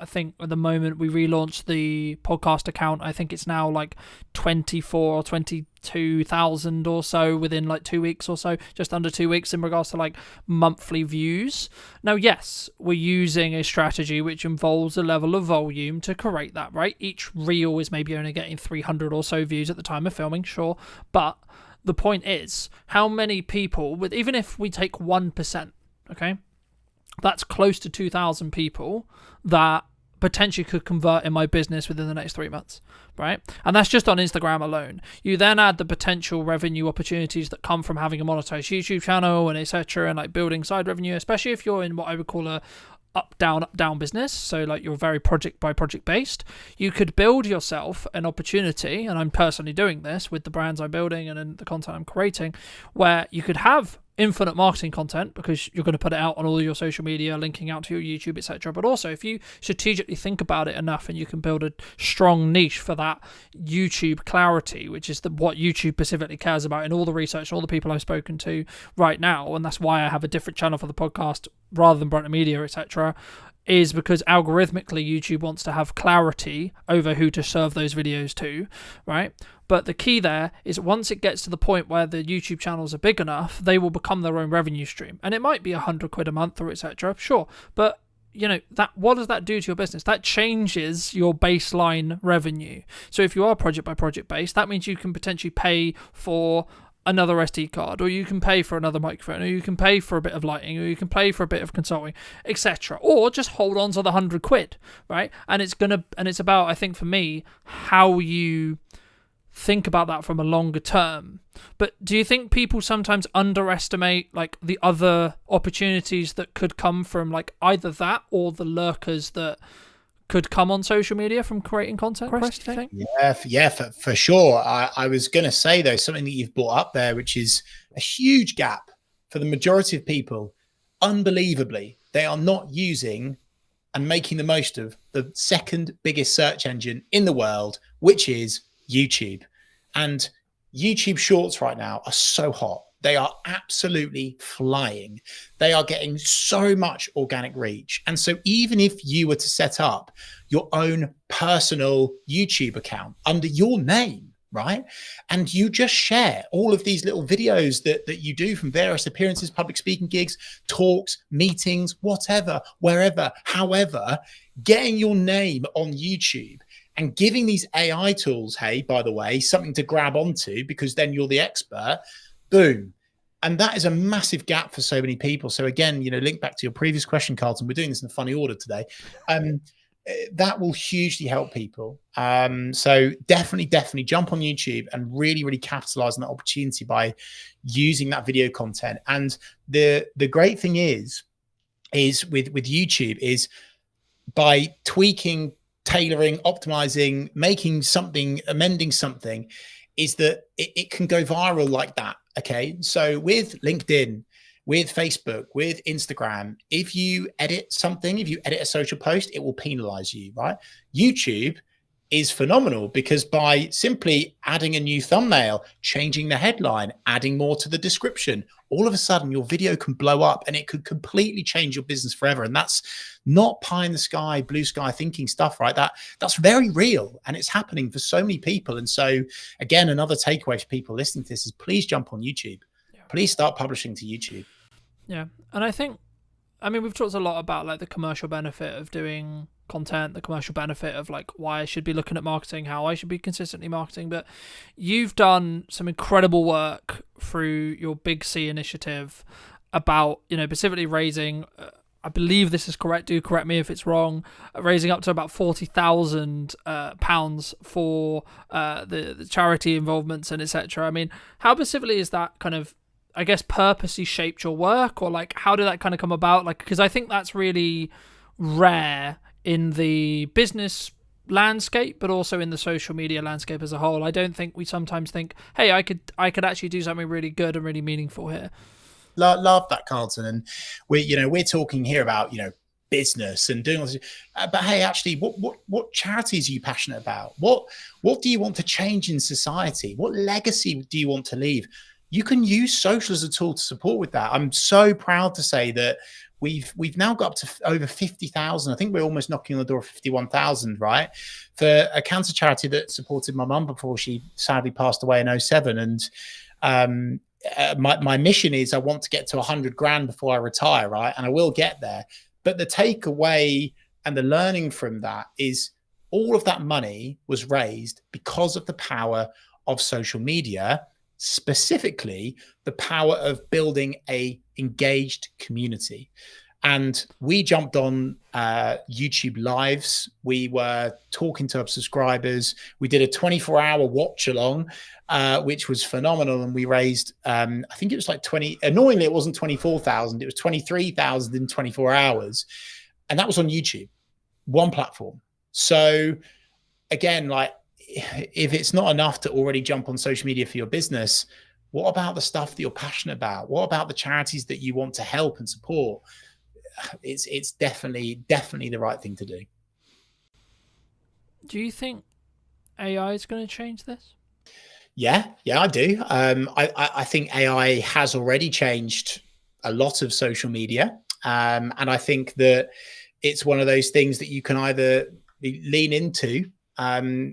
B: think at the moment we relaunched the podcast account, I think it's now like 24 or 22,000 or so within like 2 weeks or so, just under 2 weeks in regards to like monthly views. Now, yes, we're using a strategy which involves a level of volume to create that, right? Each reel is maybe only getting 300 or so views at the time of filming, sure, but the point is, how many people, with even if we take 1%, okay, that's close to 2,000 people that potentially could convert in my business within the next 3 months, right? And that's just on Instagram alone. You then add the potential revenue opportunities that come from having a monetized YouTube channel and etc., and like building side revenue, especially if you're in what I would call a up down business, so like you're very project by project based. You could build yourself an opportunity, and I'm personally doing this with the brands I'm building and in the content I'm creating, where you could have infinite marketing content because you're going to put it out on all your social media, linking out to your YouTube, etc. But also, if you strategically think about it enough, and you can build a strong niche for that YouTube clarity, which is what YouTube specifically cares about in all the research, all the people I've spoken to right now, and that's why I have a different channel for the podcast rather than Brightner Media, etc., is because algorithmically YouTube wants to have clarity over who to serve those videos to, right? But the key there is once it gets to the point where the YouTube channels are big enough, they will become their own revenue stream. And it might be 100 quid a month or etc. Sure. But you know, that what does that do to your business? That changes your baseline revenue. So if you are project by project based, that means you can potentially pay for another SD card, or you can pay for another microphone, or you can pay for a bit of lighting, or you can pay for a bit of consulting, etc. Or just hold on to the 100 quid, right? And it's about, I think for me, how you think about that from a longer term. But do you think people sometimes underestimate like the other opportunities that could come from like either that or the lurkers that could come on social media from creating content, Chris, do you think?
L: Yeah, for sure. I was going to say, though, something that you've brought up there, which is a huge gap for the majority of people. Unbelievably, they are not using and making the most of the second biggest search engine in the world, which is YouTube. And YouTube Shorts right now are so hot. They are absolutely flying. They are getting so much organic reach. And so even if you were to set up your own personal YouTube account under your name, right? And you just share all of these little videos that you do from various appearances, public speaking gigs, talks, meetings, whatever, wherever, however, getting your name on YouTube and giving these AI tools, hey, by the way, something to grab onto, because then you're the expert, boom. And that is a massive gap for so many people. So again, link back to your previous question, Carlton, we're doing this in a funny order today. That will hugely help people. So definitely jump on YouTube and really, really capitalize on that opportunity by using that video content. And the great thing is with YouTube is by tweaking, tailoring, optimizing, making something, amending something, is that it can go viral like that. Okay. So with LinkedIn, with Facebook, with Instagram, if you edit something, if you edit a social post, it will penalize you, right? YouTube is phenomenal because by simply adding a new thumbnail, changing the headline, adding more to the description, all of a sudden your video can blow up and it could completely change your business forever. And that's not pie in the sky, blue sky thinking stuff, right? That's very real and it's happening for so many people. And so again, another takeaway for people listening to this is please jump on YouTube. Please start publishing to YouTube.
B: Yeah. And I mean, we've talked a lot about like the commercial benefit of doing content, the commercial benefit of like why I should be looking at marketing, how I should be consistently marketing. But you've done some incredible work through your Big C initiative about, specifically raising, I believe this is correct, do correct me if it's wrong, raising up to about £40,000 for the charity involvements and etc. I mean, how specifically is that kind of, I guess, purposely shaped your work, or like how did that kind of come about? Like, because I think that's really rare in the business landscape, but also in the social media landscape as a whole. I don't think we sometimes think, hey, I could actually do something really good and really meaningful here.
L: Love that, Carlton. And we're talking here about business and doing all this, but hey, actually, what charities are you passionate about? What do you want to change in society? What legacy do you want to leave? You can use social as a tool to support with that. I'm so proud to say that we've now got up to over 50,000. I think we're almost knocking on the door of 51,000, right? For a cancer charity that supported my mum before she sadly passed away in 2007. And my mission is I want to get to 100 grand before I retire, right? And I will get there. But the takeaway and the learning from that is all of that money was raised because of the power of social media, specifically the power of building a engaged community. And we jumped on YouTube lives. We were talking to our subscribers. We did a 24-hour watch along, which was phenomenal. And we raised, I think it was like annoyingly, it wasn't 24,000. It was 23,000 in 24 hours. And that was on YouTube, one platform. So again, like, if it's not enough to already jump on social media for your business, what about the stuff that you're passionate about? What about the charities that you want to help and support? It's definitely the right thing to do.
B: Do you think AI is going to change this?
L: Yeah, I do. I think AI has already changed a lot of social media. And I think that it's one of those things that you can either lean into,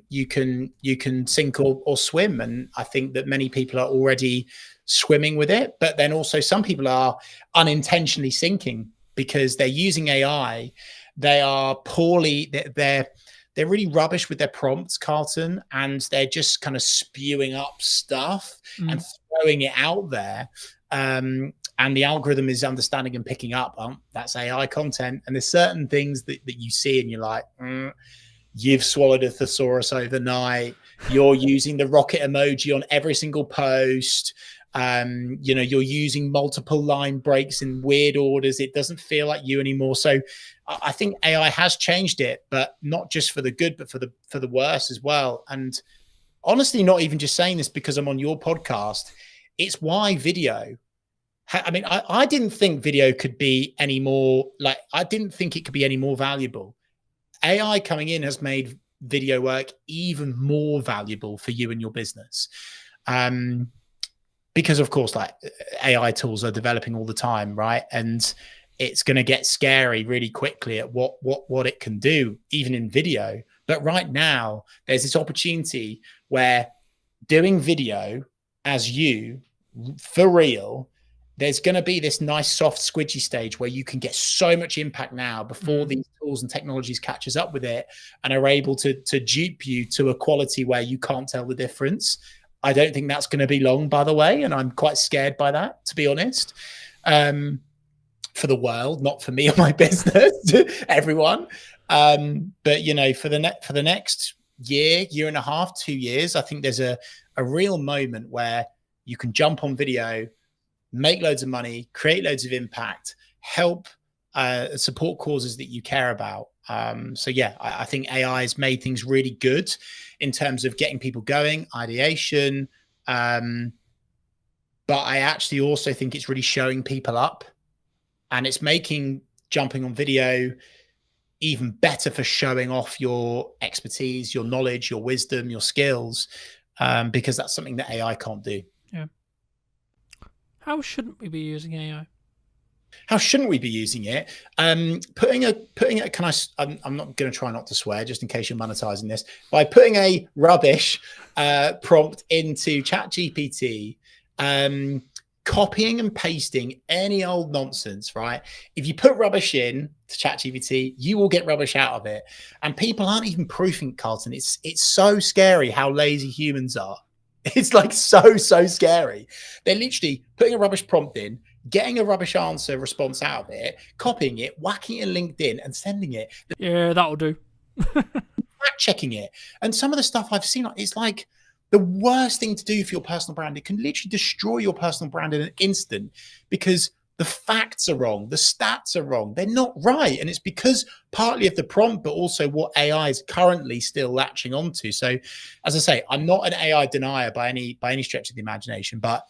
L: you can sink or swim. And I think that many people are already swimming with it, but then also some people are unintentionally sinking because they're using AI. They are they're really rubbish with their prompts, Carlton, and they're just kind of spewing up stuff and throwing it out there. And the algorithm is understanding and picking up, that's AI content. And there's certain things that you see and you're like, you've swallowed a thesaurus overnight. You're using the rocket emoji on every single post. You're using multiple line breaks in weird orders. It doesn't feel like you anymore. So I think AI has changed it, but not just for the good, but for the worse as well. And honestly, not even just saying this because I'm on your podcast. It's why video. I mean, I didn't think video could be any more I didn't think it could be any more valuable. AI coming in has made video work even more valuable for you and your business. Because of course, AI tools are developing all the time, right? And it's going to get scary really quickly at what it can do, even in video. But right now, there's this opportunity where doing video as you for real, there's going to be this nice soft squidgy stage where you can get so much impact now before these tools and technologies catches up with it and are able to dupe you to a quality where you can't tell the difference. I don't think that's going to be long, by the way, and I'm quite scared by that, to be honest. For the world, not for me or my business, everyone. But you know, for the next year and a half, 2 years, I think there's a real moment where you can jump on video, make loads of money, create loads of impact, help support causes that you care about. So yeah, I think AI has made things really good in terms of getting people going, ideation. But I actually also think it's really showing people up, and it's making jumping on video even better for showing off your expertise, your knowledge, your wisdom, your skills, because that's something that AI can't do.
B: Yeah. How shouldn't we be using AI?
L: How shouldn't we be using it? Putting a I'm not going to try not to swear just in case you're monetizing this, by putting a rubbish prompt into ChatGPT, copying and pasting any old nonsense, right? If you put rubbish in to ChatGPT, you will get rubbish out of it. And people aren't even proofing, Carlton. It's so scary how lazy humans are. It's like so scary. They're literally putting a rubbish prompt in, getting a rubbish answer response out of it, copying it, whacking it in LinkedIn and sending it.
B: Yeah, that'll do.
L: Fact checking it. And some of the stuff I've seen, it's like the worst thing to do for your personal brand. It can literally destroy your personal brand in an instant because the facts are wrong. The stats are wrong. They're not right. And it's because partly of the prompt, but also what AI is currently still latching onto. So as I say, I'm not an AI denier by any stretch of the imagination, but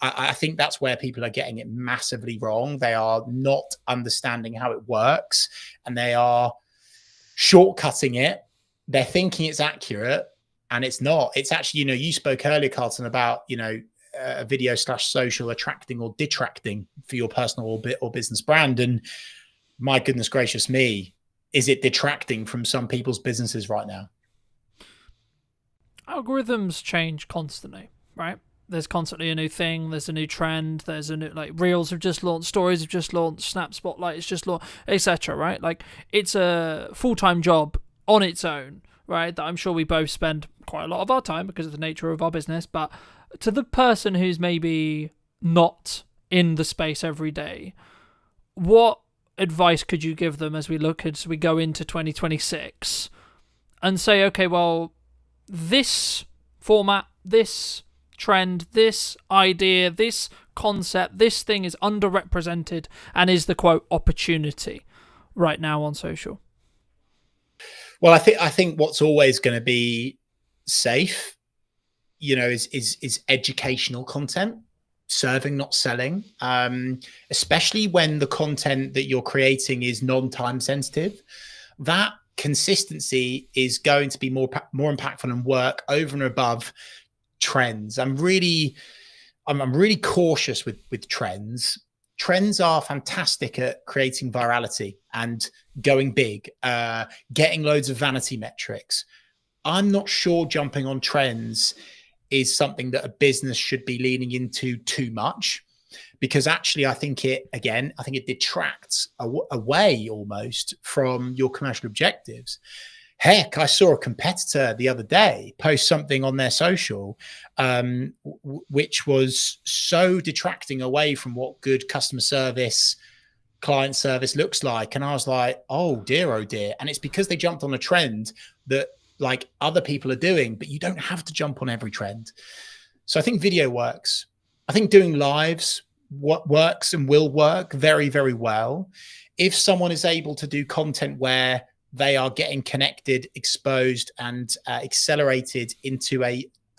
L: I think that's where people are getting it massively wrong. They are not understanding how it works, and they are shortcutting it. They're thinking it's accurate, and it's not. It's actually, you know, you spoke earlier, Carlton, about, you know, video / social attracting or detracting for your personal or business brand. And my goodness gracious me, is it detracting from some people's businesses right now?
B: Algorithms change constantly, right? There's constantly a new thing, there's a new trend, there's a new, like, Reels have just launched, Stories have just launched, Snap Spotlight has just launched, etc., right? Like, it's a full-time job on its own, right, that I'm sure we both spend quite a lot of our time because of the nature of our business. But to the person who's maybe not in the space every day, what advice could you give them as we go into 2026 and say, okay, well, this format, this trend, this idea, this concept, this thing is underrepresented and is the quote opportunity right now on social?
L: Well, I think what's always going to be safe, you know, is educational content, serving, not selling, especially when the content that you're creating is non-time sensitive. That consistency is going to be more impactful and work over and above trends. I'm really cautious with trends. Trends are fantastic at creating virality and going big, getting loads of vanity metrics. I'm not sure jumping on trends is something that a business should be leaning into too much, because actually I think it detracts away almost from your commercial objectives. Heck, I saw a competitor the other day post something on their social, which was so detracting away from what good customer service, client service looks like. And I was like, oh dear. And it's because they jumped on a trend that, like, other people are doing, but you don't have to jump on every trend. So I think video works. I think doing lives works and will work very, very well. If someone is able to do content where they are getting connected, exposed, and accelerated into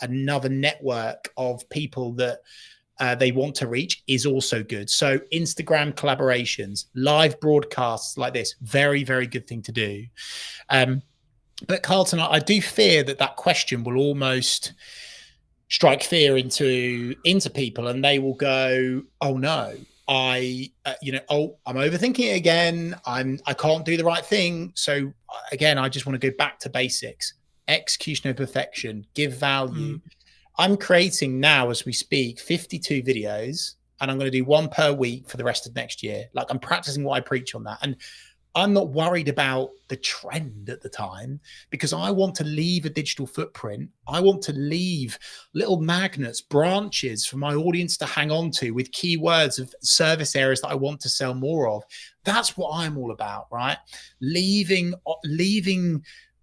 L: another network of people that they want to reach, is also good. So Instagram collaborations, live broadcasts like this, very, very good thing to do. But Carlton, I do fear that question will almost strike fear into people, and they will go, oh no, I'm overthinking it again. I can't do the right thing. So again, I just want to go back to basics: execution of perfection, give value, I'm creating now as we speak 52 videos, and I'm going to do one per week for the rest of next year. Like, I'm practicing what I preach on that. And I'm not worried about the trend at the time, because I want to leave a digital footprint. I want to leave little magnets, branches for my audience to hang on to with keywords of service areas that I want to sell more of. That's what I'm all about, right? Leaving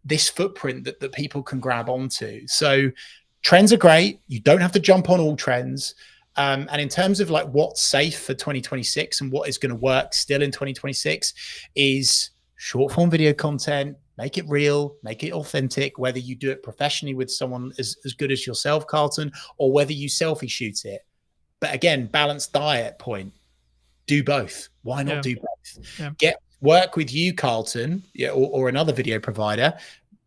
L: this footprint that people can grab onto. So trends are great. You don't have to jump on all trends. And in terms of like what's safe for 2026 and what is going to work still in 2026 is short form video content. Make it real, make it authentic, whether you do it professionally with someone as good as yourself, Carlton, or whether you selfie shoot it. But again, balanced diet point. Do both. Why not do both?
B: Yeah.
L: Work with you, Carlton, or another video provider.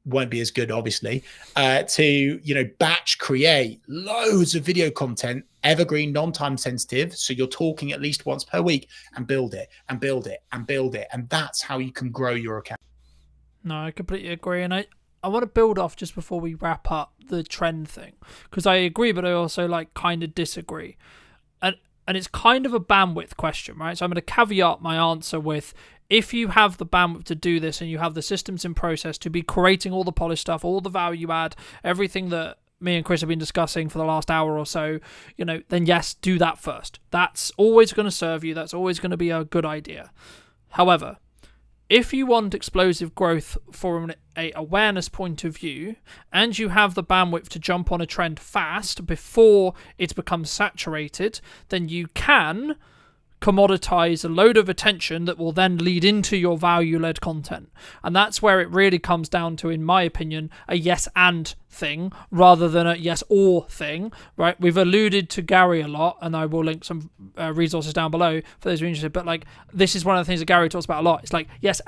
L: Won't be as good, obviously, to batch create loads of video content, evergreen, non-time sensitive. So you're talking at least once per week, and build it and build it and build it. And that's how you can grow your account.
B: No, I completely agree. And I want to build off just before we wrap up the trend thing, because I agree, but I also kind of disagree. And it's kind of a bandwidth question, right? So I'm going to caveat my answer with, if you have the bandwidth to do this and you have the systems in process to be creating all the polished stuff, all the value add, everything that me and Chris have been discussing for the last hour or so, then yes, do that first. That's always going to serve you. That's always going to be a good idea. However, if you want explosive growth from an awareness point of view, and you have the bandwidth to jump on a trend fast before it becomes saturated, then you can commoditize a load of attention that will then lead into your value-led content. And that's where it really comes down to, in my opinion, a yes and thing rather than a yes or thing, right? We've alluded to Gary a lot, and I will link some resources down below for those who are interested, but this is one of the things that Gary talks about a lot. It's yes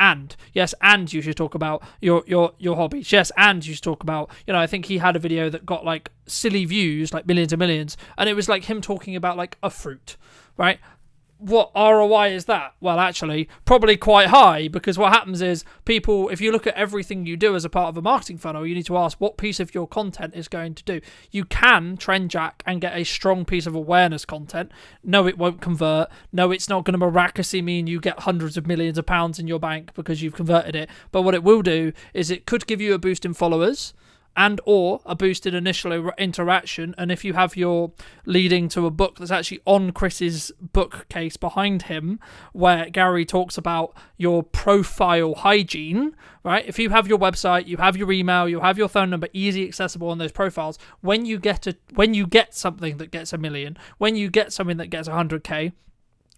B: and you should talk about your hobbies. Yes, and you should talk about, I think he had a video that got silly views, millions and millions, and it was him talking about a fruit, right? What ROI is that? Well, actually, probably quite high, because what happens is people, if you look at everything you do as a part of a marketing funnel, you need to ask what piece of your content is going to do. You can trend jack and get a strong piece of awareness content. No, it won't convert. No, it's not going to miraculously mean you get hundreds of millions of pounds in your bank because you've converted it. But what it will do is it could give you a boost in followers, and or a boosted initial interaction. And if you have your leading to a book that's actually on Chris's bookcase behind him, where Gary talks about your profile hygiene, right? If you have your website, you have your email, you have your phone number easy accessible on those profiles, when you get something that gets 1 million, when you get something that gets 100K,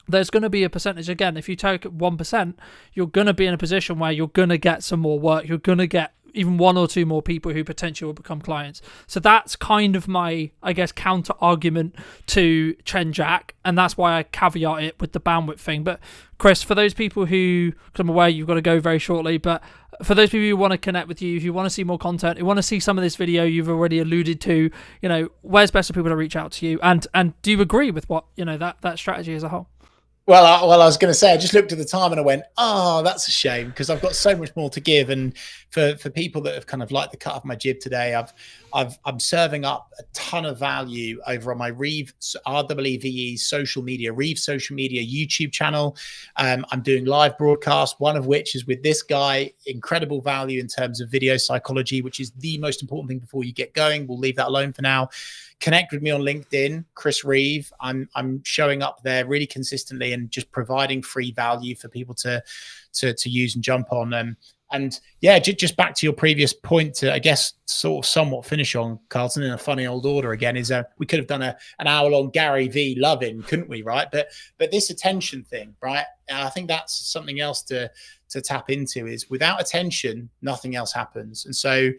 B: there's going to be a percentage. Again, if you take 1%, you're going to be in a position where you're going to get some more work. You're going to get even 1 or 2 more people who potentially will become clients. So that's kind of my, counter argument to trend jack, and that's why I caveat it with the bandwidth thing. But Chris, for those people who, because I'm aware you've got to go very shortly, but for those people who want to connect with you, if you want to see more content, you want to see some of this video you've already alluded to, where's best for people to reach out to you? And do you agree with what, that strategy as a whole?
L: Well, I was going to say, I just looked at the time and I went, oh, that's a shame, because I've got so much more to give. And for people that have kind of liked the cut of my jib today, I'm serving up a ton of value over on my Reeve RWVE social media YouTube channel. I'm doing live broadcasts, one of which is with this guy. Incredible value in terms of video psychology, which is the most important thing before you get going. We'll leave that alone for now. Connect with me on LinkedIn, Chris Reeve. I'm showing up there really consistently and just providing free value for people to use and jump on. And yeah, just back to your previous point to, I guess, sort of somewhat finish on, Carlton, in a funny old order again, is we could have done an hour-long Gary V loving, couldn't we, right? But this attention thing, right? And I think that's something else to tap into, is without attention, nothing else happens. And so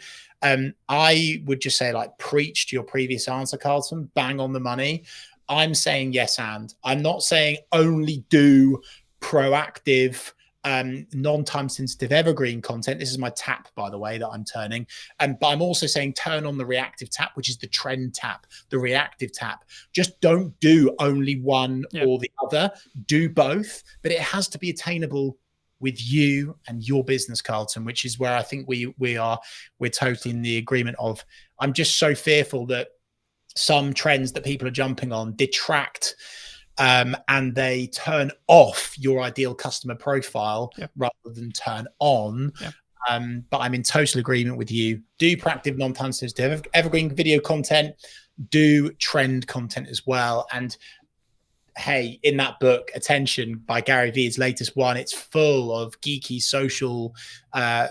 L: I would just say, preach to your previous answer, Carlton, bang on the money. I'm saying yes, and I'm not saying only do proactive, non-time sensitive evergreen content. This is my tap, by the way, that I'm turning. But I'm also saying turn on the reactive tap, which is the trend tap, the reactive tap. Just don't do only one or the other. Do both, but it has to be attainable with you and your business, Carlton, which is where I think we're totally in the agreement of. I'm just so fearful that some trends that people are jumping on detract and they turn off your ideal customer profile rather than turn on. But I'm in total agreement with you. Do proactive, non-time-sensitive, evergreen video content. Do trend content as well. And hey, in that book, Attention by Gary Vee, his latest one, it's full of geeky social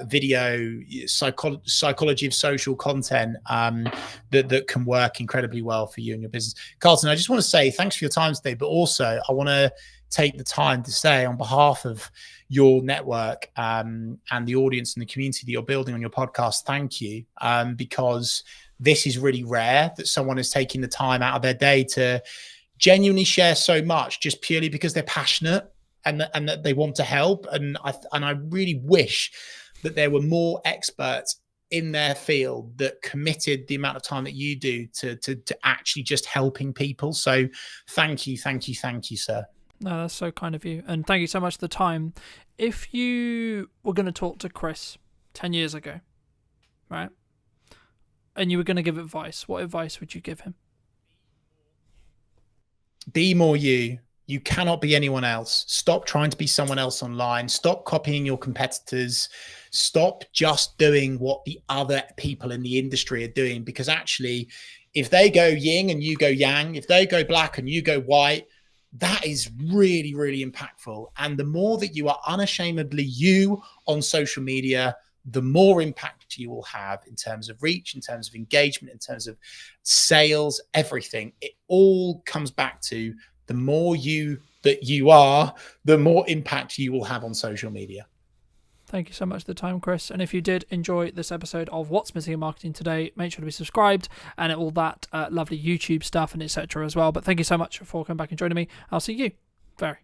L: video, psychology of social content that can work incredibly well for you and your business. Carlton, I just want to say thanks for your time today, but also I want to take the time to say on behalf of your network and the audience and the community that you're building on your podcast, thank you, because this is really rare that someone is taking the time out of their day to genuinely share so much just purely because they're passionate and that they want to help. And I really wish that there were more experts in their field that committed the amount of time that you do to actually just helping people. So thank you, sir.
B: No, that's so kind of you. And thank you so much for the time. If you were going to talk to Chris 10 years ago, right, and you were going to give advice, what advice would you give him?
L: Be more you. You cannot be anyone else. Stop trying to be someone else online. Stop copying your competitors. Stop just doing what the other people in the industry are doing. Because actually, if they go yin and you go yang, if they go black and you go white, that is really, really impactful. And the more that you are unashamedly you on social media, the more impact you will have in terms of reach, in terms of engagement, in terms of sales, everything. It all comes back to the more you that you are, the more impact you will have on social media.
B: Thank you so much for the time, Chris. And if you did enjoy this episode of What's Missing in Marketing Today, make sure to be subscribed and all that lovely YouTube stuff and etc. as well. But thank you so much for coming back and joining me. I'll see you very,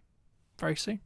B: very soon.